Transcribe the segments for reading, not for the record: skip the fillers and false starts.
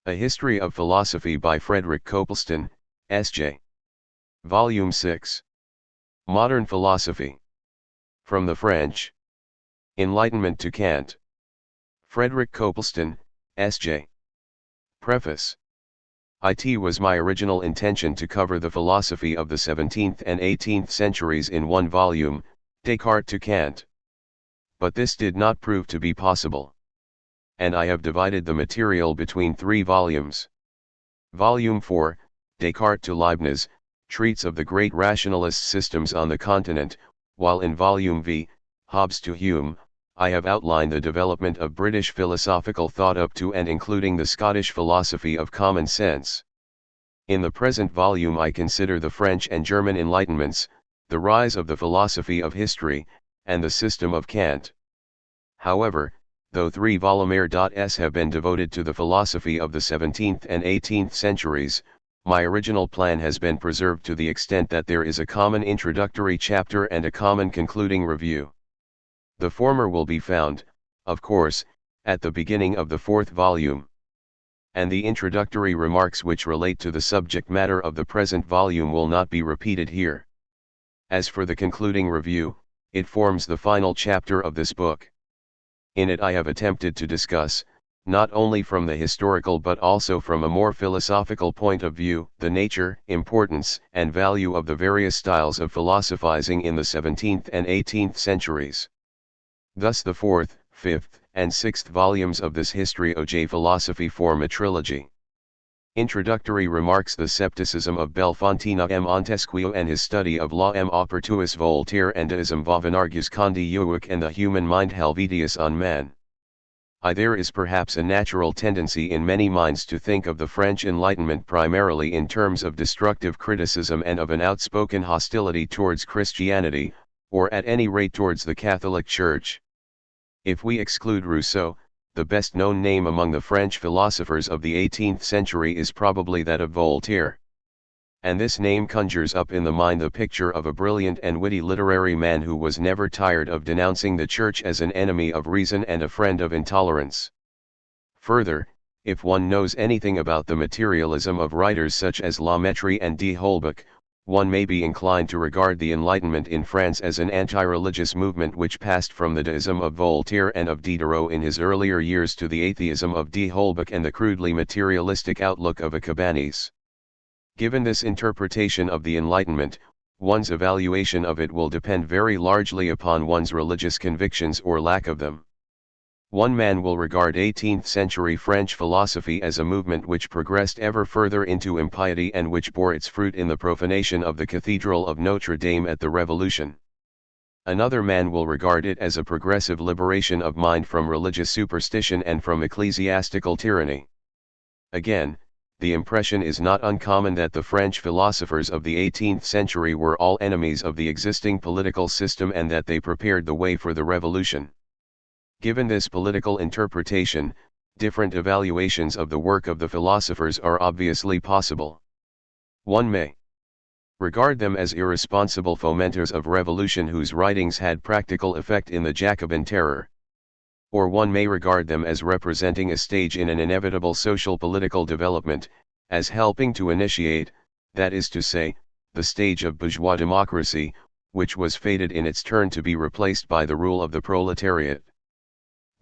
A History of Philosophy by Frederick Copleston, S.J. Volume 6. Modern Philosophy. From the French. Enlightenment to Kant. Frederick Copleston, S.J. Preface. It was my original intention to cover the philosophy of the 17th and 18th centuries in one volume, Descartes to Kant. But this did not prove to be possible. And I have divided the material between 3 volumes. Volume 4, Descartes to Leibniz, treats of the great rationalist systems on the continent, while in Volume V, Hobbes to Hume, I have outlined the development of British philosophical thought up to and including the Scottish philosophy of common sense. In the present volume I consider the French and German Enlightenments, the rise of the philosophy of history, and the system of Kant. However, though 3 volumes have been devoted to the philosophy of the 17th and 18th centuries, my original plan has been preserved to the extent that there is a common introductory chapter and a common concluding review. The former will be found, of course, at the beginning of the 4th volume. And the introductory remarks which relate to the subject matter of the present volume will not be repeated here. As for the concluding review, it forms the final chapter of this book. In it I have attempted to discuss, not only from the historical but also from a more philosophical point of view, the nature, importance, and value of the various styles of philosophizing in the 17th and 18th centuries. Thus the 4th, 5th, and 6th volumes of this History of Philosophy form a trilogy. Introductory remarks. The scepticism of Belfontina M. Montesquieu and his study of law M. Opertuis Voltaire and Deism Vavenargus Condi Uwak and the human mind Helvetius on man. There is perhaps a natural tendency in many minds to think of the French Enlightenment primarily in terms of destructive criticism and of an outspoken hostility towards Christianity, or at any rate towards the Catholic Church. If we exclude Rousseau, the best-known name among the French philosophers of the 18th century is probably that of Voltaire. And this name conjures up in the mind the picture of a brilliant and witty literary man who was never tired of denouncing the Church as an enemy of reason and a friend of intolerance. Further, if one knows anything about the materialism of writers such as La Mettrie and d'Holbach, one may be inclined to regard the Enlightenment in France as an anti-religious movement which passed from the deism of Voltaire and of Diderot in his earlier years to the atheism of d'Holbach and the crudely materialistic outlook of a Cabanis. Given this interpretation of the Enlightenment, one's evaluation of it will depend very largely upon one's religious convictions or lack of them. One man will regard 18th-century French philosophy as a movement which progressed ever further into impiety and which bore its fruit in the profanation of the Cathedral of Notre Dame at the Revolution. Another man will regard it as a progressive liberation of mind from religious superstition and from ecclesiastical tyranny. Again, the impression is not uncommon that the French philosophers of the 18th century were all enemies of the existing political system and that they prepared the way for the Revolution. Given this political interpretation, different evaluations of the work of the philosophers are obviously possible. One may regard them as irresponsible fomenters of revolution whose writings had practical effect in the Jacobin terror. Or one may regard them as representing a stage in an inevitable social-political development, as helping to initiate, that is to say, the stage of bourgeois democracy, which was fated in its turn to be replaced by the rule of the proletariat.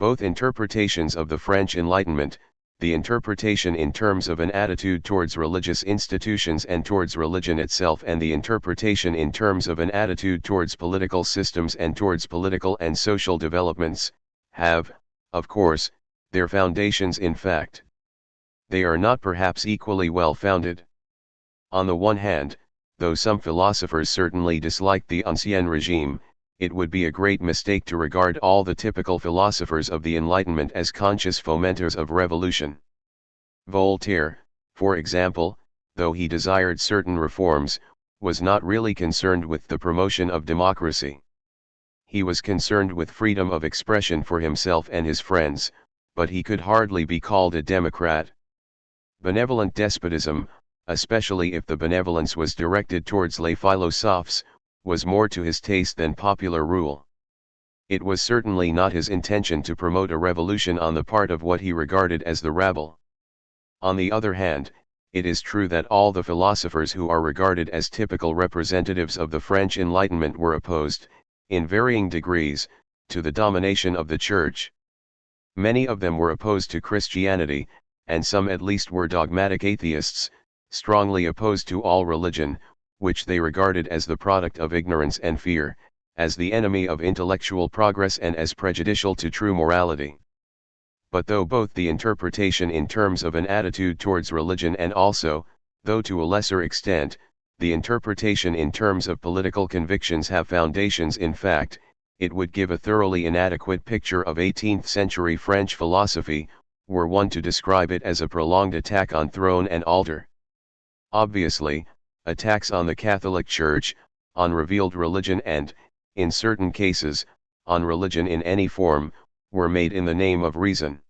Both interpretations of the French Enlightenment, the interpretation in terms of an attitude towards religious institutions and towards religion itself and the interpretation in terms of an attitude towards political systems and towards political and social developments, have, of course, their foundations in fact. They are not perhaps equally well founded. On the one hand, though some philosophers certainly disliked the Ancien Regime, it would be a great mistake to regard all the typical philosophers of the Enlightenment as conscious fomenters of revolution. Voltaire, for example, though he desired certain reforms, was not really concerned with the promotion of democracy. He was concerned with freedom of expression for himself and his friends, but he could hardly be called a democrat. Benevolent despotism, especially if the benevolence was directed towards les philosophes, was more to his taste than popular rule. It was certainly not his intention to promote a revolution on the part of what he regarded as the rabble. On the other hand, it is true that all the philosophers who are regarded as typical representatives of the French Enlightenment were opposed, in varying degrees, to the domination of the Church. Many of them were opposed to Christianity, and some at least were dogmatic atheists, strongly opposed to all religion, which they regarded as the product of ignorance and fear, as the enemy of intellectual progress and as prejudicial to true morality. But though both the interpretation in terms of an attitude towards religion and also, though to a lesser extent, the interpretation in terms of political convictions have foundations in fact, it would give a thoroughly inadequate picture of 18th-century French philosophy, were one to describe it as a prolonged attack on throne and altar. Obviously, attacks on the Catholic Church, on revealed religion and, in certain cases, on religion in any form, were made in the name of reason.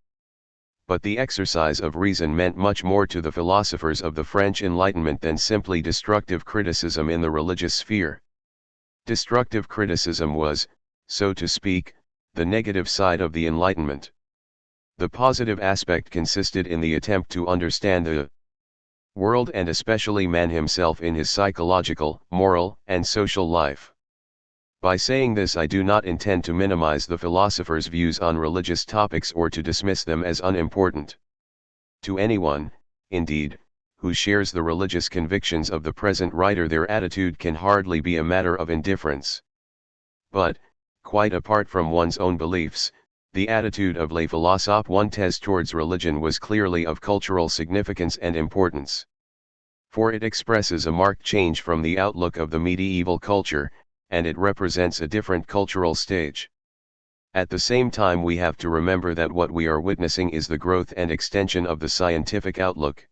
But the exercise of reason meant much more to the philosophers of the French Enlightenment than simply destructive criticism in the religious sphere. Destructive criticism was, so to speak, the negative side of the Enlightenment. The positive aspect consisted in the attempt to understand the world and especially man himself in his psychological, moral, and social life. By saying this, I do not intend to minimize the philosophers' views on religious topics or to dismiss them as unimportant. To anyone, indeed, who shares the religious convictions of the present writer, their attitude can hardly be a matter of indifference. But, quite apart from one's own beliefs, the attitude of les philosophes towards religion was clearly of cultural significance and importance. For it expresses a marked change from the outlook of the medieval culture, and it represents a different cultural stage. At the same time, we have to remember that what we are witnessing is the growth and extension of the scientific outlook.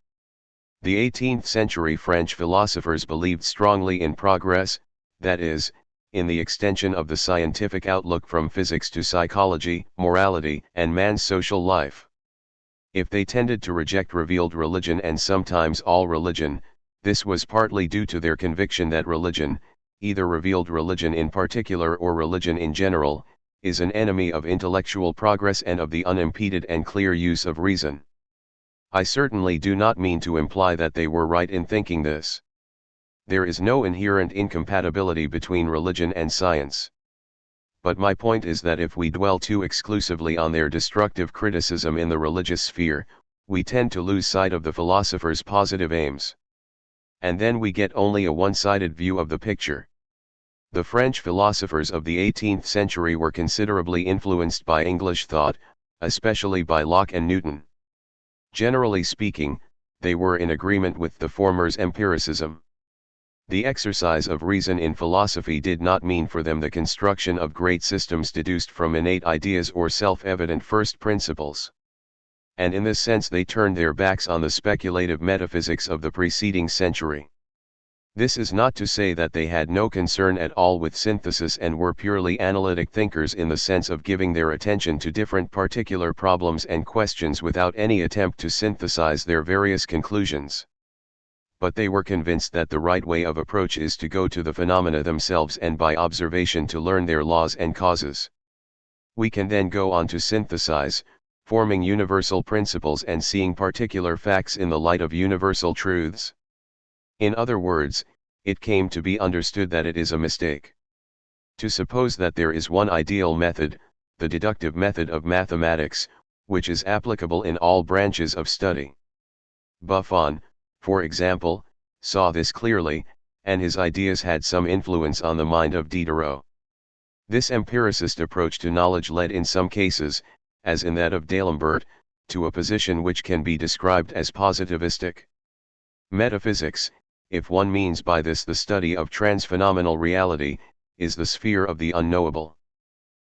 The 18th-century French philosophers believed strongly in progress, that is, in the extension of the scientific outlook from physics to psychology, morality, and man's social life. If they tended to reject revealed religion and sometimes all religion, this was partly due to their conviction that religion, either revealed religion in particular or religion in general, is an enemy of intellectual progress and of the unimpeded and clear use of reason. I certainly do not mean to imply that they were right in thinking this. There is no inherent incompatibility between religion and science. But my point is that if we dwell too exclusively on their destructive criticism in the religious sphere, we tend to lose sight of the philosophers' positive aims. And then we get only a one-sided view of the picture. The French philosophers of the 18th century were considerably influenced by English thought, especially by Locke and Newton. Generally speaking, they were in agreement with the former's empiricism. The exercise of reason in philosophy did not mean for them the construction of great systems deduced from innate ideas or self-evident first principles. And in this sense they turned their backs on the speculative metaphysics of the preceding century. This is not to say that they had no concern at all with synthesis and were purely analytic thinkers in the sense of giving their attention to different particular problems and questions without any attempt to synthesize their various conclusions. But they were convinced that the right way of approach is to go to the phenomena themselves and by observation to learn their laws and causes. We can then go on to synthesize, forming universal principles and seeing particular facts in the light of universal truths. In other words, it came to be understood that it is a mistake to suppose that there is one ideal method, the deductive method of mathematics, which is applicable in all branches of study. Buffon, for example, saw this clearly, and his ideas had some influence on the mind of Diderot. This empiricist approach to knowledge led in some cases, as in that of D'Alembert, to a position which can be described as positivistic. Metaphysics, if one means by this the study of transphenomenal reality, is the sphere of the unknowable.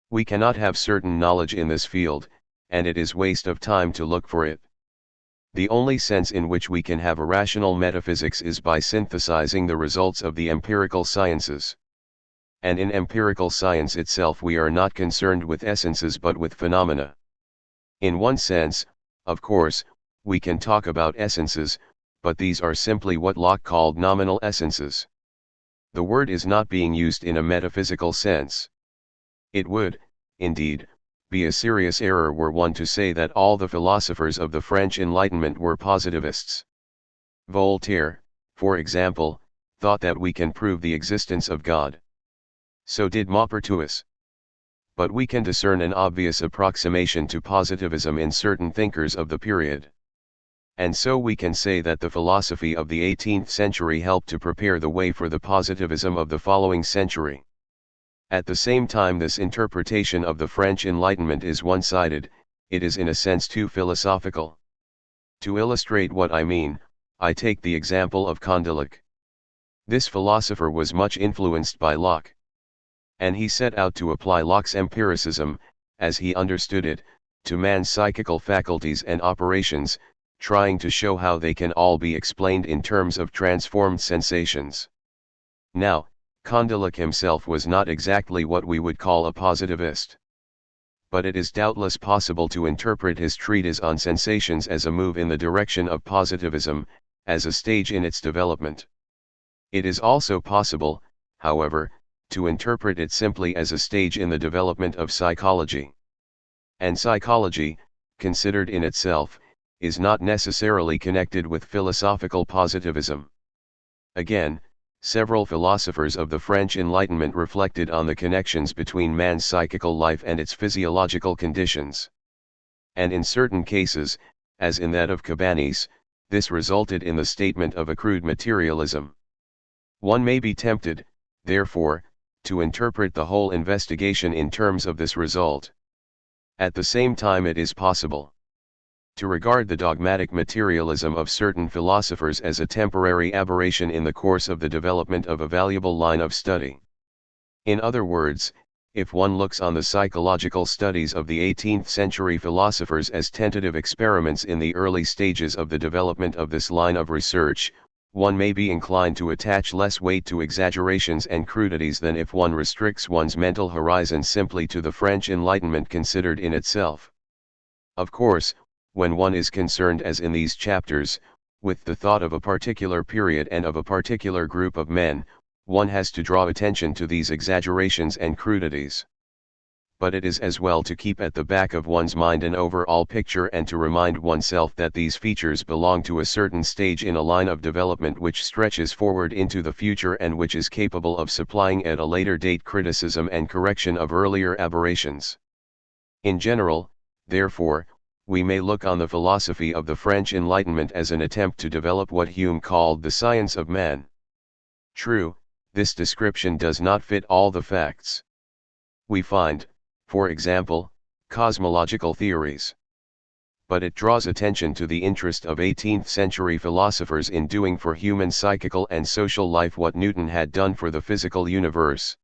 We cannot have certain knowledge in this field, and it is waste of time to look for it. The only sense in which we can have a rational metaphysics is by synthesizing the results of the empirical sciences. And in empirical science itself we are not concerned with essences but with phenomena. In one sense, of course, we can talk about essences, but these are simply what Locke called nominal essences. The word is not being used in a metaphysical sense. It would, indeed, be a serious error were one to say that all the philosophers of the French Enlightenment were positivists. Voltaire, for example, thought that we can prove the existence of God. So did Maupertuis. But we can discern an obvious approximation to positivism in certain thinkers of the period. And so we can say that the philosophy of the 18th century helped to prepare the way for the positivism of the following century. At the same time, this interpretation of the French Enlightenment is one-sided, it is in a sense too philosophical. To illustrate what I mean, I take the example of Condillac. This philosopher was much influenced by Locke. And he set out to apply Locke's empiricism, as he understood it, to man's psychical faculties and operations, trying to show how they can all be explained in terms of transformed sensations. Now, Condillac himself was not exactly what we would call a positivist. But it is doubtless possible to interpret his treatise on sensations as a move in the direction of positivism, as a stage in its development. It is also possible, however, to interpret it simply as a stage in the development of psychology. And psychology, considered in itself, is not necessarily connected with philosophical positivism. Again, several philosophers of the French Enlightenment reflected on the connections between man's psychical life and its physiological conditions. And in certain cases, as in that of Cabanis, this resulted in the statement of a crude materialism. One may be tempted, therefore, to interpret the whole investigation in terms of this result. At the same time, it is possible to regard the dogmatic materialism of certain philosophers as a temporary aberration in the course of the development of a valuable line of study. In other words, if one looks on the psychological studies of the 18th century philosophers as tentative experiments in the early stages of the development of this line of research, one may be inclined to attach less weight to exaggerations and crudities than if one restricts one's mental horizon simply to the French Enlightenment considered in itself. Of course, when one is concerned, as in these chapters, with the thought of a particular period and of a particular group of men, one has to draw attention to these exaggerations and crudities. But it is as well to keep at the back of one's mind an overall picture and to remind oneself that these features belong to a certain stage in a line of development which stretches forward into the future and which is capable of supplying at a later date criticism and correction of earlier aberrations. In general, therefore, we may look on the philosophy of the French Enlightenment as an attempt to develop what Hume called the science of man. True, this description does not fit all the facts. We find, for example, cosmological theories. But it draws attention to the interest of 18th century philosophers in doing for human psychical and social life what Newton had done for the physical universe.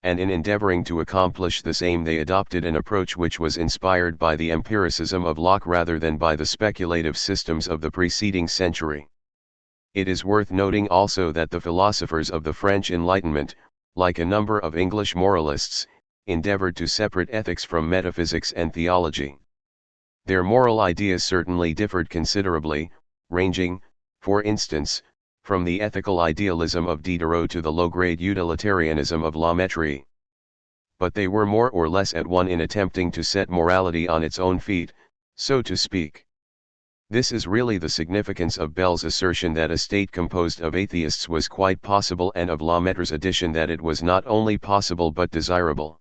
And in endeavoring to accomplish this aim, they adopted an approach which was inspired by the empiricism of Locke rather than by the speculative systems of the preceding century. It is worth noting also that the philosophers of the French Enlightenment, like a number of English moralists, endeavored to separate ethics from metaphysics and theology. Their moral ideas certainly differed considerably, ranging, for instance, from the ethical idealism of Diderot to the low-grade utilitarianism of La Mettrie. But they were more or less at one in attempting to set morality on its own feet, so to speak. This is really the significance of Bell's assertion that a state composed of atheists was quite possible, and of La Mettrie's addition that it was not only possible but desirable.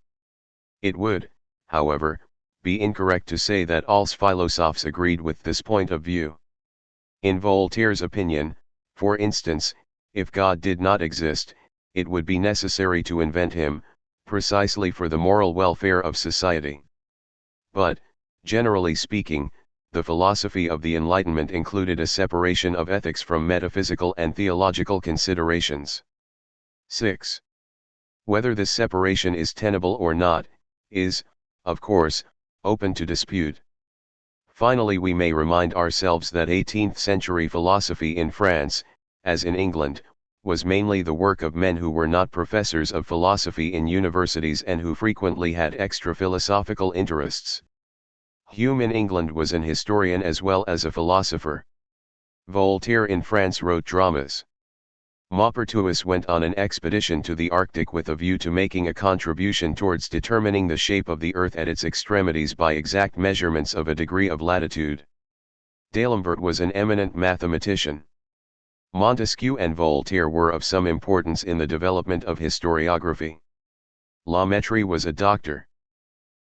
It would, however, be incorrect to say that all philosophes agreed with this point of view. In Voltaire's opinion, for instance, if God did not exist, it would be necessary to invent him, precisely for the moral welfare of society. But, generally speaking, the philosophy of the Enlightenment included a separation of ethics from metaphysical and theological considerations. 6. Whether this separation is tenable or not, is, of course, open to dispute. Finally, we may remind ourselves that 18th century philosophy in France, as in England, was mainly the work of men who were not professors of philosophy in universities and who frequently had extra philosophical interests. Hume in England was an historian as well as a philosopher. Voltaire in France wrote dramas. Maupertuis went on an expedition to the Arctic with a view to making a contribution towards determining the shape of the Earth at its extremities by exact measurements of a degree of latitude. D'Alembert was an eminent mathematician. Montesquieu and Voltaire were of some importance in the development of historiography. La Mettrie was a doctor.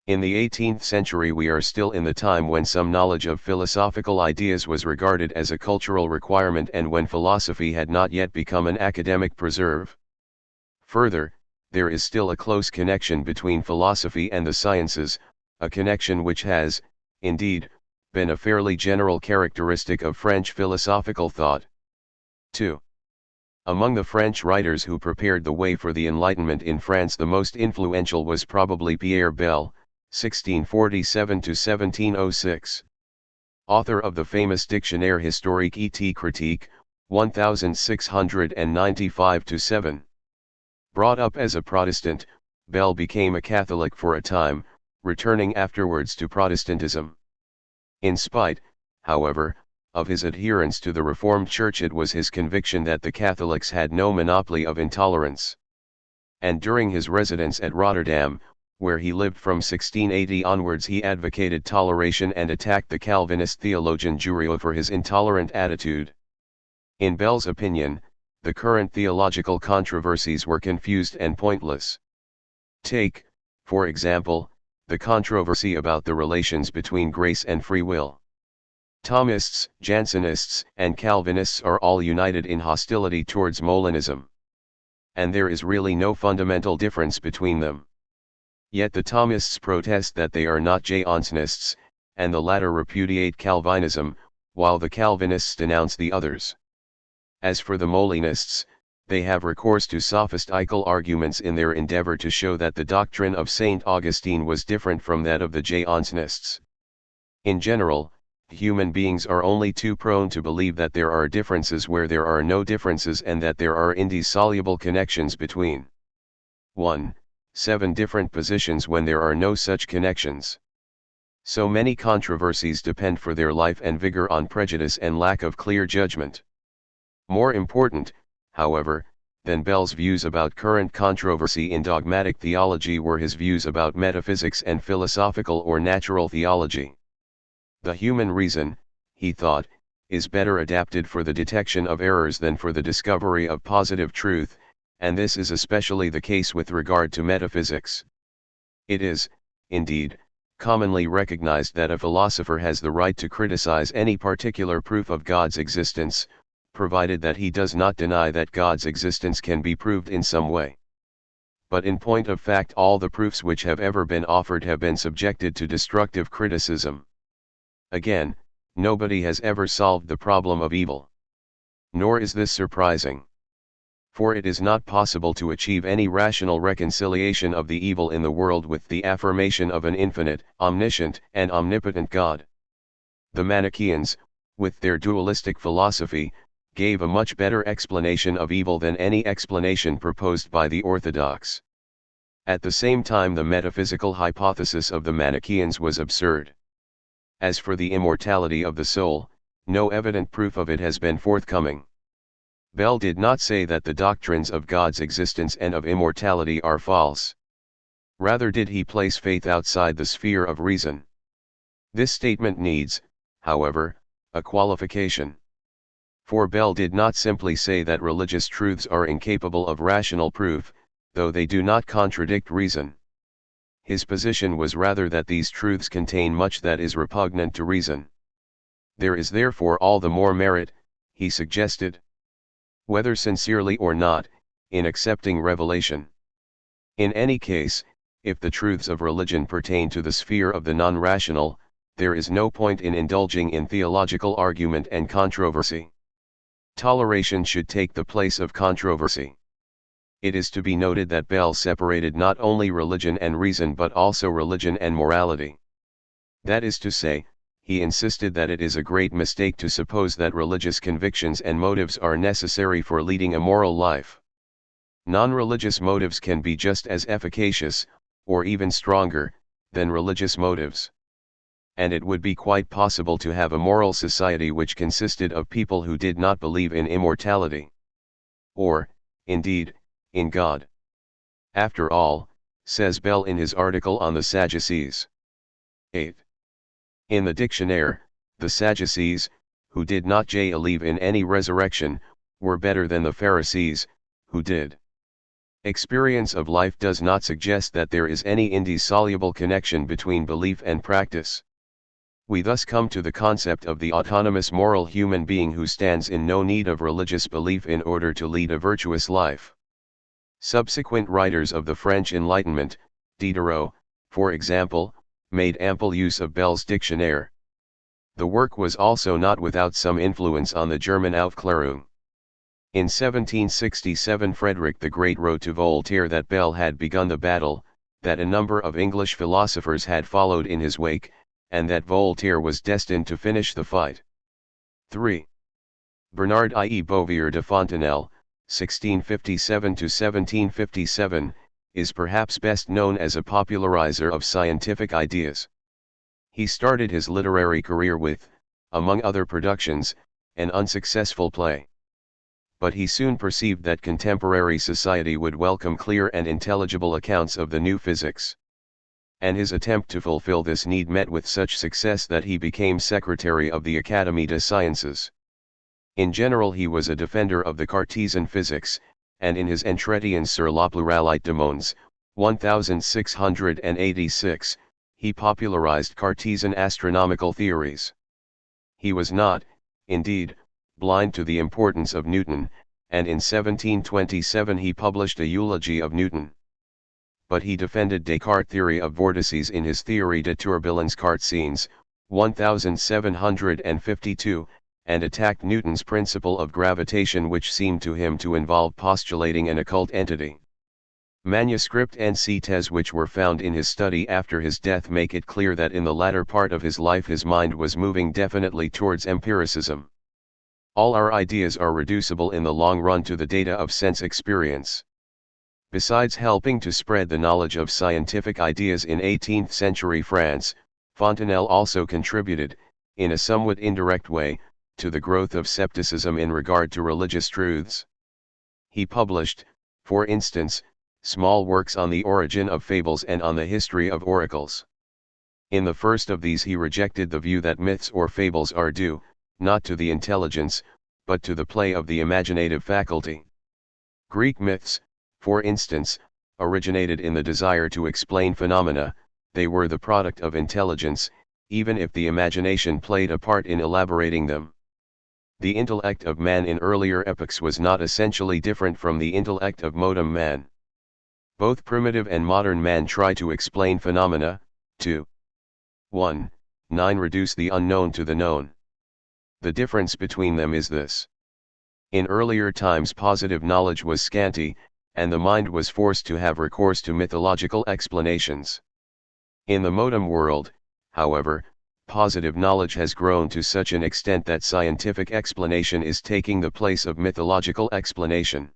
In the 18th century we are still in the time when some knowledge of philosophical ideas was regarded as a cultural requirement and when philosophy had not yet become an academic preserve. Further, there is still a close connection between philosophy and the sciences, a connection which has, indeed, been a fairly general characteristic of French philosophical thought. 2. Among the French writers who prepared the way for the Enlightenment in France, the most influential was probably Pierre Bel, 1647–1706. Author of the famous Dictionnaire historique et critique, 1695–7. Brought up as a Protestant, Bel became a Catholic for a time, returning afterwards to Protestantism. In spite, however, of his adherence to the Reformed Church, it was his conviction that the Catholics had no monopoly of intolerance. And during his residence at Rotterdam, where he lived from 1680 onwards, he advocated toleration and attacked the Calvinist theologian Jurieu for his intolerant attitude. In Bel's opinion, the current theological controversies were confused and pointless. Take, for example, the controversy about the relations between grace and free will. Thomists, Jansenists, and Calvinists are all united in hostility towards Molinism. And there is really no fundamental difference between them. Yet the Thomists protest that they are not Jansenists, and the latter repudiate Calvinism, while the Calvinists denounce the others. As for the Molinists, they have recourse to sophistical arguments in their endeavor to show that the doctrine of St. Augustine was different from that of the Jansenists. In general, human beings are only too prone to believe that there are differences where there are no differences and that there are indissoluble connections between 7 different positions when there are no such connections. So many controversies depend for their life and vigor on prejudice and lack of clear judgment. More important, however, than Bel's views about current controversy in dogmatic theology were his views about metaphysics and philosophical or natural theology. The human reason, he thought, is better adapted for the detection of errors than for the discovery of positive truth, and this is especially the case with regard to metaphysics. It is, indeed, commonly recognized that a philosopher has the right to criticize any particular proof of God's existence, provided that he does not deny that God's existence can be proved in some way. But in point of fact, all the proofs which have ever been offered have been subjected to destructive criticism. Again, nobody has ever solved the problem of evil. Nor is this surprising. For it is not possible to achieve any rational reconciliation of the evil in the world with the affirmation of an infinite, omniscient, and omnipotent God. The Manichaeans, with their dualistic philosophy, gave a much better explanation of evil than any explanation proposed by the Orthodox. At the same time, the metaphysical hypothesis of the Manichaeans was absurd. As for the immortality of the soul, no evident proof of it has been forthcoming. Bel did not say that the doctrines of God's existence and of immortality are false. Rather did he place faith outside the sphere of reason. This statement needs, however, a qualification. For Bel did not simply say that religious truths are incapable of rational proof, though they do not contradict reason. His position was rather that these truths contain much that is repugnant to reason. There is therefore all the more merit, he suggested, whether sincerely or not, in accepting revelation. In any case, if the truths of religion pertain to the sphere of the non-rational, there is no point in indulging in theological argument and controversy. Toleration should take the place of controversy. It is to be noted that Bel separated not only religion and reason but also religion and morality. That is to say, he insisted that it is a great mistake to suppose that religious convictions and motives are necessary for leading a moral life. Non-religious motives can be just as efficacious, or even stronger, than religious motives. And it would be quite possible to have a moral society which consisted of people who did not believe in immortality. or, indeed, in God. After all, says Bell in his article on the Sadducees. 8. In the dictionary, the Sadducees, who did not believe in any resurrection, were better than the Pharisees, who did. Experience of life does not suggest that there is any indissoluble connection between belief and practice. We thus come to the concept of the autonomous moral human being who stands in no need of religious belief in order to lead a virtuous life. Subsequent writers of the French Enlightenment, Diderot, for example, made ample use of Bell's dictionary. The work was also not without some influence on the German Aufklärung. In 1767 Frederick the Great wrote to Voltaire that Bell had begun the battle, that a number of English philosophers had followed in his wake, and that Voltaire was destined to finish the fight. 3. Bernard I. Bouvier de Fontenelle, 1657–1757, is perhaps best known as a popularizer of scientific ideas. He started his literary career with, among other productions, an unsuccessful play. But he soon perceived that contemporary society would welcome clear and intelligible accounts of the new physics. And his attempt to fulfill this need met with such success that he became secretary of the Académie des Sciences. In general he was a defender of the Cartesian physics, and in his Entretien sur la pluralité des mondes, 1686, he popularized Cartesian astronomical theories. He was not, indeed, blind to the importance of Newton, and in 1727 he published a eulogy of Newton. But he defended Descartes' theory of vortices in his Théorie des turbulences cartésiennes, 1752, and attacked Newton's principle of gravitation, which seemed to him to involve postulating an occult entity. Manuscript and thèses which were found in his study after his death make it clear that in the latter part of his life his mind was moving definitely towards empiricism. All our ideas are reducible in the long run to the data of sense experience. Besides helping to spread the knowledge of scientific ideas in 18th century France, Fontenelle also contributed, in a somewhat indirect way, to the growth of scepticism in regard to religious truths. He published, for instance, small works on the origin of fables and on the history of oracles. In the first of these he rejected the view that myths or fables are due, not to the intelligence, but to the play of the imaginative faculty. Greek myths, for instance, originated in the desire to explain phenomena. They were the product of intelligence, even if the imagination played a part in elaborating them. The intellect of man in earlier epochs was not essentially different from the intellect of modern man. Both primitive and modern man try to explain phenomena, to 1. 9 reduce the unknown to the known. The difference between them is this. In earlier times positive knowledge was scanty, and the mind was forced to have recourse to mythological explanations. In the modern world, however, positive knowledge has grown to such an extent that scientific explanation is taking the place of mythological explanation.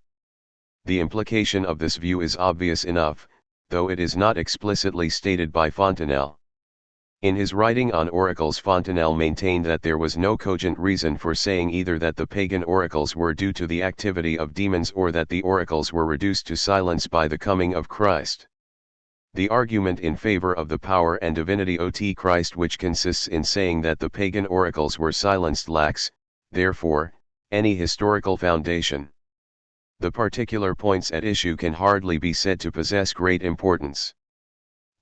The implication of this view is obvious enough, though it is not explicitly stated by Fontenelle. In his writing on oracles, Fontenelle maintained that there was no cogent reason for saying either that the pagan oracles were due to the activity of demons or that the oracles were reduced to silence by the coming of Christ. The argument in favor of the power and divinity of Christ, which consists in saying that the pagan oracles were silenced, lacks, therefore, any historical foundation. The particular points at issue can hardly be said to possess great importance.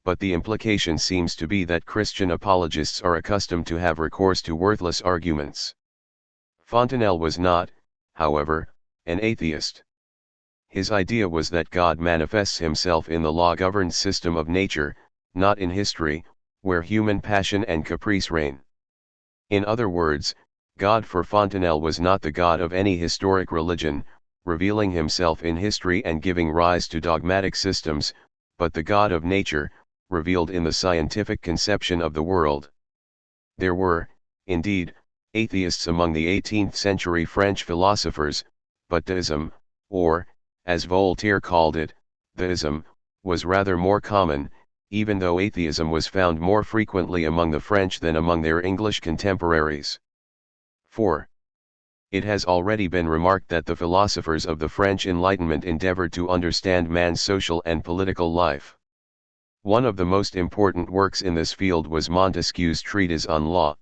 But the implication seems to be that Christian apologists are accustomed to have recourse to worthless arguments. Fontenelle was not, however, an atheist. His idea was that God manifests himself in the law-governed system of nature, not in history, where human passion and caprice reign. In other words, God for Fontenelle was not the God of any historic religion, revealing himself in history and giving rise to dogmatic systems, but the God of nature, revealed in the scientific conception of the world. There were, indeed, atheists among the 18th century French philosophers, but deism, or, as Voltaire called it, theism, was rather more common, even though atheism was found more frequently among the French than among their English contemporaries. 4. It has already been remarked that the philosophers of the French Enlightenment endeavored to understand man's social and political life. One of the most important works in this field was Montesquieu's treatise on law.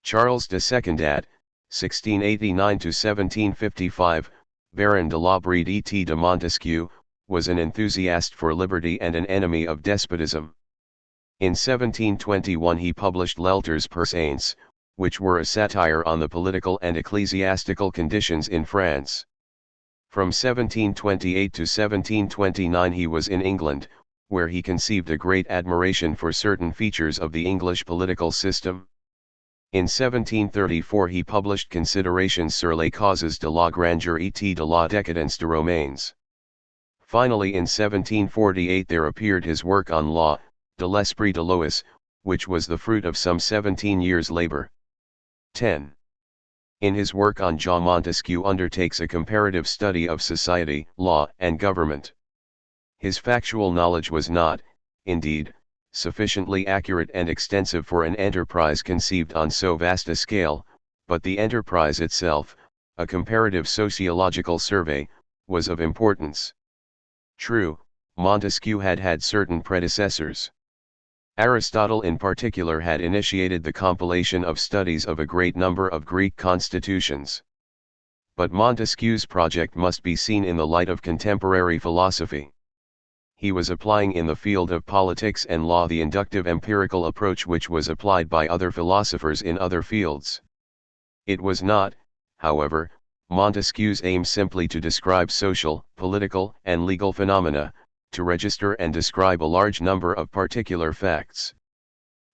Charles de Secondat, 1689–1755, Baron de la Brede et de Montesquieu, was an enthusiast for liberty and an enemy of despotism. In 1721 he published L'Elters Persaints, which were a satire on the political and ecclesiastical conditions in France. From 1728 to 1729 he was in England, where he conceived a great admiration for certain features of the English political system. In 1734 he published Considerations sur les causes de la grandeur et de la décadence de Romains. Finally in 1748 there appeared his work on law, De l'Esprit de Lois, which was the fruit of some 17 years' labor. 10. In his work on Jean Montesquieu undertakes a comparative study of society, law and government. His factual knowledge was not, indeed, sufficiently accurate and extensive for an enterprise conceived on so vast a scale, but the enterprise itself, a comparative sociological survey, was of importance. True, Montesquieu had had certain predecessors. Aristotle in particular had initiated the compilation of studies of a great number of Greek constitutions. But Montesquieu's project must be seen in the light of contemporary philosophy. He was applying in the field of politics and law the inductive empirical approach which was applied by other philosophers in other fields. It was not, however, Montesquieu's aim simply to describe social, political, and legal phenomena, to register and describe a large number of particular facts.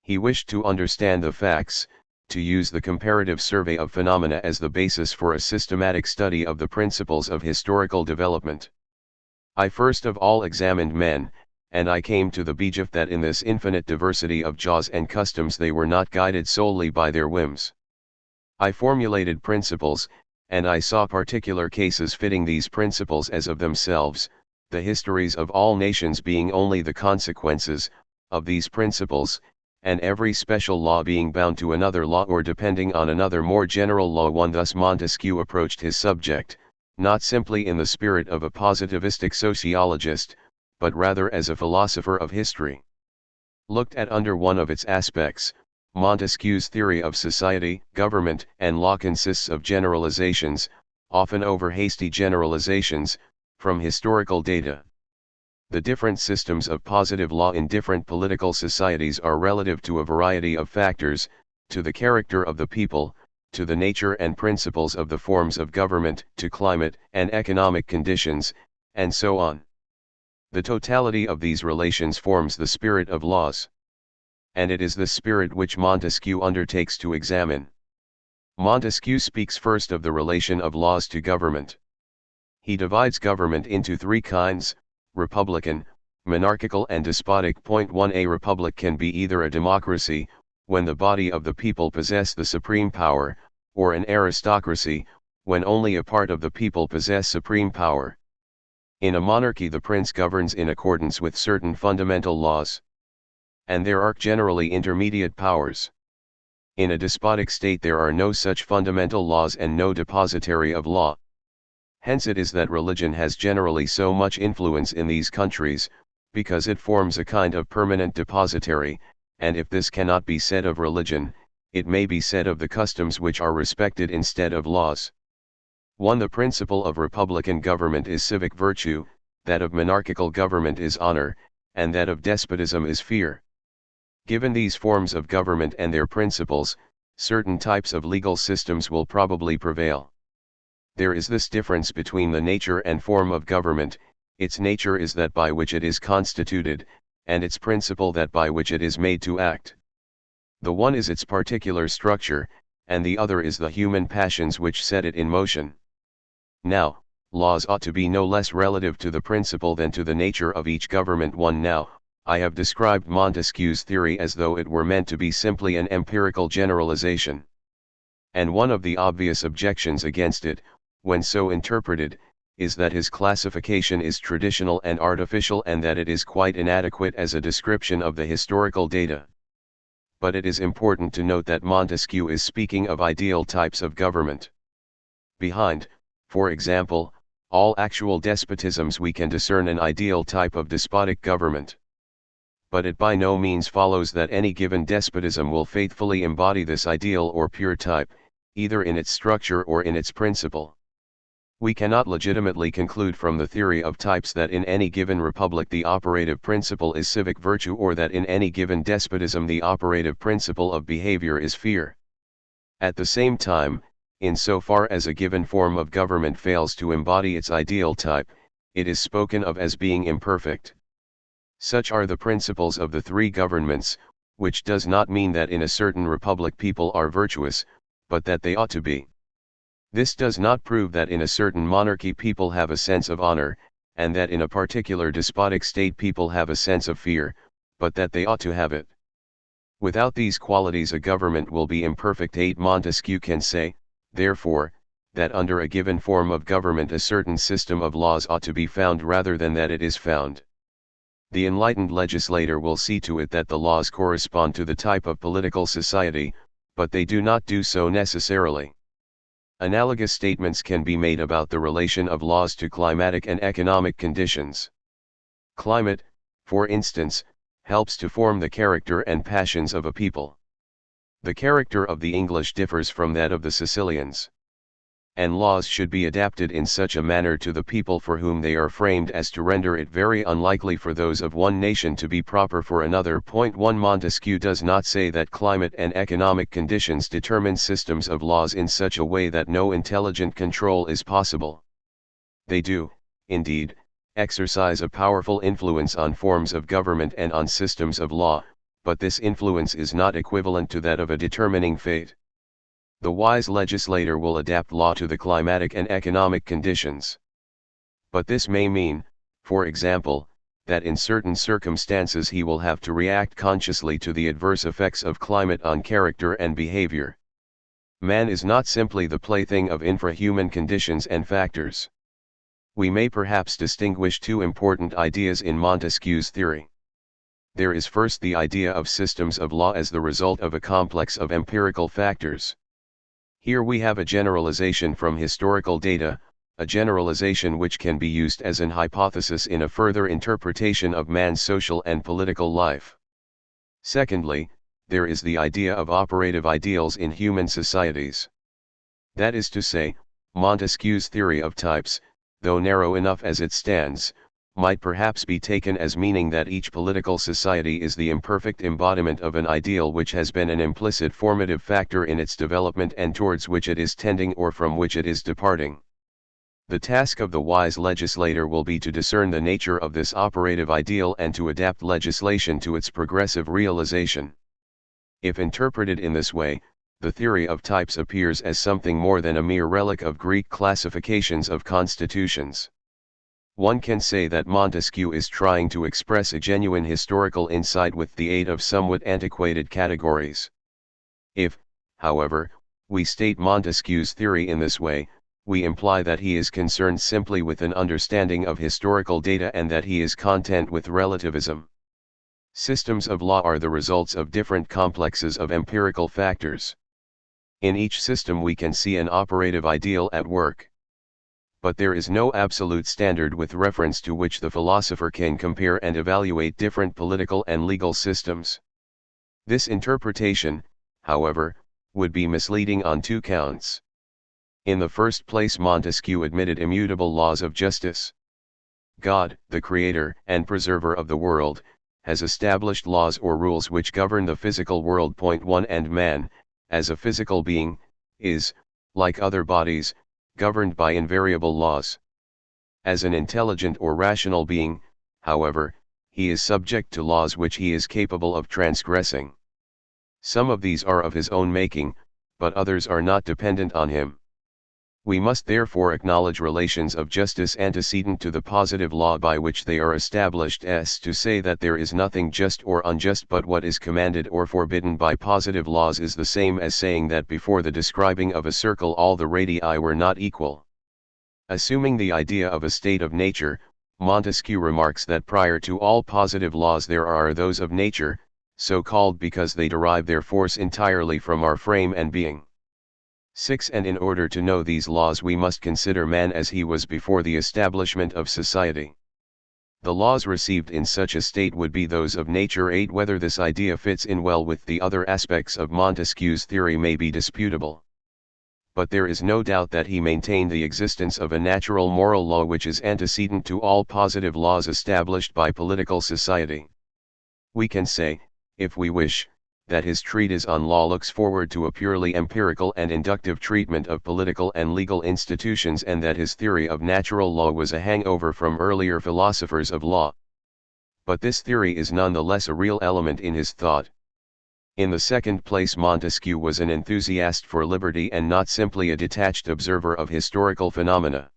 He wished to understand the facts, to use the comparative survey of phenomena as the basis for a systematic study of the principles of historical development. I first of all examined men, and I came to the belief that in this infinite diversity of laws and customs they were not guided solely by their whims. I formulated principles, and I saw particular cases fitting these principles as of themselves, the histories of all nations being only the consequences of these principles, and every special law being bound to another law or depending on another more general law. Thus Montesquieu approached his subject, not simply in the spirit of a positivistic sociologist, but rather as a philosopher of history. Looked at under one of its aspects, Montesquieu's theory of society, government, and law consists of generalizations, often over hasty generalizations, from historical data. The different systems of positive law in different political societies are relative to a variety of factors, to the character of the people, to the nature and principles of the forms of government, to climate and economic conditions, and so on. The totality of these relations forms the spirit of laws. And it is this spirit which Montesquieu undertakes to examine. Montesquieu speaks first of the relation of laws to government. He divides government into three kinds: republican, monarchical and despotic. 1. A republic can be either a democracy, when the body of the people possess the supreme power, or an aristocracy, when only a part of the people possess supreme power. In a monarchy the prince governs in accordance with certain fundamental laws. And there are generally intermediate powers. In a despotic state there are no such fundamental laws and no depositary of law. Hence it is that religion has generally so much influence in these countries, because it forms a kind of permanent depositary, and if this cannot be said of religion, it may be said of the customs which are respected instead of laws. 1. The principle of republican government is civic virtue, that of monarchical government is honor, and that of despotism is fear. Given these forms of government and their principles, certain types of legal systems will probably prevail. There is this difference between the nature and form of government: its nature is that by which it is constituted, and its principle that by which it is made to act. The one is its particular structure, and the other is the human passions which set it in motion. Now, laws ought to be no less relative to the principle than to the nature of each government. Now, I have described Montesquieu's theory as though it were meant to be simply an empirical generalization. And one of the obvious objections against it, when so interpreted, is that his classification is traditional and artificial and that it is quite inadequate as a description of the historical data. But it is important to note that Montesquieu is speaking of ideal types of government. Behind, for example, all actual despotisms we can discern an ideal type of despotic government. But it by no means follows that any given despotism will faithfully embody this ideal or pure type, either in its structure or in its principle. We cannot legitimately conclude from the theory of types that in any given republic the operative principle is civic virtue, or that in any given despotism the operative principle of behavior is fear. At the same time, insofar as a given form of government fails to embody its ideal type, it is spoken of as being imperfect. Such are the principles of the three governments, which does not mean that in a certain republic people are virtuous, but that they ought to be. This does not prove that in a certain monarchy people have a sense of honor, and that in a particular despotic state people have a sense of fear, but that they ought to have it. Without these qualities a government will be imperfect. 8 Montesquieu can say, therefore, that under a given form of government a certain system of laws ought to be found rather than that it is found. The enlightened legislator will see to it that the laws correspond to the type of political society, but they do not do so necessarily. Analogous statements can be made about the relation of laws to climatic and economic conditions. Climate, for instance, helps to form the character and passions of a people. The character of the English differs from that of the Sicilians. And laws should be adapted in such a manner to the people for whom they are framed as to render it very unlikely for those of one nation to be proper for another. 1 Montesquieu does not say that climate and economic conditions determine systems of laws in such a way that no intelligent control is possible. They do, indeed, exercise a powerful influence on forms of government and on systems of law, but this influence is not equivalent to that of a determining fate. The wise legislator will adapt law to the climatic and economic conditions. But this may mean, for example, that in certain circumstances he will have to react consciously to the adverse effects of climate on character and behavior. Man is not simply the plaything of infrahuman conditions and factors. We may perhaps distinguish two important ideas in Montesquieu's theory. There is first the idea of systems of law as the result of a complex of empirical factors. Here we have a generalization from historical data, a generalization which can be used as an hypothesis in a further interpretation of man's social and political life. Secondly, there is the idea of operative ideals in human societies. That is to say, Montesquieu's theory of types, though narrow enough as it stands, might perhaps be taken as meaning that each political society is the imperfect embodiment of an ideal which has been an implicit formative factor in its development and towards which it is tending or from which it is departing. The task of the wise legislator will be to discern the nature of this operative ideal and to adapt legislation to its progressive realization. If interpreted in this way, the theory of types appears as something more than a mere relic of Greek classifications of constitutions. One can say that Montesquieu is trying to express a genuine historical insight with the aid of somewhat antiquated categories. If, however, we state Montesquieu's theory in this way, we imply that he is concerned simply with an understanding of historical data and that he is content with relativism. Systems of law are the results of different complexes of empirical factors. In each system we can see an operative ideal at work. But there is no absolute standard with reference to which the philosopher can compare and evaluate different political and legal systems. This interpretation, however, would be misleading on two counts. In the first place, Montesquieu admitted immutable laws of justice. God, the creator and preserver of the world, has established laws or rules which govern the physical world. 1 And man, as a physical being, is, like other bodies, governed by invariable laws. As an intelligent or rational being, however, he is subject to laws which he is capable of transgressing. Some of these are of his own making, but others are not dependent on him. We must therefore acknowledge relations of justice antecedent to the positive law by which they are established. To say that there is nothing just or unjust but what is commanded or forbidden by positive laws is the same as saying that before the describing of a circle all the radii were not equal. Assuming the idea of a state of nature, Montesquieu remarks that prior to all positive laws there are those of nature, so called because they derive their force entirely from our frame and being. 6. And in order to know these laws we must consider man as he was before the establishment of society. The laws received in such a state would be those of nature. 8. Whether this idea fits in well with the other aspects of Montesquieu's theory may be disputable. But there is no doubt that he maintained the existence of a natural moral law which is antecedent to all positive laws established by political society. We can say, if we wish, that his treatise on law looks forward to a purely empirical and inductive treatment of political and legal institutions, and that his theory of natural law was a hangover from earlier philosophers of law. But this theory is none the less a real element in his thought. In the second place, Montesquieu was an enthusiast for liberty and not simply a detached observer of historical phenomena.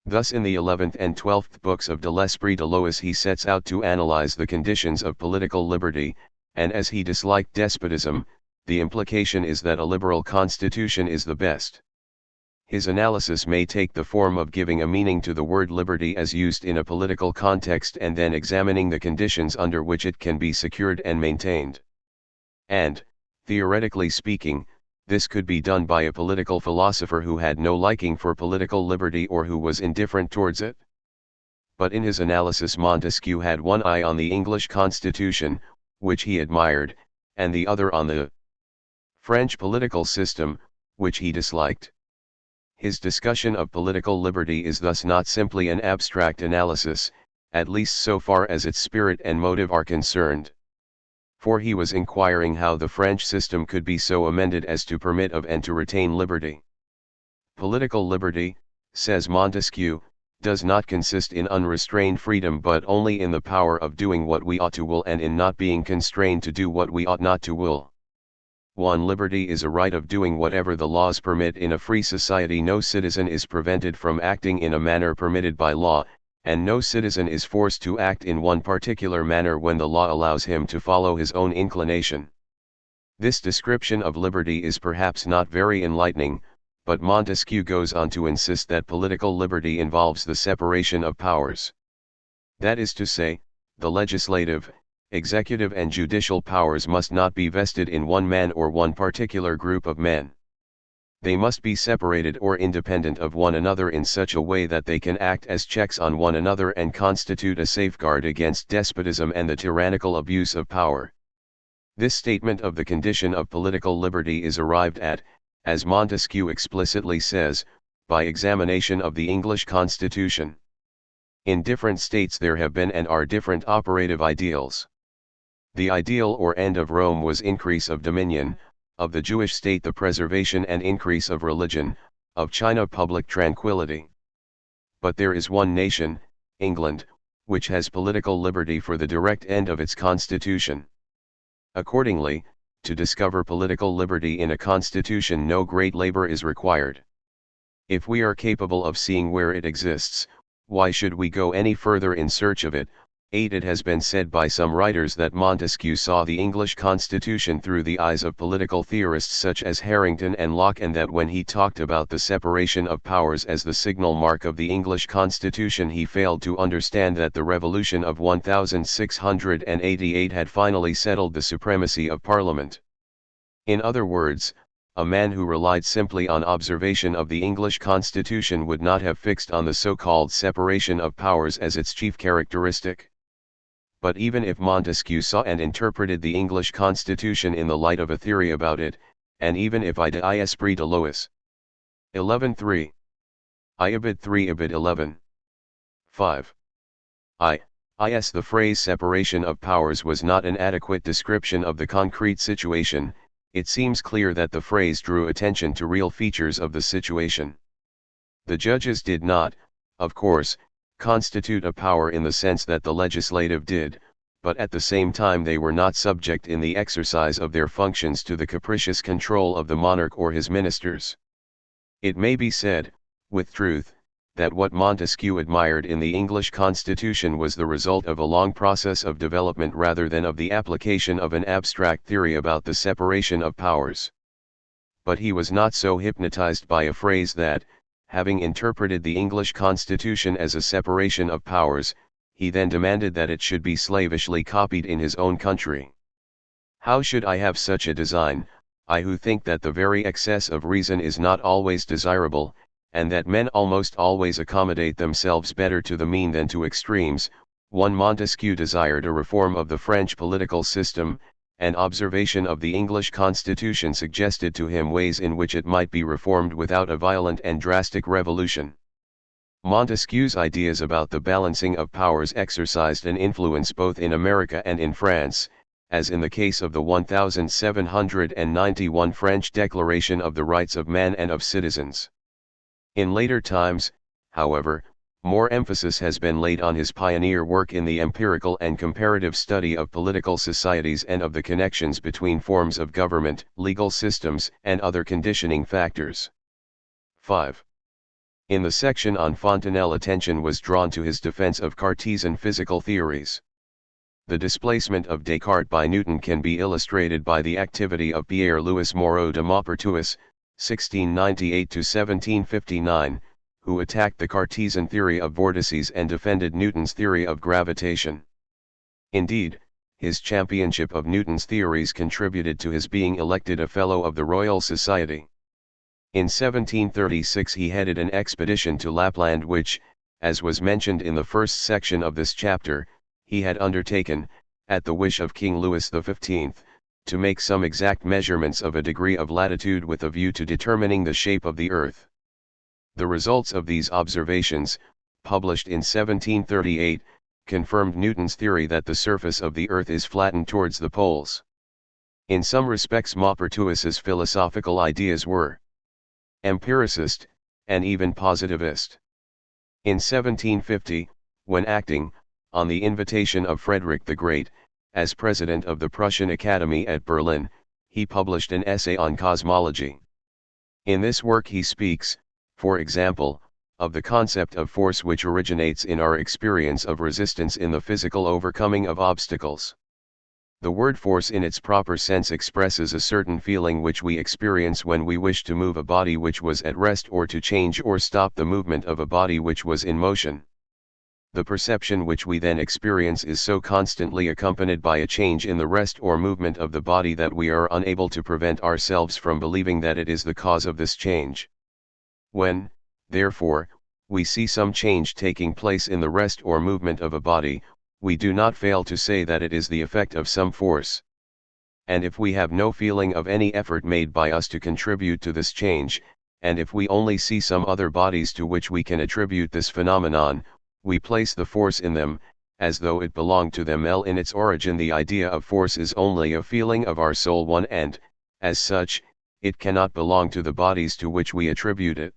Thus in the 11th and 12th books of De l'Esprit de Lois he sets out to analyze the conditions of political liberty, and as he disliked despotism, the implication is that a liberal constitution is the best. His analysis may take the form of giving a meaning to the word liberty as used in a political context and then examining the conditions under which it can be secured and maintained. And, theoretically speaking, this could be done by a political philosopher who had no liking for political liberty or who was indifferent towards it. But in his analysis Montesquieu had one eye on the English constitution, which he admired, and the other on the French political system, which he disliked. His discussion of political liberty is thus not simply an abstract analysis, at least so far as its spirit and motive are concerned. For he was inquiring how the French system could be so amended as to permit of and to retain liberty. Political liberty, says Montesquieu, does not consist in unrestrained freedom but only in the power of doing what we ought to will and in not being constrained to do what we ought not to will. 1. Liberty is a right of doing whatever the laws permit. In a free society no citizen is prevented from acting in a manner permitted by law, and no citizen is forced to act in one particular manner when the law allows him to follow his own inclination. This description of liberty is perhaps not very enlightening, but Montesquieu goes on to insist that political liberty involves the separation of powers. That is to say, the legislative, executive and judicial powers must not be vested in one man or one particular group of men. They must be separated or independent of one another in such a way that they can act as checks on one another and constitute a safeguard against despotism and the tyrannical abuse of power. This statement of the condition of political liberty is arrived at, as Montesquieu explicitly says, by examination of the English Constitution. In different states there have been and are different operative ideals. The ideal or end of Rome was increase of dominion, of the Jewish state the preservation and increase of religion, of China public tranquility. But there is one nation, England, which has political liberty for the direct end of its constitution. Accordingly, to discover political liberty in a constitution no great labor is required. If we are capable of seeing where it exists, why should we go any further in search of it? 8. It has been said by some writers that Montesquieu saw the English constitution through the eyes of political theorists such as Harrington and Locke, and that when he talked about the separation of powers as the signal mark of the English constitution he failed to understand that the revolution of 1688 had finally settled the supremacy of Parliament. In other words, a man who relied simply on observation of the English constitution would not have fixed on the so-called separation of powers as its chief characteristic. But even if Montesquieu saw and interpreted the English constitution in the light of a theory about it, and even if I de l'Esprit de Lois 11.3. I Ibid 3 Ibid 11. 5. Is the phrase separation of powers was not an adequate description of the concrete situation, it seems clear that the phrase drew attention to real features of the situation. The judges did not, of course, constitute a power in the sense that the legislative did, but at the same time they were not subject in the exercise of their functions to the capricious control of the monarch or his ministers. It may be said, with truth, that what Montesquieu admired in the English constitution was the result of a long process of development rather than of the application of an abstract theory about the separation of powers. But he was not so hypnotized by a phrase that, having interpreted the English constitution as a separation of powers, he then demanded that it should be slavishly copied in his own country. How should I have such a design, I who think that the very excess of reason is not always desirable, and that men almost always accommodate themselves better to the mean than to extremes. 1 Montesquieu desired a reform of the French political system, and observation of the English constitution suggested to him ways in which it might be reformed without a violent and drastic revolution. Montesquieu's ideas about the balancing of powers exercised an influence both in America and in France, as in the case of the 1791 French Declaration of the Rights of Man and of Citizens. In later times, however, more emphasis has been laid on his pioneer work in the empirical and comparative study of political societies and of the connections between forms of government, legal systems, and other conditioning factors. 5. In the section on Fontenelle, attention was drawn to his defense of Cartesian physical theories. The displacement of Descartes by Newton can be illustrated by the activity of Pierre-Louis Moreau de Maupertuis, 1698–1759, who attacked the Cartesian theory of vortices and defended Newton's theory of gravitation. Indeed, his championship of Newton's theories contributed to his being elected a Fellow of the Royal Society. In 1736 he headed an expedition to Lapland which, as was mentioned in the first section of this chapter, he had undertaken, at the wish of King Louis XV, to make some exact measurements of a degree of latitude with a view to determining the shape of the earth. The results of these observations, published in 1738, confirmed Newton's theory that the surface of the earth is flattened towards the poles. In some respects Maupertuis's philosophical ideas were empiricist, and even positivist. In 1750, when acting, on the invitation of Frederick the Great, as president of the Prussian Academy at Berlin, he published an essay on cosmology. In this work he speaks, for example, of the concept of force which originates in our experience of resistance in the physical overcoming of obstacles. The word force in its proper sense expresses a certain feeling which we experience when we wish to move a body which was at rest or to change or stop the movement of a body which was in motion. The perception which we then experience is so constantly accompanied by a change in the rest or movement of the body that we are unable to prevent ourselves from believing that it is the cause of this change. When, therefore, we see some change taking place in the rest or movement of a body, we do not fail to say that it is the effect of some force. And if we have no feeling of any effort made by us to contribute to this change, and if we only see some other bodies to which we can attribute this phenomenon, we place the force in them, as though it belonged to them. In its origin the idea of force is only a feeling of our soul and, as such, it cannot belong to the bodies to which we attribute it.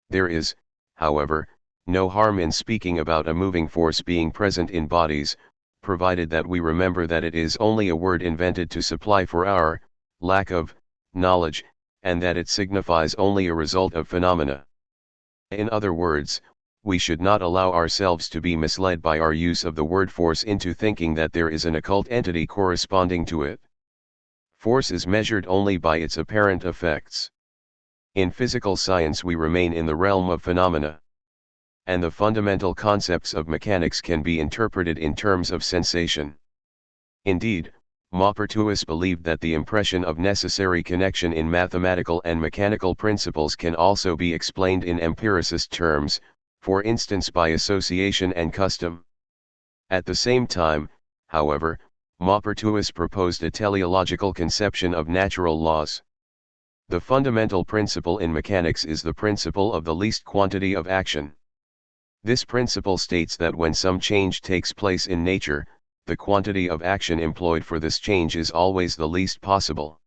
There is, however, no harm in speaking about a moving force being present in bodies, provided that we remember that it is only a word invented to supply for our lack of knowledge, and that it signifies only a result of phenomena. In other words, we should not allow ourselves to be misled by our use of the word force into thinking that there is an occult entity corresponding to it. Force is measured only by its apparent effects. In physical science we remain in the realm of phenomena. And the fundamental concepts of mechanics can be interpreted in terms of sensation. Indeed, Maupertuis believed that the impression of necessary connection in mathematical and mechanical principles can also be explained in empiricist terms, for instance by association and custom. At the same time, however, Maupertuis proposed a teleological conception of natural laws. The fundamental principle in mechanics is the principle of the least quantity of action. This principle states that when some change takes place in nature, the quantity of action employed for this change is always the least possible.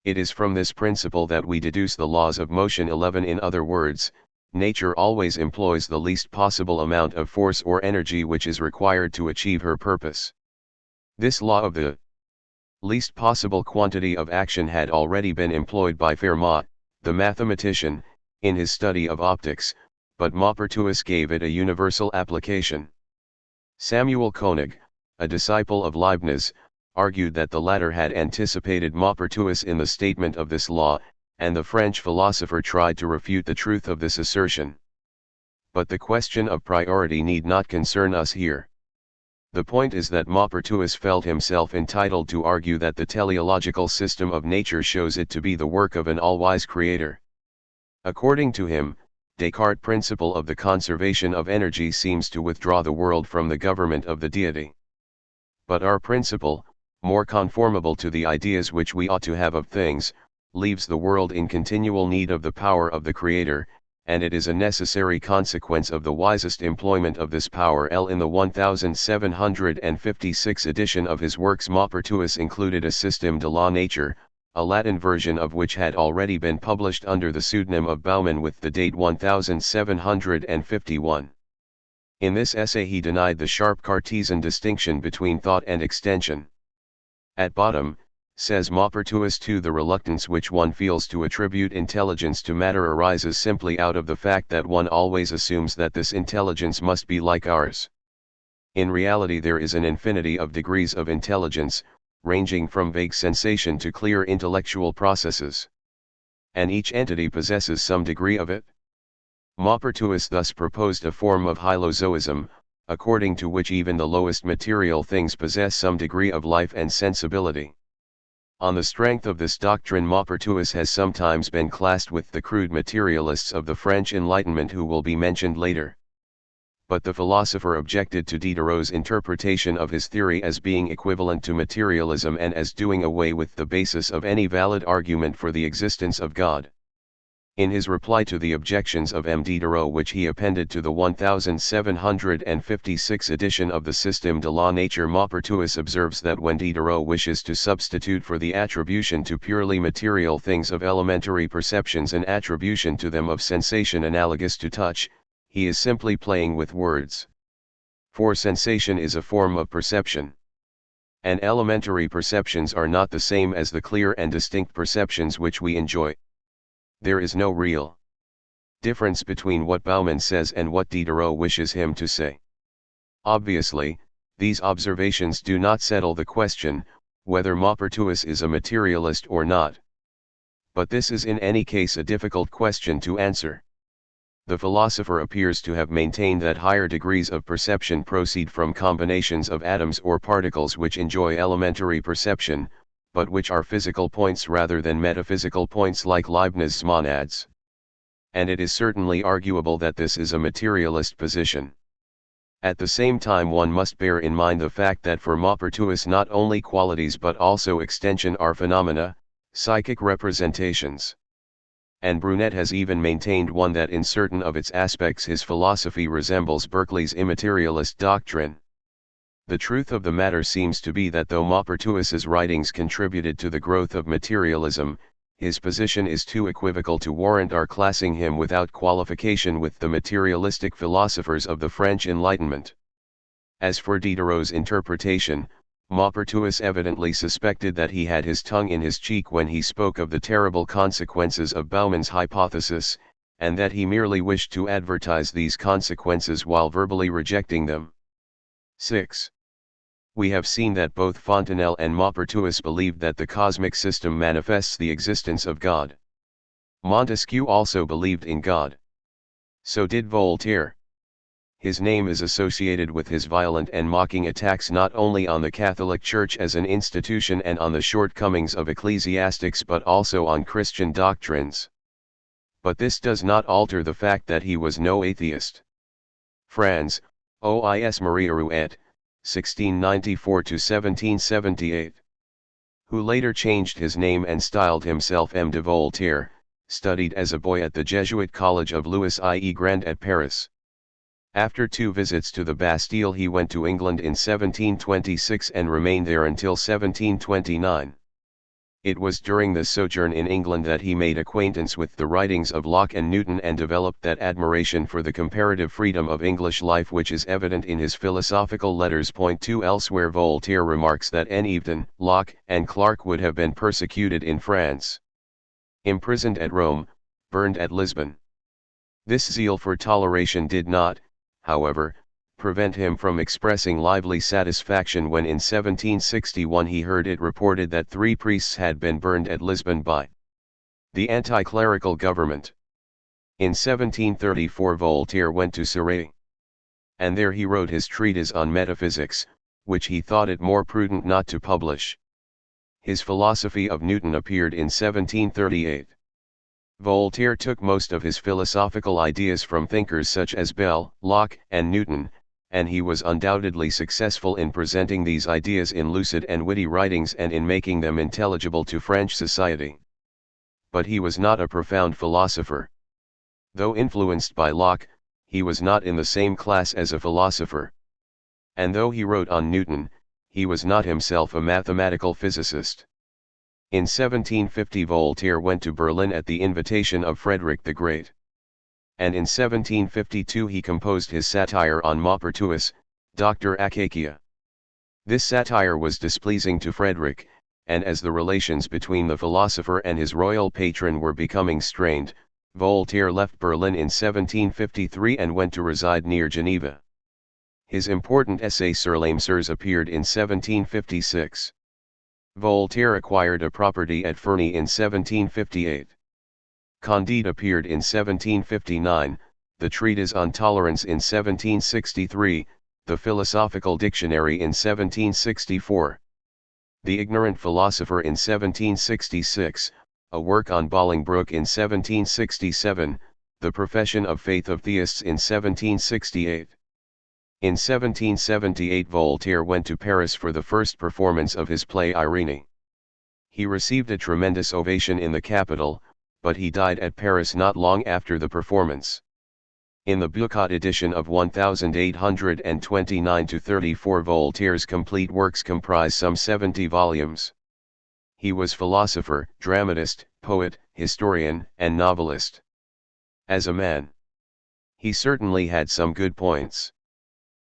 It is from this principle that we deduce the laws of motion. 11 In other words, nature always employs the least possible amount of force or energy which is required to achieve her purpose. This law of the least possible quantity of action had already been employed by Fermat, the mathematician, in his study of optics, but Maupertuis gave it a universal application. Samuel Koenig, a disciple of Leibniz, argued that the latter had anticipated Maupertuis in the statement of this law, and the French philosopher tried to refute the truth of this assertion. But the question of priority need not concern us here. The point is that Maupertuis felt himself entitled to argue that the teleological system of nature shows it to be the work of an all-wise creator. According to him, Descartes' principle of the conservation of energy seems to withdraw the world from the government of the deity. But our principle, more conformable to the ideas which we ought to have of things, leaves the world in continual need of the power of the Creator, and it is a necessary consequence of the wisest employment of this power. In the 1756 edition of his works, Maupertuis included a Système de la Nature, a Latin version of which had already been published under the pseudonym of Baumann with the date 1751. In this essay he denied the sharp Cartesian distinction between thought and extension. At bottom, says Maupertuis, the reluctance which one feels to attribute intelligence to matter arises simply out of the fact that one always assumes that this intelligence must be like ours. In reality there is an infinity of degrees of intelligence, ranging from vague sensation to clear intellectual processes. And each entity possesses some degree of it. Maupertuis thus proposed a form of hylozoism, according to which even the lowest material things possess some degree of life and sensibility. On the strength of this doctrine, Maupertuis has sometimes been classed with the crude materialists of the French Enlightenment, who will be mentioned later. But the philosopher objected to Diderot's interpretation of his theory as being equivalent to materialism and as doing away with the basis of any valid argument for the existence of God. In his reply to the objections of M. Diderot, which he appended to the 1756 edition of the Système de la Nature, Maupertuis observes that when Diderot wishes to substitute for the attribution to purely material things of elementary perceptions an attribution to them of sensation analogous to touch, he is simply playing with words. For sensation is a form of perception. And elementary perceptions are not the same as the clear and distinct perceptions which we enjoy. There is no real difference between what Baumann says and what Diderot wishes him to say. Obviously, these observations do not settle the question, whether Maupertuis is a materialist or not. But this is in any case a difficult question to answer. The philosopher appears to have maintained that higher degrees of perception proceed from combinations of atoms or particles which enjoy elementary perception, but which are physical points rather than metaphysical points like Leibniz's monads. And it is certainly arguable that this is a materialist position. At the same time one must bear in mind the fact that for Maupertuis not only qualities but also extension are phenomena, psychic representations. And Brunet has even maintained one that in certain of its aspects his philosophy resembles Berkeley's immaterialist doctrine. The truth of the matter seems to be that though Maupertuis's writings contributed to the growth of materialism, his position is too equivocal to warrant our classing him without qualification with the materialistic philosophers of the French Enlightenment. As for Diderot's interpretation, Maupertuis evidently suspected that he had his tongue in his cheek when he spoke of the terrible consequences of Baumann's hypothesis, and that he merely wished to advertise these consequences while verbally rejecting them. 6. We have seen that both Fontenelle and Maupertuis believed that the cosmic system manifests the existence of God. Montesquieu also believed in God. So did Voltaire. His name is associated with his violent and mocking attacks not only on the Catholic Church as an institution and on the shortcomings of ecclesiastics but also on Christian doctrines. But this does not alter the fact that he was no atheist. Franz, Ois Maria Rouet, 1694–1778. Who later changed his name and styled himself M. de Voltaire, studied as a boy at the Jesuit College of Louis I. Grand at Paris. After 2 visits to the Bastille he went to England in 1726 and remained there until 1729. It was during this sojourn in England that he made acquaintance with the writings of Locke and Newton and developed that admiration for the comparative freedom of English life which is evident in his philosophical letters. 2 Elsewhere Voltaire remarks that Eden, Locke, and Clarke would have been persecuted in France, imprisoned at Rome, burned at Lisbon. This zeal for toleration did not, however, prevent him from expressing lively satisfaction when in 1761 he heard it reported that 3 priests had been burned at Lisbon by the anti-clerical government. In 1734 Voltaire went to Surrey, and there he wrote his treatise on metaphysics, which he thought it more prudent not to publish. His Philosophy of Newton appeared in 1738. Voltaire took most of his philosophical ideas from thinkers such as Bell, Locke, and Newton, and he was undoubtedly successful in presenting these ideas in lucid and witty writings and in making them intelligible to French society. But he was not a profound philosopher. Though influenced by Locke, he was not in the same class as a philosopher. And though he wrote on Newton, he was not himself a mathematical physicist. In 1750 Voltaire went to Berlin at the invitation of Frederick the Great. And in 1752 he composed his satire on Maupertuis, Dr. Acacia. This satire was displeasing to Frederick, and as the relations between the philosopher and his royal patron were becoming strained, Voltaire left Berlin in 1753 and went to reside near Geneva. His important essay Sur les Mœurs appeared in 1756. Voltaire acquired a property at Ferney in 1758. Candide appeared in 1759, the Treatise on Tolerance in 1763, the Philosophical Dictionary in 1764. The Ignorant Philosopher in 1766, a work on Bolingbroke in 1767, the Profession of Faith of Theists in 1768. In 1778 Voltaire went to Paris for the first performance of his play Irene. He received a tremendous ovation in the capital, but he died at Paris not long after the performance. In the Bucot edition of 1829-34 Voltaire's complete works comprise some 70 volumes. He was philosopher, dramatist, poet, historian, and novelist. As a man, he certainly had some good points.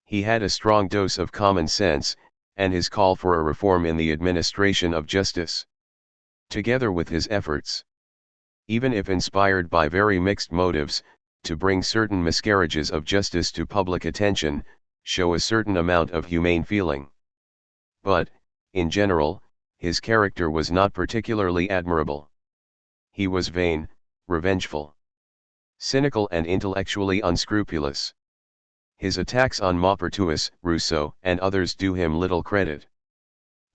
He had a strong dose of common sense, and his call for a reform in the administration of justice, together with his efforts, even if inspired by very mixed motives, to bring certain miscarriages of justice to public attention, show a certain amount of humane feeling. But, in general, his character was not particularly admirable. He was vain, revengeful, cynical and intellectually unscrupulous. His attacks on Maupertuis, Rousseau, and others do him little credit.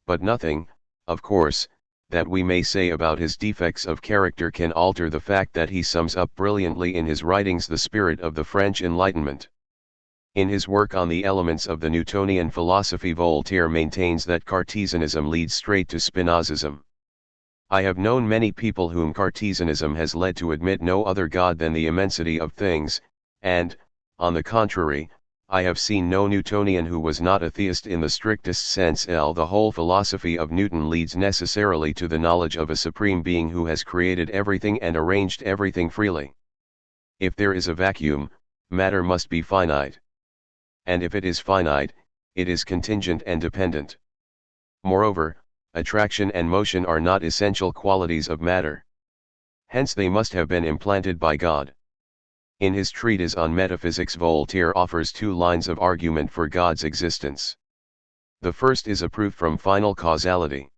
But nothing, of course, that we may say about his defects of character can alter the fact that he sums up brilliantly in his writings the spirit of the French Enlightenment. In his work on the elements of the Newtonian philosophy Voltaire maintains that Cartesianism leads straight to Spinozism. I have known many people whom Cartesianism has led to admit no other God than the immensity of things, and, on the contrary, I have seen no Newtonian who was not a theist in the strictest sense. The whole philosophy of Newton leads necessarily to the knowledge of a supreme being who has created everything and arranged everything freely. If there is a vacuum, matter must be finite. And if it is finite, it is contingent and dependent. Moreover, attraction and motion are not essential qualities of matter. Hence they must have been implanted by God. In his treatise on metaphysics Voltaire offers two lines of argument for God's existence. The first is a proof from final causality.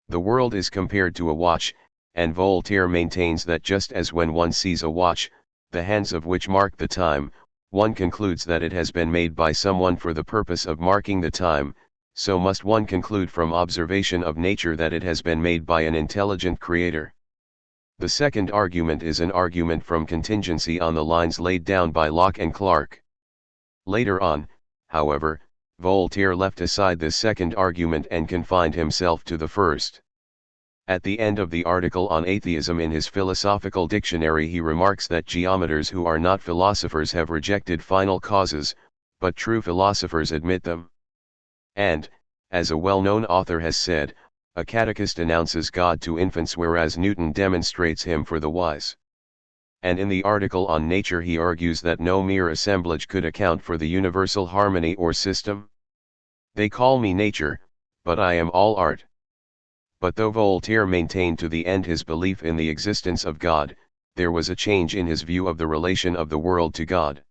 The world is compared to a watch, and Voltaire maintains that just as when one sees a watch, the hands of which mark the time, one concludes that it has been made by someone for the purpose of marking the time, so must one conclude from observation of nature that it has been made by an intelligent creator. The second argument is an argument from contingency on the lines laid down by Locke and Clarke. Later on, however, Voltaire left aside this second argument and confined himself to the first. At the end of the article on atheism in his Philosophical Dictionary he remarks that geometers who are not philosophers have rejected final causes, but true philosophers admit them. And, as a well-known author has said, a catechist announces God to infants whereas Newton demonstrates him for the wise. And in the article on nature he argues that no mere assemblage could account for the universal harmony or system. They call me nature, but I am all art. But though Voltaire maintained to the end his belief in the existence of God, there was a change in his view of the relation of the world to God.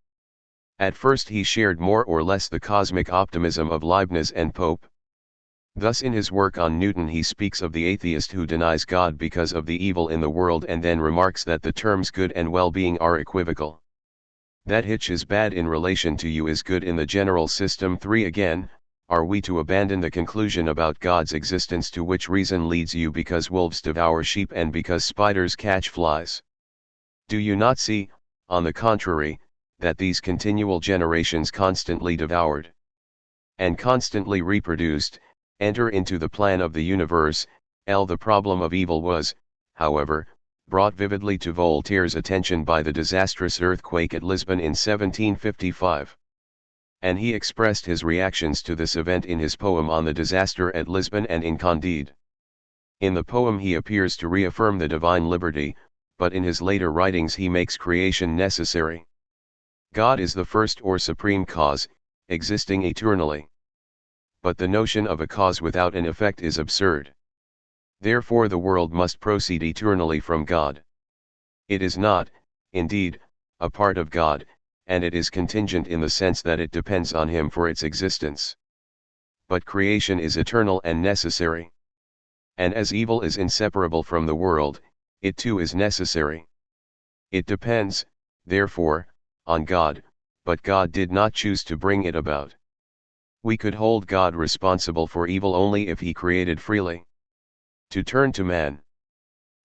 At first he shared more or less the cosmic optimism of Leibniz and Pope. Thus in his work on Newton he speaks of the atheist who denies God because of the evil in the world and then remarks that the terms good and well-being are equivocal. That which is bad in relation to you is good in the general system. 3 Again, are we to abandon the conclusion about God's existence to which reason leads you because wolves devour sheep and because spiders catch flies? Do you not see, on the contrary, that these continual generations constantly devoured and constantly reproduced, enter into the plan of the universe? The problem of evil was, however, brought vividly to Voltaire's attention by the disastrous earthquake at Lisbon in 1755. And he expressed his reactions to this event in his poem on the disaster at Lisbon and in Candide. In the poem he appears to reaffirm the divine liberty, but in his later writings he makes creation necessary. God is the first or supreme cause, existing eternally. But the notion of a cause without an effect is absurd. Therefore the world must proceed eternally from God. It is not, indeed, a part of God, and it is contingent in the sense that it depends on Him for its existence. But creation is eternal and necessary. And as evil is inseparable from the world, it too is necessary. It depends, therefore, on God, but God did not choose to bring it about. We could hold God responsible for evil only if He created freely. To turn to man.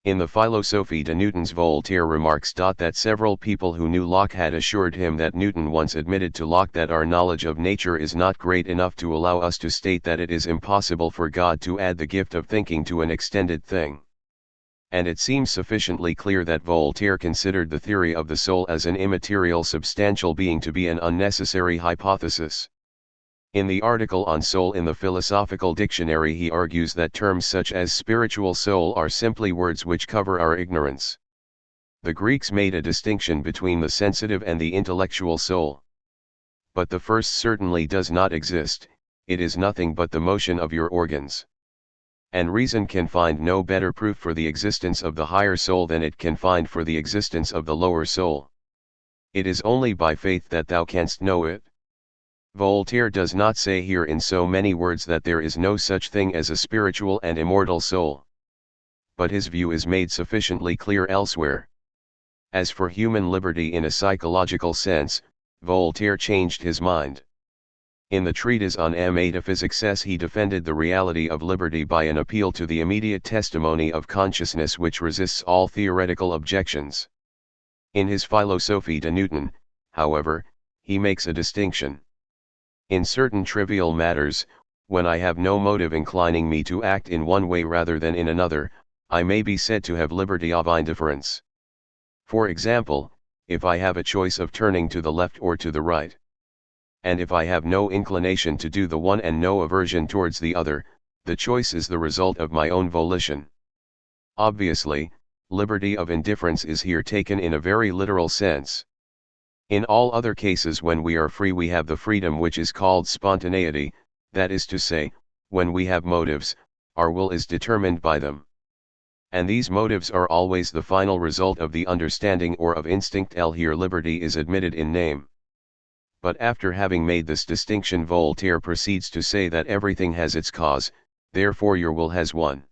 In the Philosophie de Newton's Voltaire remarks that several people who knew Locke had assured him that Newton once admitted to Locke that our knowledge of nature is not great enough to allow us to state that it is impossible for God to add the gift of thinking to an extended thing. And it seems sufficiently clear that Voltaire considered the theory of the soul as an immaterial substantial being to be an unnecessary hypothesis. In the article on soul in the Philosophical Dictionary he argues that terms such as spiritual soul are simply words which cover our ignorance. The Greeks made a distinction between the sensitive and the intellectual soul. But the first certainly does not exist, it is nothing but the motion of your organs. And reason can find no better proof for the existence of the higher soul than it can find for the existence of the lower soul. It is only by faith that thou canst know it. Voltaire does not say here in so many words that there is no such thing as a spiritual and immortal soul. But his view is made sufficiently clear elsewhere. As for human liberty in a psychological sense, Voltaire changed his mind. In the treatise on Metaphysics he defended the reality of liberty by an appeal to the immediate testimony of consciousness which resists all theoretical objections. In his Philosophie de Newton, however, he makes a distinction. In certain trivial matters, when I have no motive inclining me to act in one way rather than in another, I may be said to have liberty of indifference. For example, if I have a choice of turning to the left or to the right. And if I have no inclination to do the one and no aversion towards the other, the choice is the result of my own volition. Obviously, liberty of indifference is here taken in a very literal sense. In all other cases when we are free we have the freedom which is called spontaneity, that is to say, when we have motives, our will is determined by them. And these motives are always the final result of the understanding or of instinct. Here liberty is admitted in name. But after having made this distinction Voltaire proceeds to say that everything has its cause, therefore your will has one.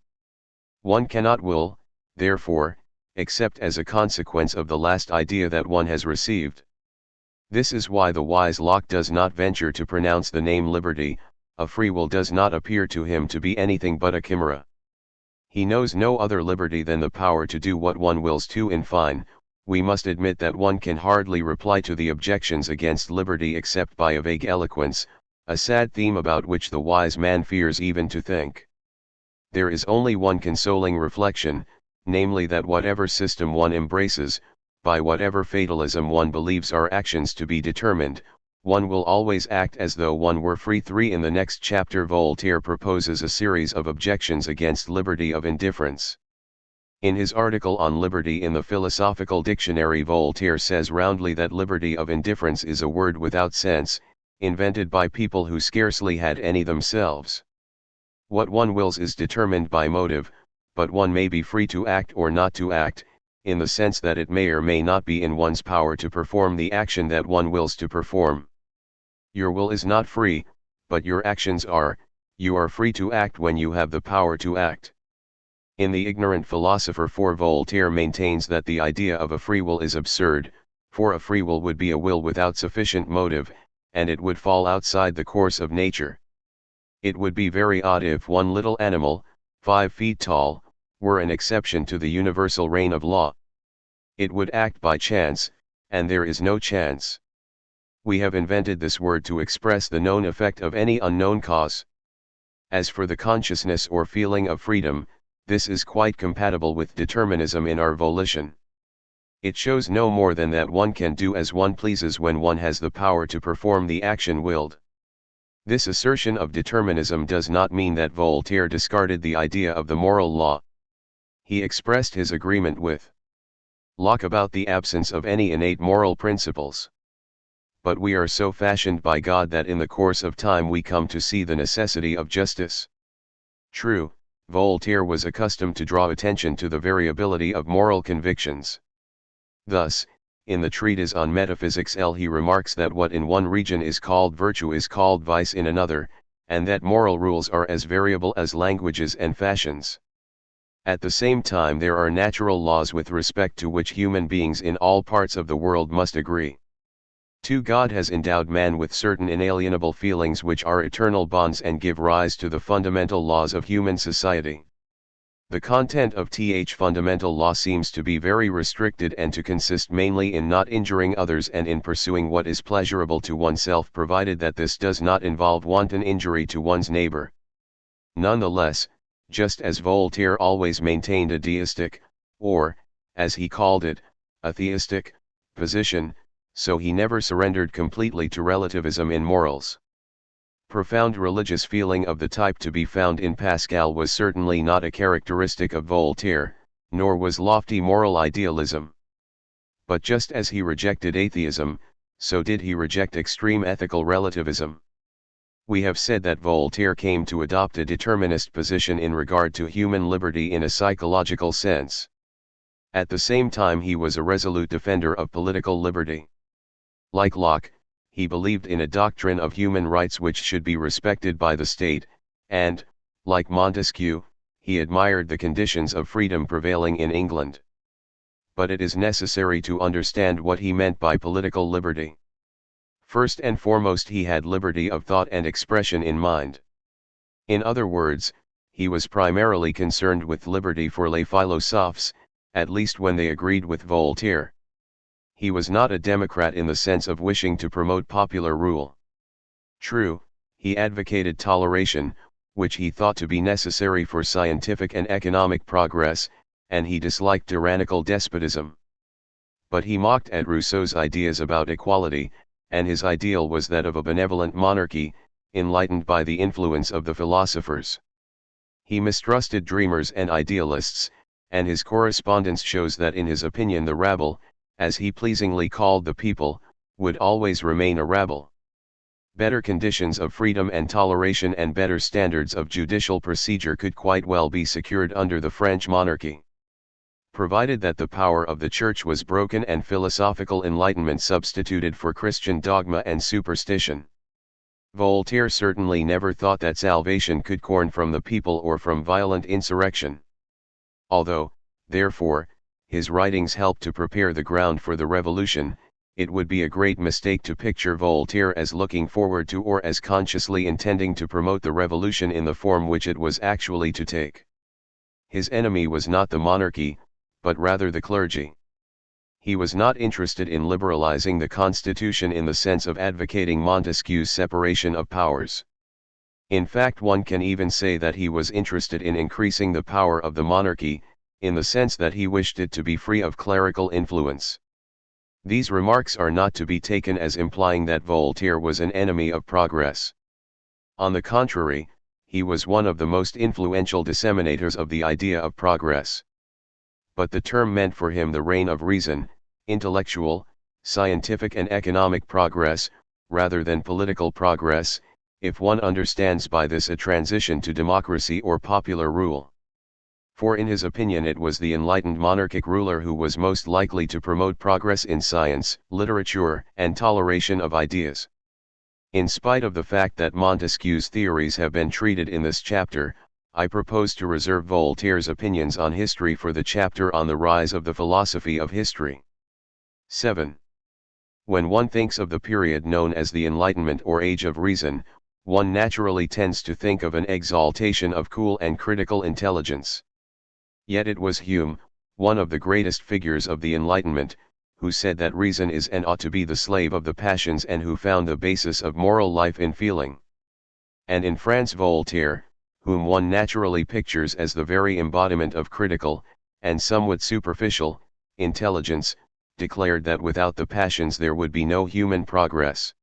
One cannot will, therefore, except as a consequence of the last idea that one has received. This is why the wise Locke does not venture to pronounce the name liberty. A free will does not appear to him to be anything but a chimera. He knows no other liberty than the power to do what one wills to. In fine, we must admit that one can hardly reply to the objections against liberty except by a vague eloquence, a sad theme about which the wise man fears even to think. There is only one consoling reflection, namely that whatever system one embraces, by whatever fatalism one believes our actions to be determined, one will always act as though one were free. In the next chapter Voltaire proposes a series of objections against liberty of indifference. In his article on liberty in the Philosophical Dictionary Voltaire says roundly that liberty of indifference is a word without sense, invented by people who scarcely had any themselves. What one wills is determined by motive, but one may be free to act or not to act, in the sense that it may or may not be in one's power to perform the action that one wills to perform. Your will is not free, but your actions are. You are free to act when you have the power to act. In The Ignorant Philosopher Voltaire maintains that the idea of a free will is absurd, for a free will would be a will without sufficient motive, and it would fall outside the course of nature. It would be very odd if one little animal, 5 feet tall, were an exception to the universal reign of law. It would act by chance, and there is no chance. We have invented this word to express the known effect of any unknown cause. As for the consciousness or feeling of freedom, this is quite compatible with determinism in our volition. It shows no more than that one can do as one pleases when one has the power to perform the action willed. This assertion of determinism does not mean that Voltaire discarded the idea of the moral law. He expressed his agreement with Locke about the absence of any innate moral principles. But we are so fashioned by God that in the course of time we come to see the necessity of justice. True, Voltaire was accustomed to draw attention to the variability of moral convictions. Thus, in the treatise on metaphysics he remarks that what in one region is called virtue is called vice in another, and that moral rules are as variable as languages and fashions. At the same time there are natural laws with respect to which human beings in all parts of the world must agree. 2. God has endowed man with certain inalienable feelings which are eternal bonds and give rise to the fundamental laws of human society. The content of th fundamental law seems to be very restricted and to consist mainly in not injuring others and in pursuing what is pleasurable to oneself, provided that this does not involve wanton injury to one's neighbor. Nonetheless, just as Voltaire always maintained a deistic, or, as he called it, a theistic, position, so he never surrendered completely to relativism in morals. Profound religious feeling of the type to be found in Pascal was certainly not a characteristic of Voltaire, nor was lofty moral idealism. But just as he rejected atheism, so did he reject extreme ethical relativism. We have said that Voltaire came to adopt a determinist position in regard to human liberty in a psychological sense. At the same time he was a resolute defender of political liberty. Like Locke, he believed in a doctrine of human rights which should be respected by the state, and, like Montesquieu, he admired the conditions of freedom prevailing in England. But it is necessary to understand what he meant by political liberty. First and foremost, he had liberty of thought and expression in mind. In other words, he was primarily concerned with liberty for les philosophes, at least when they agreed with Voltaire. He was not a democrat in the sense of wishing to promote popular rule. True, he advocated toleration, which he thought to be necessary for scientific and economic progress, and he disliked tyrannical despotism. But he mocked at Rousseau's ideas about equality, and his ideal was that of a benevolent monarchy, enlightened by the influence of the philosophers. He mistrusted dreamers and idealists, and his correspondence shows that in his opinion the rabble, as he pleasingly called the people, would always remain a rabble. Better conditions of freedom and toleration and better standards of judicial procedure could quite well be secured under the French monarchy, provided that the power of the Church was broken and philosophical enlightenment substituted for Christian dogma and superstition. Voltaire certainly never thought that salvation could come from the people or from violent insurrection. Although, therefore, his writings helped to prepare the ground for the revolution, it would be a great mistake to picture Voltaire as looking forward to or as consciously intending to promote the revolution in the form which it was actually to take. His enemy was not the monarchy, but rather the clergy. He was not interested in liberalizing the constitution in the sense of advocating Montesquieu's separation of powers. In fact, one can even say that he was interested in increasing the power of the monarchy, in the sense that he wished it to be free of clerical influence. These remarks are not to be taken as implying that Voltaire was an enemy of progress. On the contrary, he was one of the most influential disseminators of the idea of progress. But the term meant for him the reign of reason, intellectual, scientific and economic progress, rather than political progress, if one understands by this a transition to democracy or popular rule. For in his opinion it was the enlightened monarchic ruler who was most likely to promote progress in science, literature, and toleration of ideas. In spite of the fact that Montesquieu's theories have been treated in this chapter, I propose to reserve Voltaire's opinions on history for the chapter on the rise of the philosophy of history. 7. When one thinks of the period known as the Enlightenment or Age of Reason, one naturally tends to think of an exaltation of cool and critical intelligence. Yet it was Hume, one of the greatest figures of the Enlightenment, who said that reason is and ought to be the slave of the passions, and who found the basis of moral life in feeling. And in France Voltaire, whom one naturally pictures as the very embodiment of critical, and somewhat superficial, intelligence, declared that without the passions there would be no human progress.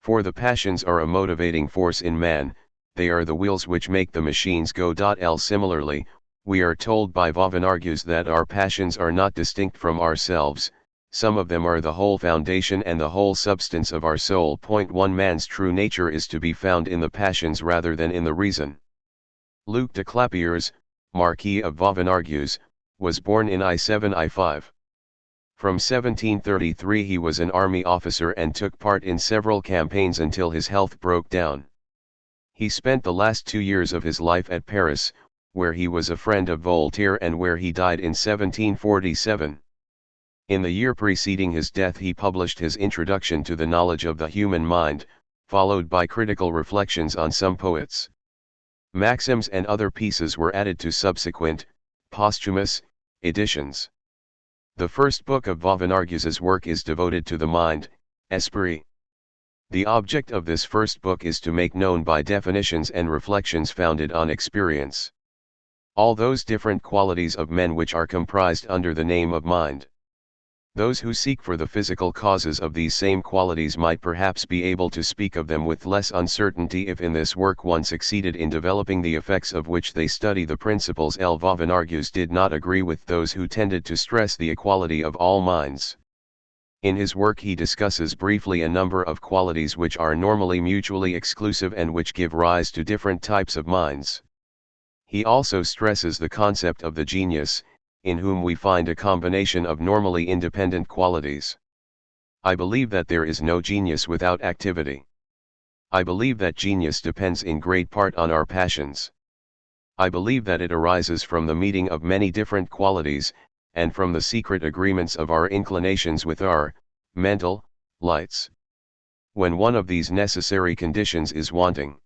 For the passions are a motivating force in man, they are the wheels which make the machines go. Similarly, we are told by Vauban argues that our passions are not distinct from ourselves, some of them are the whole foundation and the whole substance of our soul. 1 Man's true nature is to be found in the passions rather than in the reason. Luc de Clapiers, Marquis of Vauban argues, was born in I5. From 1733 he was an army officer and took part in several campaigns until his health broke down. He spent the last 2 years of his life at Paris, where he was a friend of Voltaire and where he died in 1747. In the year preceding his death he published his Introduction to the Knowledge of the Human Mind, followed by critical reflections on some poets. Maxims and other pieces were added to subsequent, posthumous, editions. The first book of Vauban argues' work is devoted to the mind, esprit. The object of this first book is to make known by definitions and reflections founded on experience all those different qualities of men which are comprised under the name of mind. Those who seek for the physical causes of these same qualities might perhaps be able to speak of them with less uncertainty if in this work one succeeded in developing the effects of which they study. The principles Vauban argues did not agree with those who tended to stress the equality of all minds. In his work he discusses briefly a number of qualities which are normally mutually exclusive and which give rise to different types of minds. He also stresses the concept of the genius, in whom we find a combination of normally independent qualities. I believe that there is no genius without activity. I believe that genius depends in great part on our passions. I believe that it arises from the meeting of many different qualities, and from the secret agreements of our inclinations with our mental lights. When one of these necessary conditions is wanting,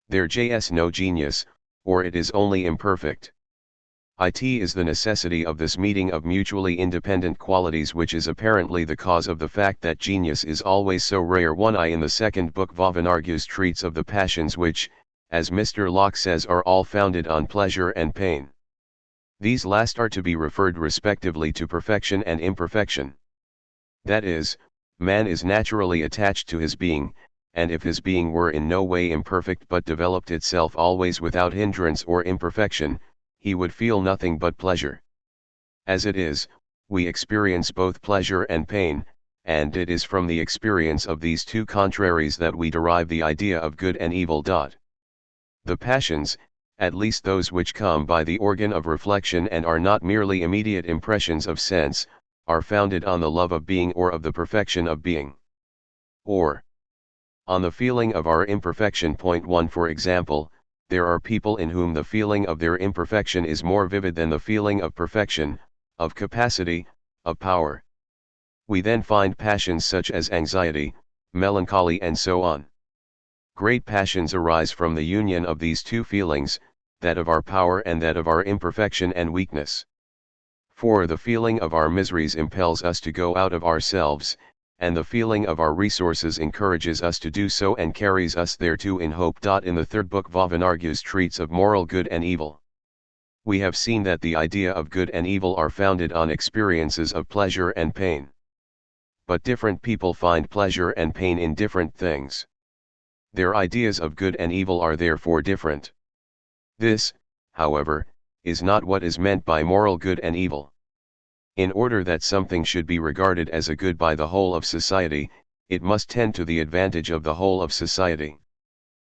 there is no genius, or it is only imperfect. It is the necessity of this meeting of mutually independent qualities which is apparently the cause of the fact that genius is always so rare. 1 In the second book Vauban argues treats of the passions which, as Mr. Locke says, are all founded on pleasure and pain. These last are to be referred respectively to perfection and imperfection. That is, man is naturally attached to his being, and if his being were in no way imperfect but developed itself always without hindrance or imperfection, he would feel nothing but pleasure. As it is, we experience both pleasure and pain, and it is from the experience of these two contraries that we derive the idea of good and evil. The passions, at least those which come by the organ of reflection and are not merely immediate impressions of sense, are founded on the love of being or of the perfection of being. Or on the feeling of our imperfection. 1 For example, there are people in whom the feeling of their imperfection is more vivid than the feeling of perfection, of capacity, of power. We then find passions such as anxiety, melancholy and so on. Great passions arise from the union of these two feelings, that of our power and that of our imperfection and weakness. For the feeling of our miseries impels us to go out of ourselves, and the feeling of our resources encourages us to do so and carries us thereto in hope. In the third book Vauban argues treats of moral good and evil. We have seen that the idea of good and evil are founded on experiences of pleasure and pain. But different people find pleasure and pain in different things. Their ideas of good and evil are therefore different. This, however, is not what is meant by moral good and evil. In order that something should be regarded as a good by the whole of society, it must tend to the advantage of the whole of society.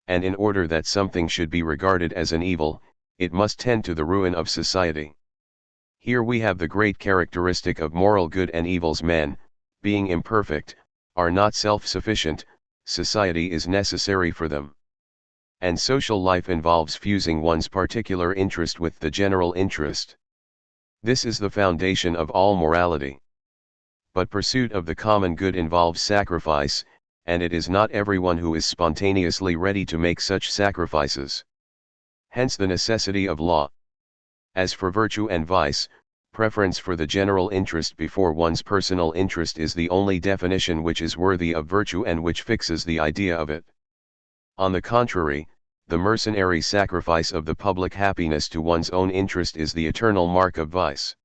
And in order that something should be regarded as an evil, it must tend to the ruin of society. Here we have the great characteristic of moral good and evils. Men, being imperfect, are not self-sufficient, society is necessary for them. And social life involves fusing one's particular interest with the general interest. This is the foundation of all morality. But pursuit of the common good involves sacrifice, and it is not everyone who is spontaneously ready to make such sacrifices. Hence the necessity of law. As for virtue and vice, preference for the general interest before one's personal interest is the only definition which is worthy of virtue and which fixes the idea of it. On the contrary, the mercenary sacrifice of the public happiness to one's own interest is the eternal mark of vice.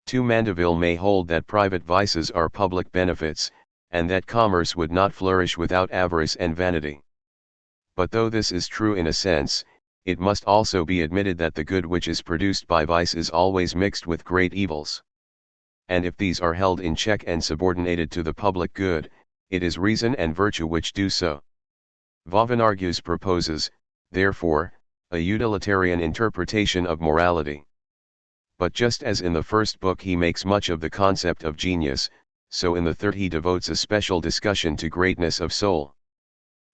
2. Mandeville may hold that private vices are public benefits, and that commerce would not flourish without avarice and vanity. But though this is true in a sense, it must also be admitted that the good which is produced by vice is always mixed with great evils. And if these are held in check and subordinated to the public good, it is reason and virtue which do so. Vauvenargues proposes, therefore, a utilitarian interpretation of morality. But just as in the first book he makes much of the concept of genius, so in the third he devotes a special discussion to greatness of soul.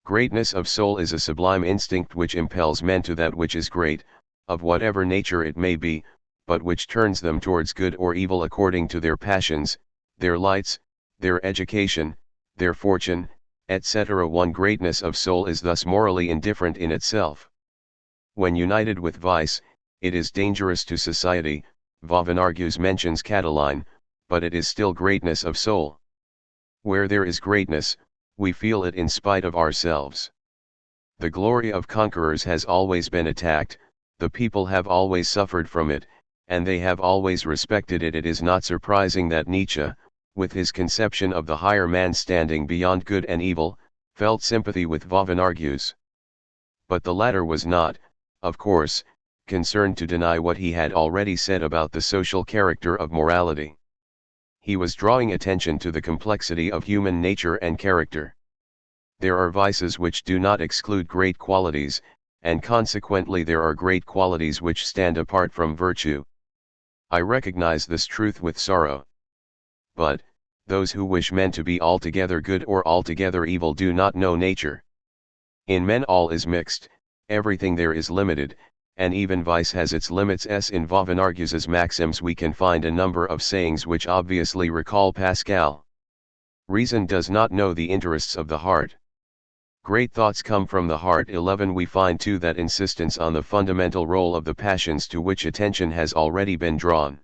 Greatness of soul is a sublime instinct which impels men to that which is great, of whatever nature it may be, but which turns them towards good or evil according to their passions, their lights, their education, their fortune, etc. One greatness of soul is thus morally indifferent in itself. When united with vice, it is dangerous to society. Vauvenargues mentions Catiline, but it is still greatness of soul. Where there is greatness, we feel it in spite of ourselves. The glory of conquerors has always been attacked, the people have always suffered from it, and they have always respected it. It is not surprising that Nietzsche, with his conception of the higher man standing beyond good and evil, felt sympathy with Vauvenargues. But the latter was not, of course, concerned to deny what he had already said about the social character of morality. He was drawing attention to the complexity of human nature and character. There are vices which do not exclude great qualities, and consequently there are great qualities which stand apart from virtue. I recognize this truth with sorrow. But, those who wish men to be altogether good or altogether evil do not know nature. In men all is mixed, everything there is limited, and even vice has its limits. In Vauvenargues's maxims we can find a number of sayings which obviously recall Pascal. Reason does not know the interests of the heart. Great thoughts come from the heart. 11. We find too that insistence on the fundamental role of the passions to which attention has already been drawn.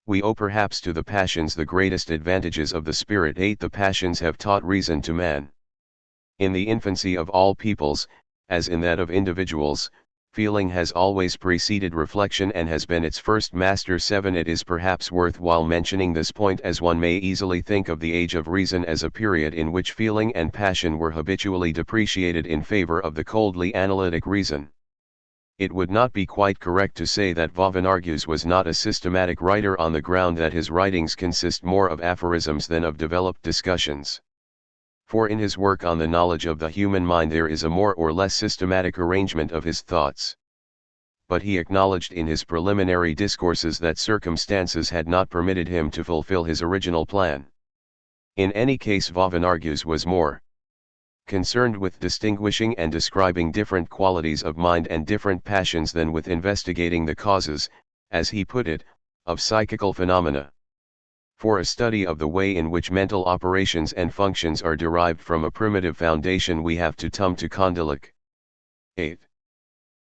We owe perhaps to the passions the greatest advantages of the spirit. 8. The passions have taught reason to man. In the infancy of all peoples, as in that of individuals, feeling has always preceded reflection and has been its first master. 7. It is perhaps worthwhile mentioning this point, as one may easily think of the age of reason as a period in which feeling and passion were habitually depreciated in favor of the coldly analytic reason. It would not be quite correct to say that Vauvenargues was not a systematic writer on the ground that his writings consist more of aphorisms than of developed discussions. For in his work on the knowledge of the human mind there is a more or less systematic arrangement of his thoughts. But he acknowledged in his preliminary discourses that circumstances had not permitted him to fulfill his original plan. In any case, Vauvenargues was more concerned with distinguishing and describing different qualities of mind and different passions than with investigating the causes, as he put it, of psychical phenomena. For a study of the way in which mental operations and functions are derived from a primitive foundation we have to come to Condillac. 8.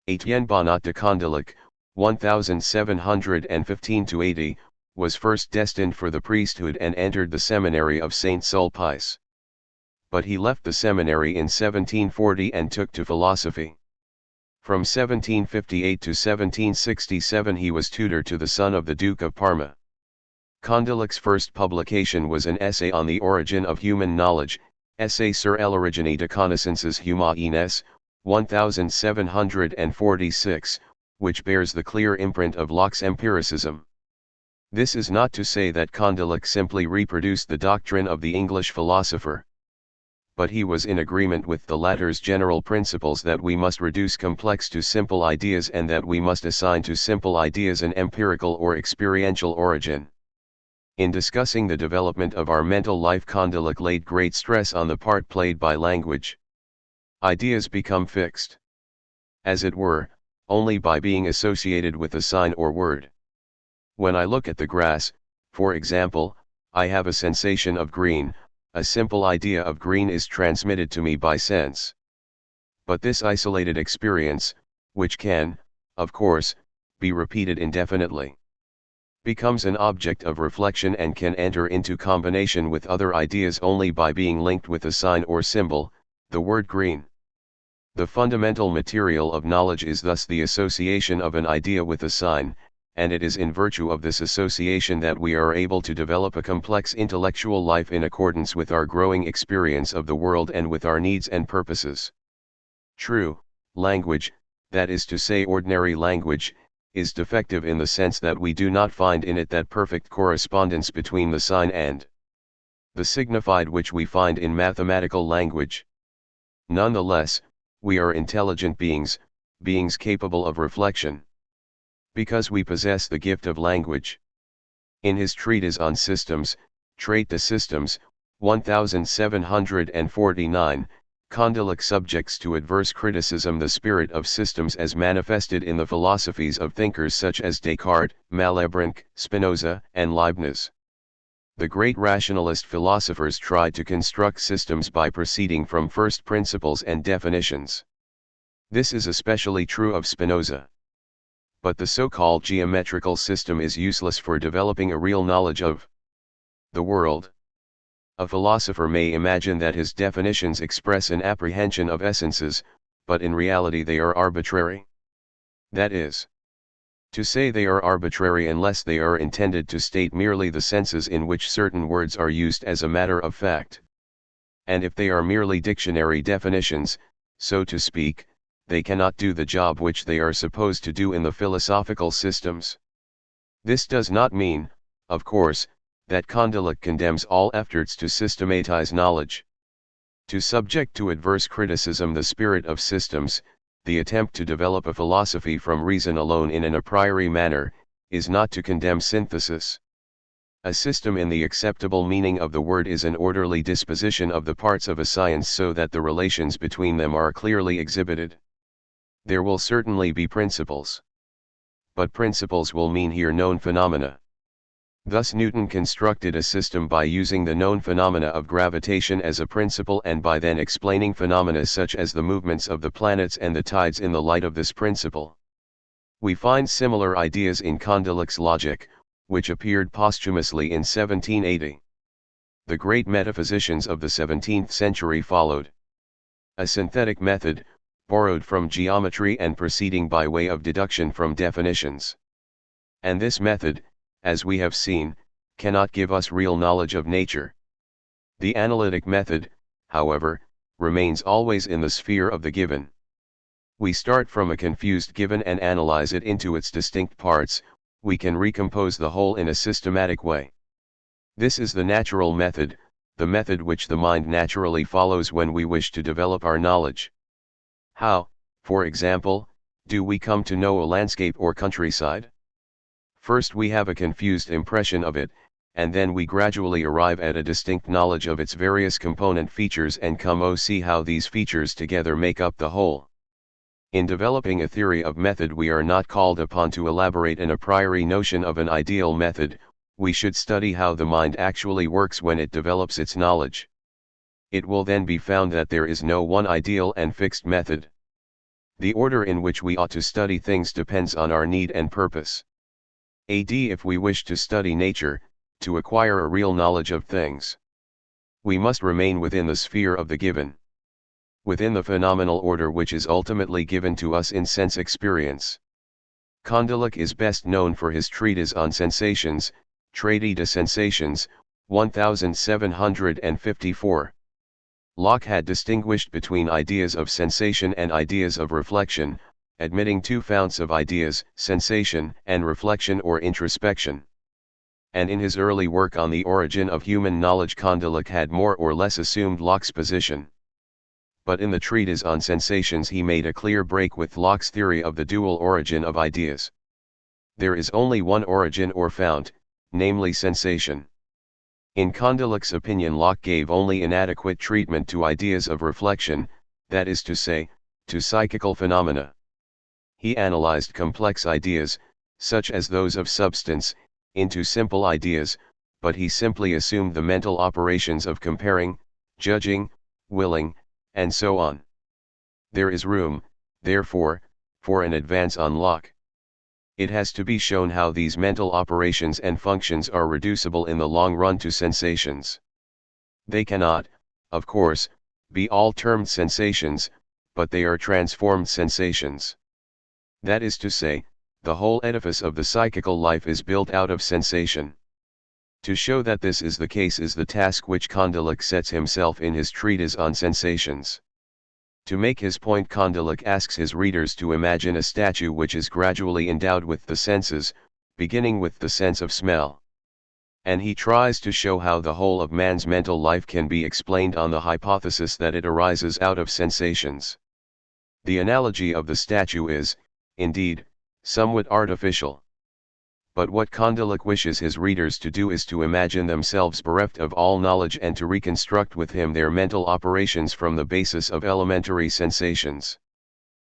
Etienne Bonnat de Condillac, 1715–80, was first destined for the priesthood and entered the seminary of Saint Sulpice. But he left the seminary in 1740 and took to philosophy. From 1758 to 1767 he was tutor to the son of the Duke of Parma. Condillac's first publication was an essay on the origin of human knowledge, Essai sur l'origine des connaissances humaines, 1746, which bears the clear imprint of Locke's empiricism. This is not to say that Condillac simply reproduced the doctrine of the English philosopher. But he was in agreement with the latter's general principles that we must reduce complex to simple ideas and that we must assign to simple ideas an empirical or experiential origin. In discussing the development of our mental life, Condillac laid great stress on the part played by language. Ideas become fixed, as it were, only by being associated with a sign or word. When I look at the grass, for example, I have a sensation of green, a simple idea of green is transmitted to me by sense. But this isolated experience, which can, of course, be repeated indefinitely, becomes an object of reflection and can enter into combination with other ideas only by being linked with a sign or symbol, the word green. The fundamental material of knowledge is thus the association of an idea with a sign, and it is in virtue of this association that we are able to develop a complex intellectual life in accordance with our growing experience of the world and with our needs and purposes. True language, that is to say ordinary language, is defective in the sense that we do not find in it that perfect correspondence between the sign and the signified which we find in mathematical language. Nonetheless, we are intelligent beings, beings capable of reflection, because we possess the gift of language. In his treatise on systems, Traité de Systems, 1749, Condillac subjects to adverse criticism the spirit of systems as manifested in the philosophies of thinkers such as Descartes, Malebranche, Spinoza, and Leibniz. The great rationalist philosophers tried to construct systems by proceeding from first principles and definitions. This is especially true of Spinoza. But the so-called geometrical system is useless for developing a real knowledge of the world. A philosopher may imagine that his definitions express an apprehension of essences, but in reality they are arbitrary. That is to say, they are arbitrary unless they are intended to state merely the senses in which certain words are used as a matter of fact. And if they are merely dictionary definitions, so to speak, they cannot do the job which they are supposed to do in the philosophical systems. This does not mean, of course, that Condillac condemns all efforts to systematize knowledge. To subject to adverse criticism the spirit of systems, the attempt to develop a philosophy from reason alone in an a priori manner, is not to condemn synthesis. A system in the acceptable meaning of the word is an orderly disposition of the parts of a science so that the relations between them are clearly exhibited. There will certainly be principles. But principles will mean here known phenomena. Thus Newton constructed a system by using the known phenomena of gravitation as a principle and by then explaining phenomena such as the movements of the planets and the tides in the light of this principle. We find similar ideas in Condillac's logic, which appeared posthumously in 1780. The great metaphysicians of the 17th century followed a synthetic method, borrowed from geometry and proceeding by way of deduction from definitions. And this method, as we have seen, cannot give us real knowledge of nature. The analytic method, however, remains always in the sphere of the given. We start from a confused given and analyze it into its distinct parts. We can recompose the whole in a systematic way. This is the natural method, the method which the mind naturally follows when we wish to develop our knowledge. How, for example, do we come to know a landscape or countryside? First we have a confused impression of it, and then we gradually arrive at a distinct knowledge of its various component features and come to see how these features together make up the whole. In developing a theory of method we are not called upon to elaborate an a priori notion of an ideal method, we should study how the mind actually works when it develops its knowledge. It will then be found that there is no one ideal and fixed method. The order in which we ought to study things depends on our need and purpose. If we wish to study nature, to acquire a real knowledge of things, we must remain within the sphere of the given, within the phenomenal order which is ultimately given to us in sense experience. Condillac is best known for his treatise on sensations, Traité de Sensations, 1754. Locke had distinguished between ideas of sensation and ideas of reflection, admitting two founts of ideas, sensation and reflection or introspection. And in his early work on the origin of human knowledge Condillac had more or less assumed Locke's position. But in the treatise on sensations he made a clear break with Locke's theory of the dual origin of ideas. There is only one origin or fount, namely sensation. In Condillac's opinion Locke gave only inadequate treatment to ideas of reflection, that is to say, to psychical phenomena. He analyzed complex ideas, such as those of substance, into simple ideas, but he simply assumed the mental operations of comparing, judging, willing, and so on. There is room, therefore, for an advance on Locke. It has to be shown how these mental operations and functions are reducible in the long run to sensations. They cannot, of course, be all termed sensations, but they are transformed sensations. That is to say, the whole edifice of the psychical life is built out of sensation. To show that this is the case is the task which Condillac sets himself in his treatise on sensations. To make his point, Condillac asks his readers to imagine a statue which is gradually endowed with the senses, beginning with the sense of smell. And he tries to show how the whole of man's mental life can be explained on the hypothesis that it arises out of sensations. The analogy of the statue is, indeed, somewhat artificial. But what Condillac wishes his readers to do is to imagine themselves bereft of all knowledge and to reconstruct with him their mental operations from the basis of elementary sensations.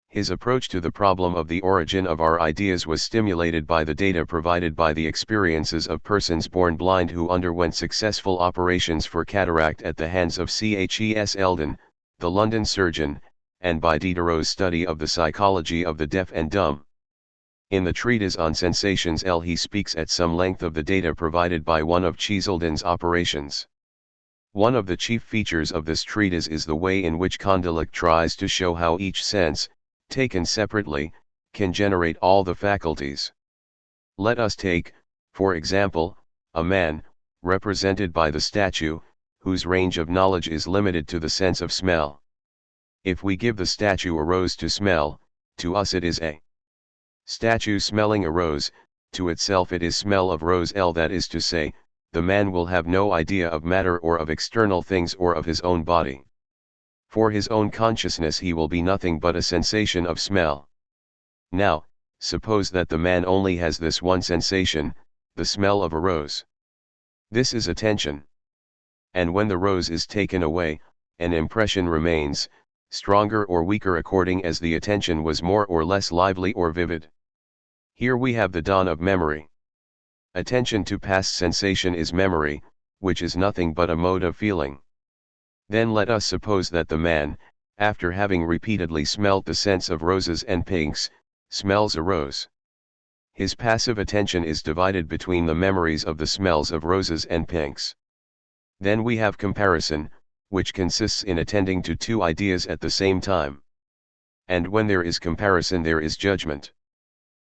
His approach to the problem of the origin of our ideas was stimulated by the data provided by the experiences of persons born blind who underwent successful operations for cataract at the hands of Ches Eldon, the London surgeon, and by Diderot's study of the psychology of the deaf and dumb. In the treatise on sensations he speaks at some length of the data provided by one of Cheseldon's operations. One of the chief features of this treatise is the way in which Condillac tries to show how each sense, taken separately, can generate all the faculties. Let us take, for example, a man, represented by the statue, whose range of knowledge is limited to the sense of smell. If we give the statue a rose to smell, to us it is a statue smelling a rose, to itself it is smell of rose. That is to say, the man will have no idea of matter or of external things or of his own body. For his own consciousness he will be nothing but a sensation of smell. Now, suppose that the man only has this one sensation, the smell of a rose. This is attention. And when the rose is taken away, an impression remains, stronger or weaker according as the attention was more or less lively or vivid. Here we have the dawn of memory. Attention to past sensation is memory, which is nothing but a mode of feeling. Then let us suppose that the man, after having repeatedly smelt the scents of roses and pinks, smells a rose. His passive attention is divided between the memories of the smells of roses and pinks. Then we have comparison, which consists in attending to two ideas at the same time. And when there is comparison there is judgment.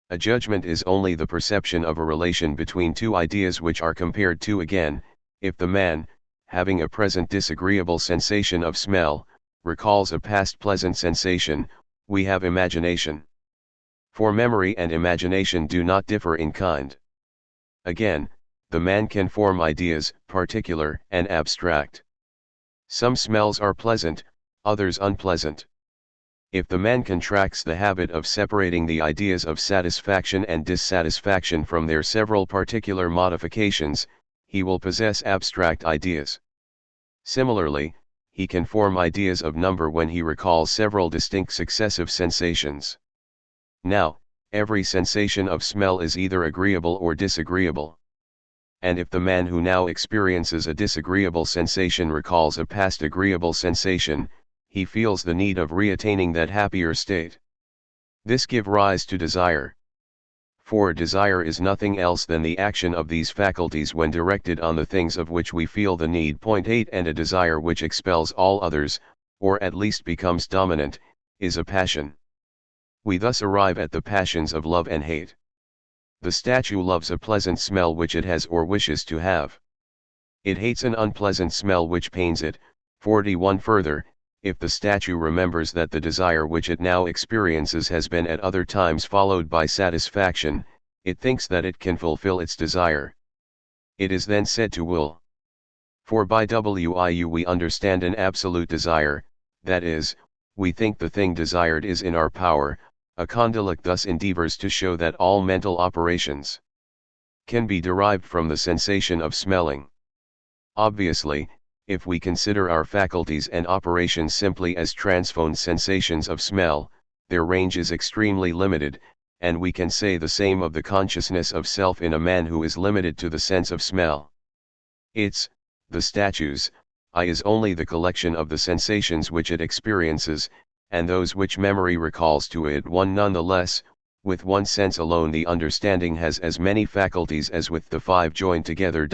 A judgment is only the perception of a relation between two ideas which are compared to. Again, if the man, having a present disagreeable sensation of smell, recalls a past pleasant sensation, we have imagination. For memory and imagination do not differ in kind. Again, the man can form ideas, particular and abstract. Some smells are pleasant, others unpleasant. If the man contracts the habit of separating the ideas of satisfaction and dissatisfaction from their several particular modifications, he will possess abstract ideas. Similarly, he can form ideas of number when he recalls several distinct successive sensations. Now, every sensation of smell is either agreeable or disagreeable. And if the man who now experiences a disagreeable sensation recalls a past agreeable sensation, he feels the need of reattaining that happier state. This gives rise to desire. For desire is nothing else than the action of these faculties when directed on the things of which we feel the need. 8 And a desire which expels all others, or at least becomes dominant, is a passion. We thus arrive at the passions of love and hate. The statue loves a pleasant smell which it has or wishes to have. It hates an unpleasant smell which pains it. 41 Further, if the statue remembers that the desire which it now experiences has been at other times followed by satisfaction, it thinks that it can fulfill its desire. It is then said to will. For by wiu we understand an absolute desire, that is, we think the thing desired is in our power. A Condillac thus endeavors to show that all mental operations can be derived from the sensation of smelling. Obviously, if we consider our faculties and operations simply as transphoned sensations of smell, their range is extremely limited, and we can say the same of the consciousness of self in a man who is limited to the sense of smell. The statue's, I is only the collection of the sensations which it experiences, and those which memory recalls to it. One nonetheless, with one sense alone the understanding has as many faculties as with the five joined together.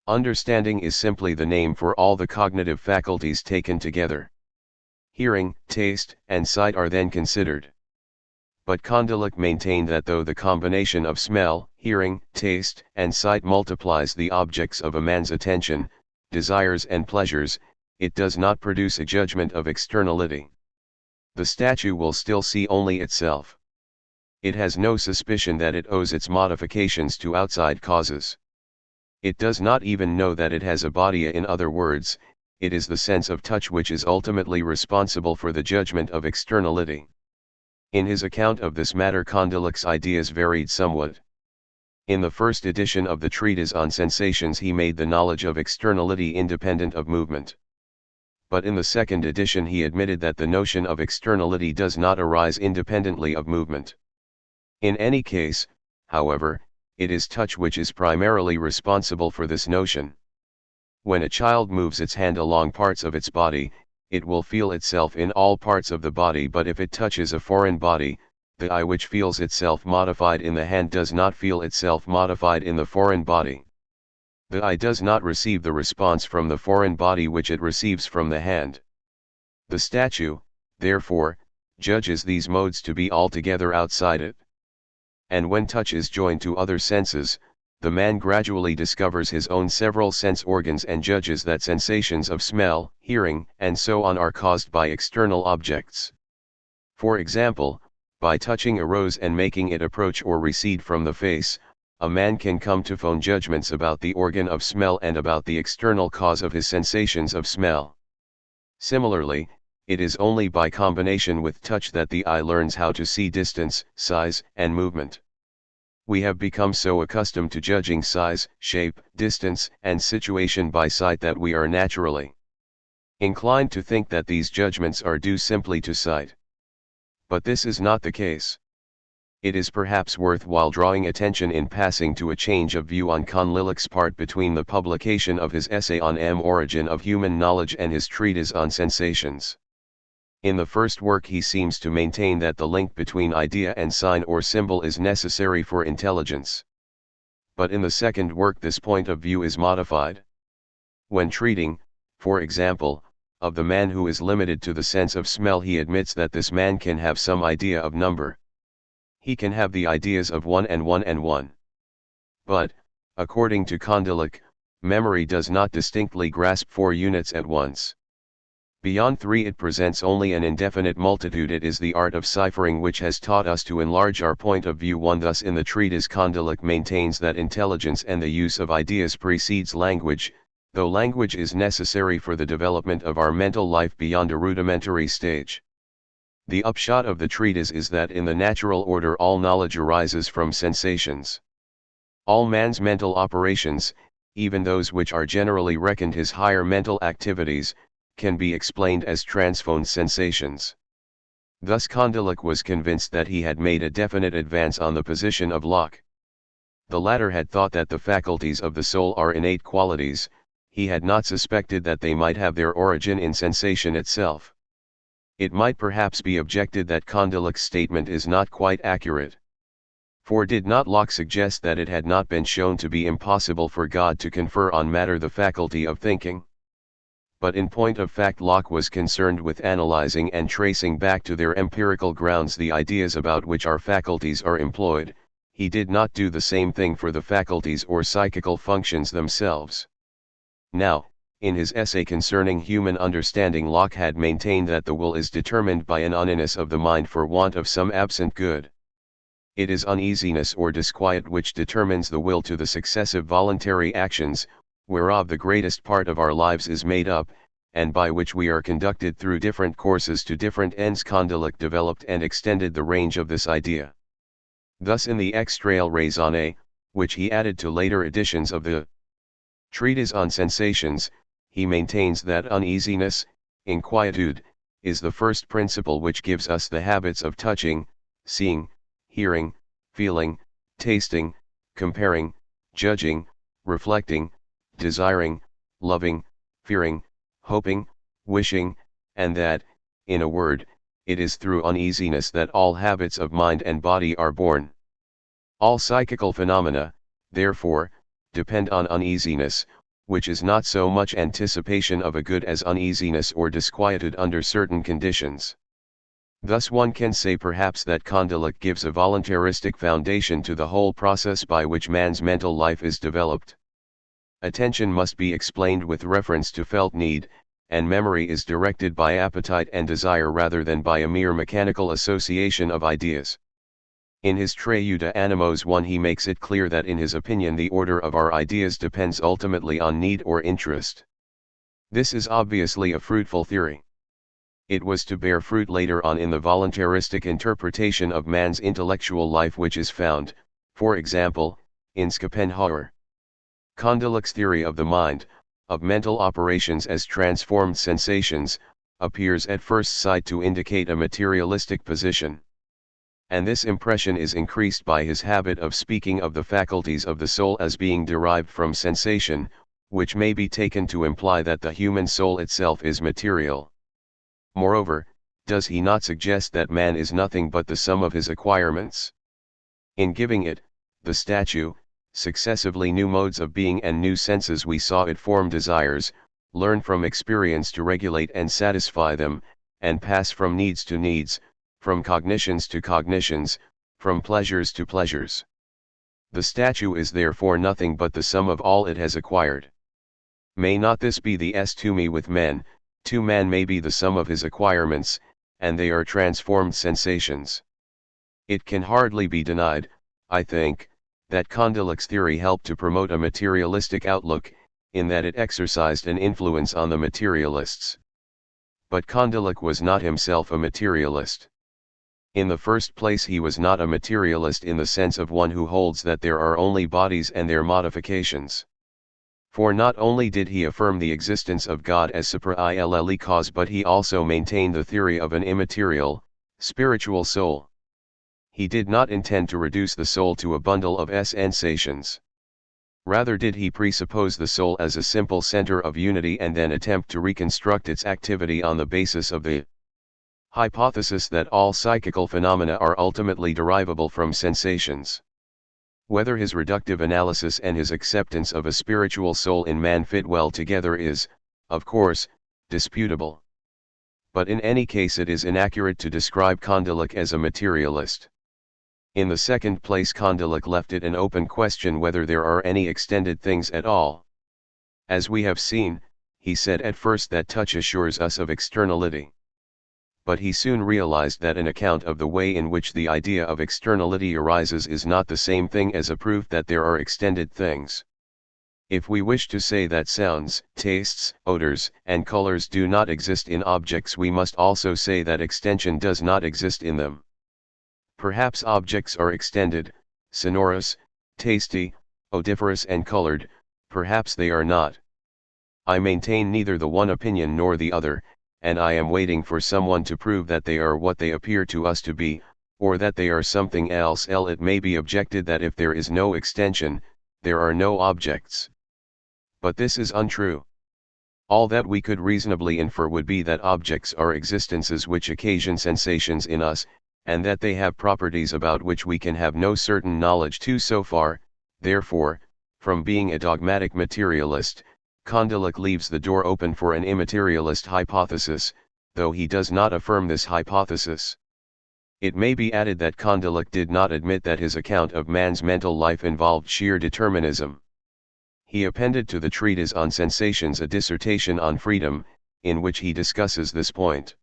Understanding is simply the name for all the cognitive faculties taken together. Hearing, taste, and sight are then considered. But Condillac maintained that though the combination of smell, hearing, taste, and sight multiplies the objects of a man's attention, desires and pleasures, it does not produce a judgment of externality. The statue will still see only itself. It has no suspicion that it owes its modifications to outside causes. It does not even know that it has a body. In other words, it is the sense of touch which is ultimately responsible for the judgment of externality. In his account of this matter, Condillac's ideas varied somewhat. In the first edition of the Treatise on Sensations he made the knowledge of externality independent of movement. But in the second edition he admitted that the notion of externality does not arise independently of movement. In any case, however, it is touch which is primarily responsible for this notion. When a child moves its hand along parts of its body, it will feel itself in all parts of the body, but if it touches a foreign body, the eye which feels itself modified in the hand does not feel itself modified in the foreign body. The eye does not receive the response from the foreign body which it receives from the hand. The statue, therefore, judges these modes to be altogether outside it. And when touch is joined to other senses, the man gradually discovers his own several sense organs and judges that sensations of smell, hearing, and so on are caused by external objects. For example, by touching a rose and making it approach or recede from the face, a man can come to form judgments about the organ of smell and about the external cause of his sensations of smell. Similarly, it is only by combination with touch that the eye learns how to see distance, size, and movement. We have become so accustomed to judging size, shape, distance, and situation by sight that we are naturally inclined to think that these judgments are due simply to sight. But this is not the case. It is perhaps worthwhile drawing attention in passing to a change of view on Condillac's part between the publication of his essay on Origin of Human Knowledge and his treatise on Sensations. In the first work he seems to maintain that the link between idea and sign or symbol is necessary for intelligence. But in the second work this point of view is modified. When treating, for example, of the man who is limited to the sense of smell, he admits that this man can have some idea of number. He can have the ideas of 1 and 1 and 1. But, according to Condillac, memory does not distinctly grasp 4 units at once. Beyond 3 it presents only an indefinite multitude. It is the art of ciphering which has taught us to enlarge our point of view. Thus in the treatise Condillac maintains that intelligence and the use of ideas precedes language, though language is necessary for the development of our mental life beyond a rudimentary stage. The upshot of the treatise is that in the natural order all knowledge arises from sensations. All man's mental operations, even those which are generally reckoned his higher mental activities, can be explained as transphoned sensations. Thus Condillac was convinced that he had made a definite advance on the position of Locke. The latter had thought that the faculties of the soul are innate qualities, he had not suspected that they might have their origin in sensation itself. It might perhaps be objected that Condillac's statement is not quite accurate. For did not Locke suggest that it had not been shown to be impossible for God to confer on matter the faculty of thinking? But in point of fact Locke was concerned with analyzing and tracing back to their empirical grounds the ideas about which our faculties are employed. He did not do the same thing for the faculties or psychical functions themselves. Now, in his essay concerning human understanding, Locke had maintained that the will is determined by an uneasiness of the mind for want of some absent good. It is uneasiness or disquiet which determines the will to the successive voluntary actions, whereof the greatest part of our lives is made up, and by which we are conducted through different courses to different ends. Condillac developed and extended the range of this idea. Thus in the Extrail Raisonné, which he added to later editions of the Treatise on Sensations, he maintains that uneasiness, inquietude, is the first principle which gives us the habits of touching, seeing, hearing, feeling, tasting, comparing, judging, reflecting, desiring, loving, fearing, hoping, wishing, and that, in a word, it is through uneasiness that all habits of mind and body are born. All psychical phenomena, therefore, depend on uneasiness, which is not so much anticipation of a good as uneasiness or disquietude under certain conditions. Thus one can say perhaps that conduct gives a voluntaristic foundation to the whole process by which man's mental life is developed. Attention must be explained with reference to felt need, and memory is directed by appetite and desire rather than by a mere mechanical association of ideas. In his Treatise de Animos 1 he makes it clear that in his opinion the order of our ideas depends ultimately on need or interest. This is obviously a fruitful theory. It was to bear fruit later on in the voluntaristic interpretation of man's intellectual life which is found, for example, in Schopenhauer. Condillac's theory of the mind, of mental operations as transformed sensations, appears at first sight to indicate a materialistic position. And this impression is increased by his habit of speaking of the faculties of the soul as being derived from sensation, which may be taken to imply that the human soul itself is material. Moreover, does he not suggest that man is nothing but the sum of his acquirements? In giving it, the statue, successively new modes of being and new senses we saw it form desires, learn from experience to regulate and satisfy them, and pass from needs to needs, from cognitions to cognitions, from pleasures to pleasures. The statue is therefore nothing but the sum of all it has acquired. May not this be the est to me with men, to man may be the sum of his acquirements, and they are transformed sensations. It can hardly be denied, I think, that Condillac's theory helped to promote a materialistic outlook, in that it exercised an influence on the materialists. But Condillac was not himself a materialist. In the first place he was not a materialist in the sense of one who holds that there are only bodies and their modifications. For not only did he affirm the existence of God as supra ill cause but he also maintained the theory of an immaterial, spiritual soul. He did not intend to reduce the soul to a bundle of sensations. Rather did he presuppose the soul as a simple center of unity and then attempt to reconstruct its activity on the basis of the hypothesis that all psychical phenomena are ultimately derivable from sensations. Whether his reductive analysis and his acceptance of a spiritual soul in man fit well together is, of course, disputable. But in any case it is inaccurate to describe Condillac as a materialist. In the second place Condillac left it an open question whether there are any extended things at all. As we have seen, he said at first that touch assures us of externality. But he soon realized that an account of the way in which the idea of externality arises is not the same thing as a proof that there are extended things. If we wish to say that sounds, tastes, odors, and colors do not exist in objects, we must also say that extension does not exist in them. Perhaps objects are extended, sonorous, tasty, odoriferous and colored, perhaps they are not. I maintain neither the one opinion nor the other, and I am waiting for someone to prove that they are what they appear to us to be, or that they are something else. It may be objected that if there is no extension, there are no objects. But this is untrue. All that we could reasonably infer would be that objects are existences which occasion sensations in us, and that they have properties about which we can have no certain knowledge too. So far, therefore, from being a dogmatic materialist, Condillac leaves the door open for an immaterialist hypothesis, though he does not affirm this hypothesis. It may be added that Condillac did not admit that his account of man's mental life involved sheer determinism. He appended to the treatise on sensations a dissertation on freedom, in which he discusses this point.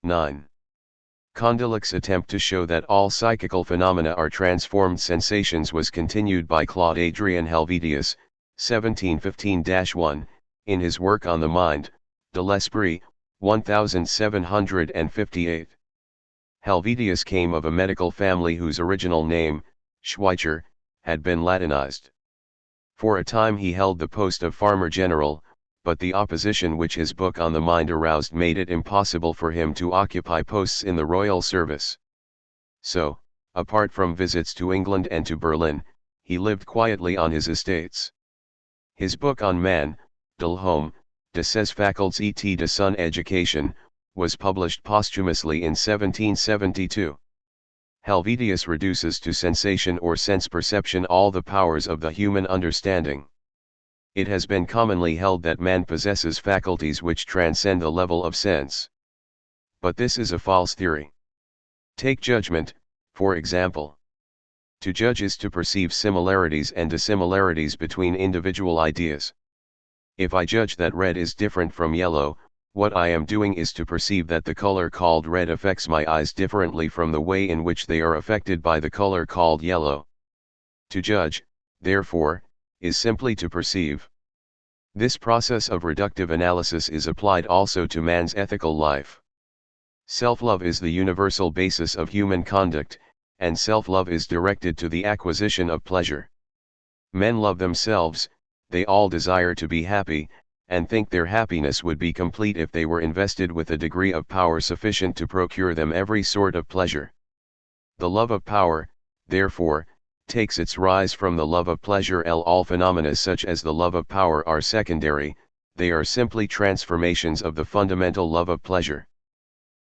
9. Condillac's attempt to show that all psychical phenomena are transformed sensations was continued by Claude Adrien Helvetius, 1715-1, in his work on the mind, de l'esprit, 1758. Helvetius came of a medical family whose original name, Schweitzer, had been Latinized. For a time he held the post of farmer general, but the opposition which his book on the mind aroused made it impossible for him to occupy posts in the royal service. So, apart from visits to England and to Berlin, he lived quietly on his estates. His book on man, de l'homme, de ses facultés et de son éducation, was published posthumously in 1772. Helvetius reduces to sensation or sense perception all the powers of the human understanding. It has been commonly held that man possesses faculties which transcend the level of sense. But this is a false theory. Take judgment, for example. To judge is to perceive similarities and dissimilarities between individual ideas. If I judge that red is different from yellow, what I am doing is to perceive that the color called red affects my eyes differently from the way in which they are affected by the color called yellow. To judge, therefore, is simply to perceive. This process of reductive analysis is applied also to man's ethical life. Self-love is the universal basis of human conduct, and self-love is directed to the acquisition of pleasure. Men love themselves, they all desire to be happy, and think their happiness would be complete if they were invested with a degree of power sufficient to procure them every sort of pleasure. The love of power, therefore, takes its rise from the love of pleasure. All phenomena such as the love of power are secondary, they are simply transformations of the fundamental love of pleasure.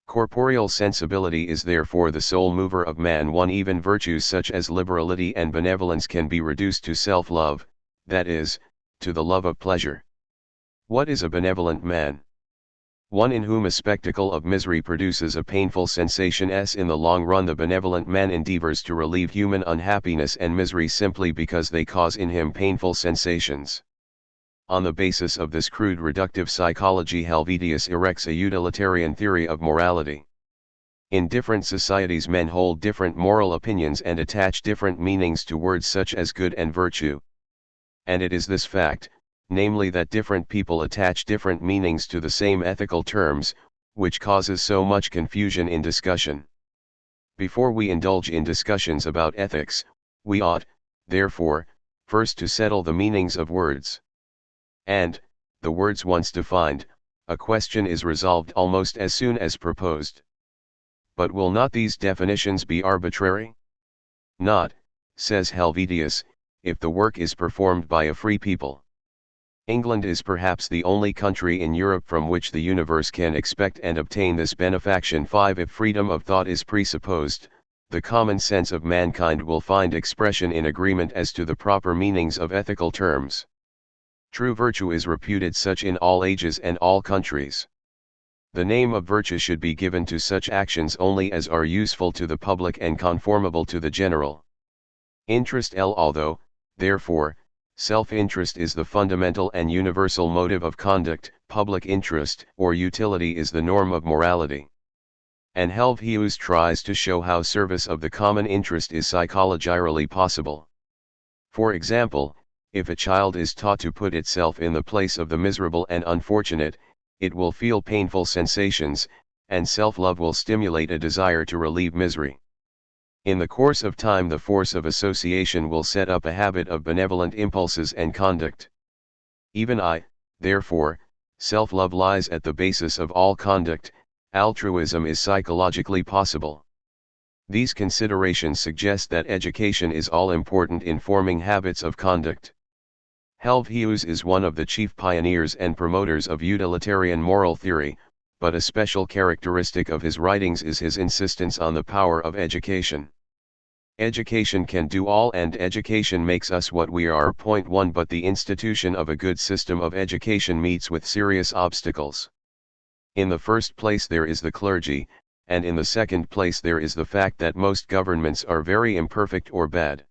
Corporeal sensibility is therefore the sole mover of man. Even virtues such as liberality and benevolence can be reduced to self-love, that is, to the love of pleasure. What is a benevolent man? One in whom a spectacle of misery produces a painful sensation. In the long run, the benevolent man endeavors to relieve human unhappiness and misery simply because they cause in him painful sensations. On the basis of this crude reductive psychology, Helvetius erects a utilitarian theory of morality. In different societies, men hold different moral opinions and attach different meanings to words such as good and virtue. And it is this fact, namely that different people attach different meanings to the same ethical terms, which causes so much confusion in discussion. Before we indulge in discussions about ethics, we ought, therefore, first to settle the meanings of words. And, the words once defined, a question is resolved almost as soon as proposed. But will not these definitions be arbitrary? Not, says Helvetius, if the work is performed by a free people. England is perhaps the only country in Europe from which the universe can expect and obtain this benefaction. 5. If freedom of thought is presupposed, the common sense of mankind will find expression in agreement as to the proper meanings of ethical terms. True virtue is reputed such in all ages and all countries. The name of virtue should be given to such actions only as are useful to the public and conformable to the general interest. Although, therefore, self-interest is the fundamental and universal motive of conduct, public interest or utility is the norm of morality. And Helvetius tries to show how service of the common interest is psychologically possible. For example, if a child is taught to put itself in the place of the miserable and unfortunate, it will feel painful sensations, and self-love will stimulate a desire to relieve misery. In the course of time, the force of association will set up a habit of benevolent impulses and conduct. Therefore, self-love lies at the basis of all conduct. Altruism is psychologically possible. These considerations suggest that education is all-important in forming habits of conduct. Helvetius is one of the chief pioneers and promoters of utilitarian moral theory, but a special characteristic of his writings is his insistence on the power of education. Education can do all, and education makes us what we are. 1. But the institution of a good system of education meets with serious obstacles. In the first place there is the clergy, and in the second place there is the fact that most governments are very imperfect or bad.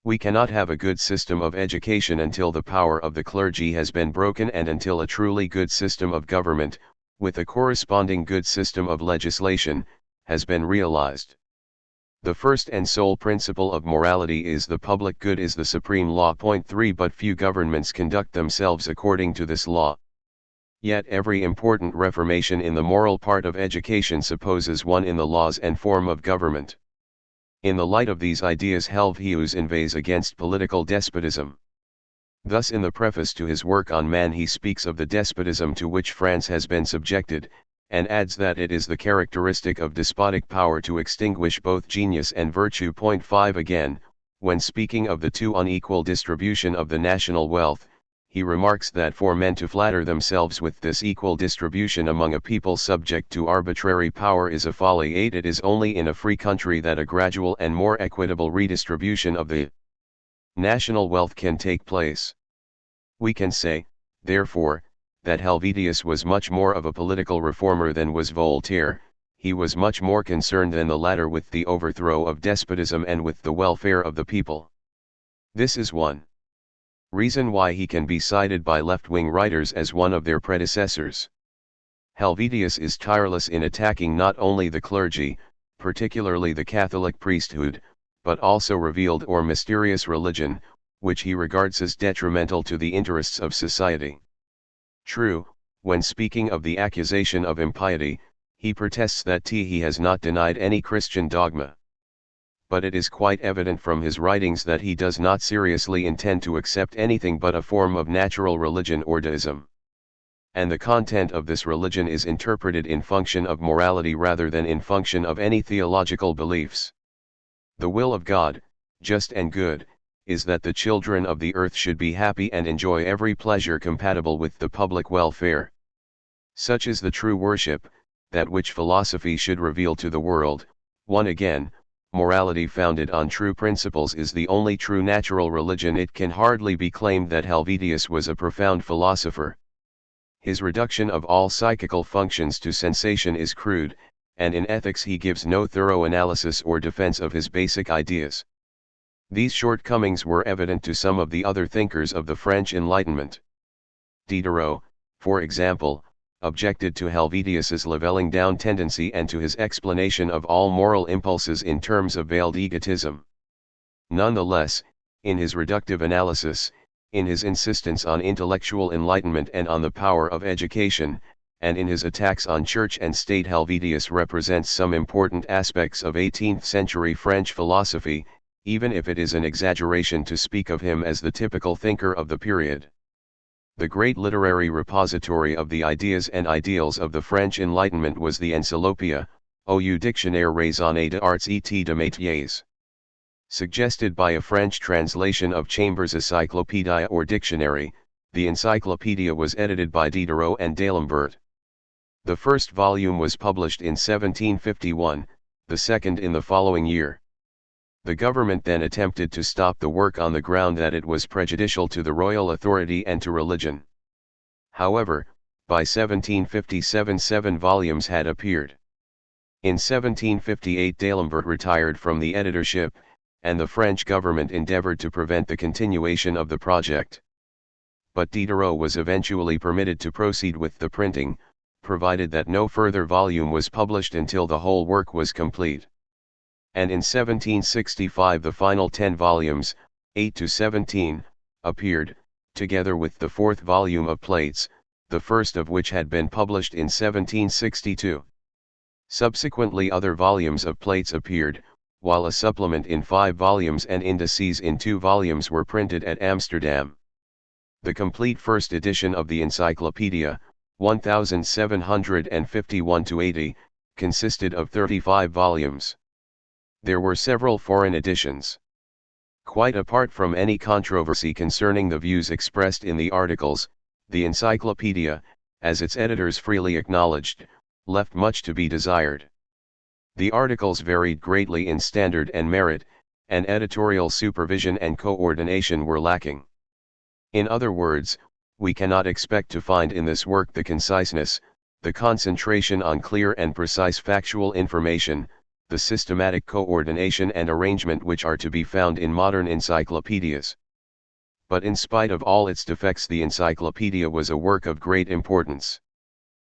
We cannot have a good system of education until the power of the clergy has been broken and until a truly good system of government, with a corresponding good system of legislation, has been realized. The first and sole principle of morality is the public good is the supreme law. 3. But few governments conduct themselves according to this law. Yet every important reformation in the moral part of education supposes one in the laws and form of government. In the light of these ideas, Helvetius inveighs against political despotism. Thus, in the preface to his work on man, he speaks of the despotism to which France has been subjected, and adds that it is the characteristic of despotic power to extinguish both genius and virtue. 5. Again, when speaking of the too unequal distribution of the national wealth, he remarks that for men to flatter themselves with this equal distribution among a people subject to arbitrary power is a folly. 8. It is only in a free country that a gradual and more equitable redistribution of the national wealth can take place. We can say, therefore, that Helvetius was much more of a political reformer than was Voltaire. He was much more concerned than the latter with the overthrow of despotism and with the welfare of the people. This is one reason why he can be cited by left-wing writers as one of their predecessors. Helvetius is tireless in attacking not only the clergy, particularly the Catholic priesthood, but also revealed or mysterious religion, which he regards as detrimental to the interests of society. True, when speaking of the accusation of impiety, he protests that he has not denied any Christian dogma. But it is quite evident from his writings that he does not seriously intend to accept anything but a form of natural religion or deism. And the content of this religion is interpreted in function of morality rather than in function of any theological beliefs. The will of God, just and good, is that the children of the earth should be happy and enjoy every pleasure compatible with the public welfare. Such is the true worship, that which philosophy should reveal to the world. 1. Again, morality founded on true principles is the only true natural religion. It can hardly be claimed that Helvetius was a profound philosopher. His reduction of all psychical functions to sensation is crude, and in ethics he gives no thorough analysis or defense of his basic ideas. These shortcomings were evident to some of the other thinkers of the French Enlightenment. Diderot, for example, objected to Helvetius's leveling down tendency and to his explanation of all moral impulses in terms of veiled egotism. Nonetheless, in his reductive analysis, in his insistence on intellectual enlightenment and on the power of education, and in his attacks on church and state, Helvetius represents some important aspects of 18th-century French philosophy, even if it is an exaggeration to speak of him as the typical thinker of the period. The great literary repository of the ideas and ideals of the French Enlightenment was the Encyclopaedia, au Dictionnaire raisonné d'arts et de métiers. Suggested by a French translation of Chambers' Encyclopedia or Dictionary, the encyclopedia was edited by Diderot and d'Alembert. The first volume was published in 1751, the second in the following year. The government then attempted to stop the work on the ground that it was prejudicial to the royal authority and to religion. However, by 1757 7 volumes had appeared. In 1758 d'Alembert retired from the editorship, and the French government endeavored to prevent the continuation of the project. But Diderot was eventually permitted to proceed with the printing, provided that no further volume was published until the whole work was complete. And in 1765 the final 10 volumes, 8 to 17, appeared, together with the fourth volume of plates, the first of which had been published in 1762. Subsequently other volumes of plates appeared, while a supplement in 5 volumes and indices in 2 volumes were printed at Amsterdam. The complete first edition of the encyclopedia, 1751-80, consisted of 35 volumes. There were several foreign editions. Quite apart from any controversy concerning the views expressed in the articles, the encyclopedia, as its editors freely acknowledged, left much to be desired. The articles varied greatly in standard and merit, and editorial supervision and coordination were lacking. In other words, we cannot expect to find in this work the conciseness, the concentration on clear and precise factual information, the systematic coordination and arrangement which are to be found in modern encyclopedias. But in spite of all its defects, the encyclopedia was a work of great importance.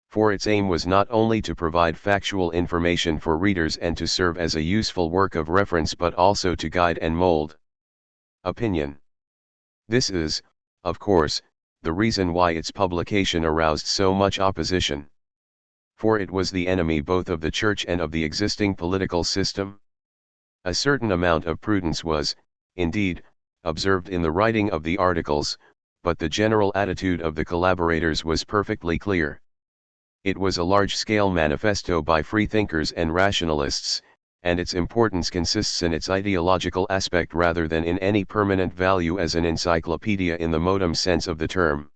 For its aim was not only to provide factual information for readers and to serve as a useful work of reference, but also to guide and mold opinion. This is, of course, the reason why its publication aroused so much opposition. For it was the enemy both of the Church and of the existing political system. A certain amount of prudence was, indeed, observed in the writing of the articles, but the general attitude of the collaborators was perfectly clear. It was a large-scale manifesto by freethinkers and rationalists, and its importance consists in its ideological aspect rather than in any permanent value as an encyclopedia in the modern sense of the term.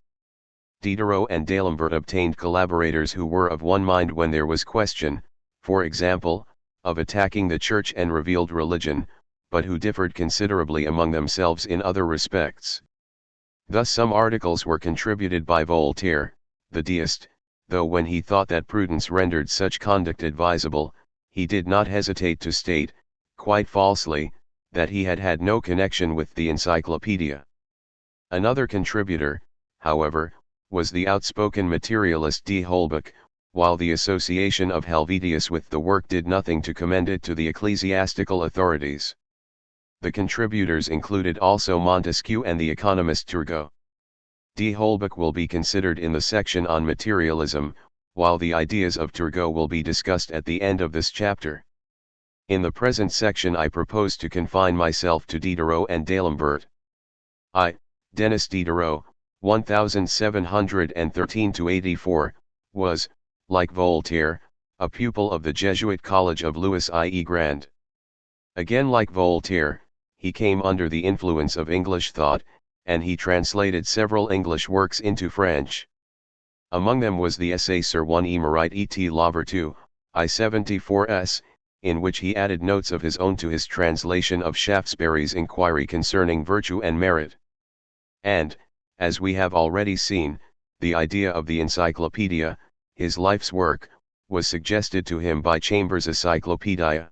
Diderot and D'Alembert obtained collaborators who were of one mind when there was question, for example, of attacking the Church and revealed religion, but who differed considerably among themselves in other respects. Thus some articles were contributed by Voltaire, the deist, though when he thought that prudence rendered such conduct advisable, he did not hesitate to state, quite falsely, that he had had no connection with the encyclopedia. Another contributor, however, was the outspoken materialist D. Holbach, while the association of Helvetius with the work did nothing to commend it to the ecclesiastical authorities. The contributors included also Montesquieu and the economist Turgot. D. Holbach will be considered in the section on materialism, while the ideas of Turgot will be discussed at the end of this chapter. In the present section I propose to confine myself to Diderot and D'Alembert. I, Denis Diderot, 1713–84, was, like Voltaire, a pupil of the Jesuit College of Louis I. Grand. Again, like Voltaire, he came under the influence of English thought, and he translated several English works into French. Among them was the essay Sur une émérite et la vertu, I-74s, in which he added notes of his own to his translation of Shaftesbury's inquiry concerning virtue and merit. And, as we have already seen, the idea of the encyclopedia, his life's work, was suggested to him by Chambers' Encyclopedia.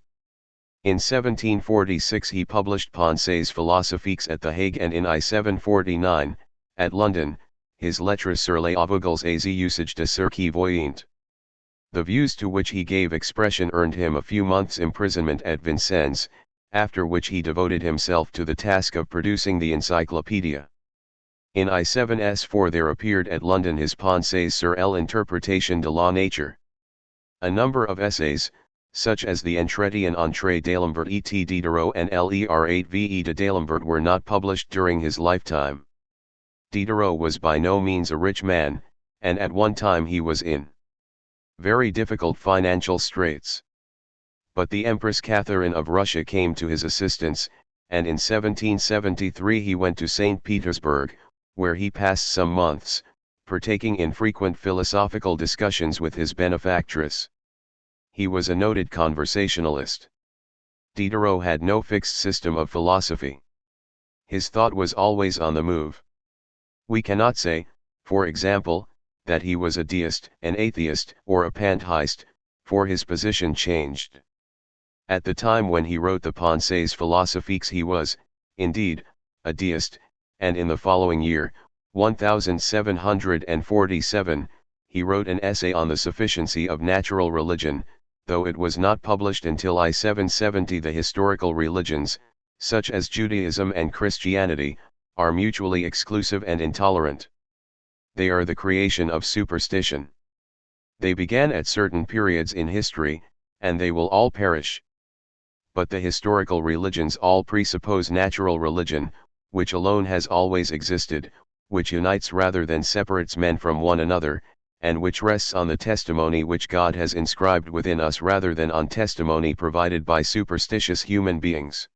In 1746 he published Pensées philosophiques at The Hague, and in I-749, at London, his Lettres sur les aveugles et usages de ceux qui voyent. The views to which he gave expression earned him a few months' imprisonment at Vincennes, after which he devoted himself to the task of producing the encyclopedia. In I-7s4 there appeared at London his Pensées sur l'interprétation de la nature. A number of essays, such as the Entretien entre D'Alembert et Diderot and L'Er8ve de D'Alembert, were not published during his lifetime. Diderot was by no means a rich man, and at one time he was in very difficult financial straits. But the Empress Catherine of Russia came to his assistance, and in 1773 he went to St. Petersburg, where he passed some months, partaking in frequent philosophical discussions with his benefactress. He was a noted conversationalist. Diderot had no fixed system of philosophy. His thought was always on the move. We cannot say, for example, that he was a deist, an atheist, or a pantheist, for his position changed. At the time when he wrote the Pensées philosophiques he was, indeed, a deist, and in the following year, 1747, he wrote an essay on the sufficiency of natural religion, though it was not published until I-770. The historical religions, such as Judaism and Christianity, are mutually exclusive and intolerant. They are the creation of superstition. They began at certain periods in history, and they will all perish. But the historical religions all presuppose natural religion, which alone has always existed, which unites rather than separates men from one another, and which rests on the testimony which God has inscribed within us rather than on testimony provided by superstitious human beings.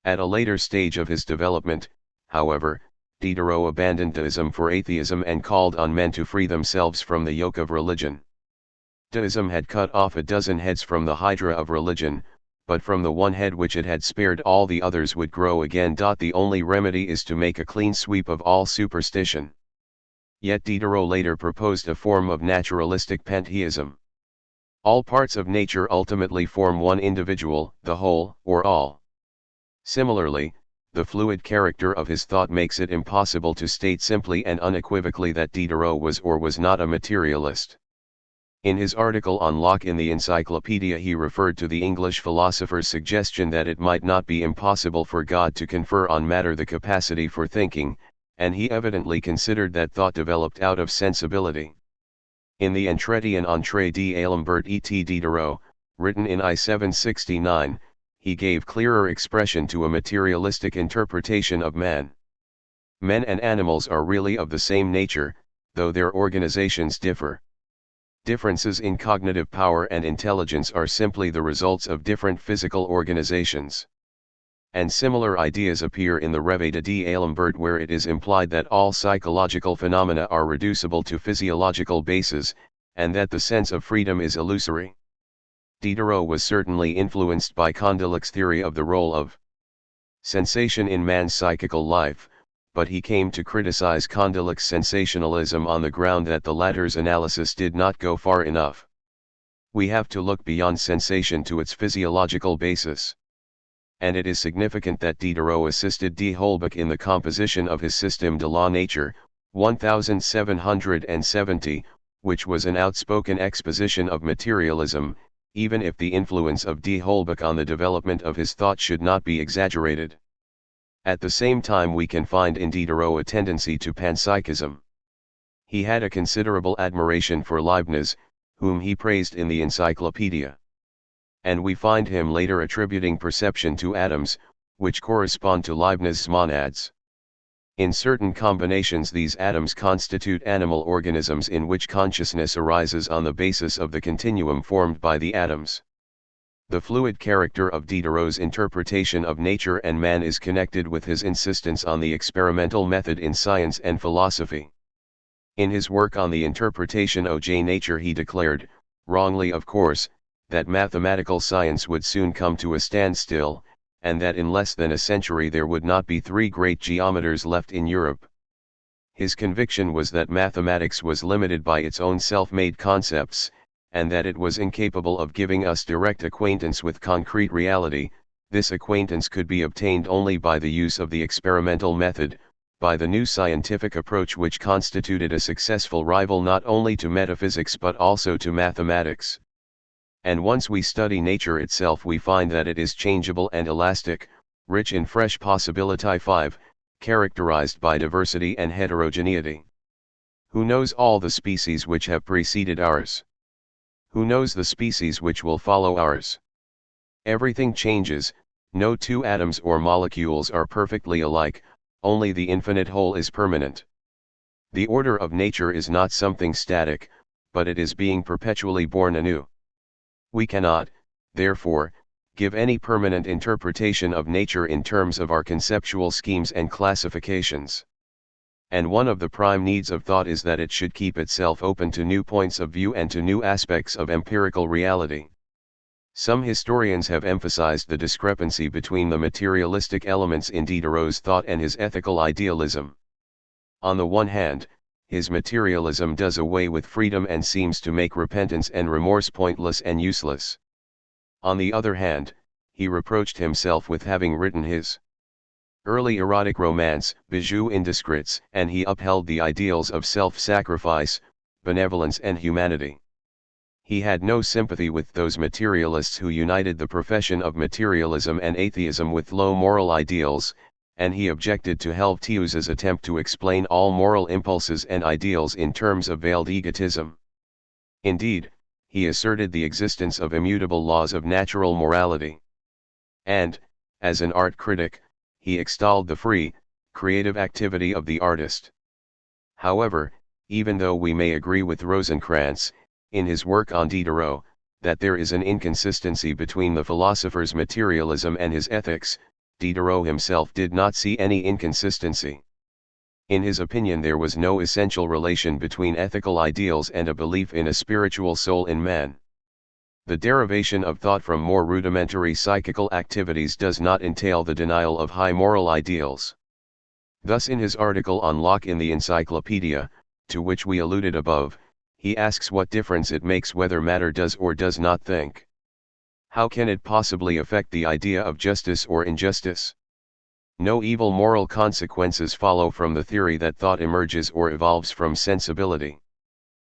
At a later stage of his development, however, Diderot abandoned deism for atheism and called on men to free themselves from the yoke of religion. Deism had cut off a dozen heads from the hydra of religion, but from the one head which it had spared all the others would grow again. The only remedy is to make a clean sweep of all superstition. Yet Diderot later proposed a form of naturalistic pantheism. All parts of nature ultimately form one individual, the whole, or all. Similarly, the fluid character of his thought makes it impossible to state simply and unequivocally that Diderot was or was not a materialist. In his article on Locke in the Encyclopedia he referred to the English philosopher's suggestion that it might not be impossible for God to confer on matter the capacity for thinking, and he evidently considered that thought developed out of sensibility. In the Entretien entre D'Alembert et Diderot, written in I-769, he gave clearer expression to a materialistic interpretation of man. Men and animals are really of the same nature, though their organizations differ. Differences in cognitive power and intelligence are simply the results of different physical organizations. And similar ideas appear in the Reveda d'Alembert, where it is implied that all psychological phenomena are reducible to physiological bases, and that the sense of freedom is illusory. Diderot was certainly influenced by Condillac's theory of the role of sensation in man's psychical life, but he came to criticize Condillac's sensationalism on the ground that the latter's analysis did not go far enough. We have to look beyond sensation to its physiological basis. And it is significant that Diderot assisted d'Holbach in the composition of his Système de la Nature, 1770, which was an outspoken exposition of materialism, even if the influence of d'Holbach on the development of his thought should not be exaggerated. At the same time, we can find in Diderot a tendency to panpsychism. He had a considerable admiration for Leibniz, whom he praised in the Encyclopedia. And we find him later attributing perception to atoms, which correspond to Leibniz's monads. In certain combinations, these atoms constitute animal organisms in which consciousness arises on the basis of the continuum formed by the atoms. The fluid character of Diderot's interpretation of nature and man is connected with his insistence on the experimental method in science and philosophy. In his work on the interpretation of nature, he declared, wrongly of course, that mathematical science would soon come to a standstill, and that in less than a century there would not be 3 great geometers left in Europe. His conviction was that mathematics was limited by its own self-made concepts, and that it was incapable of giving us direct acquaintance with concrete reality. This acquaintance could be obtained only by the use of the experimental method, by the new scientific approach which constituted a successful rival not only to metaphysics but also to mathematics. And once we study nature itself, we find that it is changeable and elastic, rich in fresh possibility. 5, characterized by diversity and heterogeneity. Who knows all the species which have preceded ours? Who knows the species which will follow ours? Everything changes, no 2 atoms or molecules are perfectly alike, only the infinite whole is permanent. The order of nature is not something static, but it is being perpetually born anew. We cannot, therefore, give any permanent interpretation of nature in terms of our conceptual schemes and classifications. And one of the prime needs of thought is that it should keep itself open to new points of view and to new aspects of empirical reality. Some historians have emphasized the discrepancy between the materialistic elements in Diderot's thought and his ethical idealism. On the one hand, his materialism does away with freedom and seems to make repentance and remorse pointless and useless. On the other hand, he reproached himself with having written his early erotic romance, Bijou Indiscrets, and he upheld the ideals of self-sacrifice, benevolence and humanity. He had no sympathy with those materialists who united the profession of materialism and atheism with low moral ideals, and he objected to Helvetius's attempt to explain all moral impulses and ideals in terms of veiled egotism. Indeed, he asserted the existence of immutable laws of natural morality. And, as an art critic, he extolled the free, creative activity of the artist. However, even though we may agree with Rosenkranz, in his work on Diderot, that there is an inconsistency between the philosopher's materialism and his ethics, Diderot himself did not see any inconsistency. In his opinion, there was no essential relation between ethical ideals and a belief in a spiritual soul in man. The derivation of thought from more rudimentary psychical activities does not entail the denial of high moral ideals. Thus, in his article on Locke in the Encyclopedia, to which we alluded above, he asks what difference it makes whether matter does or does not think. How can it possibly affect the idea of justice or injustice? No evil moral consequences follow from the theory that thought emerges or evolves from sensibility.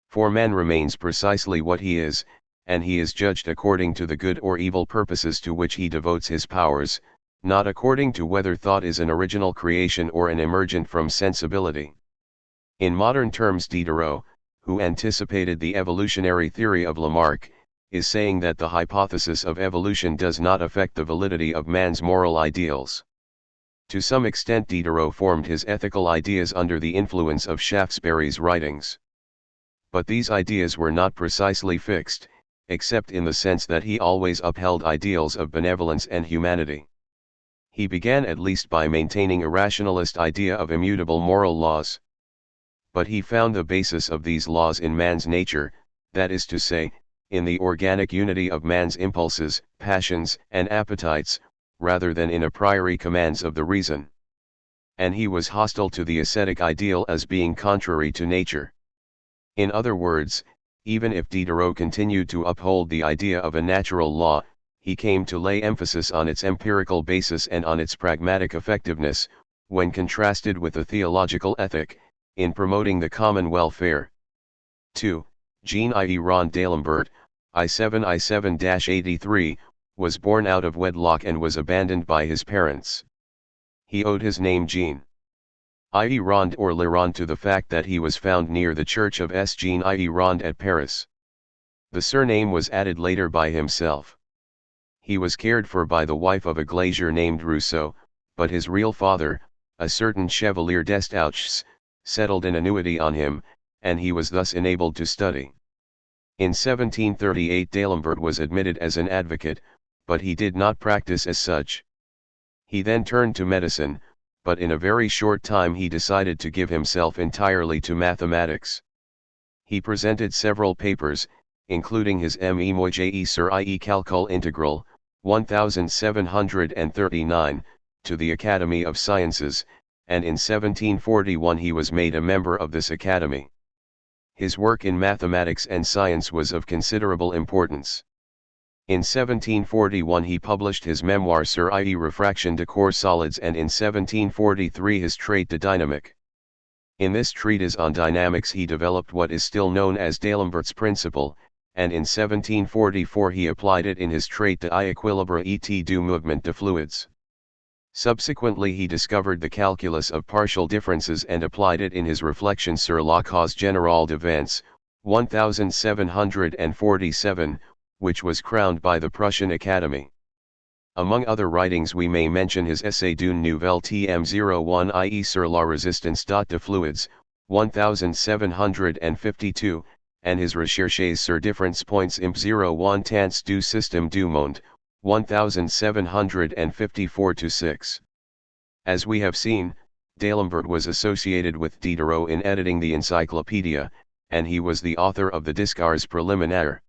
For man remains precisely what he is, and he is judged according to the good or evil purposes to which he devotes his powers, not according to whether thought is an original creation or an emergent from sensibility. In modern terms, Diderot, who anticipated the evolutionary theory of Lamarck, is saying that the hypothesis of evolution does not affect the validity of man's moral ideals. To some extent, Diderot formed his ethical ideas under the influence of Shaftesbury's writings. But these ideas were not precisely fixed, except in the sense that he always upheld ideals of benevolence and humanity. He began at least by maintaining a rationalist idea of immutable moral laws. But he found the basis of these laws in man's nature, that is to say, in the organic unity of man's impulses, passions, and appetites, rather than in a priori commands of the reason. And he was hostile to the ascetic ideal as being contrary to nature. In other words, even if Diderot continued to uphold the idea of a natural law, he came to lay emphasis on its empirical basis and on its pragmatic effectiveness, when contrasted with the theological ethic, in promoting the common welfare. 2. Jean I. Rond d'Alembert, I7-83, was born out of wedlock and was abandoned by his parents. He owed his name Jean I. Rond or Le Rond to the fact that he was found near the church of Jean I. Rond at Paris. The surname was added later by himself. He was cared for by the wife of a glazier named Rousseau, but his real father, a certain Chevalier d'Estouches, settled an annuity on him, and he was thus enabled to study. In 1738 d'Alembert was admitted as an advocate, but he did not practice as such. He then turned to medicine, but in a very short time he decided to give himself entirely to mathematics. He presented several papers, including his Me Moyje sur ie calcul integral, 1739, to the Academy of Sciences, and in 1741 he was made a member of this academy. His work in mathematics and science was of considerable importance. In 1741 he published his memoir sur ie refraction de corps solids, and in 1743 his Traité de dynamique. In this treatise on dynamics he developed what is still known as d'Alembert's principle, and in 1744 he applied it in his Traité de l'équilibre et du mouvement de fluids. Subsequently he discovered the calculus of partial differences and applied it in his Réflexions sur la cause générale de vents, 1747, which was crowned by the Prussian Academy. Among other writings we may mention his Essai d'une nouvelle TM01 ie sur la résistance de fluids, 1752, and his Recherches sur différents points imp 01 temps du système du monde, 1754-6. As we have seen, d'Alembert was associated with Diderot in editing the encyclopedia, and he was the author of the Discours préliminaires.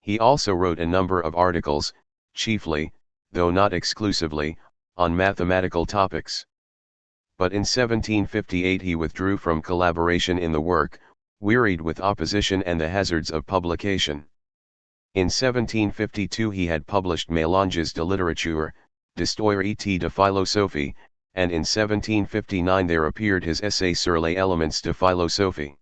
He also wrote a number of articles, chiefly, though not exclusively, on mathematical topics. But in 1758 he withdrew from collaboration in the work, wearied with opposition and the hazards of publication. In 1752 he had published Mélanges de littérature, d'histoire et de philosophie, and in 1759 there appeared his Essai sur les éléments de philosophie.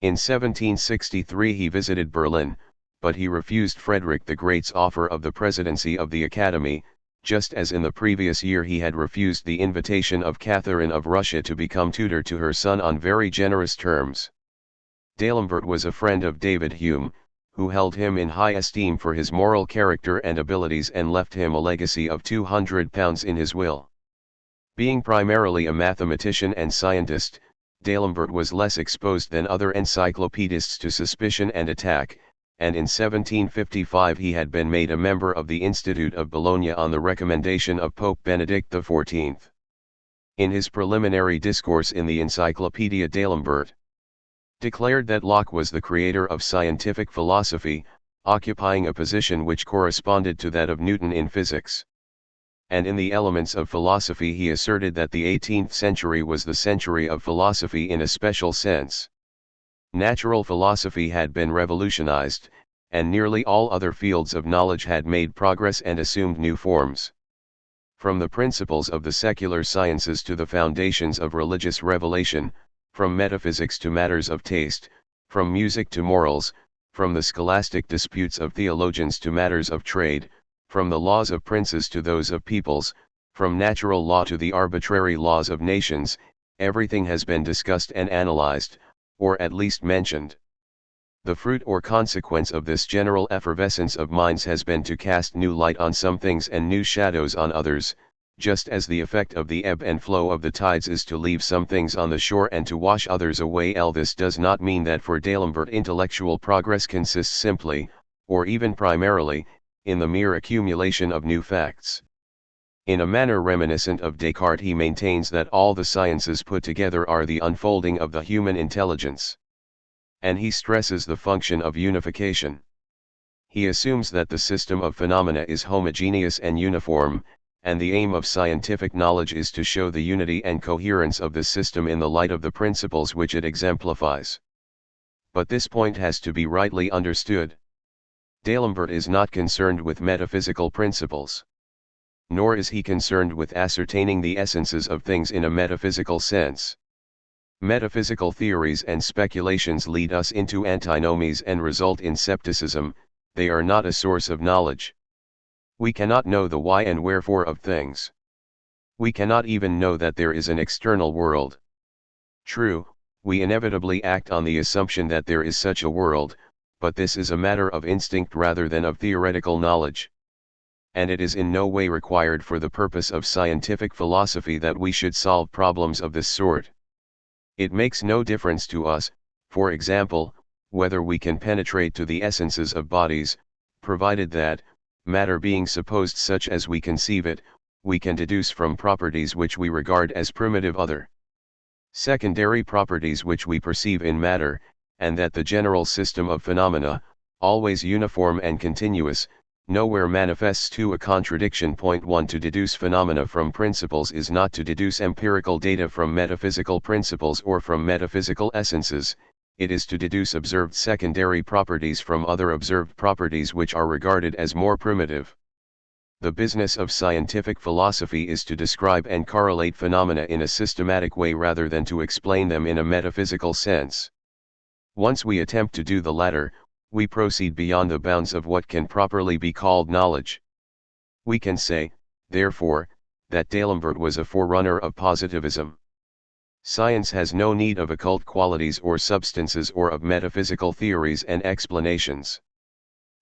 In 1763 he visited Berlin, but he refused Frederick the Great's offer of the presidency of the Academy, just as in the previous year he had refused the invitation of Catherine of Russia to become tutor to her son on very generous terms. D'Alembert was a friend of David Hume, who held him in high esteem for his moral character and abilities and left him a legacy of £200 in his will. Being primarily a mathematician and scientist, D'Alembert was less exposed than other encyclopedists to suspicion and attack, and in 1755 he had been made a member of the Institute of Bologna on the recommendation of Pope Benedict XIV. In his preliminary discourse in the Encyclopedia d'Alembert, declared that Locke was the creator of scientific philosophy, occupying a position which corresponded to that of Newton in physics. And in the Elements of Philosophy he asserted that the 18th century was the century of philosophy in a special sense. Natural philosophy had been revolutionized, and nearly all other fields of knowledge had made progress and assumed new forms. From the principles of the secular sciences to the foundations of religious revelation, from metaphysics to matters of taste, from music to morals, from the scholastic disputes of theologians to matters of trade, from the laws of princes to those of peoples, from natural law to the arbitrary laws of nations, everything has been discussed and analyzed, or at least mentioned. The fruit or consequence of this general effervescence of minds has been to cast new light on some things and new shadows on others, just as the effect of the ebb and flow of the tides is to leave some things on the shore and to wash others away. This does not mean that for D'Alembert intellectual progress consists simply, or even primarily, in the mere accumulation of new facts. In a manner reminiscent of Descartes, he maintains that all the sciences put together are the unfolding of the human intelligence. And he stresses the function of unification. He assumes that the system of phenomena is homogeneous and uniform, and the aim of scientific knowledge is to show the unity and coherence of the system in the light of the principles which it exemplifies. But this point has to be rightly understood. D'Alembert is not concerned with metaphysical principles. Nor is he concerned with ascertaining the essences of things in a metaphysical sense. Metaphysical theories and speculations lead us into antinomies and result in scepticism. They are not a source of knowledge. We cannot know the why and wherefore of things. We cannot even know that there is an external world. True, we inevitably act on the assumption that there is such a world, but this is a matter of instinct rather than of theoretical knowledge. And it is in no way required for the purpose of scientific philosophy that we should solve problems of this sort. It makes no difference to us, for example, whether we can penetrate to the essences of bodies, provided that, matter being supposed such as we conceive it, we can deduce from properties which we regard as primitive other secondary properties which we perceive in matter, and that the general system of phenomena, always uniform and continuous, nowhere manifests to a contradiction. Point 1. To deduce phenomena from principles is not to deduce empirical data from metaphysical principles or from metaphysical essences, it is to deduce observed secondary properties from other observed properties which are regarded as more primitive. The business of scientific philosophy is to describe and correlate phenomena in a systematic way rather than to explain them in a metaphysical sense. Once we attempt to do the latter, we proceed beyond the bounds of what can properly be called knowledge. We can say, therefore, that D'Alembert was a forerunner of positivism. Science has no need of occult qualities or substances or of metaphysical theories and explanations.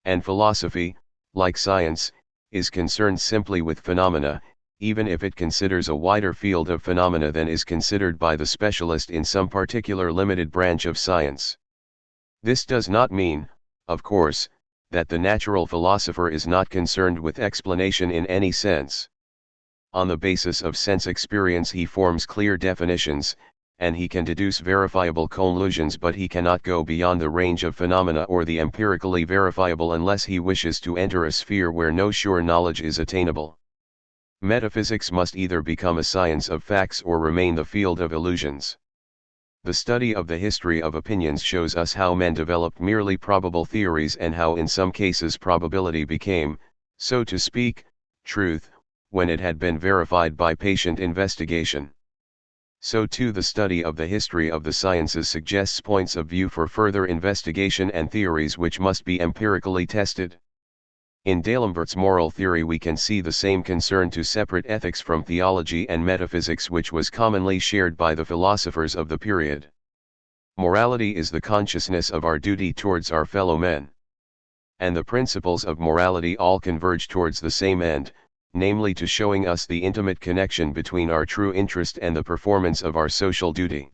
And philosophy, like science, is concerned simply with phenomena, even if it considers a wider field of phenomena than is considered by the specialist in some particular limited branch of science. This does not mean, of course, that the natural philosopher is not concerned with explanation in any sense. On the basis of sense experience he forms clear definitions, and he can deduce verifiable conclusions, but he cannot go beyond the range of phenomena or the empirically verifiable unless he wishes to enter a sphere where no sure knowledge is attainable. Metaphysics must either become a science of facts or remain the field of illusions. The study of the history of opinions shows us how men developed merely probable theories and how in some cases probability became, so to speak, truth, when it had been verified by patient investigation. So too the study of the history of the sciences suggests points of view for further investigation and theories which must be empirically tested. In D'Alembert's moral theory we can see the same concern to separate ethics from theology and metaphysics which was commonly shared by the philosophers of the period. Morality is the consciousness of our duty towards our fellow men. And the principles of morality all converge towards the same end, namely to showing us the intimate connection between our true interest and the performance of our social duty.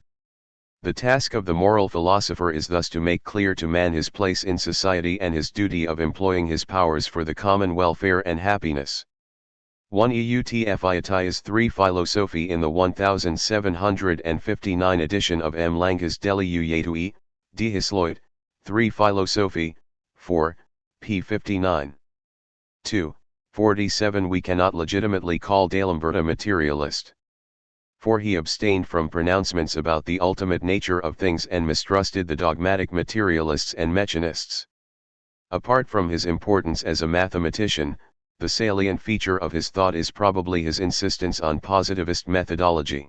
The task of the moral philosopher is thus to make clear to man his place in society and his duty of employing his powers for the common welfare and happiness. 1 Eutphiatis 3 Philosophy. In the 1759 edition of M. Lange's Deliuetui, D. Hisloid, 3 Philosophy, 4, p. 59. 2. 47 We cannot legitimately call D'Alembert a materialist. For he abstained from pronouncements about the ultimate nature of things and mistrusted the dogmatic materialists and mechanists. Apart from his importance as a mathematician, the salient feature of his thought is probably his insistence on positivist methodology.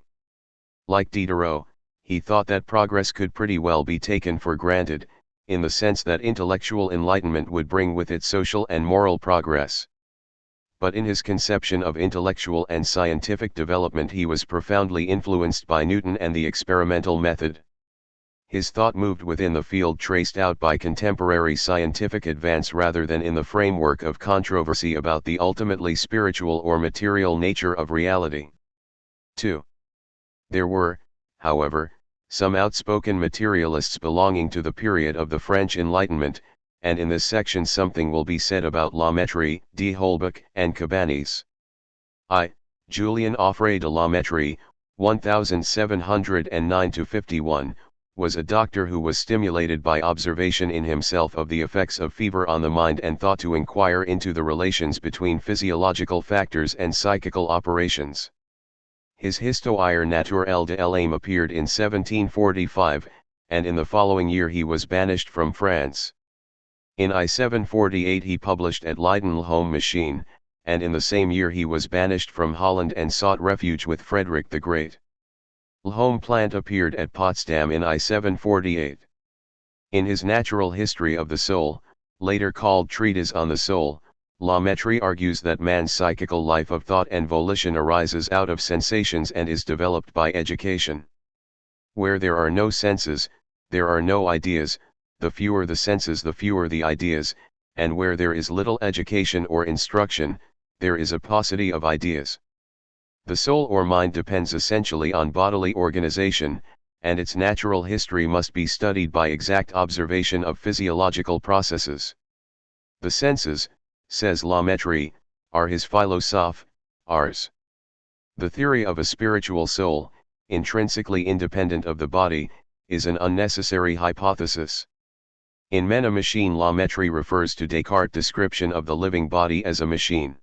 Like Diderot, he thought that progress could pretty well be taken for granted, in the sense that intellectual enlightenment would bring with it social and moral progress. But in his conception of intellectual and scientific development he was profoundly influenced by Newton and the experimental method. His thought moved within the field traced out by contemporary scientific advance rather than in the framework of controversy about the ultimately spiritual or material nature of reality. 2. There were, however, some outspoken materialists belonging to the period of the French Enlightenment, and in this section something will be said about La Mettrie, d'Holbach, and Cabanis. I. Julien Offray de La Mettrie, 1709-51, was a doctor who was stimulated by observation in himself of the effects of fever on the mind and thought to inquire into the relations between physiological factors and psychical operations. His Histoire naturelle de l'âme appeared in 1745, and in the following year he was banished from France. In 1748 he published at Leiden L'Homme Machine, and in the same year he was banished from Holland and sought refuge with Frederick the Great. L'Homme Plant appeared at Potsdam in 1748. In his Natural History of the Soul, later called Treatise on the Soul, La Mettrie argues that man's psychical life of thought and volition arises out of sensations and is developed by education. Where there are no senses, there are no ideas, the fewer the senses the fewer the ideas, and where there is little education or instruction, there is a paucity of ideas. The soul or mind depends essentially on bodily organization, and its natural history must be studied by exact observation of physiological processes. The senses, says La Mettrie, are his philosophe, ours. The theory of a spiritual soul, intrinsically independent of the body, is an unnecessary hypothesis. In Men a Machine, La Mettrie refers to Descartes' description of the living body as a machine.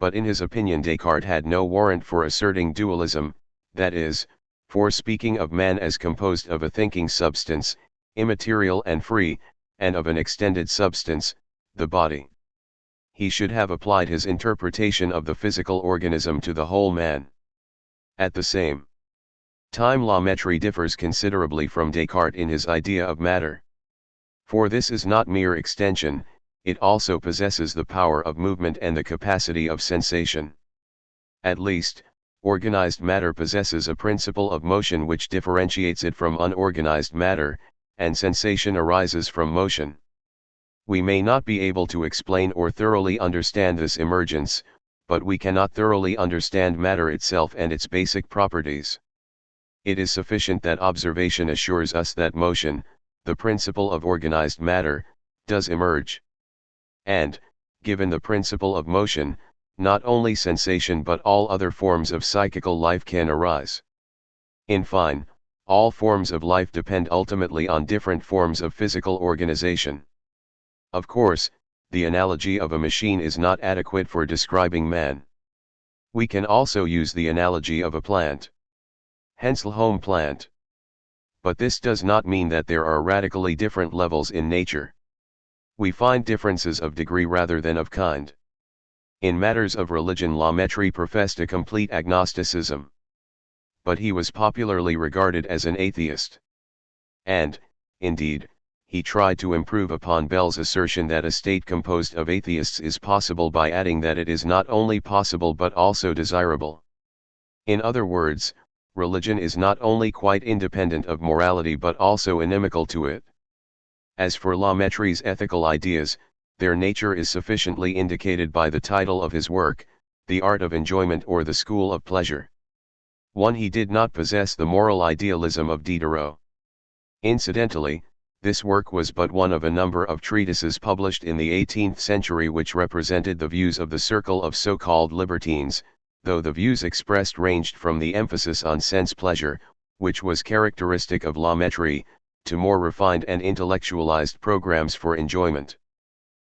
But in his opinion Descartes had no warrant for asserting dualism, that is, for speaking of man as composed of a thinking substance, immaterial and free, and of an extended substance, the body. He should have applied his interpretation of the physical organism to the whole man. At the same time La Mettrie differs considerably from Descartes in his idea of matter. For this is not mere extension, it also possesses the power of movement and the capacity of sensation. At least, organized matter possesses a principle of motion which differentiates it from unorganized matter, and sensation arises from motion. We may not be able to explain or thoroughly understand this emergence, but we cannot thoroughly understand matter itself and its basic properties. It is sufficient that observation assures us that motion, the principle of organized matter, does emerge. And, given the principle of motion, not only sensation but all other forms of psychical life can arise. In fine, all forms of life depend ultimately on different forms of physical organization. Of course, the analogy of a machine is not adequate for describing man. We can also use the analogy of a plant. Hence L'Homme Plant. But this does not mean that there are radically different levels in nature. We find differences of degree rather than of kind. In matters of religion La Mettrie professed a complete agnosticism. But he was popularly regarded as an atheist. And, indeed, he tried to improve upon Bell's assertion that a state composed of atheists is possible by adding that it is not only possible but also desirable. In other words, religion is not only quite independent of morality but also inimical to it. As for La Mettrie's ethical ideas, their nature is sufficiently indicated by the title of his work, The Art of Enjoyment or the School of Pleasure. 1. He did not possess the moral idealism of Diderot. Incidentally, this work was but one of a number of treatises published in the 18th century which represented the views of the circle of so-called libertines, though the views expressed ranged from the emphasis on sense pleasure, which was characteristic of La Mettrie, to more refined and intellectualized programs for enjoyment.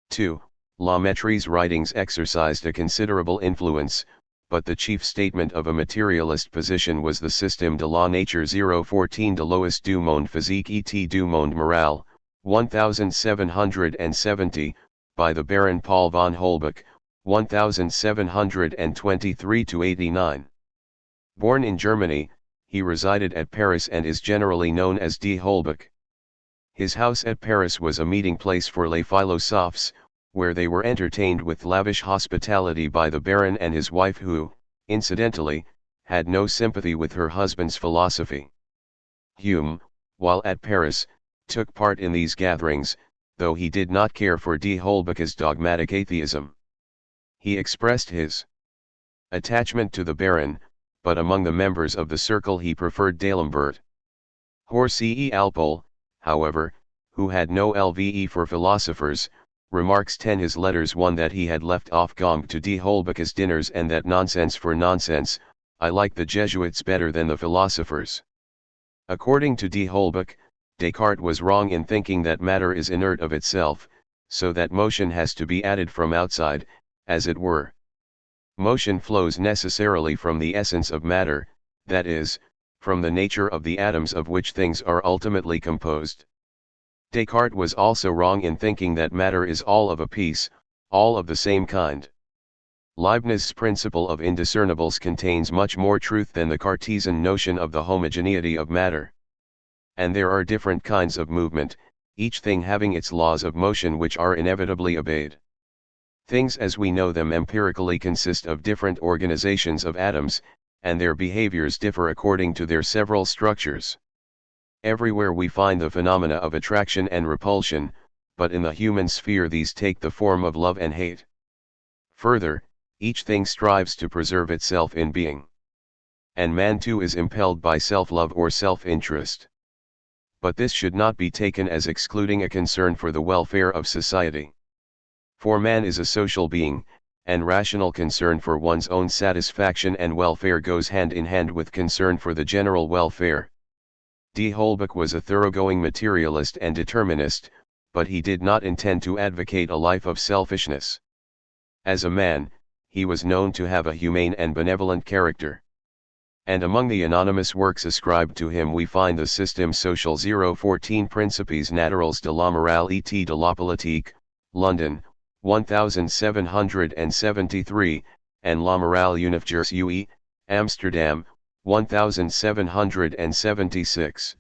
2. La Mettrie's writings exercised a considerable influence, but the chief statement of a materialist position was the Système de la Nature 014 de l'Ois du monde physique et du monde moral, 1770, by the Baron Paul von Holbach, 1723-89. Born in Germany, he resided at Paris and is generally known as D. Holbach. His house at Paris was a meeting place for les philosophes, where they were entertained with lavish hospitality by the Baron and his wife who, incidentally, had no sympathy with her husband's philosophy. Hume, while at Paris, took part in these gatherings, though he did not care for d'Holbach's dogmatic atheism. He expressed his attachment to the Baron, but among the members of the circle he preferred d'Alembert. Horsey Alpole, however, who had no lve for philosophers, remarks 10 his letters 1 that he had left off going to d'Holbach's dinners and that nonsense for nonsense, I like the Jesuits better than the philosophers. According to d'Holbach, Descartes was wrong in thinking that matter is inert of itself, so that motion has to be added from outside, as it were. Motion flows necessarily from the essence of matter, that is, from the nature of the atoms of which things are ultimately composed. Descartes was also wrong in thinking that matter is all of a piece, all of the same kind. Leibniz's principle of indiscernibles contains much more truth than the Cartesian notion of the homogeneity of matter. And there are different kinds of movement, each thing having its laws of motion which are inevitably obeyed. Things as we know them empirically consist of different organizations of atoms, and their behaviors differ according to their several structures. Everywhere we find the phenomena of attraction and repulsion, but in the human sphere these take the form of love and hate. Further, each thing strives to preserve itself in being. And man too is impelled by self-love or self-interest. But this should not be taken as excluding a concern for the welfare of society. For man is a social being, and rational concern for one's own satisfaction and welfare goes hand in hand with concern for the general welfare. D'Holbach was a thoroughgoing materialist and determinist, but he did not intend to advocate a life of selfishness. As a man, he was known to have a humane and benevolent character. And among the anonymous works ascribed to him we find the Système Social 014 Principes Naturels de la Morale et de la Politique, London, 1773, and La Morale Universelle, Amsterdam, 1776.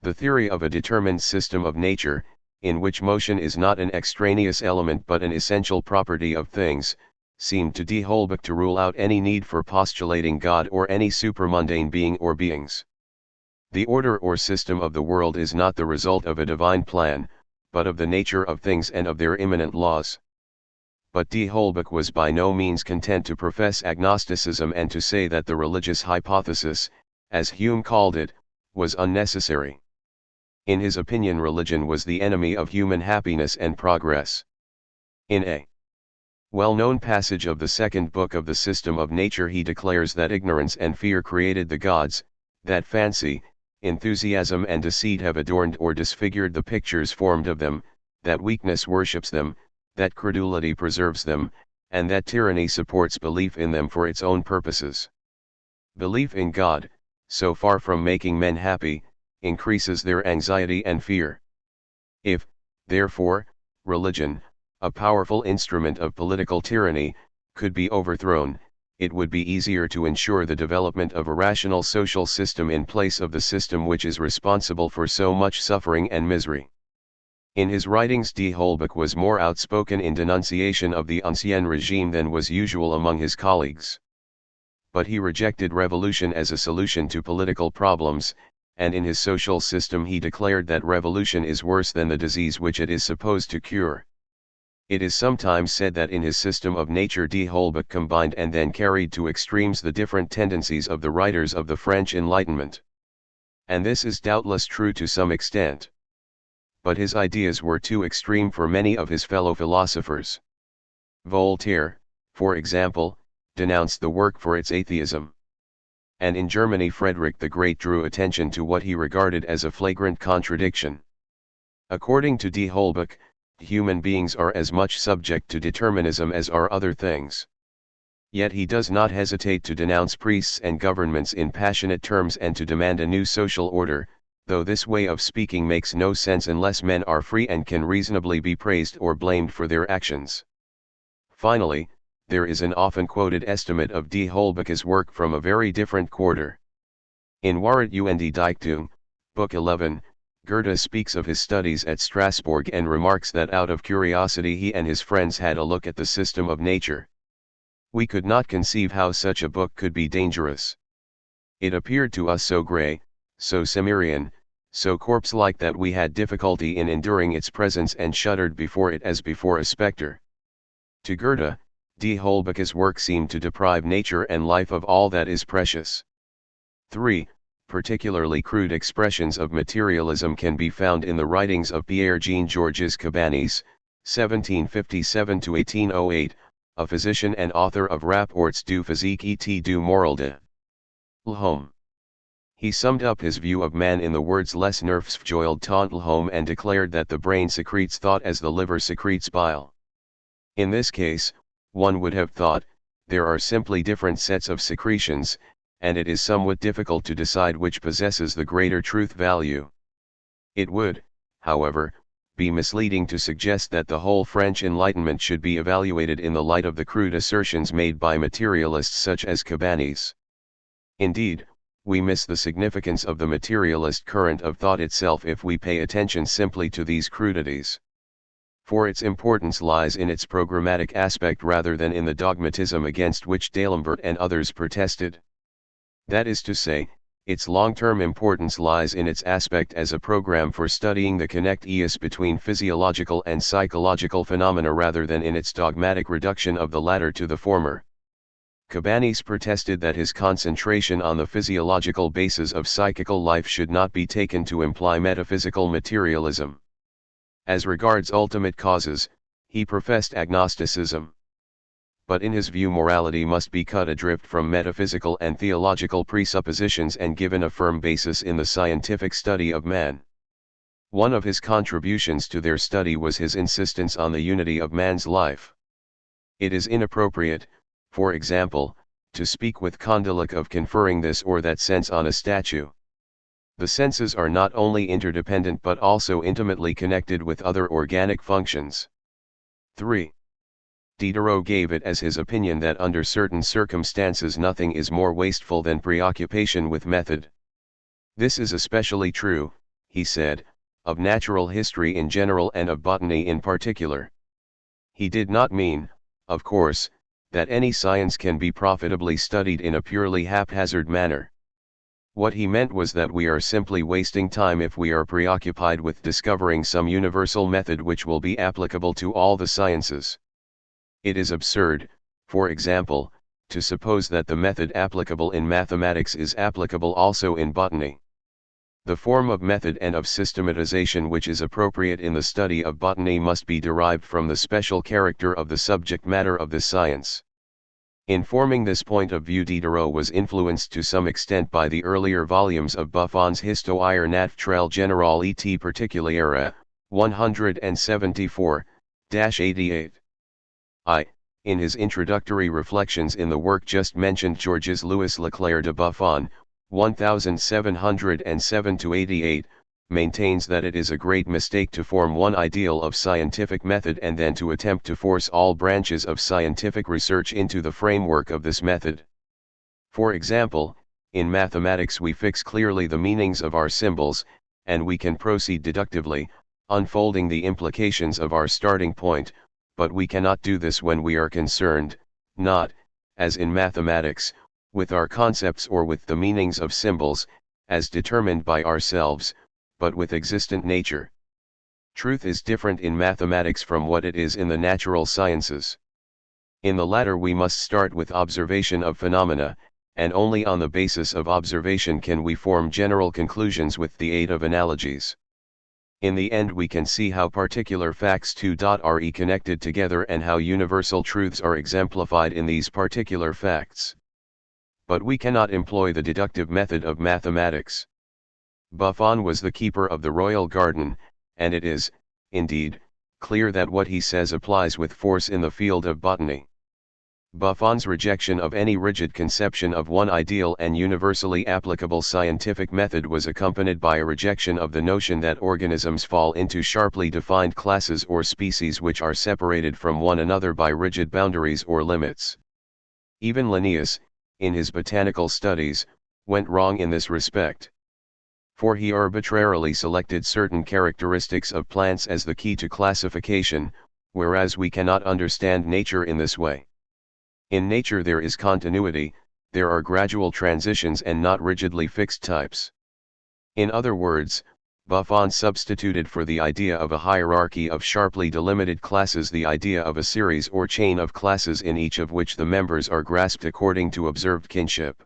The theory of a determined system of nature, in which motion is not an extraneous element but an essential property of things, seemed to d'Holbach to rule out any need for postulating God or any supramundane being or beings. The order or system of the world is not the result of a divine plan, but of the nature of things and of their immanent laws. But d'Holbach was by no means content to profess agnosticism and to say that the religious hypothesis, as Hume called it, was unnecessary. In his opinion, religion was the enemy of human happiness and progress. In a well-known passage of the second book of the System of Nature he declares that ignorance and fear created the gods, that fancy, enthusiasm and deceit have adorned or disfigured the pictures formed of them, that weakness worships them, that credulity preserves them, and that tyranny supports belief in them for its own purposes. Belief in God, so far from making men happy, increases their anxiety and fear. If, therefore, religion, a powerful instrument of political tyranny, could be overthrown, it would be easier to ensure the development of a rational social system in place of the system which is responsible for so much suffering and misery. In his writings d'Holbach was more outspoken in denunciation of the ancien regime than was usual among his colleagues. But he rejected revolution as a solution to political problems, and in his social system he declared that revolution is worse than the disease which it is supposed to cure. It is sometimes said that in his system of nature d'Holbach combined and then carried to extremes the different tendencies of the writers of the French Enlightenment. And this is doubtless true to some extent. But his ideas were too extreme for many of his fellow philosophers. Voltaire, for example, denounced the work for its atheism. And in Germany Frederick the Great drew attention to what he regarded as a flagrant contradiction. According to d'Holbach, human beings are as much subject to determinism as are other things. Yet he does not hesitate to denounce priests and governments in passionate terms and to demand a new social order, though this way of speaking makes no sense unless men are free and can reasonably be praised or blamed for their actions. Finally, there is an often quoted estimate of d'Holbach's work from a very different quarter. In Wahrheit und Dichtung, Book 11, Goethe speaks of his studies at Strasbourg and remarks that out of curiosity he and his friends had a look at the system of nature. We could not conceive how such a book could be dangerous. It appeared to us so grey, so Cimmerian, so corpse-like that we had difficulty in enduring its presence and shuddered before it as before a spectre. To Goethe, die Holbeck's work seemed to deprive nature and life of all that is precious. 3. Particularly crude expressions of materialism can be found in the writings of Pierre-Jean Georges Cabanis, 1757–1808, a physician and author of Rapports du physique et du moral de l'homme. He summed up his view of man in the words les nerfs fjoiled tant l'homme and declared that the brain secretes thought as the liver secretes bile. In this case, one would have thought, there are simply different sets of secretions, and it is somewhat difficult to decide which possesses the greater truth value. It would, however, be misleading to suggest that the whole French Enlightenment should be evaluated in the light of the crude assertions made by materialists such as Cabanis. Indeed, we miss the significance of the materialist current of thought itself if we pay attention simply to these crudities. For its importance lies in its programmatic aspect rather than in the dogmatism against which D'Alembert and others protested. That is to say, its long-term importance lies in its aspect as a program for studying the connections between physiological and psychological phenomena rather than in its dogmatic reduction of the latter to the former. Cabanis protested that his concentration on the physiological basis of psychical life should not be taken to imply metaphysical materialism. As regards ultimate causes, he professed agnosticism. But in his view morality must be cut adrift from metaphysical and theological presuppositions and given a firm basis in the scientific study of man. One of his contributions to their study was his insistence on the unity of man's life. It is inappropriate, for example, to speak with Condillac of conferring this or that sense on a statue. The senses are not only interdependent but also intimately connected with other organic functions. 3. Diderot gave it as his opinion that under certain circumstances nothing is more wasteful than preoccupation with method. This is especially true, he said, of natural history in general and of botany in particular. He did not mean, of course, that any science can be profitably studied in a purely haphazard manner. What he meant was that we are simply wasting time if we are preoccupied with discovering some universal method which will be applicable to all the sciences. It is absurd, for example, to suppose that the method applicable in mathematics is applicable also in botany. The form of method and of systematization which is appropriate in the study of botany must be derived from the special character of the subject matter of the science. In forming this point of view, Diderot was influenced to some extent by the earlier volumes of Buffon's Histoire naturelle générale et particulière, 174-88. In his introductory reflections in the work just mentioned, Georges Louis Leclerc de Buffon, 1707-88, maintains that it is a great mistake to form one ideal of scientific method and then to attempt to force all branches of scientific research into the framework of this method. For example, in mathematics we fix clearly the meanings of our symbols, and we can proceed deductively, unfolding the implications of our starting point, but we cannot do this when we are concerned, not, as in mathematics, with our concepts or with the meanings of symbols, as determined by ourselves, but with existent nature. Truth is different in mathematics from what it is in the natural sciences. In the latter we must start with observation of phenomena, and only on the basis of observation can we form general conclusions with the aid of analogies. In the end we can see how particular facts are connected together and how universal truths are exemplified in these particular facts. But we cannot employ the deductive method of mathematics. Buffon was the keeper of the royal garden, and it is, indeed, clear that what he says applies with force in the field of botany. Buffon's rejection of any rigid conception of one ideal and universally applicable scientific method was accompanied by a rejection of the notion that organisms fall into sharply defined classes or species which are separated from one another by rigid boundaries or limits. Even Linnaeus, in his botanical studies, went wrong in this respect. For he arbitrarily selected certain characteristics of plants as the key to classification, whereas we cannot understand nature in this way. In nature there is continuity, there are gradual transitions and not rigidly fixed types. In other words, Buffon substituted for the idea of a hierarchy of sharply delimited classes the idea of a series or chain of classes in each of which the members are grasped according to observed kinship.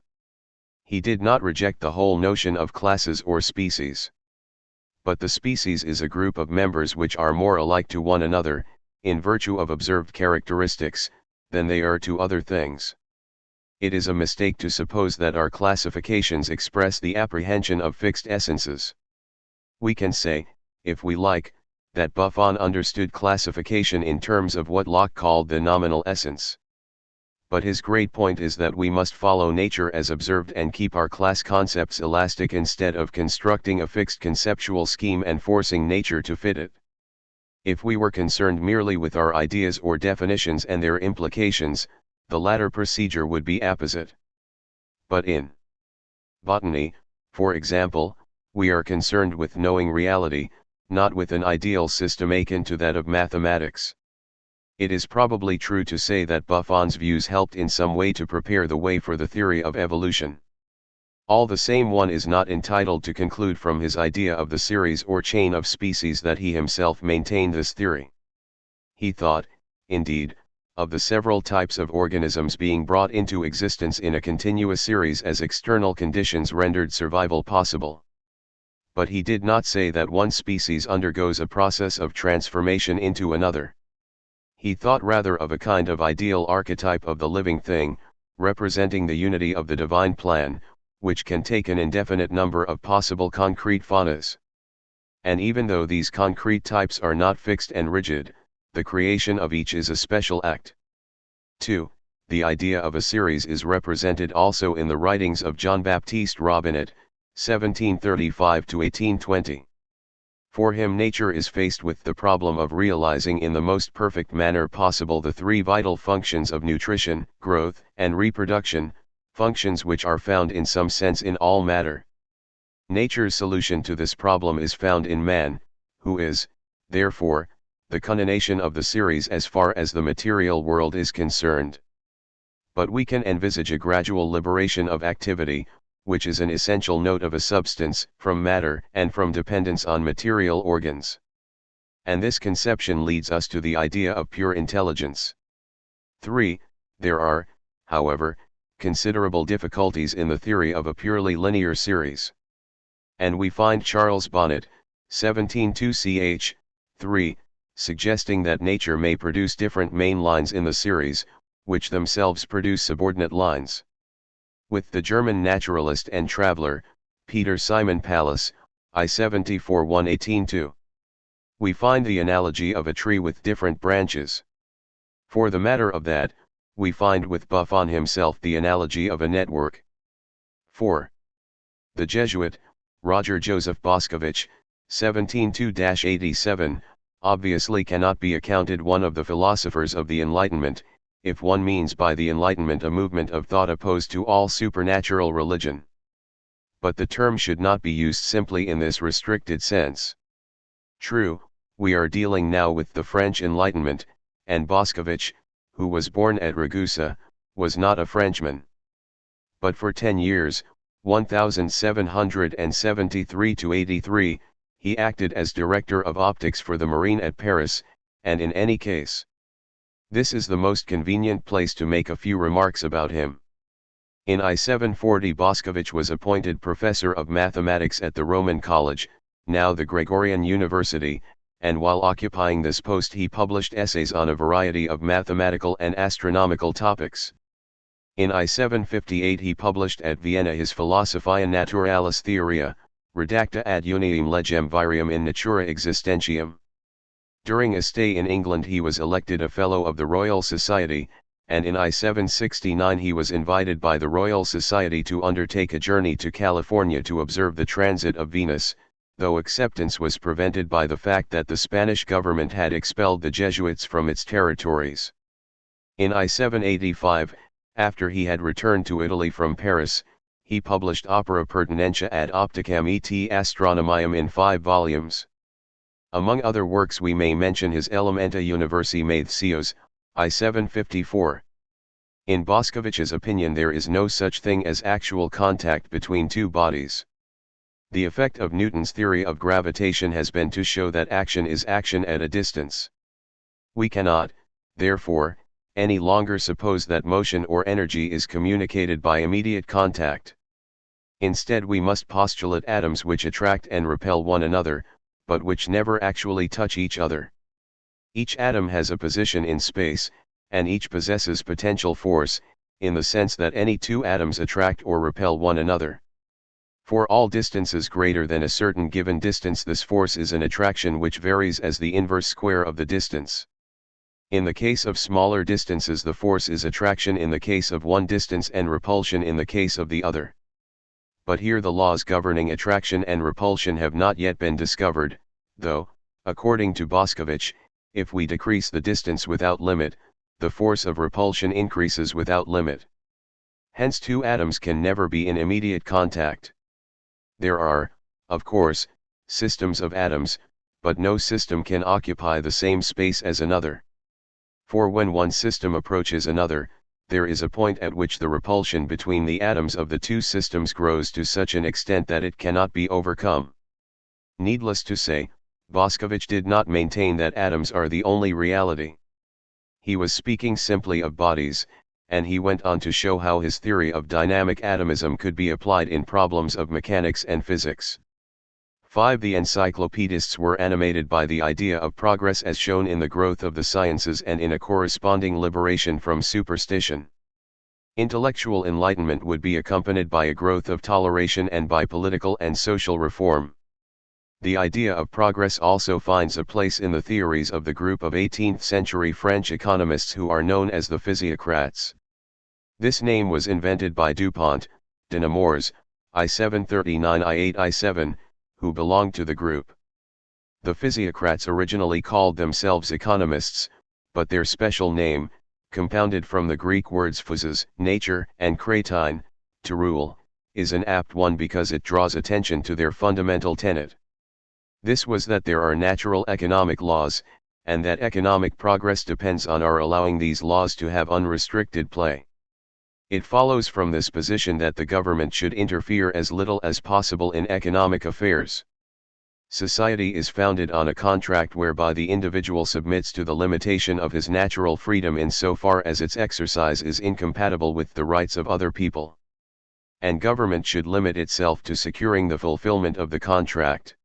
He did not reject the whole notion of classes or species. But the species is a group of members which are more alike to one another, in virtue of observed characteristics, than they are to other things. It is a mistake to suppose that our classifications express the apprehension of fixed essences. We can say, if we like, that Buffon understood classification in terms of what Locke called the nominal essence. But his great point is that we must follow nature as observed and keep our class concepts elastic instead of constructing a fixed conceptual scheme and forcing nature to fit it. If we were concerned merely with our ideas or definitions and their implications, the latter procedure would be apposite. But in botany, for example, we are concerned with knowing reality, not with an ideal system akin to that of mathematics. It is probably true to say that Buffon's views helped in some way to prepare the way for the theory of evolution. All the same, one is not entitled to conclude from his idea of the series or chain of species that he himself maintained this theory. He thought, indeed, of the several types of organisms being brought into existence in a continuous series as external conditions rendered survival possible. But he did not say that one species undergoes a process of transformation into another. He thought rather of a kind of ideal archetype of the living thing, representing the unity of the divine plan, which can take an indefinite number of possible concrete faunas. And even though these concrete types are not fixed and rigid, the creation of each is a special act. 2. The idea of a series is represented also in the writings of Jean-Baptiste Robinet, 1735–1820. For him nature is faced with the problem of realizing in the most perfect manner possible the three vital functions of nutrition, growth, and reproduction, functions which are found in some sense in all matter. Nature's solution to this problem is found in man, who is, therefore, the culmination of the series as far as the material world is concerned. But we can envisage a gradual liberation of activity, which is an essential note of a substance, from matter and from dependence on material organs. And this conception leads us to the idea of pure intelligence. 3. There are, however, considerable difficulties in the theory of a purely linear series. And we find Charles Bonnet, 1702 ch. 3, suggesting that nature may produce different main lines in the series, which themselves produce subordinate lines. With the German naturalist and traveler, Peter Simon Pallas, I-74 118-2. We find the analogy of a tree with different branches. For the matter of that, we find with Buffon himself the analogy of a network. 4. The Jesuit, Roger Joseph Boscovich, 1702–87, obviously cannot be accounted one of the philosophers of the Enlightenment, if one means by the Enlightenment a movement of thought opposed to all supernatural religion. But the term should not be used simply in this restricted sense. True, we are dealing now with the French Enlightenment, and Boscovich, who was born at Ragusa, was not a Frenchman. But for 10 years, 1773–83, he acted as director of optics for the Marine at Paris, and in any case, this is the most convenient place to make a few remarks about him. In I-740 Boscovich was appointed professor of mathematics at the Roman College, now the Gregorian University, and while occupying this post he published essays on a variety of mathematical and astronomical topics. In I-758 he published at Vienna his Philosophiae Naturalis Theoria, redacta ad uniem legem virium in natura existentiam. During a stay in England he was elected a Fellow of the Royal Society, and in I-769 he was invited by the Royal Society to undertake a journey to California to observe the transit of Venus, though acceptance was prevented by the fact that the Spanish government had expelled the Jesuits from its territories. In I-785, after he had returned to Italy from Paris, he published Opera Pertinentia ad Opticam et Astronomiam in 5 volumes. Among other works we may mention his Elementa Universi Mathesios, I-754. In Boscovich's opinion there is no such thing as actual contact between two bodies. The effect of Newton's theory of gravitation has been to show that action is action at a distance. We cannot, therefore, any longer suppose that motion or energy is communicated by immediate contact. Instead, we must postulate atoms which attract and repel one another, but which never actually touch each other. Each atom has a position in space, and each possesses potential force, in the sense that any two atoms attract or repel one another. For all distances greater than a certain given distance, this force is an attraction which varies as the inverse square of the distance. In the case of smaller distances, the force is attraction in the case of one distance and repulsion in the case of the other. But here the laws governing attraction and repulsion have not yet been discovered, though, according to Boscovich, if we decrease the distance without limit, the force of repulsion increases without limit. Hence two atoms can never be in immediate contact. There are, of course, systems of atoms, but no system can occupy the same space as another. For when one system approaches another, there is a point at which the repulsion between the atoms of the two systems grows to such an extent that it cannot be overcome. Needless to say, Boscovich did not maintain that atoms are the only reality. He was speaking simply of bodies, and he went on to show how his theory of dynamic atomism could be applied in problems of mechanics and physics. 5. The encyclopedists were animated by the idea of progress as shown in the growth of the sciences and in a corresponding liberation from superstition. Intellectual enlightenment would be accompanied by a growth of toleration and by political and social reform. The idea of progress also finds a place in the theories of the group of 18th-century French economists who are known as the physiocrats. This name was invented by Dupont, de Nemours, I-739 I-8 I-7, who belonged to the group. The physiocrats originally called themselves economists, but their special name, compounded from the Greek words physis, nature, and kratine, to rule, is an apt one because it draws attention to their fundamental tenet. This was that there are natural economic laws, and that economic progress depends on our allowing these laws to have unrestricted play. It follows from this position that the government should interfere as little as possible in economic affairs. Society is founded on a contract whereby the individual submits to the limitation of his natural freedom in so far as its exercise is incompatible with the rights of other people. And government should limit itself to securing the fulfillment of the contract.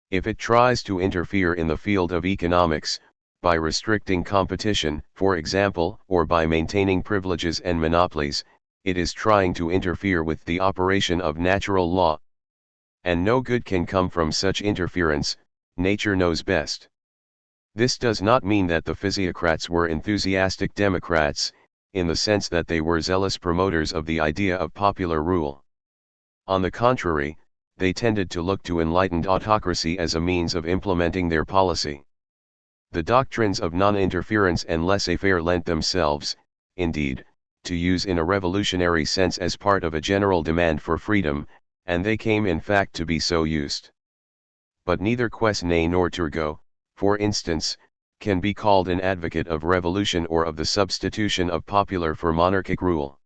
If it tries to interfere in the field of economics, by restricting competition, for example, or by maintaining privileges and monopolies, it is trying to interfere with the operation of natural law. And no good can come from such interference, nature knows best. This does not mean that the physiocrats were enthusiastic democrats, in the sense that they were zealous promoters of the idea of popular rule. On the contrary, they tended to look to enlightened autocracy as a means of implementing their policy. The doctrines of non-interference and laissez-faire lent themselves, indeed, to use in a revolutionary sense as part of a general demand for freedom, and they came in fact to be so used. But neither Quesnay nor Turgot, for instance, can be called an advocate of revolution or of the substitution of popular for monarchic rule.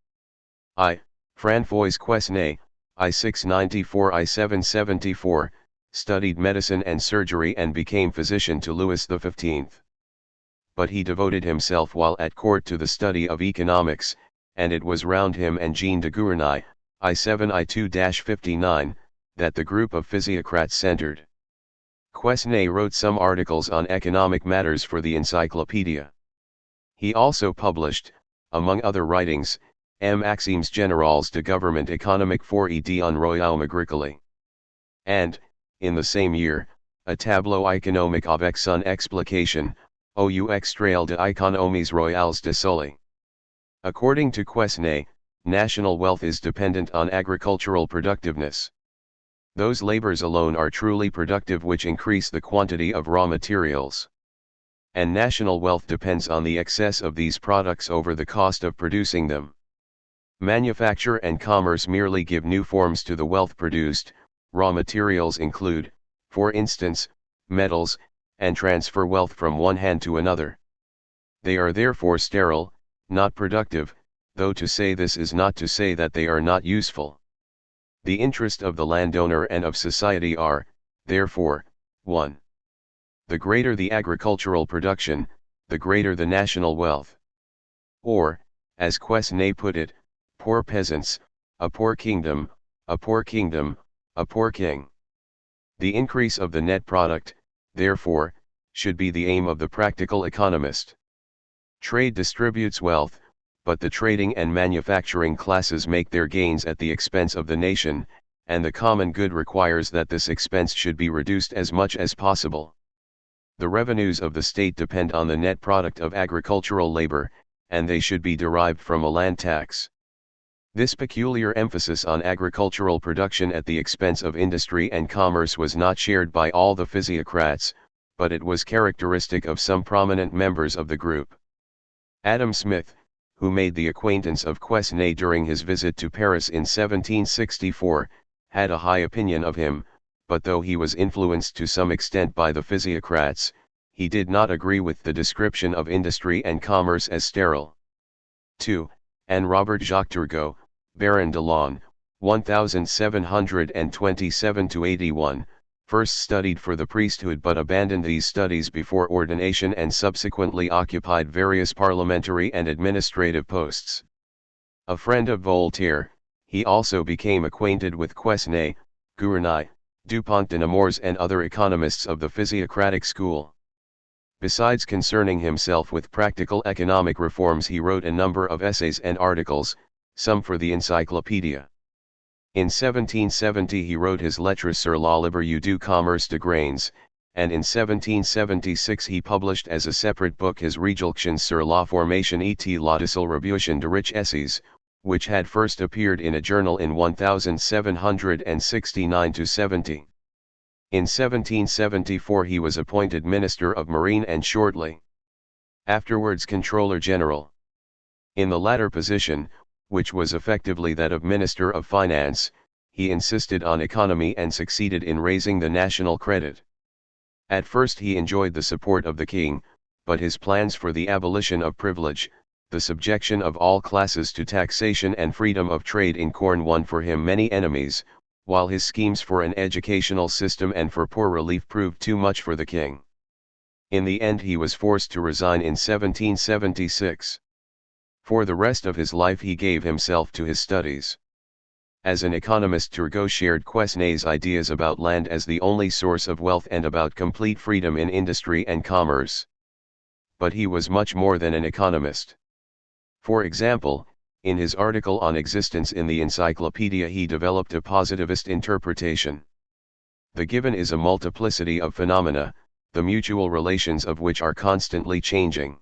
Francois Quesnay, I-694 I-774, studied medicine and surgery and became physician to Louis XV. But he devoted himself while at court to the study of economics, and it was round him and Jean de Gournay, I-7 I-2-59, that the group of physiocrats centered. Quesnay wrote some articles on economic matters for the Encyclopedia. He also published, among other writings, Maximes générales de gouvernement économique pour aider un royaume agricole. And, in the same year, a tableau économique avec son explication, au extrait de économies royales de Sully. According to Quesnay, national wealth is dependent on agricultural productiveness. Those labors alone are truly productive which increase the quantity of raw materials. And national wealth depends on the excess of these products over the cost of producing them. Manufacture and commerce merely give new forms to the wealth produced. Raw materials include, for instance, metals, and transfer wealth from one hand to another. They are therefore sterile, not productive, though to say this is not to say that they are not useful. The interest of the landowner and of society are, therefore, 1. The greater the agricultural production, the greater the national wealth. Or, as Quesnay put it, poor peasants, a poor kingdom, a poor kingdom, a poor king. The increase of the net product, therefore, should be the aim of the practical economist. Trade distributes wealth, but the trading and manufacturing classes make their gains at the expense of the nation, and the common good requires that this expense should be reduced as much as possible. The revenues of the state depend on the net product of agricultural labor, and they should be derived from a land tax. This peculiar emphasis on agricultural production at the expense of industry and commerce was not shared by all the physiocrats, but it was characteristic of some prominent members of the group. Adam Smith, who made the acquaintance of Quesnay during his visit to Paris in 1764, had a high opinion of him, but though he was influenced to some extent by the physiocrats, he did not agree with the description of industry and commerce as sterile. 2. And Robert Jacques Turgot, Baron de Laune, 1727–81, first studied for the priesthood but abandoned these studies before ordination and subsequently occupied various parliamentary and administrative posts. A friend of Voltaire, he also became acquainted with Quesnay, Gournay, Dupont de Nemours and other economists of the physiocratic school. Besides concerning himself with practical economic reforms, he wrote a number of essays and articles, some for the Encyclopedia. In 1770 he wrote his Lettres sur la libre du commerce de grains, and in 1776 he published as a separate book his Réjections sur la formation et la distribution de richesses, which had first appeared in a journal in 1769–70. In 1774 he was appointed Minister of Marine and shortly afterwards Controller General. In the latter position, which was effectively that of Minister of Finance, he insisted on economy and succeeded in raising the national credit. At first he enjoyed the support of the king, but his plans for the abolition of privilege, the subjection of all classes to taxation and freedom of trade in corn won for him many enemies, while his schemes for an educational system and for poor relief proved too much for the king. In the end he was forced to resign in 1776. For the rest of his life he gave himself to his studies. As an economist, Turgot shared Quesnay's ideas about land as the only source of wealth and about complete freedom in industry and commerce. But he was much more than an economist. For example, in his article on existence in the Encyclopedia he developed a positivist interpretation. The given is a multiplicity of phenomena, the mutual relations of which are constantly changing.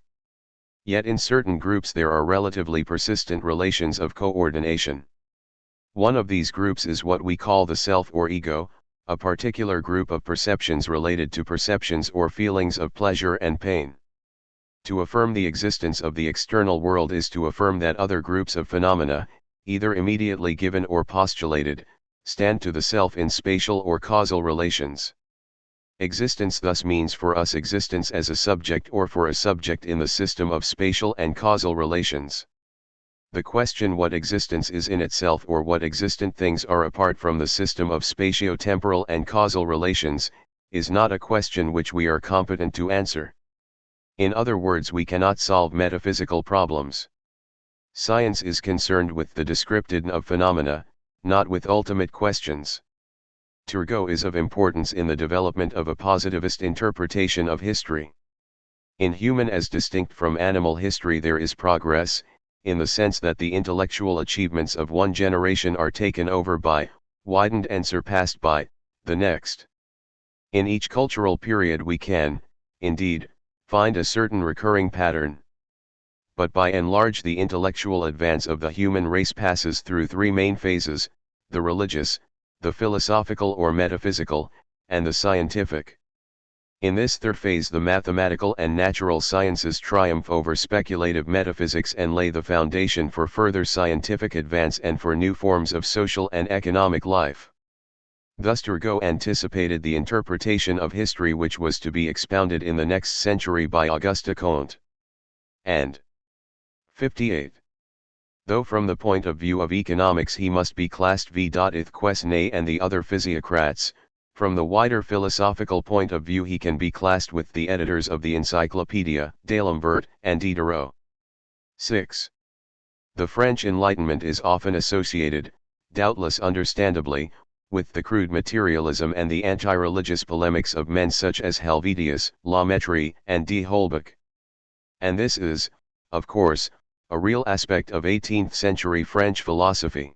Yet in certain groups there are relatively persistent relations of coordination. One of these groups is what we call the self or ego, a particular group of perceptions related to perceptions or feelings of pleasure and pain. To affirm the existence of the external world is to affirm that other groups of phenomena, either immediately given or postulated, stand to the self in spatial or causal relations. Existence thus means for us existence as a subject or for a subject in the system of spatial and causal relations. The question what existence is in itself or what existent things are apart from the system of spatio-temporal and causal relations, is not a question which we are competent to answer. In other words, we cannot solve metaphysical problems. Science is concerned with the description of phenomena, not with ultimate questions. Turgot is of importance in the development of a positivist interpretation of history. In human as distinct from animal history there is progress, in the sense that the intellectual achievements of one generation are taken over by, widened and surpassed by, the next. In each cultural period we can, indeed, find a certain recurring pattern. But by and large the intellectual advance of the human race passes through three main phases: the religious, the philosophical or metaphysical, and the scientific. In this third phase the mathematical and natural sciences triumph over speculative metaphysics and lay the foundation for further scientific advance and for new forms of social and economic life. Thus Turgot anticipated the interpretation of history which was to be expounded in the next century by Auguste Comte. And 58. Though from the point of view of economics he must be classed with Quesnay and the other physiocrats, from the wider philosophical point of view he can be classed with the editors of the Encyclopedia, D'Alembert and Diderot. 6. The French Enlightenment is often associated, doubtless understandably, with the crude materialism and the anti-religious polemics of men such as Helvetius, La Mettrie, and d'Holbach. And this is, of course, a real aspect of 18th-century French philosophy.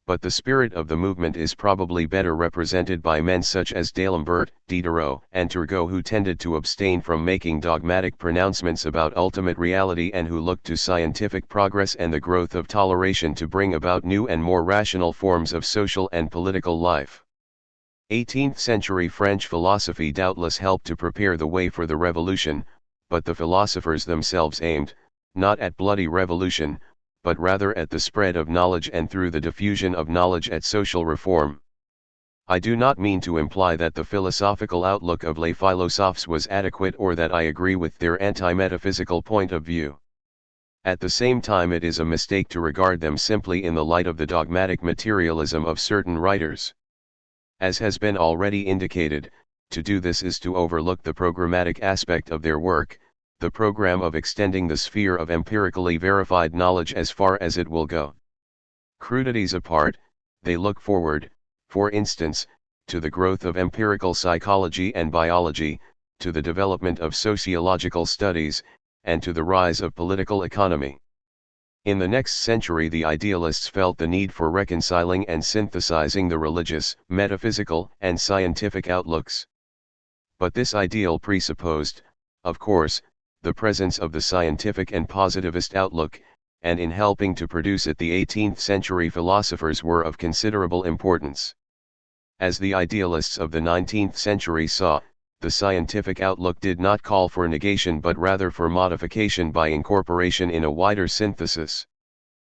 But the spirit of the movement is probably better represented by men such as D'Alembert, Diderot, and Turgot, who tended to abstain from making dogmatic pronouncements about ultimate reality and who looked to scientific progress and the growth of toleration to bring about new and more rational forms of social and political life. 18th-century French philosophy doubtless helped to prepare the way for the revolution, but the philosophers themselves aimed, not at bloody revolution, but rather at the spread of knowledge and through the diffusion of knowledge at social reform. I do not mean to imply that the philosophical outlook of les philosophes was adequate or that I agree with their anti-metaphysical point of view. At the same time, it is a mistake to regard them simply in the light of the dogmatic materialism of certain writers. As has been already indicated, to do this is to overlook the programmatic aspect of their work, the program of extending the sphere of empirically verified knowledge as far as it will go. Crudities apart, they look forward, for instance, to the growth of empirical psychology and biology, to the development of sociological studies, and to the rise of political economy. In the next century, the idealists felt the need for reconciling and synthesizing the religious, metaphysical, and scientific outlooks. But this ideal presupposed, of course, the presence of the scientific and positivist outlook, and in helping to produce it the 18th-century philosophers were of considerable importance. As the idealists of the 19th century saw, the scientific outlook did not call for negation but rather for modification by incorporation in a wider synthesis.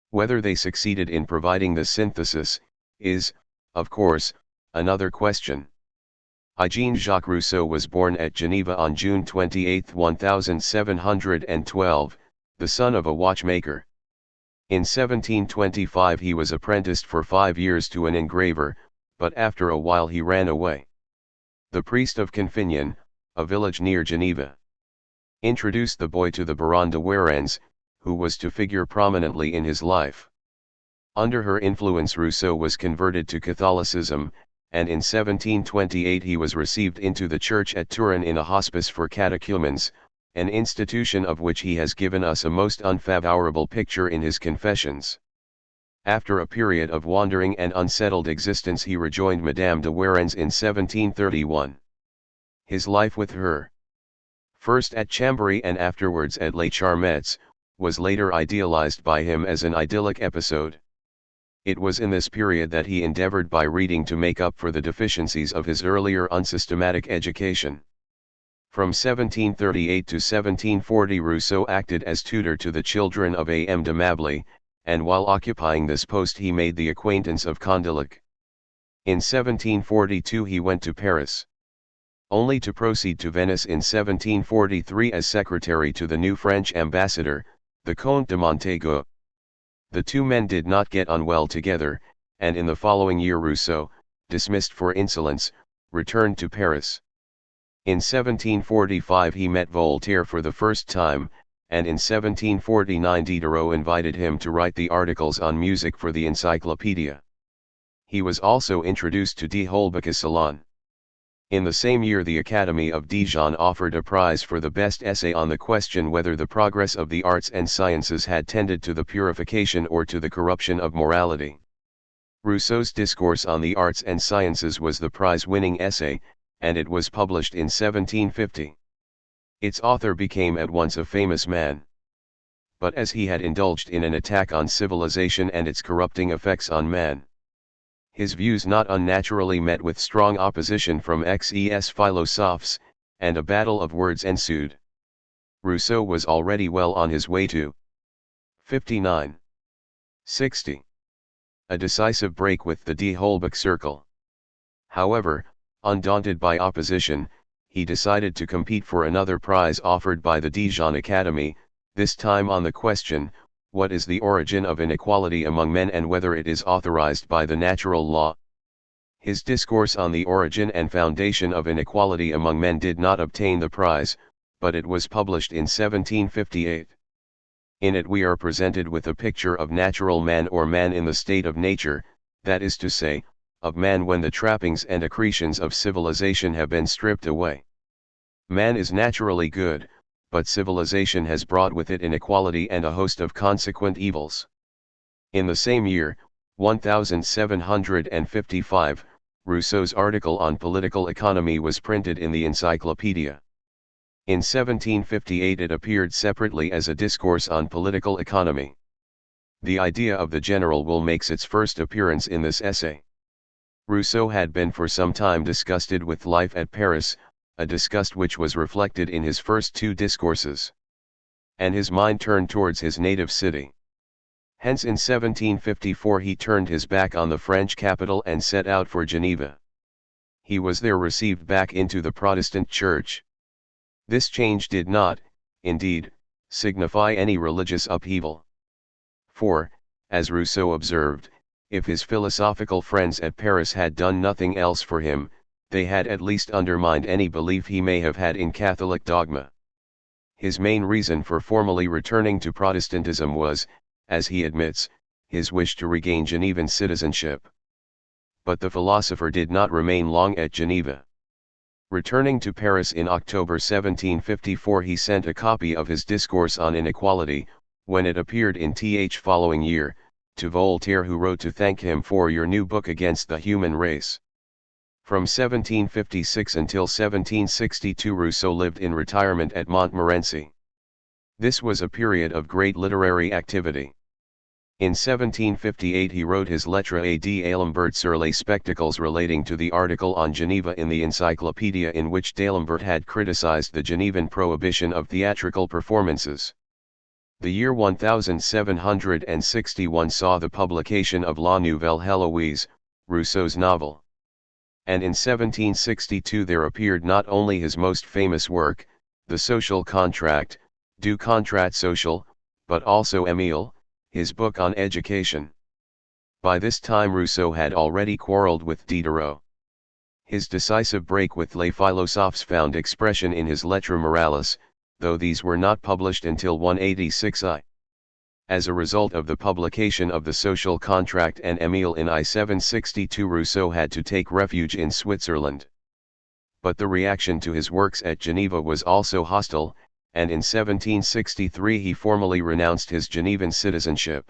Whether they succeeded in providing the synthesis, is, of course, another question. Jean-Jacques Rousseau was born at Geneva on June 28, 1712, the son of a watchmaker. In 1725 he was apprenticed for 5 years to an engraver, but after a while he ran away. The priest of Confignon, a village near Geneva, introduced the boy to the Baronne de Warens, who was to figure prominently in his life. Under her influence Rousseau was converted to Catholicism, and in 1728 he was received into the church at Turin in a hospice for catechumens, an institution of which he has given us a most unfavorable picture in his Confessions. After a period of wandering and unsettled existence he rejoined Madame de Warens in 1731. His life with her, first at Chambéry and afterwards at Les Charmettes, was later idealized by him as an idyllic episode. It was in this period that he endeavored by reading to make up for the deficiencies of his earlier unsystematic education. From 1738 to 1740 Rousseau acted as tutor to the children of A.M. de Mably, and while occupying this post he made the acquaintance of Condillac. In 1742 he went to Paris, only to proceed to Venice in 1743 as secretary to the new French ambassador, the Comte de Montaigu. The two men did not get on well together, and in the following year Rousseau, dismissed for insolence, returned to Paris. In 1745 he met Voltaire for the first time, and in 1749 Diderot invited him to write the articles on music for the Encyclopedia. He was also introduced to d'Holbach's salon. In the same year the Academy of Dijon offered a prize for the best essay on the question whether the progress of the arts and sciences had tended to the purification or to the corruption of morality. Rousseau's discourse on the arts and sciences was the prize-winning essay, and it was published in 1750. Its author became at once a famous man. But as he had indulged in an attack on civilization and its corrupting effects on man, his views not unnaturally met with strong opposition from ex philosophes, and a battle of words ensued. Rousseau was already well on his way to 59. 60. A decisive break with the d'Holbach circle. However, undaunted by opposition, he decided to compete for another prize offered by the Dijon Academy, this time on the question, What is the origin of inequality among men and whether it is authorized by the natural law? His discourse on the origin and foundation of inequality among men did not obtain the prize, but it was published in 1758. In it we are presented with a picture of natural man or man in the state of nature, that is to say, of man when the trappings and accretions of civilization have been stripped away. Man is naturally good, but civilization has brought with it inequality and a host of consequent evils. In the same year, 1755, Rousseau's article on political economy was printed in the Encyclopedia. In 1758 it appeared separately as a discourse on political economy. The idea of the general will makes its first appearance in this essay. Rousseau had been for some time disgusted with life at Paris, a disgust which was reflected in his first two discourses. And his mind turned towards his native city. Hence in 1754 he turned his back on the French capital and set out for Geneva. He was there received back into the Protestant Church. This change did not, indeed, signify any religious upheaval. For, as Rousseau observed, if his philosophical friends at Paris had done nothing else for him, they had at least undermined any belief he may have had in Catholic dogma. His main reason for formally returning to Protestantism was, as he admits, his wish to regain Genevan citizenship. But the philosopher did not remain long at Geneva. Returning to Paris in October 1754 he sent a copy of his Discourse on Inequality, when it appeared in Th. following year, to Voltaire, who wrote to thank him for your new book against the human race. From 1756 until 1762 Rousseau lived in retirement at Montmorency. This was a period of great literary activity. In 1758 he wrote his Lettre à d'Alembert sur les spectacles relating to the article on Geneva in the Encyclopedia in which d'Alembert had criticized the Genevan prohibition of theatrical performances. The year 1761 saw the publication of La Nouvelle Heloise, Rousseau's novel. And in 1762 there appeared not only his most famous work, The Social Contract, Du Contrat Social, but also Émile, his book on education. By this time Rousseau had already quarreled with Diderot. His decisive break with Les Philosophes found expression in his Lettres Morales, though these were not published until 186 I. As a result of the publication of The Social Contract and Émile in 1762 Rousseau had to take refuge in Switzerland. But the reaction to his works at Geneva was also hostile, and in 1763 he formally renounced his Genevan citizenship.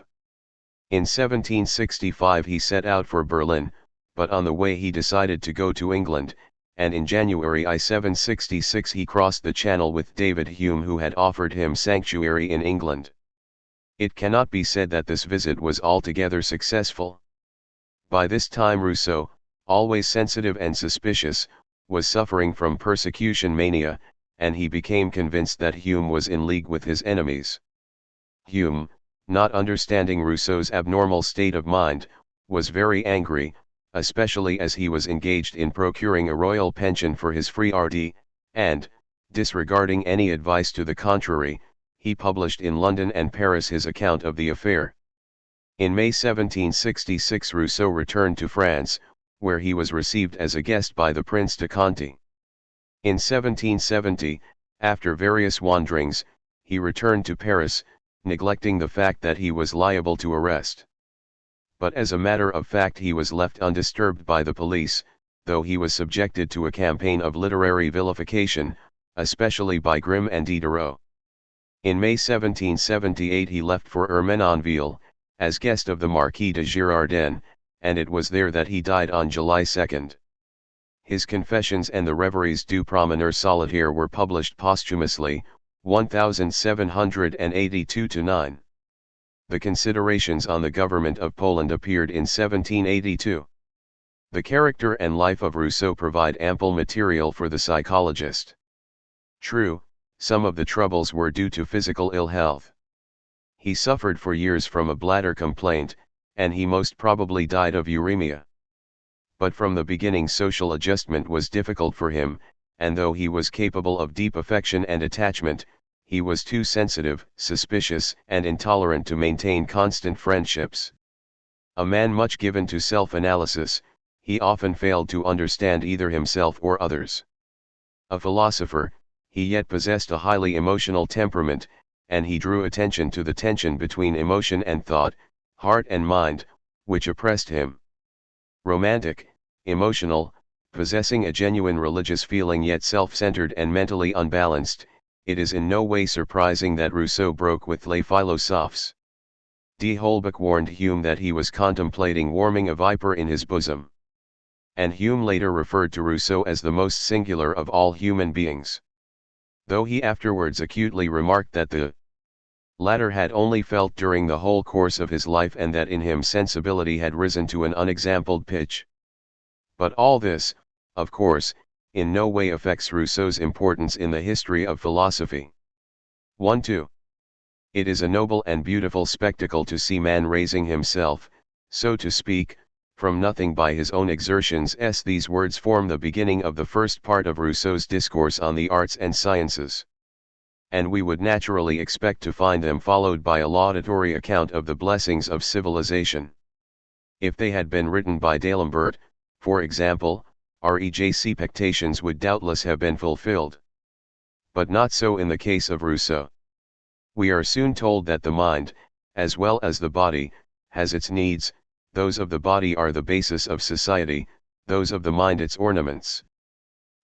In 1765 he set out for Berlin, but on the way he decided to go to England, and in January 1766 he crossed the Channel with David Hume, who had offered him sanctuary in England. It cannot be said that this visit was altogether successful. By this time Rousseau, always sensitive and suspicious, was suffering from persecution mania, and he became convinced that Hume was in league with his enemies. Hume, not understanding Rousseau's abnormal state of mind, was very angry, especially as he was engaged in procuring a royal pension for his Friardy, and, disregarding any advice to the contrary, he published in London and Paris his account of the affair. In May 1766 Rousseau returned to France, where he was received as a guest by the Prince de Conti. In 1770, after various wanderings, he returned to Paris, neglecting the fact that he was liable to arrest. But as a matter of fact he was left undisturbed by the police, though he was subjected to a campaign of literary vilification, especially by Grimm and Diderot. In May 1778 he left for Ermenonville, as guest of the Marquis de Girardin, and it was there that he died on July 2. His Confessions and the Reveries du Promeneur Solitaire were published posthumously, 1782-9. The Considerations on the Government of Poland appeared in 1782. The character and life of Rousseau provide ample material for the psychologist. True, some of the troubles were due to physical ill health. He suffered for years from a bladder complaint, and he most probably died of uremia. But from the beginning social adjustment was difficult for him, and though he was capable of deep affection and attachment, he was too sensitive, suspicious, and intolerant to maintain constant friendships. A man much given to self-analysis, he often failed to understand either himself or others. A philosopher, he yet possessed a highly emotional temperament, and he drew attention to the tension between emotion and thought, heart and mind, which oppressed him. Romantic, emotional, possessing a genuine religious feeling yet self-centered and mentally unbalanced, it is in no way surprising that Rousseau broke with les philosophes. D. Holbach warned Hume that he was contemplating warming a viper in his bosom. And Hume later referred to Rousseau as the most singular of all human beings. Though he afterwards acutely remarked that the latter had only felt during the whole course of his life and that in him sensibility had risen to an unexampled pitch. But all this, of course, in no way affects Rousseau's importance in the history of philosophy. 1-2. It is a noble and beautiful spectacle to see man raising himself, so to speak, from nothing by his own exertions. These words form the beginning of the first part of Rousseau's discourse on the arts and sciences. And we would naturally expect to find them followed by a laudatory account of the blessings of civilization. If they had been written by D'Alembert, for example, our expectations would doubtless have been fulfilled. But not so in the case of Rousseau. We are soon told that the mind, as well as the body, has its needs. Those of the body are the basis of society, those of the mind its ornaments.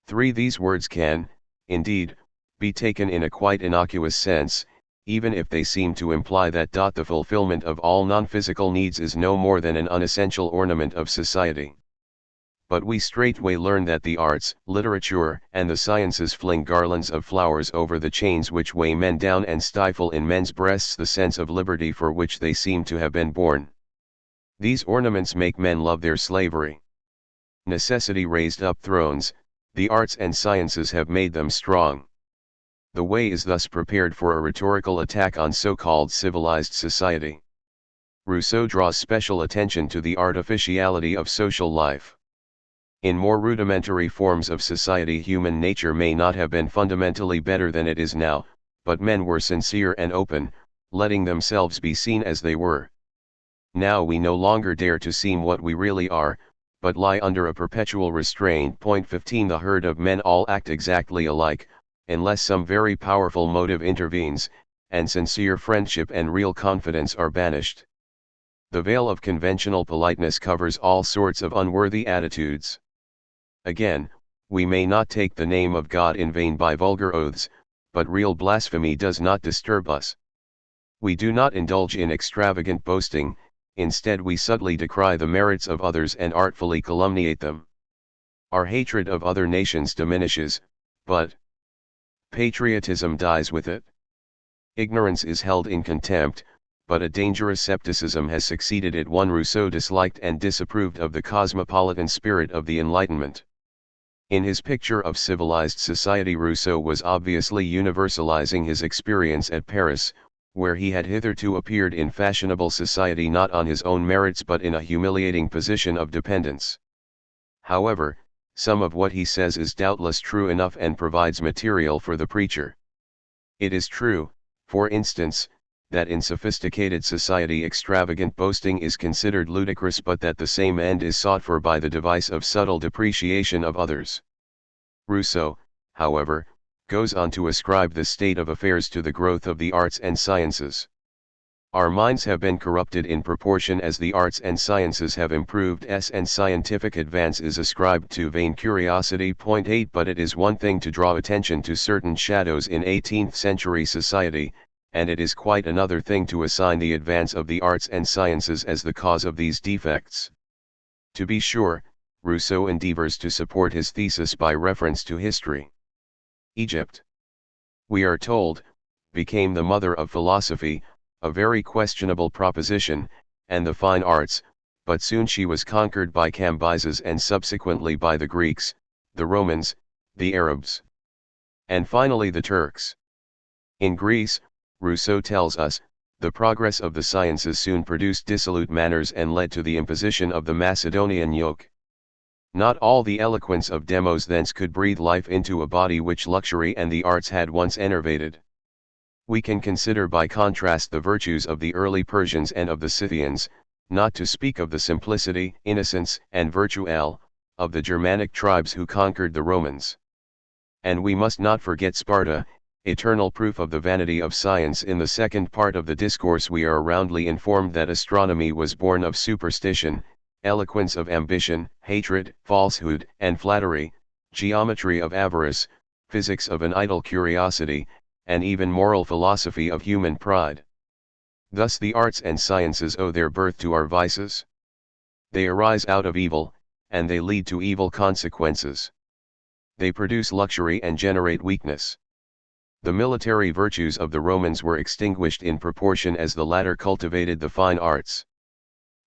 3. These words can, indeed, be taken in a quite innocuous sense, even if they seem to imply that the fulfillment of all non-physical needs is no more than an unessential ornament of society. But we straightway learn that the arts, literature, and the sciences fling garlands of flowers over the chains which weigh men down and stifle in men's breasts the sense of liberty for which they seem to have been born. These ornaments make men love their slavery. Necessity raised up thrones, the arts and sciences have made them strong. The way is thus prepared for a rhetorical attack on so-called civilized society. Rousseau draws special attention to the artificiality of social life. In more rudimentary forms of society human nature may not have been fundamentally better than it is now, but men were sincere and open, letting themselves be seen as they were. Now we no longer dare to seem what we really are, but lie under a perpetual restraint. 15 The herd of men all act exactly alike, unless some very powerful motive intervenes, and sincere friendship and real confidence are banished. The veil of conventional politeness covers all sorts of unworthy attitudes. Again, we may not take the name of God in vain by vulgar oaths, but real blasphemy does not disturb us. We do not indulge in extravagant boasting, instead we subtly decry the merits of others and artfully calumniate them. Our hatred of other nations diminishes, but patriotism dies with it. Ignorance is held in contempt, but a dangerous scepticism has succeeded it. Rousseau disliked and disapproved of the cosmopolitan spirit of the Enlightenment. In his picture of civilized society, Rousseau was obviously universalizing his experience at Paris, where he had hitherto appeared in fashionable society not on his own merits but in a humiliating position of dependence. However, some of what he says is doubtless true enough and provides material for the preacher. It is true, for instance, that in sophisticated society extravagant boasting is considered ludicrous, but that the same end is sought for by the device of subtle depreciation of others. Rousseau, however, goes on to ascribe this state of affairs to the growth of the arts and sciences. Our minds have been corrupted in proportion as the arts and sciences have improved, and scientific advance is ascribed to vain curiosity. 8 But it is one thing to draw attention to certain shadows in 18th century society, and it is quite another thing to assign the advance of the arts and sciences as the cause of these defects. To be sure, Rousseau endeavors to support his thesis by reference to history. Egypt, we are told, became the mother of philosophy, a very questionable proposition, and the fine arts, but soon she was conquered by Cambyses and subsequently by the Greeks, the Romans, the Arabs, and finally the Turks. In Greece, Rousseau tells us, the progress of the sciences soon produced dissolute manners and led to the imposition of the Macedonian yoke. Not all the eloquence of Demos thence could breathe life into a body which luxury and the arts had once enervated. We can consider by contrast the virtues of the early Persians and of the Scythians, not to speak of the simplicity, innocence, and virtue of the Germanic tribes who conquered the Romans. And we must not forget Sparta, eternal proof of the vanity of science. In the second part of the discourse we are roundly informed that astronomy was born of superstition, eloquence of ambition, hatred, falsehood, and flattery, geometry of avarice, physics of an idle curiosity, and even moral philosophy of human pride. Thus the arts and sciences owe their birth to our vices. They arise out of evil, and they lead to evil consequences. They produce luxury and generate weakness. The military virtues of the Romans were extinguished in proportion as the latter cultivated the fine arts.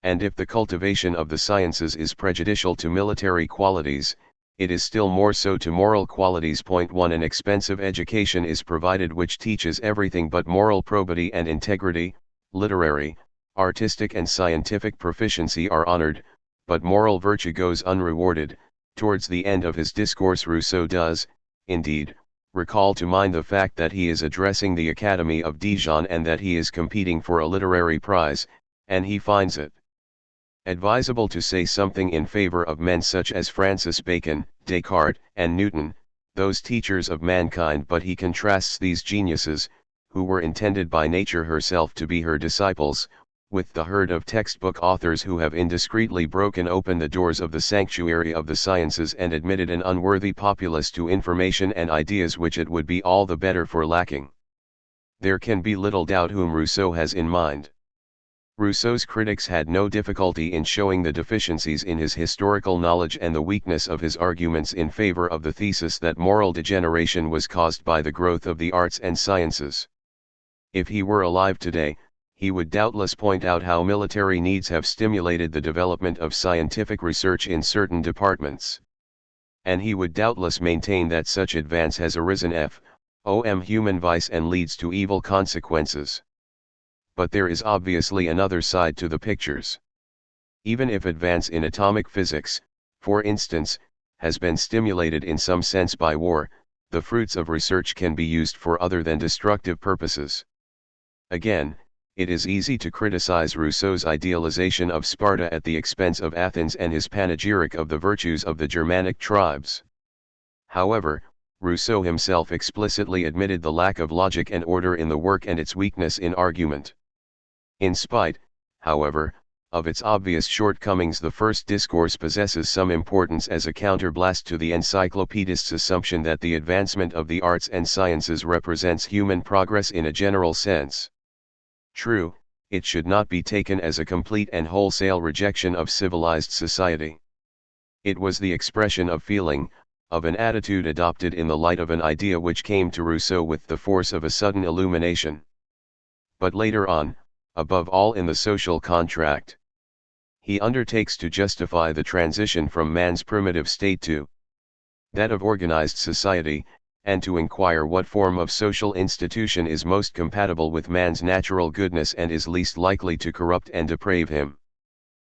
And if the cultivation of the sciences is prejudicial to military qualities, it is still more so to moral qualities. 1. An expensive education is provided which teaches everything but moral probity and integrity. Literary, artistic and scientific proficiency are honored, but moral virtue goes unrewarded. Towards the end of his discourse Rousseau does, indeed, recall to mind the fact that he is addressing the Academy of Dijon and that he is competing for a literary prize, and he finds it advisable to say something in favor of men such as Francis Bacon, Descartes, and Newton, those teachers of mankind. But he contrasts these geniuses, who were intended by nature herself to be her disciples, with the herd of textbook authors who have indiscreetly broken open the doors of the sanctuary of the sciences and admitted an unworthy populace to information and ideas which it would be all the better for lacking. There can be little doubt whom Rousseau has in mind. Rousseau's critics had no difficulty in showing the deficiencies in his historical knowledge and the weakness of his arguments in favor of the thesis that moral degeneration was caused by the growth of the arts and sciences. If he were alive today, he would doubtless point out how military needs have stimulated the development of scientific research in certain departments. And he would doubtless maintain that such advance has arisen from human vice and leads to evil consequences. But there is obviously another side to the pictures. Even if advance in atomic physics, for instance, has been stimulated in some sense by war, the fruits of research can be used for other than destructive purposes. Again, it is easy to criticize Rousseau's idealization of Sparta at the expense of Athens and his panegyric of the virtues of the Germanic tribes. However, Rousseau himself explicitly admitted the lack of logic and order in the work and its weakness in argument. In spite, however, of its obvious shortcomings, the first discourse possesses some importance as a counterblast to the encyclopedist's assumption that the advancement of the arts and sciences represents human progress in a general sense. True, it should not be taken as a complete and wholesale rejection of civilized society. It was the expression of feeling, of an attitude adopted in the light of an idea which came to Rousseau with the force of a sudden illumination. But later on, above all in the social contract, he undertakes to justify the transition from man's primitive state to that of organized society, and to inquire what form of social institution is most compatible with man's natural goodness and is least likely to corrupt and deprave him.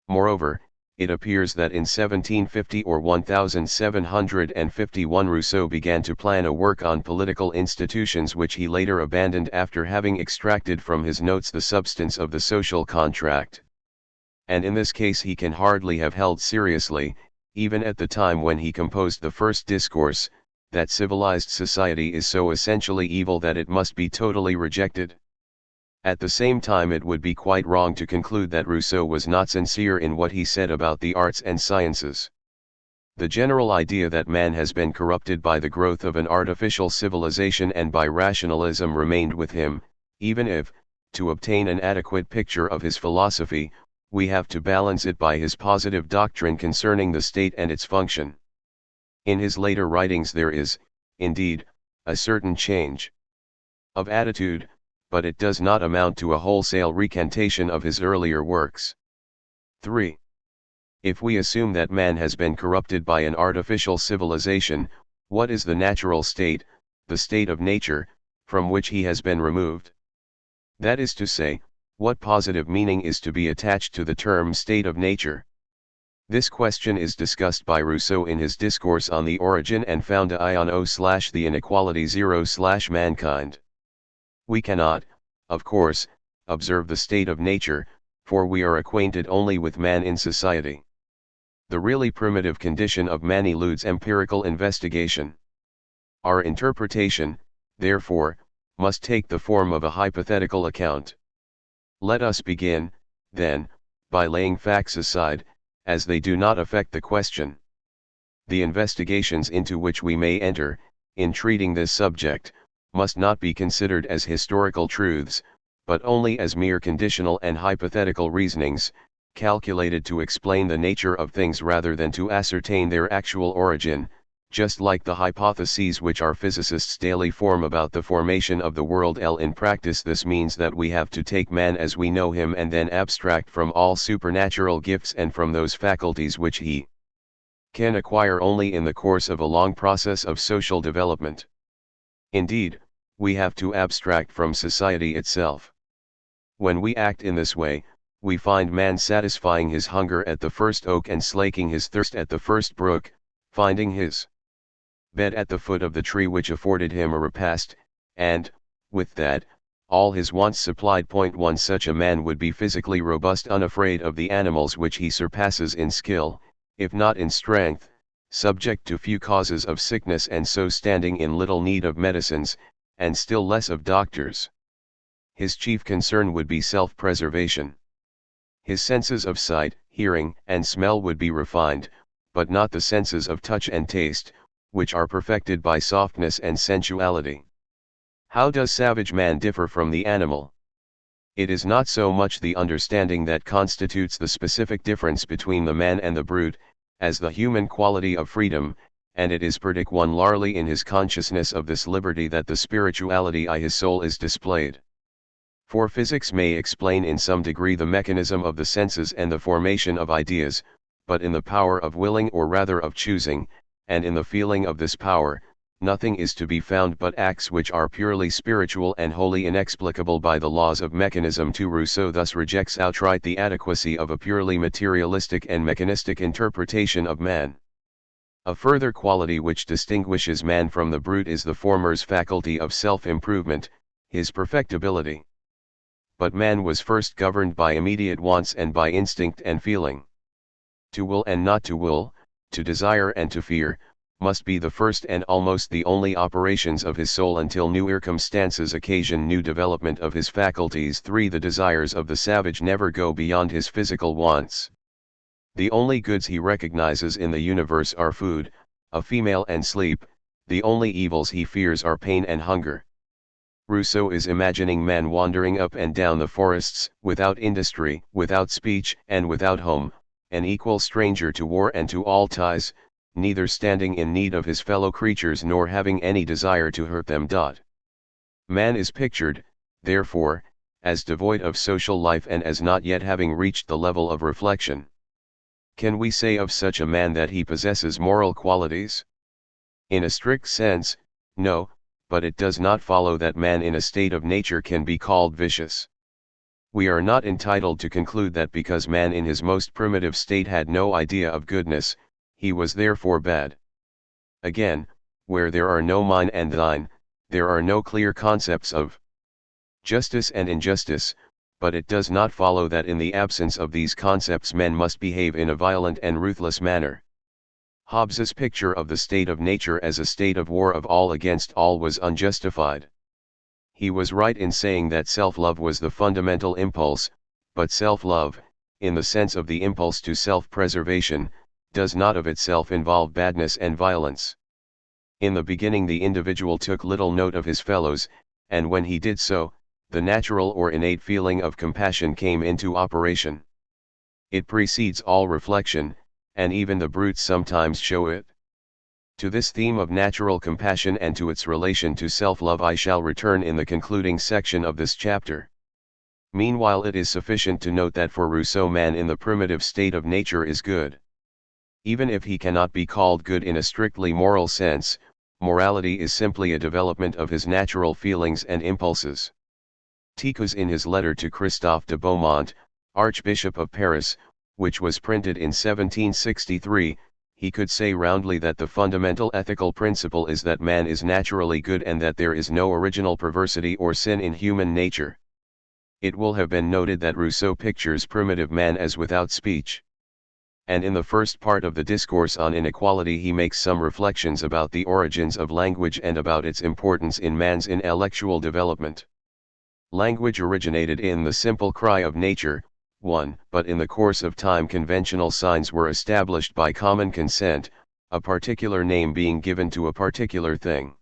Moreover, it appears that in 1750 or 1751 Rousseau began to plan a work on political institutions which he later abandoned after having extracted from his notes the substance of the social contract. And in this case he can hardly have held seriously, even at the time when he composed the first discourse, that civilized society is so essentially evil that it must be totally rejected. At the same time it would be quite wrong to conclude that Rousseau was not sincere in what he said about the arts and sciences. The general idea that man has been corrupted by the growth of an artificial civilization and by rationalism remained with him, even if, to obtain an adequate picture of his philosophy, we have to balance it by his positive doctrine concerning the state and its function. In his later writings there is, indeed, a certain change of attitude, but it does not amount to a wholesale recantation of his earlier works. 3. If we assume that man has been corrupted by an artificial civilization, what is the natural state, the state of nature, from which he has been removed? That is to say, what positive meaning is to be attached to the term state of nature? This question is discussed by Rousseau in his discourse on the origin and foundi on the inequality 0/mankind. We cannot, of course, observe the state of nature, for we are acquainted only with man in society. The really primitive condition of man eludes empirical investigation. Our interpretation, therefore, must take the form of a hypothetical account. Let us begin, then, by laying facts aside, as they do not affect the question. The investigations into which we may enter, in treating this subject, must not be considered as historical truths, but only as mere conditional and hypothetical reasonings, calculated to explain the nature of things rather than to ascertain their actual origin, just like the hypotheses which our physicists daily form about the formation of the world. In practice this means that we have to take man as we know him and then abstract from all supernatural gifts and from those faculties which he can acquire only in the course of a long process of social development. Indeed, we have to abstract from society itself. When we act in this way, we find man satisfying his hunger at the first oak and slaking his thirst at the first brook, finding his bed at the foot of the tree which afforded him a repast, and, with that, all his wants supplied. 1 Such a man would be physically robust, unafraid of the animals which he surpasses in skill, if not in strength, subject to few causes of sickness and so standing in little need of medicines, and still less of doctors. His chief concern would be self-preservation. His senses of sight, hearing, and smell would be refined, but not the senses of touch and taste, which are perfected by softness and sensuality. How does savage man differ from the animal? It is not so much the understanding that constitutes the specific difference between the man and the brute, as the human quality of freedom, and it is particularly in his consciousness of this liberty that the spirituality of his soul is displayed. For physics may explain in some degree the mechanism of the senses and the formation of ideas, but in the power of willing or rather of choosing, and in the feeling of this power, nothing is to be found but acts which are purely spiritual and wholly inexplicable by the laws of mechanism. Rousseau thus rejects outright the adequacy of a purely materialistic and mechanistic interpretation of man. A further quality which distinguishes man from the brute is the former's faculty of self-improvement, his perfectibility. But man was first governed by immediate wants and by instinct and feeling. To will and not to will, to desire and to fear, must be the first and almost the only operations of his soul until new circumstances occasion new development of his faculties. 3 The desires of the savage never go beyond his physical wants. The only goods he recognizes in the universe are food, a female and sleep. The only evils he fears are pain and hunger. Rousseau is imagining man wandering up and down the forests, without industry, without speech, and without home, an equal stranger to war and to all ties, neither standing in need of his fellow creatures nor having any desire to hurt them. Man is pictured, therefore, as devoid of social life and as not yet having reached the level of reflection. Can we say of such a man that he possesses moral qualities? In a strict sense, no, but it does not follow that man in a state of nature can be called vicious. We are not entitled to conclude that because man in his most primitive state had no idea of goodness, he was therefore bad. Again, where there are no mine and thine, there are no clear concepts of justice and injustice, but it does not follow that in the absence of these concepts men must behave in a violent and ruthless manner. Hobbes's picture of the state of nature as a state of war of all against all was unjustified. He was right in saying that self-love was the fundamental impulse, but self-love, in the sense of the impulse to self-preservation, does not of itself involve badness and violence. In the beginning the individual took little note of his fellows, and when he did so, the natural or innate feeling of compassion came into operation. It precedes all reflection, and even the brutes sometimes show it. To this theme of natural compassion and to its relation to self-love I shall return in the concluding section of this chapter. Meanwhile it is sufficient to note that for Rousseau man in the primitive state of nature is good. Even if he cannot be called good in a strictly moral sense, morality is simply a development of his natural feelings and impulses. Ticous in his letter to Christophe de Beaumont, Archbishop of Paris, which was printed in 1763, he could say roundly that the fundamental ethical principle is that man is naturally good and that there is no original perversity or sin in human nature. It will have been noted that Rousseau pictures primitive man as without speech. And in the first part of the discourse on inequality he makes some reflections about the origins of language and about its importance in man's intellectual development. Language originated in the simple cry of nature, 1. But in the course of time conventional signs were established by common consent, a particular name being given to a particular thing.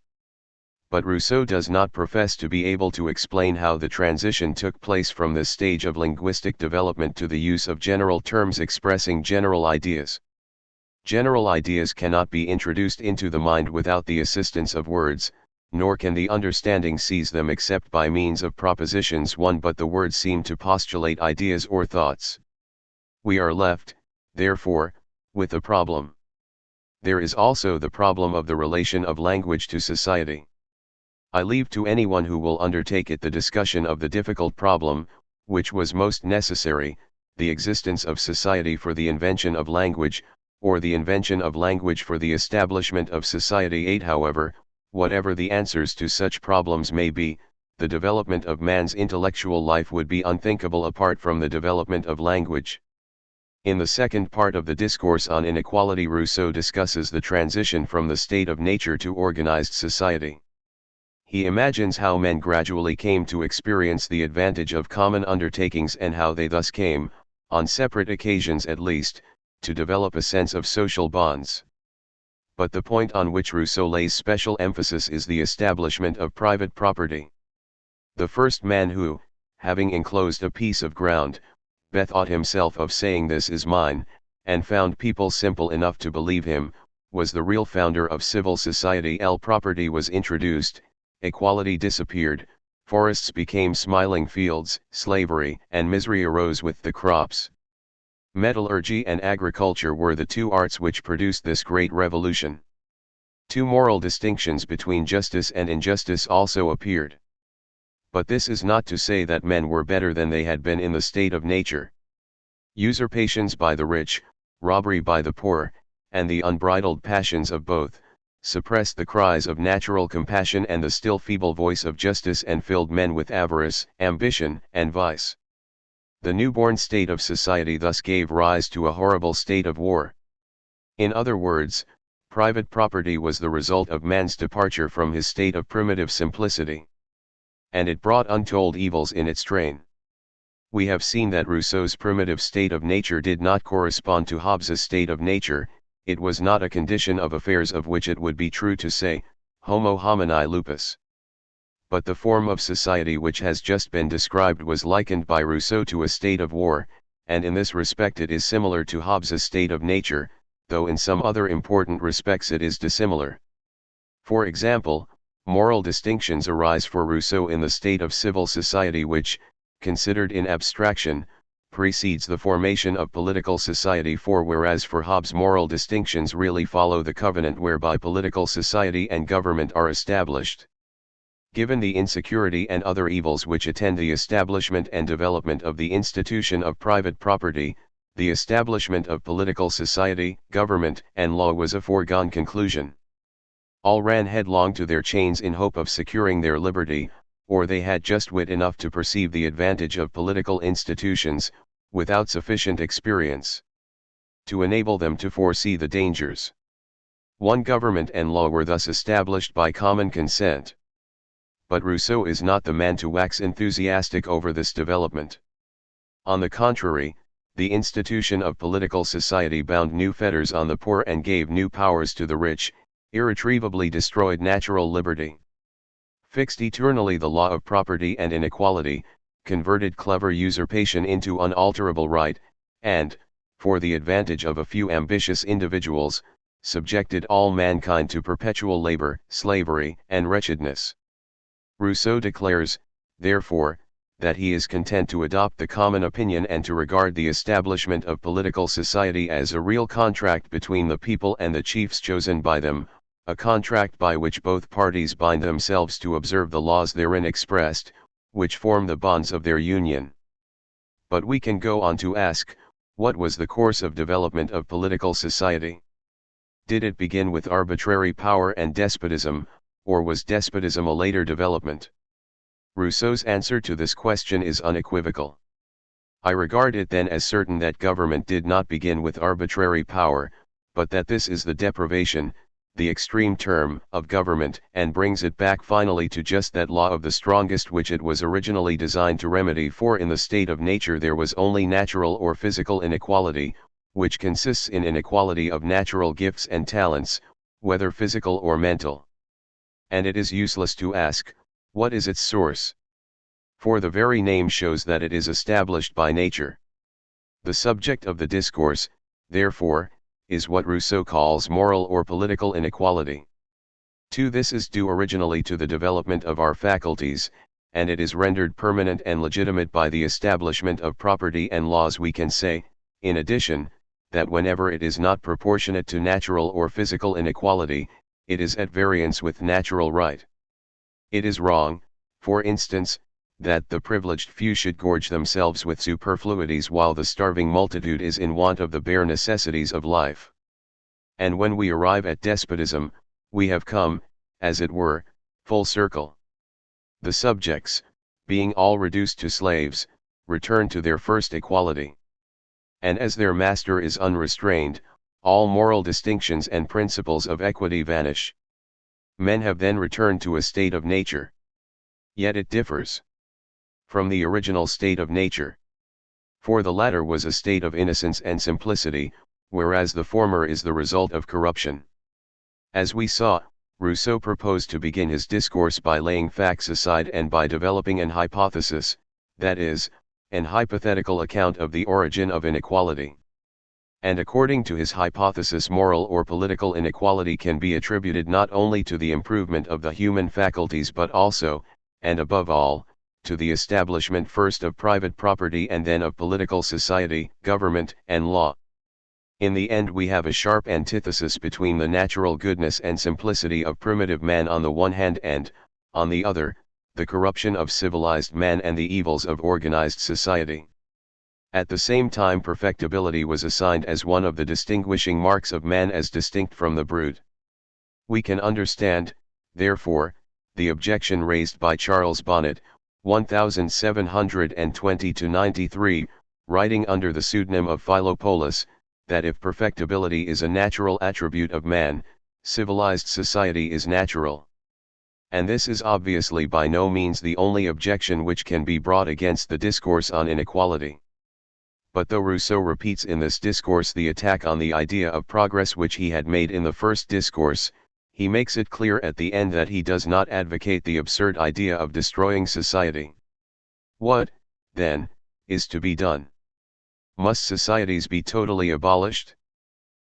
But Rousseau does not profess to be able to explain how the transition took place from this stage of linguistic development to the use of general terms expressing general ideas. General ideas cannot be introduced into the mind without the assistance of words, nor can the understanding seize them except by means of propositions 1. But the words seem to postulate ideas or thoughts. We are left, therefore, with a problem. There is also the problem of the relation of language to society. I leave to anyone who will undertake it the discussion of the difficult problem, which was most necessary, the existence of society for the invention of language, or the invention of language for the establishment of society. 8. However, whatever the answers to such problems may be, the development of man's intellectual life would be unthinkable apart from the development of language. In the second part of the discourse on inequality, Rousseau discusses the transition from the state of nature to organized society. He imagines how men gradually came to experience the advantage of common undertakings and how they thus came, on separate occasions at least, to develop a sense of social bonds. But the point on which Rousseau lays special emphasis is the establishment of private property. The first man who, having enclosed a piece of ground, bethought himself of saying "this is mine," and found people simple enough to believe him, was the real founder of civil society. Property was introduced, equality disappeared, forests became smiling fields, slavery and misery arose with the crops. Metallurgy and agriculture were the two arts which produced this great revolution. Two moral distinctions between justice and injustice also appeared. But this is not to say that men were better than they had been in the state of nature. Usurpations by the rich, robbery by the poor, and the unbridled passions of both, suppressed the cries of natural compassion and the still feeble voice of justice and filled men with avarice, ambition, and vice. The newborn state of society thus gave rise to a horrible state of war. In other words, private property was the result of man's departure from his state of primitive simplicity. And it brought untold evils in its train. We have seen that Rousseau's primitive state of nature did not correspond to Hobbes's state of nature. It was not a condition of affairs of which it would be true to say, homo homini lupus. But the form of society which has just been described was likened by Rousseau to a state of war, and in this respect it is similar to Hobbes's state of nature, though in some other important respects it is dissimilar. For example, moral distinctions arise for Rousseau in the state of civil society which, considered in abstraction, precedes the formation of political society, for whereas for Hobbes moral distinctions really follow the covenant whereby political society and government are established. Given the insecurity and other evils which attend the establishment and development of the institution of private property, the establishment of political society, government, and law was a foregone conclusion. All ran headlong to their chains in hope of securing their liberty, or they had just wit enough to perceive the advantage of political institutions, without sufficient experience to enable them to foresee the dangers. One government and law were thus established by common consent. But Rousseau is not the man to wax enthusiastic over this development. On the contrary, the institution of political society bound new fetters on the poor and gave new powers to the rich, irretrievably destroyed natural liberty, fixed eternally the law of property and inequality, converted clever usurpation into unalterable right, and, for the advantage of a few ambitious individuals, subjected all mankind to perpetual labor, slavery, and wretchedness. Rousseau declares, therefore, that he is content to adopt the common opinion and to regard the establishment of political society as a real contract between the people and the chiefs chosen by them, a contract by which both parties bind themselves to observe the laws therein expressed, which form the bonds of their union. But we can go on to ask, what was the course of development of political society? Did it begin with arbitrary power and despotism, or was despotism a later development? Rousseau's answer to this question is unequivocal. I regard it then as certain that government did not begin with arbitrary power, but that this is the deprivation, the extreme term, of government, and brings it back finally to just that law of the strongest which it was originally designed to remedy. For in the state of nature there was only natural or physical inequality, which consists in inequality of natural gifts and talents, whether physical or mental. And it is useless to ask, what is its source? For the very name shows that it is established by nature. The subject of the discourse, therefore, is what Rousseau calls moral or political inequality. This is due originally to the development of our faculties, and it is rendered permanent and legitimate by the establishment of property and laws. We can say, in addition, that whenever it is not proportionate to natural or physical inequality, it is at variance with natural right. It is wrong, for instance, that the privileged few should gorge themselves with superfluities while the starving multitude is in want of the bare necessities of life. And when we arrive at despotism, we have come, as it were, full circle. The subjects, being all reduced to slaves, return to their first equality. And as their master is unrestrained, all moral distinctions and principles of equity vanish. Men have then returned to a state of nature. Yet it differs from the original state of nature. For the latter was a state of innocence and simplicity, whereas the former is the result of corruption. As we saw, Rousseau proposed to begin his discourse by laying facts aside and by developing an hypothesis, that is, an hypothetical account of the origin of inequality. And according to his hypothesis, moral or political inequality can be attributed not only to the improvement of the human faculties but also, and above all, to the establishment first of private property and then of political society, government, and law. In the end we have a sharp antithesis between the natural goodness and simplicity of primitive man on the one hand and, on the other, the corruption of civilized man and the evils of organized society. At the same time perfectibility was assigned as one of the distinguishing marks of man as distinct from the brute. We can understand, therefore, the objection raised by Charles Bonnet, 1720–93, writing under the pseudonym of Philopolis, that if perfectibility is a natural attribute of man, civilized society is natural. And this is obviously by no means the only objection which can be brought against the discourse on inequality. But though Rousseau repeats in this discourse the attack on the idea of progress which he had made in the first discourse, he makes it clear at the end that he does not advocate the absurd idea of destroying society. What, then, is to be done? Must societies be totally abolished?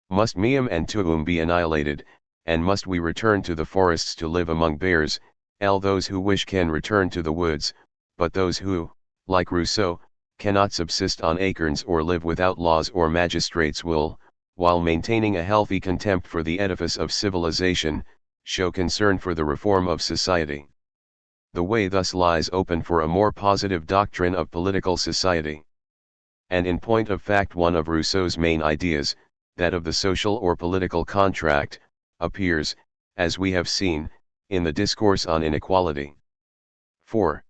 Must meum and tuum be annihilated, and must we return to the forests to live among bears? Those who wish can return to the woods, but those who, like Rousseau, cannot subsist on acorns or live without laws or magistrates will, while maintaining a healthy contempt for the edifice of civilization, show concern for the reform of society. The way thus lies open for a more positive doctrine of political society. And in point of fact one of Rousseau's main ideas, that of the social or political contract, appears, as we have seen, in the discourse on inequality. 4.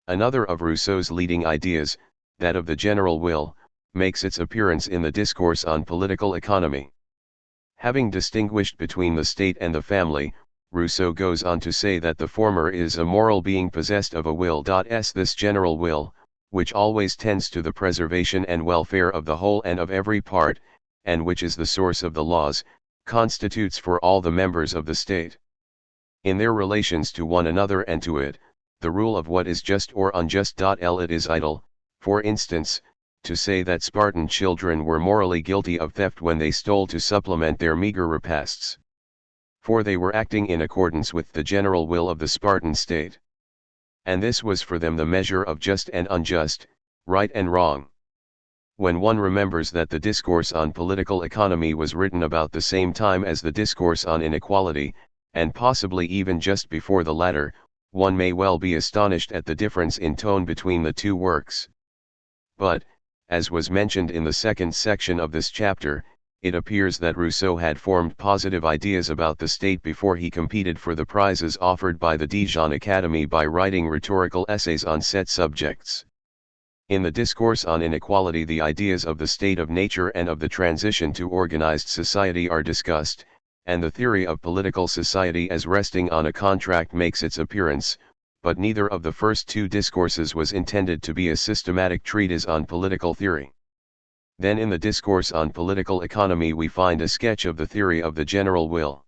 Another of Rousseau's leading ideas, that of the general will, makes its appearance in the discourse on political economy. Having distinguished between the state and the family, Rousseau goes on to say that the former is a moral being possessed of a will. This general will, which always tends to the preservation and welfare of the whole and of every part, and which is the source of the laws, constitutes for all the members of the state, in their relations to one another and to it, the rule of what is just or unjust. It is idle, for instance, to say that Spartan children were morally guilty of theft when they stole to supplement their meager repasts. For they were acting in accordance with the general will of the Spartan state. And this was for them the measure of just and unjust, right and wrong. When one remembers that the discourse on political economy was written about the same time as the discourse on inequality, and possibly even just before the latter, one may well be astonished at the difference in tone between the two works. But, as was mentioned in the second section of this chapter, it appears that Rousseau had formed positive ideas about the state before he competed for the prizes offered by the Dijon Academy by writing rhetorical essays on set subjects. In the discourse on inequality, the ideas of the state of nature and of the transition to organized society are discussed, and the theory of political society as resting on a contract makes its appearance, but neither of the first two discourses was intended to be a systematic treatise on political theory. Then in the discourse on political economy we find a sketch of the theory of the general will.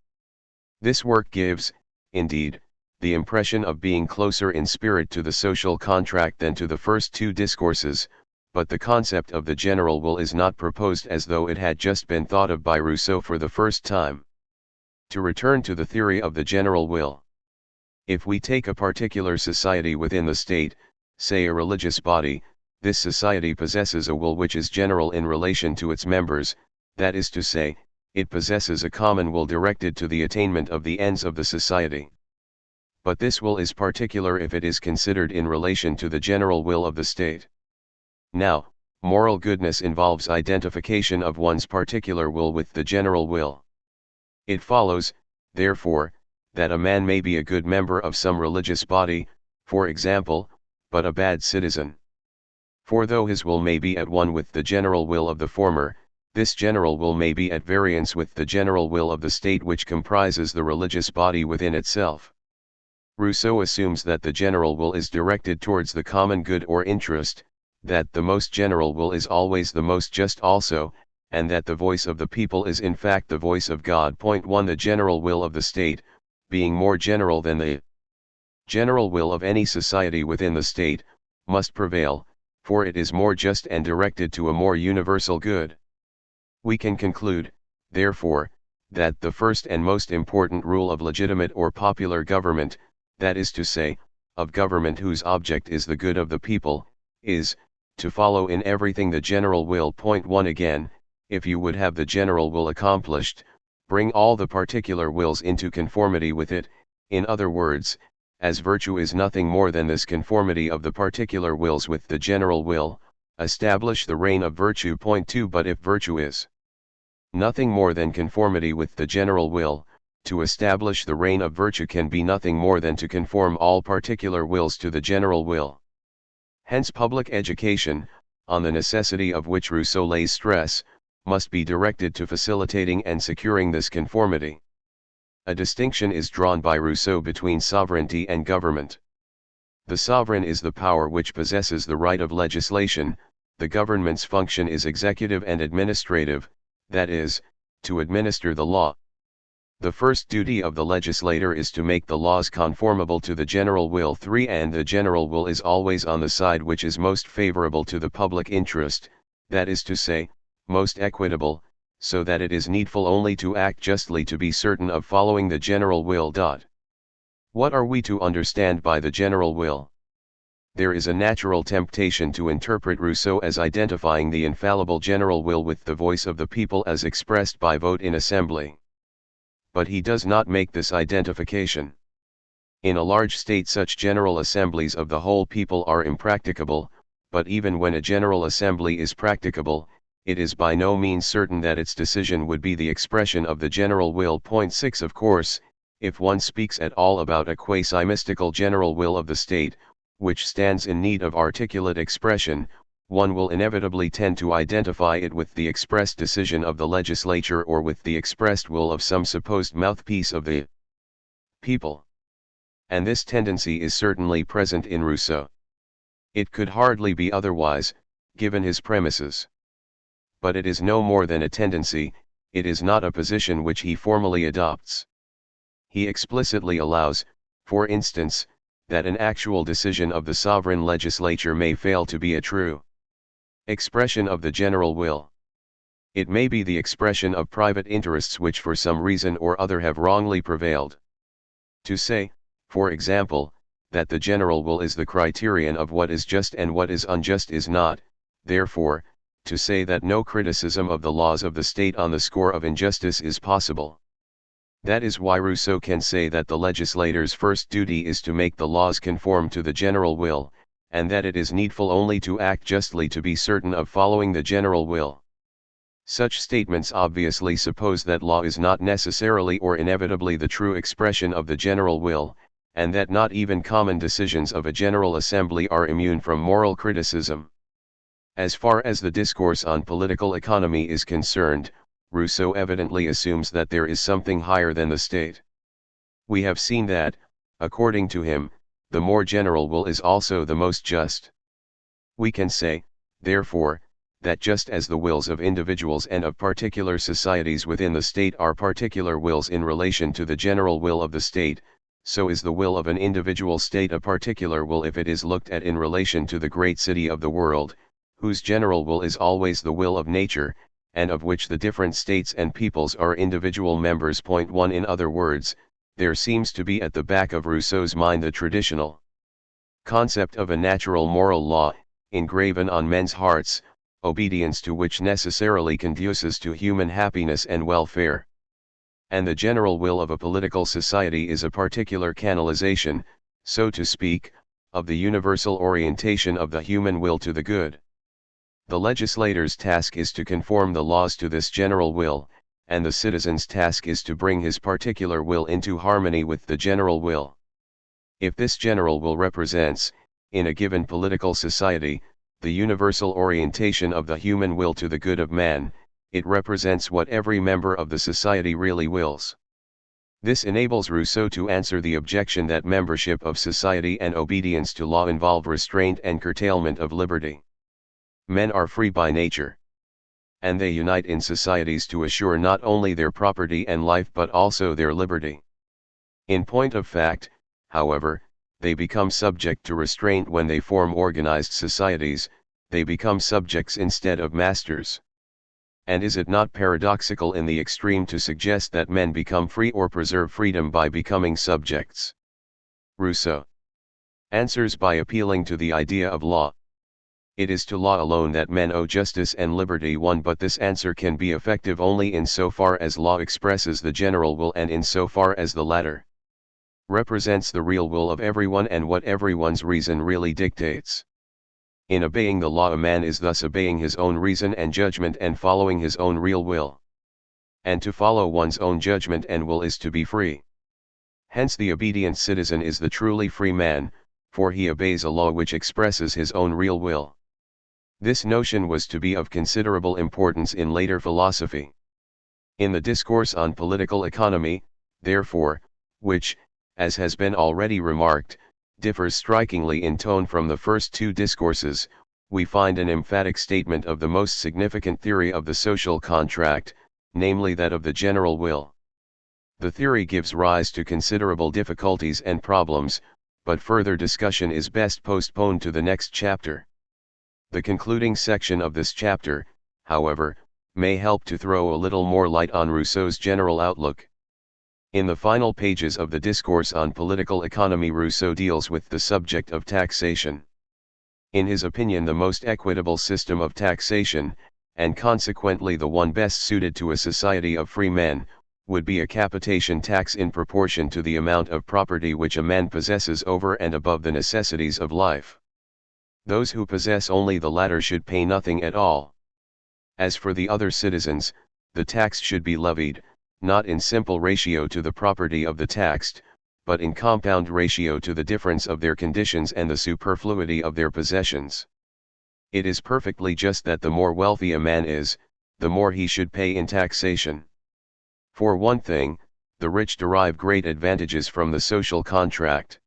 This work gives, indeed, the impression of being closer in spirit to the social contract than to the first two discourses, but the concept of the general will is not proposed as though it had just been thought of by Rousseau for the first time. To return to the theory of the general will. If we take a particular society within the state, say a religious body, this society possesses a will which is general in relation to its members, that is to say, it possesses a common will directed to the attainment of the ends of the society. But this will is particular if it is considered in relation to the general will of the state. Now, moral goodness involves identification of one's particular will with the general will. It follows, therefore, that a man may be a good member of some religious body, for example, but a bad citizen. For though his will may be at one with the general will of the former, this general will may be at variance with the general will of the state which comprises the religious body within itself. Rousseau assumes that the general will is directed towards the common good or interest, that the most general will is always the most just also, and that the voice of the people is in fact the voice of God. 1. The general will of the state, being more general than the general will of any society within the state, must prevail, for it is more just and directed to a more universal good. We can conclude, therefore, that the first and most important rule of legitimate or popular government, that is to say, of government whose object is the good of the people, is, to follow in everything the general will. 1. Again, if you would have the general will accomplished, bring all the particular wills into conformity with it, in other words, as virtue is nothing more than this conformity of the particular wills with the general will, establish the reign of virtue. 2. But if virtue is nothing more than conformity with the general will, to establish the reign of virtue can be nothing more than to conform all particular wills to the general will. Hence public education, on the necessity of which Rousseau lays stress, must be directed to facilitating and securing this conformity. A distinction is drawn by Rousseau between sovereignty and government. The sovereign is the power which possesses the right of legislation, the government's function is executive and administrative, that is, to administer the law. The first duty of the legislator is to make the laws conformable to the general will. 3. And the general will is always on the side which is most favorable to the public interest, that is to say, most equitable, so that it is needful only to act justly to be certain of following the general will. What are we to understand by the general will? There is a natural temptation to interpret Rousseau as identifying the infallible general will with the voice of the people as expressed by vote in assembly. But he does not make this identification. In a large state such general assemblies of the whole people are impracticable, but even when a general assembly is practicable, it is by no means certain that its decision would be the expression of the general will. 6. Of course, if one speaks at all about a quasi-mystical general will of the state, which stands in need of articulate expression, one will inevitably tend to identify it with the expressed decision of the legislature or with the expressed will of some supposed mouthpiece of the people. And this tendency is certainly present in Rousseau. It could hardly be otherwise, given his premises. But it is no more than a tendency, it is not a position which he formally adopts. He explicitly allows, for instance, that an actual decision of the sovereign legislature may fail to be a true expression of the general will. It may be the expression of private interests which for some reason or other have wrongly prevailed. To say, for example, that the general will is the criterion of what is just and what is unjust is not, therefore, to say that no criticism of the laws of the state on the score of injustice is possible. That is why Rousseau can say that the legislator's first duty is to make the laws conform to the general will, and that it is needful only to act justly to be certain of following the general will. Such statements obviously suppose that law is not necessarily or inevitably the true expression of the general will, and that not even common decisions of a general assembly are immune from moral criticism. As far as the discourse on political economy is concerned, Rousseau evidently assumes that there is something higher than the state. We have seen that, according to him, the more general will is also the most just. We can say, therefore, that just as the wills of individuals and of particular societies within the state are particular wills in relation to the general will of the state, so is the will of an individual state a particular will if it is looked at in relation to the great city of the world, whose general will is always the will of nature, and of which the different states and peoples are individual members. Point 1. In other words, there seems to be at the back of Rousseau's mind the traditional concept of a natural moral law, engraven on men's hearts, obedience to which necessarily conduces to human happiness and welfare. And the general will of a political society is a particular canalization, so to speak, of the universal orientation of the human will to the good. The legislator's task is to conform the laws to this general will, and the citizen's task is to bring his particular will into harmony with the general will. If this general will represents, in a given political society, the universal orientation of the human will to the good of man, it represents what every member of the society really wills. This enables Rousseau to answer the objection that membership of society and obedience to law involve restraint and curtailment of liberty. Men are free by nature. And they unite in societies to assure not only their property and life but also their liberty. In point of fact, however, they become subject to restraint when they form organized societies, they become subjects instead of masters. And is it not paradoxical in the extreme to suggest that men become free or preserve freedom by becoming subjects? Rousseau answers by appealing to the idea of law. It is to law alone that men owe justice and liberty. 1. But this answer can be effective only in so far as law expresses the general will and in so far as the latter represents the real will of everyone and what everyone's reason really dictates. In obeying the law, a man is thus obeying his own reason and judgment and following his own real will. And to follow one's own judgment and will is to be free. Hence the obedient citizen is the truly free man, for he obeys a law which expresses his own real will. This notion was to be of considerable importance in later philosophy. In the discourse on political economy, therefore, which, as has been already remarked, differs strikingly in tone from the first two discourses, we find an emphatic statement of the most significant theory of the social contract, namely that of the general will. The theory gives rise to considerable difficulties and problems, but further discussion is best postponed to the next chapter. The concluding section of this chapter, however, may help to throw a little more light on Rousseau's general outlook. In the final pages of the Discourse on Political Economy, Rousseau deals with the subject of taxation. In his opinion, the most equitable system of taxation, and consequently the one best suited to a society of free men, would be a capitation tax in proportion to the amount of property which a man possesses over and above the necessities of life. Those who possess only the latter should pay nothing at all. As for the other citizens, the tax should be levied, not in simple ratio to the property of the taxed, but in compound ratio to the difference of their conditions and the superfluity of their possessions. It is perfectly just that the more wealthy a man is, the more he should pay in taxation. For one thing, the rich derive great advantages from the social contract.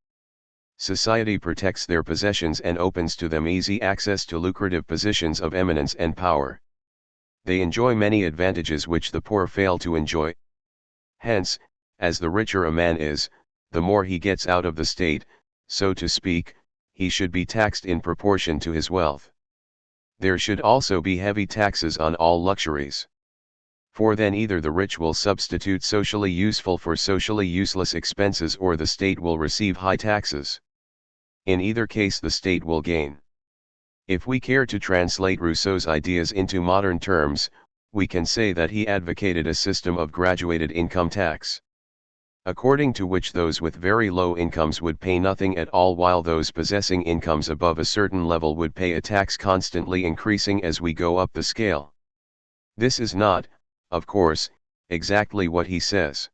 Society protects their possessions and opens to them easy access to lucrative positions of eminence and power. They enjoy many advantages which the poor fail to enjoy. Hence, as the richer a man is, the more he gets out of the state, so to speak, he should be taxed in proportion to his wealth. There should also be heavy taxes on all luxuries. For then either the rich will substitute socially useful for socially useless expenses, or the state will receive high taxes. In either case the state will gain. If we care to translate Rousseau's ideas into modern terms, we can say that he advocated a system of graduated income tax, according to which those with very low incomes would pay nothing at all, while those possessing incomes above a certain level would pay a tax constantly increasing as we go up the scale. This is not, of course, exactly what he says.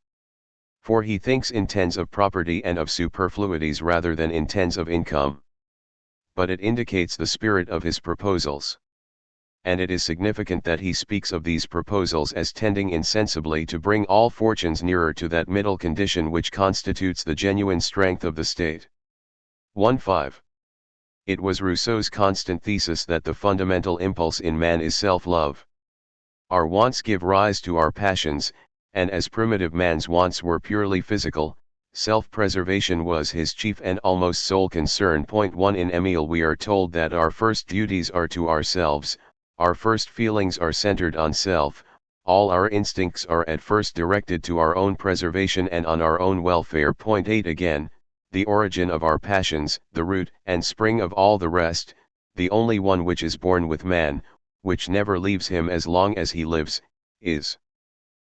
For he thinks in terms of property and of superfluities rather than in terms of income. But it indicates the spirit of his proposals. And it is significant that he speaks of these proposals as tending insensibly to bring all fortunes nearer to that middle condition which constitutes the genuine strength of the state. 1.5. It was Rousseau's constant thesis that the fundamental impulse in man is self-love. Our wants give rise to our passions, and as primitive man's wants were purely physical, self-preservation was his chief and almost sole concern. 1. In Emile we are told that our first duties are to ourselves, our first feelings are centered on self, all our instincts are at first directed to our own preservation and on our own welfare. 8 Again, the origin of our passions, the root and spring of all the rest, the only one which is born with man, which never leaves him as long as he lives, is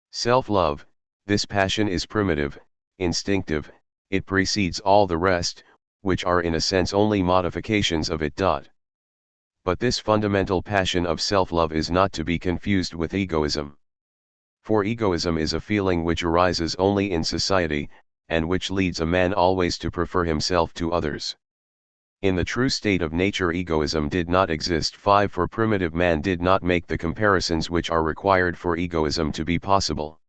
self-love. This passion is primitive, instinctive, it precedes all the rest, which are in a sense only modifications of it. But this fundamental passion of self-love is not to be confused with egoism. For egoism is a feeling which arises only in society, and which leads a man always to prefer himself to others. In the true state of nature egoism did not exist. 5 For primitive man did not make the comparisons which are required for egoism to be possible.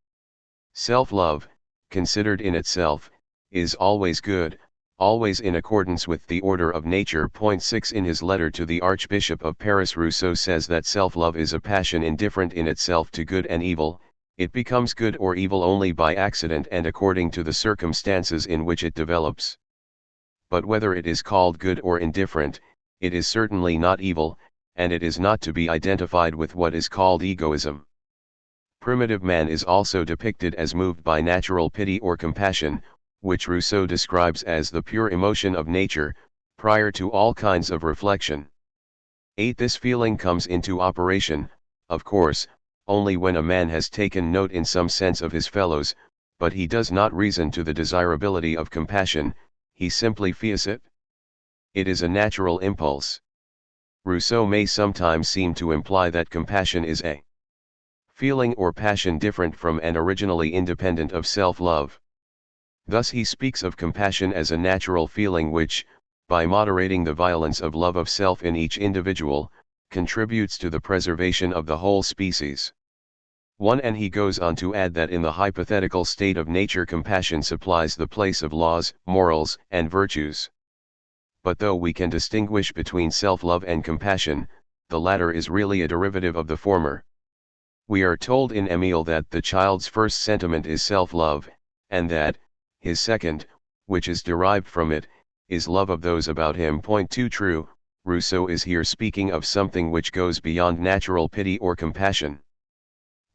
Self-love, considered in itself, is always good, always in accordance with the order of nature. 6 In his letter to the Archbishop of Paris, Rousseau says that self-love is a passion indifferent in itself to good and evil, it becomes good or evil only by accident and according to the circumstances in which it develops. But whether it is called good or indifferent, it is certainly not evil, and it is not to be identified with what is called egoism. Primitive man is also depicted as moved by natural pity or compassion, which Rousseau describes as the pure emotion of nature, prior to all kinds of reflection. 8 This feeling comes into operation, of course, only when a man has taken note in some sense of his fellows, but he does not reason to the desirability of compassion, he simply feels it. It is a natural impulse. Rousseau may sometimes seem to imply that compassion is a feeling or passion different from and originally independent of self-love. Thus he speaks of compassion as a natural feeling which, by moderating the violence of love of self in each individual, contributes to the preservation of the whole species. 1 And he goes on to add that in the hypothetical state of nature compassion supplies the place of laws, morals, and virtues. But though we can distinguish between self-love and compassion, the latter is really a derivative of the former. We are told in Emile that the child's first sentiment is self-love, and that his second, which is derived from it, is love of those about him. 2 True, Rousseau is here speaking of something which goes beyond natural pity or compassion.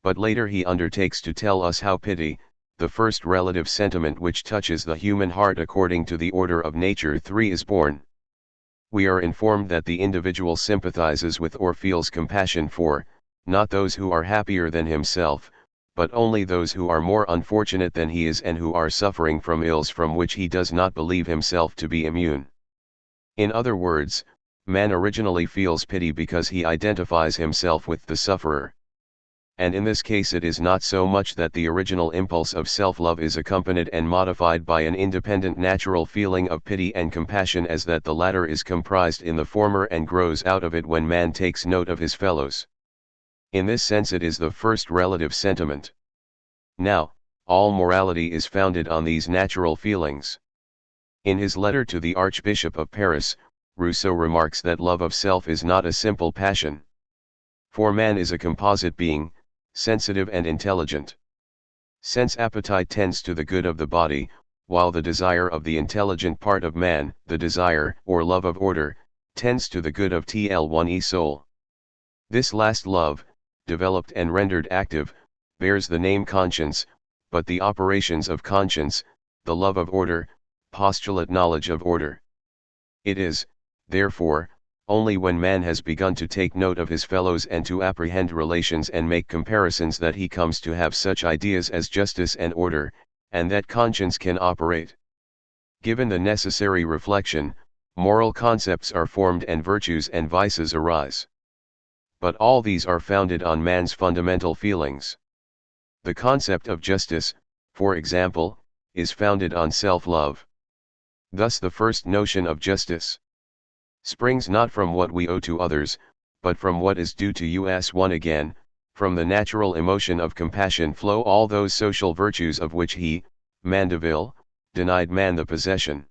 But later he undertakes to tell us how pity, the first relative sentiment which touches the human heart according to the order of nature 3 is born. We are informed that the individual sympathizes with or feels compassion for, not those who are happier than himself, but only those who are more unfortunate than he is and who are suffering from ills from which he does not believe himself to be immune. In other words, man originally feels pity because he identifies himself with the sufferer. And in this case it is not so much that the original impulse of self-love is accompanied and modified by an independent natural feeling of pity and compassion as that the latter is comprised in the former and grows out of it when man takes note of his fellows. In this sense it is the first relative sentiment. Now, all morality is founded on these natural feelings. In his letter to the Archbishop of Paris, Rousseau remarks that love of self is not a simple passion. For man is a composite being, sensitive and intelligent. Sense appetite tends to the good of the body, while the desire of the intelligent part of man, the desire or love of order, tends to the good of the soul. This last love, developed and rendered active, bears the name conscience, but the operations of conscience, the love of order, postulate knowledge of order. It is, therefore, only when man has begun to take note of his fellows and to apprehend relations and make comparisons that he comes to have such ideas as justice and order, and that conscience can operate. Given the necessary reflection, moral concepts are formed and virtues and vices arise. but all these are founded on man's fundamental feelings. The concept of justice, for example, is founded on self-love. Thus the first notion of justice springs not from what we owe to others, but from what is due to us. 1 Again, from the natural emotion of compassion flow all those social virtues of which he, Mandeville, denied man the possession.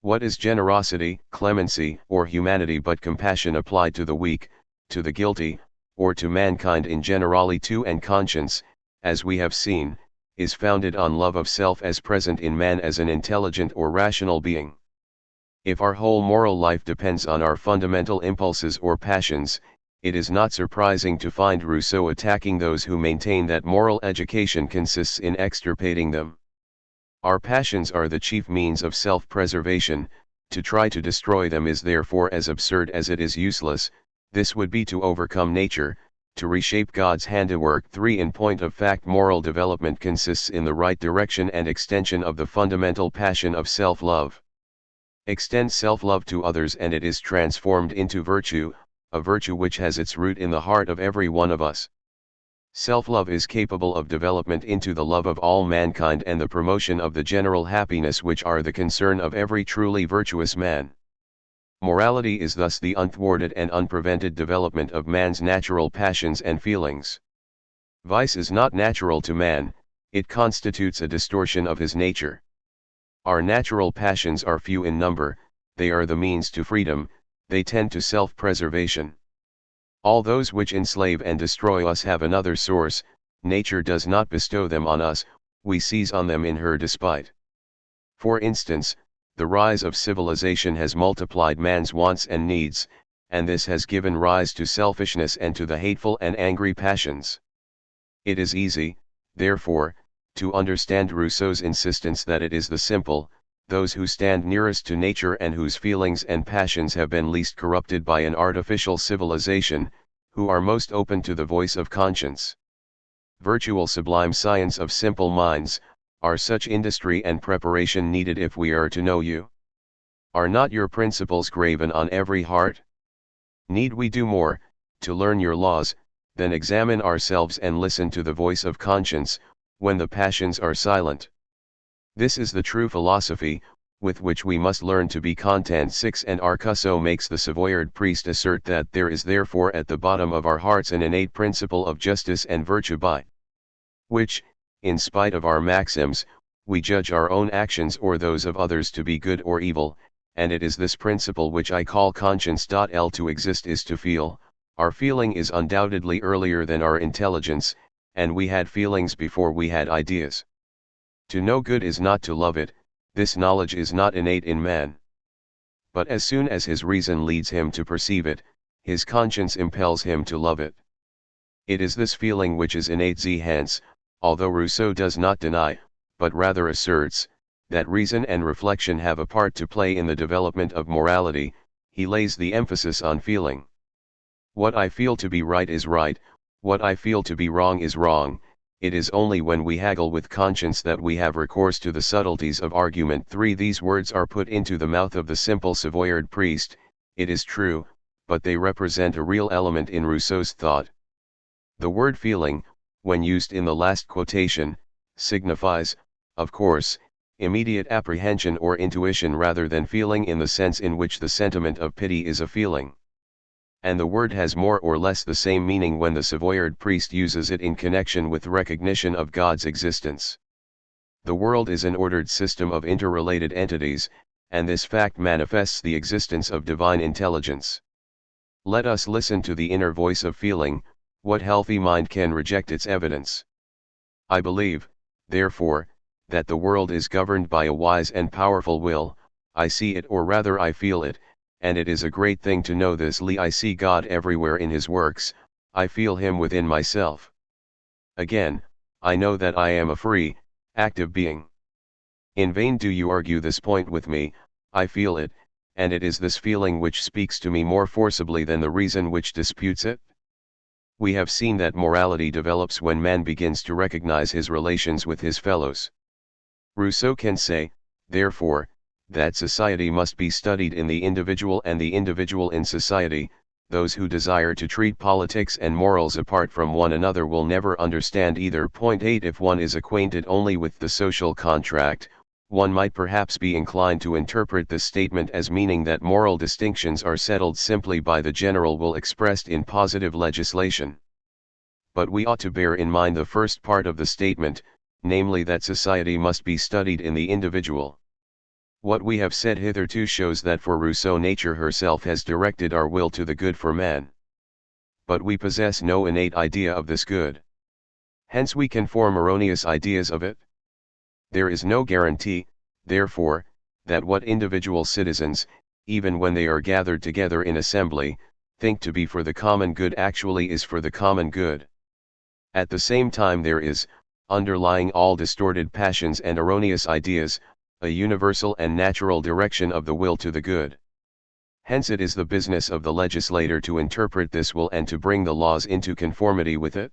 What is generosity, clemency, or humanity but compassion applied to the weak, to the guilty, or to mankind in generally too? And conscience, as we have seen, is founded on love of self as present in man as an intelligent or rational being. If our whole moral life depends on our fundamental impulses or passions, it is not surprising to find Rousseau attacking those who maintain that moral education consists in extirpating them. Our passions are the chief means of self-preservation. To try to destroy them is therefore as absurd as it is useless. This would be to overcome nature, to reshape God's handiwork. 3 In point of fact, moral development consists in the right direction and extension of the fundamental passion of self-love. Extend self-love to others and it is transformed into virtue, a virtue which has its root in the heart of every one of us. Self-love is capable of development into the love of all mankind and the promotion of the general happiness which are the concern of every truly virtuous man. Morality is thus the unthwarted and unprevented development of man's natural passions and feelings. Vice is not natural to man, it constitutes a distortion of his nature. Our natural passions are few in number, they are the means to freedom, they tend to self-preservation. All those which enslave and destroy us have another source. Nature does not bestow them on us, we seize on them in her despite. For instance, the rise of civilization has multiplied man's wants and needs, and this has given rise to selfishness and to the hateful and angry passions. It is easy, therefore, to understand Rousseau's insistence that it is the simple, those who stand nearest to nature and whose feelings and passions have been least corrupted by an artificial civilization, who are most open to the voice of conscience. Virtual sublime science of simple minds, are such industry and preparation needed if we are to know you? Are not your principles graven on every heart? Need we do more, to learn your laws, than examine ourselves and listen to the voice of conscience, when the passions are silent? This is the true philosophy, with which we must learn to be content. 6 And Arcusso makes the Savoyard priest assert that there is therefore at the bottom of our hearts an innate principle of justice and virtue by which, in spite of our maxims, we judge our own actions or those of others to be good or evil, and it is this principle which I call conscience. To exist is to feel. Our feeling is undoubtedly earlier than our intelligence, and we had feelings before we had ideas. To know good is not to love it, this knowledge is not innate in man. But as soon as his reason leads him to perceive it, his conscience impels him to love it. It is this feeling which is innate. Hence, although Rousseau does not deny, but rather asserts, that reason and reflection have a part to play in the development of morality, he lays the emphasis on feeling. What I feel to be right is right, what I feel to be wrong is wrong. It is only when we haggle with conscience that we have recourse to the subtleties of argument. 3 These words are put into the mouth of the simple Savoyard priest, it is true, but they represent a real element in Rousseau's thought. The word feeling, when used in the last quotation, signifies, of course, immediate apprehension or intuition rather than feeling in the sense in which the sentiment of pity is a feeling. And the word has more or less the same meaning when the Savoyard priest uses it in connection with recognition of God's existence. The world is an ordered system of interrelated entities, and this fact manifests the existence of divine intelligence. Let us listen to the inner voice of feeling. What healthy mind can reject its evidence? I believe, therefore, that the world is governed by a wise and powerful will. I see it, or rather I feel it, and it is a great thing to know this. I see God everywhere in his works, I feel him within myself. Again, I know that I am a free, active being. In vain do you argue this point with me, I feel it, and it is this feeling which speaks to me more forcibly than the reason which disputes it. We have seen that morality develops when man begins to recognize his relations with his fellows. Rousseau can say, therefore, that society must be studied in the individual and the individual in society. those who desire to treat politics and morals apart from one another will never understand either. Point 8. If one is acquainted only with the social contract, one might perhaps be inclined to interpret this statement as meaning that moral distinctions are settled simply by the general will expressed in positive legislation. But we ought to bear in mind the first part of the statement, namely that society must be studied in the individual. What we have said hitherto shows that for Rousseau nature herself has directed our will to the good for man. But we possess no innate idea of this good. Hence we can form erroneous ideas of it. There is no guarantee, therefore, that what individual citizens, even when they are gathered together in assembly, think to be for the common good actually is for the common good. At the same time there is, underlying all distorted passions and erroneous ideas, a universal and natural direction of the will to the good. Hence it is the business of the legislator to interpret this will and to bring the laws into conformity with it.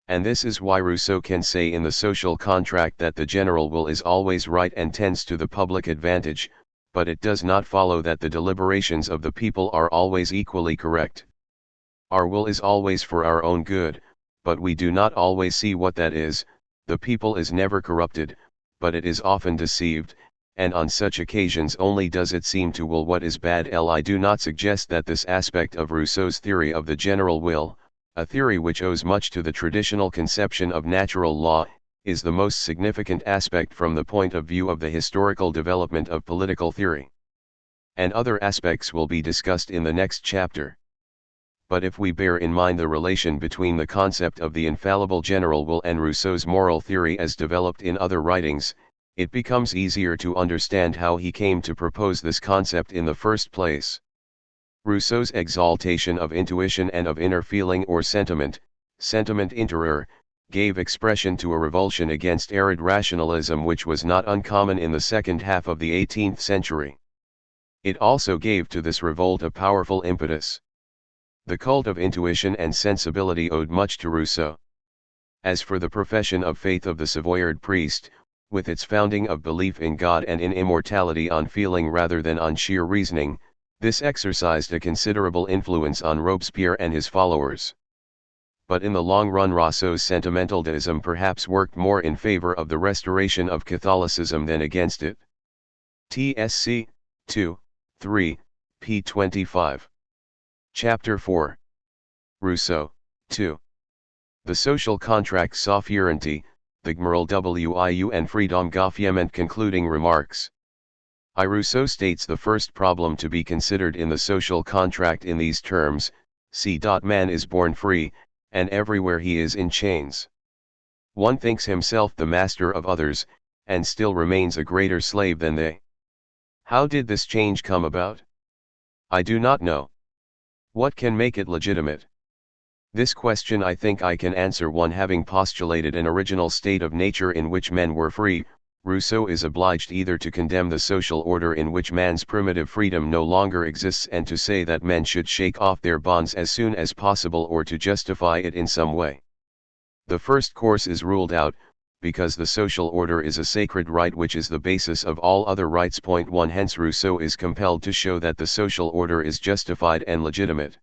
And this is why Rousseau can say in the social contract that the general will is always right and tends to the public advantage, but it does not follow that the deliberations of the people are always equally correct. Our will is always for our own good, but we do not always see what that is. The people is never corrupted, but it is often deceived, and on such occasions only does it seem to will what is bad. I do not suggest that this aspect of Rousseau's theory of the general will, a theory which owes much to the traditional conception of natural law, is the most significant aspect from the point of view of the historical development of political theory. And other aspects will be discussed in the next chapter. But if we bear in mind the relation between the concept of the infallible general will and Rousseau's moral theory as developed in other writings, it becomes easier to understand how he came to propose this concept in the first place. Rousseau's exaltation of intuition and of inner feeling or sentiment intérieur, gave expression to a revulsion against arid rationalism which was not uncommon in the second half of the 18th century. It also gave to this revolt a powerful impetus. The cult of intuition and sensibility owed much to Rousseau. As for the profession of faith of the Savoyard priest, with its founding of belief in God and in immortality on feeling rather than on sheer reasoning, this exercised a considerable influence on Robespierre and his followers. But in the long run Rousseau's sentimentalism perhaps worked more in favor of the restoration of Catholicism than against it. TSC 2, 3, p. 25. Chapter 4. Rousseau, 2. The social contract souveraineté, the Gmerl wiu and freedom gouvernement. Concluding remarks. Rousseau states the first problem to be considered in the social contract in these terms: man is born free, and everywhere he is in chains. One thinks himself the master of others, and still remains a greater slave than they. How did this change come about? I do not know. What can make it legitimate? This question I think I can answer. One having postulated an original state of nature in which men were free, Rousseau is obliged either to condemn the social order in which man's primitive freedom no longer exists and to say that men should shake off their bonds as soon as possible, or to justify it in some way. The first course is ruled out, because the social order is a sacred right which is the basis of all other rights. Point 1. Hence Rousseau is compelled to show that the social order is justified and legitimate.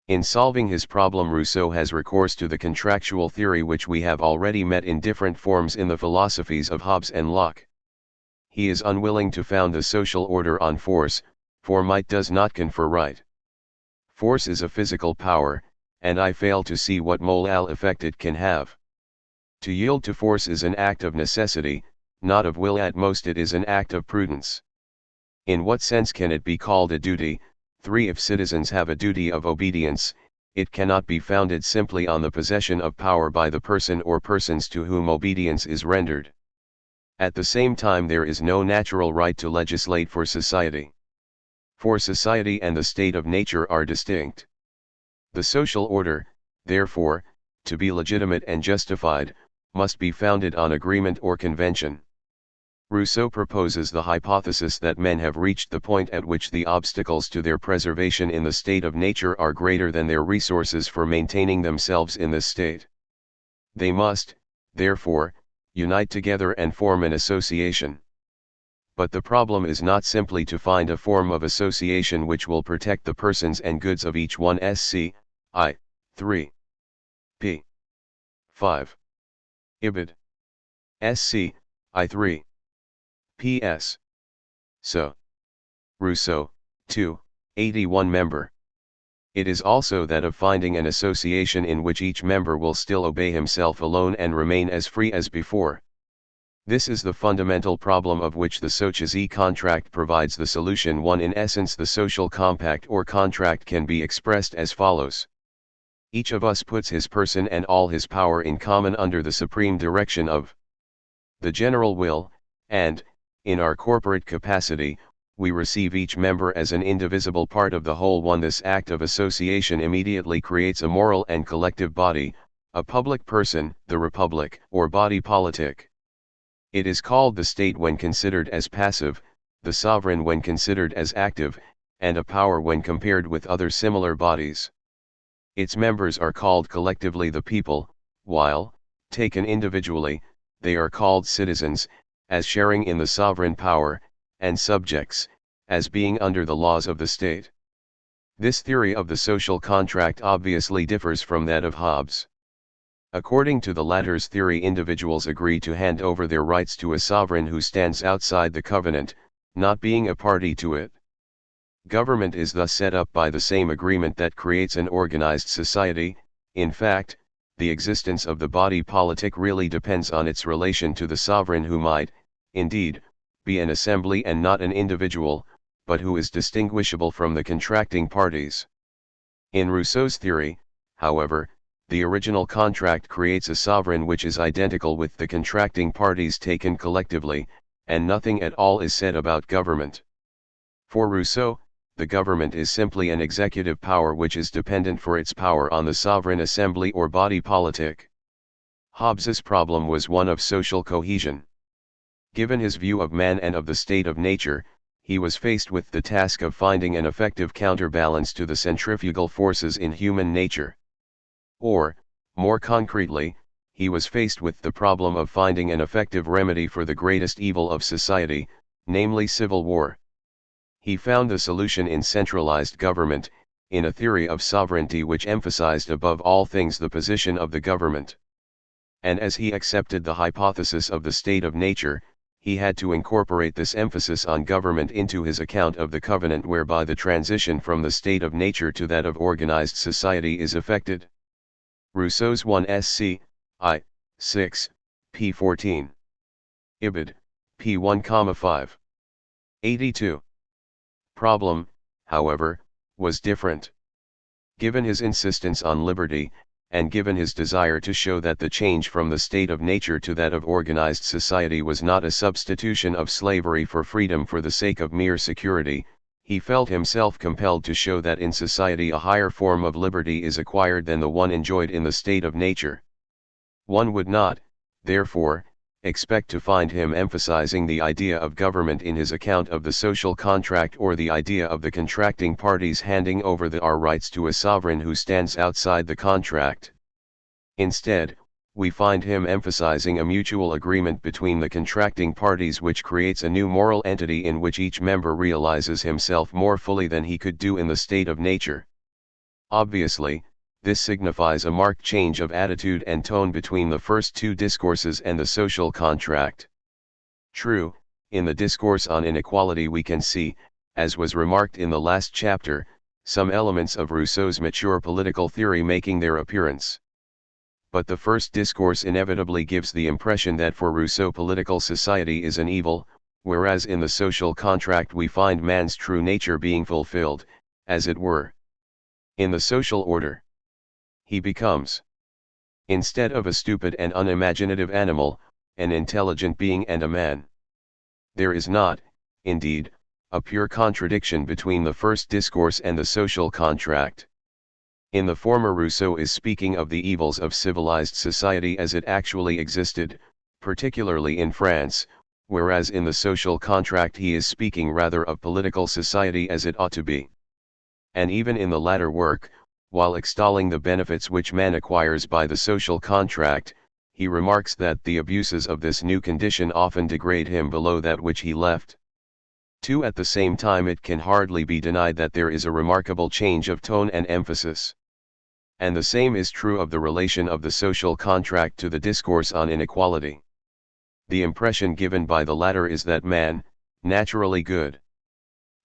In solving his problem, Rousseau has recourse to the contractual theory which we have already met in different forms in the philosophies of Hobbes and Locke. He is unwilling to found the social order on force, for might does not confer right. Force is a physical power, and I fail to see what moral effect it can have. To yield to force is an act of necessity, not of will. At most it is an act of prudence. In what sense can it be called a duty? 3. If citizens have a duty of obedience, it cannot be founded simply on the possession of power by the person or persons to whom obedience is rendered. At the same time there is no natural right to legislate for society. For society and the state of nature are distinct. The social order, therefore, to be legitimate and justified, must be founded on agreement or convention. Rousseau proposes the hypothesis that men have reached the point at which the obstacles to their preservation in the state of nature are greater than their resources for maintaining themselves in this state. They must, therefore, unite together and form an association. But the problem is not simply to find a form of association which will protect the persons and goods of each one. Sc. I. 3. p. 5. Ibid. Sc. I. 3. ps. So. Rousseau, 2, 81 member. It is also that of finding an association in which each member will still obey himself alone and remain as free as before. This is the fundamental problem of which the Société contract provides the solution. 1. In essence, the social compact or contract can be expressed as follows. Each of us puts his person and all his power in common under the supreme direction of the general will, and, in our corporate capacity, we receive each member as an indivisible part of the whole. 1. This act of association immediately creates a moral and collective body, a public person, the republic, or body politic. It is called the state when considered as passive, the sovereign when considered as active, and a power when compared with other similar bodies. Its members are called collectively the people, while, taken individually, they are called citizens, as sharing in the sovereign power, and subjects, as being under the laws of the state. This theory of the social contract obviously differs from that of Hobbes. According to the latter's theory, individuals agree to hand over their rights to a sovereign who stands outside the covenant, not being a party to it. Government is thus set up by the same agreement that creates an organized society. In fact, the existence of the body politic really depends on its relation to the sovereign, who might, indeed, be an assembly and not an individual, but who is distinguishable from the contracting parties. In Rousseau's theory, however, the original contract creates a sovereign which is identical with the contracting parties taken collectively, and nothing at all is said about government. For Rousseau, the government is simply an executive power which is dependent for its power on the sovereign assembly or body politic. Hobbes's problem was one of social cohesion. Given his view of man and of the state of nature, he was faced with the task of finding an effective counterbalance to the centrifugal forces in human nature. Or, more concretely, he was faced with the problem of finding an effective remedy for the greatest evil of society, namely civil war. He found the solution in centralized government, in a theory of sovereignty which emphasized above all things the position of the government. And as he accepted the hypothesis of the state of nature, he had to incorporate this emphasis on government into his account of the covenant whereby the transition from the state of nature to that of organized society is effected. Rousseau's 1 Sc. I. 6, p. 14. Ibid. p. 1,5. 82. Problem, however, was different. Given his insistence on liberty, and given his desire to show that the change from the state of nature to that of organized society was not a substitution of slavery for freedom for the sake of mere security, he felt himself compelled to show that in society a higher form of liberty is acquired than the one enjoyed in the state of nature. One would not, therefore, expect to find him emphasizing the idea of government in his account of the social contract, or the idea of the contracting parties handing over our rights to a sovereign who stands outside the contract. Instead, we find him emphasizing a mutual agreement between the contracting parties which creates a new moral entity in which each member realizes himself more fully than he could do in the state of nature. Obviously, this signifies a marked change of attitude and tone between the first two discourses and the social contract. True, in the discourse on inequality we can see, as was remarked in the last chapter, some elements of Rousseau's mature political theory making their appearance. But the first discourse inevitably gives the impression that for Rousseau political society is an evil, whereas in the social contract we find man's true nature being fulfilled, as it were. In the social order, he becomes, instead of a stupid and unimaginative animal, an intelligent being and a man. There is not, indeed, a pure contradiction between the first discourse and the social contract. In the former, Rousseau is speaking of the evils of civilized society as it actually existed, particularly in France, whereas in the social contract he is speaking rather of political society as it ought to be. And even in the latter work, while extolling the benefits which man acquires by the social contract, he remarks that the abuses of this new condition often degrade him below that which he left. 2. At the same time it can hardly be denied that there is a remarkable change of tone and emphasis. And the same is true of the relation of the social contract to the discourse on inequality. The impression given by the latter is that man, naturally good,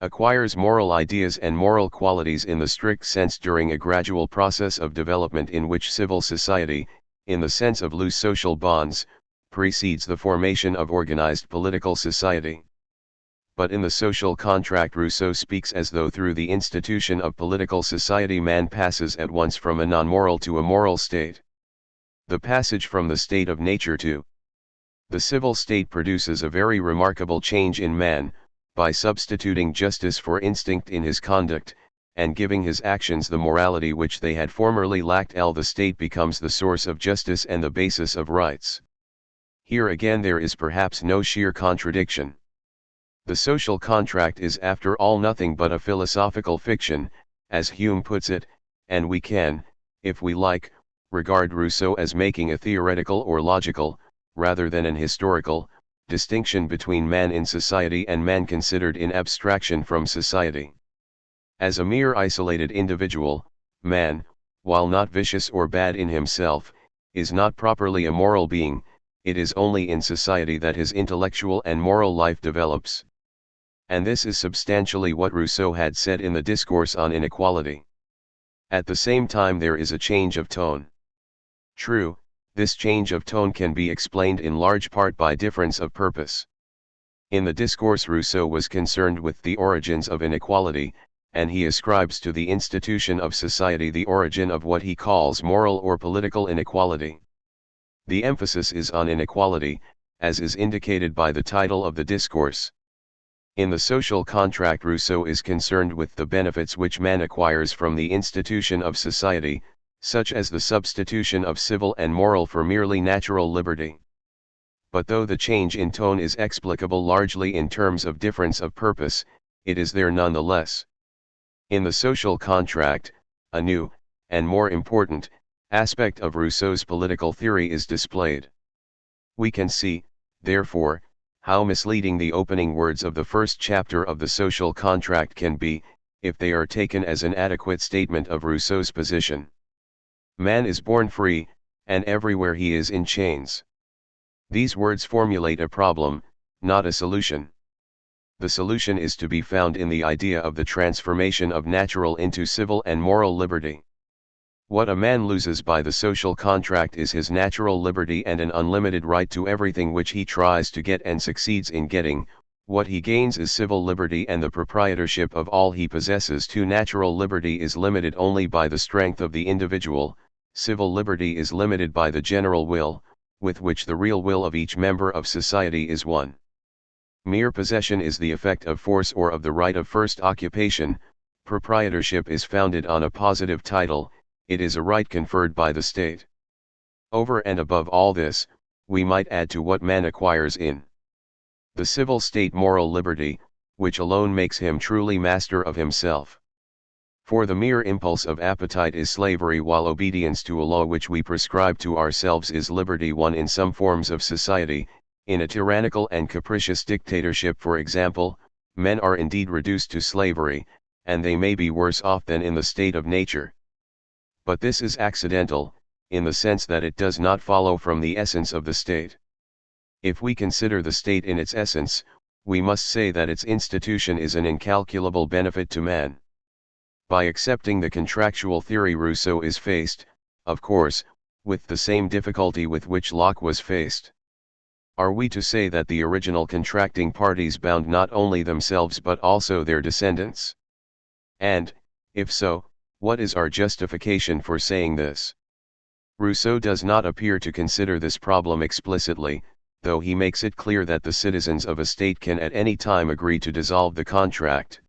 acquires moral ideas and moral qualities in the strict sense during a gradual process of development in which civil society, in the sense of loose social bonds, precedes the formation of organized political society. But in the social contract Rousseau speaks as though through the institution of political society man passes at once from a non-moral to a moral state. The passage from the state of nature to the civil state produces a very remarkable change in man, by substituting justice for instinct in his conduct, and giving his actions the morality which they had formerly lacked. The state becomes the source of justice and the basis of rights. Here again there is perhaps no sheer contradiction. The social contract is after all nothing but a philosophical fiction, as Hume puts it, and we can, if we like, regard Rousseau as making a theoretical or logical, rather than an historical, distinction between man in society and man considered in abstraction from society. As a mere isolated individual, man, while not vicious or bad in himself, is not properly a moral being. It is only in society that his intellectual and moral life develops. And this is substantially what Rousseau had said in the Discourse on Inequality. At the same time there is a change of tone. True, this change of tone can be explained in large part by difference of purpose. In the discourse Rousseau was concerned with the origins of inequality, and he ascribes to the institution of society the origin of what he calls moral or political inequality. The emphasis is on inequality, as is indicated by the title of the discourse. In the social contract Rousseau is concerned with the benefits which man acquires from the institution of society, such as the substitution of civil and moral for merely natural liberty. But though the change in tone is explicable largely in terms of difference of purpose, it is there nonetheless. In the social contract, a new, and more important, aspect of Rousseau's political theory is displayed. We can see, therefore, how misleading the opening words of the first chapter of the social contract can be, if they are taken as an adequate statement of Rousseau's position. Man is born free, and everywhere he is in chains. These words formulate a problem, not a solution. The solution is to be found in the idea of the transformation of natural into civil and moral liberty. What a man loses by the social contract is his natural liberty and an unlimited right to everything which he tries to get and succeeds in getting. What he gains is civil liberty and the proprietorship of all he possesses. Natural liberty is limited only by the strength of the individual. Civil liberty is limited by the general will, with which the real will of each member of society is one. Mere possession is the effect of force or of the right of first occupation. Proprietorship is founded on a positive title. It is a right conferred by the state. Over and above all this, we might add to what man acquires in the civil state moral liberty, which alone makes him truly master of himself. For the mere impulse of appetite is slavery, while obedience to a law which we prescribe to ourselves is liberty. One in some forms of society, in a tyrannical and capricious dictatorship for example, men are indeed reduced to slavery, and they may be worse off than in the state of nature. But this is accidental, in the sense that it does not follow from the essence of the state. If we consider the state in its essence, we must say that its institution is an incalculable benefit to man. By accepting the contractual theory Rousseau is faced, of course, with the same difficulty with which Locke was faced. Are we to say that the original contracting parties bound not only themselves but also their descendants? And, if so, what is our justification for saying this? Rousseau does not appear to consider this problem explicitly, though he makes it clear that the citizens of a state can at any time agree to dissolve the contract.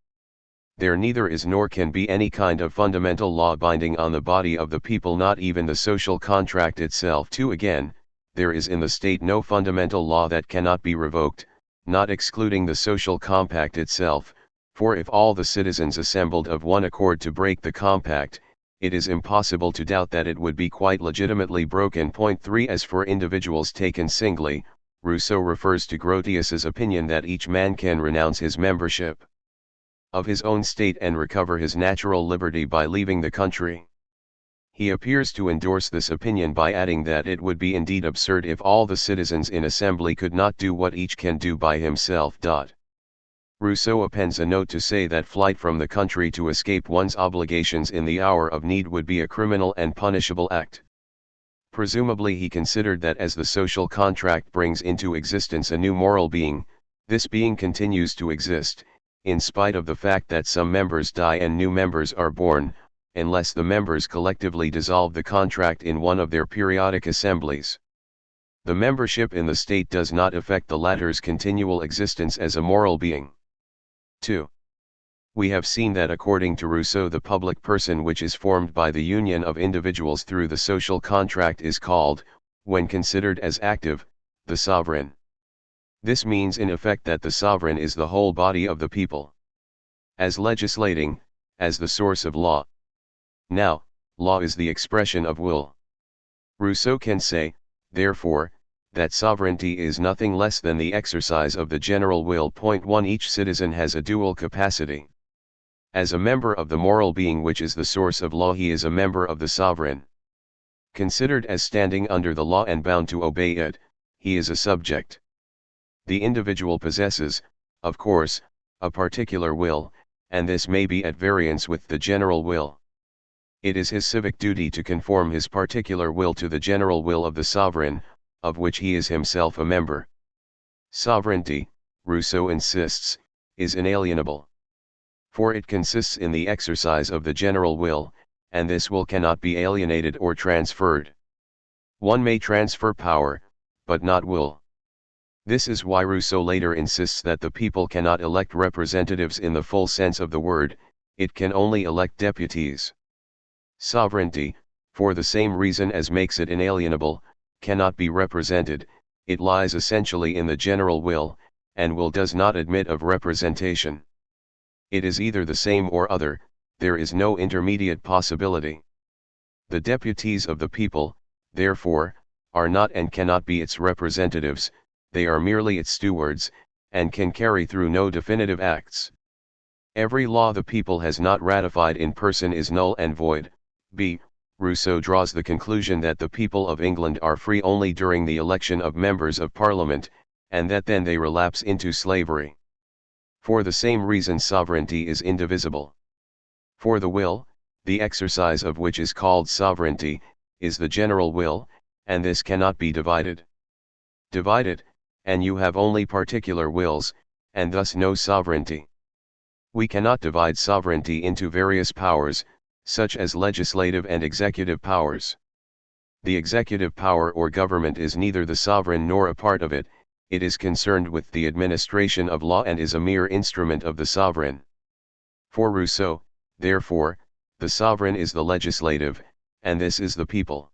There neither is nor can be any kind of fundamental law binding on the body of the people, not even the social contract itself. Again, there is in the state no fundamental law that cannot be revoked, not excluding the social compact itself, for if all the citizens assembled of one accord to break the compact, it is impossible to doubt that it would be quite legitimately broken. 3 As for individuals taken singly, Rousseau refers to Grotius's opinion that each man can renounce his membership of his own state and recover his natural liberty by leaving the country. He appears to endorse this opinion by adding that it would be indeed absurd if all the citizens in assembly could not do what each can do by himself. Rousseau appends a note to say that flight from the country to escape one's obligations in the hour of need would be a criminal and punishable act. Presumably he considered that as the social contract brings into existence a new moral being, this being continues to exist, in spite of the fact that some members die and new members are born, unless the members collectively dissolve the contract in one of their periodic assemblies. The membership in the state does not affect the latter's continual existence as a moral being. 2. We have seen that according to Rousseau the public person which is formed by the union of individuals through the social contract is called, when considered as active, the sovereign. This means in effect that the sovereign is the whole body of the people. As legislating, as the source of law. Now, law is the expression of will. Rousseau can say, therefore, that sovereignty is nothing less than the exercise of the general will. 1. Each citizen has a dual capacity. As a member of the moral being which is the source of law, he is a member of the sovereign. Considered as standing under the law and bound to obey it, he is a subject. The individual possesses, of course, a particular will, and this may be at variance with the general will. It is his civic duty to conform his particular will to the general will of the sovereign, of which he is himself a member. Sovereignty, Rousseau insists, is inalienable. For it consists in the exercise of the general will, and this will cannot be alienated or transferred. One may transfer power, but not will. This is why Rousseau later insists that the people cannot elect representatives in the full sense of the word, it can only elect deputies. Sovereignty, for the same reason as makes it inalienable, cannot be represented, it lies essentially in the general will, and will does not admit of representation. It is either the same or other, there is no intermediate possibility. The deputies of the people, therefore, are not and cannot be its representatives, they are merely its stewards, and can carry through no definitive acts. Every law the people has not ratified in person is null and void. B. Rousseau draws the conclusion that the people of England are free only during the election of members of Parliament, and that then they relapse into slavery. For the same reason sovereignty is indivisible. For the will, the exercise of which is called sovereignty, is the general will, and this cannot be divided. Divide it, and you have only particular wills, and thus no sovereignty. We cannot divide sovereignty into various powers, such as legislative and executive powers. The executive power or government is neither the sovereign nor a part of it, it is concerned with the administration of law and is a mere instrument of the sovereign. For Rousseau, therefore, the sovereign is the legislative, and this is the people.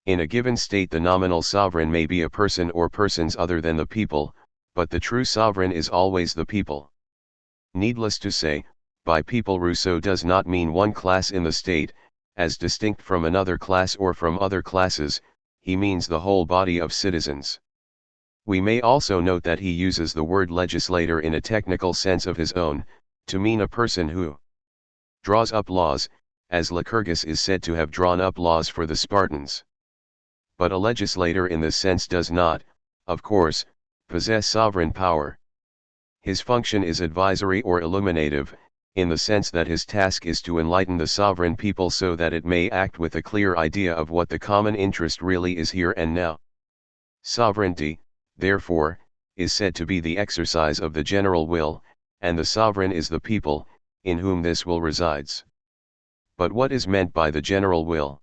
In a given state the nominal sovereign may be a person or persons other than the people, but the true sovereign is always the people. Needless to say, by people Rousseau does not mean one class in the state, as distinct from another class or from other classes, he means the whole body of citizens. We may also note that he uses the word legislator in a technical sense of his own, to mean a person who draws up laws, as Lycurgus is said to have drawn up laws for the Spartans. But a legislator in this sense does not, of course, possess sovereign power. His function is advisory or illuminative, in the sense that his task is to enlighten the sovereign people so that it may act with a clear idea of what the common interest really is here and now. Sovereignty, therefore, is said to be the exercise of the general will, and the sovereign is the people, in whom this will resides. But what is meant by the general will?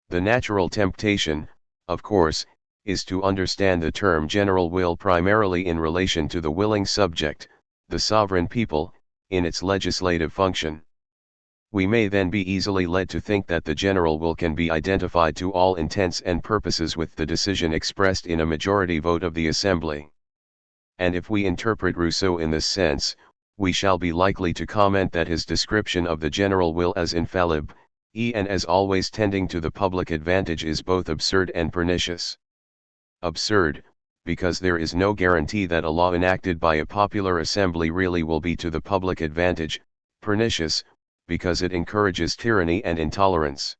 The natural temptation, of course, is to understand the term general will primarily in relation to the willing subject, the sovereign people, in its legislative function. We may then be easily led to think that the general will can be identified to all intents and purposes with the decision expressed in a majority vote of the assembly. And if we interpret Rousseau in this sense, we shall be likely to comment that his description of the general will as infallible, and as always tending to the public advantage is both absurd and pernicious. Absurd, because there is no guarantee that a law enacted by a popular assembly really will be to the public advantage, pernicious, because it encourages tyranny and intolerance.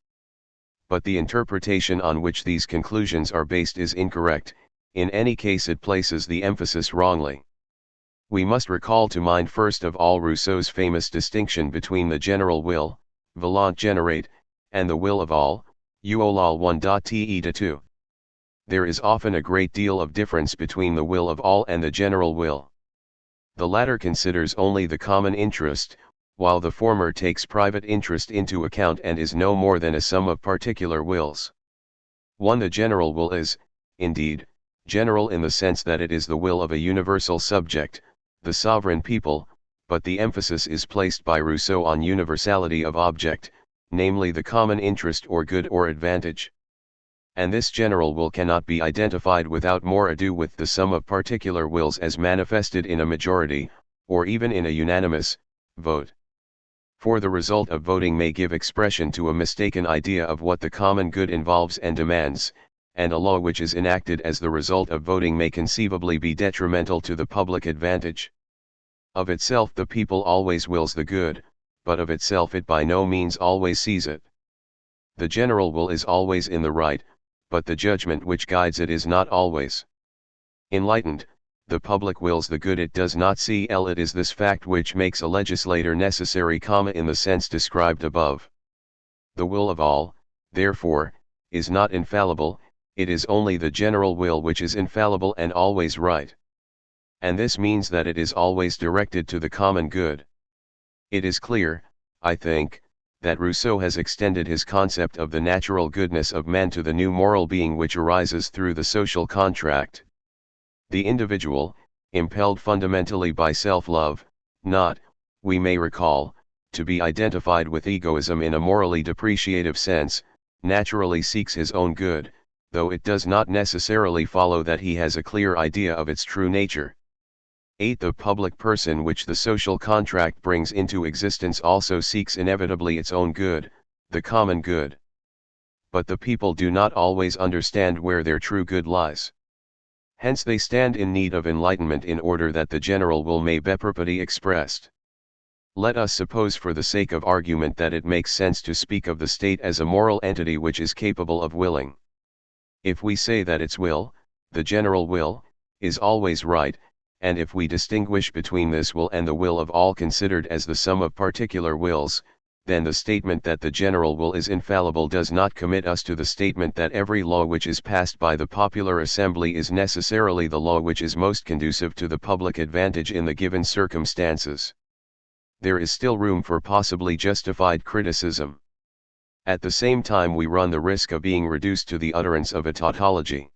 But the interpretation on which these conclusions are based is incorrect. In any case it places the emphasis wrongly. We must recall to mind first of all Rousseau's famous distinction between the general will, volonté générale, and the will of all, uolal 1.te2. There is often a great deal of difference between the will of all and the general will. The latter considers only the common interest, while the former takes private interest into account and is no more than a sum of particular wills. The general will is, indeed, general in the sense that it is the will of a universal subject, the sovereign people, but the emphasis is placed by Rousseau on universality of object, namely the common interest or good or advantage. And this general will cannot be identified without more ado with the sum of particular wills as manifested in a majority, or even in a unanimous, vote. For the result of voting may give expression to a mistaken idea of what the common good involves and demands, and a law which is enacted as the result of voting may conceivably be detrimental to the public advantage. Of itself the people always wills the good, but of itself it by no means always sees it. The general will is always in the right, but the judgment which guides it is not always. Enlightened, the public wills the good it does not see. It is this fact which makes a legislator necessary, in the sense described above. The will of all, therefore, is not infallible, it is only the general will which is infallible and always right. And this means that it is always directed to the common good. It is clear, I think, that Rousseau has extended his concept of the natural goodness of man to the new moral being which arises through the social contract. The individual, impelled fundamentally by self-love, not, we may recall, to be identified with egoism in a morally depreciative sense, naturally seeks his own good, though it does not necessarily follow that he has a clear idea of its true nature. 8. The public person which the social contract brings into existence also seeks inevitably its own good, the common good. But the people do not always understand where their true good lies. Hence they stand in need of enlightenment in order that the general will may be properly expressed. Let us suppose for the sake of argument that it makes sense to speak of the state as a moral entity which is capable of willing. If we say that its will, the general will, is always right, and if we distinguish between this will and the will of all considered as the sum of particular wills, then the statement that the general will is infallible does not commit us to the statement that every law which is passed by the popular assembly is necessarily the law which is most conducive to the public advantage in the given circumstances. There is still room for possibly justified criticism. At the same time we run the risk of being reduced to the utterance of a tautology.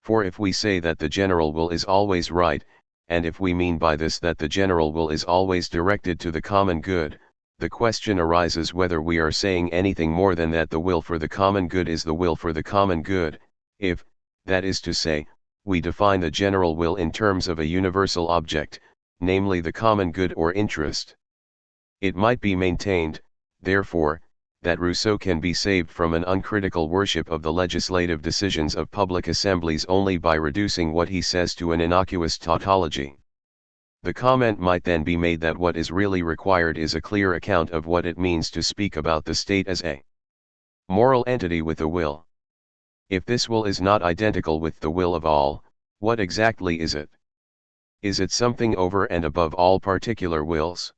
For if we say that the general will is always right, and if we mean by this that the general will is always directed to the common good, the question arises whether we are saying anything more than that the will for the common good is the will for the common good, if, that is to say, we define the general will in terms of a universal object, namely the common good or interest. It might be maintained, therefore, that Rousseau can be saved from an uncritical worship of the legislative decisions of public assemblies only by reducing what he says to an innocuous tautology. The comment might then be made that what is really required is a clear account of what it means to speak about the state as a moral entity with a will. If this will is not identical with the will of all, what exactly is it? Is it something over and above all particular wills?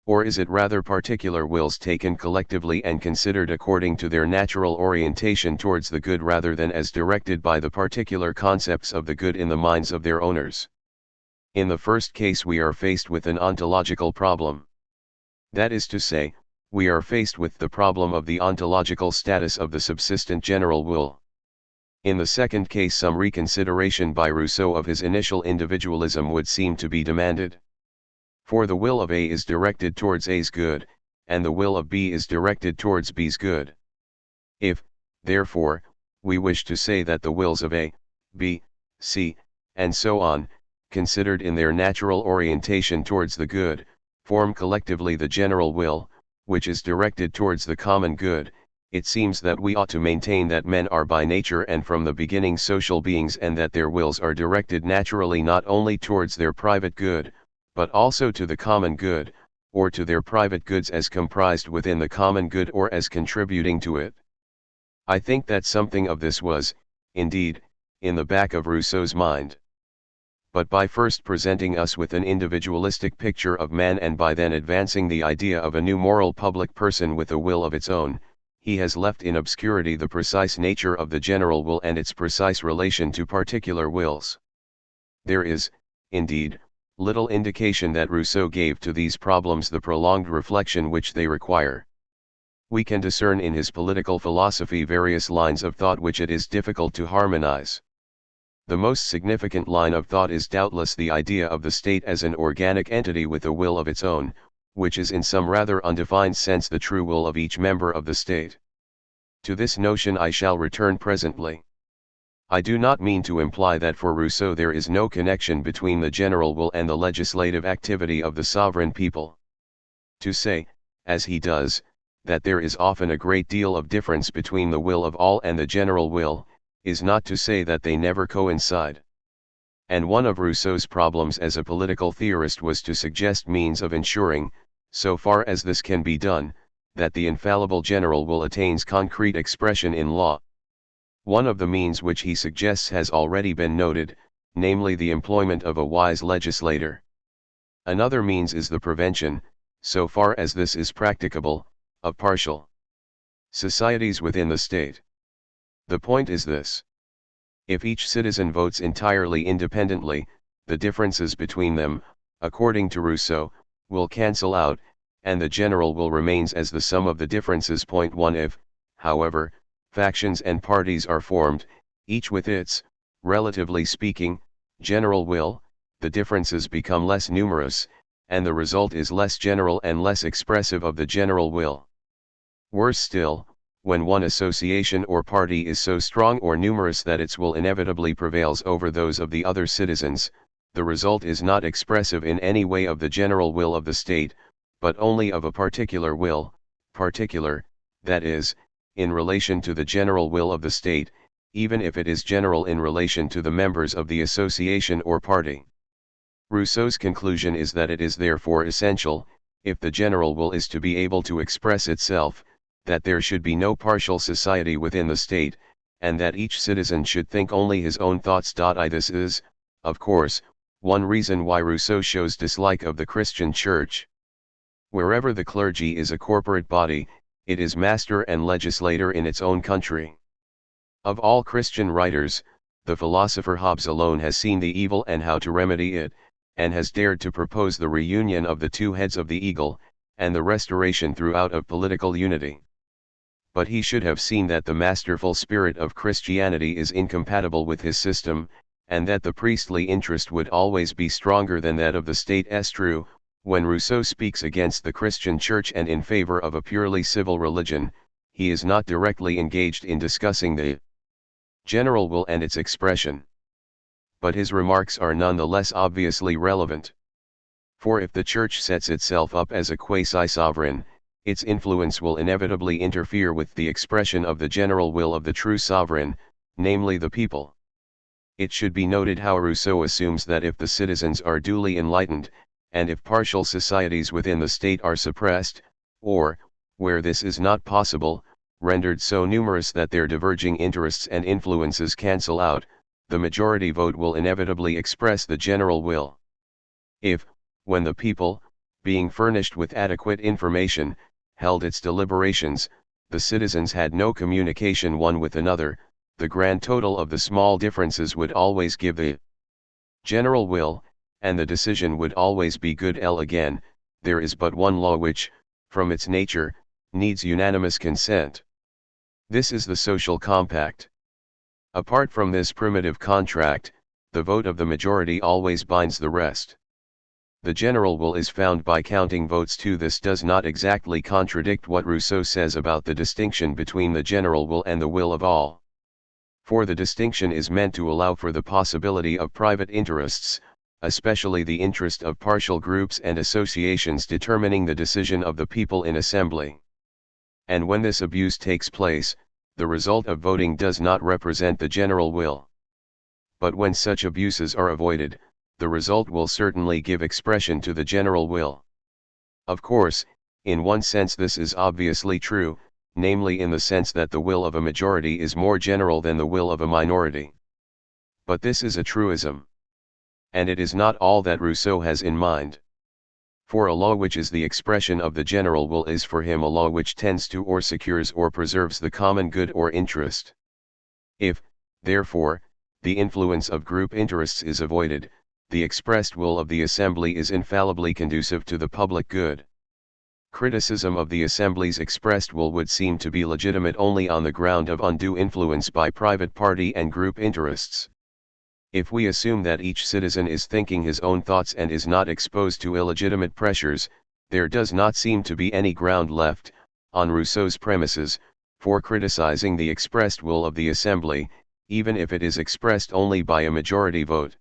Or is it rather particular wills taken collectively and considered according to their natural orientation towards the good rather than as directed by the particular concepts of the good in the minds of their owners? In the first case we are faced with an ontological problem. That is to say, we are faced with the problem of the ontological status of the subsistent general will. In the second case some reconsideration by Rousseau of his initial individualism would seem to be demanded. For the will of A is directed towards A's good, and the will of B is directed towards B's good. If, therefore, we wish to say that the wills of A, B, C, and so on, considered in their natural orientation towards the good, form collectively the general will, which is directed towards the common good, it seems that we ought to maintain that men are by nature and from the beginning social beings, and that their wills are directed naturally not only towards their private good, but also to the common good, or to their private goods as comprised within the common good or as contributing to it. I think that something of this was, indeed, in the back of Rousseau's mind. But by first presenting us with an individualistic picture of man, and by then advancing the idea of a new moral public person with a will of its own, he has left in obscurity the precise nature of the general will and its precise relation to particular wills. There is, indeed, little indication that Rousseau gave to these problems the prolonged reflection which they require. We can discern in his political philosophy various lines of thought which it is difficult to harmonize. The most significant line of thought is doubtless the idea of the state as an organic entity with a will of its own, which is in some rather undefined sense the true will of each member of the state. To this notion I shall return presently. I do not mean to imply that for Rousseau there is no connection between the general will and the legislative activity of the sovereign people. To say, as he does, that there is often a great deal of difference between the will of all and the general will, is not to say that they never coincide. And one of Rousseau's problems as a political theorist was to suggest means of ensuring, so far as this can be done, that the infallible general will attains concrete expression in law. One of the means which he suggests has already been noted, namely the employment of a wise legislator. Another means is the prevention, so far as this is practicable, of partial societies within the state. The point is this: if each citizen votes entirely independently, the differences between them, according to Rousseau, will cancel out, and the general will remains as the sum of the differences. Point 1. If, however, factions and parties are formed, each with its, relatively speaking, general will, the differences become less numerous, and the result is less general and less expressive of the general will. Worse still, when one association or party is so strong or numerous that its will inevitably prevails over those of the other citizens, the result is not expressive in any way of the general will of the state, but only of a particular will, particular, that is, in relation to the general will of the state, even if it is general in relation to the members of the association or party. Rousseau's conclusion is that it is therefore essential, if the general will is to be able to express itself, that there should be no partial society within the state, and that each citizen should think only his own thoughts. This is, of course, one reason why Rousseau shows dislike of the Christian Church. Wherever the clergy is a corporate body, it is master and legislator in its own country. Of all Christian writers, the philosopher Hobbes alone has seen the evil and how to remedy it, and has dared to propose the reunion of the two heads of the eagle, and the restoration throughout of political unity. But he should have seen that the masterful spirit of Christianity is incompatible with his system, and that the priestly interest would always be stronger than that of the state. True, when Rousseau speaks against the Christian Church and in favor of a purely civil religion, he is not directly engaged in discussing the general will and its expression. But his remarks are none the less obviously relevant. For if the Church sets itself up as a quasi-sovereign, its influence will inevitably interfere with the expression of the general will of the true sovereign, namely the people. It should be noted how Rousseau assumes that if the citizens are duly enlightened, and if partial societies within the state are suppressed, or, where this is not possible, rendered so numerous that their diverging interests and influences cancel out, the majority vote will inevitably express the general will. If, when the people, being furnished with adequate information, held its deliberations, the citizens had no communication one with another, the grand total of the small differences would always give the general will, and the decision would always be good. Again, there is but one law which, from its nature, needs unanimous consent. This is the social compact. Apart from this primitive contract, the vote of the majority always binds the rest. The general will is found by counting votes too. This does not exactly contradict what Rousseau says about the distinction between the general will and the will of all. For the distinction is meant to allow for the possibility of private interests, especially the interest of partial groups and associations determining the decision of the people in assembly. And when this abuse takes place, the result of voting does not represent the general will. But when such abuses are avoided, the result will certainly give expression to the general will. Of course, in one sense this is obviously true, namely in the sense that the will of a majority is more general than the will of a minority. But this is a truism. And it is not all that Rousseau has in mind. For a law which is the expression of the general will is for him a law which tends to or secures or preserves the common good or interest. If, therefore, the influence of group interests is avoided, the expressed will of the assembly is infallibly conducive to the public good. Criticism of the assembly's expressed will would seem to be legitimate only on the ground of undue influence by private party and group interests. If we assume that each citizen is thinking his own thoughts and is not exposed to illegitimate pressures, there does not seem to be any ground left, on Rousseau's premises, for criticizing the expressed will of the assembly, even if it is expressed only by a majority vote.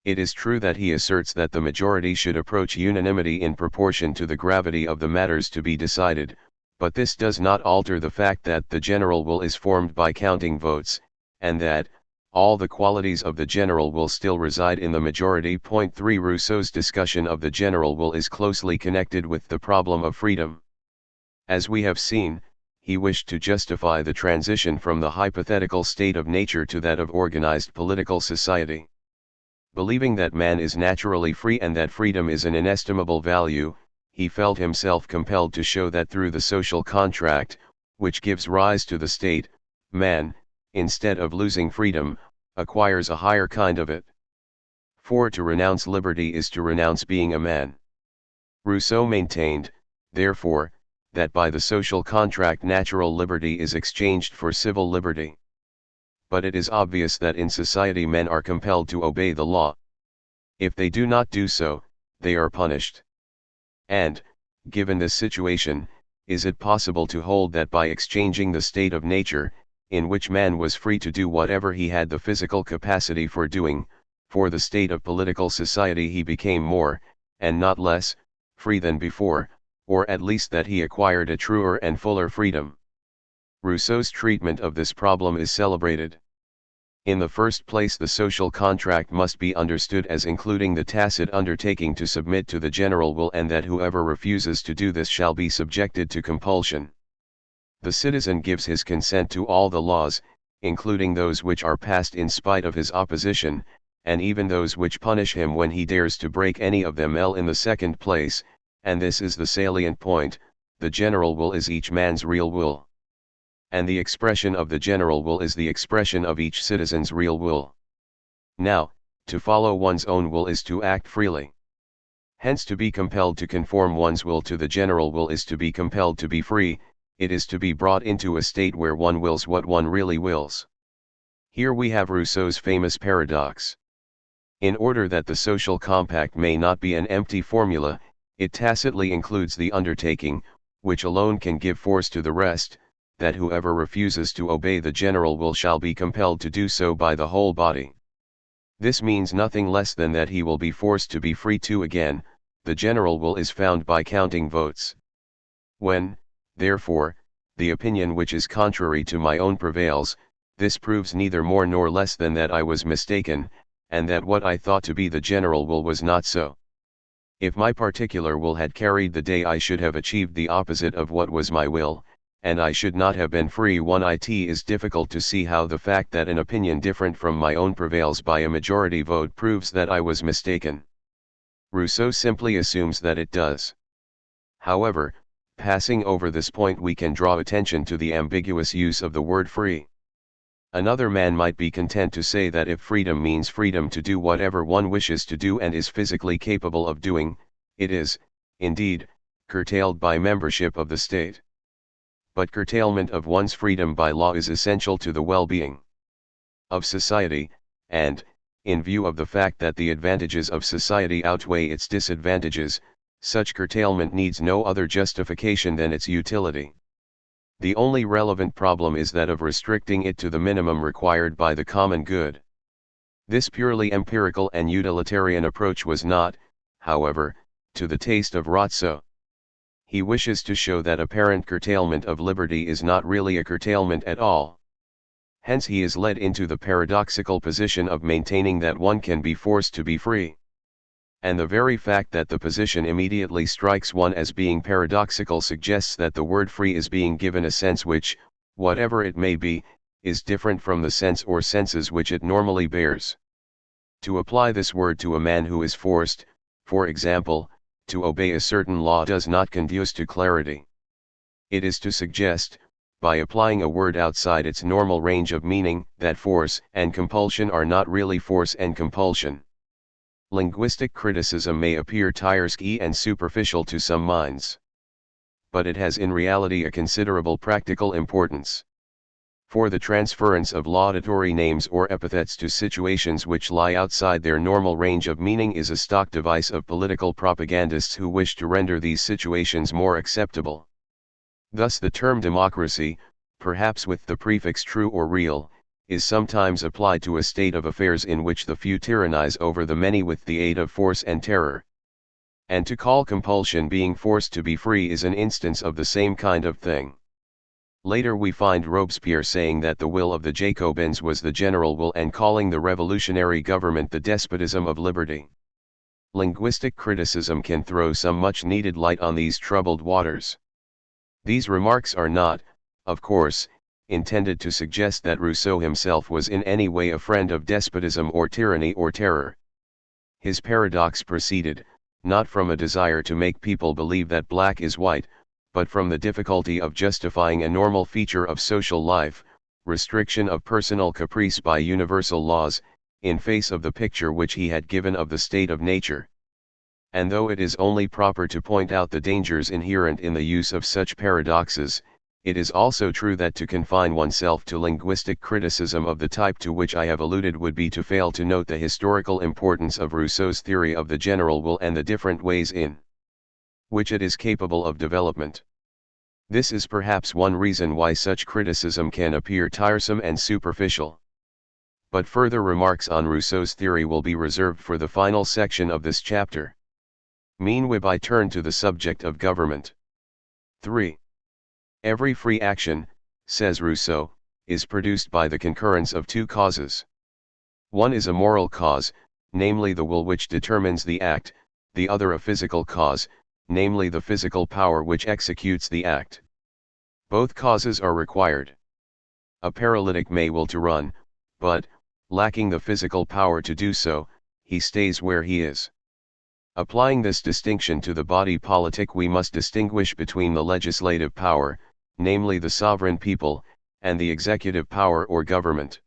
It is true that he asserts that the majority should approach unanimity in proportion to the gravity of the matters to be decided, but this does not alter the fact that the general will is formed by counting votes, and that, all the qualities of the general will still reside in the majority. 3 Rousseau's discussion of the general will is closely connected with the problem of freedom. As we have seen, he wished to justify the transition from the hypothetical state of nature to that of organized political society. Believing that man is naturally free and that freedom is an inestimable value, he felt himself compelled to show that through the social contract, which gives rise to the state, man, instead of losing freedom, acquires a higher kind of it. For to renounce liberty is to renounce being a man. Rousseau maintained, therefore, that by the social contract natural liberty is exchanged for civil liberty. But it is obvious that in society men are compelled to obey the law. If they do not do so, they are punished. And, given this situation, is it possible to hold that by exchanging the state of nature, in which man was free to do whatever he had the physical capacity for doing, for the state of political society he became more, and not less, free than before, or at least that he acquired a truer and fuller freedom? Rousseau's treatment of this problem is celebrated. In the first place, the social contract must be understood as including the tacit undertaking to submit to the general will, and that whoever refuses to do this shall be subjected to compulsion. The citizen gives his consent to all the laws, including those which are passed in spite of his opposition, and even those which punish him when he dares to break any of them. In the second place, and this is the salient point, the general will is each man's real will. And the expression of the general will is the expression of each citizen's real will. Now, to follow one's own will is to act freely. Hence, to be compelled to conform one's will to the general will is to be compelled to be free. It is to be brought into a state where one wills what one really wills. Here we have Rousseau's famous paradox. In order that the social compact may not be an empty formula, it tacitly includes the undertaking, which alone can give force to the rest, that whoever refuses to obey the general will shall be compelled to do so by the whole body. This means nothing less than that he will be forced to be free too. Again, the general will is found by counting votes. When, therefore, the opinion which is contrary to my own prevails, this proves neither more nor less than that I was mistaken, and that what I thought to be the general will was not so. If my particular will had carried the day, I should have achieved the opposite of what was my will, and I should not have been free. It is difficult to see how the fact that an opinion different from my own prevails by a majority vote proves that I was mistaken. Rousseau simply assumes that it does. However, passing over this point, we can draw attention to the ambiguous use of the word free. Another man might be content to say that if freedom means freedom to do whatever one wishes to do and is physically capable of doing, it is, indeed, curtailed by membership of the state. But curtailment of one's freedom by law is essential to the well-being of society, and, in view of the fact that the advantages of society outweigh its disadvantages, such curtailment needs no other justification than its utility. The only relevant problem is that of restricting it to the minimum required by the common good. This purely empirical and utilitarian approach was not, however, to the taste of Rousseau. he wishes to show that apparent curtailment of liberty is not really a curtailment at all. Hence he is led into the paradoxical position of maintaining that one can be forced to be free. And the very fact that the position immediately strikes one as being paradoxical suggests that the word free is being given a sense which, whatever it may be, is different from the sense or senses which it normally bears. To apply this word to a man who is forced, for example, to obey a certain law does not conduce to clarity. It is to suggest, by applying a word outside its normal range of meaning, that force and compulsion are not really force and compulsion. Linguistic criticism may appear tiresome and superficial to some minds. But it has in reality a considerable practical importance. For the transference of laudatory names or epithets to situations which lie outside their normal range of meaning is a stock device of political propagandists who wish to render these situations more acceptable. Thus the term democracy, perhaps with the prefix true or real, is sometimes applied to a state of affairs in which the few tyrannize over the many with the aid of force and terror. And to call compulsion being forced to be free is an instance of the same kind of thing. Later we find Robespierre saying that the will of the Jacobins was the general will and calling the revolutionary government the despotism of liberty. Linguistic criticism can throw some much needed light on these troubled waters. These remarks are not, of course, intended to suggest that Rousseau himself was in any way a friend of despotism or tyranny or terror. His paradox proceeded, not from a desire to make people believe that black is white, but from the difficulty of justifying a normal feature of social life, restriction of personal caprice by universal laws, in face of the picture which he had given of the state of nature. And though it is only proper to point out the dangers inherent in the use of such paradoxes, it is also true that to confine oneself to linguistic criticism of the type to which I have alluded would be to fail to note the historical importance of Rousseau's theory of the general will and the different ways in which it is capable of development. This is perhaps one reason why such criticism can appear tiresome and superficial. But further remarks on Rousseau's theory will be reserved for the final section of this chapter. Meanwhile I turn to the subject of government. 3. Every free action, says Rousseau, is produced by the concurrence of two causes. One is a moral cause, namely the will which determines the act, the other a physical cause, namely the physical power which executes the act. Both causes are required. A paralytic may will to run, but, lacking the physical power to do so, he stays where he is. Applying this distinction to the body politic, we must distinguish between the legislative power, namely the sovereign people, and the executive power or government.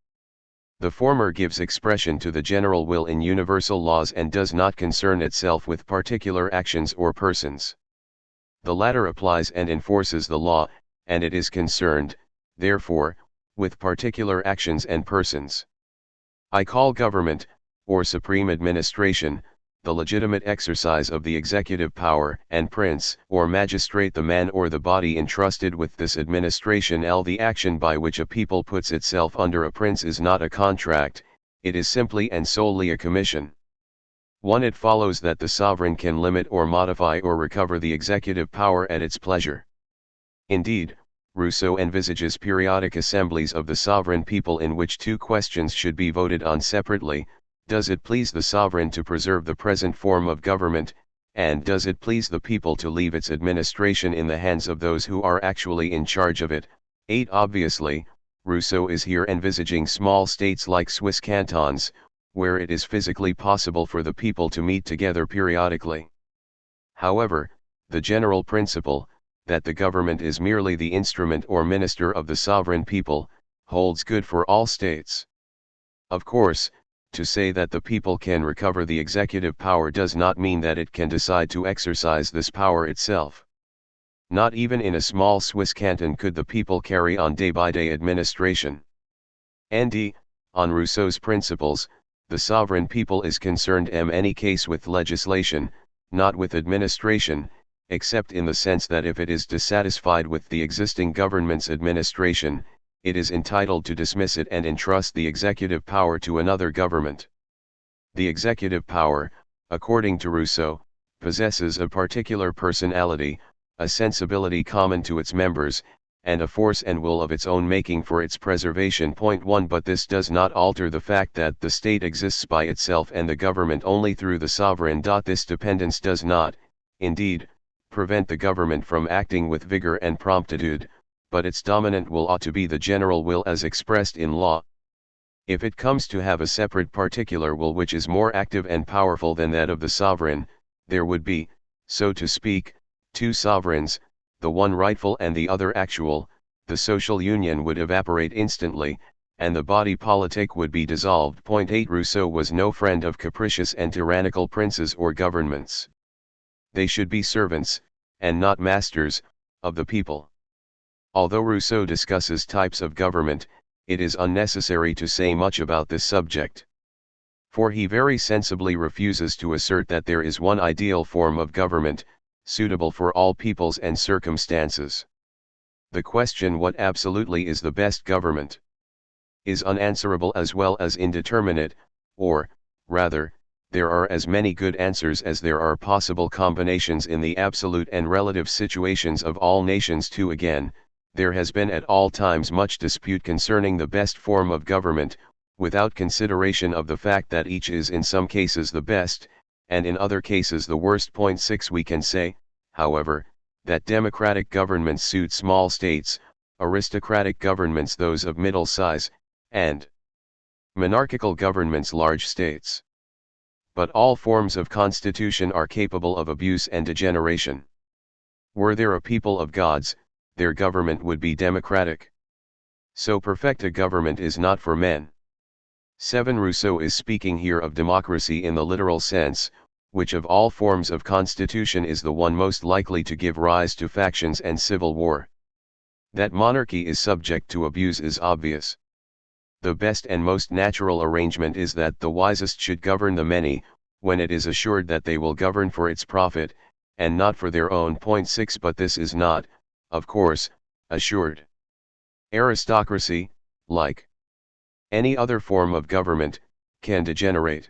The former gives expression to the general will in universal laws and does not concern itself with particular actions or persons. The latter applies and enforces the law, and it is concerned, therefore, with particular actions and persons. I call government, or supreme administration, the legitimate exercise of the executive power, and prince, or magistrate the man or the body entrusted with this administration. The action by which a people puts itself under a prince is not a contract, it is simply and solely a commission. 1. It follows that the sovereign can limit or modify or recover the executive power at its pleasure. Indeed, Rousseau envisages periodic assemblies of the sovereign people in which two questions should be voted on separately: does it please the sovereign to preserve the present form of government, and does it please the people to leave its administration in the hands of those who are actually in charge of it? 8. Obviously, Rousseau is here envisaging small states like Swiss cantons, where it is physically possible for the people to meet together periodically. However, the general principle, that the government is merely the instrument or minister of the sovereign people, holds good for all states. Of course, to say that the people can recover the executive power does not mean that it can decide to exercise this power itself. Not even in a small Swiss canton could the people carry on day-by-day administration. And, on Rousseau's principles, the sovereign people is concerned in any case with legislation, not with administration, except in the sense that if it is dissatisfied with the existing government's administration, it is entitled to dismiss it and entrust the executive power to another government. The executive power, according to Rousseau, possesses a particular personality, a sensibility common to its members, and a force and will of its own making for its preservation. 1. But this does not alter the fact that the state exists by itself and the government only through the sovereign. This dependence does not, indeed, prevent the government from acting with vigor and promptitude, but its dominant will ought to be the general will as expressed in law. If it comes to have a separate particular will which is more active and powerful than that of the sovereign, there would be, so to speak, two sovereigns, the one rightful and the other actual. The social union would evaporate instantly, and the body politic would be dissolved. 8. Rousseau was no friend of capricious and tyrannical princes or governments. They should be servants, and not masters, of the people. Although Rousseau discusses types of government, it is unnecessary to say much about this subject. For he very sensibly refuses to assert that there is one ideal form of government, suitable for all peoples and circumstances. The question what absolutely is the best government is unanswerable as well as indeterminate, or, rather, there are as many good answers as there are possible combinations in the absolute and relative situations of all nations. 2. Again, there has been at all times much dispute concerning the best form of government, without consideration of the fact that each is in some cases the best, and in other cases the worst. 6. We can say, however, that democratic governments suit small states, aristocratic governments those of middle size, and monarchical governments large states. But all forms of constitution are capable of abuse and degeneration. Were there a people of gods, their government would be democratic. So perfect a government is not for men. 7. Rousseau is speaking here of democracy in the literal sense, which of all forms of constitution is the one most likely to give rise to factions and civil war. That monarchy is subject to abuse is obvious. The best and most natural arrangement is that the wisest should govern the many, when it is assured that they will govern for its profit, and not for their own. 6. But this is not, of course, assured. Aristocracy, like any other form of government, can degenerate.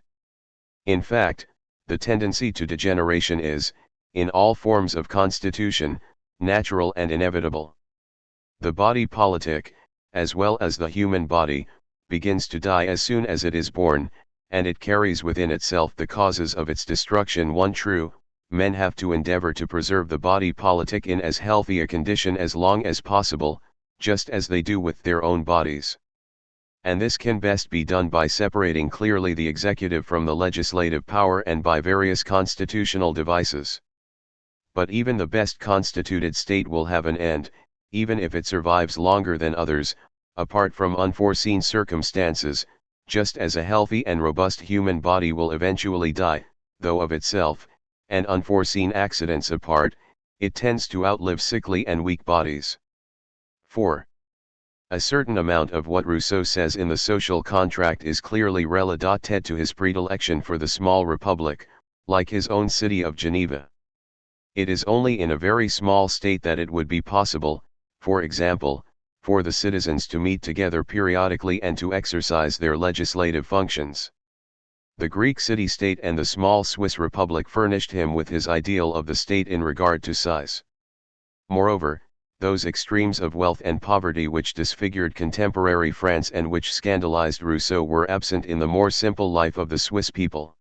In fact, the tendency to degeneration is, in all forms of constitution, natural and inevitable. The body politic, as well as the human body, begins to die as soon as it is born, and it carries within itself the causes of its destruction. 1. True, men have to endeavor to preserve the body politic in as healthy a condition as long as possible, just as they do with their own bodies. And this can best be done by separating clearly the executive from the legislative power and by various constitutional devices. But even the best constituted state will have an end, even if it survives longer than others, apart from unforeseen circumstances, just as a healthy and robust human body will eventually die, though of itself, and unforeseen accidents apart, it tends to outlive sickly and weak bodies. 4. A certain amount of what Rousseau says in the social contract is clearly related to his predilection for the small republic, like his own city of Geneva. It is only in a very small state that it would be possible, for example, for the citizens to meet together periodically and to exercise their legislative functions. The Greek city-state and the small Swiss republic furnished him with his ideal of the state in regard to size. Moreover, those extremes of wealth and poverty which disfigured contemporary France and which scandalized Rousseau were absent in the more simple life of the Swiss people.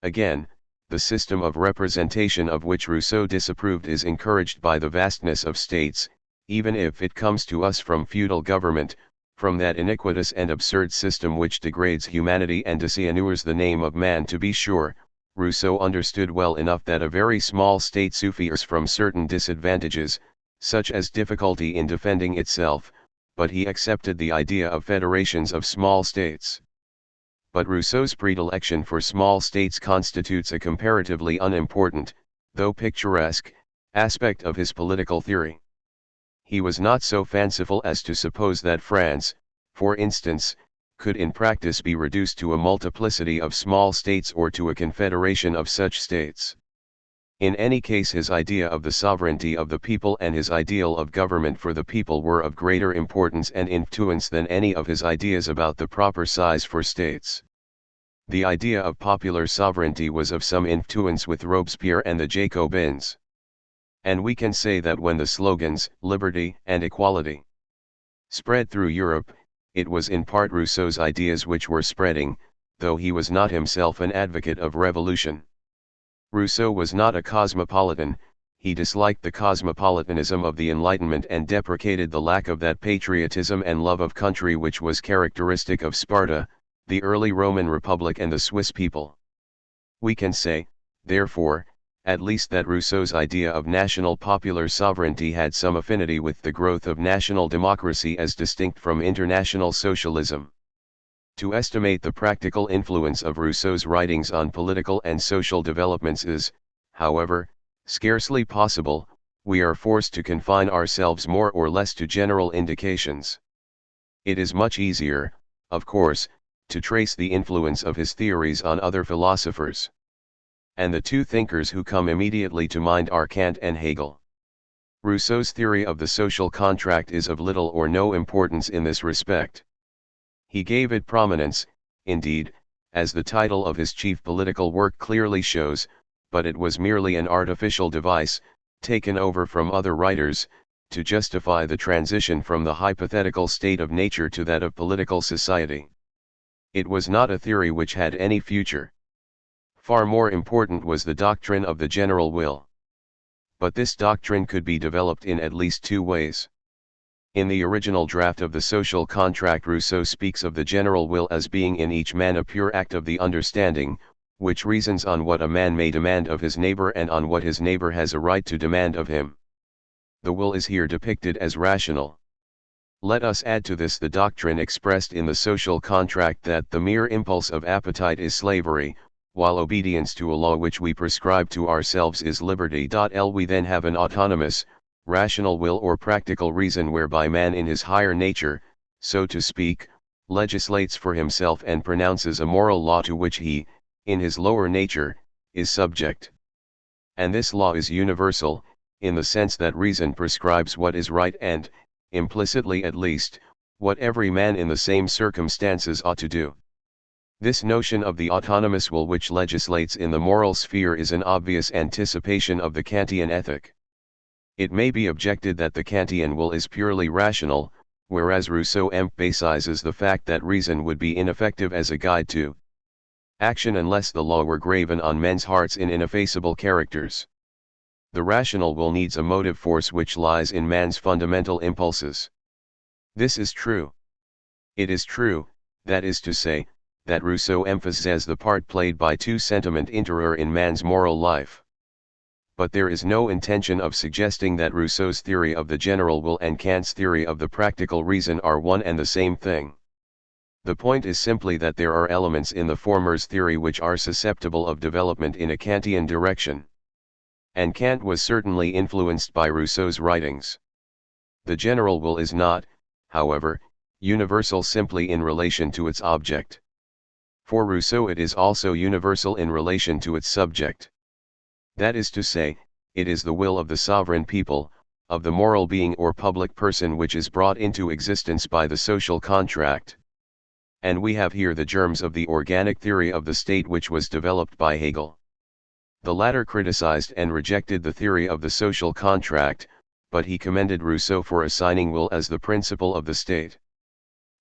Again, the system of representation of which Rousseau disapproved is encouraged by the vastness of states, even if it comes to us from feudal government, from that iniquitous and absurd system which degrades humanity and dishonors the name of man. To be sure, Rousseau understood well enough that a very small state suffers from certain disadvantages, such as difficulty in defending itself, but he accepted the idea of federations of small states. But Rousseau's predilection for small states constitutes a comparatively unimportant, though picturesque, aspect of his political theory. He was not so fanciful as to suppose that France, for instance, could in practice be reduced to a multiplicity of small states or to a confederation of such states. In any case, his idea of the sovereignty of the people and his ideal of government for the people were of greater importance and influence than any of his ideas about the proper size for states. The idea of popular sovereignty was of some influence with Robespierre and the Jacobins. And we can say that when the slogans, liberty and equality, spread through Europe, it was in part Rousseau's ideas which were spreading, though he was not himself an advocate of revolution. Rousseau was not a cosmopolitan, he disliked the cosmopolitanism of the Enlightenment and deprecated the lack of that patriotism and love of country which was characteristic of Sparta, the early Roman Republic and the Swiss people. We can say, therefore, at least that Rousseau's idea of national popular sovereignty had some affinity with the growth of national democracy as distinct from international socialism. To estimate the practical influence of Rousseau's writings on political and social developments is, however, scarcely possible. We are forced to confine ourselves more or less to general indications. It is much easier, of course, to trace the influence of his theories on other philosophers. And the two thinkers who come immediately to mind are Kant and Hegel. Rousseau's theory of the social contract is of little or no importance in this respect. He gave it prominence, indeed, as the title of his chief political work clearly shows, but it was merely an artificial device, taken over from other writers, to justify the transition from the hypothetical state of nature to that of political society. It was not a theory which had any future. Far more important was the doctrine of the general will. But this doctrine could be developed in at least two ways. In the original draft of the social contract, Rousseau speaks of the general will as being in each man a pure act of the understanding, which reasons on what a man may demand of his neighbor and on what his neighbor has a right to demand of him. The will is here depicted as rational. Let us add to this the doctrine expressed in the social contract that the mere impulse of appetite is slavery, while obedience to a law which we prescribe to ourselves is liberty. We then have an autonomous, rational will or practical reason whereby man in his higher nature, so to speak, legislates for himself and pronounces a moral law to which he, in his lower nature, is subject. And this law is universal, in the sense that reason prescribes what is right and, implicitly at least, what every man in the same circumstances ought to do. This notion of the autonomous will which legislates in the moral sphere is an obvious anticipation of the Kantian ethic. It may be objected that the Kantian will is purely rational, whereas Rousseau emphasizes the fact that reason would be ineffective as a guide to action unless the law were graven on men's hearts in ineffaceable characters. The rational will needs a motive force which lies in man's fundamental impulses. This is true. It is true, that is to say, that Rousseau emphasizes the part played by two sentiment interior in man's moral life. But there is no intention of suggesting that Rousseau's theory of the general will and Kant's theory of the practical reason are one and the same thing. The point is simply that there are elements in the former's theory which are susceptible of development in a Kantian direction. And Kant was certainly influenced by Rousseau's writings. The general will is not, however, universal simply in relation to its object. For Rousseau it is also universal in relation to its subject. That is to say, it is the will of the sovereign people, of the moral being or public person which is brought into existence by the social contract. And we have here the germs of the organic theory of the state which was developed by Hegel. The latter criticized and rejected the theory of the social contract, but he commended Rousseau for assigning will as the principle of the state.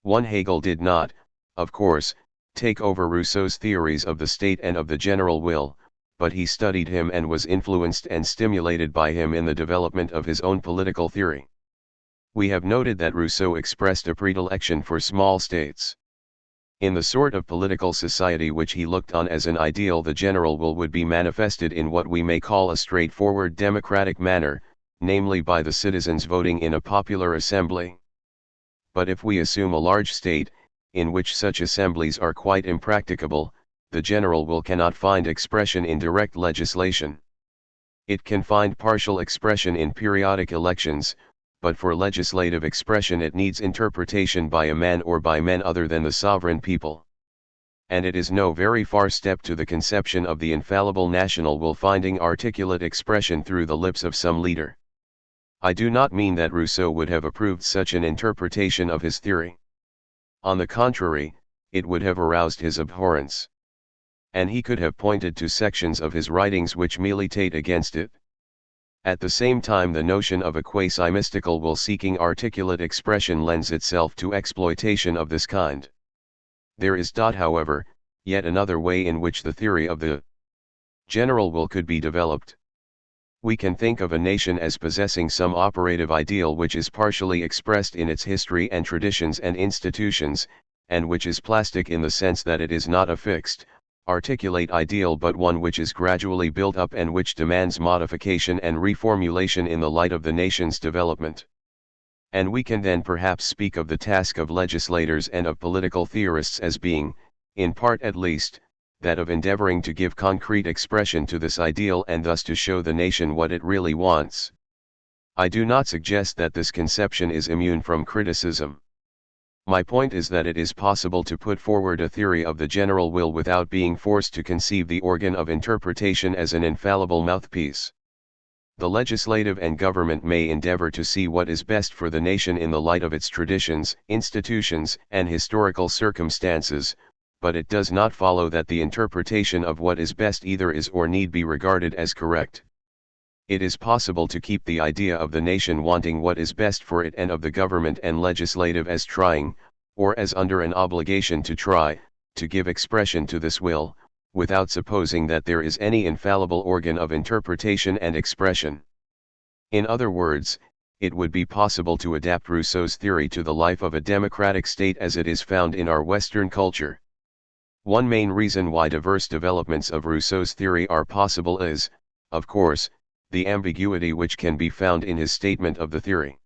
Hegel did not, of course, take over Rousseau's theories of the state and of the general will, but he studied him and was influenced and stimulated by him in the development of his own political theory. We have noted that Rousseau expressed a predilection for small states. In the sort of political society which he looked on as an ideal, the general will would be manifested in what we may call a straightforward democratic manner, namely by the citizens voting in a popular assembly. But if we assume a large state, in which such assemblies are quite impracticable, the general will cannot find expression in direct legislation. It can find partial expression in periodic elections, but for legislative expression it needs interpretation by a man or by men other than the sovereign people. And it is no very far step to the conception of the infallible national will finding articulate expression through the lips of some leader. I do not mean that Rousseau would have approved such an interpretation of his theory. On the contrary, it would have aroused his abhorrence. And he could have pointed to sections of his writings which militate against it. At the same time, the notion of a quasi-mystical will seeking articulate expression lends itself to exploitation of this kind. There is, however, yet another way in which the theory of the general will could be developed. We can think of a nation as possessing some operative ideal which is partially expressed in its history and traditions and institutions, and which is plastic in the sense that it is not a fixed, articulate ideal but one which is gradually built up and which demands modification and reformulation in the light of the nation's development. And we can then perhaps speak of the task of legislators and of political theorists as being, in part at least, that of endeavoring to give concrete expression to this ideal and thus to show the nation what it really wants. I do not suggest that this conception is immune from criticism. My point is that it is possible to put forward a theory of the general will without being forced to conceive the organ of interpretation as an infallible mouthpiece. The legislative and government may endeavor to see what is best for the nation in the light of its traditions, institutions, and historical circumstances, but it does not follow that the interpretation of what is best either is or need be regarded as correct. It is possible to keep the idea of the nation wanting what is best for it and of the government and legislative as trying, or as under an obligation to try, to give expression to this will, without supposing that there is any infallible organ of interpretation and expression. In other words, it would be possible to adapt Rousseau's theory to the life of a democratic state as it is found in our Western culture. One main reason why diverse developments of Rousseau's theory are possible is, of course, the ambiguity which can be found in his statement of the theory.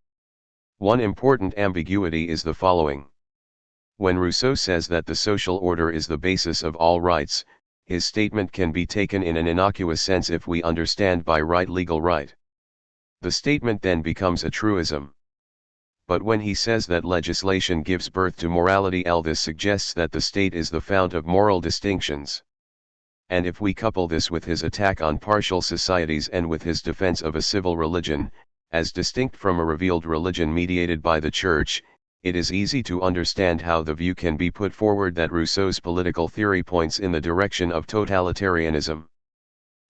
One important ambiguity is the following. When Rousseau says that the social order is the basis of all rights, his statement can be taken in an innocuous sense if we understand by right legal right. The statement then becomes a truism. But when he says that legislation gives birth to morality, this suggests that the state is the fount of moral distinctions. And if we couple this with his attack on partial societies and with his defense of a civil religion, as distinct from a revealed religion mediated by the Church, it is easy to understand how the view can be put forward that Rousseau's political theory points in the direction of totalitarianism.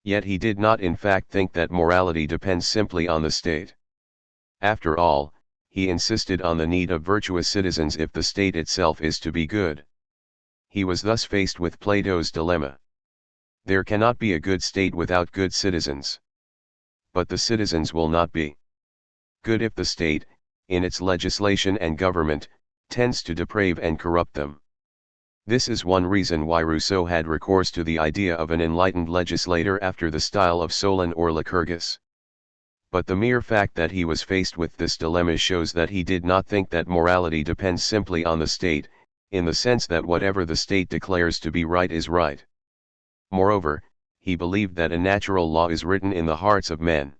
Yet he did not in fact think that morality depends simply on the state. After all, he insisted on the need of virtuous citizens if the state itself is to be good. He was thus faced with Plato's dilemma. There cannot be a good state without good citizens. But the citizens will not be good if the state, in its legislation and government, tends to deprave and corrupt them. This is one reason why Rousseau had recourse to the idea of an enlightened legislator after the style of Solon or Lycurgus. But the mere fact that he was faced with this dilemma shows that he did not think that morality depends simply on the state, in the sense that whatever the state declares to be right is right. Moreover, he believed that a natural law is written in the hearts of men.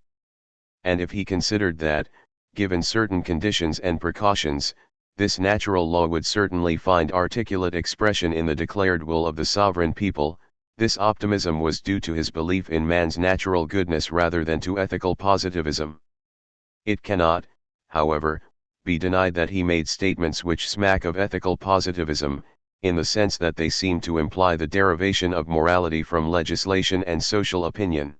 And if he considered that, given certain conditions and precautions, this natural law would certainly find articulate expression in the declared will of the sovereign people, this optimism was due to his belief in man's natural goodness rather than to ethical positivism. It cannot, however, be denied that he made statements which smack of ethical positivism, in the sense that they seem to imply the derivation of morality from legislation and social opinion.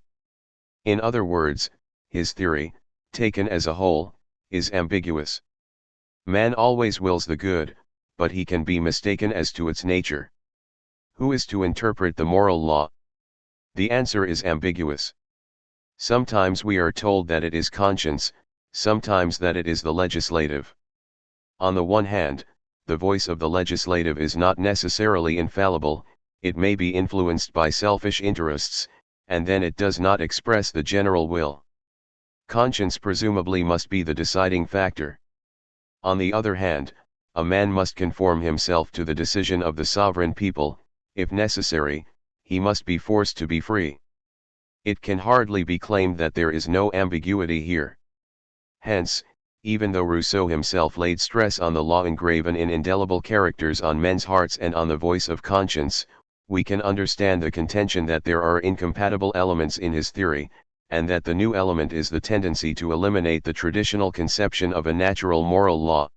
In other words, his theory, taken as a whole, is ambiguous. Man always wills the good, but he can be mistaken as to its nature. Who is to interpret the moral law? The answer is ambiguous. Sometimes we are told that it is conscience, sometimes that it is the legislative. On the one hand, the voice of the legislative is not necessarily infallible, it may be influenced by selfish interests, and then it does not express the general will. Conscience presumably must be the deciding factor. On the other hand, a man must conform himself to the decision of the sovereign people. If necessary, he must be forced to be free. It can hardly be claimed that there is no ambiguity here. Hence, even though Rousseau himself laid stress on the law engraven in indelible characters on men's hearts and on the voice of conscience, we can understand the contention that there are incompatible elements in his theory, and that the new element is the tendency to eliminate the traditional conception of a natural moral law.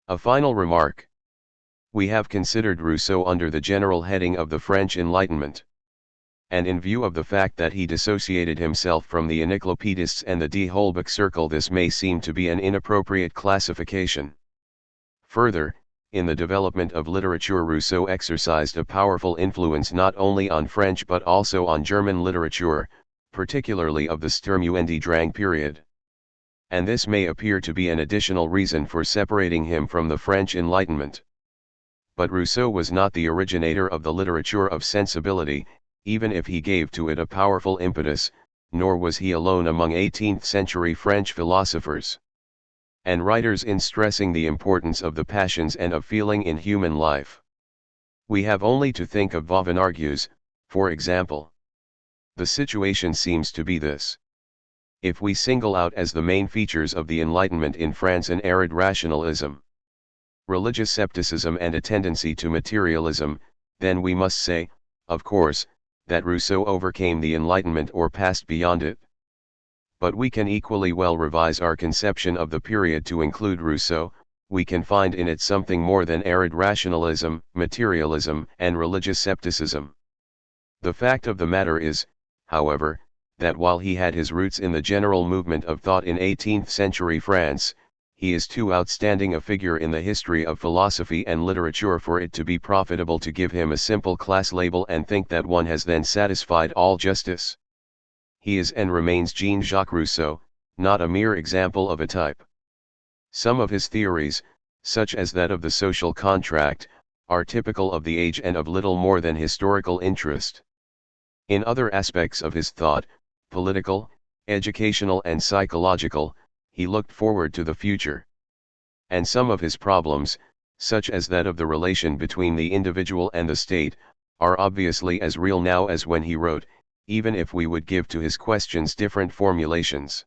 A final remark. We have considered Rousseau under the general heading of the French Enlightenment. and in view of the fact that he dissociated himself from the encyclopedists and the de Holbach circle, this may seem to be an inappropriate classification. Further, in the development of literature, Rousseau exercised a powerful influence not only on French but also on German literature, particularly of the Sturm-und-Drang period. And this may appear to be an additional reason for separating him from the French Enlightenment. But Rousseau was not the originator of the literature of sensibility, even if he gave to it a powerful impetus, nor was he alone among 18th-century French philosophers and writers in stressing the importance of the passions and of feeling in human life. We have only to think of Vauvenargues, for example. The situation seems to be this. If we single out as the main features of the Enlightenment in France an arid rationalism, religious scepticism and a tendency to materialism, then we must say, of course, that Rousseau overcame the Enlightenment or passed beyond it. But we can equally well revise our conception of the period to include Rousseau. We can find in it something more than arid rationalism, materialism, and religious scepticism. The fact of the matter is, however, that while he had his roots in the general movement of thought in 18th-century France, he is too outstanding a figure in the history of philosophy and literature for it to be profitable to give him a simple class label and think that one has then satisfied all justice. He is and remains Jean-Jacques Rousseau, not a mere example of a type. Some of his theories, such as that of the social contract, are typical of the age and of little more than historical interest. In other aspects of his thought, political, educational and psychological, he looked forward to the future. And some of his problems, such as that of the relation between the individual and the state, are obviously as real now as when he wrote, even if we would give to his questions different formulations.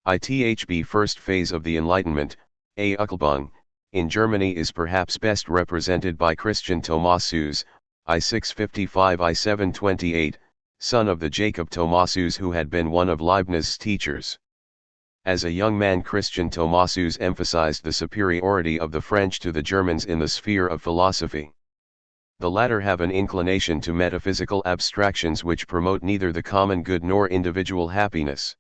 ITHB first phase of the Enlightenment, Erleuchtung, in Germany is perhaps best represented by Christian Thomasius, I-655-I-728, son of the Jacob Thomasius who had been one of Leibniz's teachers. As a young man, Christian Thomasius emphasized the superiority of the French to the Germans in the sphere of philosophy. The latter have an inclination to metaphysical abstractions which promote neither the common good nor individual happiness.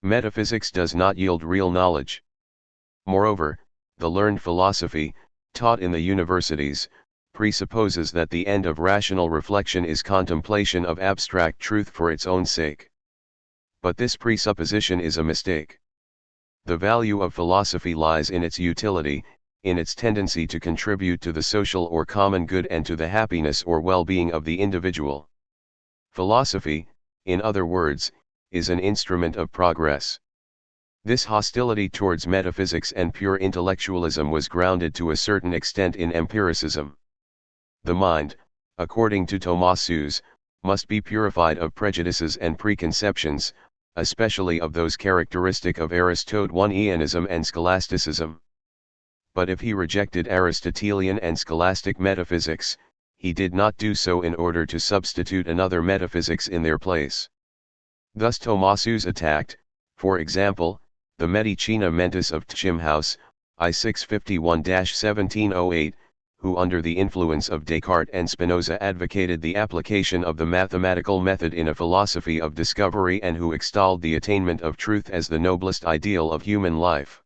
Metaphysics does not yield real knowledge. Moreover, the learned philosophy, taught in the universities, presupposes that the end of rational reflection is contemplation of abstract truth for its own sake. But this presupposition is a mistake. The value of philosophy lies in its utility, in its tendency to contribute to the social or common good and to the happiness or well-being of the individual. Philosophy, in other words, is an instrument of progress. This hostility towards metaphysics and pure intellectualism was grounded to a certain extent in empiricism. The mind, according to Thomasius, must be purified of prejudices and preconceptions, especially of those characteristic of Aristotelianism and scholasticism. But if he rejected Aristotelian and scholastic metaphysics, he did not do so in order to substitute another metaphysics in their place. Thus Thomasius attacked, for example, the Medicina Mentis of Tschimhaus, I-651-1708, who under the influence of Descartes and Spinoza advocated the application of the mathematical method in a philosophy of discovery and who extolled the attainment of truth as the noblest ideal of human life.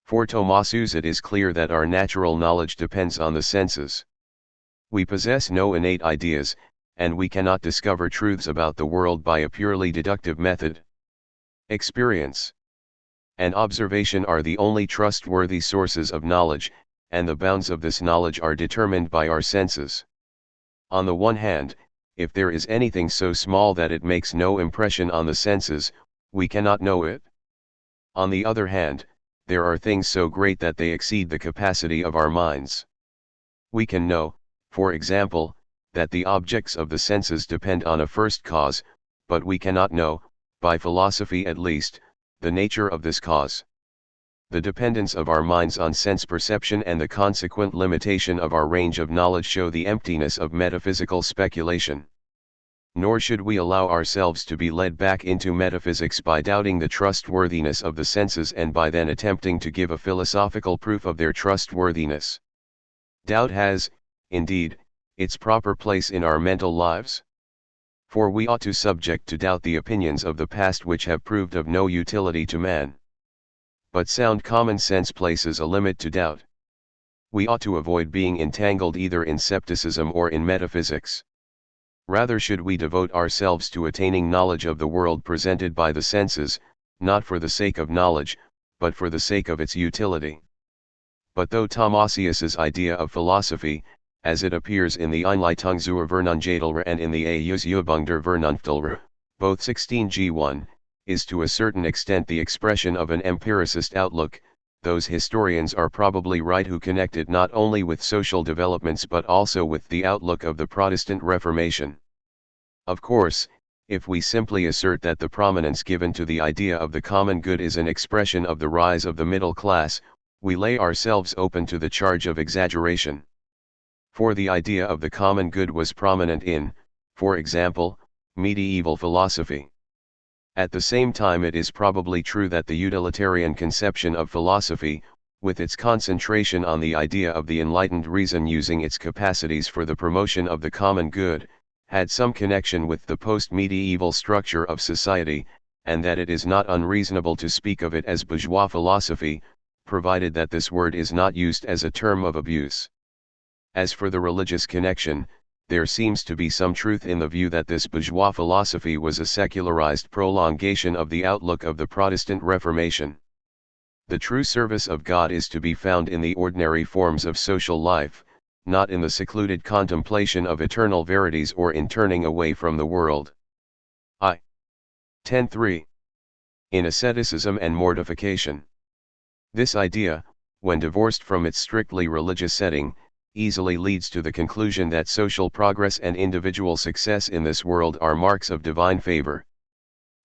For Thomasius it is clear that our natural knowledge depends on the senses. We possess no innate ideas, and we cannot discover truths about the world by a purely deductive method. Experience and observation are the only trustworthy sources of knowledge, and the bounds of this knowledge are determined by our senses. On the one hand, if there is anything so small that it makes no impression on the senses, we cannot know it. On the other hand, there are things so great that they exceed the capacity of our minds. We can know, for example, that the objects of the senses depend on a first cause, but we cannot know, by philosophy at least, the nature of this cause. The dependence of our minds on sense perception and the consequent limitation of our range of knowledge show the emptiness of metaphysical speculation. Nor should we allow ourselves to be led back into metaphysics by doubting the trustworthiness of the senses and by then attempting to give a philosophical proof of their trustworthiness. Doubt has, indeed, its proper place in our mental lives. For we ought to subject to doubt the opinions of the past which have proved of no utility to man. But sound common sense places a limit to doubt. We ought to avoid being entangled either in scepticism or in metaphysics. Rather should we devote ourselves to attaining knowledge of the world presented by the senses, not for the sake of knowledge, but for the sake of its utility. But though Thomasius's idea of philosophy, as it appears in the Einleitung zur Vernunftslehre and in the Ausübung der Vernunftlehre, both 16g1, is to a certain extent the expression of an empiricist outlook, those historians are probably right who connect it not only with social developments but also with the outlook of the Protestant Reformation. Of course, if we simply assert that the prominence given to the idea of the common good is an expression of the rise of the middle class, we lay ourselves open to the charge of exaggeration. For the idea of the common good was prominent in, for example, medieval philosophy. At the same time, it is probably true that the utilitarian conception of philosophy, with its concentration on the idea of the enlightened reason using its capacities for the promotion of the common good, had some connection with the post-medieval structure of society, and that it is not unreasonable to speak of it as bourgeois philosophy, provided that this word is not used as a term of abuse. As for the religious connection, there seems to be some truth in the view that this bourgeois philosophy was a secularized prolongation of the outlook of the Protestant Reformation. The true service of God is to be found in the ordinary forms of social life, not in the secluded contemplation of eternal verities or in turning away from the world. 10.3. In asceticism and mortification. This idea, when divorced from its strictly religious setting, easily leads to the conclusion that social progress and individual success in this world are marks of divine favor.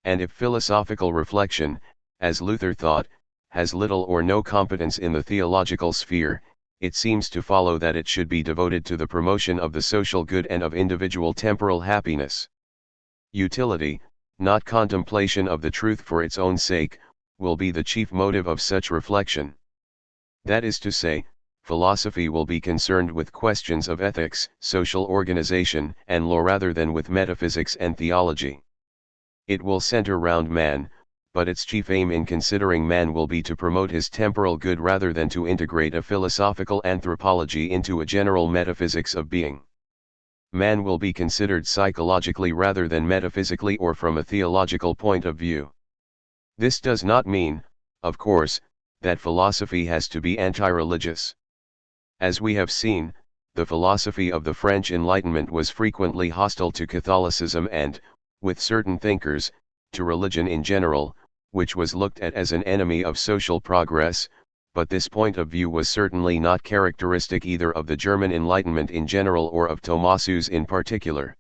And if philosophical reflection, as Luther thought, has little or no competence in the theological sphere, it seems to follow that it should be devoted to the promotion of the social good and of individual temporal happiness. Utility, not contemplation of the truth for its own sake, will be the chief motive of such reflection. That is to say, philosophy will be concerned with questions of ethics, social organization, and law rather than with metaphysics and theology. It will center round man, but its chief aim in considering man will be to promote his temporal good rather than to integrate a philosophical anthropology into a general metaphysics of being. Man will be considered psychologically rather than metaphysically or from a theological point of view. This does not mean, of course, that philosophy has to be anti-religious. As we have seen, the philosophy of the French Enlightenment was frequently hostile to Catholicism and, with certain thinkers, to religion in general, which was looked at as an enemy of social progress, but this point of view was certainly not characteristic either of the German Enlightenment in general or of Thomasius in particular.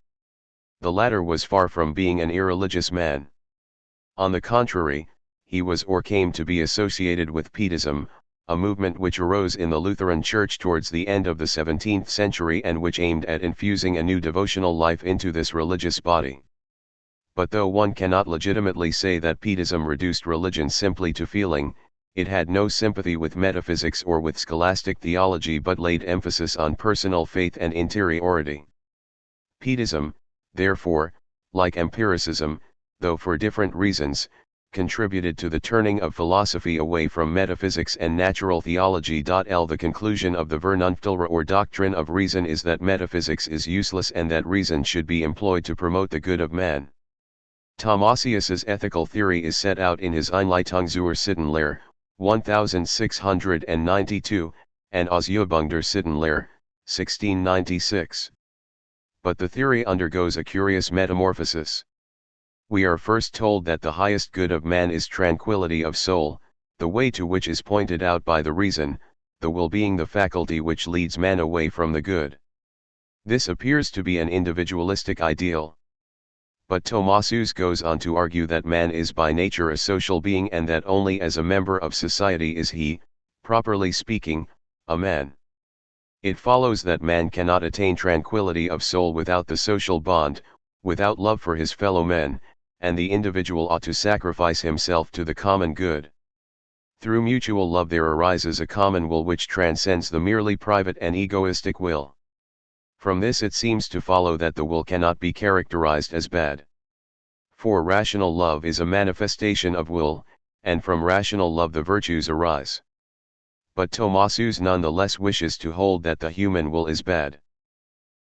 The latter was far from being an irreligious man. On the contrary, he was or came to be associated with Pietism, a movement which arose in the Lutheran Church towards the end of the 17th century and which aimed at infusing a new devotional life into this religious body. But though one cannot legitimately say that Pietism reduced religion simply to feeling, it had no sympathy with metaphysics or with scholastic theology but laid emphasis on personal faith and interiority. Pietism, therefore, like empiricism, though for different reasons, contributed to the turning of philosophy away from metaphysics and natural theology. The conclusion of the Vernunftlehre or doctrine of reason is that metaphysics is useless and that reason should be employed to promote the good of man. Thomasius's ethical theory is set out in his Einleitung zur Sittenlehre, 1692, and Ausübung der Sittenlehre, 1696. But the theory undergoes a curious metamorphosis. We are first told that the highest good of man is tranquility of soul, the way to which is pointed out by the reason, the will being the faculty which leads man away from the good. This appears to be an individualistic ideal. But Thomasius goes on to argue that man is by nature a social being and that only as a member of society is he, properly speaking, a man. It follows that man cannot attain tranquility of soul without the social bond, without love for his fellow men, and the individual ought to sacrifice himself to the common good. Through mutual love there arises a common will which transcends the merely private and egoistic will. From this it seems to follow that the will cannot be characterized as bad. For rational love is a manifestation of will, and from rational love the virtues arise. But Tomasus nonetheless wishes to hold that the human will is bad.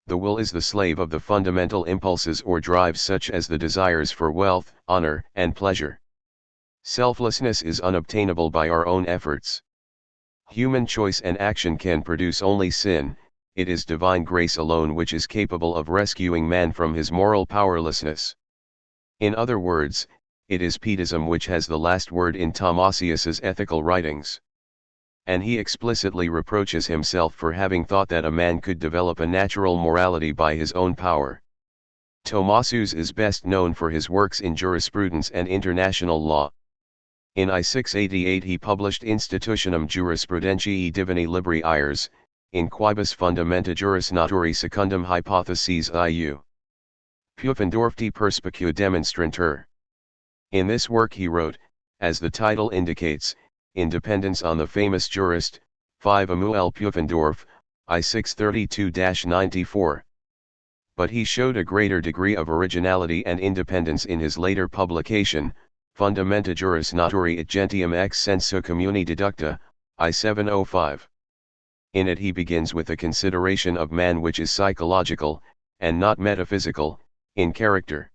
The will is the slave of the fundamental impulses or drives such as the desires for wealth, honor, and pleasure. Selflessness is unobtainable by our own efforts. Human choice and action can produce only sin. It is divine grace alone which is capable of rescuing man from his moral powerlessness. In other words, it is Pietism which has the last word in Thomasius's ethical writings. And he explicitly reproaches himself for having thought that a man could develop a natural morality by his own power. Tomasus is best known for his works in jurisprudence and international law. In I-688 he published Institutionum Jurisprudentiae Divini Libri Iures, in quibus fundamenta juris naturae secundum hypotheses iu. Pufendorf die Perspicu demonstrantur. In this work he wrote, as the title indicates, in dependence on the famous jurist, 5 Amuel Pufendorf, I-632-94. But he showed a greater degree of originality and independence in his later publication, Fundamenta Juris Naturae et Gentium ex sensu communi deducta, I-705. In it he begins with a consideration of man which is psychological, and not metaphysical, in character.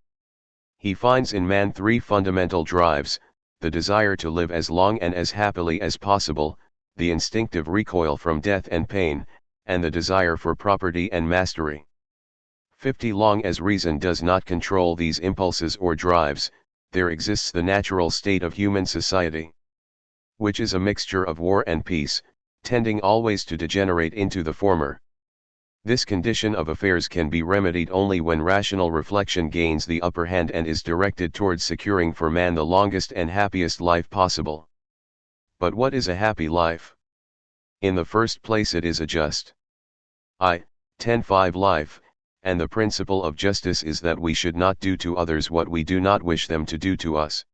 He finds in man three fundamental drives: the desire to live as long and as happily as possible, the instinctive recoil from death and pain, and the desire for property and mastery. 50 Long as reason does not control these impulses or drives, there exists the natural state of human society, which is a mixture of war and peace, tending always to degenerate into the former. This condition of affairs can be remedied only when rational reflection gains the upper hand and is directed towards securing for man the longest and happiest life possible. But what is a happy life? In the first place it is a just 10-5 life, and the principle of justice is that we should not do to others what we do not wish them to do to us.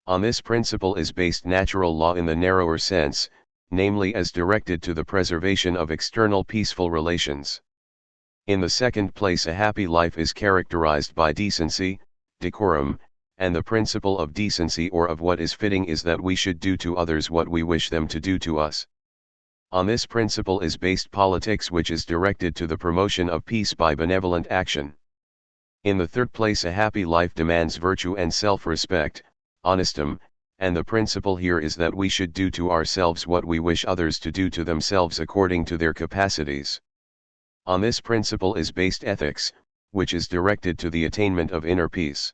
On this principle is based natural law in the narrower sense, namely as directed to the preservation of external peaceful relations. In the second place a happy life is characterized by decency, decorum, and the principle of decency or of what is fitting is that we should do to others what we wish them to do to us. On this principle is based politics which is directed to the promotion of peace by benevolent action. In the third place a happy life demands virtue and self-respect, honestum, and the principle here is that we should do to ourselves what we wish others to do to themselves according to their capacities. On this principle is based ethics, which is directed to the attainment of inner peace.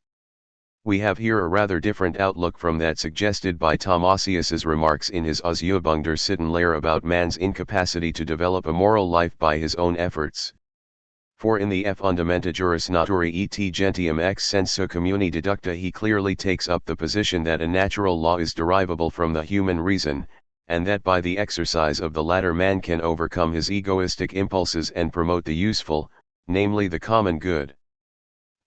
We have here a rather different outlook from that suggested by Thomasius's remarks in his Ausübung der Sittenlehre about man's incapacity to develop a moral life by his own efforts. For in the Fundamenta Juris Naturae et Gentium ex sensu communi deducta he clearly takes up the position that a natural law is derivable from the human reason, and that by the exercise of the latter man can overcome his egoistic impulses and promote the useful, namely the common good.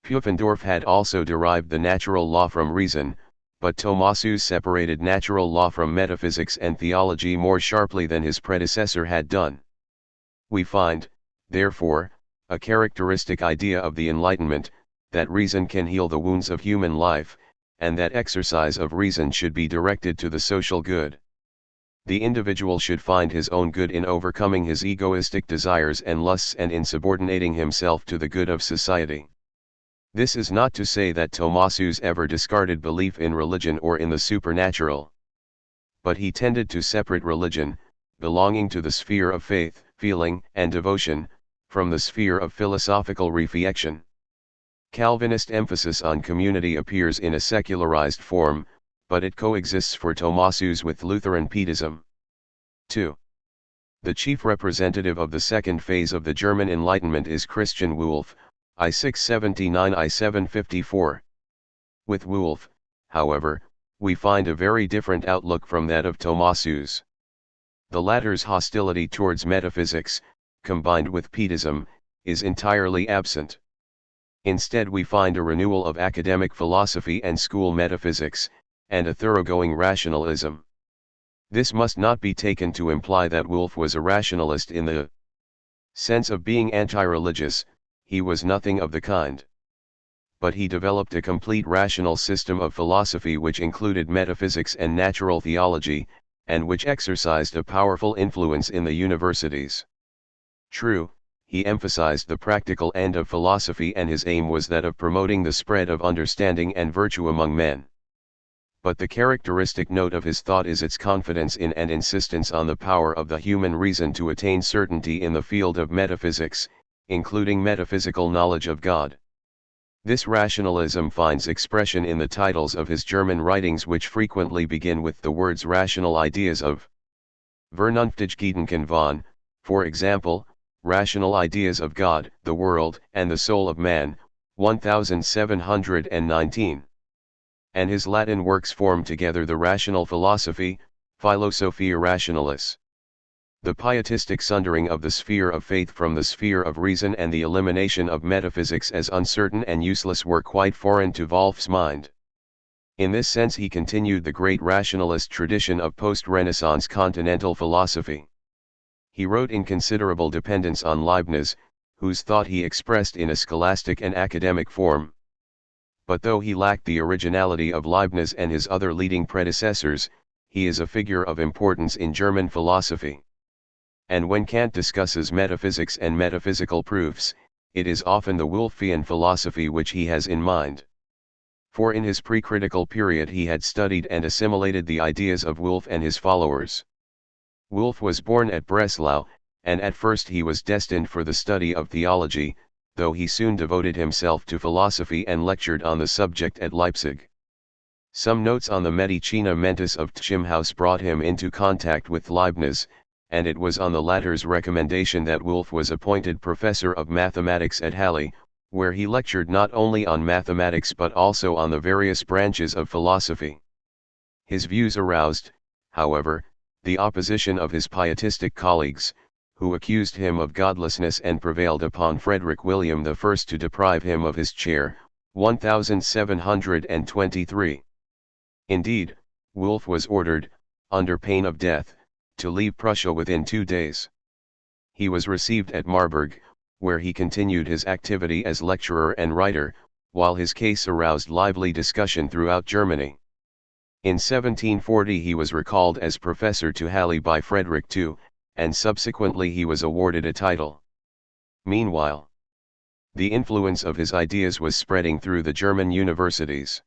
Pufendorf had also derived the natural law from reason, but Tomasus separated natural law from metaphysics and theology more sharply than his predecessor had done. We find, therefore, a characteristic idea of the Enlightenment, that reason can heal the wounds of human life, and that exercise of reason should be directed to the social good. The individual should find his own good in overcoming his egoistic desires and lusts and in subordinating himself to the good of society. This is not to say that Tomasus ever discarded belief in religion or in the supernatural. But he tended to separate religion, belonging to the sphere of faith, feeling, and devotion, from the sphere of philosophical reflection. Calvinist emphasis on community appears in a secularized form, but it coexists for Tomasus with Lutheran Pietism. 2. The chief representative of the second phase of the German Enlightenment is Christian Wolff, I-679-I-754. With Wolff, however, we find a very different outlook from that of Tomasus. The latter's hostility towards metaphysics, combined with Pietism, is entirely absent. Instead we find a renewal of academic philosophy and school metaphysics, and a thoroughgoing rationalism. This must not be taken to imply that Wolff was a rationalist in the sense of being anti-religious, he was nothing of the kind. But he developed a complete rational system of philosophy which included metaphysics and natural theology, and which exercised a powerful influence in the universities. True, he emphasized the practical end of philosophy, and his aim was that of promoting the spread of understanding and virtue among men. But the characteristic note of his thought is its confidence in and insistence on the power of the human reason to attain certainty in the field of metaphysics, including metaphysical knowledge of God. This rationalism finds expression in the titles of his German writings, which frequently begin with the words rational ideas of vernünftige Gedanken von, for example, rational ideas of God, the world, and the soul of man, 1719. And his Latin works form together the rational philosophy, Philosophia Rationalis. The pietistic sundering of the sphere of faith from the sphere of reason and the elimination of metaphysics as uncertain and useless were quite foreign to Wolff's mind. In this sense he continued the great rationalist tradition of post-Renaissance continental philosophy. He wrote in considerable dependence on Leibniz, whose thought he expressed in a scholastic and academic form. But though he lacked the originality of Leibniz and his other leading predecessors, he is a figure of importance in German philosophy. And when Kant discusses metaphysics and metaphysical proofs, it is often the Wolffian philosophy which he has in mind. For in his pre-critical period he had studied and assimilated the ideas of Wolff and his followers. Wolff was born at Breslau, and at first he was destined for the study of theology, though he soon devoted himself to philosophy and lectured on the subject at Leipzig. Some notes on the Medicina Mentis of Tschimhaus brought him into contact with Leibniz, and it was on the latter's recommendation that Wolff was appointed professor of mathematics at Halle, where he lectured not only on mathematics but also on the various branches of philosophy. His views aroused, however, the opposition of his pietistic colleagues, who accused him of godlessness and prevailed upon Frederick William I to deprive him of his chair, 1723. Indeed, Wolff was ordered, under pain of death, to leave Prussia within 2 days. He was received at Marburg, where he continued his activity as lecturer and writer, while his case aroused lively discussion throughout Germany. In 1740 he was recalled as professor to Halle by Frederick II, and subsequently he was awarded a title. Meanwhile, the influence of his ideas was spreading through the German universities.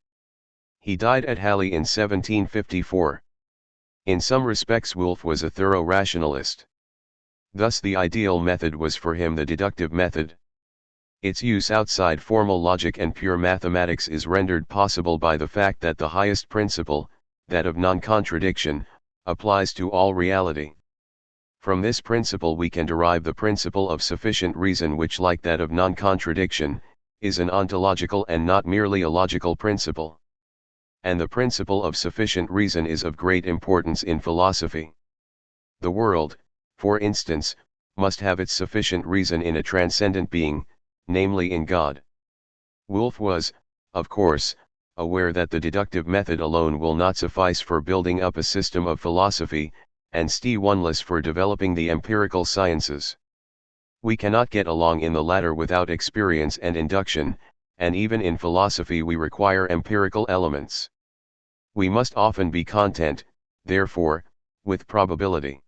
He died at Halle in 1754. In some respects Wolff was a thorough rationalist. Thus the ideal method was for him the deductive method. Its use outside formal logic and pure mathematics is rendered possible by the fact that the highest principle, that of non-contradiction, applies to all reality. From this principle we can derive the principle of sufficient reason, which, like that of non-contradiction, is an ontological and not merely a logical principle. And the principle of sufficient reason is of great importance in philosophy. The world, for instance, must have its sufficient reason in a transcendent being, namely in God. Wolff was, of course, aware that the deductive method alone will not suffice for building up a system of philosophy, and still for developing the empirical sciences. We cannot get along in the latter without experience and induction, and even in philosophy we require empirical elements. We must often be content, therefore, with probability.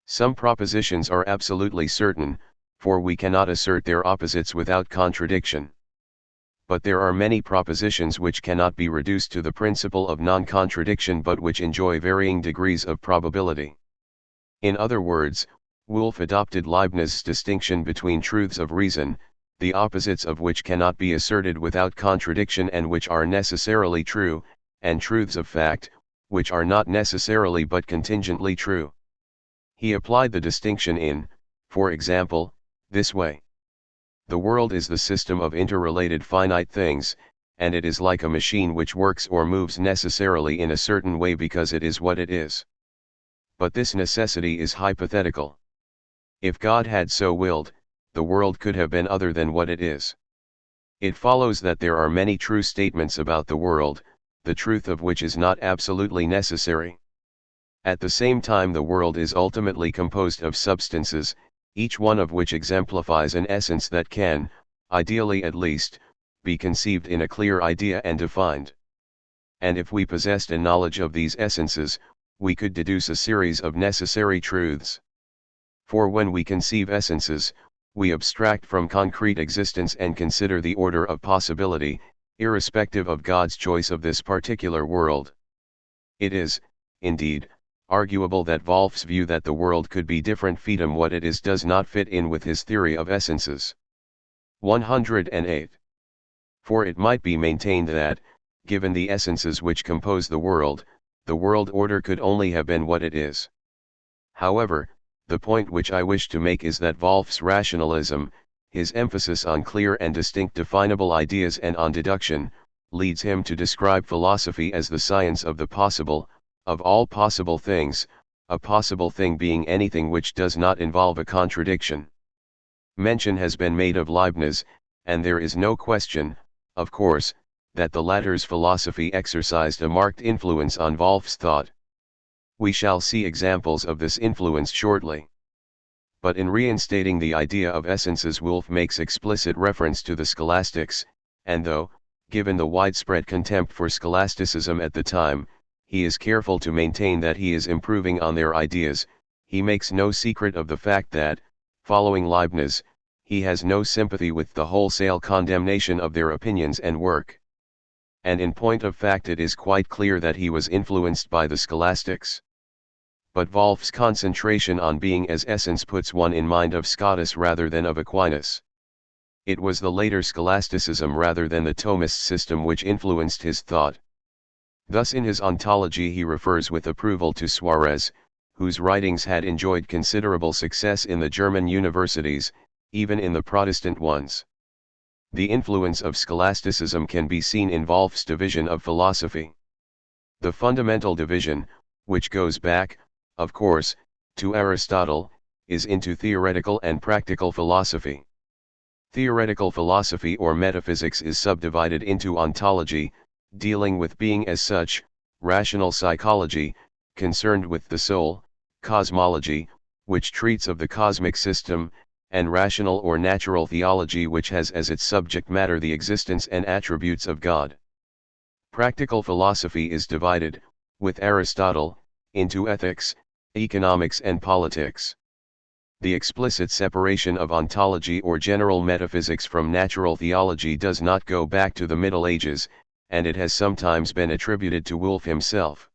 Some propositions are absolutely certain, for we cannot assert their opposites without contradiction. But there are many propositions which cannot be reduced to the principle of non-contradiction but which enjoy varying degrees of probability. In other words, Wolff adopted Leibniz's distinction between truths of reason, the opposites of which cannot be asserted without contradiction and which are necessarily true, and truths of fact, which are not necessarily but contingently true. He applied the distinction in, for example, this way. The world is the system of interrelated finite things, and it is like a machine which works or moves necessarily in a certain way because it is what it is. But this necessity is hypothetical. If God had so willed, the world could have been other than what it is. It follows that there are many true statements about the world, the truth of which is not absolutely necessary. At the same time the world is ultimately composed of substances, each one of which exemplifies an essence that can, ideally at least, be conceived in a clear idea and defined. And if we possessed a knowledge of these essences, we could deduce a series of necessary truths. For when we conceive essences, we abstract from concrete existence and consider the order of possibility, irrespective of God's choice of this particular world. It is, indeed, arguable that Wolff's view that the world could be different from what it is does not fit in with his theory of essences. 108. For it might be maintained that, given the essences which compose the world order could only have been what it is. However, the point which I wish to make is that Wolff's rationalism, his emphasis on clear and distinct definable ideas and on deduction, leads him to describe philosophy as the science of the possible, of all possible things, a possible thing being anything which does not involve a contradiction. Mention has been made of Leibniz, and there is no question, of course, that the latter's philosophy exercised a marked influence on Wolff's thought. We shall see examples of this influence shortly. But in reinstating the idea of essences, Wolff makes explicit reference to the scholastics, and though, given the widespread contempt for scholasticism at the time, he is careful to maintain that he is improving on their ideas, he makes no secret of the fact that, following Leibniz, he has no sympathy with the wholesale condemnation of their opinions and work. And in point of fact it is quite clear that he was influenced by the scholastics. But Wolff's concentration on being as essence puts one in mind of Scotus rather than of Aquinas. It was the later scholasticism rather than the Thomist system which influenced his thought. Thus in his ontology he refers with approval to Suarez, whose writings had enjoyed considerable success in the German universities, even in the Protestant ones. The influence of scholasticism can be seen in Wolff's division of philosophy. The fundamental division, which goes back, of course, to Aristotle, is into theoretical and practical philosophy. Theoretical philosophy or metaphysics is subdivided into ontology, dealing with being as such, rational psychology, concerned with the soul, cosmology, which treats of the cosmic system, and rational or natural theology which has as its subject matter the existence and attributes of God. Practical philosophy is divided, with Aristotle, into ethics, economics and politics. The explicit separation of ontology or general metaphysics from natural theology does not go back to the Middle Ages, and it has sometimes been attributed to Wolff himself.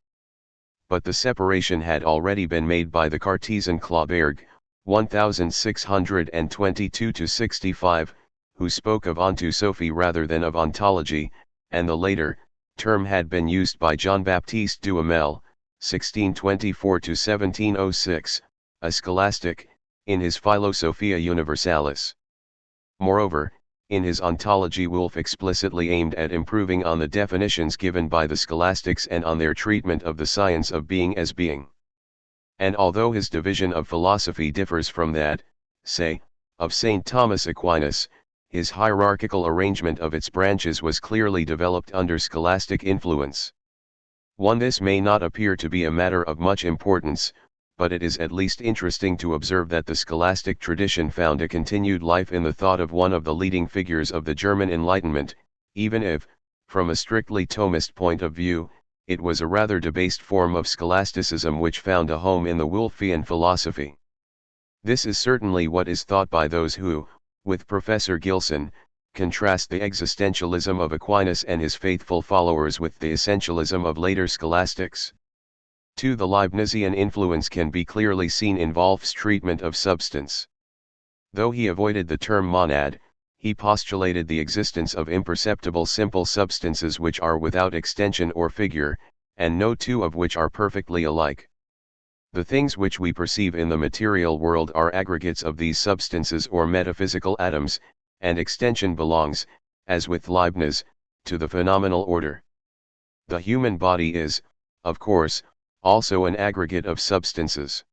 But the separation had already been made by the Cartesian Clauberg, 1622-65, who spoke of ontosophy rather than of ontology, and the later term had been used by Jean-Baptiste Duhamel, 1624-1706, a scholastic, in his Philosophia Universalis. Moreover, in his ontology Wolff explicitly aimed at improving on the definitions given by the scholastics and on their treatment of the science of being as being. And although his division of philosophy differs from that, say, of St. Thomas Aquinas, his hierarchical arrangement of its branches was clearly developed under scholastic influence. This may not appear to be a matter of much importance, but it is at least interesting to observe that the scholastic tradition found a continued life in the thought of one of the leading figures of the German Enlightenment, even if, from a strictly Thomist point of view, it was a rather debased form of scholasticism which found a home in the Wolffian philosophy. This is certainly what is thought by those who, with Professor Gilson, contrast the existentialism of Aquinas and his faithful followers with the essentialism of later scholastics. The Leibnizian influence can be clearly seen in Wolff's treatment of substance. Though he avoided the term monad, he postulated the existence of imperceptible simple substances which are without extension or figure, and no two of which are perfectly alike. The things which we perceive in the material world are aggregates of these substances or metaphysical atoms, and extension belongs, as with Leibniz, to the phenomenal order. The human body is, of course, also an aggregate of substances.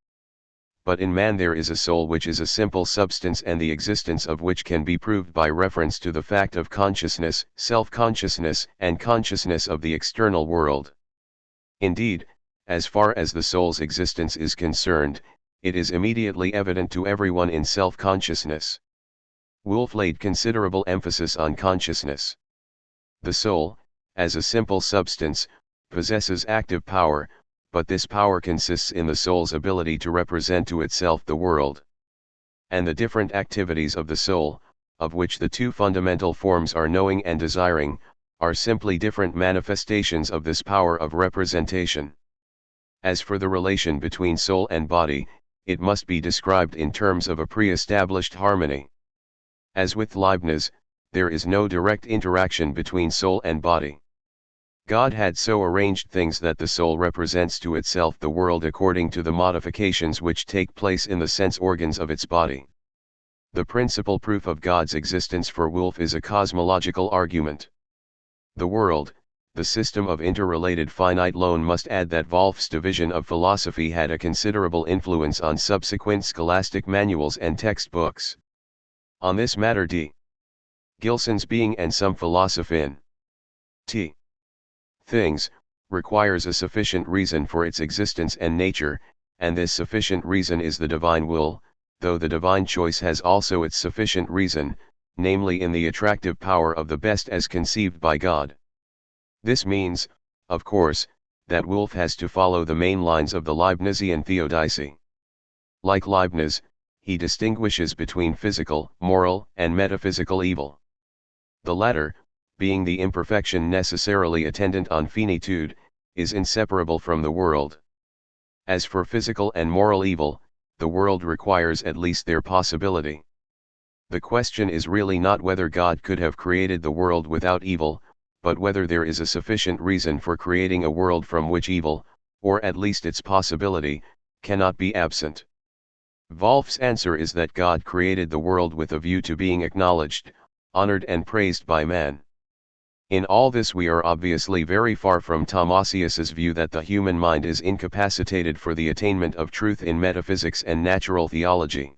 But in man there is a soul which is a simple substance and the existence of which can be proved by reference to the fact of consciousness, self-consciousness, and consciousness of the external world. Indeed, as far as the soul's existence is concerned, it is immediately evident to everyone in self-consciousness. Wolff laid considerable emphasis on consciousness. The soul, as a simple substance, possesses active power, but this power consists in the soul's ability to represent to itself the world. And the different activities of the soul, of which the two fundamental forms are knowing and desiring, are simply different manifestations of this power of representation. As for the relation between soul and body, it must be described in terms of a pre-established harmony. As with Leibniz, there is no direct interaction between soul and body. God had so arranged things that the soul represents to itself the world according to the modifications which take place in the sense organs of its body. The principal proof of God's existence for Wolff is a cosmological argument. The world, the system of interrelated finite alone must add that Wolff's division of philosophy had a considerable influence on subsequent scholastic manuals and textbooks. On this matter D. Gilson's Being and Some Philosophy in T. Things, requires a sufficient reason for its existence and nature, and this sufficient reason is the divine will, though the divine choice has also its sufficient reason, namely in the attractive power of the best as conceived by God. This means, of course, that Wolff has to follow the main lines of the Leibnizian theodicy. Like Leibniz, he distinguishes between physical, moral, and metaphysical evil. The latter, being the imperfection necessarily attendant on finitude, is inseparable from the world. As for physical and moral evil, the world requires at least their possibility. The question is really not whether God could have created the world without evil, but whether there is a sufficient reason for creating a world from which evil, or at least its possibility, cannot be absent. Wolff's answer is that God created the world with a view to being acknowledged, honored and praised by man. In all this we are obviously very far from Thomasius's view that the human mind is incapacitated for the attainment of truth in metaphysics and natural theology.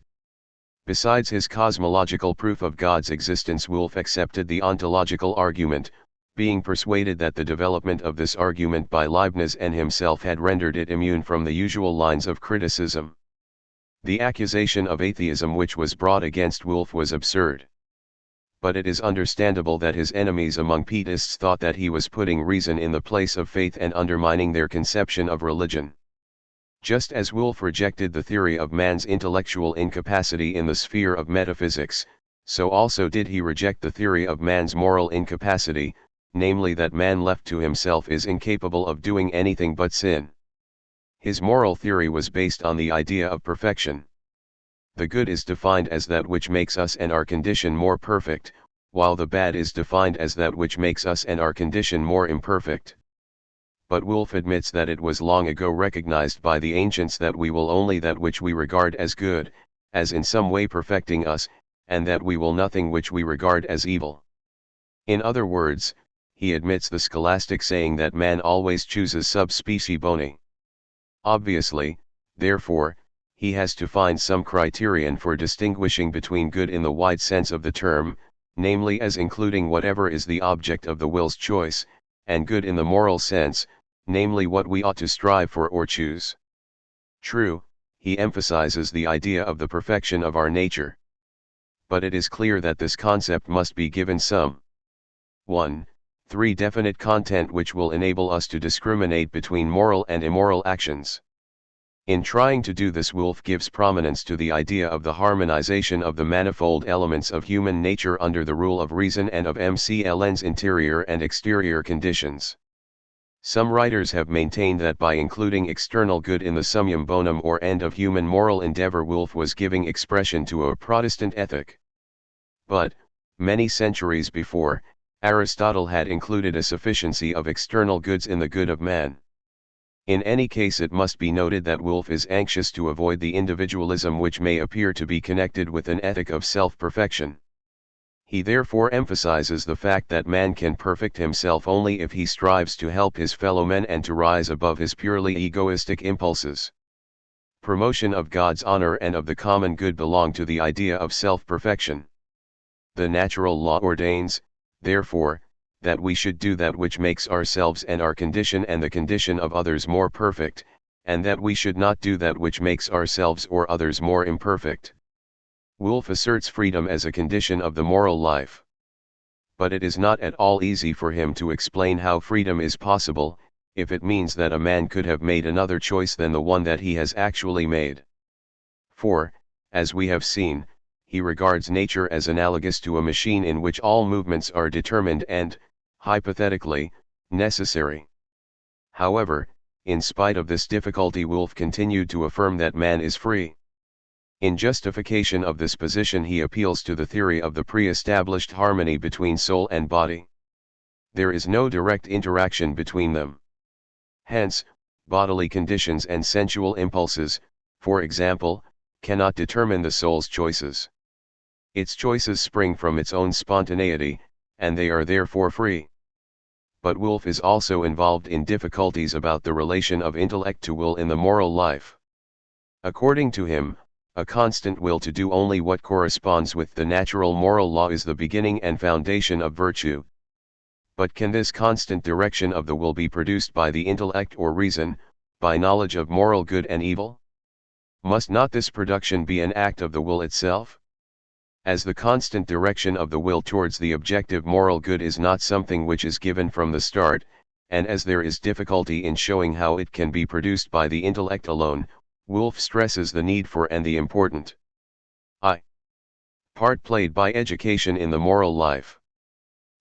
Besides his cosmological proof of God's existence, Wolff accepted the ontological argument, being persuaded that the development of this argument by Leibniz and himself had rendered it immune from the usual lines of criticism. The accusation of atheism which was brought against Wolff was absurd. But it is understandable that his enemies among Pietists thought that he was putting reason in the place of faith and undermining their conception of religion. Just as Wolff rejected the theory of man's intellectual incapacity in the sphere of metaphysics, so also did he reject the theory of man's moral incapacity, namely that man left to himself is incapable of doing anything but sin. His moral theory was based on the idea of perfection. The good is defined as that which makes us and our condition more perfect, while the bad is defined as that which makes us and our condition more imperfect. But Wolff admits that it was long ago recognized by the ancients that we will only that which we regard as good, as in some way perfecting us, and that we will nothing which we regard as evil. In other words, he admits the scholastic saying that man always chooses sub specie boni. Obviously, therefore, he has to find some criterion for distinguishing between good in the wide sense of the term, namely as including whatever is the object of the will's choice, and good in the moral sense, namely what we ought to strive for or choose. True, he emphasizes the idea of the perfection of our nature. But it is clear that this concept must be given some 3 definite content which will enable us to discriminate between moral and immoral actions. In trying to do this, Wolff gives prominence to the idea of the harmonization of the manifold elements of human nature under the rule of reason and of MCLN's interior and exterior conditions. Some writers have maintained that by including external good in the summum bonum or end of human moral endeavor, Wolff was giving expression to a Protestant ethic. But, many centuries before, Aristotle had included a sufficiency of external goods in the good of man. In any case, it must be noted that Wolff is anxious to avoid the individualism which may appear to be connected with an ethic of self-perfection. He therefore emphasizes the fact that man can perfect himself only if he strives to help his fellow men and to rise above his purely egoistic impulses. Promotion of God's honor and of the common good belong to the idea of self-perfection. The natural law ordains, therefore, that we should do that which makes ourselves and our condition and the condition of others more perfect, and that we should not do that which makes ourselves or others more imperfect. Wolff asserts freedom as a condition of the moral life. But it is not at all easy for him to explain how freedom is possible, if it means that a man could have made another choice than the one that he has actually made. For, as we have seen, he regards nature as analogous to a machine in which all movements are determined and, hypothetically, necessary. However, in spite of this difficulty, Wolff continued to affirm that man is free. In justification of this position, he appeals to the theory of the pre-established harmony between soul and body. There is no direct interaction between them. Hence, bodily conditions and sensual impulses, for example, cannot determine the soul's choices. Its choices spring from its own spontaneity, and they are therefore free. But Wolff is also involved in difficulties about the relation of intellect to will in the moral life. According to him, a constant will to do only what corresponds with the natural moral law is the beginning and foundation of virtue. But can this constant direction of the will be produced by the intellect or reason, by knowledge of moral good and evil? Must not this production be an act of the will itself? As the constant direction of the will towards the objective moral good is not something which is given from the start, and as there is difficulty in showing how it can be produced by the intellect alone, Wolff stresses the need for and the important part played by education in the moral life.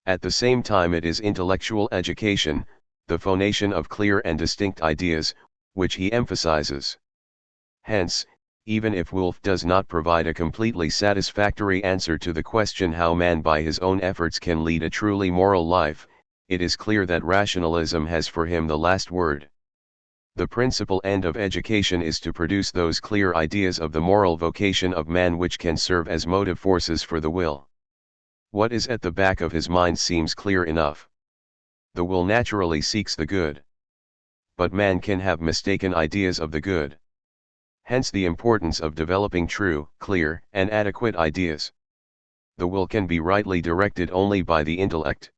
At the same time, it is intellectual education, the phonation of clear and distinct ideas, which he emphasizes. Hence, even if Wolff does not provide a completely satisfactory answer to the question how man by his own efforts can lead a truly moral life, it is clear that rationalism has for him the last word. The principal end of education is to produce those clear ideas of the moral vocation of man which can serve as motive forces for the will. What is at the back of his mind seems clear enough. The will naturally seeks the good. But man can have mistaken ideas of the good. Hence the importance of developing true, clear, and adequate ideas. The will can be rightly directed only by the intellect.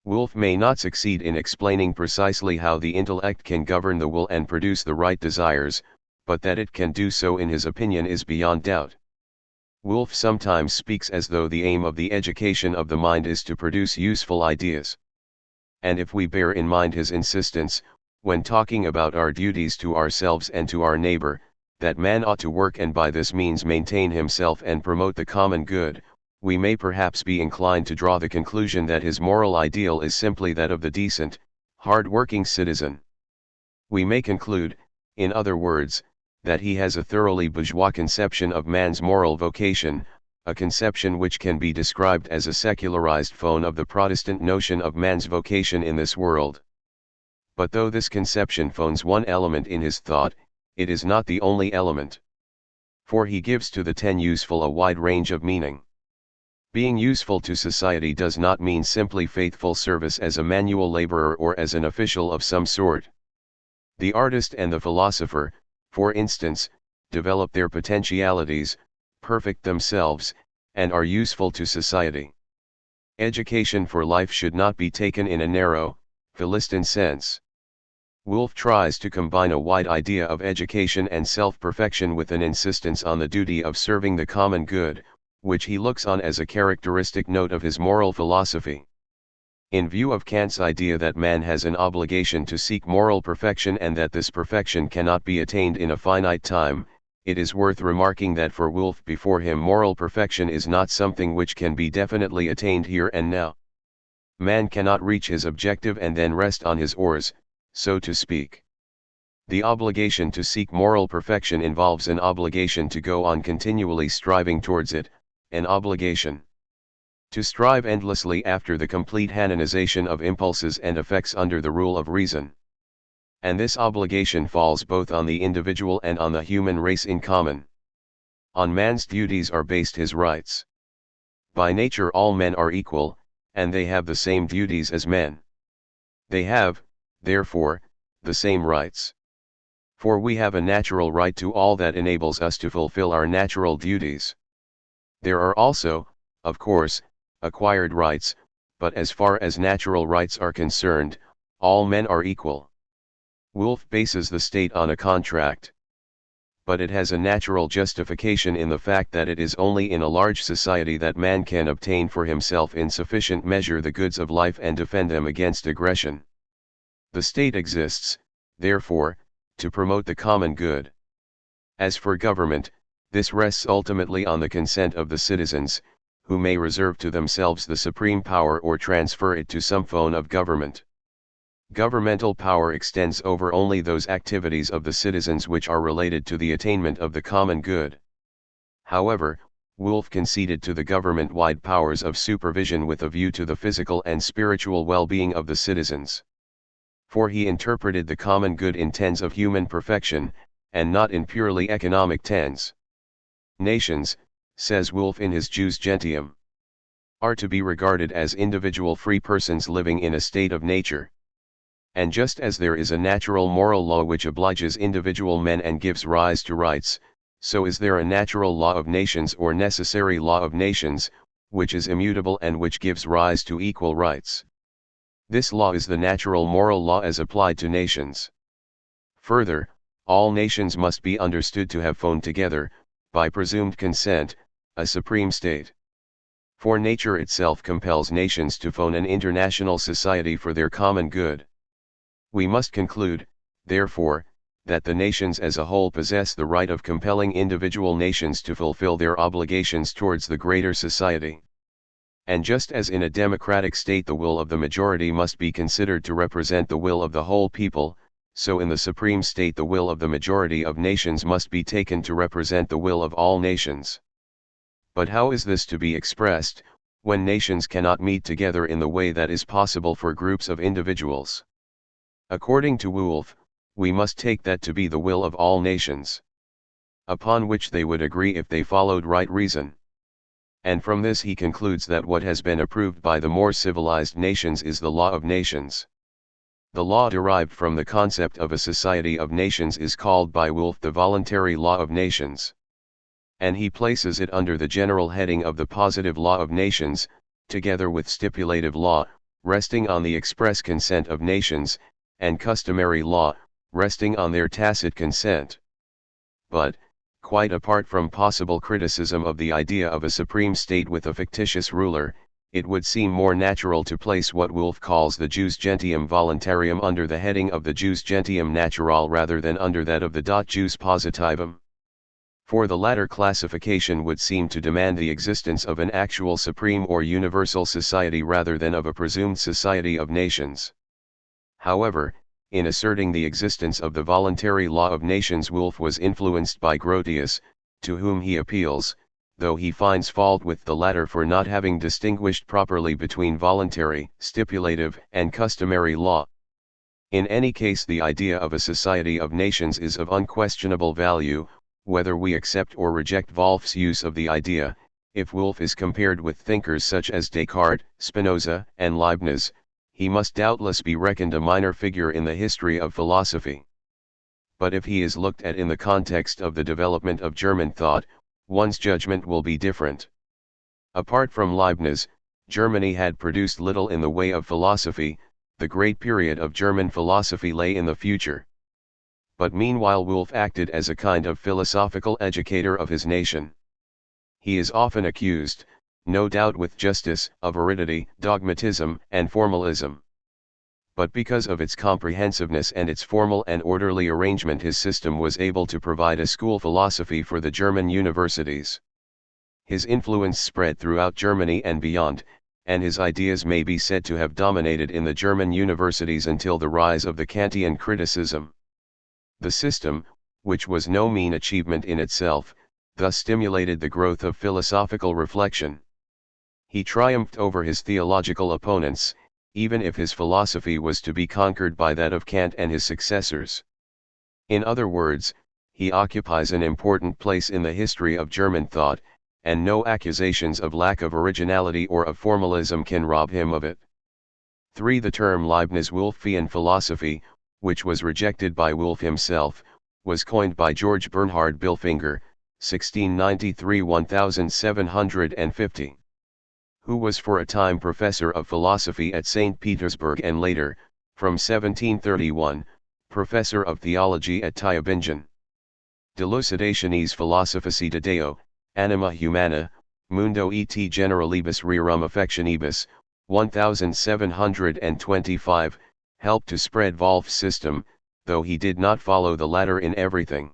Wolff may not succeed in explaining precisely how the intellect can govern the will and produce the right desires, but that it can do so in his opinion is beyond doubt. Wolff sometimes speaks as though the aim of the education of the mind is to produce useful ideas. And if we bear in mind his insistence, when talking about our duties to ourselves and to our neighbor, that man ought to work and by this means maintain himself and promote the common good, we may perhaps be inclined to draw the conclusion that his moral ideal is simply that of the decent, hard-working citizen. We may conclude, in other words, that he has a thoroughly bourgeois conception of man's moral vocation, a conception which can be described as a secularized phone of the Protestant notion of man's vocation in this world. But though this conception phones one element in his thought, it is not the only element. For he gives to the ten useful a wide range of meaning. Being useful to society does not mean simply faithful service as a manual laborer or as an official of some sort. The artist and the philosopher, for instance, develop their potentialities, perfect themselves, and are useful to society. Education for life should not be taken in a narrow, Philistine sense. Wolff tries to combine a wide idea of education and self-perfection with an insistence on the duty of serving the common good, which he looks on as a characteristic note of his moral philosophy. In view of Kant's idea that man has an obligation to seek moral perfection and that this perfection cannot be attained in a finite time, it is worth remarking that for Wolff before him moral perfection is not something which can be definitely attained here and now. Man cannot reach his objective and then rest on his oars, so to speak. The obligation to seek moral perfection involves an obligation to go on continually striving towards it, an obligation to strive endlessly after the complete harmonization of impulses and effects under the rule of reason. And this obligation falls both on the individual and on the human race in common. On man's duties are based his rights. By nature all men are equal, and they have the same duties as men. They have, therefore, the same rights. For we have a natural right to all that enables us to fulfill our natural duties. There are also, of course, acquired rights, but as far as natural rights are concerned, all men are equal. Wolff bases the state on a contract. But it has a natural justification in the fact that it is only in a large society that man can obtain for himself in sufficient measure the goods of life and defend them against aggression. The state exists, therefore, to promote the common good. As for government, this rests ultimately on the consent of the citizens, who may reserve to themselves the supreme power or transfer it to some form of government. Governmental power extends over only those activities of the citizens which are related to the attainment of the common good. However, Wolff conceded to the government wide powers of supervision with a view to the physical and spiritual well-being of the citizens. For he interpreted the common good in terms of human perfection, and not in purely economic terms. Nations, says Wolff in his Jus Gentium, are to be regarded as individual free persons living in a state of nature. And just as there is a natural moral law which obliges individual men and gives rise to rights, so is there a natural law of nations or necessary law of nations, which is immutable and which gives rise to equal rights. This law is the natural moral law as applied to nations. Further, all nations must be understood to have formed together, by presumed consent, a supreme state. For nature itself compels nations to form an international society for their common good. We must conclude, therefore, that the nations as a whole possess the right of compelling individual nations to fulfill their obligations towards the greater society. And just as in a democratic state the will of the majority must be considered to represent the will of the whole people, so in the supreme state the will of the majority of nations must be taken to represent the will of all nations. But how is this to be expressed, when nations cannot meet together in the way that is possible for groups of individuals? According to Wolff, we must take that to be the will of all nations, upon which they would agree if they followed right reason. And from this he concludes that what has been approved by the more civilized nations is the law of nations. The law derived from the concept of a society of nations is called by Wolff the voluntary law of nations. And he places it under the general heading of the positive law of nations, together with stipulative law, resting on the express consent of nations, and customary law, resting on their tacit consent. But, quite apart from possible criticism of the idea of a supreme state with a fictitious ruler, it would seem more natural to place what Wolff calls the Jus Gentium Voluntarium under the heading of the Jus Gentium Natural rather than under that of the Jus Positivum. For the latter classification would seem to demand the existence of an actual supreme or universal society rather than of a presumed society of nations. However, in asserting the existence of the voluntary law of nations, Wolff was influenced by Grotius, to whom he appeals, though he finds fault with the latter for not having distinguished properly between voluntary, stipulative, and customary law. In any case, the idea of a society of nations is of unquestionable value, whether we accept or reject Wolff's use of the idea. If Wolff is compared with thinkers such as Descartes, Spinoza, and Leibniz, he must doubtless be reckoned a minor figure in the history of philosophy. But if he is looked at in the context of the development of German thought, one's judgment will be different. Apart from Leibniz, Germany had produced little in the way of philosophy. The great period of German philosophy lay in the future. But meanwhile Wolff acted as a kind of philosophical educator of his nation. He is often accused, no doubt with justice, of aridity, dogmatism, and formalism. But because of its comprehensiveness and its formal and orderly arrangement, his system was able to provide a school philosophy for the German universities. His influence spread throughout Germany and beyond, and his ideas may be said to have dominated in the German universities until the rise of the Kantian criticism. The system, which was no mean achievement in itself, thus stimulated the growth of philosophical reflection. He triumphed over his theological opponents, even if his philosophy was to be conquered by that of Kant and his successors. In other words, he occupies an important place in the history of German thought, and no accusations of lack of originality or of formalism can rob him of it. 3. The term Leibniz-Wolffian philosophy, which was rejected by Wolff himself, was coined by George Bernhard Bilfinger, 1693–1750. Who was for a time professor of philosophy at St. Petersburg and later, from 1731, Professor of Theology at Tübingen. Delucidationes Philosophicae de Deo, Anima Humana, Mundo et Generalibus Rerum Affectionibus, 1725, helped to spread Wolff's system, though he did not follow the latter in everything.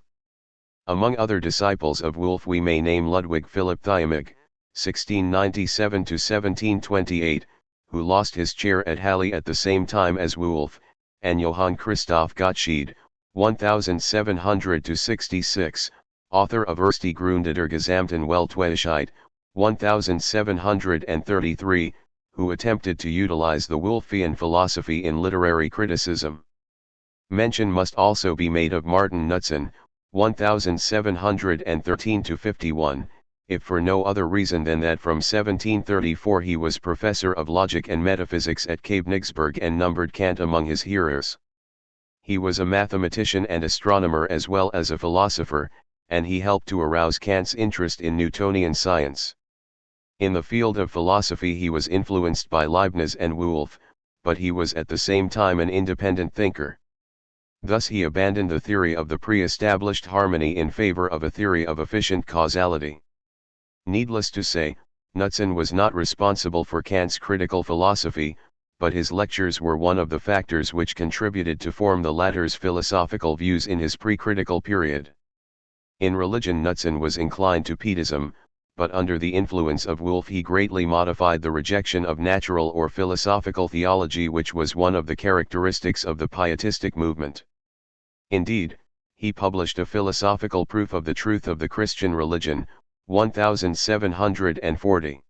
Among other disciples of Wolff we may name Ludwig Philipp Thiamig, 1697–1728, who lost his chair at Halle at the same time as Wolff, and Johann Christoph Gottsched, 1700–66, author of Erste Gründe der gesamten Weltweisheit, 1733, who attempted to utilize the Wolffian philosophy in literary criticism. Mention must also be made of Martin Knutzen, 1713–51, if for no other reason than that from 1734 he was professor of logic and metaphysics at Königsberg and numbered Kant among his hearers. He was a mathematician and astronomer as well as a philosopher, and he helped to arouse Kant's interest in Newtonian science. In the field of philosophy he was influenced by Leibniz and Wolff, but he was at the same time an independent thinker. Thus he abandoned the theory of the pre-established harmony in favor of a theory of efficient causality. Needless to say, Knutzen was not responsible for Kant's critical philosophy, but his lectures were one of the factors which contributed to form the latter's philosophical views in his pre-critical period. In religion Knutzen was inclined to Pietism, but under the influence of Wolff he greatly modified the rejection of natural or philosophical theology which was one of the characteristics of the pietistic movement. Indeed, he published a philosophical proof of the truth of the Christian religion, 1740.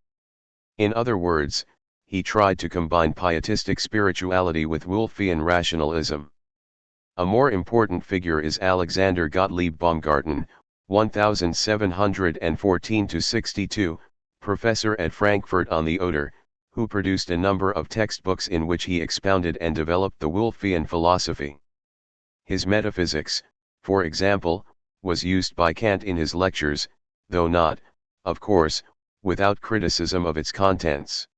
In other words, he tried to combine pietistic spirituality with Wolffian rationalism. A more important figure is Alexander Gottlieb Baumgarten, 1714–62, professor at Frankfurt on the Oder, who produced a number of textbooks in which he expounded and developed the Wolffian philosophy. His Metaphysics, for example, was used by Kant in his lectures, though not, of course, without criticism of its contents.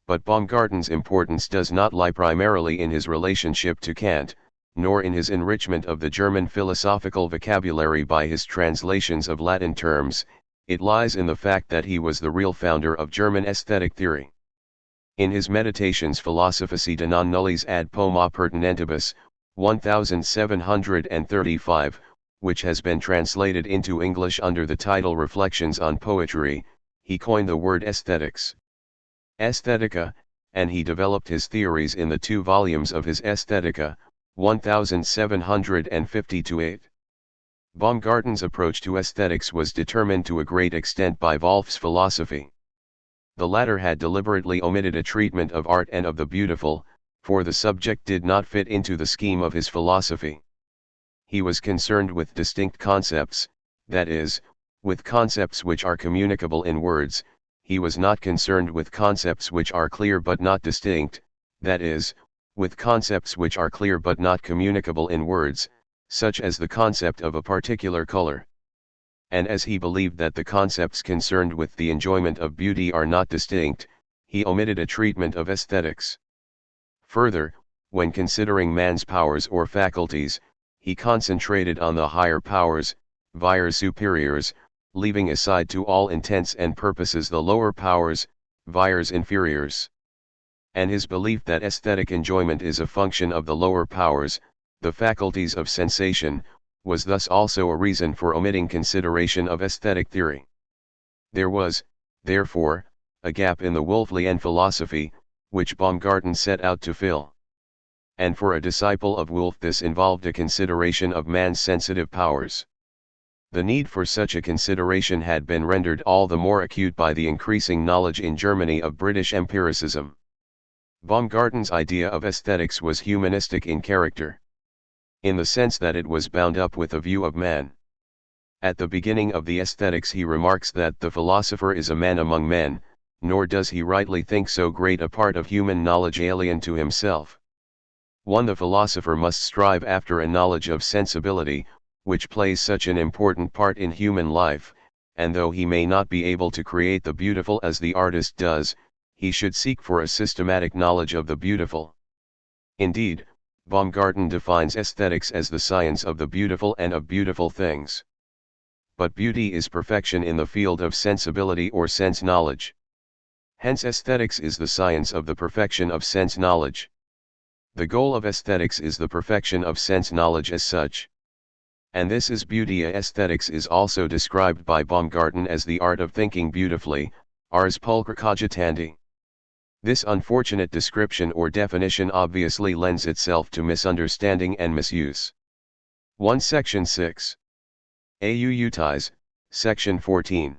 But Baumgarten's importance does not lie primarily in his relationship to Kant, nor in his enrichment of the German philosophical vocabulary by his translations of Latin terms, it lies in the fact that he was the real founder of German aesthetic theory. In his Meditations Philosophicae de non nullis ad Poma Pertinentibus, 1735, which has been translated into English under the title Reflections on Poetry, he coined the word aesthetics. Aesthetica, and he developed his theories in the 2 volumes of his Aesthetica, 1750–8. Baumgarten's approach to aesthetics was determined to a great extent by Wolff's philosophy. The latter had deliberately omitted a treatment of art and of the beautiful, for the subject did not fit into the scheme of his philosophy. He was concerned with distinct concepts, that is, with concepts which are communicable in words. He was not concerned with concepts which are clear but not distinct, that is, with concepts which are clear but not communicable in words, such as the concept of a particular color. And as he believed that the concepts concerned with the enjoyment of beauty are not distinct, he omitted a treatment of aesthetics. Further, when considering man's powers or faculties, he concentrated on the higher powers, vires superiors, leaving aside to all intents and purposes the lower powers, vires inferiors. And his belief that aesthetic enjoyment is a function of the lower powers, the faculties of sensation, was thus also a reason for omitting consideration of aesthetic theory. There was, therefore, a gap in the Wolffian philosophy, which Baumgarten set out to fill. And for a disciple of Wolff this involved a consideration of man's sensitive powers. The need for such a consideration had been rendered all the more acute by the increasing knowledge in Germany of British empiricism. Baumgarten's idea of aesthetics was humanistic in character, in the sense that it was bound up with a view of man. At the beginning of the Aesthetics he remarks that the philosopher is a man among men, nor does he rightly think so great a part of human knowledge alien to himself. The philosopher must strive after a knowledge of sensibility, which plays such an important part in human life, and though he may not be able to create the beautiful as the artist does, he should seek for a systematic knowledge of the beautiful. Indeed, Baumgarten defines aesthetics as the science of the beautiful and of beautiful things. But beauty is perfection in the field of sensibility or sense knowledge. Hence aesthetics is the science of the perfection of sense knowledge. The goal of aesthetics is the perfection of sense knowledge as such. And this is beauty. Aesthetics is also described by Baumgarten as the art of thinking beautifully, ars pulchra cogitandi. This unfortunate description or definition obviously lends itself to misunderstanding and misuse. 1 Section 6. Auutis, Section 14.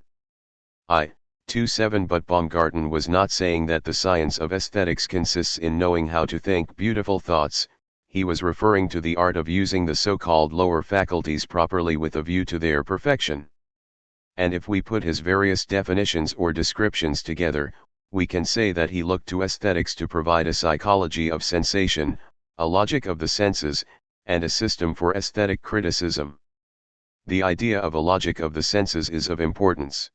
2:7 But Baumgarten was not saying that the science of aesthetics consists in knowing how to think beautiful thoughts. He was referring to the art of using the so-called lower faculties properly with a view to their perfection. And if we put his various definitions or descriptions together, we can say that he looked to aesthetics to provide a psychology of sensation, a logic of the senses, and a system for aesthetic criticism. The idea of a logic of the senses is of importance.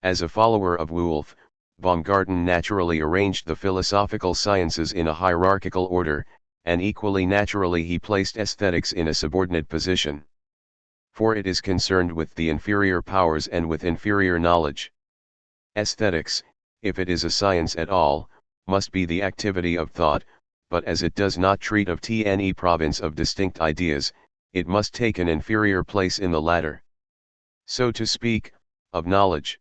As a follower of Wolff, Baumgarten naturally arranged the philosophical sciences in a hierarchical order, and equally naturally he placed aesthetics in a subordinate position. For it is concerned with the inferior powers and with inferior knowledge. Aesthetics, if it is a science at all, must be the activity of thought, but as it does not treat of the province of distinct ideas, it must take an inferior place in the latter. So to speak, of knowledge.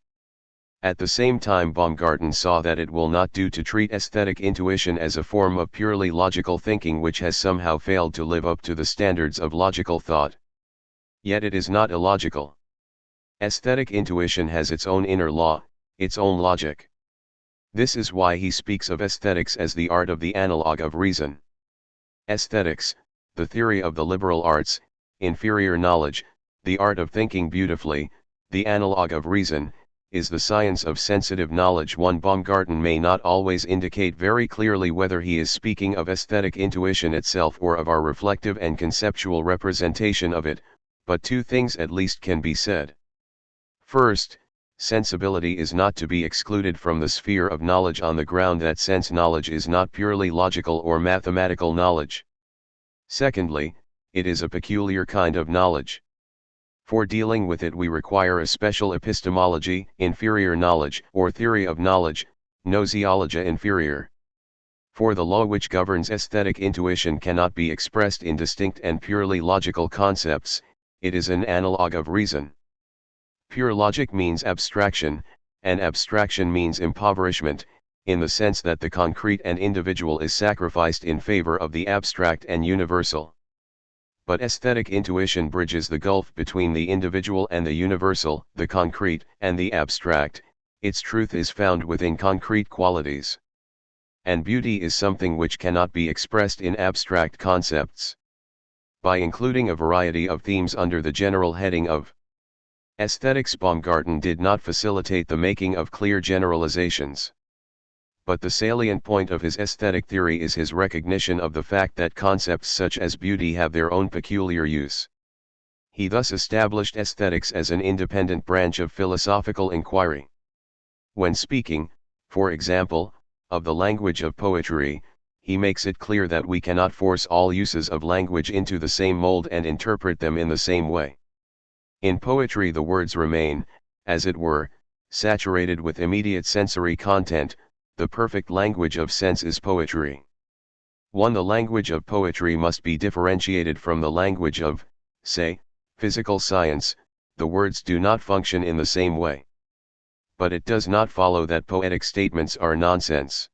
At the same time Baumgarten saw that it will not do to treat aesthetic intuition as a form of purely logical thinking which has somehow failed to live up to the standards of logical thought. Yet it is not illogical. Aesthetic intuition has its own inner law, its own logic. This is why he speaks of aesthetics as the art of the analog of reason. Aesthetics, the theory of the liberal arts, inferior knowledge, the art of thinking beautifully, the analog of reason, is the science of sensitive knowledge. One Baumgarten may not always indicate very clearly whether he is speaking of aesthetic intuition itself or of our reflective and conceptual representation of it, but two things at least can be said. First, sensibility is not to be excluded from the sphere of knowledge on the ground that sense knowledge is not purely logical or mathematical knowledge. Secondly, it is a peculiar kind of knowledge. For dealing with it we require a special epistemology, inferior knowledge, or theory of knowledge, gnoseologia inferior. For the law which governs aesthetic intuition cannot be expressed in distinct and purely logical concepts, it is an analog of reason. Pure logic means abstraction, and abstraction means impoverishment, in the sense that the concrete and individual is sacrificed in favor of the abstract and universal. But aesthetic intuition bridges the gulf between the individual and the universal, the concrete and the abstract. Its truth is found within concrete qualities. And beauty is something which cannot be expressed in abstract concepts. By including a variety of themes under the general heading of aesthetics, Baumgarten did not facilitate the making of clear generalizations. But the salient point of his aesthetic theory is his recognition of the fact that concepts such as beauty have their own peculiar use. He thus established aesthetics as an independent branch of philosophical inquiry. When speaking, for example, of the language of poetry, he makes it clear that we cannot force all uses of language into the same mold and interpret them in the same way. In poetry the words remain, as it were, saturated with immediate sensory content. The perfect language of sense is poetry. 1. The language of poetry must be differentiated from the language of, say, physical science. The words do not function in the same way. But it does not follow that poetic statements are nonsense.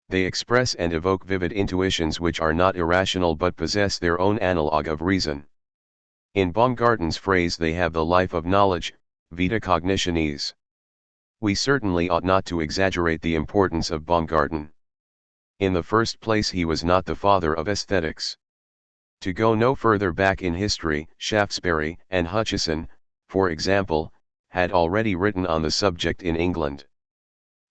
They express and evoke vivid intuitions which are not irrational but possess their own analog of reason. In Baumgarten's phrase, they have the life of knowledge, vita cognitionis. We certainly ought not to exaggerate the importance of Baumgarten. In the first place, he was not the father of aesthetics. To go no further back in history, Shaftesbury and Hutcheson, for example, had already written on the subject in England.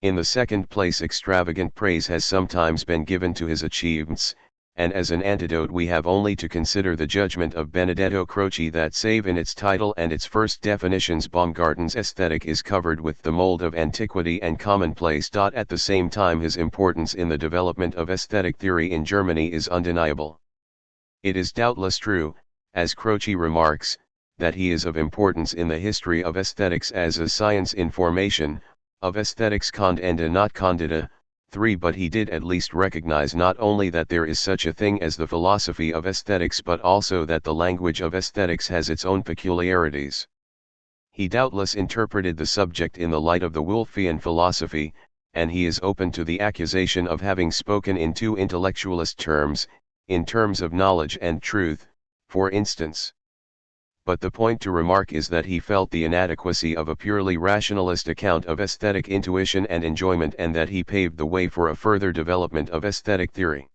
In the second place, extravagant praise has sometimes been given to his achievements, and as an antidote we have only to consider the judgment of Benedetto Croce that save in its title and its first definitions Baumgarten's aesthetic is covered with the mold of antiquity and commonplace. At the same time, his importance in the development of aesthetic theory in Germany is undeniable. It is doubtless true, as Croce remarks, that he is of importance in the history of aesthetics as a science in formation, of aesthetics condenda not condita. 3. But he did at least recognize not only that there is such a thing as the philosophy of aesthetics but also that the language of aesthetics has its own peculiarities. He doubtless interpreted the subject in the light of the Wolffian philosophy, and he is open to the accusation of having spoken in too intellectualist terms, in terms of knowledge and truth, for instance. But the point to remark is that he felt the inadequacy of a purely rationalist account of aesthetic intuition and enjoyment, and that he paved the way for a further development of aesthetic theory.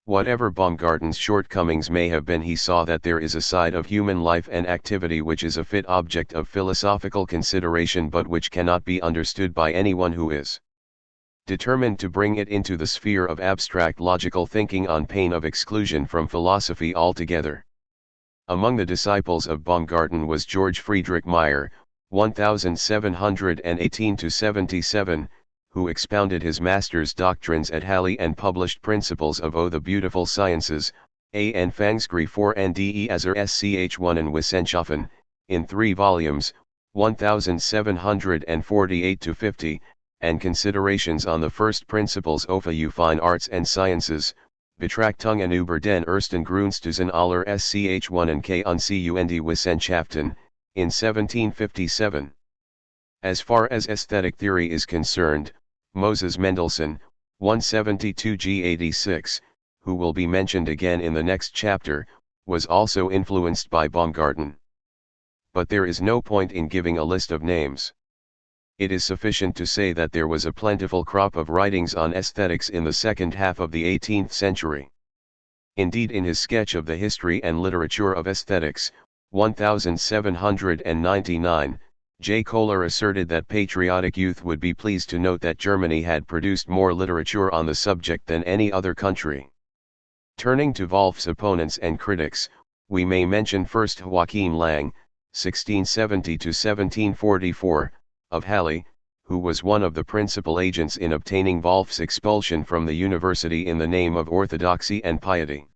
Whatever Baumgarten's shortcomings may have been, he saw that there is a side of human life and activity which is a fit object of philosophical consideration but which cannot be understood by anyone who is determined to bring it into the sphere of abstract logical thinking on pain of exclusion from philosophy altogether. Among the disciples of Baumgarten was George Friedrich Meyer, 1718–77, who expounded his master's doctrines at Halle and published Principles of the Beautiful Sciences, A. Anfangsgre for NDE Azar Sch1 and Wissenschaffen, in 3 volumes, 1748–50, and Considerations on the First Principles of the Fine Arts and Sciences, Betrachtungen über den ersten Grundstützen aller Sch1 und Kunst Wissenschaften, in 1757. As far as aesthetic theory is concerned, Moses Mendelssohn, 172–86, who will be mentioned again in the next chapter, was also influenced by Baumgarten. But there is no point in giving a list of names. It is sufficient to say that there was a plentiful crop of writings on aesthetics in the second half of the 18th century. Indeed, in his sketch of the history and literature of aesthetics, 1799, J. Kohler asserted that patriotic youth would be pleased to note that Germany had produced more literature on the subject than any other country. Turning to Wolff's opponents and critics, we may mention first Joachim Lang, 1670–1744, of Halle, who was one of the principal agents in obtaining Wolff's expulsion from the university in the name of orthodoxy and piety.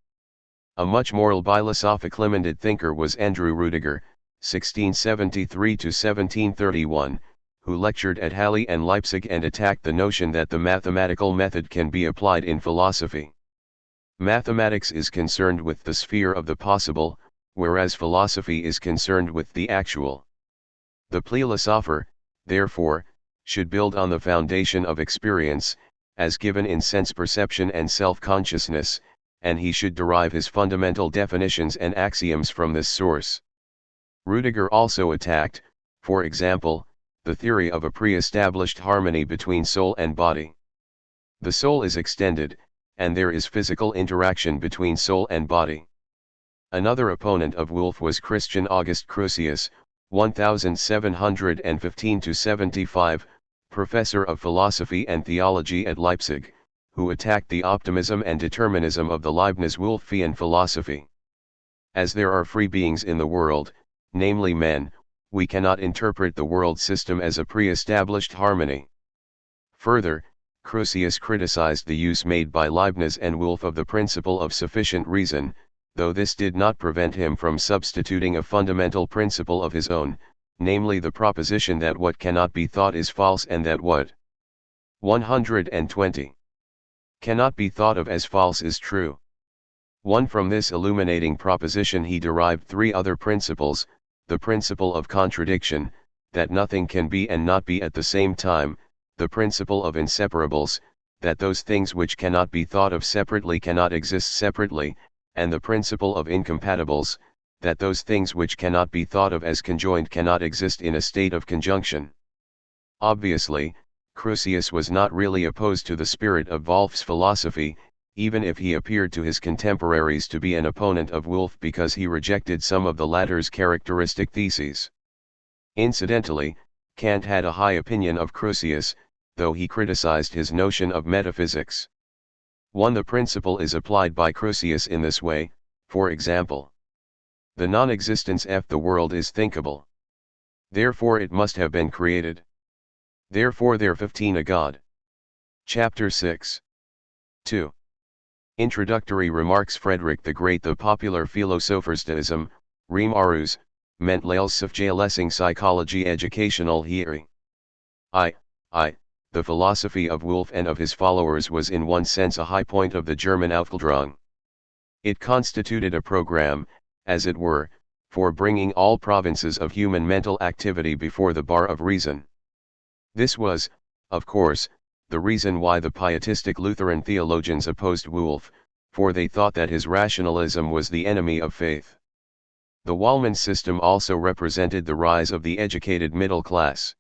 A much more philosophic-minded thinker was Andrew Rudiger, 1673–1731, who lectured at Halle and Leipzig and attacked the notion that the mathematical method can be applied in philosophy. Mathematics is concerned with the sphere of the possible, whereas philosophy is concerned with the actual. The philosopher, therefore, should build on the foundation of experience, as given in sense perception and self-consciousness, and he should derive his fundamental definitions and axioms from this source. Rudiger also attacked, for example, the theory of a pre-established harmony between soul and body. The soul is extended, and there is physical interaction between soul and body. Another opponent of Wolff was Christian August Crucius, 1715–75, professor of philosophy and theology at Leipzig, who attacked the optimism and determinism of the Leibniz-Wolffian philosophy. As there are free beings in the world, namely men, we cannot interpret the world system as a pre-established harmony. Further, Crucius criticized the use made by Leibniz and Wolff of the principle of sufficient reason, though this did not prevent him from substituting a fundamental principle of his own, namely the proposition that what cannot be thought is false and that what 120 cannot be thought of as false is true. From this illuminating proposition he derived 3 other principles: the principle of contradiction, that nothing can be and not be at the same time; the principle of inseparables, that those things which cannot be thought of separately cannot exist separately; and the principle of incompatibles, that those things which cannot be thought of as conjoined cannot exist in a state of conjunction. Obviously, Crucius was not really opposed to the spirit of Wolff's philosophy, even if he appeared to his contemporaries to be an opponent of Wolff because he rejected some of the latter's characteristic theses. Incidentally, Kant had a high opinion of Crucius, though he criticized his notion of metaphysics. The principle is applied by Crucius in this way, for example. The non-existence of the world is thinkable. Therefore it must have been created. Therefore there 15 a God. Chapter 6. 2. Introductory remarks. Frederick the Great. The popular Philosophers-deism, Riem Arus, meant Leilsafjalessing psychology educational hearing. The philosophy of Wolff and of his followers was in one sense a high point of the German Aufklärung. It constituted a program, as it were, for bringing all provinces of human mental activity before the bar of reason. This was, of course, the reason why the pietistic Lutheran theologians opposed Wolff, for they thought that his rationalism was the enemy of faith. The Wallmann system also represented the rise of the educated middle class.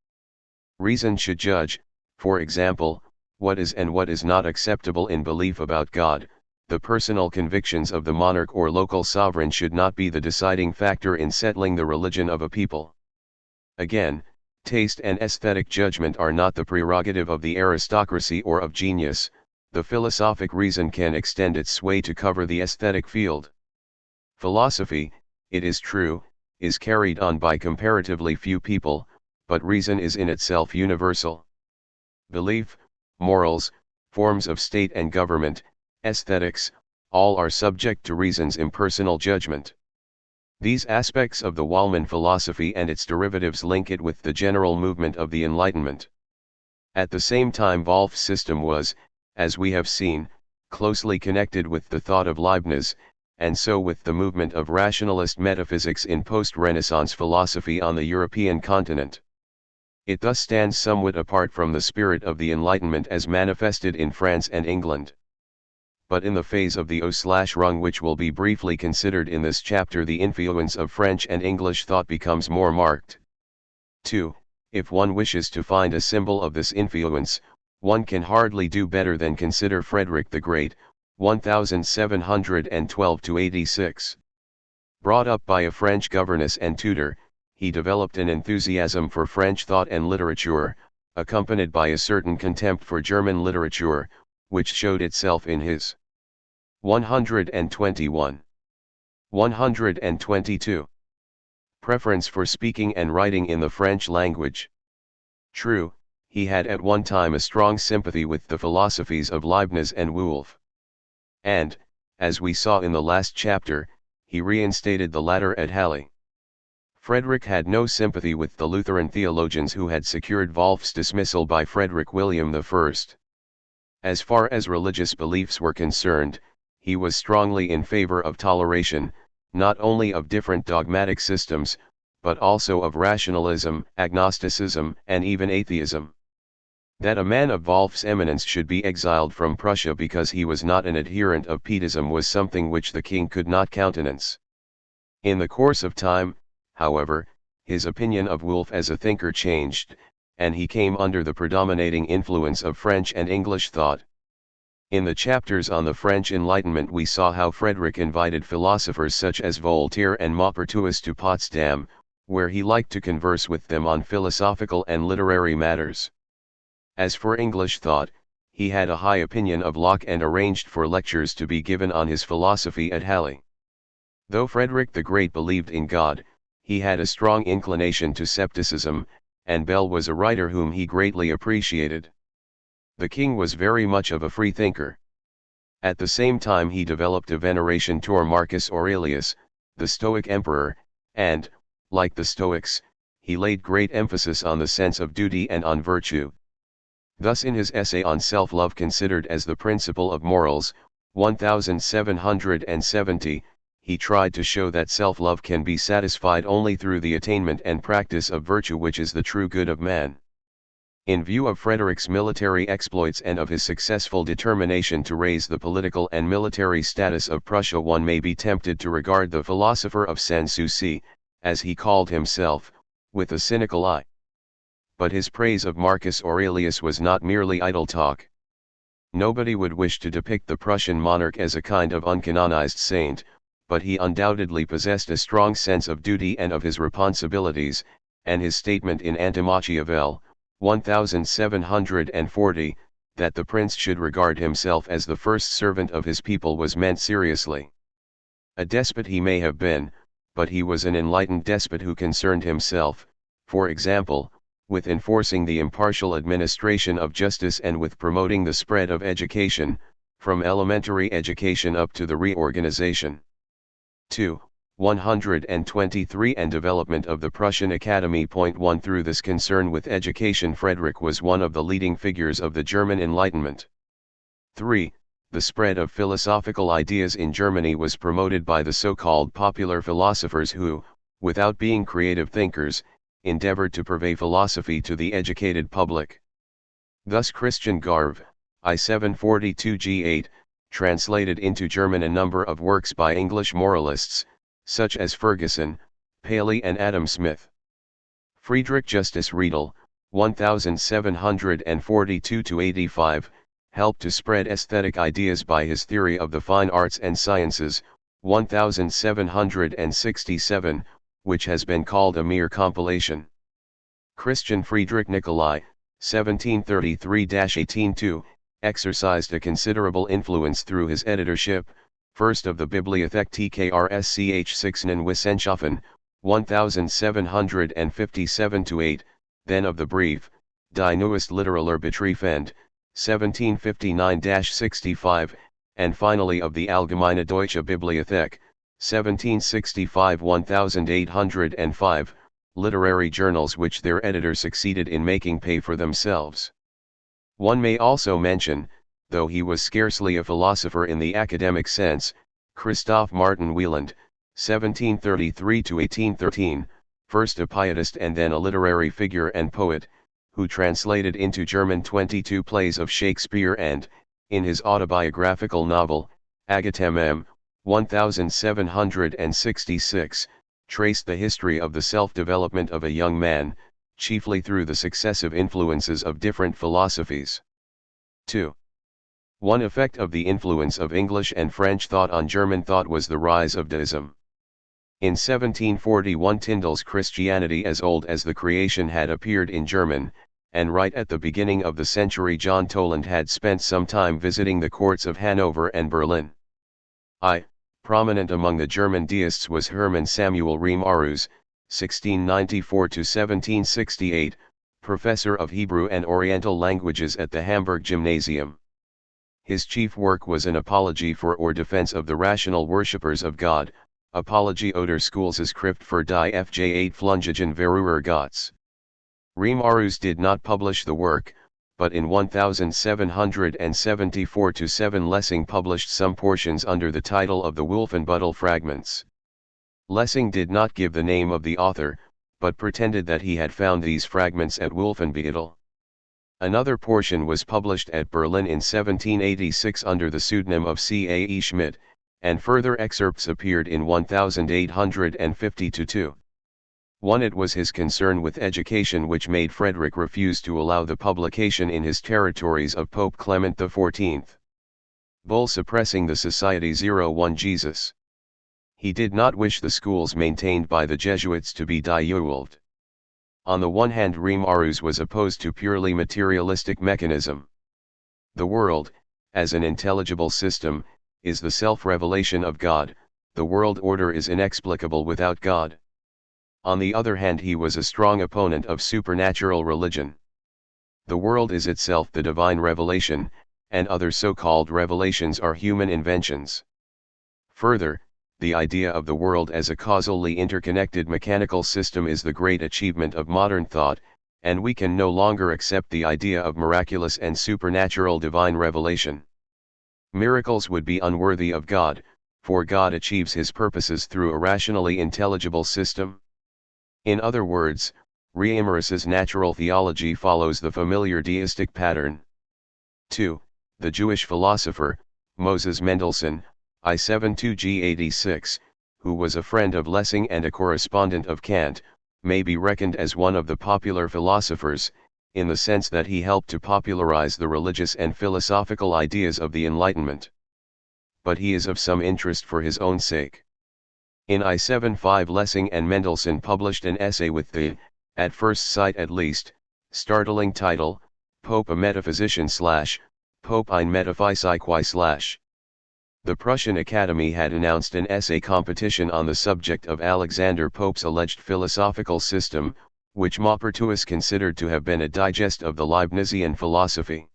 Reason should judge, for example, what is and what is not acceptable in belief about God. The personal convictions of the monarch or local sovereign should not be the deciding factor in settling the religion of a people. Again, taste and aesthetic judgment are not the prerogative of the aristocracy or of genius. The philosophic reason can extend its sway to cover the aesthetic field. Philosophy, it is true, is carried on by comparatively few people, but reason is in itself universal. Belief, morals, forms of state and government, aesthetics, all are subject to reason's impersonal judgment. These aspects of the Wallmann philosophy and its derivatives link it with the general movement of the Enlightenment. At the same time, Wolff's system was, as we have seen, closely connected with the thought of Leibniz, and so with the movement of rationalist metaphysics in post-Renaissance philosophy on the European continent. It thus stands somewhat apart from the spirit of the Enlightenment as manifested in France and England. But in the phase of the O/Rung which will be briefly considered in this chapter, the influence of French and English thought becomes more marked. 2. If one wishes to find a symbol of this influence, one can hardly do better than consider Frederick the Great, 1712–86. Brought up by a French governess and tutor, he developed an enthusiasm for French thought and literature, accompanied by a certain contempt for German literature, which showed itself in his 121. 122. Preference for speaking and writing in the French language. True, he had at one time a strong sympathy with the philosophies of Leibniz and Wolff. And, as we saw in the last chapter, he reinstated the latter at Halle. Frederick had no sympathy with the Lutheran theologians who had secured Wolff's dismissal by Frederick William I. As far as religious beliefs were concerned, he was strongly in favor of toleration, not only of different dogmatic systems, but also of rationalism, agnosticism, and even atheism. That a man of Wolff's eminence should be exiled from Prussia because he was not an adherent of Pietism was something which the king could not countenance. In the course of time, however, his opinion of Wolff as a thinker changed, and he came under the predominating influence of French and English thought. In the chapters on the French Enlightenment we saw how Frederick invited philosophers such as Voltaire and Maupertuis to Potsdam, where he liked to converse with them on philosophical and literary matters. As for English thought, he had a high opinion of Locke and arranged for lectures to be given on his philosophy at Halle. Though Frederick the Great believed in God, he had a strong inclination to scepticism, and Bell was a writer whom he greatly appreciated. The king was very much of a free thinker. At the same time he developed a veneration toward Marcus Aurelius, the Stoic emperor, and, like the Stoics, he laid great emphasis on the sense of duty and on virtue. Thus in his essay on self-love, considered as the principle of morals, 1770, he tried to show that self-love can be satisfied only through the attainment and practice of virtue, which is the true good of man. In view of Frederick's military exploits and of his successful determination to raise the political and military status of Prussia, one may be tempted to regard the philosopher of Sans-Souci, as he called himself, with a cynical eye. But his praise of Marcus Aurelius was not merely idle talk. Nobody would wish to depict the Prussian monarch as a kind of uncanonized saint, but he undoubtedly possessed a strong sense of duty and of his responsibilities, and his statement in Anti-Machiavel, 1740, that the prince should regard himself as the first servant of his people was meant seriously. A despot he may have been, but he was an enlightened despot who concerned himself, for example, with enforcing the impartial administration of justice and with promoting the spread of education, from elementary education up to the reorganization. 2. 123 and development of the Prussian Academy. 1 Through this concern with education, Frederick was one of the leading figures of the German Enlightenment. 3. The spread of philosophical ideas in Germany was promoted by the so-called popular philosophers who, without being creative thinkers, endeavored to purvey philosophy to the educated public. Thus Christian Garve, I-742-G8, translated into German a number of works by English moralists, such as Ferguson, Paley and Adam Smith. Friedrich Justus Riedel, 1742-85, helped to spread aesthetic ideas by his theory of the fine arts and sciences, 1767, which has been called a mere compilation. Christian Friedrich Nicolai, 1733-182, exercised a considerable influence through his editorship, first of the Bibliothek TKRSCH Sixnen Wissenschaffen, 1757-8, then of the Brief, Die Neuest Literatur betreffend, 1759-65, and finally of the Allgemeine Deutsche Bibliothek, 1765-1805, literary journals which their editor succeeded in making pay for themselves. One may also mention, though he was scarcely a philosopher in the academic sense, Christoph Martin Wieland, 1733-1813, first a pietist and then a literary figure and poet, who translated into German 22 plays of Shakespeare and, in his autobiographical novel, Agathemem, 1766, traced the history of the self-development of a young man, chiefly through the successive influences of different philosophies. 2. One effect of the influence of English and French thought on German thought was the rise of deism. In 1741 Tyndall's Christianity as Old as the Creation had appeared in German, and right at the beginning of the century John Toland had spent some time visiting the courts of Hanover and Berlin. Prominent among the German deists was Hermann Samuel Riemarus, 1694-1768, professor of Hebrew and Oriental languages at the Hamburg Gymnasium. His chief work was an apology for or defense of the rational worshippers of God, Apologie oder Schrift für die FJ8 Flungigen Verurer Gottes. Riemarus did not publish the work, but in 1774-7 Lessing published some portions under the title of the Wolfenbüttel Fragments. Lessing did not give the name of the author, but pretended that he had found these fragments at Wolfenbüttel. Another portion was published at Berlin in 1786 under the pseudonym of C.A.E. Schmidt, and further excerpts appeared in 1852. 1. It was his concern with education which made Frederick refuse to allow the publication in his territories of Pope Clement XIV. Bull suppressing the Society 01 Jesus. He did not wish the schools maintained by the Jesuits to be die-Ewald. On the one hand Riemarus was opposed to purely materialistic mechanism. The world, as an intelligible system, is the self-revelation of God, the world order is inexplicable without God. On the other hand he was a strong opponent of supernatural religion. The world is itself the divine revelation, and other so-called revelations are human inventions. Further, the idea of the world as a causally interconnected mechanical system is the great achievement of modern thought, and we can no longer accept the idea of miraculous and supernatural divine revelation. Miracles would be unworthy of God, for God achieves his purposes through a rationally intelligible system. In other words, Riemarus's natural theology follows the familiar deistic pattern. 2. The Jewish philosopher, Moses Mendelssohn, I-72-G86, who was a friend of Lessing and a correspondent of Kant, may be reckoned as one of the popular philosophers, in the sense that he helped to popularize the religious and philosophical ideas of the Enlightenment. But he is of some interest for his own sake. In I-75 Lessing and Mendelssohn published an essay with the, at first sight at least, startling title, Pope a Metaphysician / Pope ein Metaphysik. The Prussian Academy had announced an essay competition on the subject of Alexander Pope's alleged philosophical system, which Maupertuis considered to have been a digest of the Leibnizian philosophy.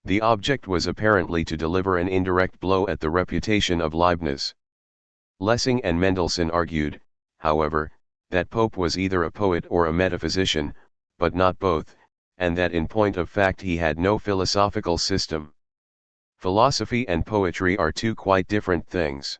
The object was apparently to deliver an indirect blow at the reputation of Leibniz. Lessing and Mendelssohn argued, however, that Pope was either a poet or a metaphysician, but not both, and that in point of fact he had no philosophical system. Philosophy and poetry are two quite different things.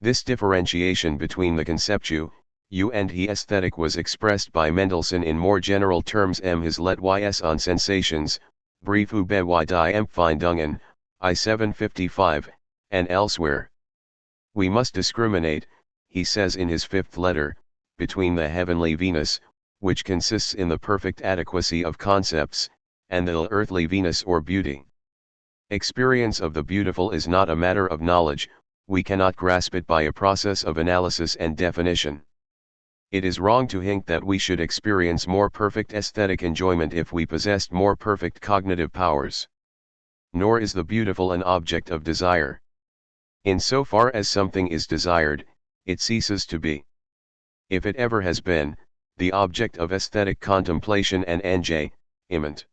This differentiation between the conceptu, and he aesthetic was expressed by Mendelssohn in more general terms: his let ys on sensations, brief über die Empfindungen, I 755, and elsewhere. We must discriminate, he says in his fifth letter, between the heavenly Venus, which consists in the perfect adequacy of concepts, and the earthly Venus or beauty. Experience of the beautiful is not a matter of knowledge, we cannot grasp it by a process of analysis and definition. It is wrong to hint that we should experience more perfect aesthetic enjoyment if we possessed more perfect cognitive powers. Nor is the beautiful an object of desire. In so far as something is desired, it ceases to be. If it ever has been, the object of aesthetic contemplation and enjoyment.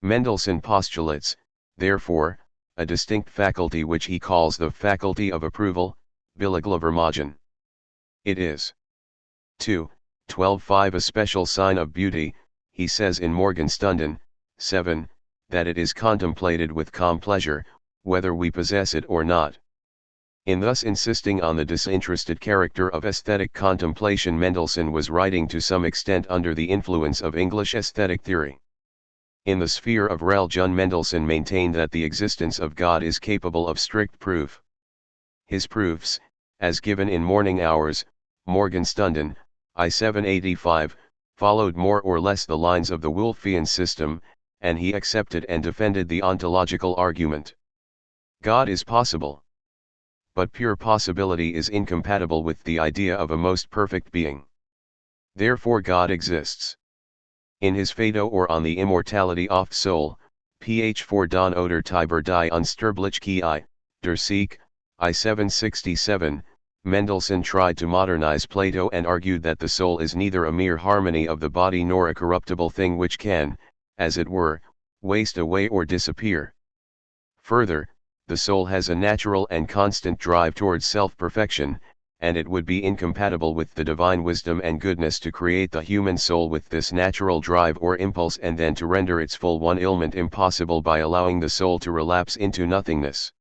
Mendelssohn postulates, therefore, a distinct faculty which he calls the faculty of approval, Billigvermogen. It is 12.5 a special sign of beauty, he says in Morgenstunden, 7, that it is contemplated with calm pleasure, whether we possess it or not. In thus insisting on the disinterested character of aesthetic contemplation, Mendelssohn was writing to some extent under the influence of English aesthetic theory. In the sphere of religion, Mendelssohn maintained that the existence of God is capable of strict proof. His proofs, as given in Morning Hours, Morgenstunden, I 785, followed more or less the lines of the Wolffian system, and he accepted and defended the ontological argument. God is possible. But pure possibility is incompatible with the idea of a most perfect being. Therefore God exists. In his Phaedo or on the immortality of soul, ph 4 don oder Tiber die Unsterblichkeit, der Sieg, I 767, Mendelssohn tried to modernize Plato and argued that the soul is neither a mere harmony of the body nor a corruptible thing which can, as it were, waste away or disappear. Further, the soul has a natural and constant drive towards self-perfection, and it would be incompatible with the divine wisdom and goodness to create the human soul with this natural drive or impulse and then to render its full one-ilment impossible by allowing the soul to relapse into nothingness.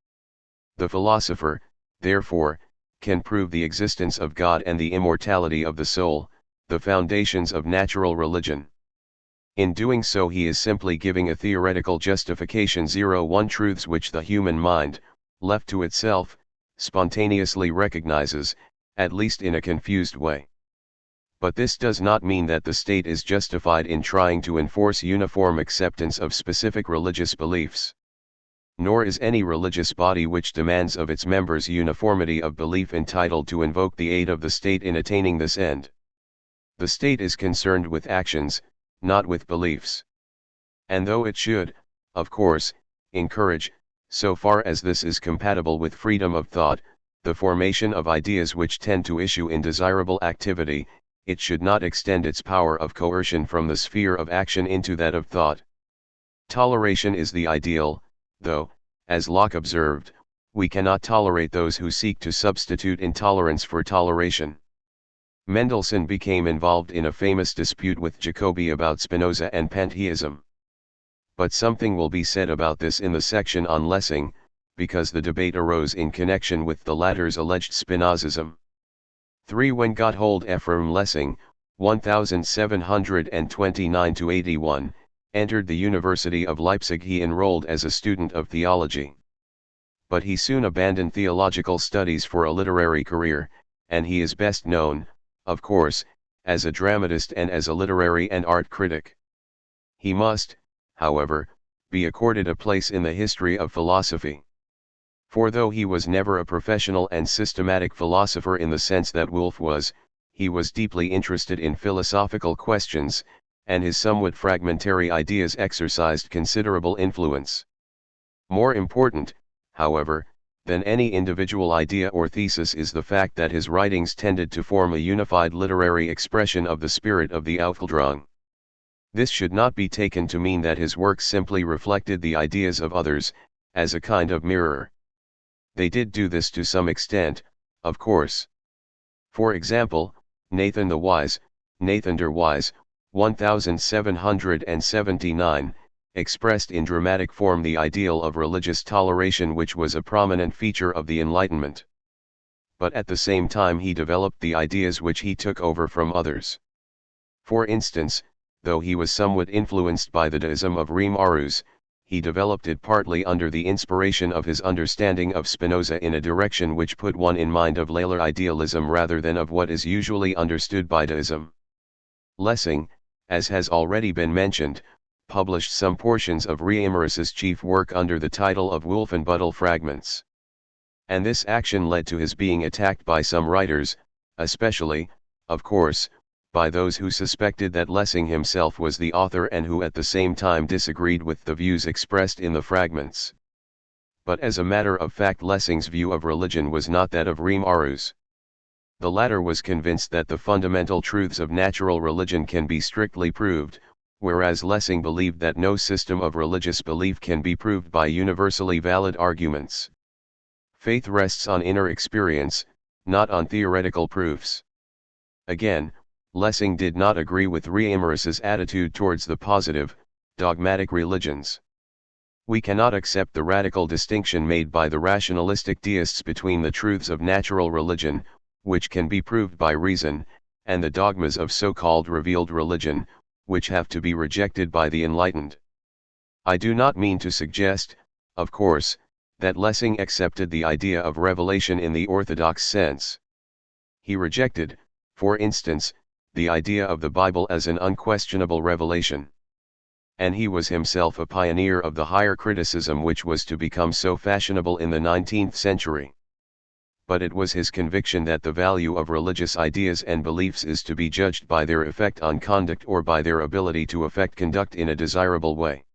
The philosopher, therefore, can prove the existence of God and the immortality of the soul, the foundations of natural religion. In doing so he is simply giving a theoretical justification 01 truths which the human mind, left to itself, spontaneously recognizes, at least in a confused way. But this does not mean that the state is justified in trying to enforce uniform acceptance of specific religious beliefs. Nor is any religious body which demands of its members uniformity of belief entitled to invoke the aid of the state in attaining this end. The state is concerned with actions, not with beliefs. And though it should, of course, encourage, so far as this is compatible with freedom of thought, the formation of ideas which tend to issue in desirable activity, it should not extend its power of coercion from the sphere of action into that of thought. Toleration is the ideal, though, as Locke observed, we cannot tolerate those who seek to substitute intolerance for toleration. Mendelssohn became involved in a famous dispute with Jacobi about Spinoza and pantheism. But something will be said about this in the section on Lessing, because the debate arose in connection with the latter's alleged Spinozism. 3. When Gotthold Ephraim Lessing, 1729–81, entered the University of Leipzig, he enrolled as a student of theology. But he soon abandoned theological studies for a literary career, and he is best known, of course, as a dramatist and as a literary and art critic. He must, however, be accorded a place in the history of philosophy. For though he was never a professional and systematic philosopher in the sense that Wolff was, he was deeply interested in philosophical questions, and his somewhat fragmentary ideas exercised considerable influence. More important, however, than any individual idea or thesis is the fact that his writings tended to form a unified literary expression of the spirit of the Aufklärung. This should not be taken to mean that his works simply reflected the ideas of others, as a kind of mirror. They did do this to some extent, of course. For example, Nathan the Wise, Nathan der Wise, 1779, expressed in dramatic form the ideal of religious toleration which was a prominent feature of the Enlightenment. But at the same time he developed the ideas which he took over from others. For instance, though he was somewhat influenced by the deism of Riem Arousse, he developed it partly under the inspiration of his understanding of Spinoza in a direction which put one in mind of Laler idealism rather than of what is usually understood by deism. Lessing, as has already been mentioned, published some portions of Reimarus's chief work under the title of Wolfenbüttel Fragments. And this action led to his being attacked by some writers, especially, of course, by those who suspected that Lessing himself was the author and who at the same time disagreed with the views expressed in the fragments. But as a matter of fact, Lessing's view of religion was not that of Riem Arousse. The latter was convinced that the fundamental truths of natural religion can be strictly proved, whereas Lessing believed that no system of religious belief can be proved by universally valid arguments. Faith rests on inner experience, not on theoretical proofs. Again, Lessing did not agree with Reimarus's attitude towards the positive, dogmatic religions. We cannot accept the radical distinction made by the rationalistic deists between the truths of natural religion, which can be proved by reason, and the dogmas of so-called revealed religion, which have to be rejected by the enlightened. I do not mean to suggest, of course, that Lessing accepted the idea of revelation in the orthodox sense. He rejected, for instance, the idea of the Bible as an unquestionable revelation. And he was himself a pioneer of the higher criticism which was to become so fashionable in the 19th century. But it was his conviction that the value of religious ideas and beliefs is to be judged by their effect on conduct or by their ability to affect conduct in a desirable way.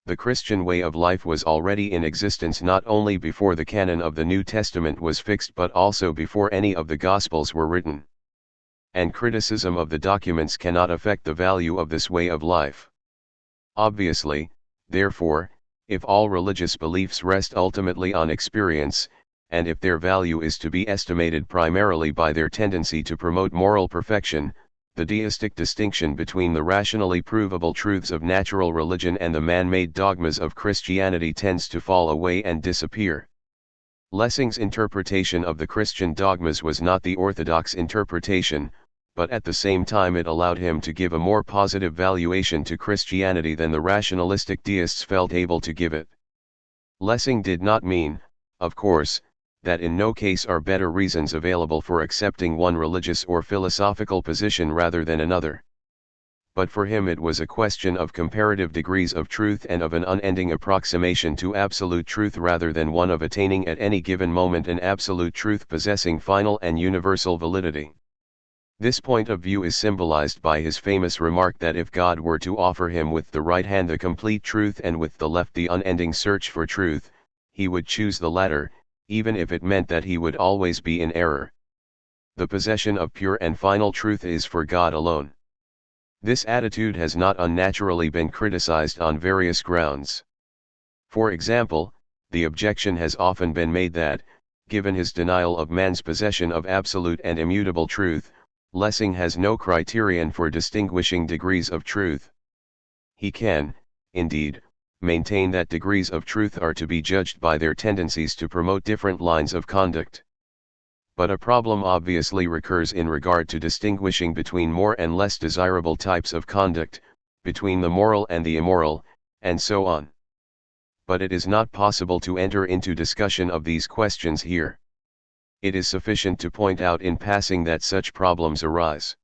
The Christian way of life was already in existence not only before the canon of the New Testament was fixed but also before any of the Gospels were written. And criticism of the documents cannot affect the value of this way of life. Obviously, therefore, if all religious beliefs rest ultimately on experience, and if their value is to be estimated primarily by their tendency to promote moral perfection, the deistic distinction between the rationally provable truths of natural religion and the man-made dogmas of Christianity tends to fall away and disappear. Lessing's interpretation of the Christian dogmas was not the orthodox interpretation, but at the same time it allowed him to give a more positive valuation to Christianity than the rationalistic deists felt able to give it. Lessing did not mean, of course, that in no case are better reasons available for accepting one religious or philosophical position rather than another. But for him it was a question of comparative degrees of truth and of an unending approximation to absolute truth rather than one of attaining at any given moment an absolute truth possessing final and universal validity. This point of view is symbolized by his famous remark that if God were to offer him with the right hand the complete truth and with the left the unending search for truth, he would choose the latter, even if it meant that he would always be in error. The possession of pure and final truth is for God alone. This attitude has not unnaturally been criticized on various grounds. For example, the objection has often been made that, given his denial of man's possession of absolute and immutable truth, Lessing has no criterion for distinguishing degrees of truth. He can, indeed, maintain that degrees of truth are to be judged by their tendencies to promote different lines of conduct. But a problem obviously recurs in regard to distinguishing between more and less desirable types of conduct, between the moral and the immoral, and so on. But it is not possible to enter into discussion of these questions here. It is sufficient to point out in passing that such problems arise.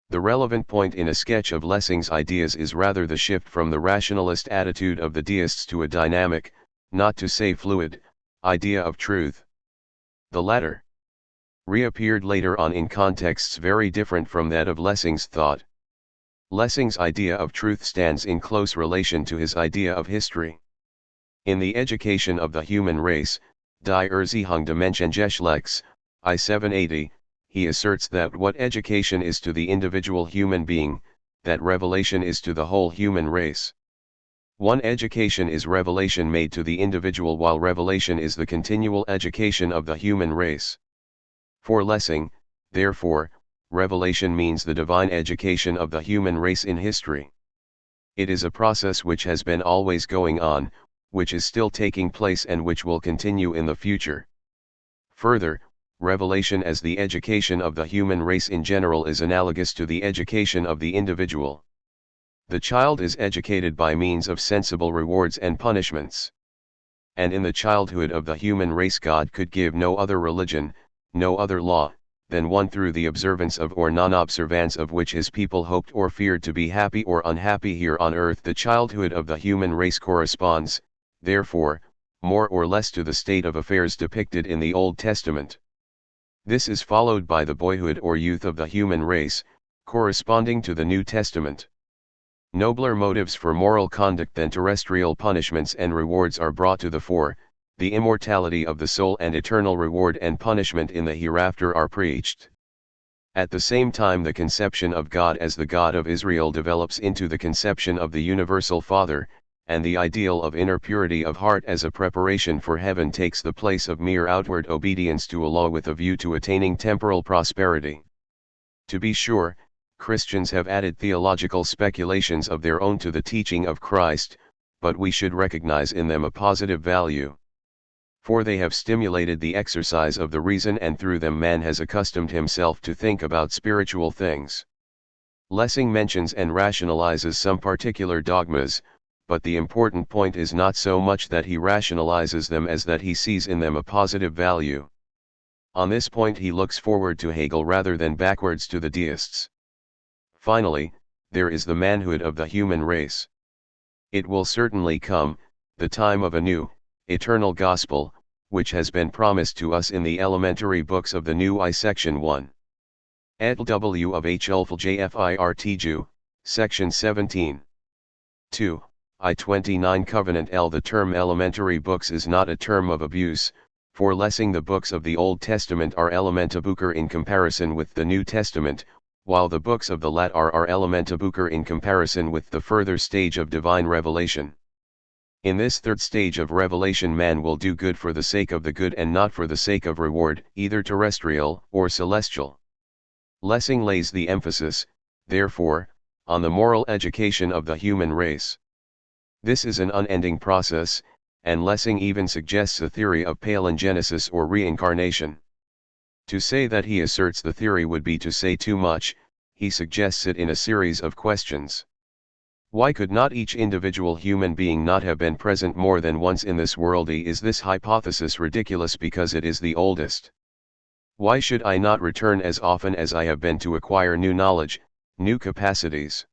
The relevant point in a sketch of Lessing's ideas is rather the shift from the rationalist attitude of the deists to a dynamic, not to say fluid, idea of truth. The latter reappeared later on in contexts very different from that of Lessing's thought. Lessing's idea of truth stands in close relation to his idea of history. In The Education of the Human Race, Die Erziehung des Menschengeschlechts, I 780, he asserts that what education is to the individual human being, that revelation is to the whole human race. One education is revelation made to the individual, while revelation is the continual education of the human race. For Lessing, therefore, revelation means the divine education of the human race in history. It is a process which has been always going on, which is still taking place, and which will continue in the future. Further, revelation as the education of the human race in general is analogous to the education of the individual. The child is educated by means of sensible rewards and punishments. And in the childhood of the human race God could give no other religion, no other law, than one through the observance of or non-observance of which his people hoped or feared to be happy or unhappy here on earth. The childhood of the human race corresponds, therefore, more or less to the state of affairs depicted in the Old Testament. This is followed by the boyhood or youth of the human race, corresponding to the New Testament. Nobler motives for moral conduct than terrestrial punishments and rewards are brought to the fore. The immortality of the soul and eternal reward and punishment in the hereafter are preached. At the same time, the conception of God as the God of Israel develops into the conception of the universal Father, and the ideal of inner purity of heart as a preparation for heaven takes the place of mere outward obedience to a law with a view to attaining temporal prosperity. To be sure, Christians have added theological speculations of their own to the teaching of Christ, but we should recognize in them a positive value. For they have stimulated the exercise of the reason, and through them man has accustomed himself to think about spiritual things. Lessing mentions and rationalizes some particular dogmas, but the important point is not so much that he rationalizes them as that he sees in them a positive value. On this point he looks forward to Hegel rather than backwards to the deists. Finally, there is the manhood of the human race. It will certainly come, the time of a new, eternal gospel, which has been promised to us in the elementary books of the New I Section 1. Ed W. of H. Ulfl JFIRT Section 17. 2. I-29 Covenant L. The term elementary books is not a term of abuse, for Lessing the books of the Old Testament are elementabucher in comparison with the New Testament, while the books of the Lat are elementabucher in comparison with the further stage of divine revelation. In this third stage of revelation man will do good for the sake of the good and not for the sake of reward, either terrestrial or celestial. Lessing lays the emphasis, therefore, on the moral education of the human race. This is an unending process, and Lessing even suggests a theory of palingenesis or reincarnation. To say that he asserts the theory would be to say too much. He suggests it in a series of questions. Why could not each individual human being not have been present more than once in this world? Is this hypothesis ridiculous because it is the oldest? Why should I not return as often as I have been to acquire new knowledge, new capacities?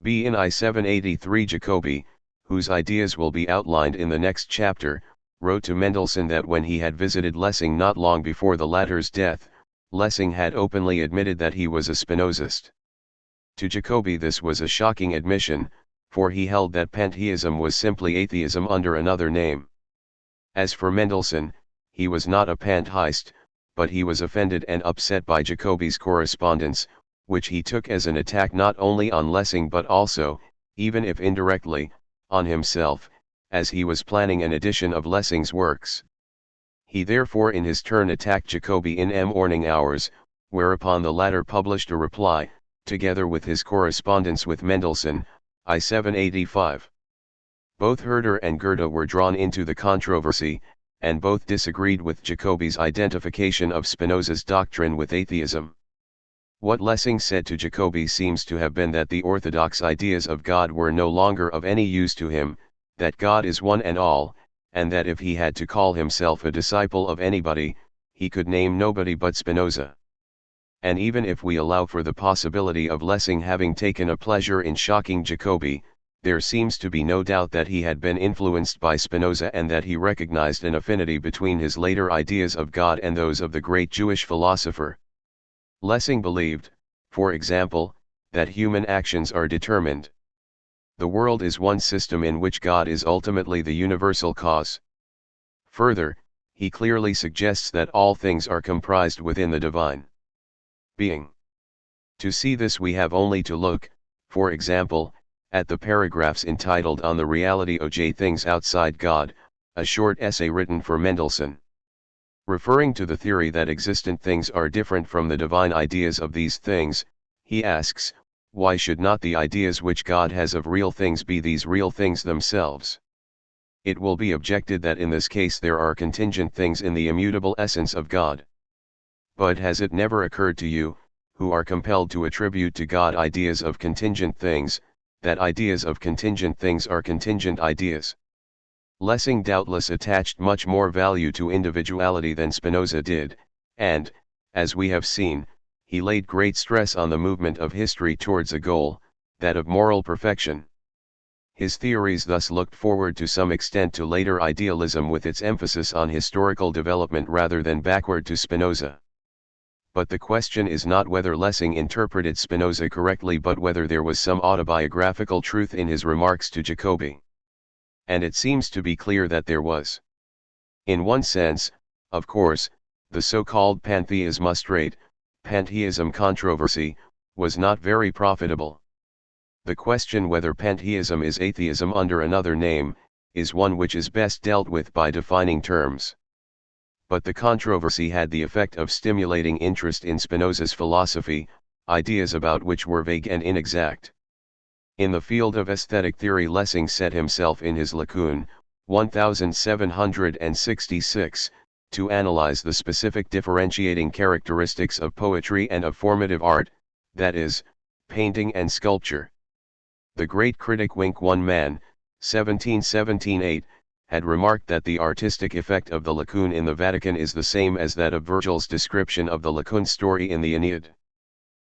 B. In I-783 Jacobi, whose ideas will be outlined in the next chapter, wrote to Mendelssohn that when he had visited Lessing not long before the latter's death, Lessing had openly admitted that he was a Spinozist. To Jacobi this was a shocking admission, for he held that pantheism was simply atheism under another name. As for Mendelssohn, he was not a pantheist, but he was offended and upset by Jacobi's correspondence, which he took as an attack not only on Lessing but also, even if indirectly, on himself, as he was planning an edition of Lessing's works. He therefore in his turn attacked Jacobi in morning hours, whereupon the latter published a reply, together with his correspondence with Mendelssohn, I-785. Both Herder and Goethe were drawn into the controversy, and both disagreed with Jacobi's identification of Spinoza's doctrine with atheism. What Lessing said to Jacobi seems to have been that the orthodox ideas of God were no longer of any use to him, that God is one and all, and that if he had to call himself a disciple of anybody, he could name nobody but Spinoza. And even if we allow for the possibility of Lessing having taken a pleasure in shocking Jacobi, there seems to be no doubt that he had been influenced by Spinoza and that he recognized an affinity between his later ideas of God and those of the great Jewish philosopher. Lessing believed, for example, that human actions are determined. The world is one system in which God is ultimately the universal cause. Further, he clearly suggests that all things are comprised within the divine being. To see this we have only to look, For example, at the paragraphs entitled On the Reality of Things Outside God, a short essay written for Mendelssohn. Referring to the theory that existent things are different from the divine ideas of these things, he asks, why should not the ideas which God has of real things be these real things themselves? It will be objected that in this case there are contingent things in the immutable essence of God. But has it never occurred to you, who are compelled to attribute to God ideas of contingent things, that ideas of contingent things are contingent ideas? Lessing doubtless attached much more value to individuality than Spinoza did, and, as we have seen, he laid great stress on the movement of history towards a goal, that of moral perfection. His theories thus looked forward to some extent to later idealism with its emphasis on historical development rather than backward to Spinoza. But the question is not whether Lessing interpreted Spinoza correctly but whether there was some autobiographical truth in his remarks to Jacobi. And it seems to be clear that there was. In one sense, of course, the so-called pantheism controversy, was not very profitable. The question whether pantheism is atheism under another name, is one which is best dealt with by defining terms. But the controversy had the effect of stimulating interest in Spinoza's philosophy, ideas about which were vague and inexact. In the field of aesthetic theory Lessing set himself in his Lacune, 1766, to analyze the specific differentiating characteristics of poetry and of formative art, that is, painting and sculpture. The great critic Wink One Man, 1778, had remarked that the artistic effect of the Lacune in the Vatican is the same as that of Virgil's description of the Lacune story in the Aeneid.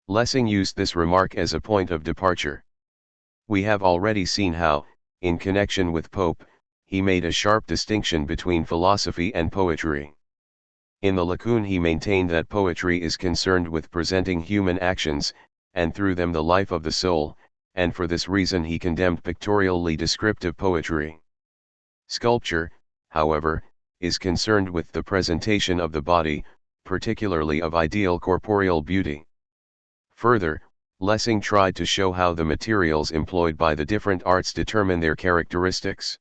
Lessing used this remark as a point of departure. We have already seen how, in connection with Pope, he made a sharp distinction between philosophy and poetry. In the Lacune he maintained that poetry is concerned with presenting human actions, and through them the life of the soul, and for this reason he condemned pictorially descriptive poetry. Sculpture, however, is concerned with the presentation of the body, particularly of ideal corporeal beauty. Further, Lessing tried to show how the materials employed by the different arts determine their characteristics.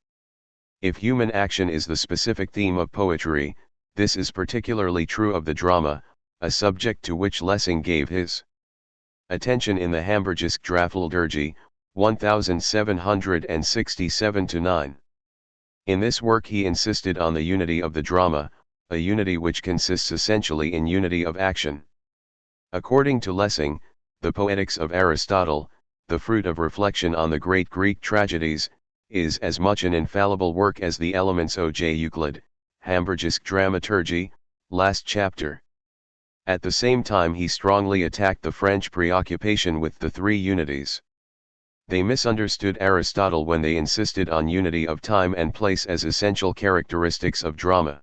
If human action is the specific theme of poetry, this is particularly true of the drama, a subject to which Lessing gave his attention in the Hamburgische Dramaturgie, 1767-9. In this work he insisted on the unity of the drama, a unity which consists essentially in unity of action. According to Lessing, the Poetics of Aristotle, the fruit of reflection on the great Greek tragedies, is as much an infallible work as the Elements of Euclid, Hamburgische Dramaturgie, last chapter. At the same time he strongly attacked the French preoccupation with the three unities. They misunderstood Aristotle when they insisted on unity of time and place as essential characteristics of drama.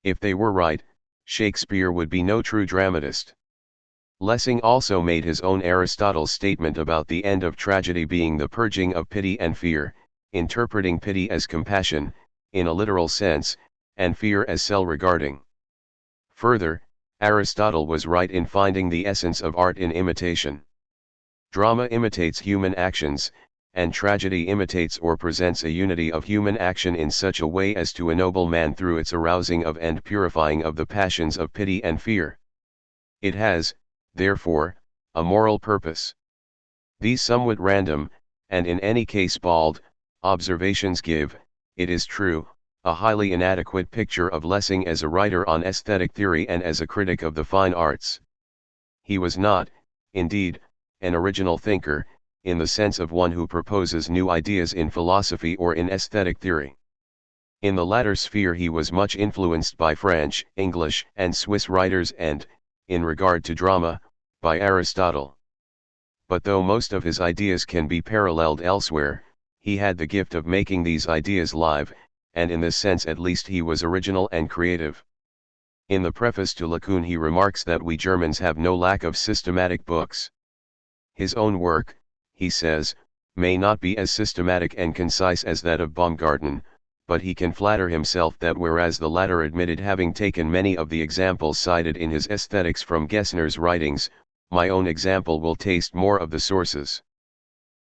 If they were right, Shakespeare would be no true dramatist. Lessing also made his own Aristotle's statement about the end of tragedy being the purging of pity and fear, interpreting pity as compassion, in a literal sense, and fear as self-regarding. Further, Aristotle was right in finding the essence of art in imitation. Drama imitates human actions, and tragedy imitates or presents a unity of human action in such a way as to ennoble man through its arousing of and purifying of the passions of pity and fear. It has, therefore, a moral purpose. These somewhat random, and in any case bald, observations give, it is true, a highly inadequate picture of Lessing as a writer on aesthetic theory and as a critic of the fine arts. He was not, indeed, an original thinker, in the sense of one who proposes new ideas in philosophy or in aesthetic theory. In the latter sphere he was much influenced by French, English, and Swiss writers and, in regard to drama, by Aristotle. But though most of his ideas can be paralleled elsewhere, he had the gift of making these ideas live, and in this sense at least he was original and creative. In the preface to Lacune he remarks that we Germans have no lack of systematic books. His own work, he says, may not be as systematic and concise as that of Baumgarten, but he can flatter himself that whereas the latter admitted having taken many of the examples cited in his Aesthetics from Gessner's writings, my own example will taste more of the sources.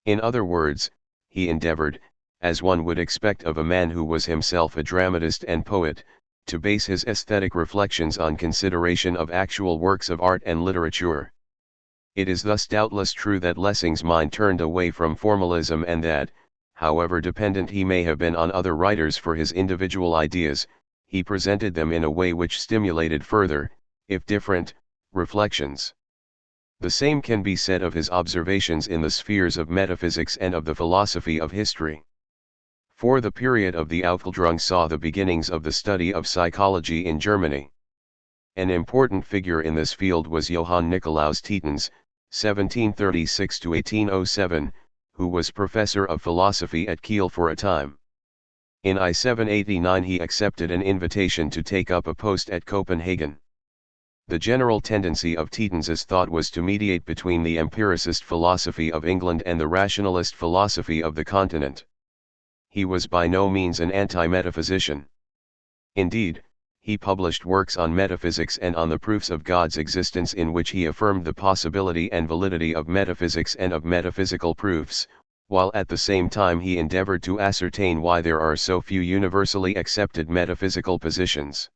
In other words, he endeavored, as one would expect of a man who was himself a dramatist and poet, to base his aesthetic reflections on consideration of actual works of art and literature. It is thus doubtless true that Lessing's mind turned away from formalism and that, however dependent he may have been on other writers for his individual ideas, he presented them in a way which stimulated further, if different, reflections. The same can be said of his observations in the spheres of metaphysics and of the philosophy of history. For the period of the Aufklärung saw the beginnings of the study of psychology in Germany. An important figure in this field was Johann Nicolaus Tietjens, 1736–1807, who was professor of philosophy at Kiel for a time. In 1789 he accepted an invitation to take up a post at Copenhagen. The general tendency of Tietjens's thought was to mediate between the empiricist philosophy of England and the rationalist philosophy of the continent. He was by no means an anti-metaphysician. Indeed, he published works on metaphysics and on the proofs of God's existence in which he affirmed the possibility and validity of metaphysics and of metaphysical proofs, while at the same time he endeavored to ascertain why there are so few universally accepted metaphysical positions.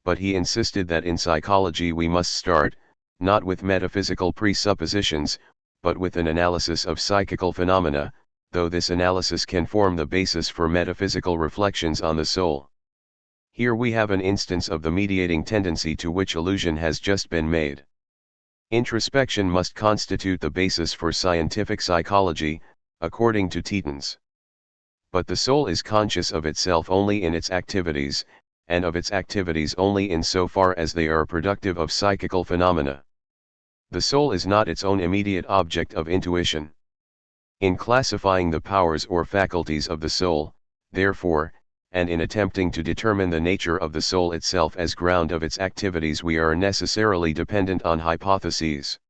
But he insisted that in psychology we must start, not with metaphysical presuppositions, but with an analysis of psychical phenomena, though this analysis can form the basis for metaphysical reflections on the soul. Here we have an instance of the mediating tendency to which allusion has just been made. Introspection must constitute the basis for scientific psychology, according to Tietjens. But the soul is conscious of itself only in its activities, and of its activities only in so far as they are productive of psychical phenomena. The soul is not its own immediate object of intuition. In classifying the powers or faculties of the soul, therefore, and in attempting to determine the nature of the soul itself as ground of its activities, we are necessarily dependent on hypotheses.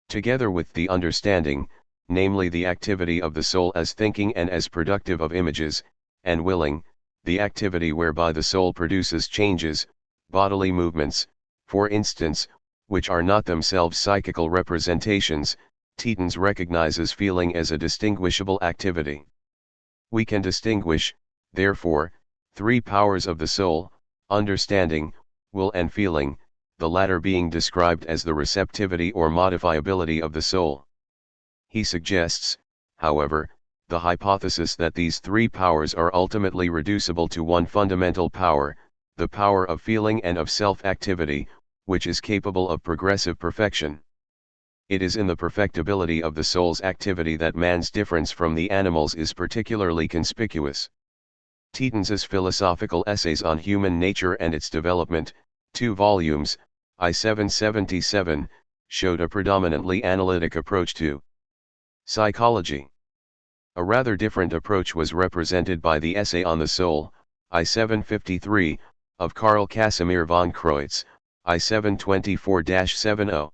Together with the understanding, namely the activity of the soul as thinking and as productive of images, and willing, the activity whereby the soul produces changes, bodily movements, for instance, which are not themselves psychical representations, Tietjens recognizes feeling as a distinguishable activity. We can distinguish, therefore, three powers of the soul: understanding, will and feeling, the latter being described as the receptivity or modifiability of the soul. He suggests, however, the hypothesis that these three powers are ultimately reducible to one fundamental power, the power of feeling and of self-activity, which is capable of progressive perfection. It is in the perfectibility of the soul's activity that man's difference from the animals is particularly conspicuous. Tietjens's Philosophical Essays on Human Nature and Its Development, 2 volumes, I-777, showed a predominantly analytic approach to psychology. A rather different approach was represented by the Essay on the Soul, I-753, of Karl Casimir von Kreutz, I-724-70.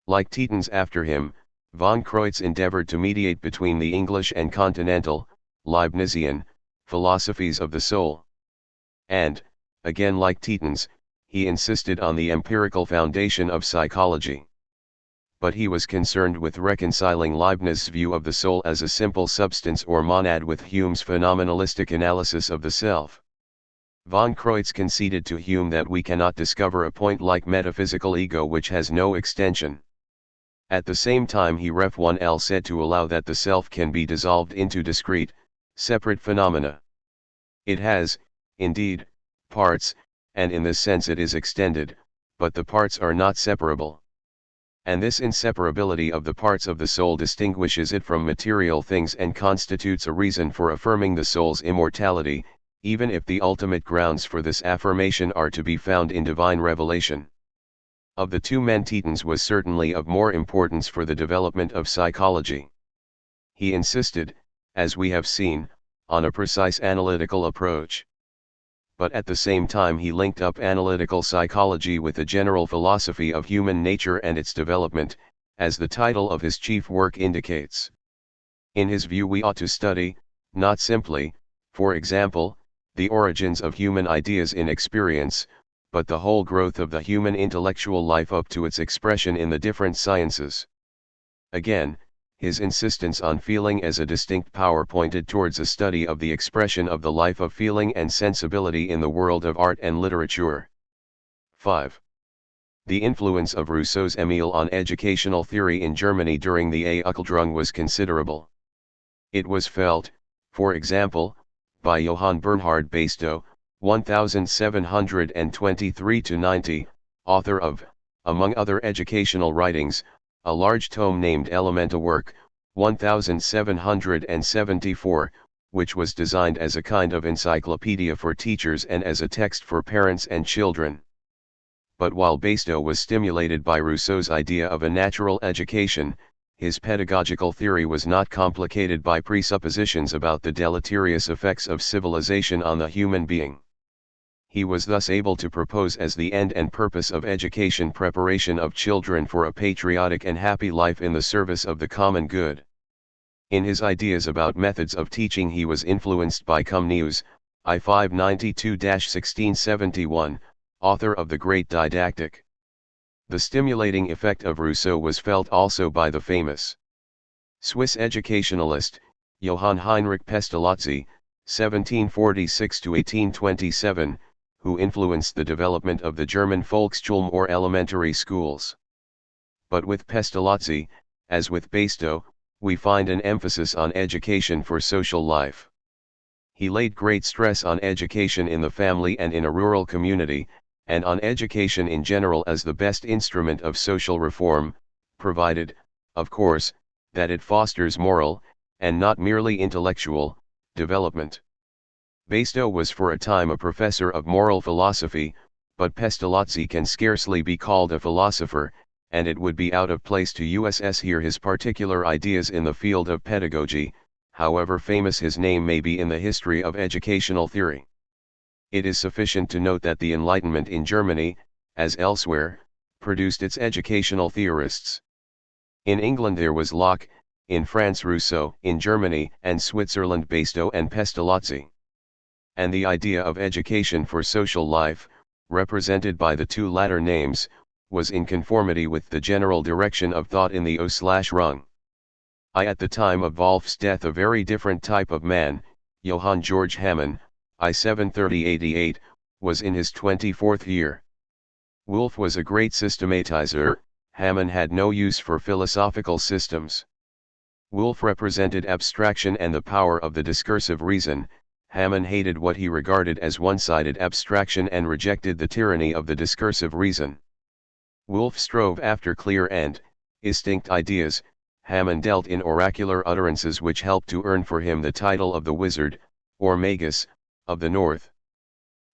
Like Tietjens after him, von Kreutz endeavored to mediate between the English and continental, Leibnizian, philosophies of the soul. And, again like Tietjens, he insisted on the empirical foundation of psychology. But he was concerned with reconciling Leibniz's view of the soul as a simple substance or monad with Hume's phenomenalistic analysis of the self. Von Kreutz conceded to Hume that we cannot discover a point-like metaphysical ego which has no extension. At the same time he said to allow that the self can be dissolved into discrete, separate phenomena. It has, indeed, parts, and in this sense it is extended, but the parts are not separable. And this inseparability of the parts of the soul distinguishes it from material things and constitutes a reason for affirming the soul's immortality, even if the ultimate grounds for this affirmation are to be found in divine revelation. Of the two men, Tietjens was certainly of more importance for the development of psychology. He insisted, as we have seen, on a precise analytical approach. But at the same time he linked up analytical psychology with the general philosophy of human nature and its development, as the title of his chief work indicates. In his view we ought to study, not simply, for example, the origins of human ideas in experience, but the whole growth of the human intellectual life up to its expression in the different sciences. Again, his insistence on feeling as a distinct power pointed towards a study of the expression of the life of feeling and sensibility in the world of art and literature. 5. The influence of Rousseau's Emile on educational theory in Germany during the Aufklärung was considerable. It was felt, for example, by Johann Bernhard Basedow, 1723-90, author of, among other educational writings, a large tome named Elementa Work, 1774, which was designed as a kind of encyclopedia for teachers and as a text for parents and children. But while Basedow was stimulated by Rousseau's idea of a natural education, his pedagogical theory was not complicated by presuppositions about the deleterious effects of civilization on the human being. He was thus able to propose as the end and purpose of education preparation of children for a patriotic and happy life in the service of the common good. In his ideas about methods of teaching he was influenced by Comenius, I 592-1671, author of the Great Didactic. The stimulating effect of Rousseau was felt also by the famous Swiss educationalist, Johann Heinrich Pestalozzi, 1746-1827, who influenced the development of the German Volksschule or elementary schools. But with Pestalozzi, as with Basedow, we find an emphasis on education for social life. He laid great stress on education in the family and in a rural community, and on education in general as the best instrument of social reform, provided, of course, that it fosters moral, and not merely intellectual, development. Basedow was for a time a professor of moral philosophy, but Pestalozzi can scarcely be called a philosopher, and it would be out of place to us here his particular ideas in the field of pedagogy, however famous his name may be in the history of educational theory. It is sufficient to note that the Enlightenment in Germany, as elsewhere, produced its educational theorists. In England there was Locke, in France Rousseau, in Germany and Switzerland Basedow and Pestalozzi. And the idea of education for social life, represented by the two latter names, was in conformity with the general direction of thought in the O/Rung. At the time of Wolff's death a very different type of man, Johann Georg Hamann, I 730-88, was in his 24th year. Wolff was a great systematizer, Hamann had no use for philosophical systems. Wolff represented abstraction and the power of the discursive reason, Hamann hated what he regarded as one-sided abstraction and rejected the tyranny of the discursive reason. Wolff strove after clear and distinct ideas, Hamann dealt in oracular utterances which helped to earn for him the title of the wizard, or magus, of the North.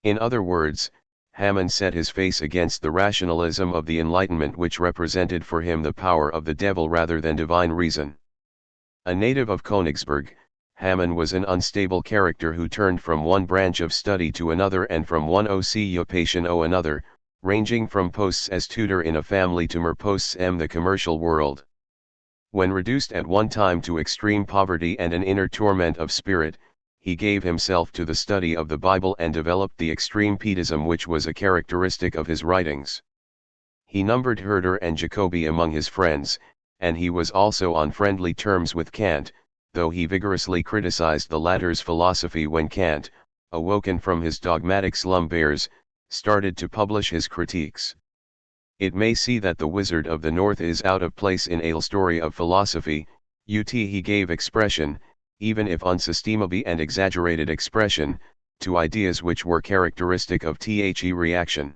In other words, Hamann set his face against the rationalism of the Enlightenment which represented for him the power of the devil rather than divine reason. A native of Königsberg, Hamann was an unstable character who turned from one branch of study to another and from one occupation to another, ranging from posts as tutor in a family to mere posts in the commercial world. When reduced at one time to extreme poverty and an inner torment of spirit, he gave himself to the study of the Bible and developed the extreme pietism which was a characteristic of his writings. He numbered Herder and Jacobi among his friends, and he was also on friendly terms with Kant, though he vigorously criticized the latter's philosophy when Kant, awoken from his dogmatic slumbers, started to publish his critiques. It may see that the Wizard of the North is out of place in a story of philosophy, he gave expression, even if unsustainable and exaggerated expression, to ideas which were characteristic of the reaction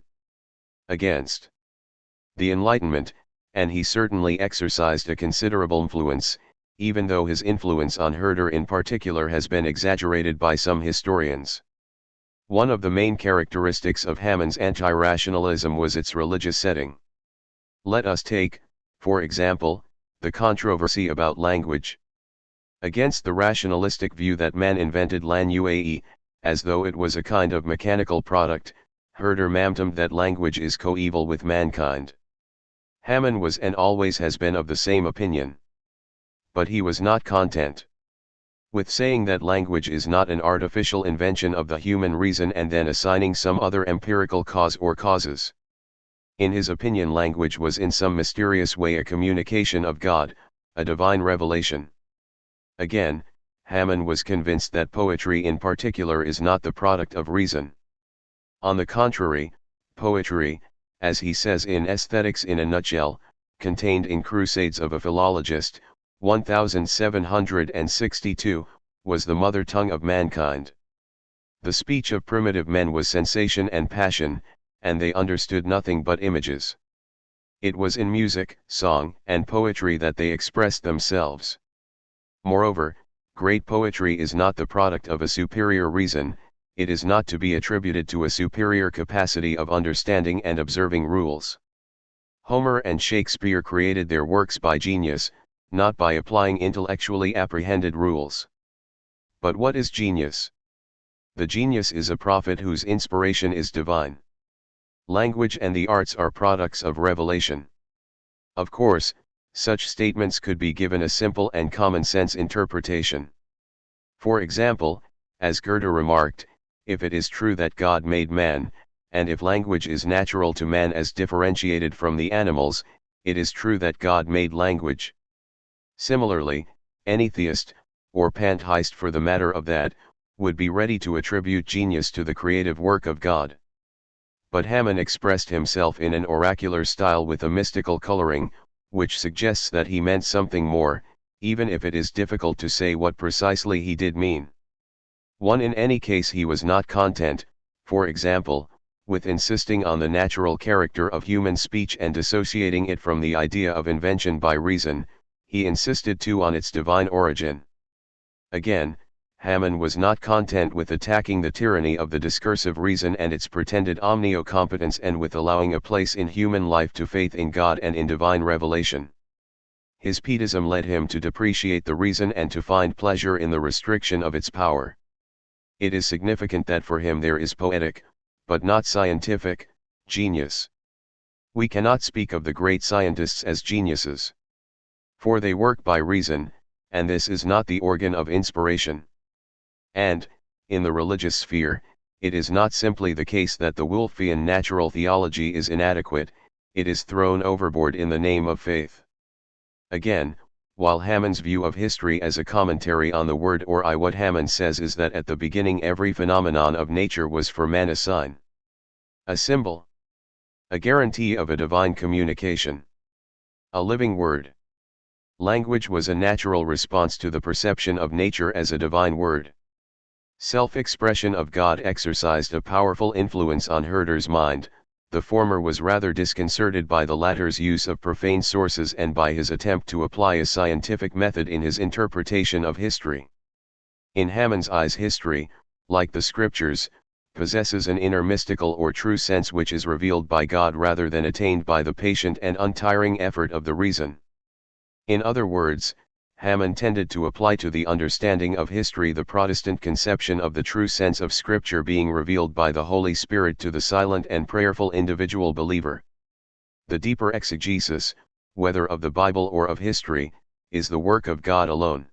against the Enlightenment, and he certainly exercised a considerable influence, even though his influence on Herder in particular has been exaggerated by some historians. One of the main characteristics of Hamann's anti-rationalism was its religious setting. Let us take, for example, the controversy about language. Against the rationalistic view that man invented langue, as though it was a kind of mechanical product, Herder maintained that language is coeval with mankind. Hamann was and always has been of the same opinion. But he was not content with saying that language is not an artificial invention of the human reason and then assigning some other empirical cause or causes. In his opinion language was in some mysterious way a communication of God, a divine revelation. Again, Hamann was convinced that poetry in particular is not the product of reason. On the contrary, poetry, as he says in Aesthetics in a Nutshell, contained in Crusades of a Philologist, 1762, was the mother tongue of mankind. The speech of primitive men was sensation and passion, and they understood nothing but images. It was in music, song, and poetry that they expressed themselves. Moreover, great poetry is not the product of a superior reason, it is not to be attributed to a superior capacity of understanding and observing rules. Homer and Shakespeare created their works by genius, not by applying intellectually apprehended rules. But what is genius? The genius is a prophet whose inspiration is divine. Language and the arts are products of revelation. Of course, such statements could be given a simple and common-sense interpretation. For example, as Goethe remarked, if it is true that God made man, and if language is natural to man as differentiated from the animals, it is true that God made language. Similarly, any theist, or pantheist for the matter of that, would be ready to attribute genius to the creative work of God. But Hamann expressed himself in an oracular style with a mystical coloring, which suggests that he meant something more, even if it is difficult to say what precisely he did mean. In any case he was not content, for example, with insisting on the natural character of human speech and dissociating it from the idea of invention by reason, he insisted too on its divine origin. Again, Hamann was not content with attacking the tyranny of the discursive reason and its pretended omnicompetence and with allowing a place in human life to faith in God and in divine revelation. His Pietism led him to depreciate the reason and to find pleasure in the restriction of its power. It is significant that for him there is poetic, but not scientific, genius. We cannot speak of the great scientists as geniuses. For they work by reason, and this is not the organ of inspiration. And, in the religious sphere, it is not simply the case that the Wolffian natural theology is inadequate, it is thrown overboard in the name of faith. Again, while Hamann's view of history as a commentary on the word or I, what Hamann says is that at the beginning every phenomenon of nature was for man a sign, a symbol, a guarantee of a divine communication, a living word. Language was a natural response to the perception of nature as a divine word. Self-expression of God exercised a powerful influence on Herder's mind, the former was rather disconcerted by the latter's use of profane sources and by his attempt to apply a scientific method in his interpretation of history. In Hamann's eyes history, like the scriptures, possesses an inner mystical or true sense which is revealed by God rather than attained by the patient and untiring effort of the reason. In other words, Hamann tended to apply to the understanding of history the Protestant conception of the true sense of Scripture being revealed by the Holy Spirit to the silent and prayerful individual believer. The deeper exegesis, whether of the Bible or of history, is the work of God alone.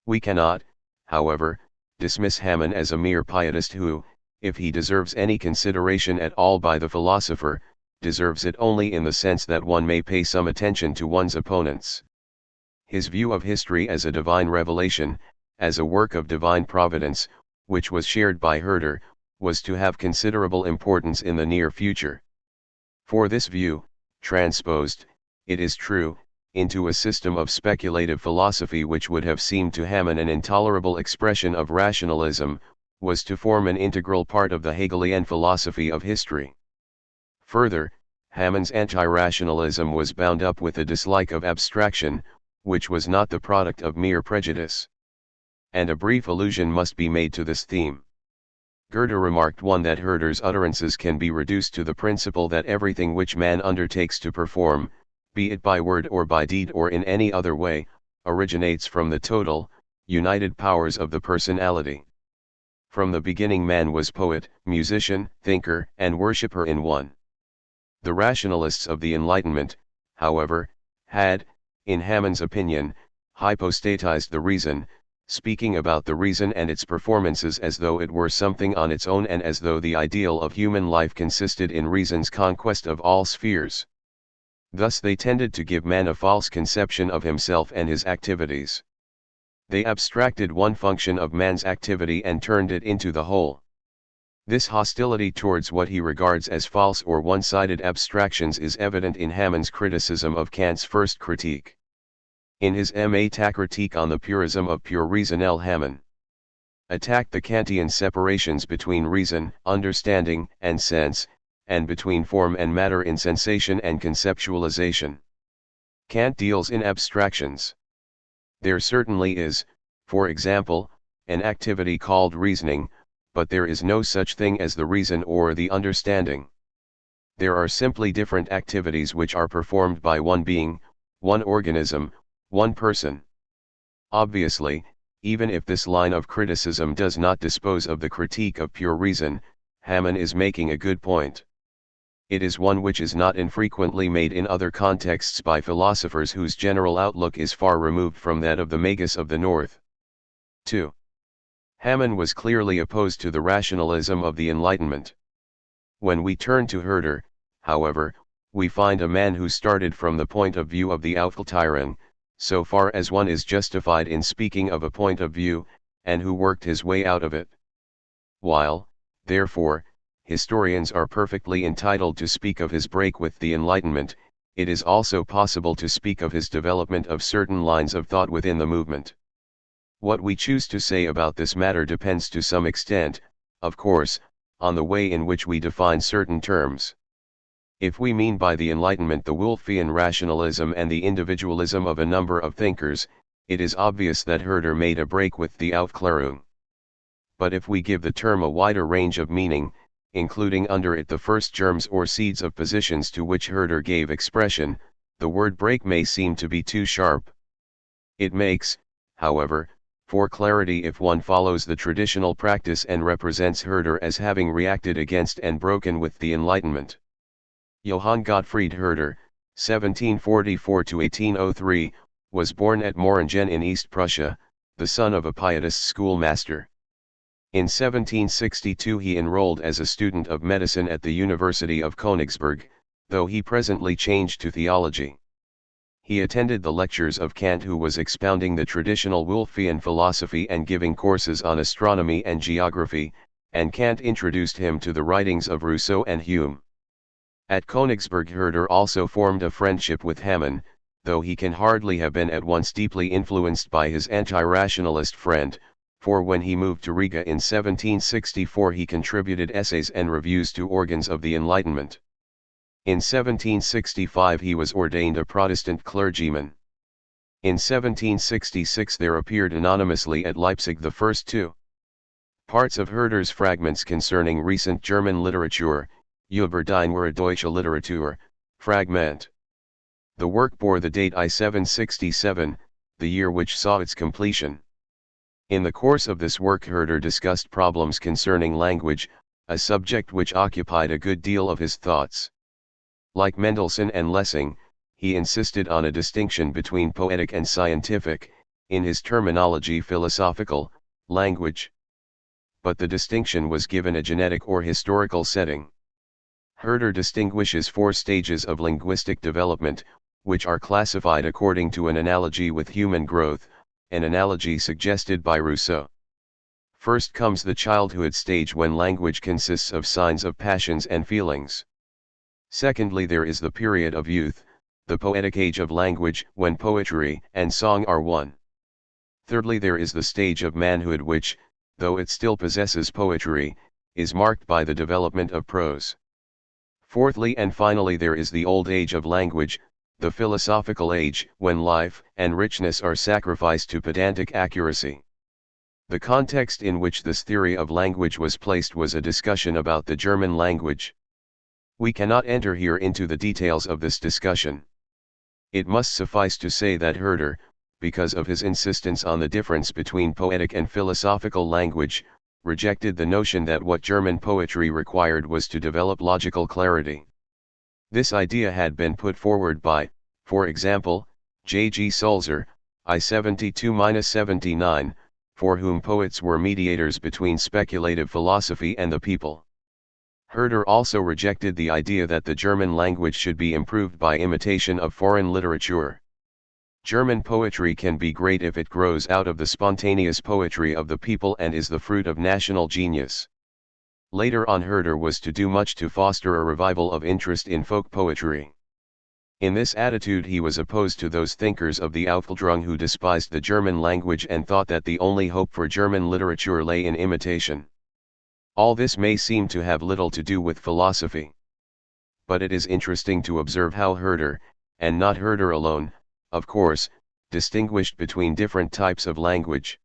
We cannot, however, dismiss Hamann as a mere pietist who, if he deserves any consideration at all by the philosopher, deserves it only in the sense that one may pay some attention to one's opponents. His view of history as a divine revelation, as a work of divine providence, which was shared by Herder, was to have considerable importance in the near future. For this view, transposed, it is true, into a system of speculative philosophy which would have seemed to Hamann an intolerable expression of rationalism, was to form an integral part of the Hegelian philosophy of history. Further, Hamann's anti-rationalism was bound up with a dislike of abstraction, which was not the product of mere prejudice. And a brief allusion must be made to this theme. Goethe remarked that Herder's utterances can be reduced to the principle that everything which man undertakes to perform, be it by word or by deed or in any other way, originates from the total, united powers of the personality. From the beginning man was poet, musician, thinker, and worshipper in one. The rationalists of the Enlightenment, however, had, in Hamann's opinion, hypostatized the reason, speaking about the reason and its performances as though it were something on its own and as though the ideal of human life consisted in reason's conquest of all spheres. Thus they tended to give man a false conception of himself and his activities. They abstracted one function of man's activity and turned it into the whole. This hostility towards what he regards as false or one-sided abstractions is evident in Hammond's criticism of Kant's first critique. In his critique on the purism of pure reason, Hammond attacked the Kantian separations between reason, understanding, and sense, and between form and matter in sensation and conceptualization. Kant deals in abstractions. There certainly is, for example, an activity called reasoning, but there is no such thing as the reason or the understanding. There are simply different activities which are performed by one being, one organism, one person. Obviously, even if this line of criticism does not dispose of the critique of pure reason, Hammond is making a good point. It is one which is not infrequently made in other contexts by philosophers whose general outlook is far removed from that of the Magus of the North. 2. Hammond was clearly opposed to the rationalism of the Enlightenment. When we turn to Herder, however, we find a man who started from the point of view of the Aufklärung, so far as one is justified in speaking of a point of view, and who worked his way out of it. While, therefore, historians are perfectly entitled to speak of his break with the Enlightenment, it is also possible to speak of his development of certain lines of thought within the movement. What we choose to say about this matter depends to some extent, of course, on the way in which we define certain terms. If we mean by the Enlightenment the Wolffian rationalism and the individualism of a number of thinkers, it is obvious that Herder made a break with the Aufklärung. But if we give the term a wider range of meaning, including under it the first germs or seeds of positions to which Herder gave expression, the word break may seem to be too sharp. It makes, however, for clarity if one follows the traditional practice and represents Herder as having reacted against and broken with the Enlightenment. Johann Gottfried Herder, 1744–1803, was born at Moringen in East Prussia, the son of a pietist schoolmaster. In 1762 he enrolled as a student of medicine at the University of Königsberg, though he presently changed to theology. He attended the lectures of Kant, who was expounding the traditional Wolffian philosophy and giving courses on astronomy and geography, and Kant introduced him to the writings of Rousseau and Hume. At Königsberg Herder also formed a friendship with Hammond, though he can hardly have been at once deeply influenced by his anti-rationalist friend, for when he moved to Riga in 1764 he contributed essays and reviews to organs of the Enlightenment. In 1765 he was ordained a Protestant clergyman. In 1766 there appeared anonymously at Leipzig the first two parts of Herder's fragments concerning recent German literature, Über die neuere deutsche Literatur, Fragment. The work bore the date I-767, the year which saw its completion. In the course of this work Herder discussed problems concerning language, a subject which occupied a good deal of his thoughts. Like Mendelssohn and Lessing, he insisted on a distinction between poetic and scientific, in his terminology philosophical, language. But the distinction was given a genetic or historical setting. Herder distinguishes four stages of linguistic development, which are classified according to an analogy with human growth, an analogy suggested by Rousseau. First comes the childhood stage, when language consists of signs of passions and feelings. Secondly, there is the period of youth, the poetic age of language, when poetry and song are one. Thirdly, there is the stage of manhood which, though it still possesses poetry, is marked by the development of prose. Fourthly and finally there is the old age of language, the philosophical age, when life and richness are sacrificed to pedantic accuracy. The context in which this theory of language was placed was a discussion about the German language. We cannot enter here into the details of this discussion. It must suffice to say that Herder, because of his insistence on the difference between poetic and philosophical language, rejected the notion that what German poetry required was to develop logical clarity. This idea had been put forward by, for example, J. G. Sulzer, I-72–79, for whom poets were mediators between speculative philosophy and the people. Herder also rejected the idea that the German language should be improved by imitation of foreign literature. German poetry can be great if it grows out of the spontaneous poetry of the people and is the fruit of national genius. Later on, Herder was to do much to foster a revival of interest in folk poetry. In this attitude he was opposed to those thinkers of the Aufklärung who despised the German language and thought that the only hope for German literature lay in imitation. All this may seem to have little to do with philosophy. But it is interesting to observe how Herder, and not Herder alone, of course, distinguished between different types of language.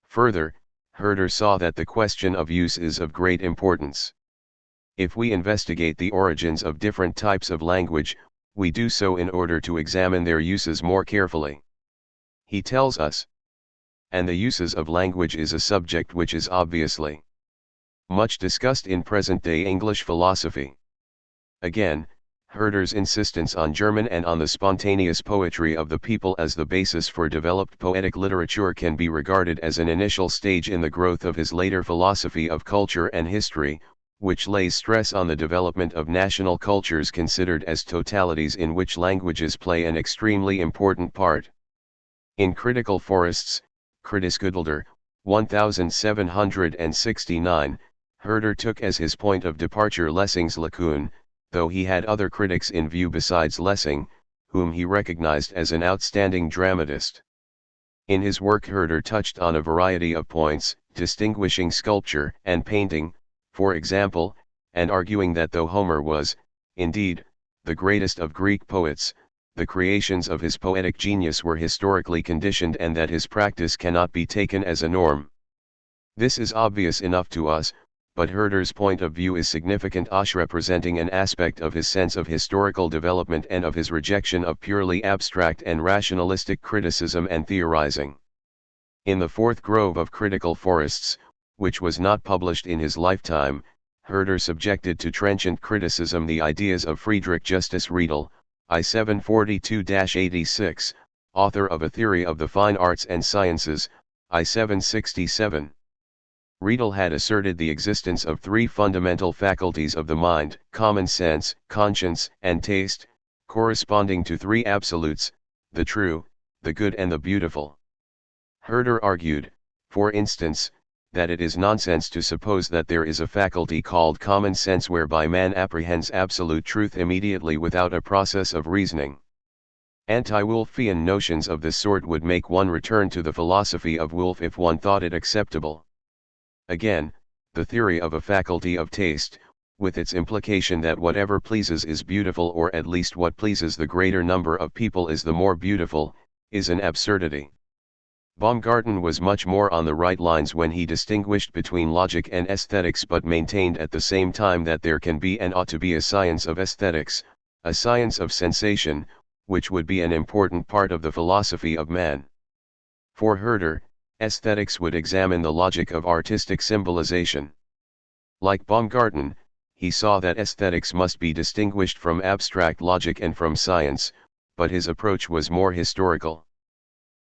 Further, Herder saw that the question of use is of great importance. If we investigate the origins of different types of language, we do so in order to examine their uses more carefully. He tells us, and the uses of language is a subject which is obviously much discussed in present-day English philosophy. Again, Herder's insistence on German and on the spontaneous poetry of the people as the basis for developed poetic literature can be regarded as an initial stage in the growth of his later philosophy of culture and history, which lays stress on the development of national cultures considered as totalities in which languages play an extremely important part. In Critical Forests, Kritisgudalder, 1769, Herder took as his point of departure Lessing's Laocoon, though he had other critics in view besides Lessing, whom he recognized as an outstanding dramatist. In his work Herder touched on a variety of points, distinguishing sculpture and painting, for example, and arguing that though Homer was, indeed, the greatest of Greek poets, the creations of his poetic genius were historically conditioned and that his practice cannot be taken as a norm. This is obvious enough to us, but Herder's point of view is significant as representing an aspect of his sense of historical development and of his rejection of purely abstract and rationalistic criticism and theorizing. In the fourth grove of Critical Forests, which was not published in his lifetime, Herder subjected to trenchant criticism the ideas of Friedrich Justus Riedel, I 742-86, author of A Theory of the Fine Arts and Sciences, I 767. Riedel had asserted the existence of three fundamental faculties of the mind, common sense, conscience, and taste, corresponding to three absolutes, the true, the good and the beautiful. Herder argued, for instance, that it is nonsense to suppose that there is a faculty called common sense whereby man apprehends absolute truth immediately without a process of reasoning. Anti-Wolffian notions of this sort would make one return to the philosophy of Wolff if one thought it acceptable. Again, the theory of a faculty of taste, with its implication that whatever pleases is beautiful or at least what pleases the greater number of people is the more beautiful, is an absurdity. Baumgarten was much more on the right lines when he distinguished between logic and aesthetics but maintained at the same time that there can be and ought to be a science of aesthetics, a science of sensation, which would be an important part of the philosophy of man. For Herder, aesthetics would examine the logic of artistic symbolization. Like Baumgarten, he saw that aesthetics must be distinguished from abstract logic and from science, but his approach was more historical.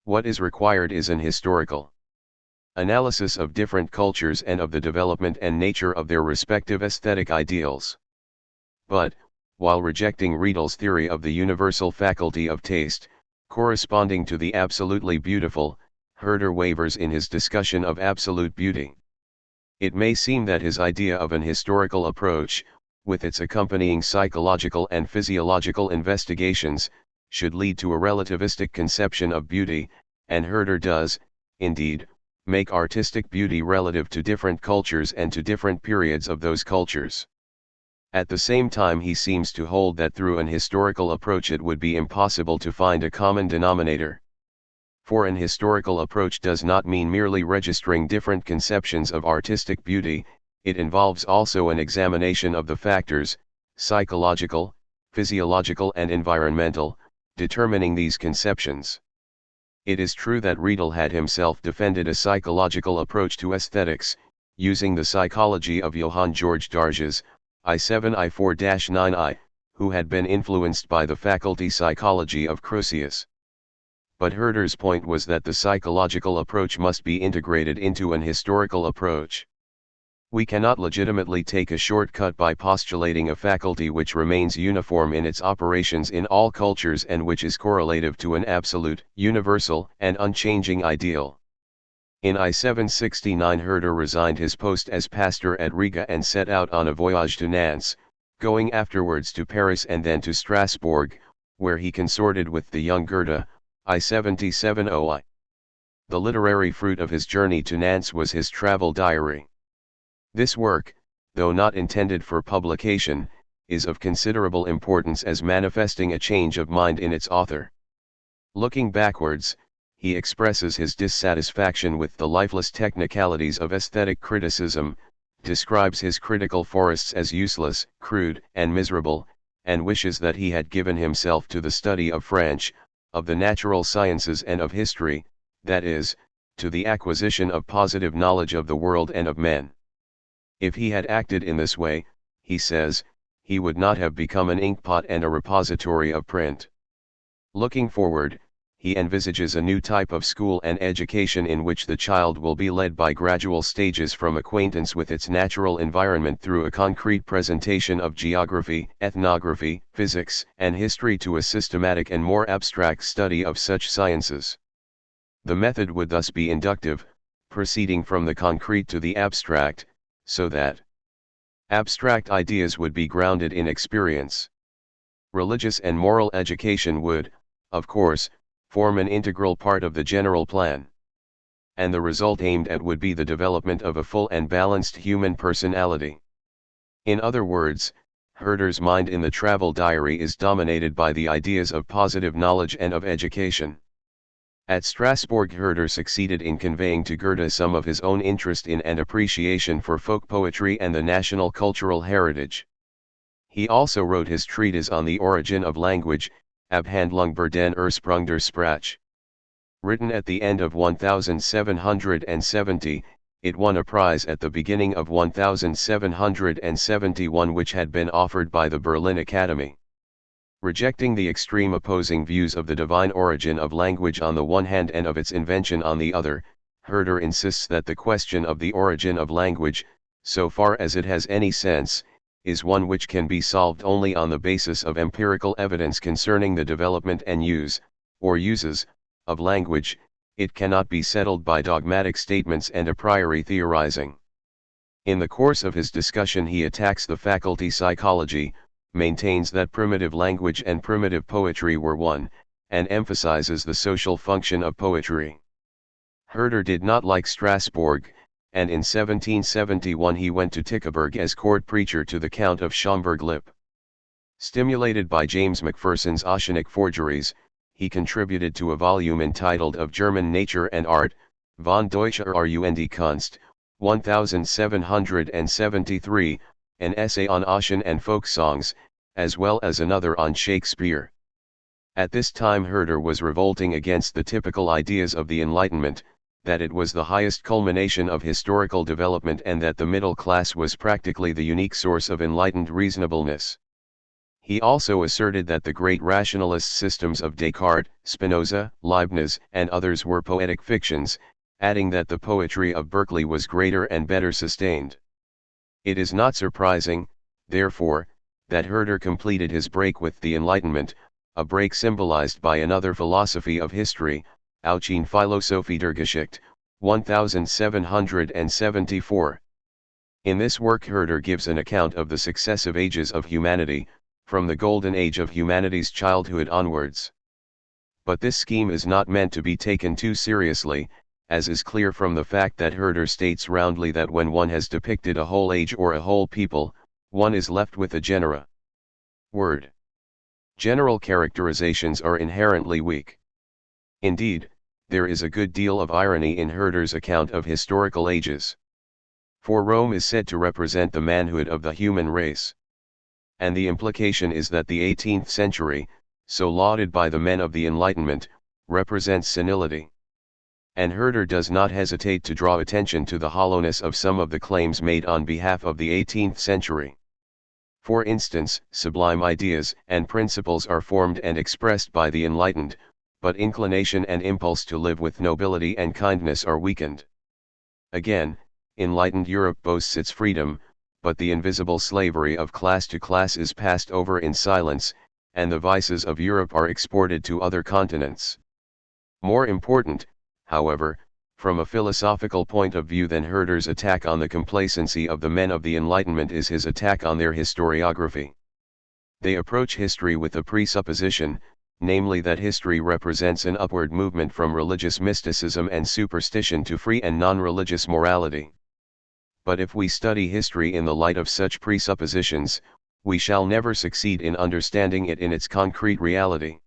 What is required is an historical analysis of different cultures and of the development and nature of their respective aesthetic ideals. But, while rejecting Riedel's theory of the universal faculty of taste, corresponding to the absolutely beautiful, Herder wavers in his discussion of absolute beauty. It may seem that his idea of an historical approach, with its accompanying psychological and physiological investigations, should lead to a relativistic conception of beauty, and Herder does, indeed, make artistic beauty relative to different cultures and to different periods of those cultures. At the same time he seems to hold that through an historical approach it would be impossible to find a common denominator. For an historical approach does not mean merely registering different conceptions of artistic beauty, it involves also an examination of the factors, psychological, physiological and environmental, determining these conceptions. It is true that Riedel had himself defended a psychological approach to aesthetics, using the psychology of Johann Georg Darges, I7I4-9I, who had been influenced by the faculty psychology of Croesus. But Herder's point was that the psychological approach must be integrated into an historical approach. We cannot legitimately take a shortcut by postulating a faculty which remains uniform in its operations in all cultures and which is correlative to an absolute, universal, and unchanging ideal. In I-769 Herder resigned his post as pastor at Riga and set out on a voyage to Nantes, going afterwards to Paris and then to Strasbourg, where he consorted with the young Goethe, I-770I. The literary fruit of his journey to Nantes was his travel diary. This work, though not intended for publication, is of considerable importance as manifesting a change of mind in its author. Looking backwards, he expresses his dissatisfaction with the lifeless technicalities of aesthetic criticism, describes his critical forests as useless, crude, and miserable, and wishes that he had given himself to the study of French, of the natural sciences and of history, that is, to the acquisition of positive knowledge of the world and of men. If he had acted in this way, he says, he would not have become an inkpot and a repository of print. Looking forward, he envisages a new type of school and education in which the child will be led by gradual stages from acquaintance with its natural environment through a concrete presentation of geography, ethnography, physics, and history to a systematic and more abstract study of such sciences. The method would thus be inductive, proceeding from the concrete to the abstract, so that abstract ideas would be grounded in experience. Religious and moral education would, of course, form an integral part of the general plan. And the result aimed at would be the development of a full and balanced human personality. In other words, Herder's mind in the travel diary is dominated by the ideas of positive knowledge and of education. At Strasbourg Herder succeeded in conveying to Goethe some of his own interest in and appreciation for folk poetry and the national cultural heritage. He also wrote his treatise on the origin of language, Abhandlung über den Ursprung der Sprache. Written at the end of 1770, it won a prize at the beginning of 1771 which had been offered by the Berlin Academy. Rejecting the extreme opposing views of the divine origin of language on the one hand and of its invention on the other, Herder insists that the question of the origin of language, so far as it has any sense, is one which can be solved only on the basis of empirical evidence concerning the development and use, or uses, of language. It cannot be settled by dogmatic statements and a priori theorizing. In the course of his discussion he attacks the faculty psychology, maintains that primitive language and primitive poetry were one, and emphasizes the social function of poetry. Herder did not like Strasbourg, and in 1771 he went to Tückeberg as court preacher to the Count of Schomberg-Lippe. Stimulated by James Macpherson's oceanic forgeries, he contributed to a volume entitled Of German Nature and Art, von Deutscher und Kunst, 1773, an essay on Ocean and folk songs, as well as another on Shakespeare. At this time Herder was revolting against the typical ideas of the Enlightenment, that it was the highest culmination of historical development and that the middle class was practically the unique source of enlightened reasonableness. He also asserted that the great rationalist systems of Descartes, Spinoza, Leibniz, and others were poetic fictions, adding that the poetry of Berkeley was greater and better sustained. It is not surprising, therefore, that Herder completed his break with the Enlightenment, a break symbolized by another philosophy of history, Auchine Philosophie der Geschichte, 1774. In this work Herder gives an account of the successive ages of humanity, from the golden age of humanity's childhood onwards. But this scheme is not meant to be taken too seriously, as is clear from the fact that Herder states roundly that when one has depicted a whole age or a whole people, one is left with a genera. Word. General characterizations are inherently weak. Indeed, there is a good deal of irony in Herder's account of historical ages. For Rome is said to represent the manhood of the human race. And the implication is that the 18th century, so lauded by the men of the Enlightenment, represents senility. And Herder does not hesitate to draw attention to the hollowness of some of the claims made on behalf of the 18th century. For instance, sublime ideas and principles are formed and expressed by the enlightened, but inclination and impulse to live with nobility and kindness are weakened. Again, enlightened Europe boasts its freedom, but the invisible slavery of class to class is passed over in silence, and the vices of Europe are exported to other continents. More important, however, from a philosophical point of view than Herder's attack on the complacency of the men of the Enlightenment is his attack on their historiography. They approach history with the presupposition, namely that history represents an upward movement from religious mysticism and superstition to free and non-religious morality. But if we study history in the light of such presuppositions, we shall never succeed in understanding it in its concrete reality.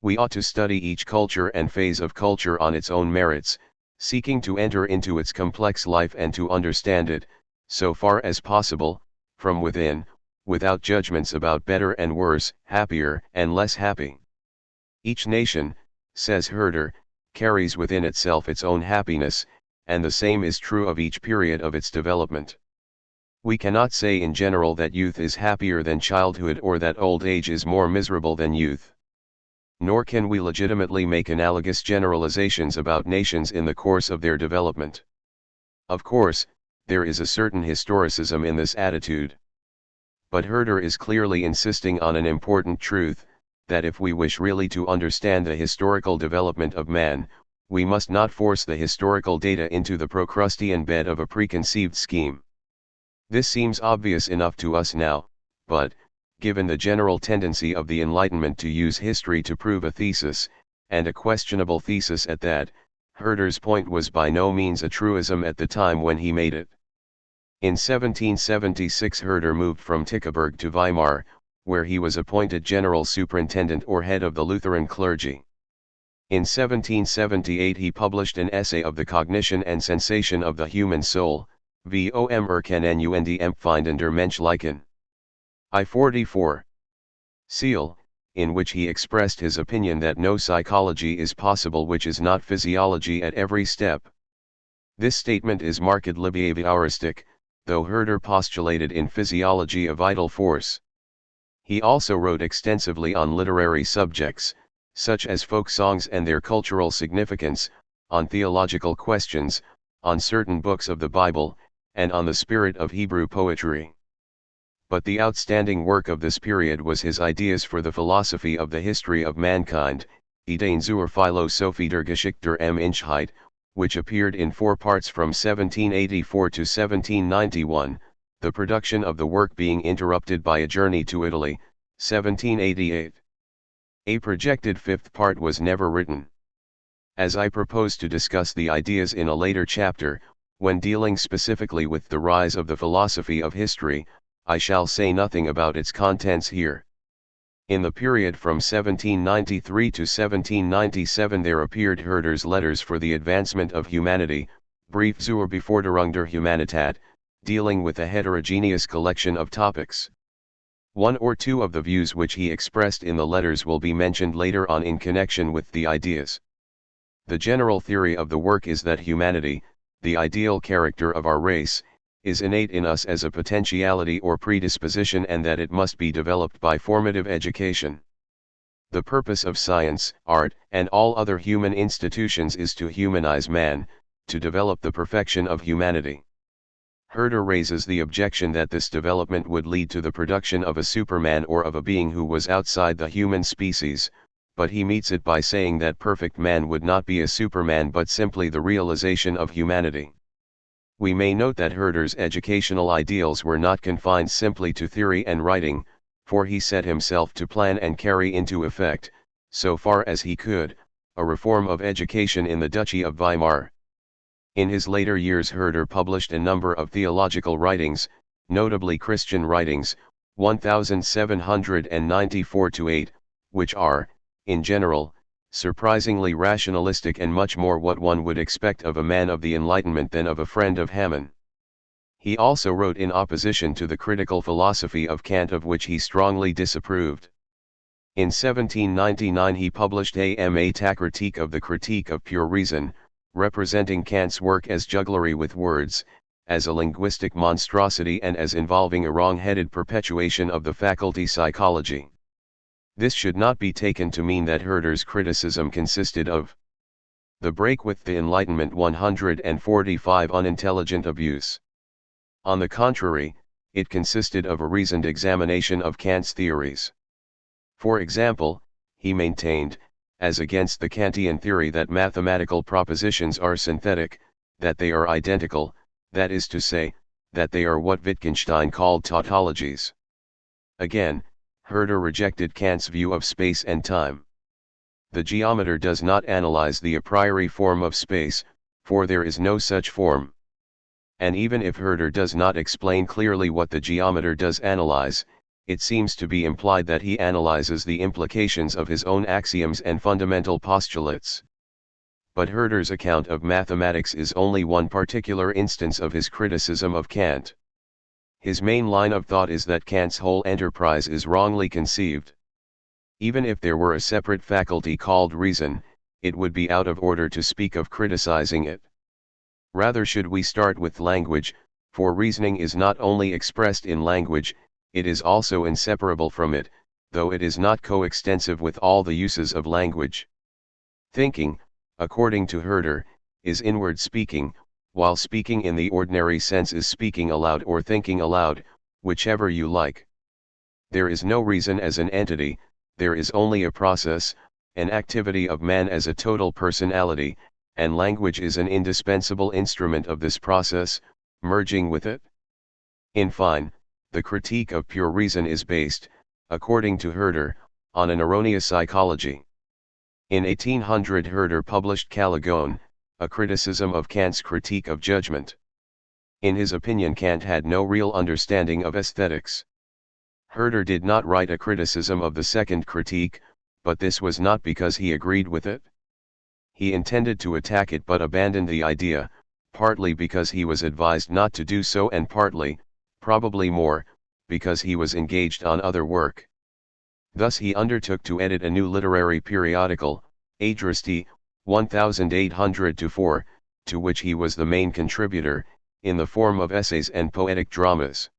We ought to study each culture and phase of culture on its own merits, seeking to enter into its complex life and to understand it, so far as possible, from within, without judgments about better and worse, happier and less happy. Each nation, says Herder, carries within itself its own happiness, and the same is true of each period of its development. We cannot say in general that youth is happier than childhood or that old age is more miserable than youth. Nor can we legitimately make analogous generalizations about nations in the course of their development. Of course, there is a certain historicism in this attitude. But Herder is clearly insisting on an important truth, that if we wish really to understand the historical development of man, we must not force the historical data into the Procrustean bed of a preconceived scheme. This seems obvious enough to us now, but, given the general tendency of the Enlightenment to use history to prove a thesis, and a questionable thesis at that, Herder's point was by no means a truism at the time when he made it. In 1776 Herder moved from Tückeberg to Weimar, where he was appointed general superintendent or head of the Lutheran clergy. In 1778 he published an essay of the cognition and sensation of the human soul, vom Erkennen und Empfinden der Menschlichen. I-44. Seal, in which he expressed his opinion that no psychology is possible which is not physiology at every step. This statement is markedly behavioristic, though Herder postulated in physiology a vital force. He also wrote extensively on literary subjects, such as folk songs and their cultural significance, on theological questions, on certain books of the Bible, and on the spirit of Hebrew poetry. But the outstanding work of this period was his ideas for the philosophy of the history of mankind, Ideen zur Philosophie der Geschichte der Menschheit, which appeared in 4 parts from 1784 to 1791, the production of the work being interrupted by a journey to Italy, 1788. A projected 5th part was never written. As I propose to discuss the ideas in a later chapter, when dealing specifically with the rise of the philosophy of history, I shall say nothing about its contents here. In the period from 1793 to 1797 there appeared Herder's Letters for the Advancement of Humanity, Brief zur Beförderung der Humanität, dealing with a heterogeneous collection of topics. 1 or 2 of the views which he expressed in the letters will be mentioned later on in connection with the ideas. The general theory of the work is that humanity, the ideal character of our race, is innate in us as a potentiality or predisposition and that it must be developed by formative education. The purpose of science, art, and all other human institutions is to humanize man, to develop the perfection of humanity. Herder raises the objection that this development would lead to the production of a superman or of a being who was outside the human species, but he meets it by saying that perfect man would not be a superman but simply the realization of humanity. We may note that Herder's educational ideals were not confined simply to theory and writing, for he set himself to plan and carry into effect, so far as he could, a reform of education in the Duchy of Weimar. In his later years Herder published a number of theological writings, notably Christian writings, 1794-8, which are, in general, surprisingly rationalistic and much more what one would expect of a man of the Enlightenment than of a friend of Hamann. He also wrote in opposition to the critical philosophy of Kant of which he strongly disapproved. In 1799 he published a critique of the Critique of Pure Reason, representing Kant's work as jugglery with words, as a linguistic monstrosity and as involving a wrong-headed perpetuation of the faculty psychology. This should not be taken to mean that Herder's criticism consisted of The break with the Enlightenment 145 Unintelligent abuse. On the contrary, it consisted of a reasoned examination of Kant's theories. For example, he maintained, as against the Kantian theory, that mathematical propositions are synthetic, that they are identical, that is to say, that they are what Wittgenstein called tautologies. Again, Herder rejected Kant's view of space and time. The geometer does not analyze the a priori form of space, for there is no such form. And even if Herder does not explain clearly what the geometer does analyze, it seems to be implied that he analyzes the implications of his own axioms and fundamental postulates. But Herder's account of mathematics is only one particular instance of his criticism of Kant. His main line of thought is that Kant's whole enterprise is wrongly conceived. Even if there were a separate faculty called reason, it would be out of order to speak of criticizing it. Rather should we start with language, for reasoning is not only expressed in language, it is also inseparable from it, though it is not coextensive with all the uses of language. Thinking, according to Herder, is inward speaking, while speaking in the ordinary sense is speaking aloud or thinking aloud, whichever you like. There is no reason as an entity, there is only a process, an activity of man as a total personality, and language is an indispensable instrument of this process, merging with it. In fine, the critique of pure reason is based, according to Herder, on an erroneous psychology. In 1800 Herder published Caligon, a criticism of Kant's critique of judgment. In his opinion Kant had no real understanding of aesthetics. Herder did not write a criticism of the second critique, but this was not because he agreed with it. He intended to attack it but abandoned the idea, partly because he was advised not to do so and partly, probably more, because he was engaged on other work. Thus he undertook to edit a new literary periodical, Adresti, 1800-4, to which he was the main contributor, in the form of essays and poetic dramas.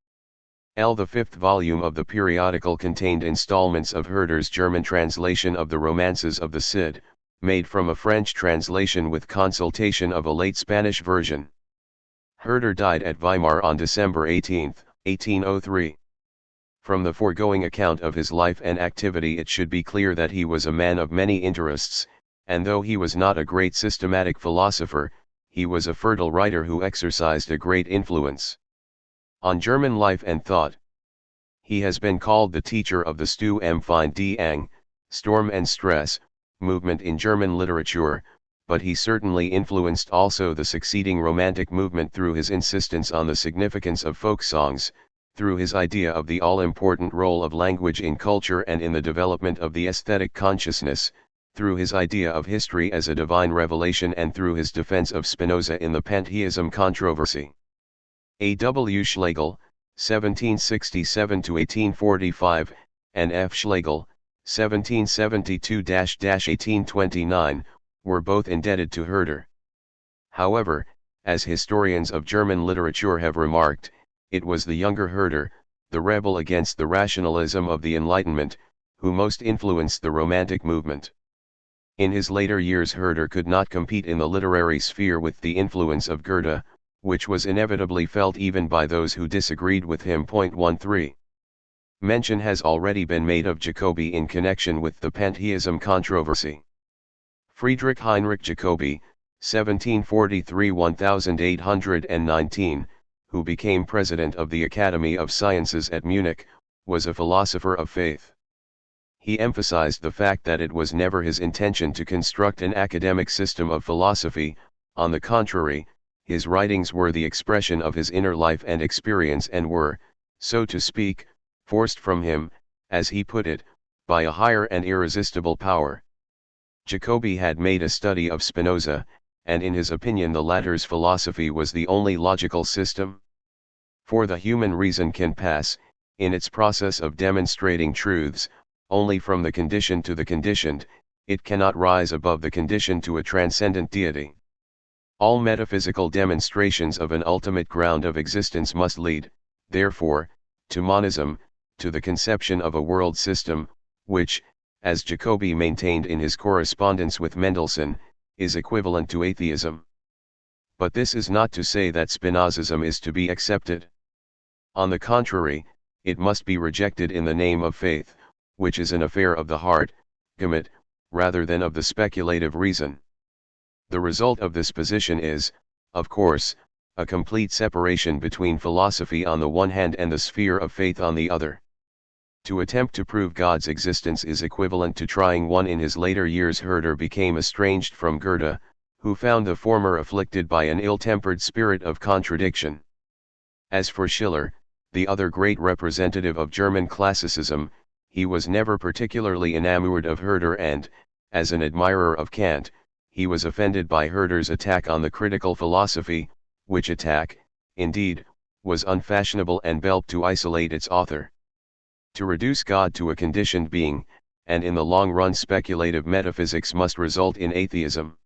The fifth volume of the periodical contained installments of Herder's German translation of the romances of the Cid, made from a French translation with consultation of a late Spanish version. Herder died at Weimar on December 18, 1803. From the foregoing account of his life and activity it should be clear that he was a man of many interests, and though he was not a great systematic philosopher, he was a fertile writer who exercised a great influence on German life and thought. He has been called the teacher of the Sturm die Angst, storm and stress, movement in German literature, but he certainly influenced also the succeeding Romantic movement through his insistence on the significance of folk songs, through his idea of the all-important role of language in culture and in the development of the aesthetic consciousness, through his idea of history as a divine revelation and through his defense of Spinoza in the pantheism controversy. A. W. Schlegel, 1767-1845, and F. Schlegel, 1772-1829, were both indebted to Herder. However, as historians of German literature have remarked, it was the younger Herder, the rebel against the rationalism of the Enlightenment, who most influenced the Romantic movement. In his later years Herder could not compete in the literary sphere with the influence of Goethe, which was inevitably felt even by those who disagreed with him. 13. Mention has already been made of Jacobi in connection with the pantheism controversy. Friedrich Heinrich Jacobi, 1743-1819, who became president of the Academy of Sciences at Munich, was a philosopher of faith. He emphasized the fact that it was never his intention to construct an academic system of philosophy. On the contrary, his writings were the expression of his inner life and experience and were, so to speak, forced from him, as he put it, by a higher and irresistible power. Jacobi had made a study of Spinoza, and in his opinion the latter's philosophy was the only logical system. For the human reason can pass, in its process of demonstrating truths, only from the conditioned to the conditioned, it cannot rise above the conditioned to a transcendent deity. All metaphysical demonstrations of an ultimate ground of existence must lead, therefore, to monism, to the conception of a world system, which, as Jacobi maintained in his correspondence with Mendelssohn, is equivalent to atheism. But this is not to say that Spinozism is to be accepted. On the contrary, it must be rejected in the name of faith, which is an affair of the heart, Gemut, rather than of the speculative reason. The result of this position is, of course, a complete separation between philosophy on the one hand and the sphere of faith on the other. To attempt to prove God's existence is equivalent to trying. One in his later years Herder became estranged from Goethe, who found the former afflicted by an ill-tempered spirit of contradiction. As for Schiller, the other great representative of German classicism, he was never particularly enamored of Herder and, as an admirer of Kant, he was offended by Herder's attack on the critical philosophy, which attack, indeed, was unfashionable and helped to isolate its author. To reduce God to a conditioned being, and in the long run speculative metaphysics must result in atheism.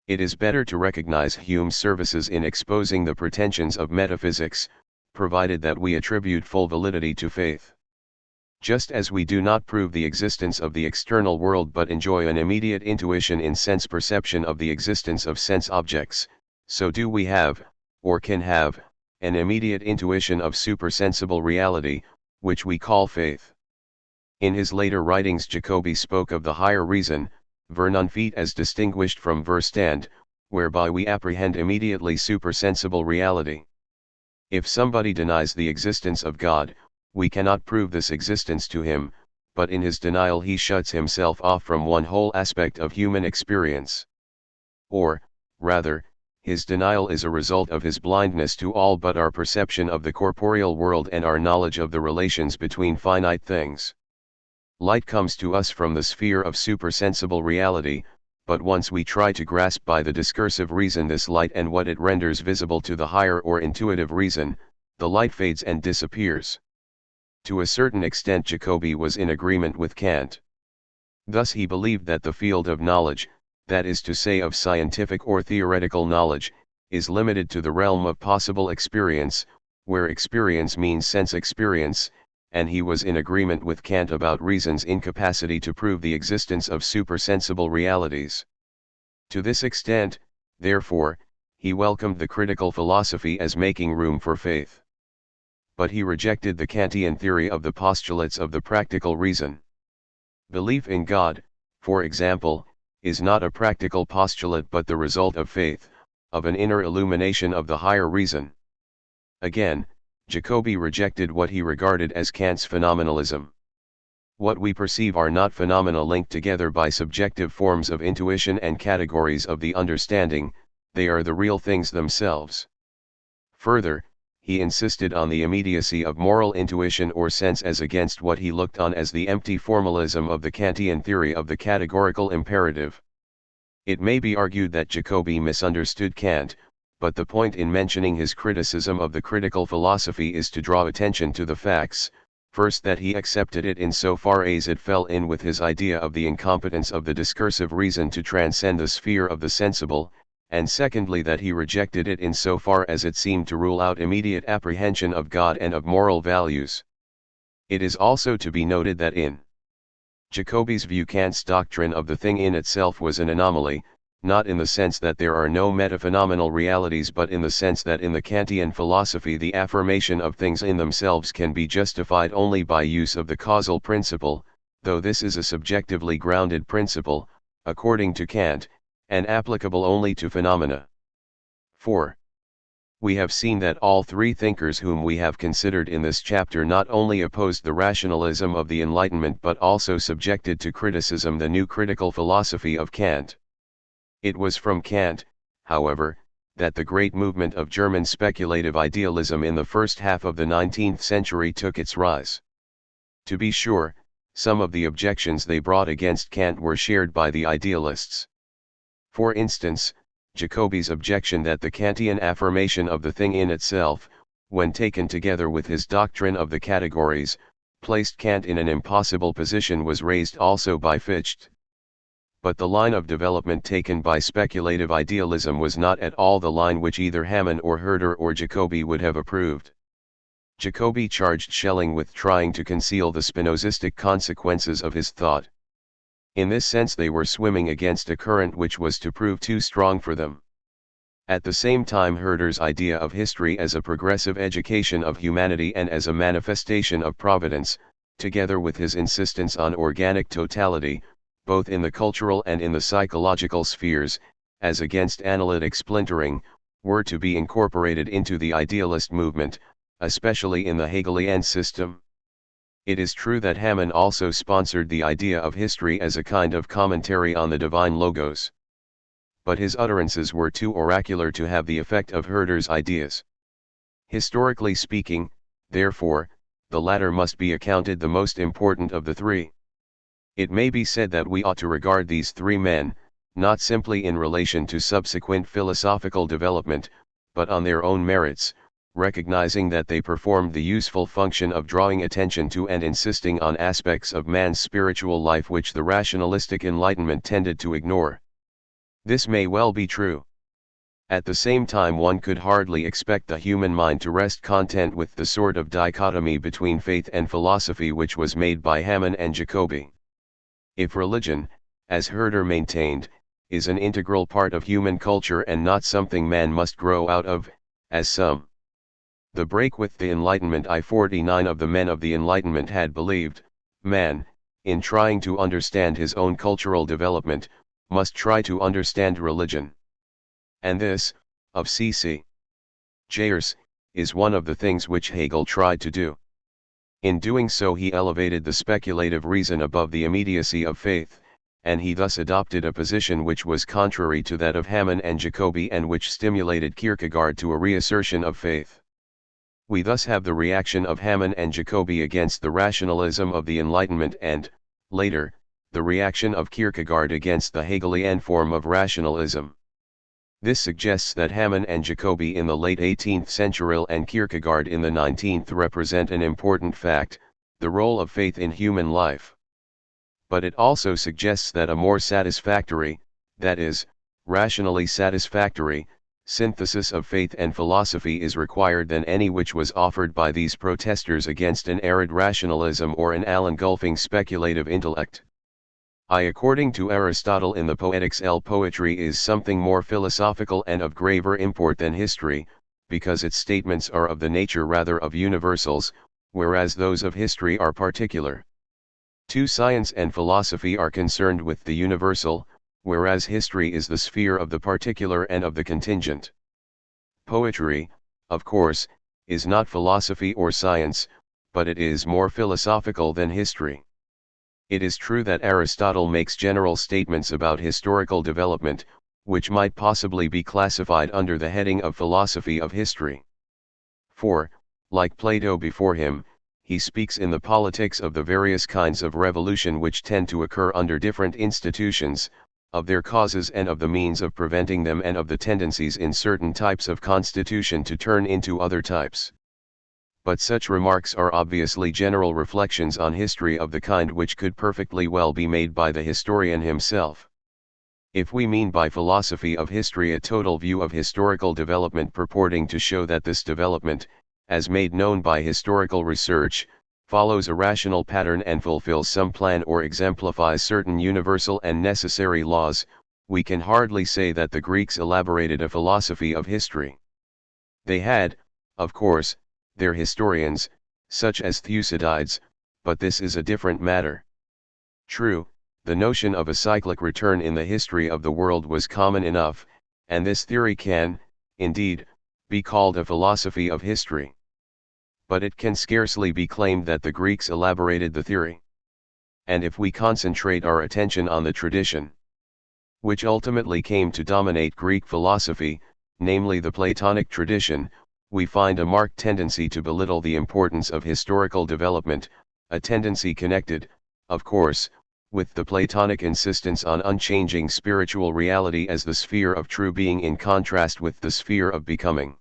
It is better to recognize Hume's services in exposing the pretensions of metaphysics, provided that we attribute full validity to faith. Just as we do not prove the existence of the external world but enjoy an immediate intuition in sense perception of the existence of sense objects, so do we have, or can have, an immediate intuition of supersensible reality, which we call faith. In his later writings Jacobi spoke of the higher reason, Vernunft, as distinguished from Verstand, whereby we apprehend immediately supersensible reality. If somebody denies the existence of God, we cannot prove this existence to him, but in his denial he shuts himself off from one whole aspect of human experience. Or, rather, his denial is a result of his blindness to all but our perception of the corporeal world and our knowledge of the relations between finite things. Light comes to us from the sphere of supersensible reality, but once we try to grasp by the discursive reason this light and what it renders visible to the higher or intuitive reason, the light fades and disappears. To a certain extent Jacobi was in agreement with Kant. Thus he believed that the field of knowledge, that is to say of scientific or theoretical knowledge, is limited to the realm of possible experience, where experience means sense experience, and he was in agreement with Kant about reason's incapacity to prove the existence of supersensible realities. To this extent, therefore, he welcomed the critical philosophy as making room for faith. But he rejected the Kantian theory of the postulates of the practical reason. Belief in God, for example, is not a practical postulate but the result of faith, of an inner illumination of the higher reason. Again, Jacobi rejected what he regarded as Kant's phenomenalism. What we perceive are not phenomena linked together by subjective forms of intuition and categories of the understanding, they are the real things themselves. Further, he insisted on the immediacy of moral intuition or sense as against what he looked on as the empty formalism of the Kantian theory of the categorical imperative. It may be argued that Jacobi misunderstood Kant, but the point in mentioning his criticism of the critical philosophy is to draw attention to the facts, first that he accepted it in so far as it fell in with his idea of the incompetence of the discursive reason to transcend the sphere of the sensible, and secondly that he rejected it in so far as it seemed to rule out immediate apprehension of God and of moral values. It is also to be noted that in Jacobi's view Kant's doctrine of the thing in itself was an anomaly, not in the sense that there are no metaphenomenal realities but in the sense that in the Kantian philosophy the affirmation of things in themselves can be justified only by use of the causal principle, though this is a subjectively grounded principle, according to Kant, and applicable only to phenomena. 4. We have seen that all three thinkers whom we have considered in this chapter not only opposed the rationalism of the Enlightenment but also subjected to criticism the new critical philosophy of Kant. It was from Kant, however, that the great movement of German speculative idealism in the first half of the 19th century took its rise. To be sure, some of the objections they brought against Kant were shared by the idealists. For instance, Jacobi's objection that the Kantian affirmation of the thing in itself, when taken together with his doctrine of the categories, placed Kant in an impossible position was raised also by Fichte. But the line of development taken by speculative idealism was not at all the line which either Hamann or Herder or Jacobi would have approved. Jacobi charged Schelling with trying to conceal the Spinozistic consequences of his thought. In this sense they were swimming against a current which was to prove too strong for them. At the same time, Herder's idea of history as a progressive education of humanity and as a manifestation of providence, together with his insistence on organic totality, both in the cultural and in the psychological spheres, as against analytic splintering, were to be incorporated into the idealist movement, especially in the Hegelian system. It is true that Hamann also sponsored the idea of history as a kind of commentary on the divine logos. But his utterances were too oracular to have the effect of Herder's ideas. Historically speaking, therefore, the latter must be accounted the most important of the three. It may be said that we ought to regard these three men, not simply in relation to subsequent philosophical development, but on their own merits, recognizing that they performed the useful function of drawing attention to and insisting on aspects of man's spiritual life which the rationalistic Enlightenment tended to ignore. This may well be true. At the same time, one could hardly expect the human mind to rest content with the sort of dichotomy between faith and philosophy which was made by Hamann and Jacobi. If religion, as Herder maintained, is an integral part of human culture and not something man must grow out of, as some, the break with the Enlightenment I-49 of the men of the Enlightenment had believed, man, in trying to understand his own cultural development, must try to understand religion. And this, of C.C. Jayers, is one of the things which Hegel tried to do. In doing so he elevated the speculative reason above the immediacy of faith, and he thus adopted a position which was contrary to that of Hamann and Jacobi and which stimulated Kierkegaard to a reassertion of faith. We thus have the reaction of Hamann and Jacobi against the rationalism of the Enlightenment and, later, the reaction of Kierkegaard against the Hegelian form of rationalism. This suggests that Hamann and Jacobi in the late 18th century and Kierkegaard in the 19th represent an important fact, the role of faith in human life. But it also suggests that a more satisfactory, that is, rationally satisfactory, synthesis of faith and philosophy is required than any which was offered by these protesters against an arid rationalism or an all-engulfing speculative intellect. According to Aristotle in the Poetics, poetry is something more philosophical and of graver import than history, because its statements are of the nature rather of universals, whereas those of history are particular. Science and philosophy are concerned with the universal, whereas history is the sphere of the particular and of the contingent. Poetry, of course, is not philosophy or science, but it is more philosophical than history. It is true that Aristotle makes general statements about historical development, which might possibly be classified under the heading of philosophy of history. For, like Plato before him, he speaks in the politics of the various kinds of revolution which tend to occur under different institutions, of their causes and of the means of preventing them and of the tendencies in certain types of constitution to turn into other types. But such remarks are obviously general reflections on history of the kind which could perfectly well be made by the historian himself. If we mean by philosophy of history a total view of historical development purporting to show that this development, as made known by historical research, follows a rational pattern and fulfills some plan or exemplifies certain universal and necessary laws, we can hardly say that the Greeks elaborated a philosophy of history. They had, of course, their historians, such as Thucydides, but this is a different matter. True, the notion of a cyclic return in the history of the world was common enough, and this theory can, indeed, be called a philosophy of history. But it can scarcely be claimed that the Greeks elaborated the theory. And if we concentrate our attention on the tradition, which ultimately came to dominate Greek philosophy, namely the Platonic tradition, we find a marked tendency to belittle the importance of historical development, a tendency connected, of course, with the Platonic insistence on unchanging spiritual reality as the sphere of true being in contrast with the sphere of becoming.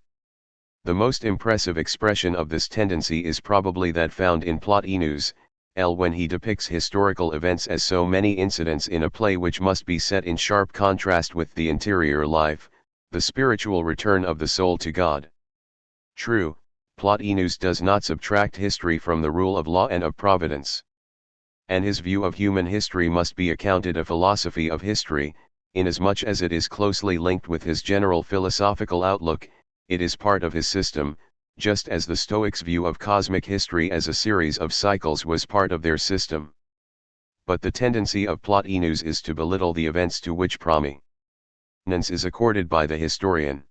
The most impressive expression of this tendency is probably that found in Plotinus, when he depicts historical events as so many incidents in a play which must be set in sharp contrast with the interior life, the spiritual return of the soul to God. True, Plotinus does not subtract history from the rule of law and of providence. And his view of human history must be accounted a philosophy of history, inasmuch as it is closely linked with his general philosophical outlook. It is part of his system, just as the Stoics' view of cosmic history as a series of cycles was part of their system. But the tendency of Plotinus is to belittle the events to which prominence is accorded by the historian.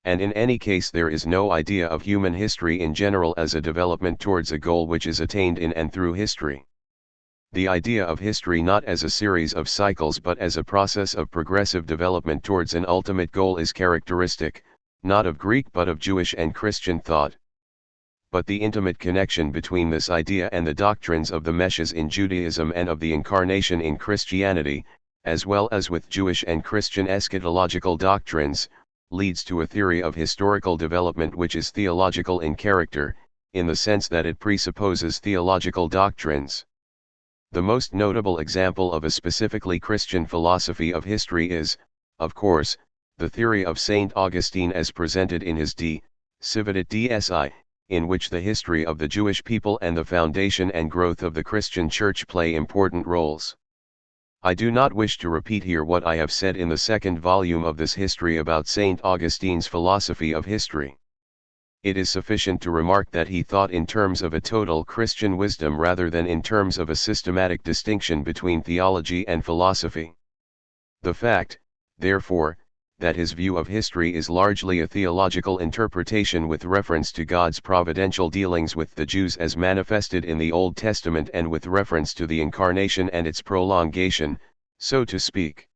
And in any case there is no idea of human history in general as a development towards a goal which is attained in and through history. The idea of history not as a series of cycles but as a process of progressive development towards an ultimate goal is characteristic, not of Greek but of Jewish and Christian thought. But the intimate connection between this idea and the doctrines of the Messiah in Judaism and of the Incarnation in Christianity, as well as with Jewish and Christian eschatological doctrines, leads to a theory of historical development which is theological in character, in the sense that it presupposes theological doctrines. The most notable example of a specifically Christian philosophy of history is, of course, the theory of St. Augustine as presented in his De Civitate Dsi, in which the history of the Jewish people and the foundation and growth of the Christian Church play important roles. I do not wish to repeat here what I have said in the second volume of this history about St. Augustine's philosophy of history. It is sufficient to remark that he thought in terms of a total Christian wisdom rather than in terms of a systematic distinction between theology and philosophy. The fact, therefore, that his view of history is largely a theological interpretation with reference to God's providential dealings with the Jews as manifested in the Old Testament and with reference to the Incarnation and its prolongation, so to speak,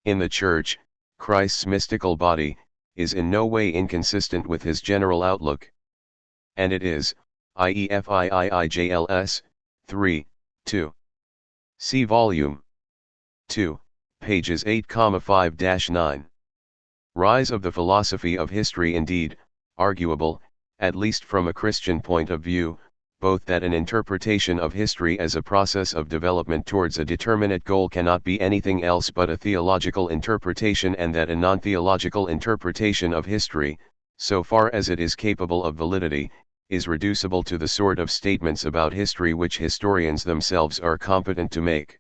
in the Church, Christ's mystical body, is in no way inconsistent with his general outlook. And it is, i.e. FIIIJLS, 3, 2. See Volume 2, pages 8,5-9. Rise of the philosophy of history indeed, arguable, at least from a Christian point of view, both that an interpretation of history as a process of development towards a determinate goal cannot be anything else but a theological interpretation and that a non-theological interpretation of history, so far as it is capable of validity, is reducible to the sort of statements about history which historians themselves are competent to make.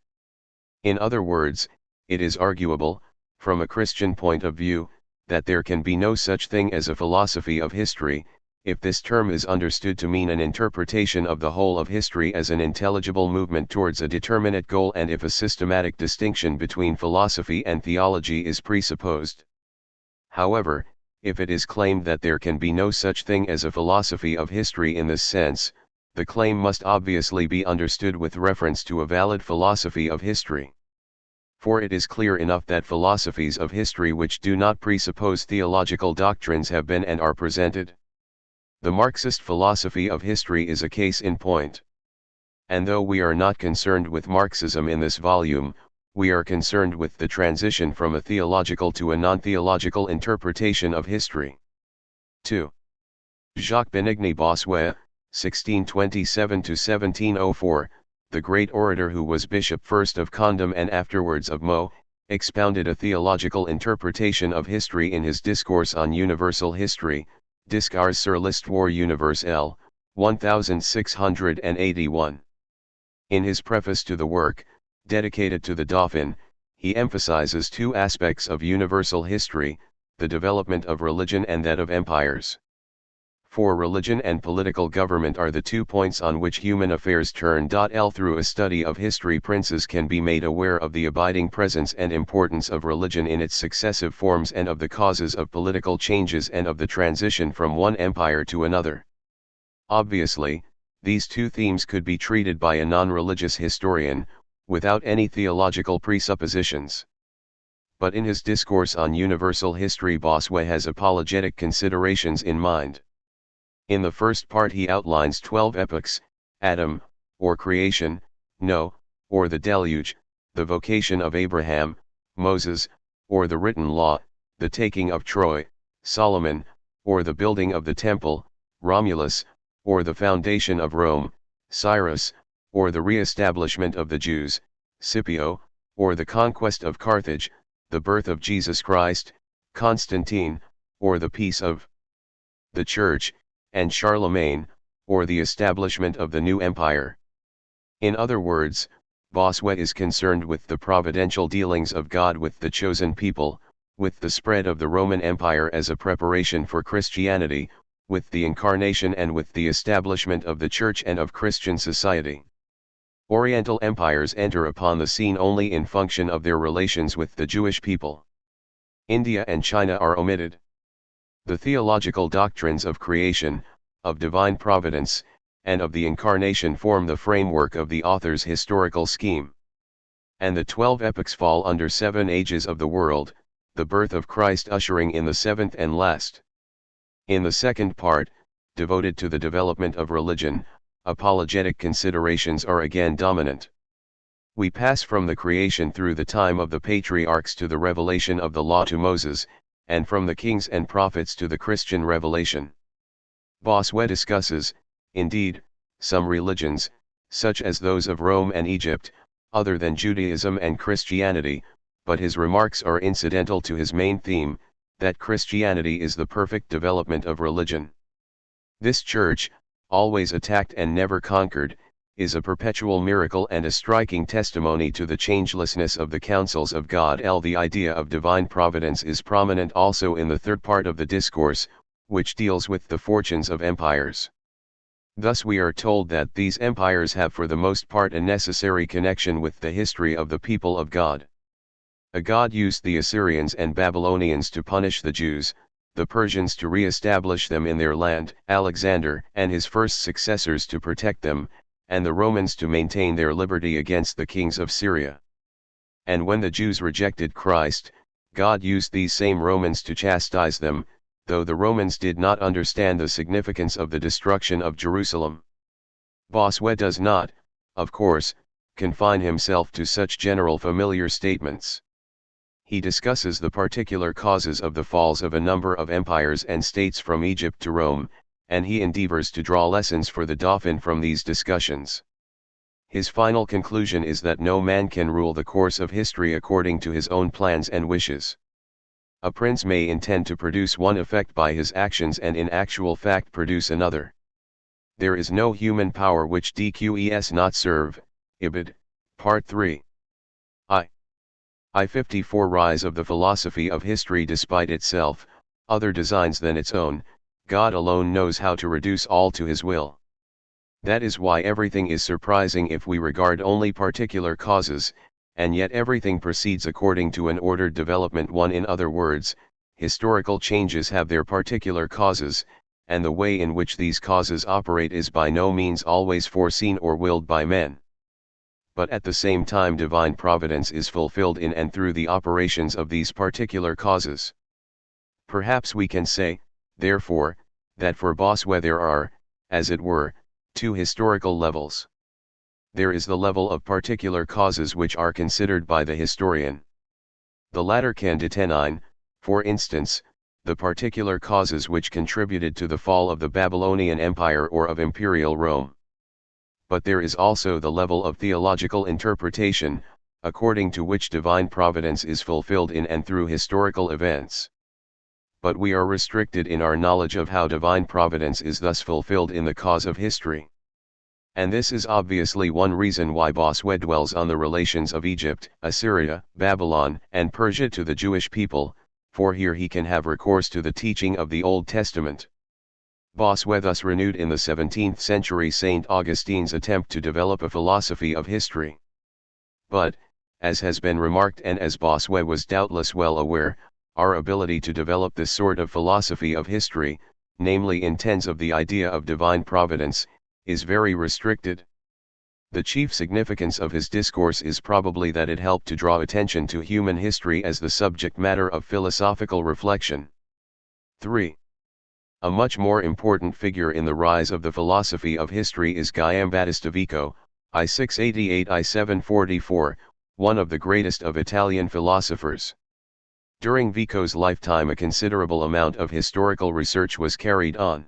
In other words, it is arguable, from a Christian point of view, that there can be no such thing as a philosophy of history, if this term is understood to mean an interpretation of the whole of history as an intelligible movement towards a determinate goal and if a systematic distinction between philosophy and theology is presupposed. However, if it is claimed that there can be no such thing as a philosophy of history in this sense, the claim must obviously be understood with reference to a valid philosophy of history. For it is clear enough that philosophies of history which do not presuppose theological doctrines have been and are presented. The Marxist philosophy of history is a case in point. And though we are not concerned with Marxism in this volume, we are concerned with the transition from a theological to a non-theological interpretation of history. 2. Jacques Benigny Bossuet, 1627–1704, the great orator who was bishop first of Condom and afterwards of Meaux, expounded a theological interpretation of history in his Discourse on Universal History, Discours sur l'Histoire universelle, 1681. In his preface to the work, dedicated to the Dauphin, he emphasizes two aspects of universal history, the development of religion and that of empires. For religion and political government are the 2 points on which human affairs turn. Through a study of history, princes can be made aware of the abiding presence and importance of religion in its successive forms and of the causes of political changes and of the transition from one empire to another. Obviously, these two themes could be treated by a non-religious historian, without any theological presuppositions. But in his Discourse on Universal History, Bossuet has apologetic considerations in mind. In the first part he outlines 12 epochs: Adam, or creation; Noah, or the deluge; the vocation of Abraham; Moses, or the written law; the taking of Troy; Solomon, or the building of the temple; Romulus, or the foundation of Rome; Cyrus, or the re-establishment of the Jews; Scipio, or the conquest of Carthage; the birth of Jesus Christ; Constantine, or the peace of the Church; and Charlemagne, or the establishment of the new empire. In other words, Bossuet is concerned with the providential dealings of God with the chosen people, with the spread of the Roman Empire as a preparation for Christianity, with the incarnation and with the establishment of the Church and of Christian society. Oriental empires enter upon the scene only in function of their relations with the Jewish people. India and China are omitted. The theological doctrines of creation, of divine providence, and of the incarnation form the framework of the author's historical scheme. And the 12 epochs fall under 7 ages of the world, the birth of Christ ushering in the 7th and last. In the second part, devoted to the development of religion, apologetic considerations are again dominant. We pass from the creation through the time of the patriarchs to the revelation of the law to Moses, and from the kings and prophets to the Christian revelation. Bossuet discusses, indeed, some religions, such as those of Rome and Egypt, other than Judaism and Christianity, but his remarks are incidental to his main theme, that Christianity is the perfect development of religion. This church, always attacked and never conquered, is a perpetual miracle and a striking testimony to the changelessness of the counsels of God. The idea of divine providence is prominent also in the third part of the discourse, which deals with the fortunes of empires. Thus we are told that these empires have for the most part a necessary connection with the history of the people of God. God used the Assyrians and Babylonians to punish the Jews, the Persians to re-establish them in their land, Alexander and his first successors to protect them, and the Romans to maintain their liberty against the kings of Syria. And when the Jews rejected Christ, God used these same Romans to chastise them, though the Romans did not understand the significance of the destruction of Jerusalem. Bossuet does not, of course, confine himself to such general familiar statements. He discusses the particular causes of the falls of a number of empires and states from Egypt to Rome, and he endeavors to draw lessons for the Dauphin from these discussions. His final conclusion is that no man can rule the course of history according to his own plans and wishes. A prince may intend to produce one effect by his actions and in actual fact produce another. There is no human power which does not serve. Ibid. Part 3. I-54 Rise of the philosophy of history. Despite itself, other designs than its own, God alone knows how to reduce all to his will. That is why everything is surprising if we regard only particular causes, and yet everything proceeds according to an ordered development. In other words, historical changes have their particular causes, and the way in which these causes operate is by no means always foreseen or willed by men. But at the same time divine providence is fulfilled in and through the operations of these particular causes. Perhaps we can say, therefore, that for Bossuet there are, as it were, 2 historical levels. There is the level of particular causes which are considered by the historian. The latter can determine, for instance, the particular causes which contributed to the fall of the Babylonian Empire or of Imperial Rome. But there is also the level of theological interpretation, according to which divine providence is fulfilled in and through historical events. But we are restricted in our knowledge of how divine providence is thus fulfilled in the cause of history. And this is obviously one reason why Bossuet dwells on the relations of Egypt, Assyria, Babylon, and Persia to the Jewish people, for here he can have recourse to the teaching of the Old Testament. Bossuet thus renewed in the 17th century St. Augustine's attempt to develop a philosophy of history. But, as has been remarked and as Bossuet was doubtless well aware, our ability to develop this sort of philosophy of history, namely in terms of the idea of divine providence, is very restricted. The chief significance of his discourse is probably that it helped to draw attention to human history as the subject matter of philosophical reflection. 3. A much more important figure in the rise of the philosophy of history is Guillaume Battista Vico, I-688-I-744, one of the greatest of Italian philosophers. During Vico's lifetime a considerable amount of historical research was carried on.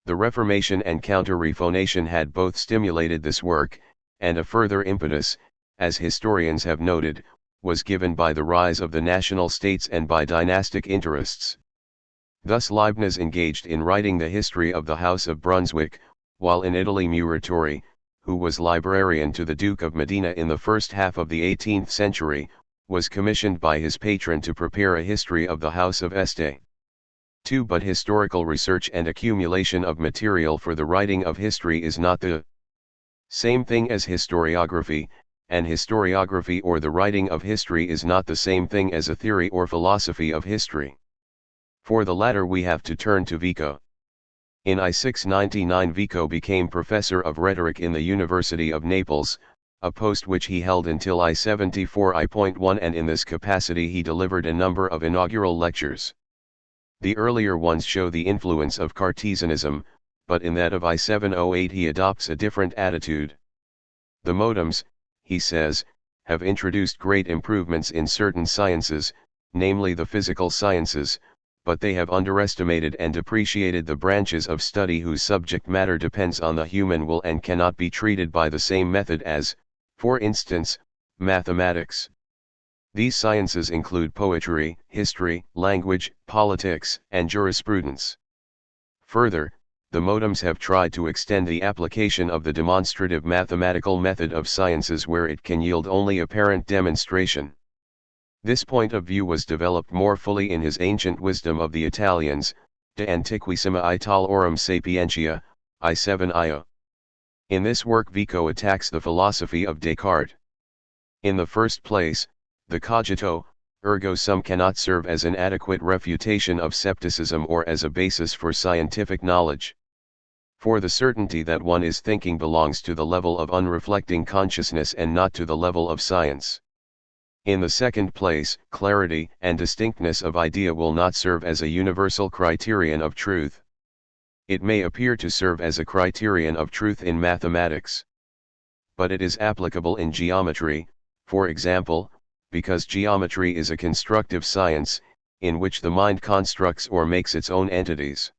The Reformation and Counter-Reformation had both stimulated this work, and a further impetus, as historians have noted, was given by the rise of the national states and by dynastic interests. Thus Leibniz engaged in writing the history of the House of Brunswick, while in Italy Muratori, who was librarian to the Duke of Medina in the first half of the 18th century, was commissioned by his patron to prepare a history of the House of Este. 2. But historical research and accumulation of material for the writing of history is not the same thing as historiography, and historiography or the writing of history is not the same thing as a theory or philosophy of history. For the latter we have to turn to Vico. In I-699 Vico became professor of rhetoric in the University of Naples, a post which he held until I-74 I.1, and in this capacity he delivered a number of inaugural lectures. The earlier ones show the influence of Cartesianism, but in that of I-708 he adopts a different attitude. The modems, he says, have introduced great improvements in certain sciences, namely the physical sciences, but they have underestimated and depreciated the branches of study whose subject matter depends on the human will and cannot be treated by the same method as, for instance, mathematics. These sciences include poetry, history, language, politics, and jurisprudence. Further, the modems have tried to extend the application of the demonstrative mathematical method of sciences where it can yield only apparent demonstration. This point of view was developed more fully in his Ancient Wisdom of the Italians, De Antiquissima Italorum Sapientia, I-7 IO. In this work Vico attacks the philosophy of Descartes. In the first place, the cogito, ergo sum cannot serve as an adequate refutation of scepticism or as a basis for scientific knowledge. For the certainty that one is thinking belongs to the level of unreflecting consciousness and not to the level of science. In the second place, clarity and distinctness of idea will not serve as a universal criterion of truth. It may appear to serve as a criterion of truth in mathematics. But it is applicable in geometry, for example, because geometry is a constructive science, in which the mind constructs or makes its own entities.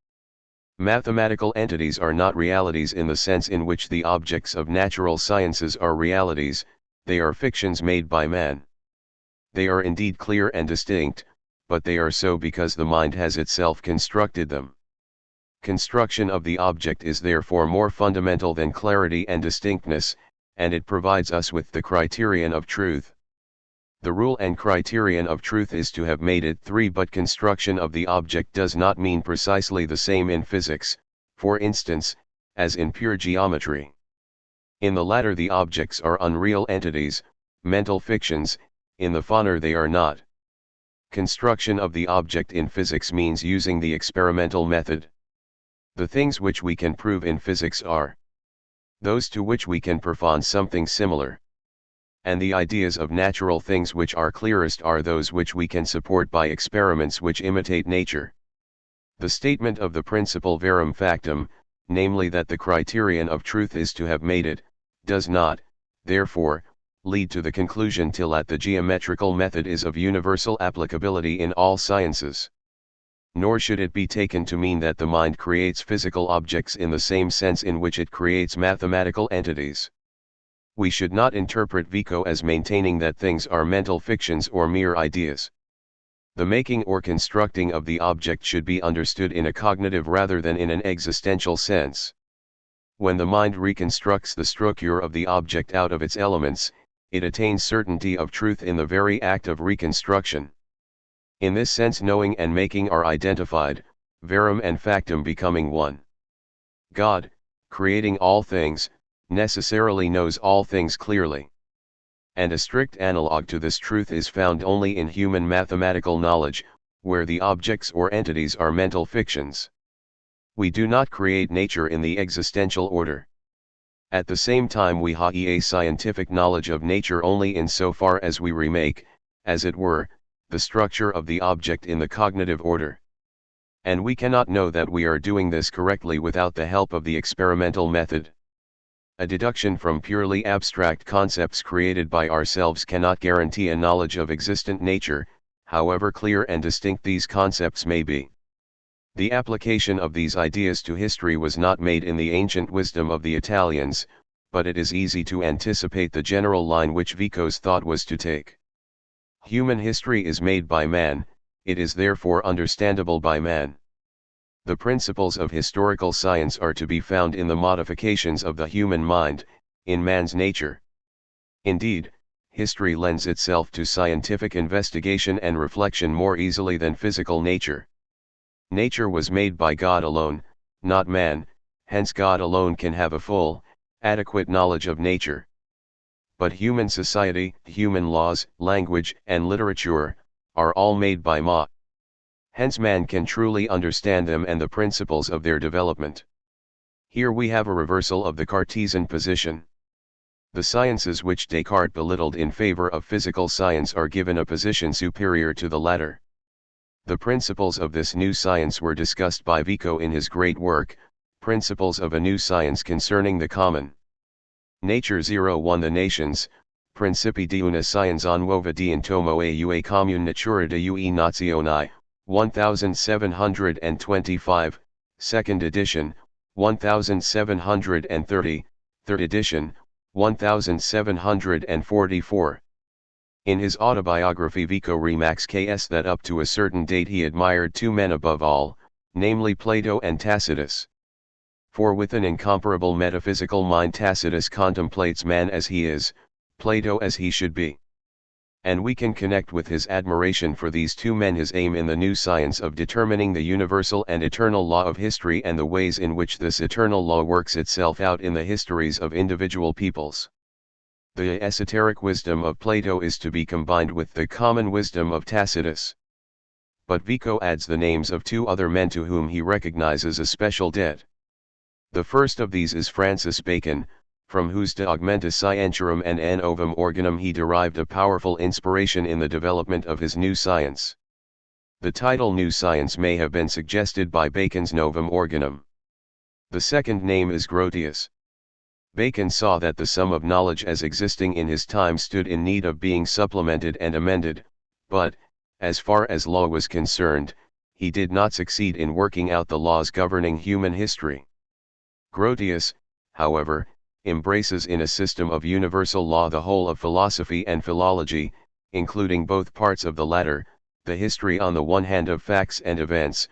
Mathematical entities are not realities in the sense in which the objects of natural sciences are realities, they are fictions made by man. They are indeed clear and distinct, but they are so because the mind has itself constructed them. Construction of the object is therefore more fundamental than clarity and distinctness, and it provides us with the criterion of truth. The rule and criterion of truth is to have made it 3, but construction of the object does not mean precisely the same in physics, for instance, as in pure geometry. In the latter the objects are unreal entities, mental fictions, in the former they are not. Construction of the object in physics means using the experimental method. The things which we can prove in physics are those to which we can perform something similar. And the ideas of natural things which are clearest are those which we can support by experiments which imitate nature. The statement of the principle verum factum, namely that the criterion of truth is to have made it, does not, therefore, lead to the conclusion till that the geometrical method is of universal applicability in all sciences. Nor should it be taken to mean that the mind creates physical objects in the same sense in which it creates mathematical entities. We should not interpret Vico as maintaining that things are mental fictions or mere ideas. The making or constructing of the object should be understood in a cognitive rather than in an existential sense. When the mind reconstructs the structure of the object out of its elements, it attains certainty of truth in the very act of reconstruction. In this sense knowing and making are identified, verum and factum becoming one. God, creating all things, necessarily knows all things clearly. And a strict analogue to this truth is found only in human mathematical knowledge, where the objects or entities are mental fictions. We do not create nature in the existential order. At the same time we have a scientific knowledge of nature only in so far as we remake, as it were, the structure of the object in the cognitive order. And we cannot know that we are doing this correctly without the help of the experimental method. A deduction from purely abstract concepts created by ourselves cannot guarantee a knowledge of existent nature, however clear and distinct these concepts may be. The application of these ideas to history was not made in the Ancient Wisdom of the Italians, but it is easy to anticipate the general line which Vico's thought was to take. Human history is made by man, it is therefore understandable by man. The principles of historical science are to be found in the modifications of the human mind, in man's nature. Indeed, history lends itself to scientific investigation and reflection more easily than physical nature. Nature was made by God alone, not man, hence God alone can have a full, adequate knowledge of nature. But human society, human laws, language, and literature, are all made by Ma. Hence man can truly understand them and the principles of their development. Here we have a reversal of the Cartesian position. The sciences which Descartes belittled in favor of physical science are given a position superior to the latter. The principles of this new science were discussed by Vico in his great work, Principles of a New Science Concerning the Common Nature. 01 The Nations, Principi di una scienza nuova di intomo a ua commune natura de ue nazioni, 1725, 2nd edition, 1730, 3rd edition, 1744. In his autobiography Vico remarks ks that up to a certain date he admired two men above all, namely Plato and Tacitus. For with an incomparable metaphysical mind Tacitus contemplates man as he is, Plato as he should be. And we can connect with his admiration for these two men his aim in the new science of determining the universal and eternal law of history and the ways in which this eternal law works itself out in the histories of individual peoples. The esoteric wisdom of Plato is to be combined with the common wisdom of Tacitus. But Vico adds the names of two other men to whom he recognizes a special debt. The first of these is Francis Bacon, from whose De Augmenta Scientiarum and Novum Organum he derived a powerful inspiration in the development of his new science. The title New Science may have been suggested by Bacon's Novum Organum. The second name is Grotius. Bacon saw that the sum of knowledge as existing in his time stood in need of being supplemented and amended, but, as far as law was concerned, he did not succeed in working out the laws governing human history. Grotius, however, embraces in a system of universal law the whole of philosophy and philology, including both parts of the latter, the history on the one hand of facts and events,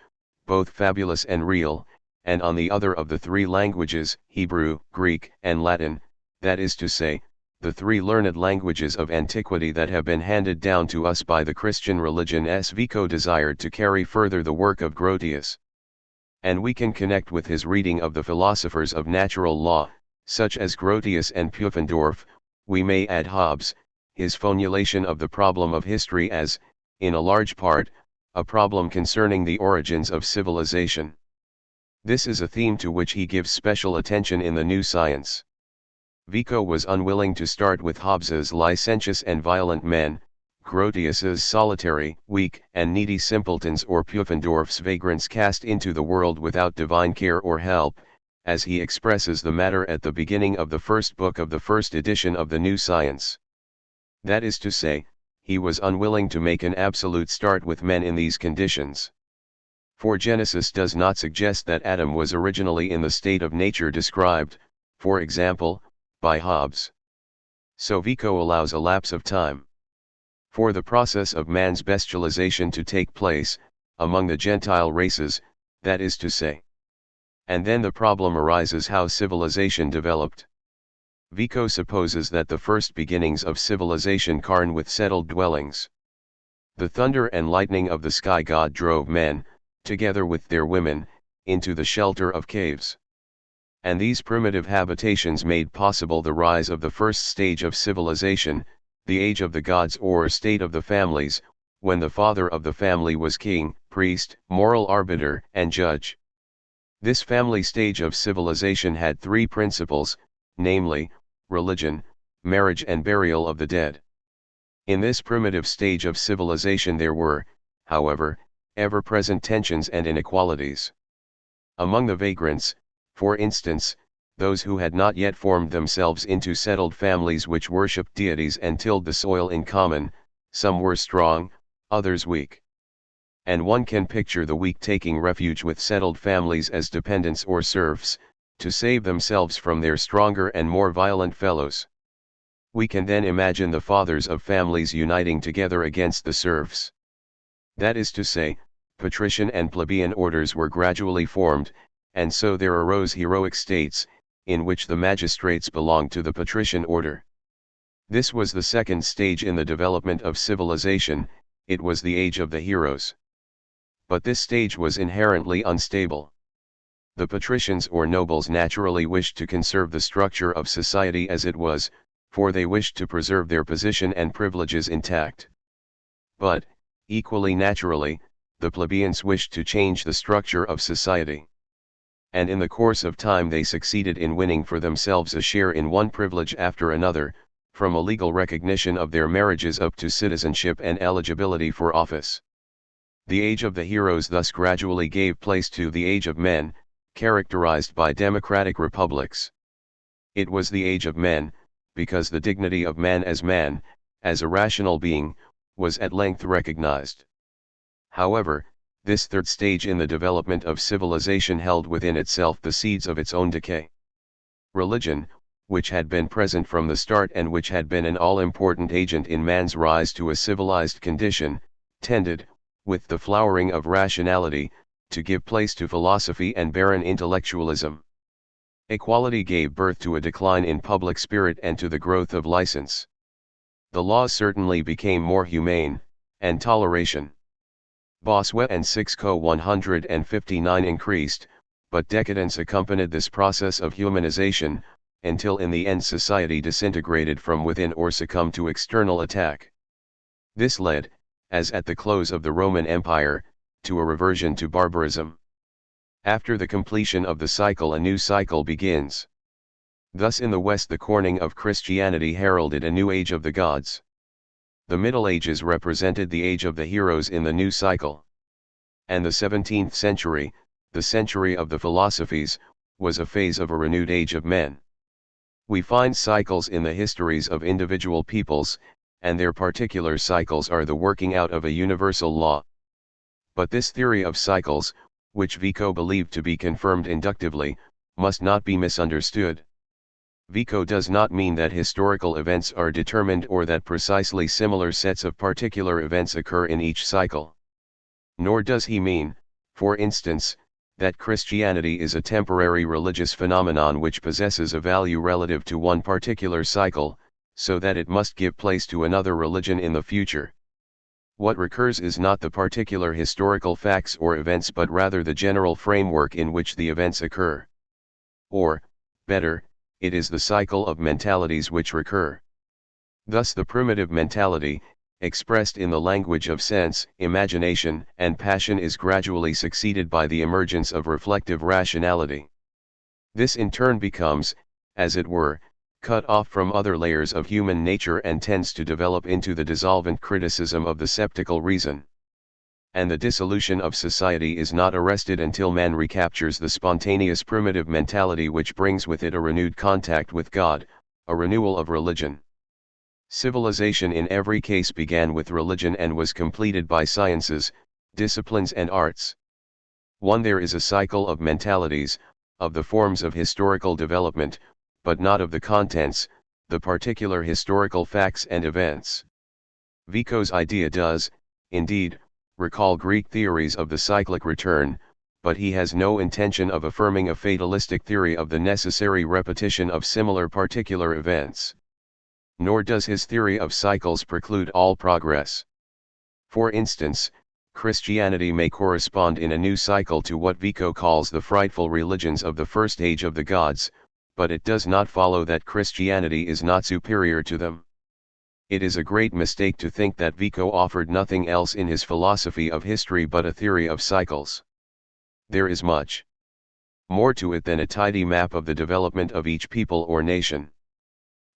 both fabulous and real, and on the other of the three languages, Hebrew, Greek, and Latin, that is to say, the three learned languages of antiquity that have been handed down to us by the Christian religion. Vico desired to carry further the work of Grotius. And we can connect with his reading of the philosophers of natural law, such as Grotius and Pufendorf. We may add Hobbes, his formulation of the problem of history as, in a large part, a problem concerning the origins of civilization. This is a theme to which he gives special attention in the new science. Vico was unwilling to start with Hobbes's licentious and violent men, Grotius's solitary, weak, and needy simpletons, or Pufendorf's vagrants cast into the world without divine care or help, as he expresses the matter at the beginning of the first book of the first edition of the New Science. That is to say, he was unwilling to make an absolute start with men in these conditions. For Genesis does not suggest that Adam was originally in the state of nature described, for example, by Hobbes. So Vico allows a lapse of time for the process of man's bestialization to take place, among the Gentile races, that is to say. And then the problem arises how civilization developed. Vico supposes that the first beginnings of civilization carn with settled dwellings. The thunder and lightning of the sky god drove men, together with their women, into the shelter of caves. And these primitive habitations made possible the rise of the first stage of civilization, the age of the gods or state of the families, when the father of the family was king, priest, moral arbiter, and judge. This family stage of civilization had three principles, namely, religion, marriage and burial of the dead. In this primitive stage of civilization there were, however, ever-present tensions and inequalities. Among the vagrants, for instance, those who had not yet formed themselves into settled families which worshipped deities and tilled the soil in common, some were strong, others weak. And one can picture the weak taking refuge with settled families as dependents or serfs, to save themselves from their stronger and more violent fellows. We can then imagine the fathers of families uniting together against the serfs. That is to say, patrician and plebeian orders were gradually formed, and so there arose heroic states, in which the magistrates belonged to the patrician order. This was the second stage in the development of civilization. It was the age of the heroes. But this stage was inherently unstable. The patricians or nobles naturally wished to conserve the structure of society as it was, for they wished to preserve their position and privileges intact. But, equally naturally, the plebeians wished to change the structure of society. And in the course of time they succeeded in winning for themselves a share in one privilege after another, from a legal recognition of their marriages up to citizenship and eligibility for office. The age of the heroes thus gradually gave place to the age of men, characterized by democratic republics. It was the age of men, because the dignity of man, as a rational being, was at length recognized. However, this third stage in the development of civilization held within itself the seeds of its own decay. Religion, which had been present from the start and which had been an all-important agent in man's rise to a civilized condition, tended, with the flowering of rationality, to give place to philosophy and barren intellectualism. Equality gave birth to a decline in public spirit and to the growth of license. The laws certainly became more humane, and toleration. Bossuet and 6 Co 159 increased, but decadence accompanied this process of humanization, until in the end society disintegrated from within or succumbed to external attack. This led, as at the close of the Roman Empire, to a reversion to barbarism. After the completion of the cycle a new cycle begins. Thus in the West the corning of Christianity heralded a new age of the gods. The Middle Ages represented the age of the heroes in the new cycle. And the 17th century, the century of the philosophies, was a phase of a renewed age of men. We find cycles in the histories of individual peoples, and their particular cycles are the working out of a universal law. But this theory of cycles, which Vico believed to be confirmed inductively, must not be misunderstood. Vico does not mean that historical events are determined or that precisely similar sets of particular events occur in each cycle. Nor does he mean, for instance, that Christianity is a temporary religious phenomenon which possesses a value relative to one particular cycle, so that it must give place to another religion in the future. What recurs is not the particular historical facts or events but rather the general framework in which the events occur. Or, better, it is the cycle of mentalities which recur. Thus the primitive mentality, expressed in the language of sense, imagination, and passion is gradually succeeded by the emergence of reflective rationality. This in turn becomes, as it were, cut off from other layers of human nature and tends to develop into the dissolvent criticism of the sceptical reason. And the dissolution of society is not arrested until man recaptures the spontaneous primitive mentality which brings with it a renewed contact with God, a renewal of religion. Civilization in every case began with religion and was completed by sciences, disciplines and arts. There is a cycle of mentalities, of the forms of historical development, but not of the contents, the particular historical facts and events. Vico's idea does, indeed, recall Greek theories of the cyclic return, but he has no intention of affirming a fatalistic theory of the necessary repetition of similar particular events. Nor does his theory of cycles preclude all progress. For instance, Christianity may correspond in a new cycle to what Vico calls the frightful religions of the first age of the gods, but it does not follow that Christianity is not superior to them. It is a great mistake to think that Vico offered nothing else in his philosophy of history but a theory of cycles. There is much more to it than a tidy map of the development of each people or nation.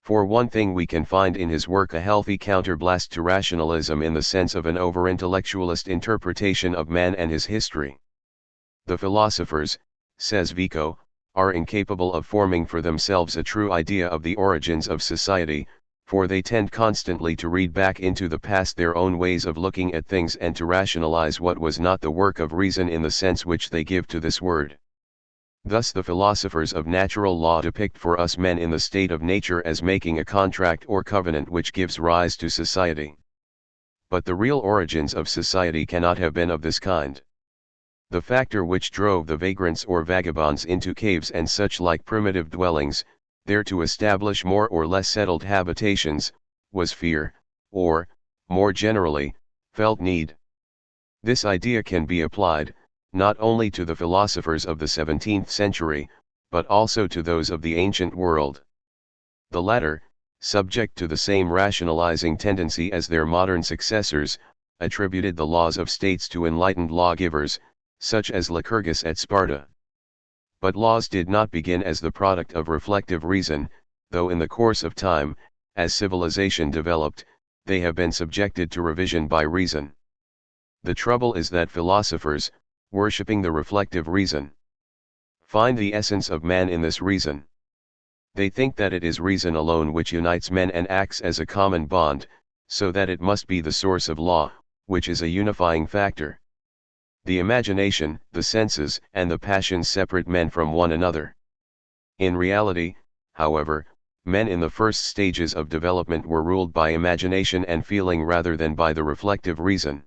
For one thing, we can find in his work a healthy counterblast to rationalism in the sense of an over-intellectualist interpretation of man and his history. The philosophers, says Vico, are incapable of forming for themselves a true idea of the origins of society, for they tend constantly to read back into the past their own ways of looking at things and to rationalize what was not the work of reason in the sense which they give to this word. Thus the philosophers of natural law depict for us men in the state of nature as making a contract or covenant which gives rise to society. But the real origins of society cannot have been of this kind. The factor which drove the vagrants or vagabonds into caves and such like primitive dwellings, there to establish more or less settled habitations, was fear, or, more generally, felt need. This idea can be applied, not only to the philosophers of the 17th century, but also to those of the ancient world. The latter, subject to the same rationalizing tendency as their modern successors, attributed the laws of states to enlightened lawgivers, such as Lycurgus at Sparta. But laws did not begin as the product of reflective reason, though in the course of time, as civilization developed, they have been subjected to revision by reason. The trouble is that philosophers, worshipping the reflective reason, find the essence of man in this reason. They think that it is reason alone which unites men and acts as a common bond, so that it must be the source of law, which is a unifying factor. The imagination, the senses, and the passions separate men from one another. In reality, however, men in the first stages of development were ruled by imagination and feeling rather than by the reflective reason.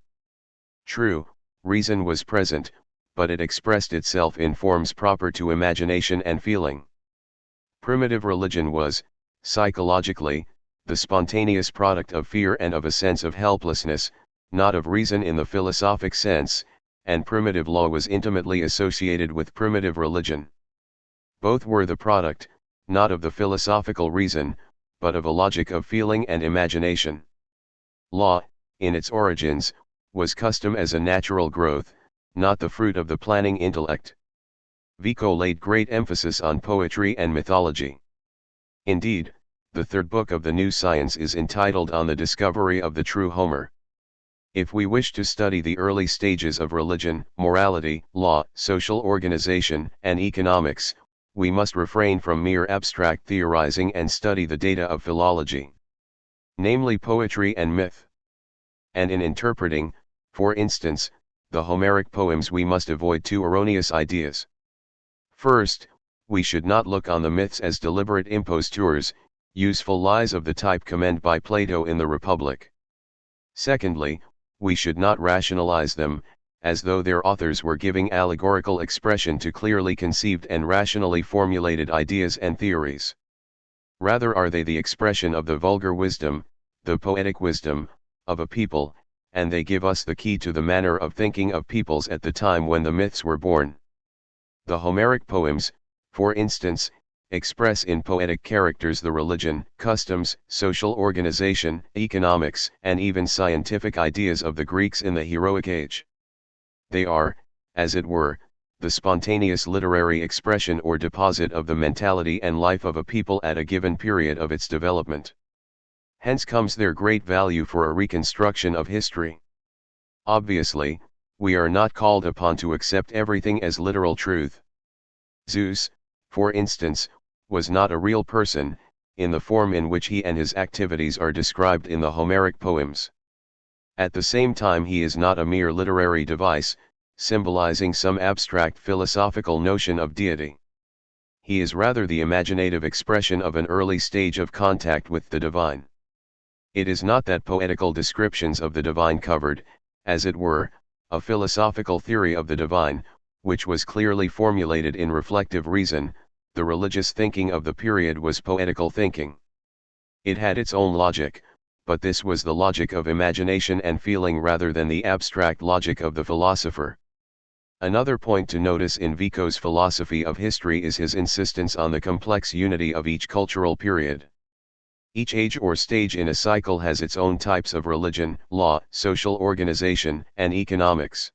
True, reason was present, but it expressed itself in forms proper to imagination and feeling. Primitive religion was, psychologically, the spontaneous product of fear and of a sense of helplessness, not of reason in the philosophic sense, and primitive law was intimately associated with primitive religion. Both were the product, not of the philosophical reason, but of a logic of feeling and imagination. Law, in its origins, was custom as a natural growth, not the fruit of the planning intellect. Vico laid great emphasis on poetry and mythology. Indeed, the third book of the new science is entitled On the Discovery of the True Homer. If we wish to study the early stages of religion, morality, law, social organization, and economics, we must refrain from mere abstract theorizing and study the data of philology, namely poetry and myth. And in interpreting, for instance, the Homeric poems, we must avoid two erroneous ideas. First, we should not look on the myths as deliberate impostures, useful lies of the type commended by Plato in the Republic. Secondly, we should not rationalize them, as though their authors were giving allegorical expression to clearly conceived and rationally formulated ideas and theories. Rather are they the expression of the vulgar wisdom, the poetic wisdom, of a people, and they give us the key to the manner of thinking of peoples at the time when the myths were born. The Homeric poems, for instance, express in poetic characters the religion, customs, social organization, economics, and even scientific ideas of the Greeks in the heroic age. They are, as it were, the spontaneous literary expression or deposit of the mentality and life of a people at a given period of its development. Hence comes their great value for a reconstruction of history. Obviously, we are not called upon to accept everything as literal truth. Zeus, for instance, was not a real person, in the form in which he and his activities are described in the Homeric poems. At the same time, he is not a mere literary device, symbolizing some abstract philosophical notion of deity. He is rather the imaginative expression of an early stage of contact with the divine. It is not that poetical descriptions of the divine covered, as it were, a philosophical theory of the divine, which was clearly formulated in reflective reason. The religious thinking of the period was poetical thinking. It had its own logic, but this was the logic of imagination and feeling rather than the abstract logic of the philosopher. Another point to notice in Vico's philosophy of history is his insistence on the complex unity of each cultural period. Each age or stage in a cycle has its own types of religion, law, social organization, and economics.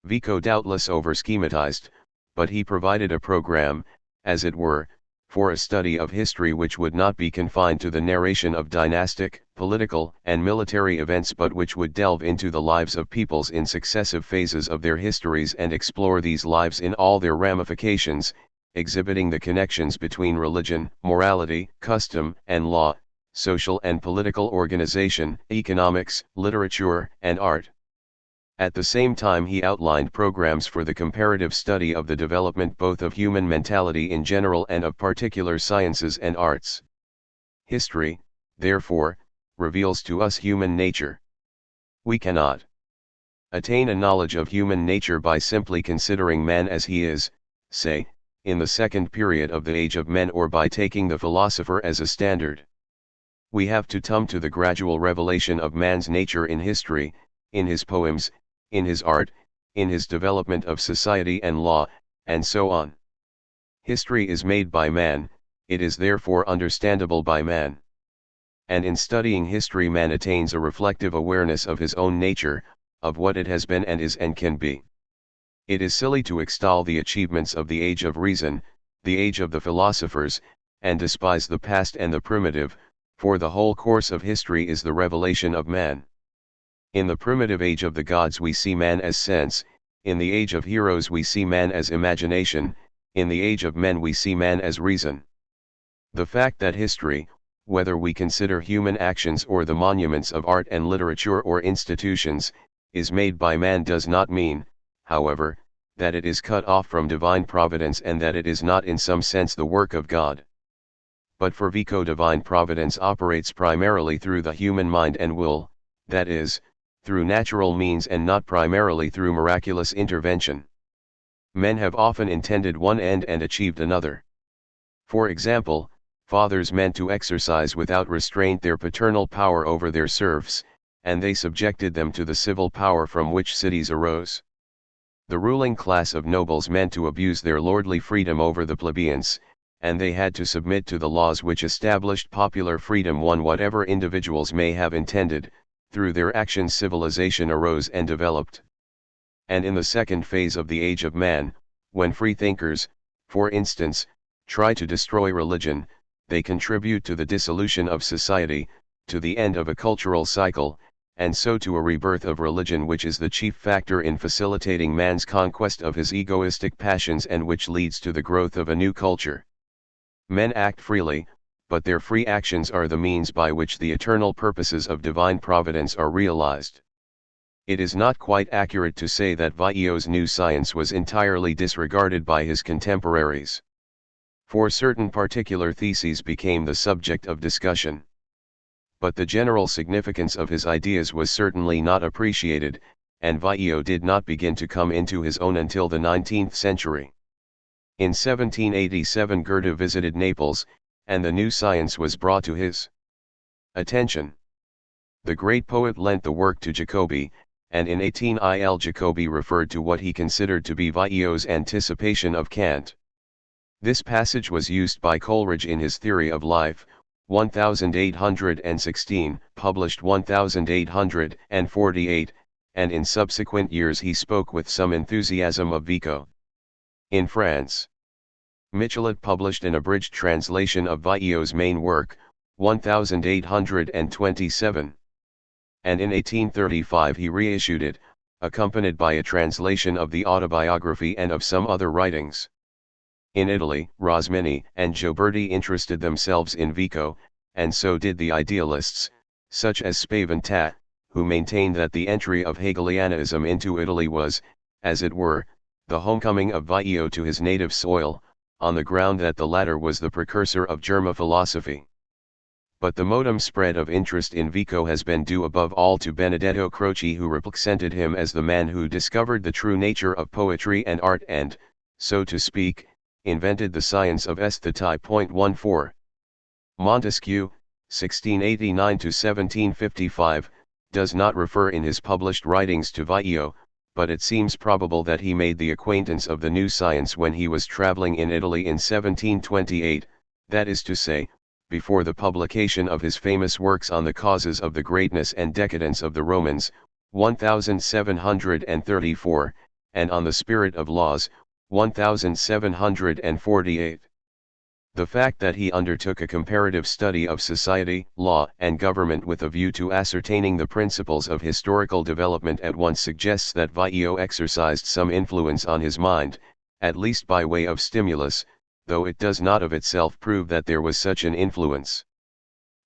Vico doubtless over-schematized, but he provided a program, as it were, for a study of history which would not be confined to the narration of dynastic, political, and military events, but which would delve into the lives of peoples in successive phases of their histories and explore these lives in all their ramifications, exhibiting the connections between religion, morality, custom and law, social and political organization, economics, literature, and art. At the same time, he outlined programs for the comparative study of the development both of human mentality in general and of particular sciences and arts. History, therefore, reveals to us human nature. We cannot Attain a knowledge of human nature by simply considering man as he is, say, in the second period of the age of men, or by taking the philosopher as a standard. We have to come to the gradual revelation of man's nature in history, in his poems, in his art, in his development of society and law, and so on. History is made by man, it is therefore understandable by man. And in studying history, man attains a reflective awareness of his own nature, of what it has been and is and can be. It is silly to extol the achievements of the age of reason, the age of the philosophers, and despise the past and the primitive, for the whole course of history is the revelation of man. In the primitive age of the gods we see man as sense, in the age of heroes we see man as imagination, in the age of men we see man as reason. The fact that history, whether we consider human actions or the monuments of art and literature or institutions, is made by man does not mean, however, that it is cut off from divine providence and that it is not in some sense the work of God. But for Vico, divine providence operates primarily through the human mind and will, that is, through natural means and not primarily through miraculous intervention. Men have often intended one end and achieved another. For example, fathers meant to exercise without restraint their paternal power over their serfs, and they subjected them to the civil power from which cities arose. The ruling class of nobles meant to abuse their lordly freedom over the plebeians, and they had to submit to the laws which established popular freedom. Whatever individuals may have intended, through their actions civilization arose and developed. And in the second phase of the age of man, when free thinkers, for instance, try to destroy religion, they contribute to the dissolution of society, to the end of a cultural cycle, and so to a rebirth of religion, which is the chief factor in facilitating man's conquest of his egoistic passions and which leads to the growth of a new culture. Men act freely, but their free actions are the means by which the eternal purposes of divine providence are realized. It is not quite accurate to say that Vico's new science was entirely disregarded by his contemporaries. For certain particular theses became the subject of discussion. But the general significance of his ideas was certainly not appreciated, and Vico did not begin to come into his own until the 19th century. In 1787 Goethe visited Naples, and the new science was brought to his attention. The great poet lent the work to Jacobi, and in 18il Jacobi referred to what he considered to be Vico's anticipation of Kant. This passage was used by Coleridge in his Theory of Life, 1816, published 1848, and in subsequent years he spoke with some enthusiasm of Vico. In France, Michelet published an abridged translation of Vico's main work, 1827. And in 1835 he reissued it, accompanied by a translation of the autobiography and of some other writings. In Italy, Rosmini and Gioberti interested themselves in Vico, and so did the idealists, such as Spaventa, who maintained that the entry of Hegelianism into Italy was, as it were, the homecoming of Vico to his native soil, on the ground that the latter was the precursor of German philosophy. But the modem spread of interest in Vico has been due above all to Benedetto Croce, who represented him as the man who discovered the true nature of poetry and art and, so to speak, invented the science of aesthetic. 14. Montesquieu, 1689–1755, does not refer in his published writings to Vico, but it seems probable that he made the acquaintance of the new science when he was traveling in Italy in 1728, that is to say, before the publication of his famous works on the causes of the greatness and decadence of the Romans, 1734, and on the spirit of laws, 1748. The fact that he undertook a comparative study of society, law, and government with a view to ascertaining the principles of historical development at once suggests that Vico exercised some influence on his mind, at least by way of stimulus, though it does not of itself prove that there was such an influence.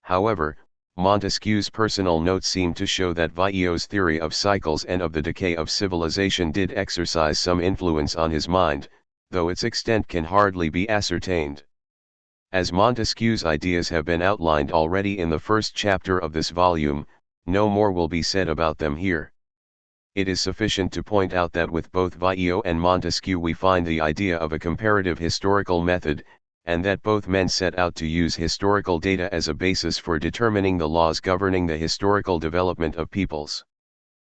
However, Montesquieu's personal notes seem to show that Vico's theory of cycles and of the decay of civilization did exercise some influence on his mind, though its extent can hardly be ascertained. As Montesquieu's ideas have been outlined already in the first chapter of this volume, no more will be said about them here. It is sufficient to point out that with both Vieillot and Montesquieu we find the idea of a comparative historical method, and that both men set out to use historical data as a basis for determining the laws governing the historical development of peoples.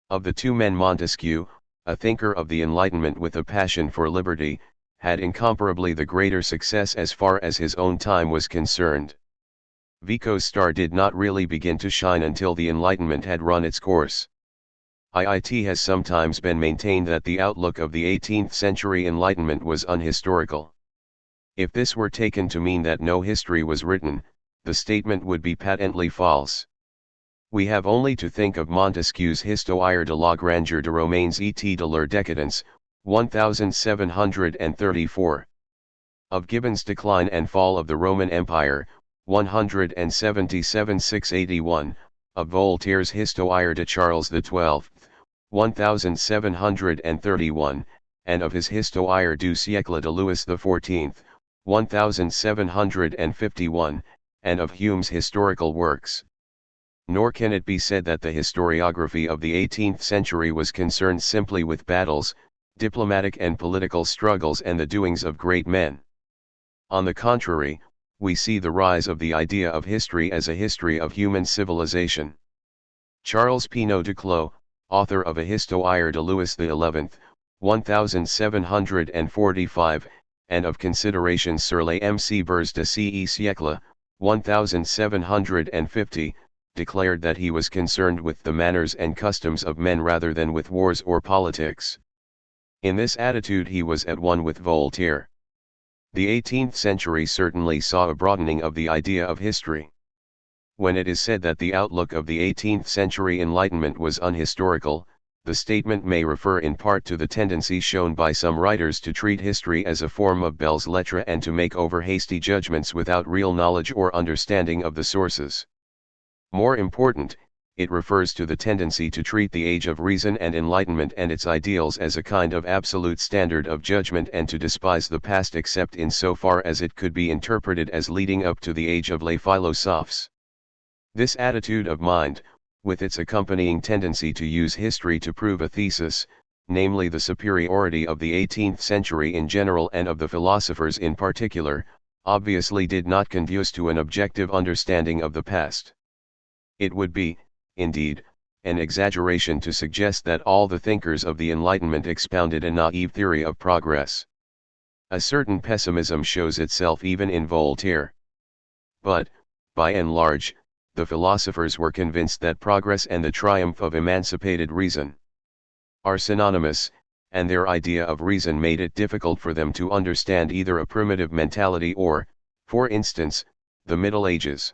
Of the two men, Montesquieu, a thinker of the Enlightenment with a passion for liberty, had incomparably the greater success as far as his own time was concerned. Vico's star did not really begin to shine until the Enlightenment had run its course. It has sometimes been maintained that the outlook of the 18th century Enlightenment was unhistorical. If this were taken to mean that no history was written, the statement would be patently false. We have only to think of Montesquieu's Histoire de la grandeur de Romains et de leur décadence, 1734. Of Gibbon's Decline and Fall of the Roman Empire, 177-681, of Voltaire's Histoire de Charles XII, 1731, and of his Histoire du siècle de Louis XIV, 1751, and of Hume's historical works. Nor can it be said that the historiography of the 18th century was concerned simply with battles, diplomatic and political struggles and the doings of great men. On the contrary, we see the rise of the idea of history as a history of human civilization. Charles Pinot Duclos, author of a Histoire de Louis XI, 1745, and of Considerations sur les mœurs de ce siècle, 1750, declared that he was concerned with the manners and customs of men rather than with wars or politics. In this attitude he was at one with Voltaire. The 18th century certainly saw a broadening of the idea of history. When it is said that the outlook of the 18th century Enlightenment was unhistorical, the statement may refer in part to the tendency shown by some writers to treat history as a form of belles lettres and to make over hasty judgments without real knowledge or understanding of the sources. More important, it refers to the tendency to treat the age of reason and enlightenment and its ideals as a kind of absolute standard of judgment and to despise the past except in so far as it could be interpreted as leading up to the age of les philosophes. This attitude of mind, with its accompanying tendency to use history to prove a thesis, namely the superiority of the 18th century in general and of the philosophers in particular, obviously did not conduce to an objective understanding of the past. It would be, indeed, an exaggeration to suggest that all the thinkers of the Enlightenment expounded a naive theory of progress. A certain pessimism shows itself even in Voltaire. But, by and large, the philosophers were convinced that progress and the triumph of emancipated reason are synonymous, and their idea of reason made it difficult for them to understand either a primitive mentality or, for instance, the Middle Ages.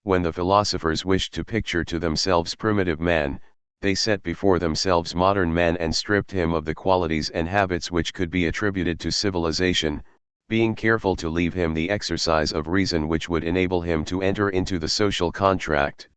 When the philosophers wished to picture to themselves primitive man, they set before themselves modern man and stripped him of the qualities and habits which could be attributed to civilization, being careful to leave him the exercise of reason which would enable him to enter into the social contract.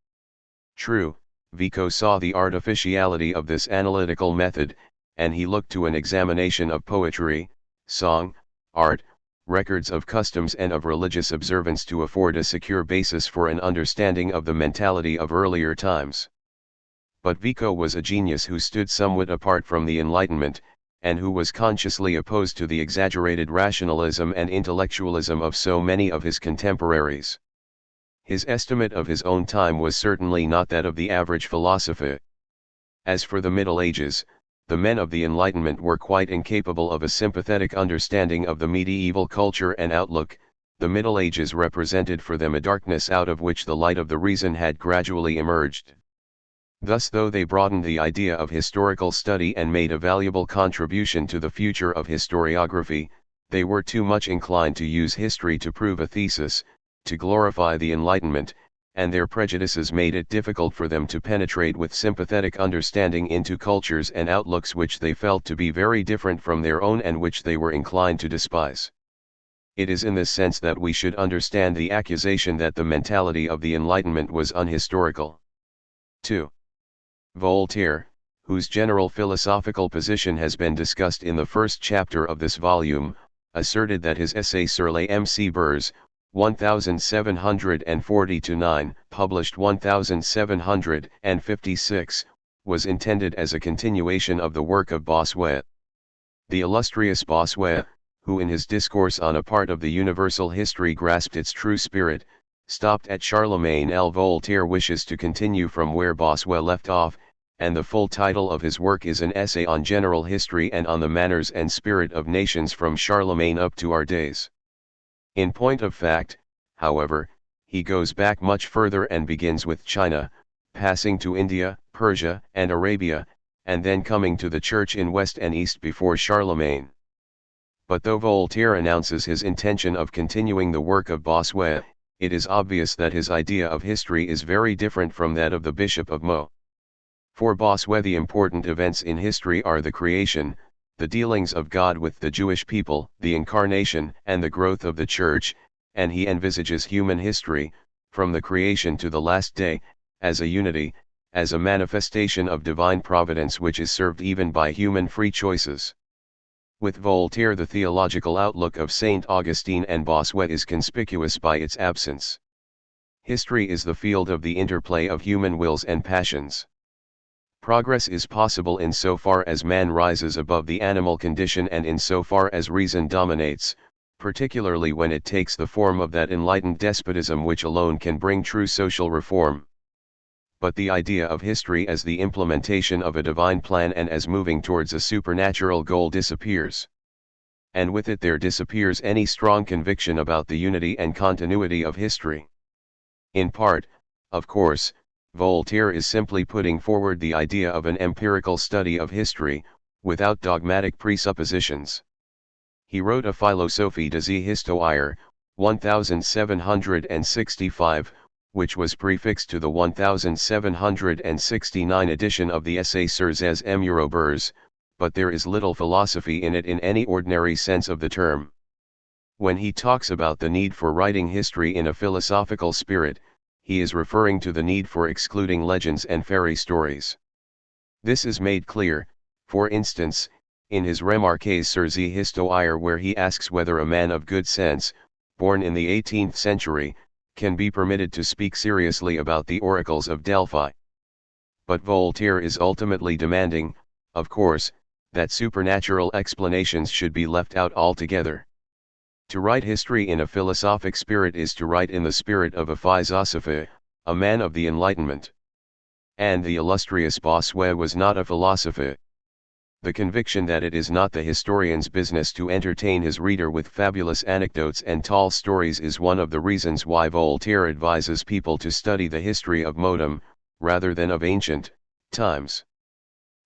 True, Vico saw the artificiality of this analytical method, and he looked to an examination of poetry, song, art, records of customs and of religious observance to afford a secure basis for an understanding of the mentality of earlier times. But Vico was a genius who stood somewhat apart from the Enlightenment, and who was consciously opposed to the exaggerated rationalism and intellectualism of so many of his contemporaries. His estimate of his own time was certainly not that of the average philosopher. As for the Middle Ages, the men of the Enlightenment were quite incapable of a sympathetic understanding of the medieval culture and outlook. The Middle Ages represented for them a darkness out of which the light of the reason had gradually emerged. Thus, though they broadened the idea of historical study and made a valuable contribution to the future of historiography, they were too much inclined to use history to prove a thesis, to glorify the Enlightenment, and their prejudices made it difficult for them to penetrate with sympathetic understanding into cultures and outlooks which they felt to be very different from their own and which they were inclined to despise. It is in this sense that we should understand the accusation that the mentality of the Enlightenment was unhistorical. 2. Voltaire, whose general philosophical position has been discussed in the first chapter of this volume, asserted that his essay sur les mœurs, 1740-9, published 1756, was intended as a continuation of the work of Bossuet. The illustrious Bossuet, who in his discourse on a part of the universal history grasped its true spirit, stopped at Charlemagne. Voltaire wishes to continue from where Bossuet left off, and the full title of his work is an essay on general history and on the manners and spirit of nations from Charlemagne up to our days. In point of fact, however, he goes back much further and begins with China, passing to India, Persia, and Arabia, and then coming to the church in West and East before Charlemagne. But though Voltaire announces his intention of continuing the work of Bossuet, it is obvious that his idea of history is very different from that of the Bishop of Meaux. For Bossuet, the important events in history are the creation, the dealings of God with the Jewish people, the incarnation, and the growth of the church, and he envisages human history, from the creation to the last day, as a unity, as a manifestation of divine providence which is served even by human free choices. With Voltaire, the theological outlook of St. Augustine and Bossuet is conspicuous by its absence. History is the field of the interplay of human wills and passions. Progress is possible in so far as man rises above the animal condition and in so far as reason dominates, particularly when it takes the form of that enlightened despotism which alone can bring true social reform. But the idea of history as the implementation of a divine plan and as moving towards a supernatural goal disappears. And with it there disappears any strong conviction about the unity and continuity of history. In part, of course, Voltaire is simply putting forward the idea of an empirical study of history, without dogmatic presuppositions. He wrote a Philosophie des Histoires, 1765, which was prefixed to the 1769 edition of the Essai sur les Amoureux, but there is little philosophy in it in any ordinary sense of the term. When he talks about the need for writing history in a philosophical spirit, he is referring to the need for excluding legends and fairy stories. This is made clear, for instance, in his Remarques sur les Histoires, where he asks whether a man of good sense, born in the 18th century, can be permitted to speak seriously about the oracles of Delphi. But Voltaire is ultimately demanding, of course, that supernatural explanations should be left out altogether. To write history in a philosophic spirit is to write in the spirit of a philosopher, a man of the Enlightenment. And the illustrious Bossuet was not a philosopher. The conviction that it is not the historian's business to entertain his reader with fabulous anecdotes and tall stories is one of the reasons why Voltaire advises people to study the history of modern, rather than of ancient, times.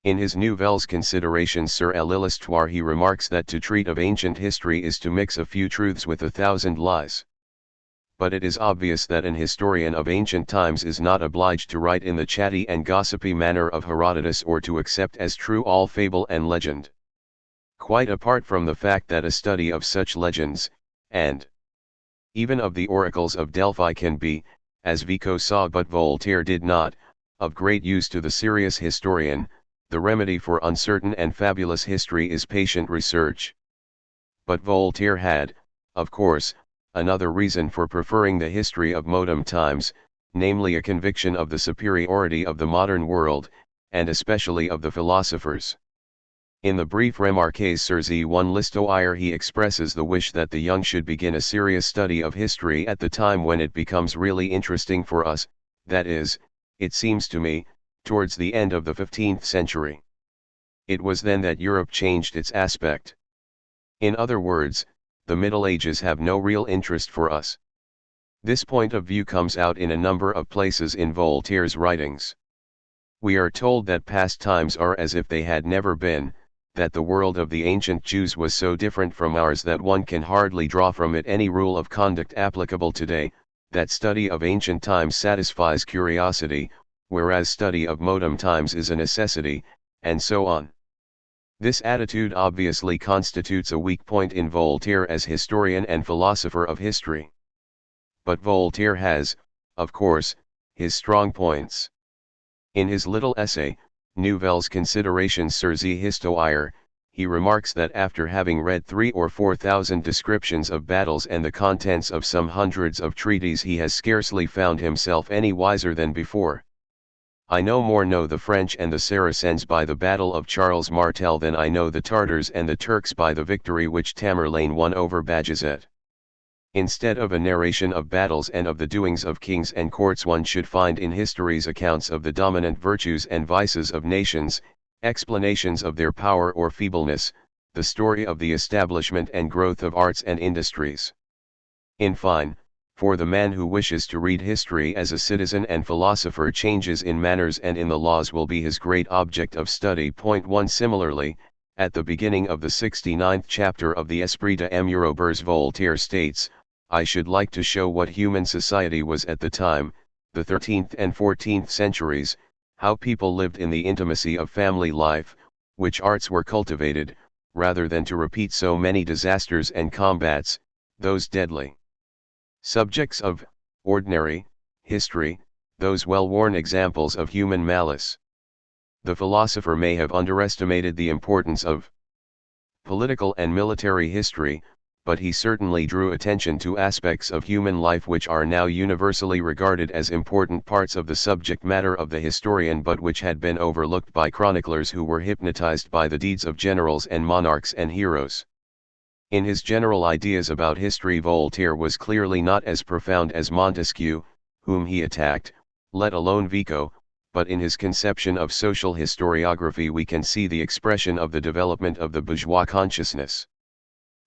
In his Nouvelles Considérations sur l'Histoire he remarks that to treat of ancient history is to mix a few truths with 1,000 lies. But it is obvious that an historian of ancient times is not obliged to write in the chatty and gossipy manner of Herodotus or to accept as true all fable and legend. Quite apart from the fact that a study of such legends, and even of the oracles of Delphi can be, as Vico saw but Voltaire did not, of great use to the serious historian, the remedy for uncertain and fabulous history is patient research. But Voltaire had, of course, another reason for preferring the history of modern times, namely a conviction of the superiority of the modern world, and especially of the philosophers. In the brief Remarques sur l'Histoire he expresses the wish that the young should begin a serious study of history at the time when it becomes really interesting for us, that is, it seems to me, towards the end of the 15th century. It was then that Europe changed its aspect. In other words, the Middle Ages have no real interest for us. This point of view comes out in a number of places in Voltaire's writings. We are told that past times are as if they had never been, that the world of the ancient Jews was so different from ours that one can hardly draw from it any rule of conduct applicable today, that study of ancient times satisfies curiosity, whereas study of modern times is a necessity, and so on. This attitude obviously constitutes a weak point in Voltaire as historian and philosopher of history. But Voltaire has, of course, his strong points. In his little essay, Nouvelles Considérations sur l'Histoire, he remarks that after having read 3,000 or 4,000 descriptions of battles and the contents of some hundreds of treaties he has scarcely found himself any wiser than before. I no more know the French and the Saracens by the battle of Charles Martel than I know the Tartars and the Turks by the victory which Tamerlane won over Bajazet. Instead of a narration of battles and of the doings of kings and courts, one should find in histories accounts of the dominant virtues and vices of nations, explanations of their power or feebleness, the story of the establishment and growth of arts and industries. In fine, for the man who wishes to read history as a citizen and philosopher, changes in manners and in the laws will be his great object of study. Point 1. Similarly, at the beginning of the 69th chapter of the Esprit de Amoureux, Voltaire states, I should like to show what human society was at the time, the 13th and 14th centuries, how people lived in the intimacy of family life, which arts were cultivated, rather than to repeat so many disasters and combats, those deadly subjects of ordinary history, those well-worn examples of human malice. The philosopher may have underestimated the importance of political and military history, but he certainly drew attention to aspects of human life which are now universally regarded as important parts of the subject matter of the historian, but which had been overlooked by chroniclers who were hypnotized by the deeds of generals and monarchs and heroes. In his general ideas about history, Voltaire was clearly not as profound as Montesquieu, whom he attacked, let alone Vico, but in his conception of social historiography we can see the expression of the development of the bourgeois consciousness.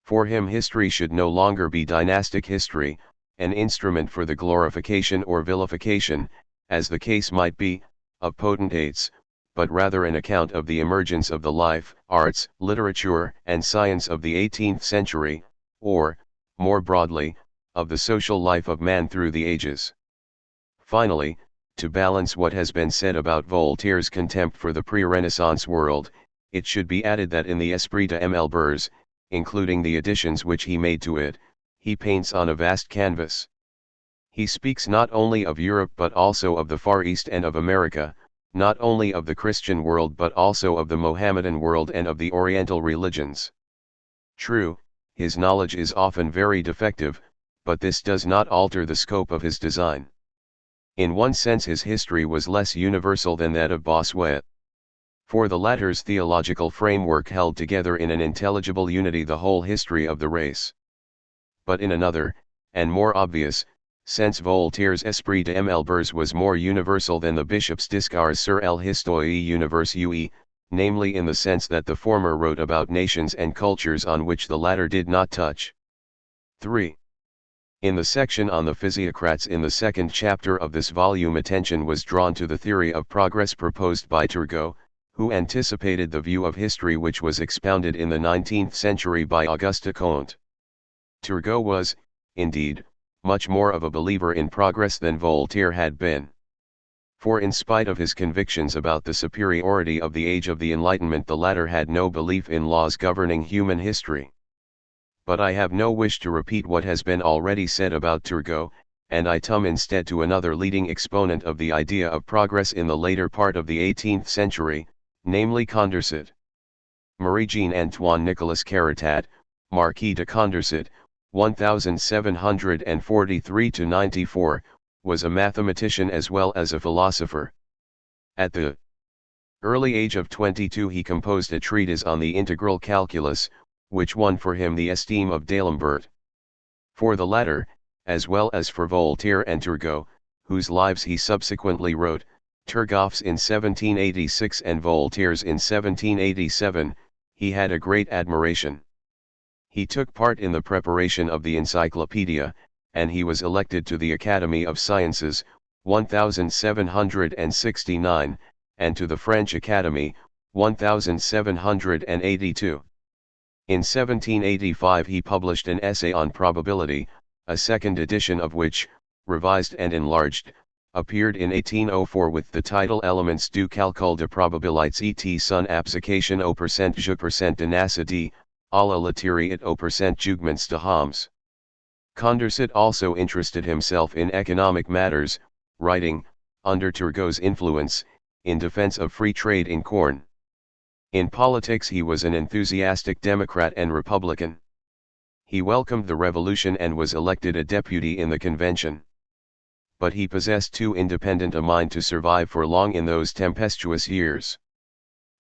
For him history should no longer be dynastic history, an instrument for the glorification or vilification, as the case might be, of potentates, but rather an account of the emergence of the life, arts, literature, and science of the 18th century, or, more broadly, of the social life of man through the ages. Finally, to balance what has been said about Voltaire's contempt for the pre-Renaissance world, it should be added that in the Esprit de Amoureux, including the additions which he made to it, he paints on a vast canvas. He speaks not only of Europe but also of the Far East and of America, not only of the Christian world but also of the Mohammedan world and of the Oriental religions. True, his knowledge is often very defective, but this does not alter the scope of his design. In one sense his history was less universal than that of Bossuet. For the latter's theological framework held together in an intelligible unity the whole history of the race. But in another, and more obvious, sense Voltaire's Esprit de Amoureux was more universal than the bishop's Discours sur l'histoire universelle, namely in the sense that the former wrote about nations and cultures on which the latter did not touch. 3. In the section on the physiocrats in the second chapter of this volume, attention was drawn to the theory of progress proposed by Turgot, who anticipated the view of history which was expounded in the 19th century by Auguste Comte. Turgot was, indeed, much more of a believer in progress than Voltaire had been. For in spite of his convictions about the superiority of the age of the Enlightenment, the latter had no belief in laws governing human history. But I have no wish to repeat what has been already said about Turgot, and I come instead to another leading exponent of the idea of progress in the later part of the 18th century, namely Condorcet. Marie-Jean Nicolas Caratat, Marquis de Condorcet, 1743–94, was a mathematician as well as a philosopher. At the early age of 22 he composed a treatise on the integral calculus, which won for him the esteem of D'Alembert. For the latter, as well as for Voltaire and Turgot, whose lives he subsequently wrote, Turgot's in 1786 and Voltaire's in 1787, he had a great admiration. He took part in the preparation of the Encyclopedia, and he was elected to the Academy of Sciences, 1769, and to the French Academy, 1782. In 1785 he published an essay on probability, a second edition of which, revised and enlarged, appeared in 1804 with the title Elements du calcul de probabilités et son application au pourcentage de necessité, à la literie et au jugments de Homs. Condorcet also interested himself in economic matters, writing, under Turgot's influence, in defense of free trade in corn. In politics he was an enthusiastic Democrat and Republican. He welcomed the revolution and was elected a deputy in the convention. but he possessed too independent a mind to survive for long in those tempestuous years.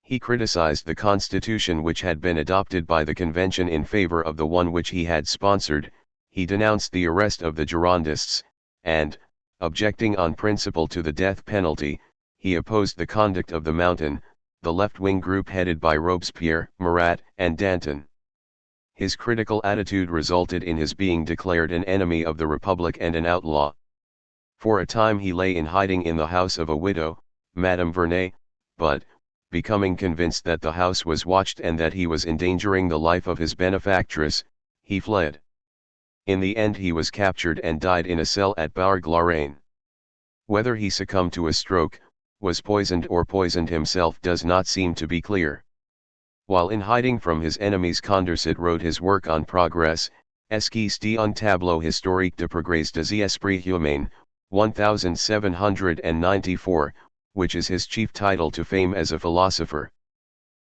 He criticized the constitution which had been adopted by the convention in favor of the one which he had sponsored, he denounced the arrest of the Girondists, and, objecting on principle to the death penalty, he opposed the conduct of the Mountain, the left-wing group headed by Robespierre, Marat, and Danton. His critical attitude resulted in his being declared an enemy of the Republic and an outlaw. For a time he lay in hiding in the house of a widow, Madame Vernet, but, becoming convinced that the house was watched and that he was endangering the life of his benefactress, he fled. In the end he was captured and died in a cell at Bourg-la-Reine. Whether he succumbed to a stroke, was poisoned or poisoned himself does not seem to be clear. While in hiding from his enemies, Condorcet wrote his work on Progress, Esquisse d'un tableau historique de progrès des esprits humains, 1794, which is his chief title to fame as a philosopher.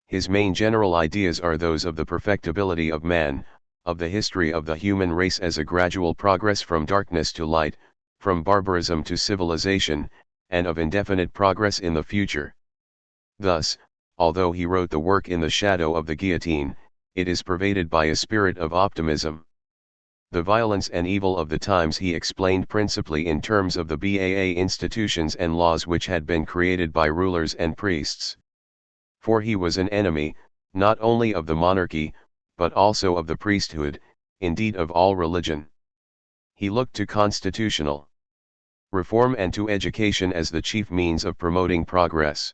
His main general ideas are those of the perfectibility of man, of the history of the human race as a gradual progress from darkness to light, from barbarism to civilization, and of indefinite progress in the future. Thus, although he wrote the work in the shadow of the guillotine, it is pervaded by a spirit of optimism. The violence and evil of the times he explained principally in terms of the BAA institutions and laws which had been created by rulers and priests. For he was an enemy, not only of the monarchy, but also of the priesthood, indeed of all religion. He looked to constitutional reform and to education as the chief means of promoting progress.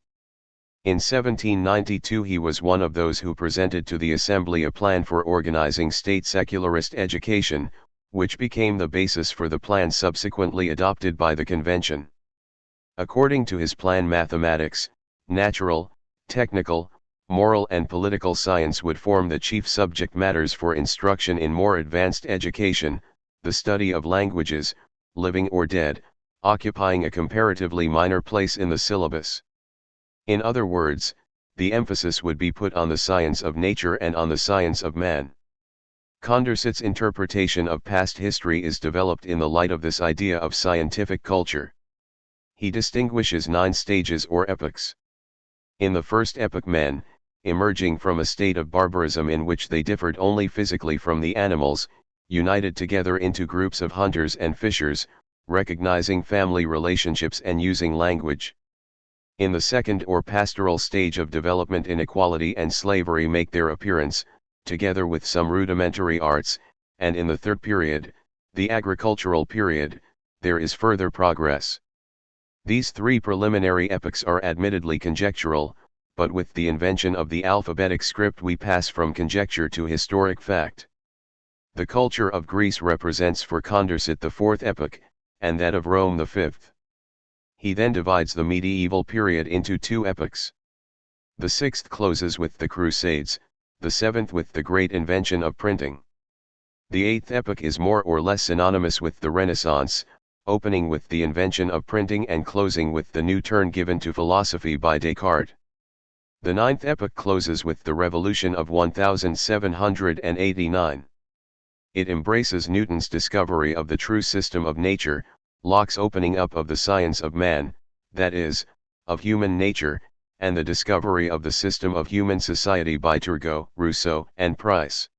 In 1792 he was one of those who presented to the Assembly a plan for organizing state secularist education, which became the basis for the plan subsequently adopted by the convention. According to his plan, mathematics, natural, technical, moral and political science would form the chief subject matters for instruction in more advanced education, the study of languages, living or dead, occupying a comparatively minor place in the syllabus. In other words, the emphasis would be put on the science of nature and on the science of man. Condorcet's interpretation of past history is developed in the light of this idea of scientific culture. He distinguishes 9 stages or epochs. In the first epoch, men, emerging from a state of barbarism in which they differed only physically from the animals, united together into groups of hunters and fishers, recognizing family relationships and using language. In the second or pastoral stage of development, inequality and slavery make their appearance, together with some rudimentary arts, and in the third period, the agricultural period, there is further progress. These 3 preliminary epochs are admittedly conjectural, but with the invention of the alphabetic script we pass from conjecture to historic fact. The culture of Greece represents for Condorcet the 4th epoch, and that of Rome the 5th. He then divides the medieval period into 2 epochs. The 6th closes with the Crusades, the 7th with the great invention of printing. The 8th epoch is more or less synonymous with the Renaissance, opening with the invention of printing and closing with the new turn given to philosophy by Descartes. The 9th epoch closes with the Revolution of 1789. It embraces Newton's discovery of the true system of nature, Locke's opening up of the science of man, that is, of human nature, and the discovery of the system of human society by Turgot, Rousseau, and Price.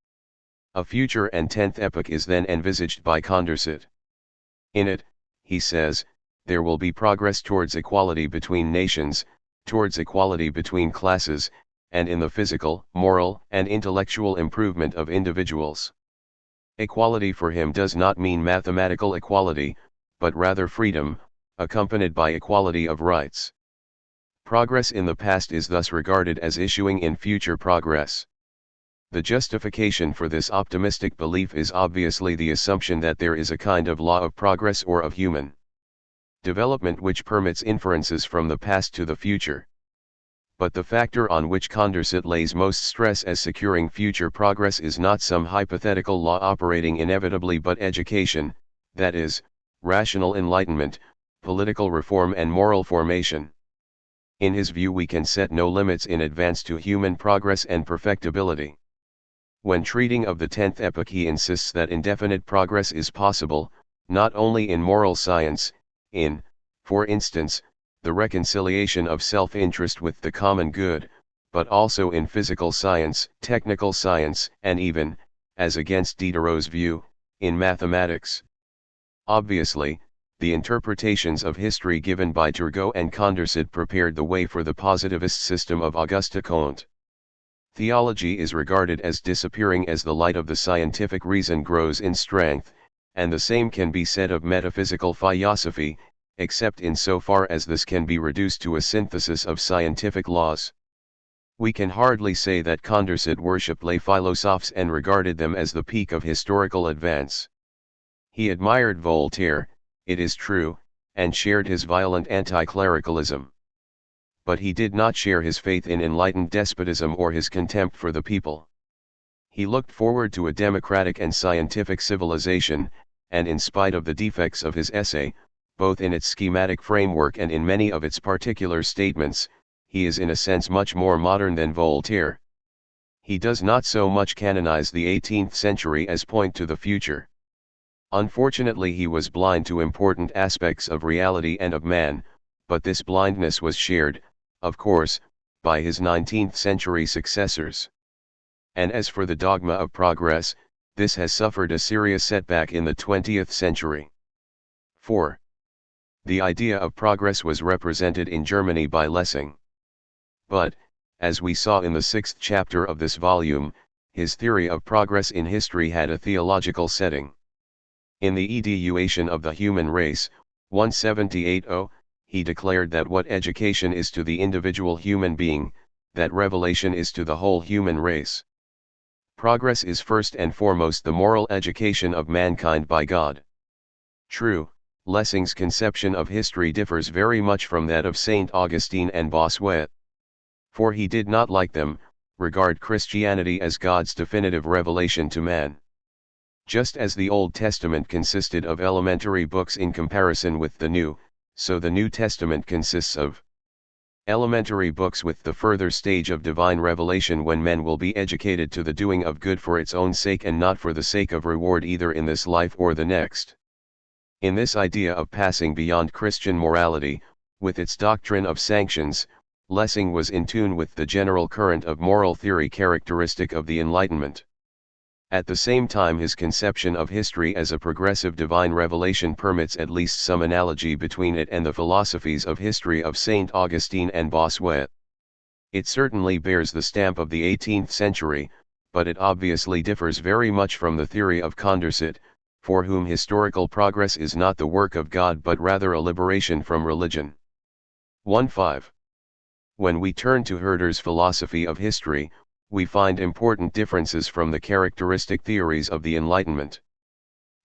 A future and 10th epoch is then envisaged by Condorcet. In it, he says, there will be progress towards equality between nations, towards equality between classes, and in the physical, moral, and intellectual improvement of individuals. Equality for him does not mean mathematical equality, but rather freedom, accompanied by equality of rights. Progress in the past is thus regarded as issuing in future progress. The justification for this optimistic belief is obviously the assumption that there is a kind of law of progress or of human development which permits inferences from the past to the future. But the factor on which Condorcet lays most stress as securing future progress is not some hypothetical law operating inevitably, but education, that is, rational enlightenment, political reform and moral formation. In his view, we can set no limits in advance to human progress and perfectibility. When treating of the 10th epoch, he insists that indefinite progress is possible, not only in moral science, in, for instance, the reconciliation of self-interest with the common good, but also in physical science, technical science, and even, as against Diderot's view, in mathematics. Obviously, the interpretations of history given by Turgot and Condorcet prepared the way for the positivist system of Auguste Comte. Theology is regarded as disappearing as the light of the scientific reason grows in strength, and the same can be said of metaphysical philosophy, except in so far as this can be reduced to a synthesis of scientific laws. We can hardly say that Condorcet worshipped les philosophes and regarded them as the peak of historical advance. He admired Voltaire, it is true, and shared his violent anti-clericalism. But he did not share his faith in enlightened despotism or his contempt for the people. He looked forward to a democratic and scientific civilization, and in spite of the defects of his essay, both in its schematic framework and in many of its particular statements, he is in a sense much more modern than Voltaire. He does not so much canonize the 18th century as point to the future. Unfortunately, he was blind to important aspects of reality and of man, but this blindness was shared, of course, by his 19th century successors. And as for the dogma of progress, this has suffered a serious setback in the 20th century. 4. The idea of progress was represented in Germany by Lessing. But, as we saw in the 6th chapter of this volume, his theory of progress in history had a theological setting. In the Education of the Human Race, 178-0, he declared that what education is to the individual human being, that revelation is to the whole human race. Progress is first and foremost the moral education of mankind by God. True, Lessing's conception of history differs very much from that of Saint Augustine and Bossuet. For he did not, like them, regard Christianity as God's definitive revelation to man. Just as the Old Testament consisted of elementary books in comparison with the New, so the New Testament consists of elementary books with the further stage of divine revelation when men will be educated to the doing of good for its own sake and not for the sake of reward either in this life or the next. In this idea of passing beyond Christian morality, with its doctrine of sanctions, Lessing was in tune with the general current of moral theory characteristic of the Enlightenment. At the same time, his conception of history as a progressive divine revelation permits at least some analogy between it and the philosophies of history of Saint Augustine and Bossuet. It certainly bears the stamp of the 18th century, but it obviously differs very much from the theory of Condorcet, for whom historical progress is not the work of God but rather a liberation from religion. 1.5. When we turn to Herder's philosophy of history, we find important differences from the characteristic theories of the Enlightenment.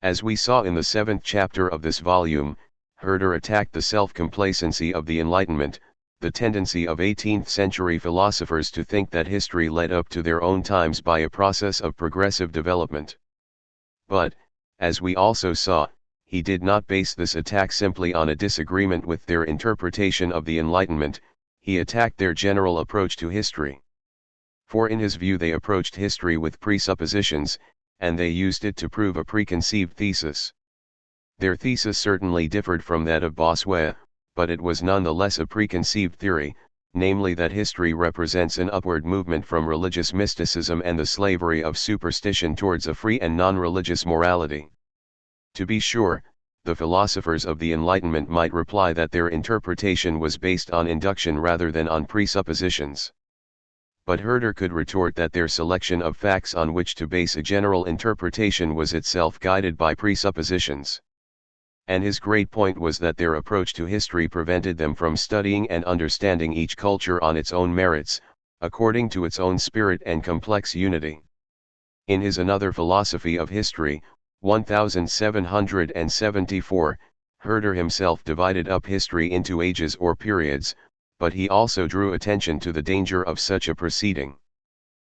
As we saw in the 7th chapter of this volume, Herder attacked the self-complacency of the Enlightenment, the tendency of 18th century philosophers to think that history led up to their own times by a process of progressive development. But, as we also saw, he did not base this attack simply on a disagreement with their interpretation of the Enlightenment, he attacked their general approach to history. For in his view they approached history with presuppositions, and they used it to prove a preconceived thesis. Their thesis certainly differed from that of Bossuet, but it was nonetheless a preconceived theory, namely that history represents an upward movement from religious mysticism and the slavery of superstition towards a free and non-religious morality. To be sure, the philosophers of the Enlightenment might reply that their interpretation was based on induction rather than on presuppositions. But Herder could retort that their selection of facts on which to base a general interpretation was itself guided by presuppositions. And his great point was that their approach to history prevented them from studying and understanding each culture on its own merits, according to its own spirit and complex unity. In his Another Philosophy of History, 1774, Herder himself divided up history into ages or periods, but he also drew attention to the danger of such a proceeding.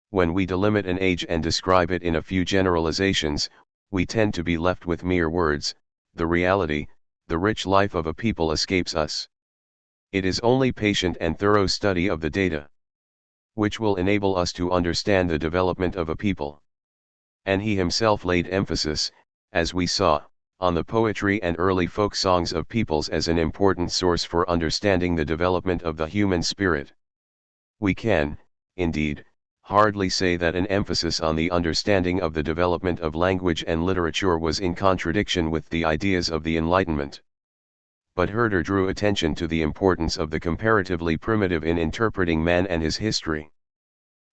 When we delimit an age and describe it in a few generalizations, we tend to be left with mere words. The reality, the rich life of a people escapes us. It is only patient and thorough study of the data which will enable us to understand the development of a people. And he himself laid emphasis, as we saw, on the poetry and early folk songs of peoples as an important source for understanding the development of the human spirit. We can, indeed, hardly say that an emphasis on the understanding of the development of language and literature was in contradiction with the ideas of the Enlightenment. But Herder drew attention to the importance of the comparatively primitive in interpreting man and his history.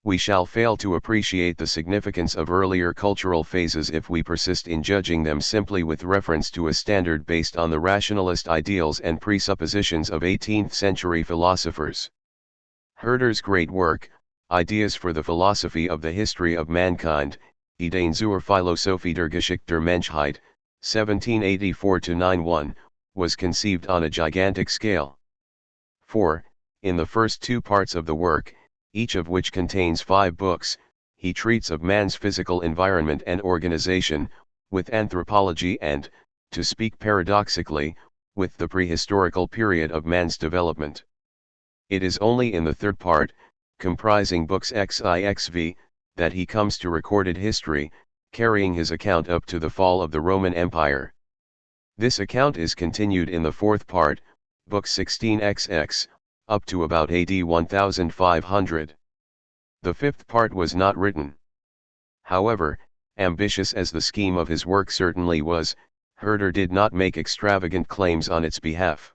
We shall fail to appreciate the significance of earlier cultural phases if we persist in judging them simply with reference to a standard based on the rationalist ideals and presuppositions of 18th-century philosophers. Herder's great work, Ideas for the Philosophy of the History of Mankind, Ideen zur Philosophie der Geschichte der Menschheit, 1784-91, was conceived on a gigantic scale. For, in the first two parts of the work, each of which contains 5 books, he treats of man's physical environment and organization, with anthropology and, to speak paradoxically, with the prehistorical period of man's development. It is only in the third part, comprising books XIXV, that he comes to recorded history, carrying his account up to the fall of the Roman Empire. This account is continued in the fourth part, book 16XX, up to about AD 1500. The fifth part was not written. However, ambitious as the scheme of his work certainly was, Herder did not make extravagant claims on its behalf.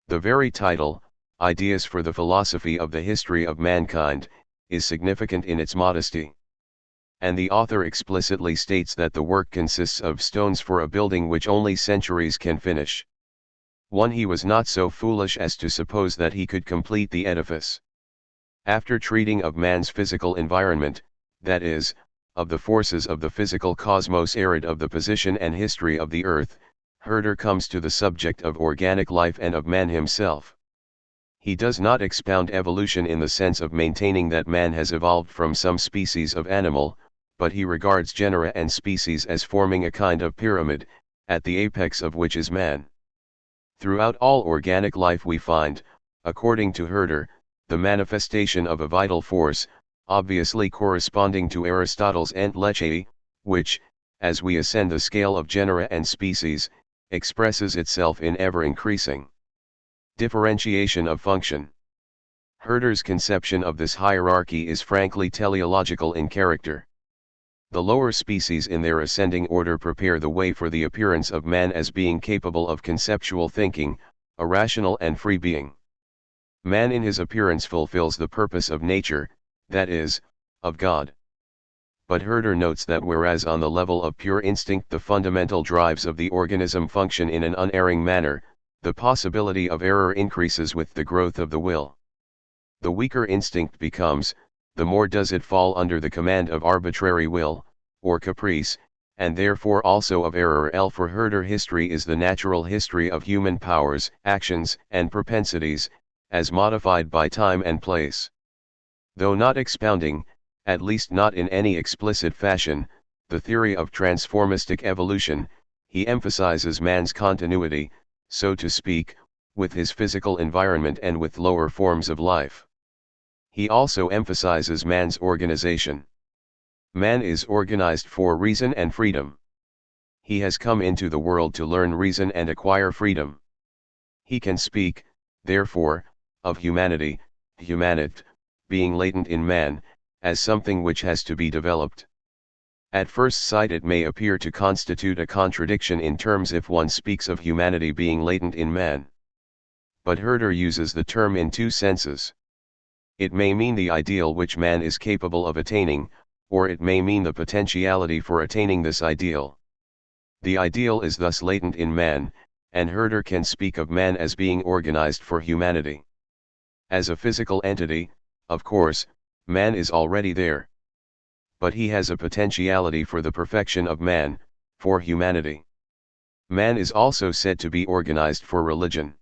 The very title, Ideas for the Philosophy of the History of Mankind, is significant in its modesty. And the author explicitly states that the work consists of stones for a building which only centuries can finish. He was not so foolish as to suppose that he could complete the edifice. After treating of man's physical environment, that is, of the forces of the physical cosmos arid of the position and history of the earth, Herder comes to the subject of organic life and of man himself. He does not expound evolution in the sense of maintaining that man has evolved from some species of animal, but he regards genera and species as forming a kind of pyramid, at the apex of which is man. Throughout all organic life we find, according to Herder, the manifestation of a vital force, obviously corresponding to Aristotle's entelecheia, which, as we ascend the scale of genera and species, expresses itself in ever-increasing differentiation of function. Herder's conception of this hierarchy is frankly teleological in character. The lower species in their ascending order prepare the way for the appearance of man as being capable of conceptual thinking, a rational and free being. Man in his appearance fulfills the purpose of nature, that is, of God. But Herder notes that whereas on the level of pure instinct the fundamental drives of the organism function in an unerring manner, the possibility of error increases with the growth of the will. The weaker instinct becomes, the more does it fall under the command of arbitrary will, or caprice, and therefore also of error. For Herder, history is the natural history of human powers, actions, and propensities, as modified by time and place. Though not expounding, at least not in any explicit fashion, the theory of transformistic evolution, he emphasizes man's continuity, so to speak, with his physical environment and with lower forms of life. He also emphasizes man's organization. Man is organized for reason and freedom. He has come into the world to learn reason and acquire freedom. He can speak, therefore, of humanity, humanit, being latent in man, as something which has to be developed. At first sight it may appear to constitute a contradiction in terms if one speaks of humanity being latent in man. But Herder uses the term in two senses. It may mean the ideal which man is capable of attaining, or it may mean the potentiality for attaining this ideal. The ideal is thus latent in man, and Herder can speak of man as being organized for humanity. As a physical entity, of course, man is already there. But he has a potentiality for the perfection of man, for humanity. Man is also said to be organized for religion.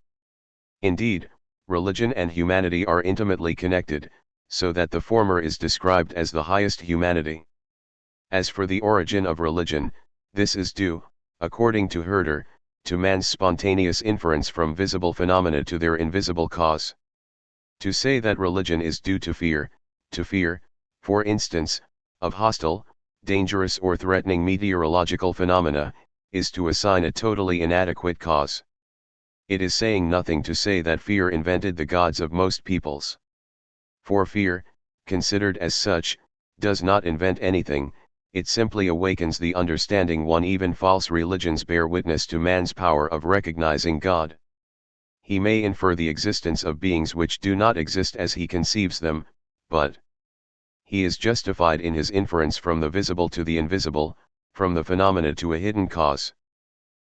Indeed, religion and humanity are intimately connected, so that the former is described as the highest humanity. As for the origin of religion, this is due, according to Herder, to man's spontaneous inference from visible phenomena to their invisible cause. To say that religion is due to fear, for instance, of hostile, dangerous or threatening meteorological phenomena, is to assign a totally inadequate cause. It is saying nothing to say that fear invented the gods of most peoples. For fear, considered as such, does not invent anything, it simply awakens the understanding one. Even false religions bear witness to man's power of recognizing God. He may infer the existence of beings which do not exist as he conceives them, but he is justified in his inference from the visible to the invisible, from the phenomena to a hidden cause.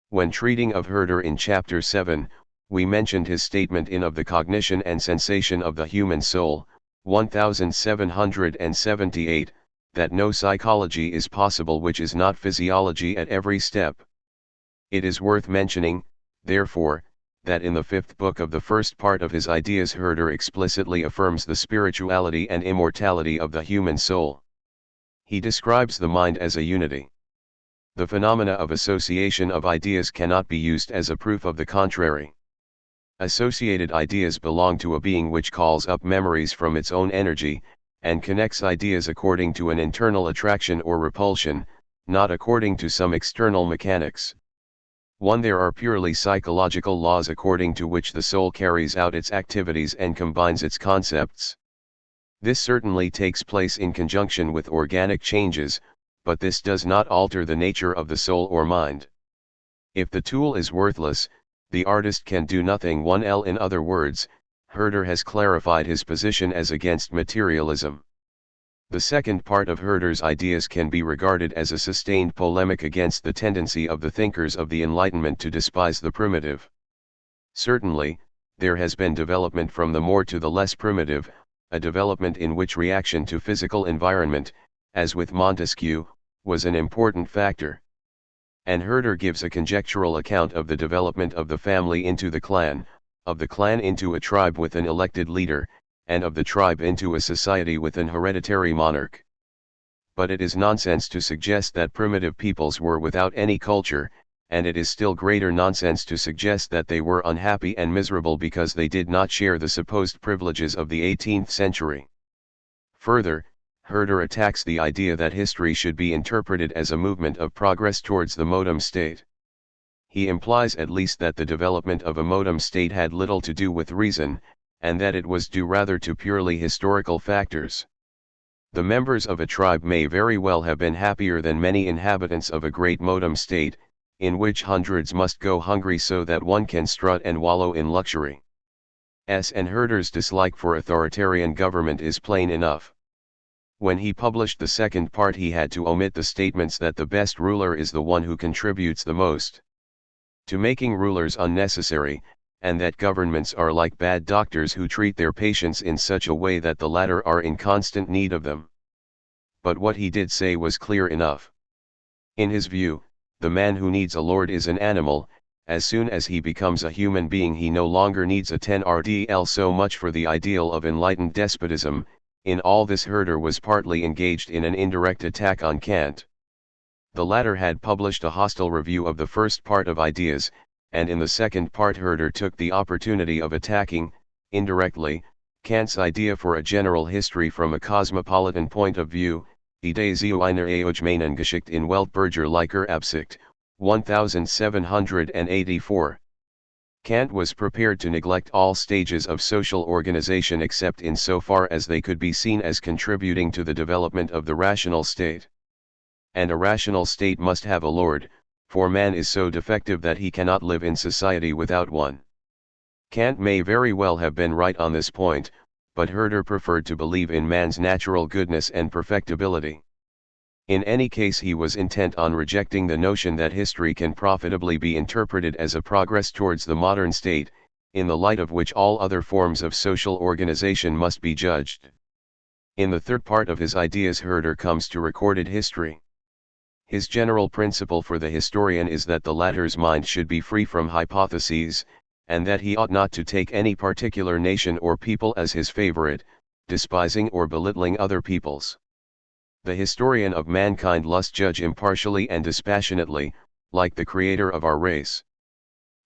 When treating of Herder in Chapter 7, we mentioned his statement in Of the Cognition and Sensation of the Human Soul, 1778, that no psychology is possible which is not physiology at every step. It is worth mentioning, therefore, that in the fifth book of the first part of his Ideas Herder explicitly affirms the spirituality and immortality of the human soul. He describes the mind as a unity. The phenomena of association of ideas cannot be used as a proof of the contrary. Associated ideas belong to a being which calls up memories from its own energy, and connects ideas according to an internal attraction or repulsion, not according to some external mechanics. There are purely psychological laws according to which the soul carries out its activities and combines its concepts. This certainly takes place in conjunction with organic changes, but this does not alter the nature of the soul or mind. If the tool is worthless, the artist can do nothing. In other words, Herder has clarified his position as against materialism. The second part of Herder's ideas can be regarded as a sustained polemic against the tendency of the thinkers of the Enlightenment to despise the primitive. Certainly, there has been development from the more to the less primitive, a development in which reaction to physical environment, as with Montesquieu, was an important factor. And Herder gives a conjectural account of the development of the family into the clan, of the clan into a tribe with an elected leader, and of the tribe into a society with an hereditary monarch. But it is nonsense to suggest that primitive peoples were without any culture, and it is still greater nonsense to suggest that they were unhappy and miserable because they did not share the supposed privileges of the 18th century. Further, Herder attacks the idea that history should be interpreted as a movement of progress towards the modem state. He implies at least that the development of a modem state had little to do with reason, and that it was due rather to purely historical factors. The members of a tribe may very well have been happier than many inhabitants of a great modem state, in which hundreds must go hungry so that one can strut and wallow in luxury. And Herder's dislike for authoritarian government is plain enough. When he published the second part, he had to omit the statements that the best ruler is the one who contributes the most to making rulers unnecessary, and that governments are like bad doctors who treat their patients in such a way that the latter are in constant need of them. But what he did say was clear enough. In his view, the man who needs a lord is an animal. As soon as he becomes a human being, he no longer needs a THIRD. So much for the ideal of enlightened despotism. In all this, Herder was partly engaged in an indirect attack on Kant. The latter had published a hostile review of the first part of Ideas, and in the second part Herder took the opportunity of attacking, indirectly, Kant's idea for a general history from a cosmopolitan point of view. Idee zu einer allgemeinen Geschichte in weltbürgerlicher Absicht, 1784. Kant was prepared to neglect all stages of social organization except in so far as they could be seen as contributing to the development of the rational state. And a rational state must have a lord, for man is so defective that he cannot live in society without one. Kant may very well have been right on this point, but Herder preferred to believe in man's natural goodness and perfectibility. In any case, he was intent on rejecting the notion that history can profitably be interpreted as a progress towards the modern state, in the light of which all other forms of social organization must be judged. In the third part of his Ideas, Herder comes to recorded history. His general principle for the historian is that the latter's mind should be free from hypotheses, and that he ought not to take any particular nation or people as his favorite, despising or belittling other peoples. The historian of mankind must judge impartially and dispassionately, like the creator of our race.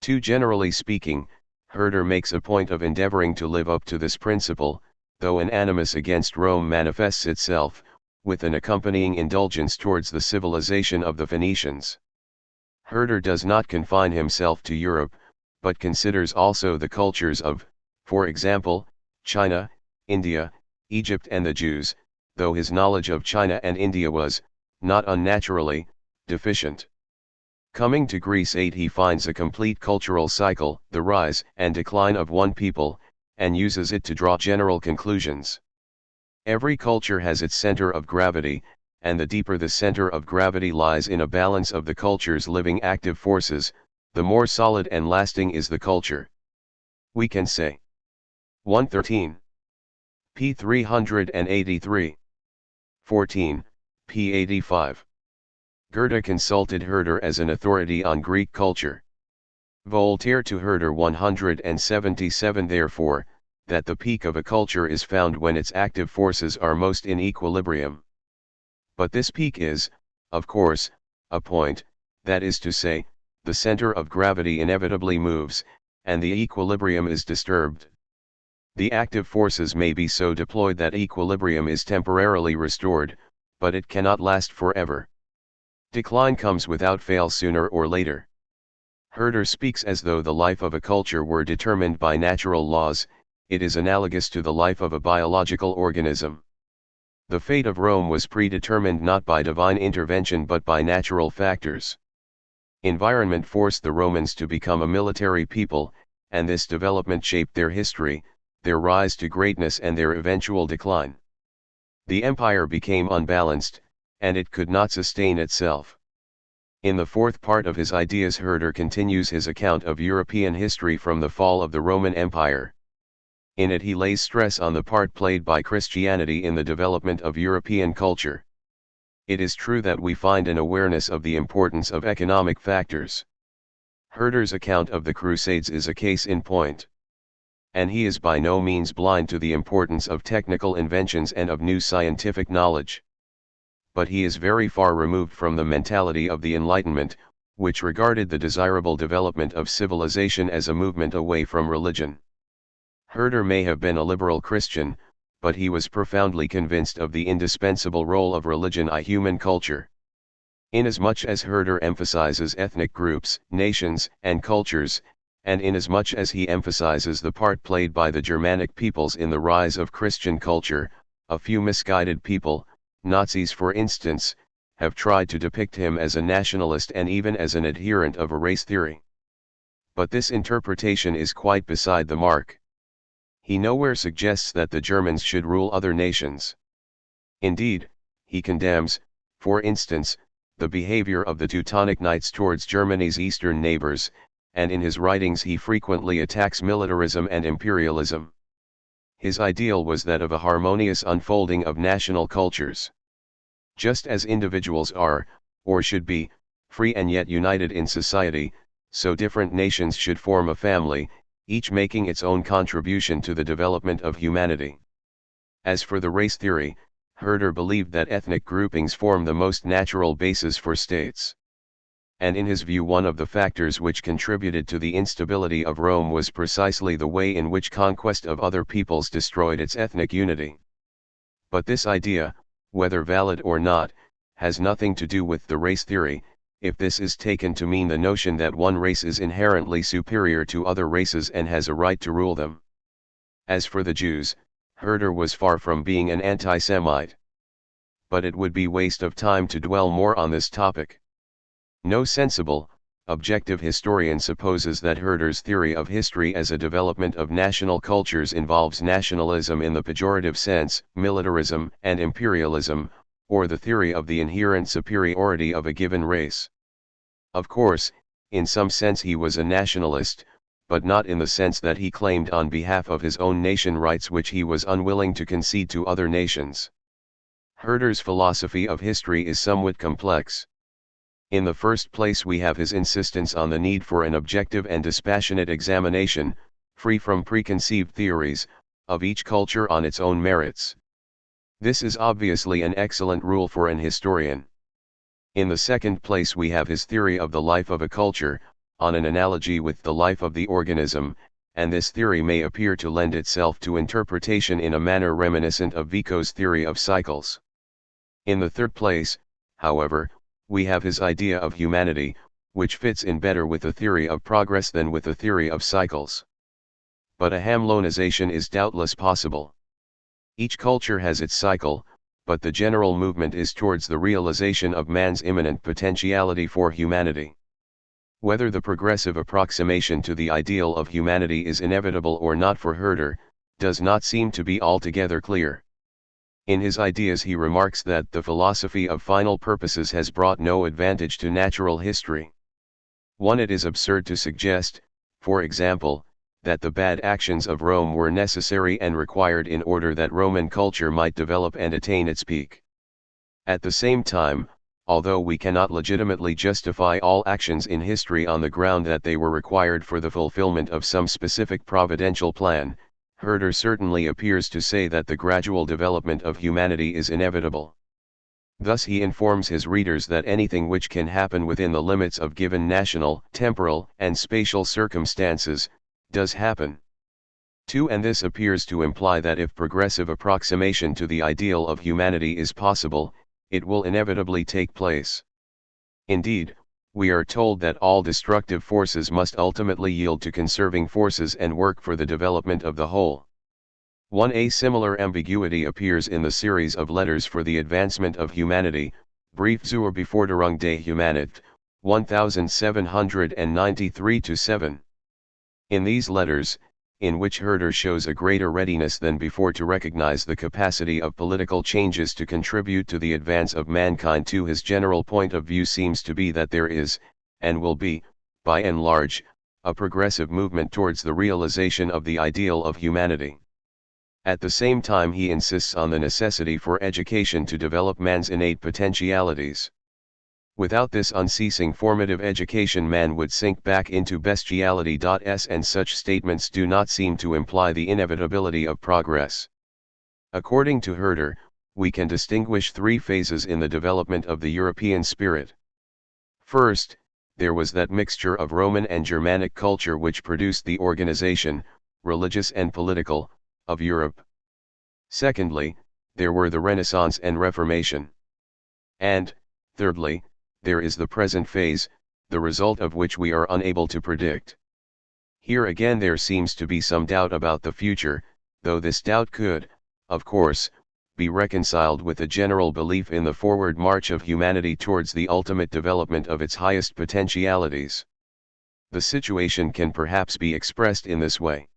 Too generally speaking, Herder makes a point of endeavoring to live up to this principle, though an animus against Rome manifests itself, with an accompanying indulgence towards the civilization of the Phoenicians. Herder does not confine himself to Europe, but considers also the cultures of, for example, China, India, Egypt and the Jews, though his knowledge of China and India was, not unnaturally, deficient. Coming to Greece 8, he finds a complete cultural cycle, the rise and decline of one people, and uses it to draw general conclusions. Every culture has its center of gravity, and the deeper the center of gravity lies in a balance of the culture's living active forces, the more solid and lasting is the culture. We can say. 113. p. 383. 14, p. 85. Goethe consulted Herder as an authority on Greek culture. Voltaire to Herder 177. Therefore, that the peak of a culture is found when its active forces are most in equilibrium. But this peak is, of course, a point, that is to say, the center of gravity inevitably moves, and the equilibrium is disturbed. The active forces may be so deployed that equilibrium is temporarily restored, but it cannot last forever. Decline comes without fail sooner or later. Herder speaks as though the life of a culture were determined by natural laws. It is analogous to the life of a biological organism. The fate of Rome was predetermined not by divine intervention but by natural factors. Environment forced the Romans to become a military people, and this development shaped their history, their rise to greatness and their eventual decline. The empire became unbalanced, and it could not sustain itself. In the fourth part of his Ideas, Herder continues his account of European history from the fall of the Roman Empire. In it he lays stress on the part played by Christianity in the development of European culture. It is true that we find an awareness of the importance of economic factors. Herder's account of the Crusades is a case in point. And he is by no means blind to the importance of technical inventions and of new scientific knowledge. But he is very far removed from the mentality of the Enlightenment, which regarded the desirable development of civilization as a movement away from religion. Herder may have been a liberal Christian, but he was profoundly convinced of the indispensable role of religion in human culture. Inasmuch as Herder emphasizes ethnic groups, nations, and cultures, and inasmuch as he emphasizes the part played by the Germanic peoples in the rise of Christian culture, a few misguided people, Nazis for instance, have tried to depict him as a nationalist and even as an adherent of a race theory. But this interpretation is quite beside the mark. He nowhere suggests that the Germans should rule other nations. Indeed, he condemns, for instance, the behavior of the Teutonic Knights towards Germany's eastern neighbors, and in his writings he frequently attacks militarism and imperialism. His ideal was that of a harmonious unfolding of national cultures. Just as individuals are, or should be, free and yet united in society, so different nations should form a family, each making its own contribution to the development of humanity. As for the race theory, Herder believed that ethnic groupings form the most natural basis for states. And in his view, one of the factors which contributed to the instability of Rome was precisely the way in which conquest of other peoples destroyed its ethnic unity. But this idea, whether valid or not, has nothing to do with the race theory, if this is taken to mean the notion that one race is inherently superior to other races and has a right to rule them. As for the Jews, Herder was far from being an anti-Semite. But it would be waste of time to dwell more on this topic. No sensible, objective historian supposes that Herder's theory of history as a development of national cultures involves nationalism in the pejorative sense, militarism and imperialism, or the theory of the inherent superiority of a given race. Of course, in some sense he was a nationalist, but not in the sense that he claimed on behalf of his own nation rights which he was unwilling to concede to other nations. Herder's philosophy of history is somewhat complex. In the first place we have his insistence on the need for an objective and dispassionate examination, free from preconceived theories, of each culture on its own merits. This is obviously an excellent rule for an historian. In the second place we have his theory of the life of a culture, on an analogy with the life of the organism, and this theory may appear to lend itself to interpretation in a manner reminiscent of Vico's theory of cycles. In the third place, however, we have his idea of humanity, which fits in better with the theory of progress than with the theory of cycles. But a Hamlonization is doubtless possible. Each culture has its cycle, but the general movement is towards the realization of man's immanent potentiality for humanity. Whether the progressive approximation to the ideal of humanity is inevitable or not for Herder, does not seem to be altogether clear. In his ideas he remarks that the philosophy of final purposes has brought no advantage to natural history. 1. It is absurd to suggest, for example, that the bad actions of Rome were necessary and required in order that Roman culture might develop and attain its peak. At the same time, although we cannot legitimately justify all actions in history on the ground that they were required for the fulfillment of some specific providential plan, Herder certainly appears to say that the gradual development of humanity is inevitable. Thus he informs his readers that anything which can happen within the limits of given national, temporal, and spatial circumstances, does happen. 2. And this appears to imply that if progressive approximation to the ideal of humanity is possible, it will inevitably take place. Indeed, we are told that all destructive forces must ultimately yield to conserving forces and work for the development of the whole. 1. A similar ambiguity appears in the series of letters for the advancement of humanity, Brief zur Beförderung der Humanität, 1793-7. In these letters, in which Herder shows a greater readiness than before to recognize the capacity of political changes to contribute to the advance of mankind, to his general point of view seems to be that there is, and will be, by and large, a progressive movement towards the realization of the ideal of humanity. At the same time he insists on the necessity for education to develop man's innate potentialities. Without this unceasing formative education man would sink back into bestiality. And such statements do not seem to imply the inevitability of progress. According to Herder, we can distinguish 3 phases in the development of the European spirit. First, there was that mixture of Roman and Germanic culture which produced the organization, religious and political, of Europe. Secondly, there were the Renaissance and Reformation. And, thirdly, there is the present phase, the result of which we are unable to predict. Here again there seems to be some doubt about the future, though this doubt could, of course, be reconciled with a general belief in the forward march of humanity towards the ultimate development of its highest potentialities. The situation can perhaps be expressed in this way.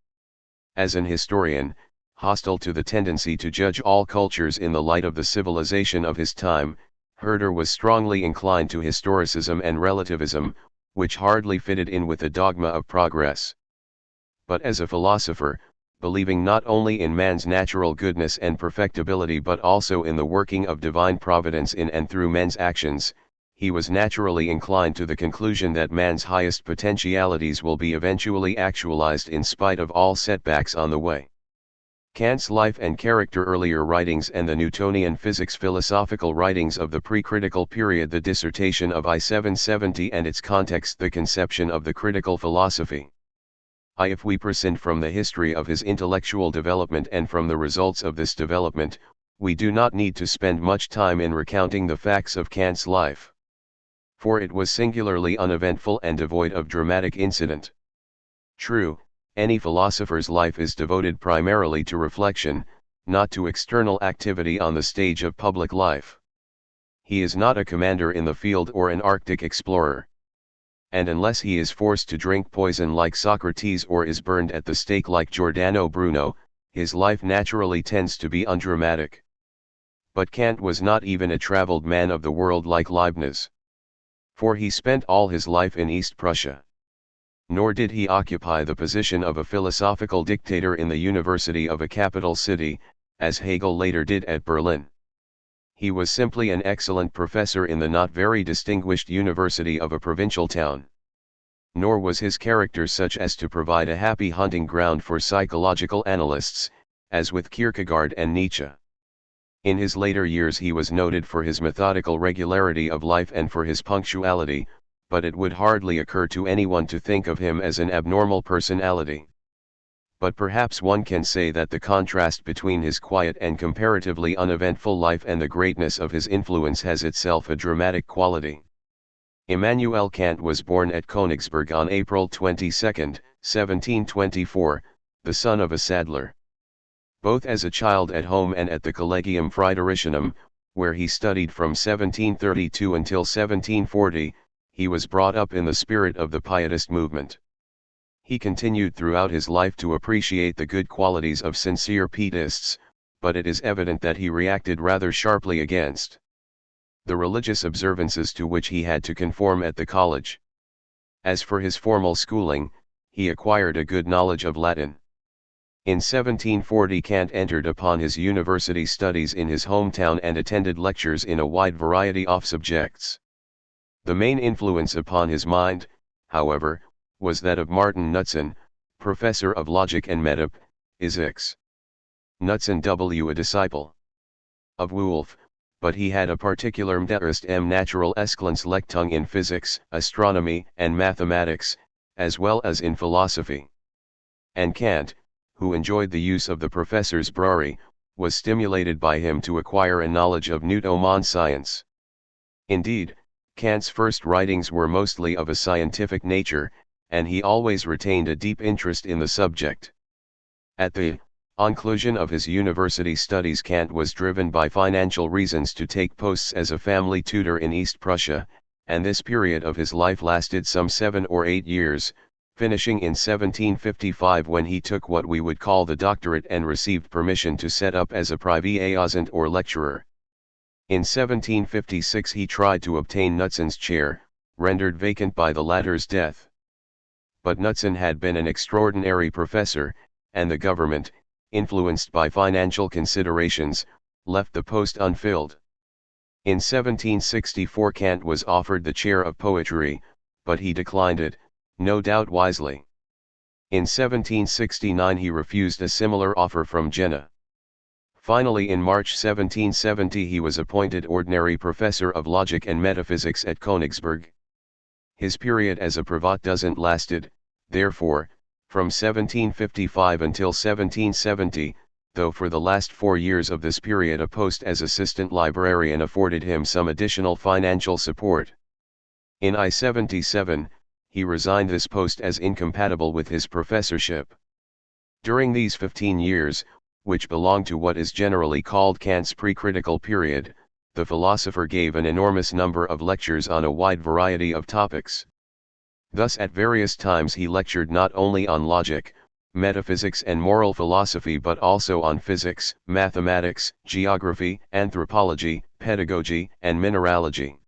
As an historian, hostile to the tendency to judge all cultures in the light of the civilization of his time, Herder was strongly inclined to historicism and relativism, which hardly fitted in with the dogma of progress. But as a philosopher, believing not only in man's natural goodness and perfectibility but also in the working of divine providence in and through men's actions, he was naturally inclined to the conclusion that man's highest potentialities will be eventually actualized in spite of all setbacks on the way. Kant's life and character, earlier writings, and the Newtonian physics philosophical writings of the pre-critical period, the dissertation of I-770 and its context, the conception of the critical philosophy. If we prescind from the history of his intellectual development and from the results of this development, we do not need to spend much time in recounting the facts of Kant's life. For it was singularly uneventful and devoid of dramatic incident. True, any philosopher's life is devoted primarily to reflection, not to external activity on the stage of public life. He is not a commander in the field or an Arctic explorer. And unless he is forced to drink poison like Socrates or is burned at the stake like Giordano Bruno, his life naturally tends to be undramatic. But Kant was not even a traveled man of the world like Leibniz. For he spent all his life in East Prussia. Nor did he occupy the position of a philosophical dictator in the university of a capital city, as Hegel later did at Berlin. He was simply an excellent professor in the not very distinguished university of a provincial town. Nor was his character such as to provide a happy hunting ground for psychological analysts, as with Kierkegaard and Nietzsche. In his later years he was noted for his methodical regularity of life and for his punctuality, but it would hardly occur to anyone to think of him as an abnormal personality. But perhaps one can say that the contrast between his quiet and comparatively uneventful life and the greatness of his influence has itself a dramatic quality. Immanuel Kant was born at Königsberg on April 22, 1724, the son of a saddler. Both as a child at home and at the Collegium Fridericianum, where he studied from 1732 until 1740, he was brought up in the spirit of the Pietist movement. He continued throughout his life to appreciate the good qualities of sincere Pietists, but it is evident that he reacted rather sharply against the religious observances to which he had to conform at the college. As for his formal schooling, he acquired a good knowledge of Latin. In 1740 Kant entered upon his university studies in his hometown and attended lectures in a wide variety of subjects. The main influence upon his mind, however, was that of Martin Knudsen, professor of logic and metaphysics. Knudsen was a disciple of Wolff, but he had a particular interest natural Lektung in physics, astronomy, and mathematics, as well as in philosophy. And Kant, who enjoyed the use of the professor's brewery, was stimulated by him to acquire a knowledge of Newtonian science. Indeed, Kant's first writings were mostly of a scientific nature, and he always retained a deep interest in the subject. At the conclusion of his university studies, Kant was driven by financial reasons to take posts as a family tutor in East Prussia, and this period of his life lasted some 7 or 8 years, finishing in 1755 when he took what we would call the doctorate and received permission to set up as a privatizant or lecturer. In 1756 he tried to obtain Knudsen's chair, rendered vacant by the latter's death. But Knudsen had been an extraordinary professor, and the government, influenced by financial considerations, left the post unfilled. In 1764 Kant was offered the chair of poetry, but he declined it, no doubt wisely. In 1769 he refused a similar offer from Jena. Finally in March 1770 he was appointed ordinary professor of logic and metaphysics at Königsberg. His period as a privatdozent lasted, therefore, from 1755 until 1770, though for the last 4 years of this period a post as assistant librarian afforded him some additional financial support. In 1777, he resigned this post as incompatible with his professorship. During these 15 years, which belong to what is generally called Kant's pre-critical period, the philosopher gave an enormous number of lectures on a wide variety of topics. Thus at various times he lectured not only on logic, metaphysics and moral philosophy but also on physics, mathematics, geography, anthropology, pedagogy, and mineralogy.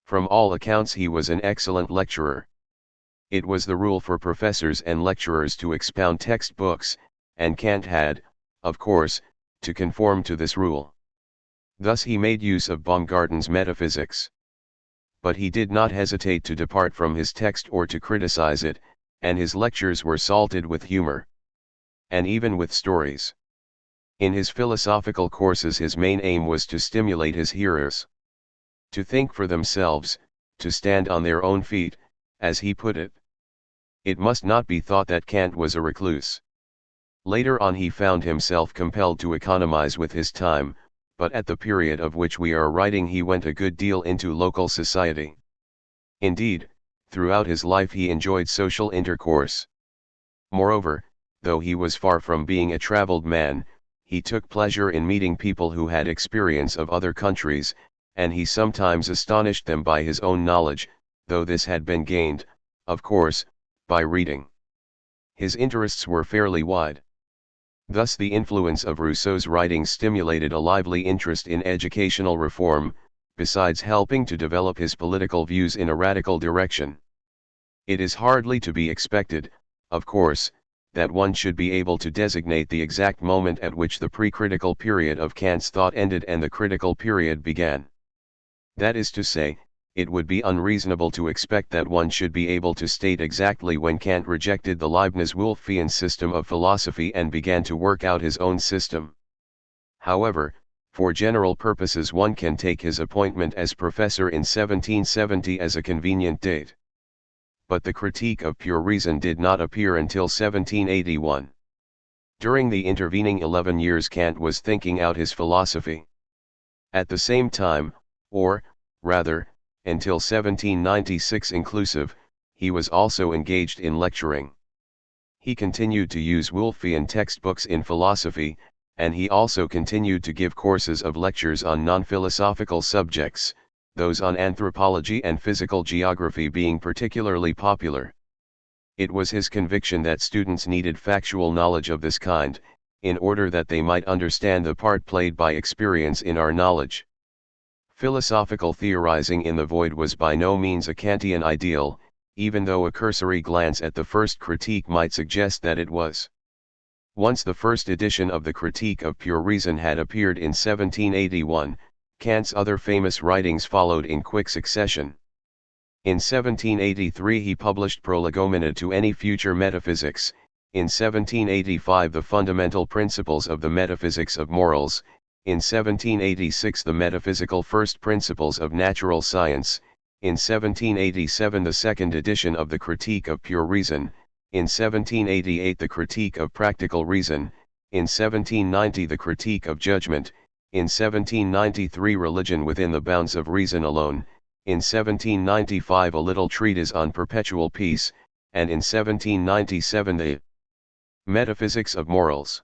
From all accounts he was an excellent lecturer. It was the rule for professors and lecturers to expound textbooks, and Kant had, of course, to conform to this rule. Thus he made use of Baumgarten's metaphysics. But he did not hesitate to depart from his text or to criticize it, and his lectures were salted with humor, and even with stories. In his philosophical courses his main aim was to stimulate his hearers to think for themselves, to stand on their own feet, as he put it. It must not be thought that Kant was a recluse. Later on he found himself compelled to economize with his time, but at the period of which we are writing he went a good deal into local society. Indeed, throughout his life he enjoyed social intercourse. Moreover, though he was far from being a traveled man, he took pleasure in meeting people who had experience of other countries, and he sometimes astonished them by his own knowledge, though this had been gained, of course, by reading. His interests were fairly wide. Thus the influence of Rousseau's writings stimulated a lively interest in educational reform, besides helping to develop his political views in a radical direction. It is hardly to be expected, of course, that one should be able to designate the exact moment at which the pre-critical period of Kant's thought ended and the critical period began. That is to say, it would be unreasonable to expect that one should be able to state exactly when Kant rejected the Leibniz-Wolffian system of philosophy and began to work out his own system. However, for general purposes one can take his appointment as professor in 1770 as a convenient date. But the Critique of Pure Reason did not appear until 1781. During the intervening 11 years Kant was thinking out his philosophy. At the same time, or, rather, until 1796 inclusive, he was also engaged in lecturing. He continued to use Wolffian textbooks in philosophy, and he also continued to give courses of lectures on non-philosophical subjects, those on anthropology and physical geography being particularly popular. It was his conviction that students needed factual knowledge of this kind, in order that they might understand the part played by experience in our knowledge. Philosophical theorizing in the void was by no means a Kantian ideal, even though a cursory glance at the first critique might suggest that it was. Once the first edition of the Critique of Pure Reason had appeared in 1781, Kant's other famous writings followed in quick succession. In 1783 he published Prolegomena to any future metaphysics, in 1785 the Fundamental Principles of the Metaphysics of Morals, in 1786 the Metaphysical First Principles of Natural Science, in 1787 the second edition of the Critique of Pure Reason, in 1788 the Critique of Practical Reason, in 1790 the Critique of Judgment, in 1793 Religion within the Bounds of Reason Alone, in 1795 a little treatise on Perpetual Peace, and in 1797 the Metaphysics of Morals.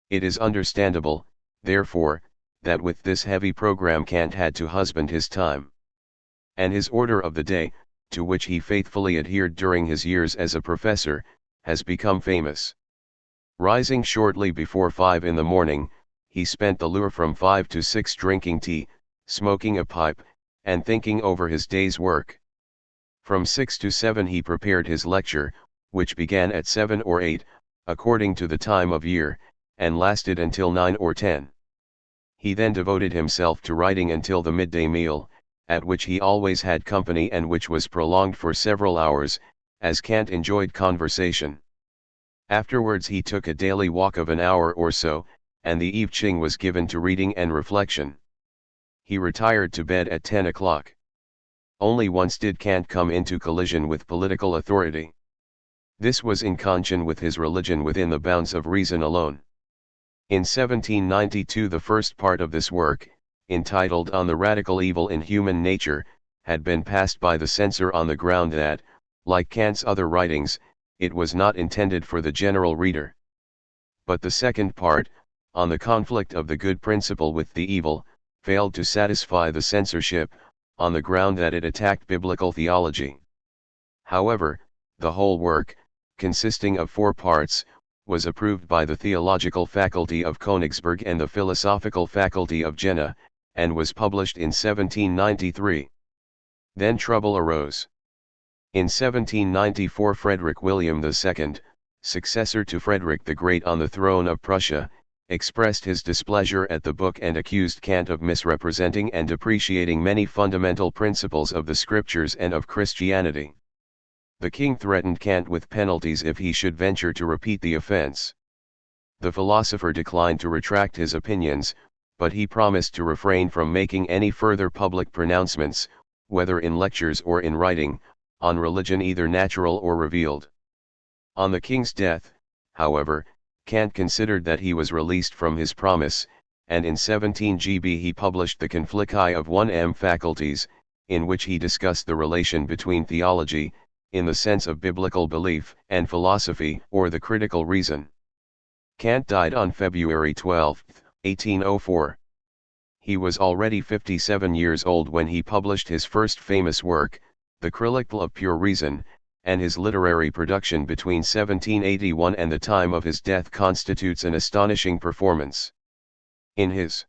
It is understandable, therefore, that with this heavy program Kant had to husband his time. And his order of the day, to which he faithfully adhered during his years as a professor, has become famous. Rising shortly before 5 in the morning, he spent the lure from 5 to 6 drinking tea, smoking a pipe, and thinking over his day's work. From 6 to 7 he prepared his lecture, which began at 7 or 8, according to the time of year, and lasted until 9 or 10. He then devoted himself to writing until the midday meal, at which he always had company and which was prolonged for several hours, as Kant enjoyed conversation. Afterwards he took a daily walk of an hour or so, and the evening was given to reading and reflection. He retired to bed at 10 o'clock. Only once did Kant come into collision with political authority. This was in connection with his religion within the bounds of reason alone. In 1792 the first part of this work, entitled On the Radical Evil in Human Nature, had been passed by the censor on the ground that, like Kant's other writings, it was not intended for the general reader. But the second part, On the Conflict of the Good Principle with the Evil, failed to satisfy the censorship, on the ground that it attacked biblical theology. However, the whole work, consisting of 4 parts, was approved by the theological faculty of Königsberg and the philosophical faculty of Jena, and was published in 1793. Then trouble arose. In 1794 Frederick William II, successor to Frederick the Great on the throne of Prussia, expressed his displeasure at the book and accused Kant of misrepresenting and depreciating many fundamental principles of the Scriptures and of Christianity. The king threatened Kant with penalties if he should venture to repeat the offense. The philosopher declined to retract his opinions, but he promised to refrain from making any further public pronouncements, whether in lectures or in writing, on religion either natural or revealed. On the king's death, however, Kant considered that he was released from his promise, and in 17 GB he published the Conflicti of 1M Faculties, in which he discussed the relation between theology, in the sense of biblical belief, and philosophy, or the critical reason. Kant died on February 12, 1804. He was already 57 years old when he published his first famous work, The Critique of Pure Reason, and his literary production between 1781 and the time of his death constitutes an astonishing performance. In his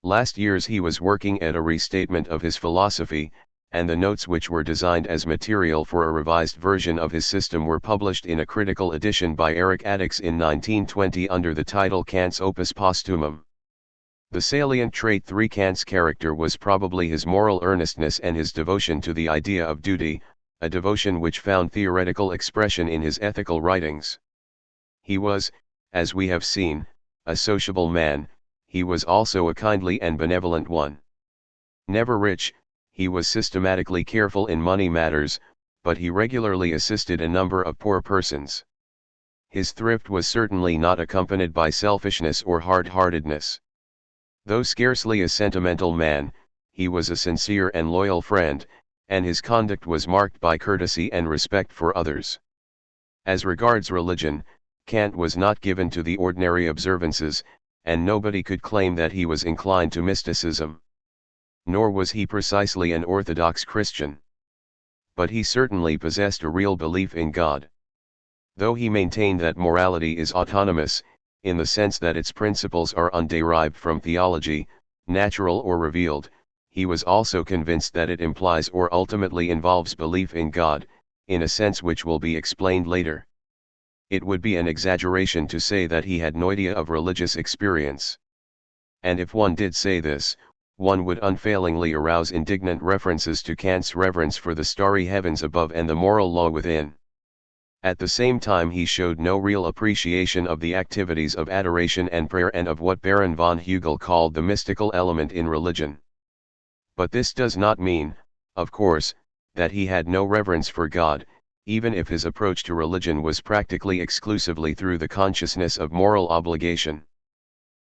last years he was working at a restatement of his philosophy, and the notes which were designed as material for a revised version of his system were published in a critical edition by Eric Addix in 1920 under the title Kant's Opus Posthumum. The salient trait through Kant's character was probably his moral earnestness and his devotion to the idea of duty, a devotion which found theoretical expression in his ethical writings. He was, as we have seen, a sociable man, he was also a kindly and benevolent one. Never rich, he was systematically careful in money matters, but he regularly assisted a number of poor persons. His thrift was certainly not accompanied by selfishness or hard-heartedness. Though scarcely a sentimental man, he was a sincere and loyal friend, and his conduct was marked by courtesy and respect for others. As regards religion, Kant was not given to the ordinary observances, and nobody could claim that he was inclined to mysticism. Nor was he precisely an orthodox Christian. But he certainly possessed a real belief in God. Though he maintained that morality is autonomous, in the sense that its principles are underived from theology, natural or revealed, he was also convinced that it implies or ultimately involves belief in God, in a sense which will be explained later. It would be an exaggeration to say that he had no idea of religious experience. And if one did say this, one would unfailingly arouse indignant references to Kant's reverence for the starry heavens above and the moral law within. At the same time he showed no real appreciation of the activities of adoration and prayer and of what Baron von Hugel called the mystical element in religion. But this does not mean, of course, that he had no reverence for God, even if his approach to religion was practically exclusively through the consciousness of moral obligation.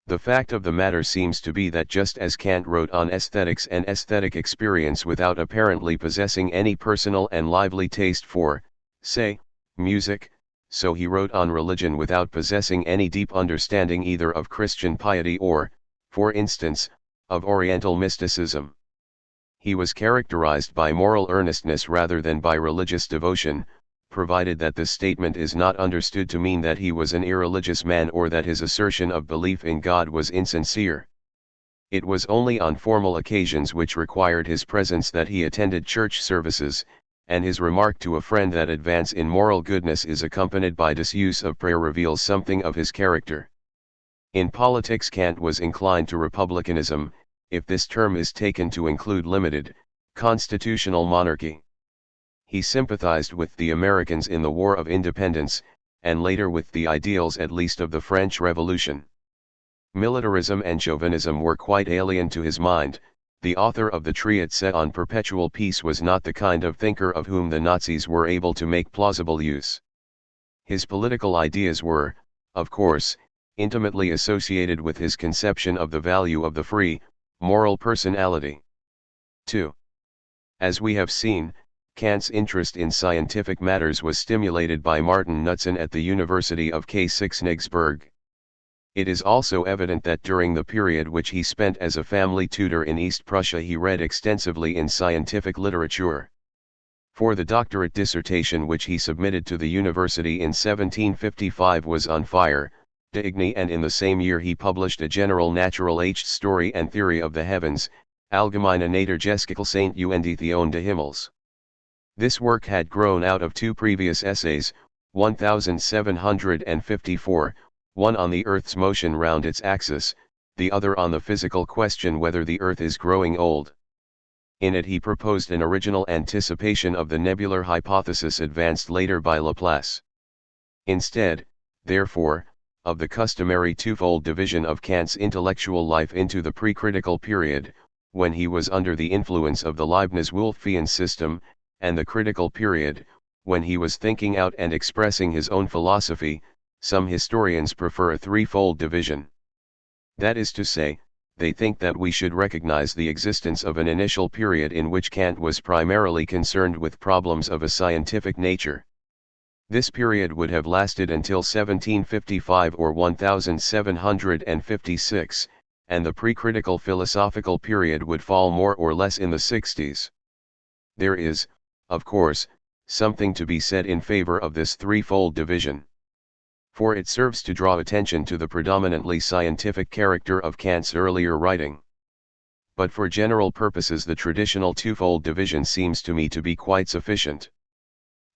The fact of the matter seems to be that just as Kant wrote on aesthetics and aesthetic experience without apparently possessing any personal and lively taste for, say, music, so he wrote on religion without possessing any deep understanding either of Christian piety or, for instance, of Oriental mysticism. He was characterized by moral earnestness rather than by religious devotion, provided that this statement is not understood to mean that he was an irreligious man or that his assertion of belief in God was insincere. It was only on formal occasions which required his presence that he attended church services, and his remark to a friend that advance in moral goodness is accompanied by disuse of prayer reveals something of his character. In politics Kant was inclined to republicanism, if this term is taken to include limited, constitutional monarchy. He sympathized with the Americans in the War of Independence, and later with the ideals at least of the French Revolution. Militarism and chauvinism were quite alien to his mind. The author of the treatise on perpetual peace was not the kind of thinker of whom the Nazis were able to make plausible use. His political ideas were, of course, intimately associated with his conception of the value of the free, moral personality. 2. As we have seen, Kant's interest in scientific matters was stimulated by Martin Knudsen at the University of Königsberg. It is also evident that during the period which he spent as a family tutor in East Prussia he read extensively in scientific literature. For the doctorate dissertation which he submitted to the university in 1755 was on fire, de Igni, and in the same year he published a general natural story and theory of the heavens, Allgemeine Naturgeschichtliche und des Himmels. This work had grown out of two previous essays, 1754, one on the Earth's motion round its axis, the other on the physical question whether the Earth is growing old. In it he proposed an original anticipation of the nebular hypothesis advanced later by Laplace. Instead, therefore, of the customary twofold division of Kant's intellectual life into the pre-critical period, when he was under the influence of the Leibniz-Wolffian system, and the critical period, when he was thinking out and expressing his own philosophy, some historians prefer a threefold division. That is to say, they think that we should recognize the existence of an initial period in which Kant was primarily concerned with problems of a scientific nature. This period would have lasted until 1755 or 1756, and the pre-critical philosophical period would fall more or less in the 60s. There is, of course, something to be said in favor of this threefold division. For it serves to draw attention to the predominantly scientific character of Kant's earlier writing. But for general purposes the traditional twofold division seems to me to be quite sufficient.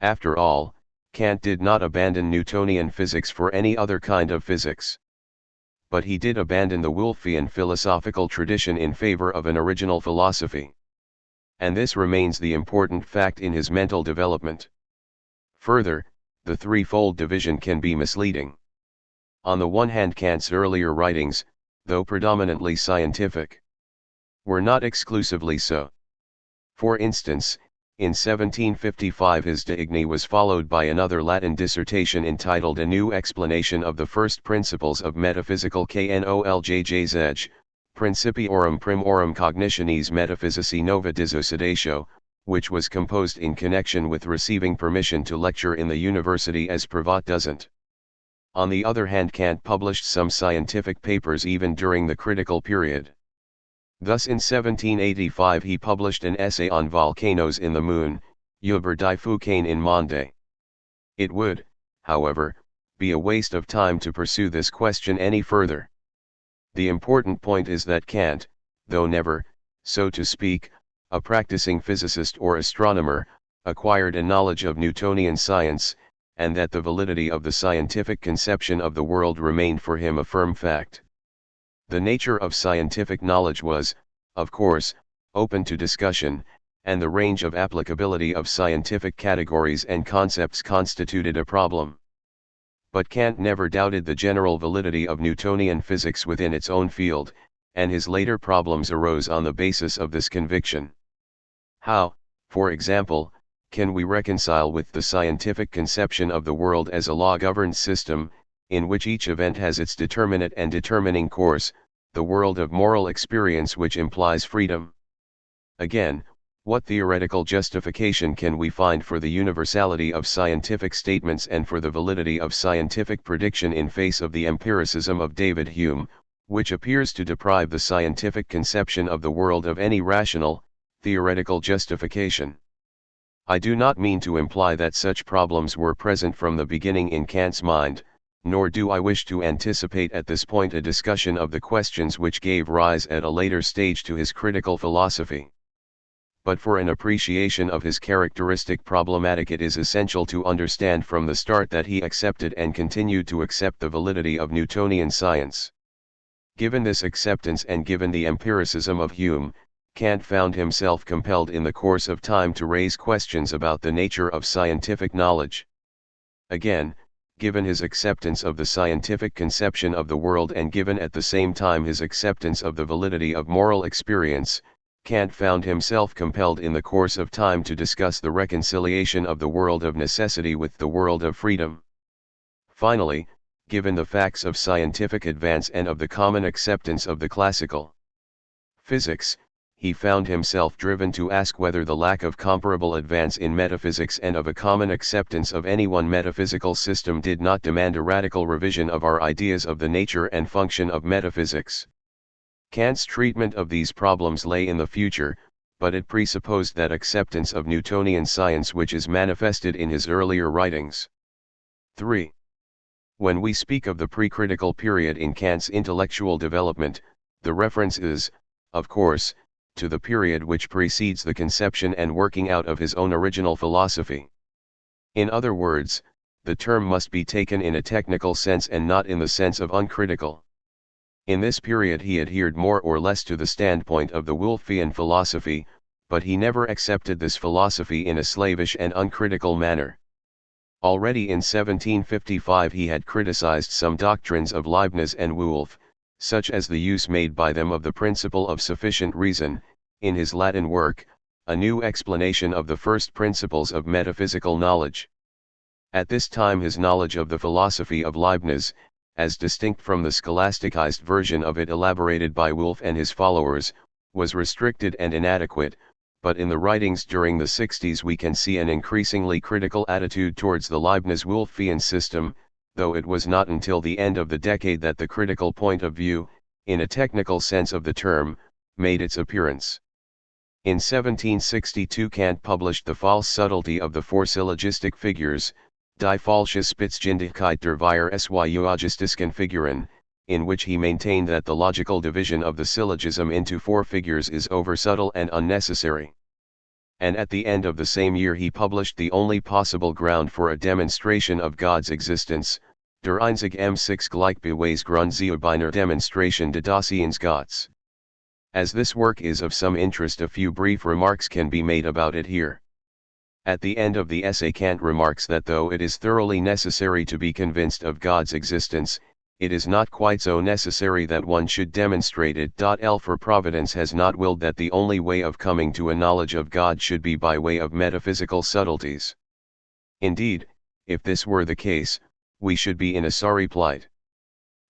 After all, Kant did not abandon Newtonian physics for any other kind of physics. But he did abandon the Wolffian philosophical tradition in favor of an original philosophy. And this remains the important fact in his mental development. Further, the threefold division can be misleading. On the one hand, Kant's earlier writings, though predominantly scientific, were not exclusively so. For instance, in 1755 his De Igni was followed by another Latin dissertation entitled A New Explanation of the First Principles of Metaphysical Knowledge, Principiorum Primorum Cognitionis Metaphysici Nova Dissociatio, which was composed in connection with receiving permission to lecture in the university as Privat doesn't. On the other hand, Kant published some scientific papers even during the critical period. Thus in 1785 he published an essay on volcanoes in the moon, Über die Vulkane in Monde. It would, however, be a waste of time to pursue this question any further. The important point is that Kant, though never, so to speak, a practicing physicist or astronomer, acquired a knowledge of Newtonian science, and that the validity of the scientific conception of the world remained for him a firm fact. The nature of scientific knowledge was, of course, open to discussion, and the range of applicability of scientific categories and concepts constituted a problem. But Kant never doubted the general validity of Newtonian physics within its own field, and his later problems arose on the basis of this conviction. How, for example, can we reconcile with the scientific conception of the world as a law-governed system, in which each event has its determinate and determining course, the world of moral experience which implies freedom? Again, what theoretical justification can we find for the universality of scientific statements and for the validity of scientific prediction in face of the empiricism of David Hume, which appears to deprive the scientific conception of the world of any rational, theoretical justification? I do not mean to imply that such problems were present from the beginning in Kant's mind, nor do I wish to anticipate at this point a discussion of the questions which gave rise at a later stage to his critical philosophy. But for an appreciation of his characteristic problematic, it is essential to understand from the start that he accepted and continued to accept the validity of Newtonian science. Given this acceptance and given the empiricism of Hume, Kant found himself compelled in the course of time to raise questions about the nature of scientific knowledge. Again, given his acceptance of the scientific conception of the world and given at the same time his acceptance of the validity of moral experience, Kant found himself compelled in the course of time to discuss the reconciliation of the world of necessity with the world of freedom. Finally, given the facts of scientific advance and of the common acceptance of the classical physics, he found himself driven to ask whether the lack of comparable advance in metaphysics and of a common acceptance of any one metaphysical system did not demand a radical revision of our ideas of the nature and function of metaphysics. Kant's treatment of these problems lay in the future, but it presupposed that acceptance of Newtonian science which is manifested in his earlier writings. 3. When we speak of the pre-critical period in Kant's intellectual development, the reference is, of course, to the period which precedes the conception and working out of his own original philosophy. In other words, the term must be taken in a technical sense and not in the sense of uncritical. In this period he adhered more or less to the standpoint of the Wolffian philosophy, but he never accepted this philosophy in a slavish and uncritical manner. Already in 1755 he had criticized some doctrines of Leibniz and Wolff, such as the use made by them of the principle of sufficient reason, in his Latin work, A New Explanation of the First Principles of Metaphysical Knowledge. At this time his knowledge of the philosophy of Leibniz, as distinct from the scholasticized version of it elaborated by Wolff and his followers, was restricted and inadequate, but in the writings during the 60s we can see an increasingly critical attitude towards the Leibniz-Wolffian system, though it was not until the end of the decade that the critical point of view, in a technical sense of the term, made its appearance. In 1762 Kant published The False Subtlety of the Four Syllogistic Figures, Die falsche Spitzfindigkeit der vier Syllogistischen Figuren, in which he maintained that the logical division of the syllogism into four figures is oversubtle and unnecessary. And at the end of the same year he published the only possible ground for a demonstration of God's existence, Der einzig M6 Gleichbeweisgrund zur Biner Demonstration des Daseins Gottes. As this work is of some interest, a few brief remarks can be made about it here. At the end of the essay Kant remarks that though it is thoroughly necessary to be convinced of God's existence, it is not quite so necessary that one should demonstrate it. For Providence has not willed that the only way of coming to a knowledge of God should be by way of metaphysical subtleties. Indeed, if this were the case, we should be in a sorry plight.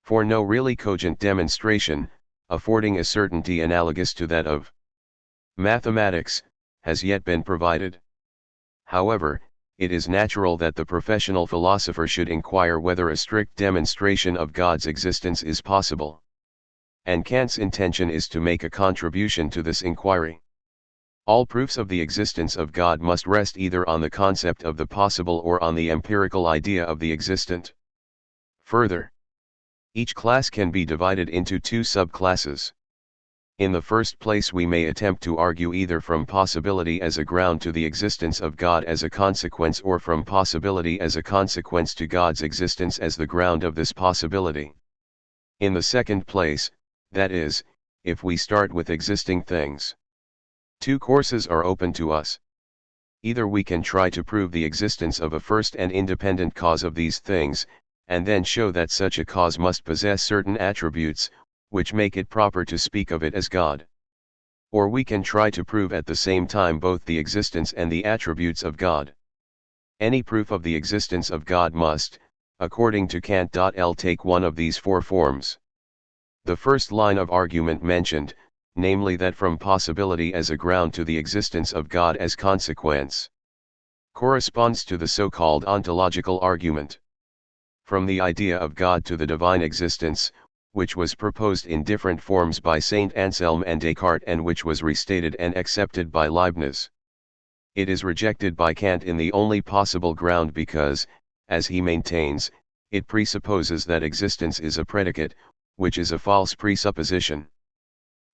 For no really cogent demonstration, affording a certainty analogous to that of mathematics, has yet been provided. However, it is natural that the professional philosopher should inquire whether a strict demonstration of God's existence is possible. And Kant's intention is to make a contribution to this inquiry. All proofs of the existence of God must rest either on the concept of the possible or on the empirical idea of the existent. Further, each class can be divided into two subclasses. In the first place, we may attempt to argue either from possibility as a ground to the existence of God as a consequence, or from possibility as a consequence to God's existence as the ground of this possibility. In the second place, that is, if we start with existing things, two courses are open to us. Either we can try to prove the existence of a first and independent cause of these things, and then show that such a cause must possess certain attributes, which make it proper to speak of it as God. Or we can try to prove at the same time both the existence and the attributes of God. Any proof of the existence of God must, according to Kant, take one of these four forms. The first line of argument mentioned, namely that from possibility as a ground to the existence of God as consequence, corresponds to the so-called ontological argument. From the idea of God to the divine existence, which was proposed in different forms by Saint Anselm and Descartes, and which was restated and accepted by Leibniz. It is rejected by Kant in the only possible ground because, as he maintains, it presupposes that existence is a predicate, which is a false presupposition.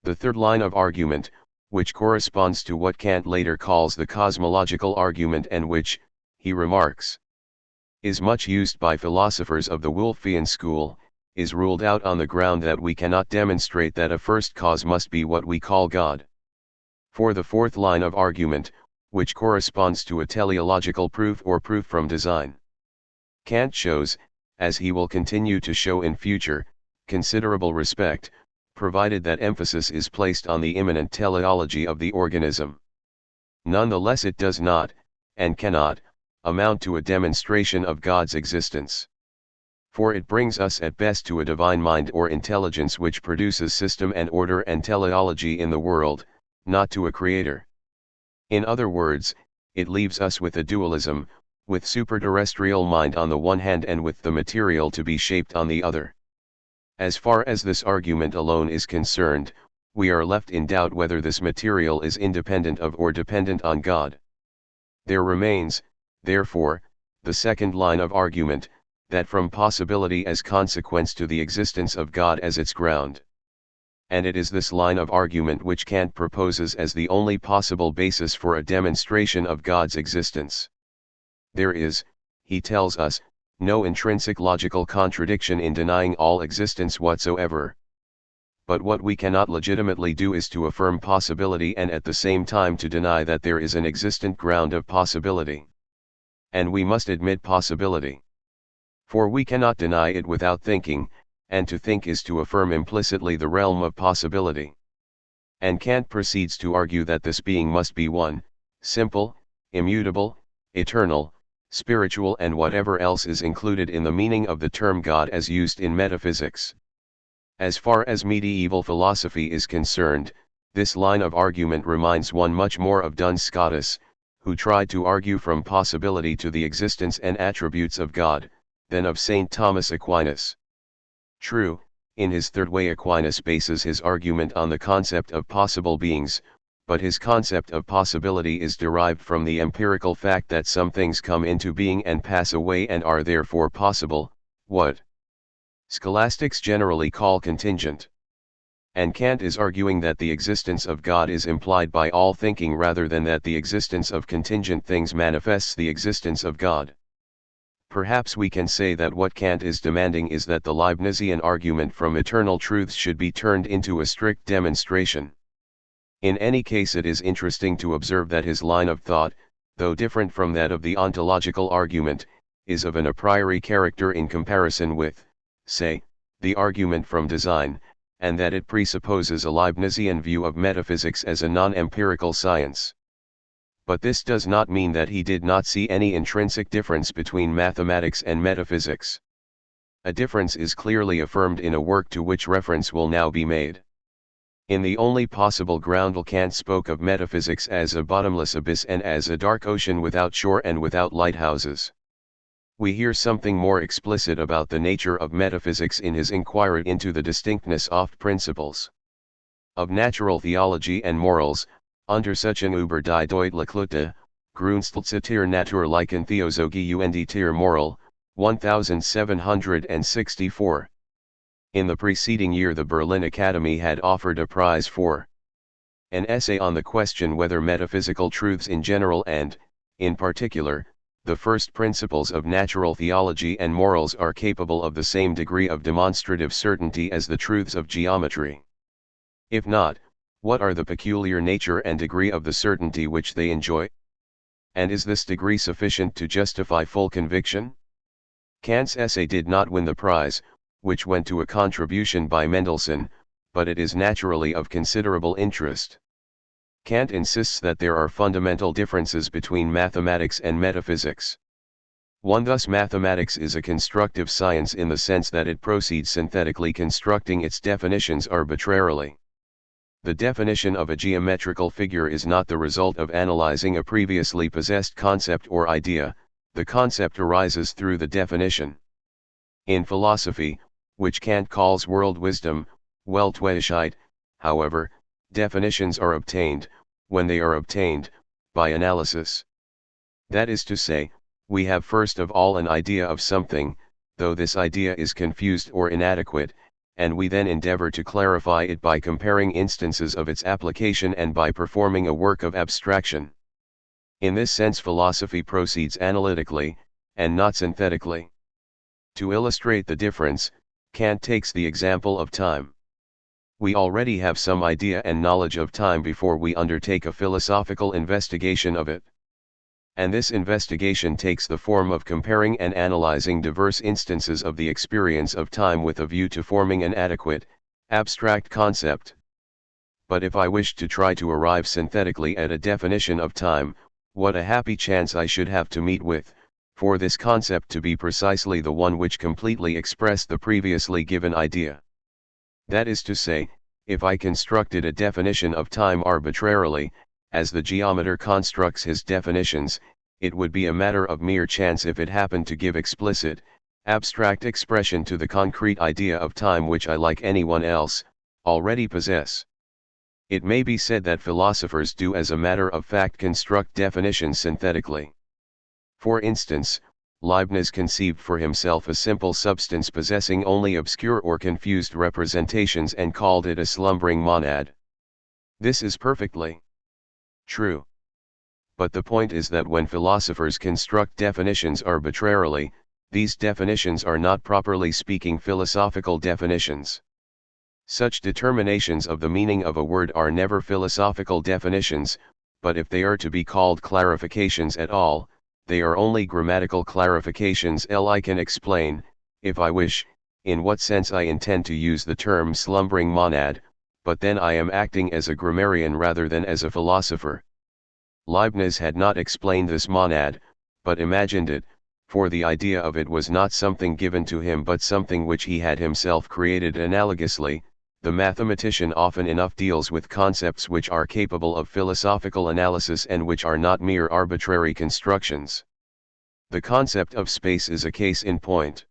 The third line of argument, which corresponds to what Kant later calls the cosmological argument, and which, he remarks, is much used by philosophers of the Wolffian school, is ruled out on the ground that we cannot demonstrate that a first cause must be what we call God. For the fourth line of argument, which corresponds to a teleological proof or proof from design, Kant shows, as he will continue to show in future, considerable respect, provided that emphasis is placed on the immanent teleology of the organism. Nonetheless, it does not, and cannot, amount to a demonstration of God's existence. For it brings us at best to a divine mind or intelligence which produces system and order and teleology in the world, not to a creator. In other words, it leaves us with a dualism, with superterrestrial mind on the one hand and with the material to be shaped on the other. As far as this argument alone is concerned, we are left in doubt whether this material is independent of or dependent on God. There remains, therefore, the second line of argument, that from possibility as consequence to the existence of God as its ground. And it is this line of argument which Kant proposes as the only possible basis for a demonstration of God's existence. There is, he tells us, no intrinsic logical contradiction in denying all existence whatsoever. But what we cannot legitimately do is to affirm possibility and at the same time to deny that there is an existent ground of possibility. And we must admit possibility. For we cannot deny it without thinking, and to think is to affirm implicitly the realm of possibility. And Kant proceeds to argue that this being must be one, simple, immutable, eternal, spiritual, and whatever else is included in the meaning of the term God as used in metaphysics. As far as medieval philosophy is concerned, this line of argument reminds one much more of Duns Scotus, who tried to argue from possibility to the existence and attributes of God, than of St. Thomas Aquinas. True, in his third way Aquinas bases his argument on the concept of possible beings, but his concept of possibility is derived from the empirical fact that some things come into being and pass away and are therefore possible, what scholastics generally call contingent. And Kant is arguing that the existence of God is implied by all thinking rather than that the existence of contingent things manifests the existence of God. Perhaps we can say that what Kant is demanding is that the Leibnizian argument from eternal truths should be turned into a strict demonstration. In any case, it is interesting to observe that his line of thought, though different from that of the ontological argument, is of an a priori character in comparison with, say, the argument from design, and that it presupposes a Leibnizian view of metaphysics as a non-empirical science. But this does not mean that he did not see any intrinsic difference between mathematics and metaphysics. A difference is clearly affirmed in a work to which reference will now be made. In the only possible groundle, Kant spoke of metaphysics as a bottomless abyss and as a dark ocean without shore and without lighthouses. We hear something more explicit about the nature of metaphysics in his inquiry into the distinctness of principles of natural theology and morals, unter solchen über die deutliche Grundsätze der natürlichen Theosophie und der Moral, 1764. In the preceding year the Berlin Academy had offered a prize for an essay on the question whether metaphysical truths in general and, in particular, the first principles of natural theology and morals are capable of the same degree of demonstrative certainty as the truths of geometry. If not, what are the peculiar nature and degree of the certainty which they enjoy? And is this degree sufficient to justify full conviction? Kant's essay did not win the prize, which went to a contribution by Mendelssohn, but it is naturally of considerable interest. Kant insists that there are fundamental differences between mathematics and metaphysics. 1. Thus mathematics is a constructive science in the sense that it proceeds synthetically, constructing its definitions arbitrarily. The definition of a geometrical figure is not the result of analyzing a previously possessed concept or idea, the concept arises through the definition. In philosophy, which Kant calls world wisdom, Weltweisheit, however, definitions are obtained, when they are obtained, by analysis. That is to say, we have first of all an idea of something, though this idea is confused or inadequate, and we then endeavor to clarify it by comparing instances of its application and by performing a work of abstraction. In this sense philosophy proceeds analytically, and not synthetically. To illustrate the difference, Kant takes the example of time. We already have some idea and knowledge of time before we undertake a philosophical investigation of it. And this investigation takes the form of comparing and analyzing diverse instances of the experience of time with a view to forming an adequate, abstract concept. But if I wished to try to arrive synthetically at a definition of time, what a happy chance I should have to meet with, for this concept to be precisely the one which completely expressed the previously given idea. That is to say, if I constructed a definition of time arbitrarily, as the geometer constructs his definitions, it would be a matter of mere chance if it happened to give explicit, abstract expression to the concrete idea of time which I, like anyone else, already possess. It may be said that philosophers do as a matter of fact construct definitions synthetically. For instance, Leibniz conceived for himself a simple substance possessing only obscure or confused representations and called it a slumbering monad. This is perfectly true. But the point is that when philosophers construct definitions arbitrarily, these definitions are not properly speaking philosophical definitions. Such determinations of the meaning of a word are never philosophical definitions, but if they are to be called clarifications at all, they are only grammatical clarifications. I can explain, if I wish, in what sense I intend to use the term slumbering monad, but then I am acting as a grammarian rather than as a philosopher. Leibniz had not explained this monad, but imagined it, for the idea of it was not something given to him but something which he had himself created analogously. The mathematician often enough deals with concepts which are capable of philosophical analysis and which are not mere arbitrary constructions. The concept of space is a case in point.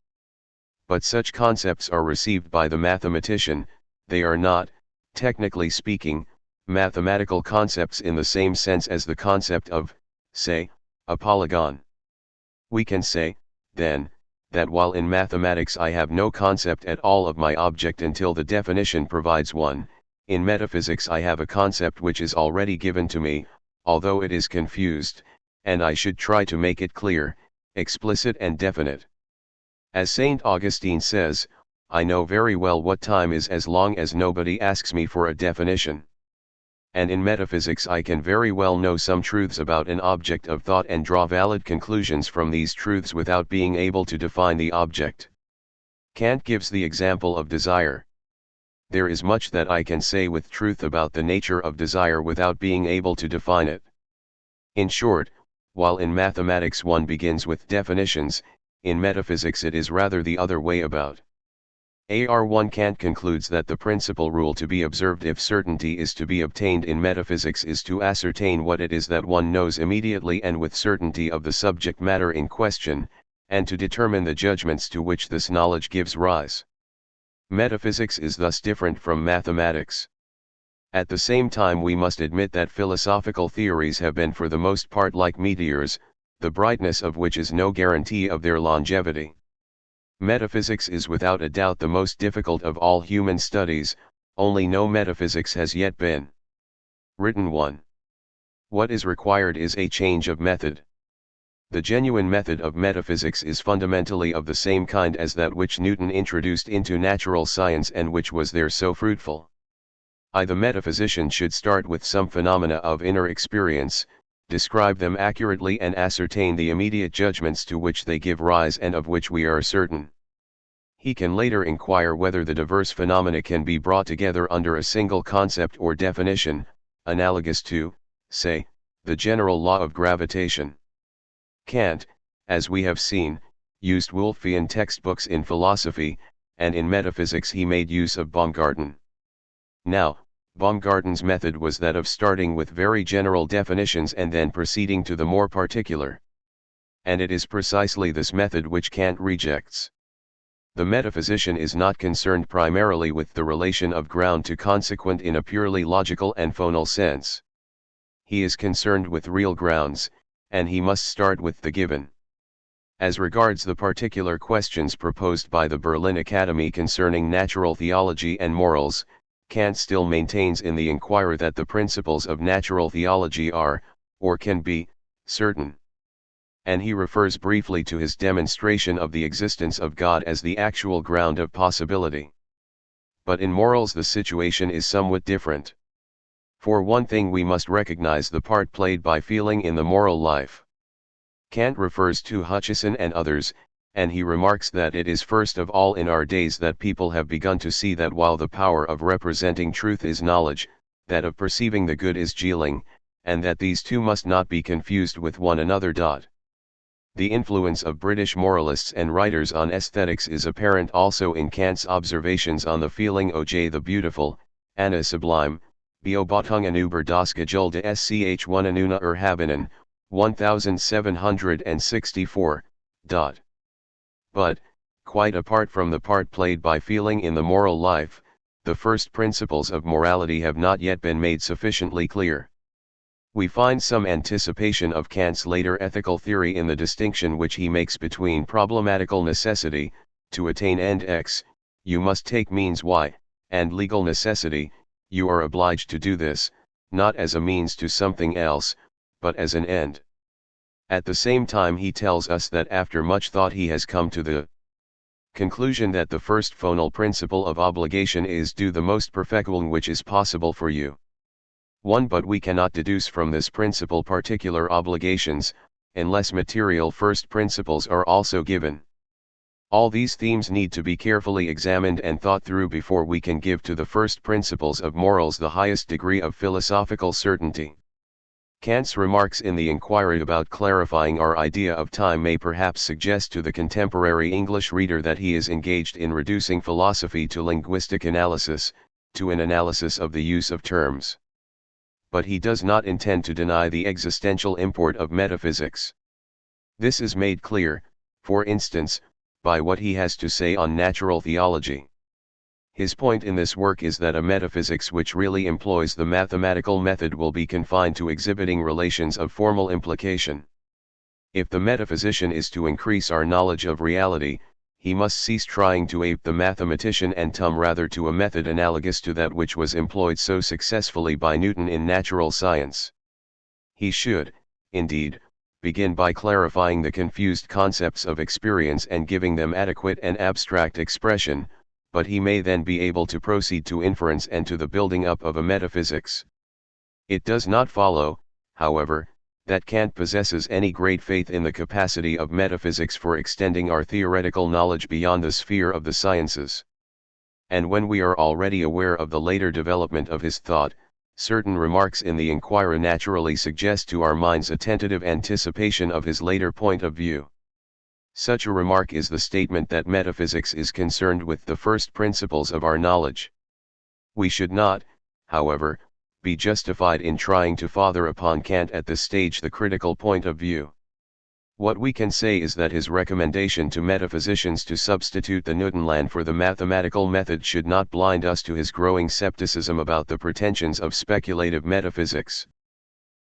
But such concepts are received by the mathematician, they are not, technically speaking, mathematical concepts in the same sense as the concept of, say, a polygon. We can say, then, that while in mathematics I have no concept at all of my object until the definition provides one, in metaphysics I have a concept which is already given to me, although it is confused, and I should try to make it clear, explicit and definite. As St. Augustine says, I know very well what time is as long as nobody asks me for a definition. And in metaphysics I can very well know some truths about an object of thought and draw valid conclusions from these truths without being able to define the object. Kant gives the example of desire. There is much that I can say with truth about the nature of desire without being able to define it. In short, while in mathematics one begins with definitions, in metaphysics it is rather the other way about. AR1 Kant concludes that the principal rule to be observed if certainty is to be obtained in metaphysics is to ascertain what it is that one knows immediately and with certainty of the subject matter in question, and to determine the judgments to which this knowledge gives rise. Metaphysics is thus different from mathematics. At the same time, we must admit that philosophical theories have been for the most part like meteors, the brightness of which is no guarantee of their longevity. Metaphysics is without a doubt the most difficult of all human studies, only no metaphysics has yet been written one. What is required is a change of method. The genuine method of metaphysics is fundamentally of the same kind as that which Newton introduced into natural science and which was there so fruitful. The metaphysician should start with some phenomena of inner experience, describe them accurately and ascertain the immediate judgments to which they give rise and of which we are certain. He can later inquire whether the diverse phenomena can be brought together under a single concept or definition, analogous to, say, the general law of gravitation. Kant, as we have seen, used Wolffian textbooks in philosophy, and in metaphysics he made use of Baumgarten. Now, Baumgarten's method was that of starting with very general definitions and then proceeding to the more particular. And it is precisely this method which Kant rejects. The metaphysician is not concerned primarily with the relation of ground to consequent in a purely logical and phonal sense. He is concerned with real grounds, and he must start with the given. As regards the particular questions proposed by the Berlin Academy concerning natural theology and morals, Kant still maintains in the Inquirer that the principles of natural theology are, or can be, certain. And he refers briefly to his demonstration of the existence of God as the actual ground of possibility. But in morals the situation is somewhat different. For one thing, we must recognize the part played by feeling in the moral life. Kant refers to Hutcheson and others, and he remarks that it is first of all in our days that people have begun to see that while the power of representing truth is knowledge, that of perceiving the good is feeling, and that these two must not be confused with one another. The influence of British moralists and writers on aesthetics is apparent also in Kant's observations on the feeling oj the beautiful, Anna sublime, Beobachungen über das Gefühl sch Anuna erhabenen, 1764. But, quite apart from the part played by feeling in the moral life, the first principles of morality have not yet been made sufficiently clear. We find some anticipation of Kant's later ethical theory in the distinction which he makes between problematical necessity, to attain end X, you must take means Y, and legal necessity, you are obliged to do this, not as a means to something else, but as an end. At the same time he tells us that after much thought he has come to the conclusion that the first phonal principle of obligation is do the most perfecting which is possible for you. But we cannot deduce from this principle particular obligations, unless material first principles are also given. All these themes need to be carefully examined and thought through before we can give to the first principles of morals the highest degree of philosophical certainty. Kant's remarks in the Inquiry about clarifying our idea of time may perhaps suggest to the contemporary English reader that he is engaged in reducing philosophy to linguistic analysis, to an analysis of the use of terms. But he does not intend to deny the existential import of metaphysics. This is made clear, for instance, by what he has to say on natural theology. His point in this work is that a metaphysics which really employs the mathematical method will be confined to exhibiting relations of formal implication. If the metaphysician is to increase our knowledge of reality, he must cease trying to ape the mathematician and come rather to a method analogous to that which was employed so successfully by Newton in natural science. He should, indeed, begin by clarifying the confused concepts of experience and giving them adequate and abstract expression, but he may then be able to proceed to inference and to the building up of a metaphysics. It does not follow, however, that Kant possesses any great faith in the capacity of metaphysics for extending our theoretical knowledge beyond the sphere of the sciences. And when we are already aware of the later development of his thought, certain remarks in the Inquirer naturally suggest to our minds a tentative anticipation of his later point of view. Such a remark is the statement that metaphysics is concerned with the first principles of our knowledge. We should not, however, be justified in trying to father upon Kant at this stage the critical point of view. What we can say is that his recommendation to metaphysicians to substitute the Newtonland for the mathematical method should not blind us to his growing skepticism about the pretensions of speculative metaphysics.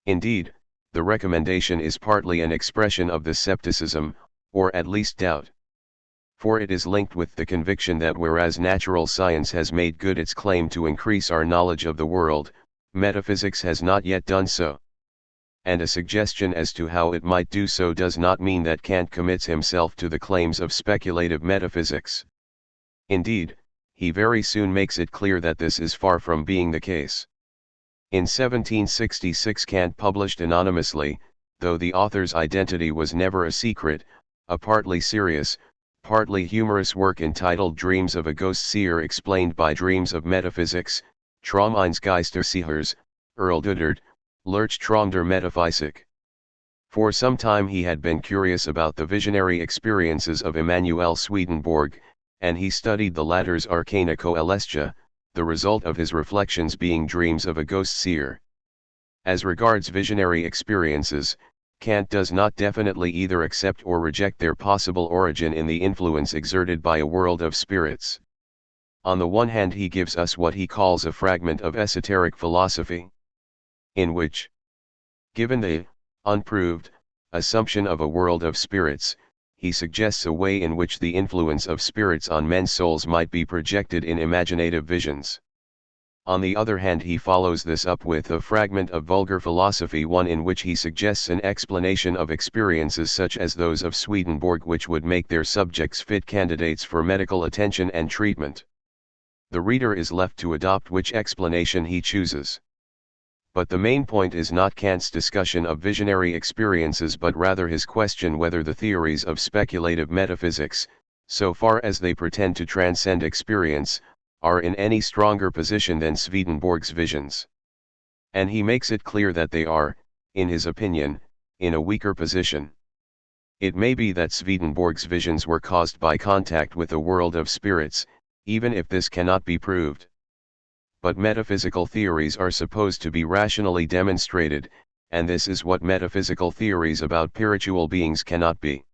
Indeed, the recommendation is partly an expression of this skepticism, or at least doubt. For it is linked with the conviction that whereas natural science has made good its claim to increase our knowledge of the world, metaphysics has not yet done so. And a suggestion as to how it might do so does not mean that Kant commits himself to the claims of speculative metaphysics. Indeed, he very soon makes it clear that this is far from being the case. In 1766 Kant published anonymously, though the author's identity was never a secret, a partly serious, partly humorous work entitled Dreams of a Ghost Seer explained by Dreams of Metaphysics, Traumines Geisterseers, Erldudert, Leuchttraum der Metaphysik. For some time he had been curious about the visionary experiences of Emanuel Swedenborg, and he studied the latter's Arcana Coelestia, the result of his reflections being Dreams of a Ghost Seer. As regards visionary experiences, Kant does not definitely either accept or reject their possible origin in the influence exerted by a world of spirits. On the one hand he gives us what he calls a fragment of esoteric philosophy, in which, given the unproved assumption of a world of spirits, he suggests a way in which the influence of spirits on men's souls might be projected in imaginative visions. On the other hand he follows this up with a fragment of vulgar philosophy, one in which he suggests an explanation of experiences such as those of Swedenborg which would make their subjects fit candidates for medical attention and treatment. The reader is left to adopt which explanation he chooses. But the main point is not Kant's discussion of visionary experiences but rather his question whether the theories of speculative metaphysics, so far as they pretend to transcend experience, are in any stronger position than Swedenborg's visions. And he makes it clear that they are, in his opinion, in a weaker position. It may be that Swedenborg's visions were caused by contact with a world of spirits, even if this cannot be proved. But metaphysical theories are supposed to be rationally demonstrated, and this is what metaphysical theories about spiritual beings cannot be.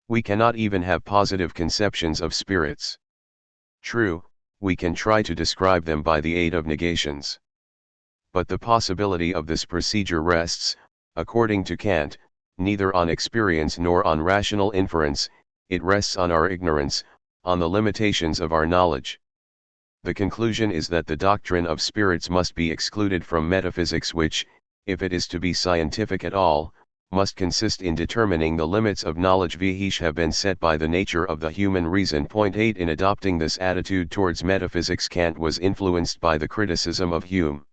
We cannot even have positive conceptions of spirits. True, we can try to describe them by the aid of negations. But the possibility of this procedure rests, according to Kant, neither on experience nor on rational inference, it rests on our ignorance, on the limitations of our knowledge. The conclusion is that the doctrine of spirits must be excluded from metaphysics which, if it is to be scientific at all, must consist in determining the limits of knowledge which have been set by the nature of the human reason. 8 In adopting this attitude towards metaphysics Kant was influenced by the criticism of Hume.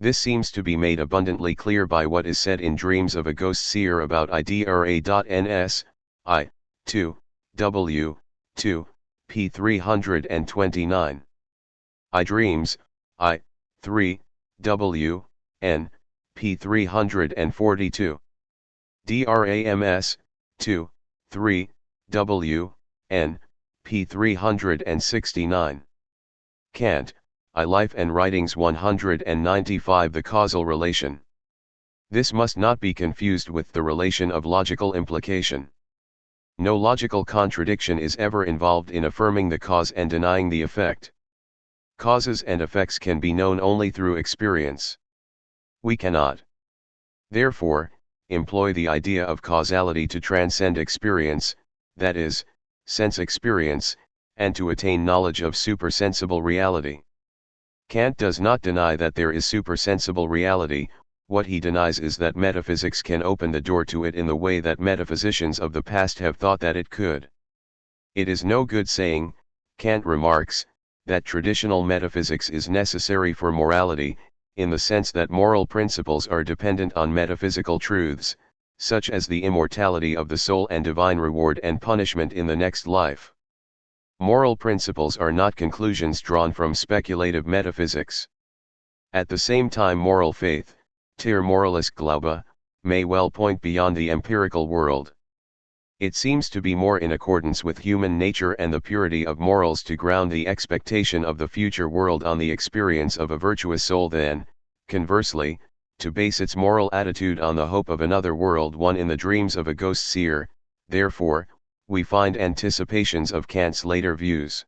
This seems to be made abundantly clear by what is said in Dreams of a Ghost Seer about IDRA.NS, I, 2, W, 2, p. 329. I Dreams, I, 3, W, N, p. 342. DRAMS, 2, 3, W, N, p. 369. Kant, I Life and Writings 195 The causal relation. This must not be confused with the relation of logical implication. No logical contradiction is ever involved in affirming the cause and denying the effect. Causes and effects can be known only through experience. We cannot, therefore, employ the idea of causality to transcend experience, that is, sense experience, and to attain knowledge of supersensible reality. Kant does not deny that there is supersensible reality. What he denies is that metaphysics can open the door to it in the way that metaphysicians of the past have thought that it could. It is no good saying, Kant remarks, that traditional metaphysics is necessary for morality, in the sense that moral principles are dependent on metaphysical truths, such as the immortality of the soul and divine reward and punishment in the next life. Moral principles are not conclusions drawn from speculative metaphysics. At the same time moral faith, ter moralis Glaube, may well point beyond the empirical world. It seems to be more in accordance with human nature and the purity of morals to ground the expectation of the future world on the experience of a virtuous soul than, conversely, to base its moral attitude on the hope of another world won in the dreams of a ghost seer. Therefore, we find anticipations of Kant's later views.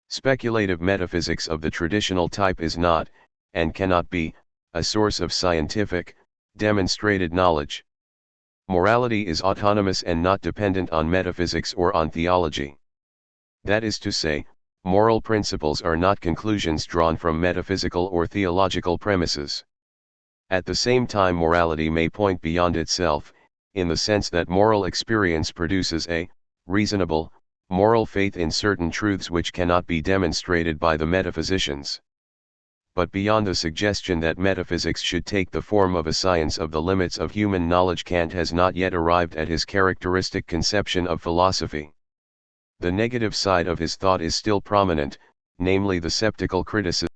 Speculative metaphysics of the traditional type is not, and cannot be, a source of scientific, demonstrated knowledge. Morality is autonomous and not dependent on metaphysics or on theology. That is to say, moral principles are not conclusions drawn from metaphysical or theological premises. At the same time, morality may point beyond itself, in the sense that moral experience produces a reasonable, moral faith in certain truths which cannot be demonstrated by the metaphysicians. But beyond the suggestion that metaphysics should take the form of a science of the limits of human knowledge, Kant has not yet arrived at his characteristic conception of philosophy. The negative side of his thought is still prominent, namely the sceptical criticism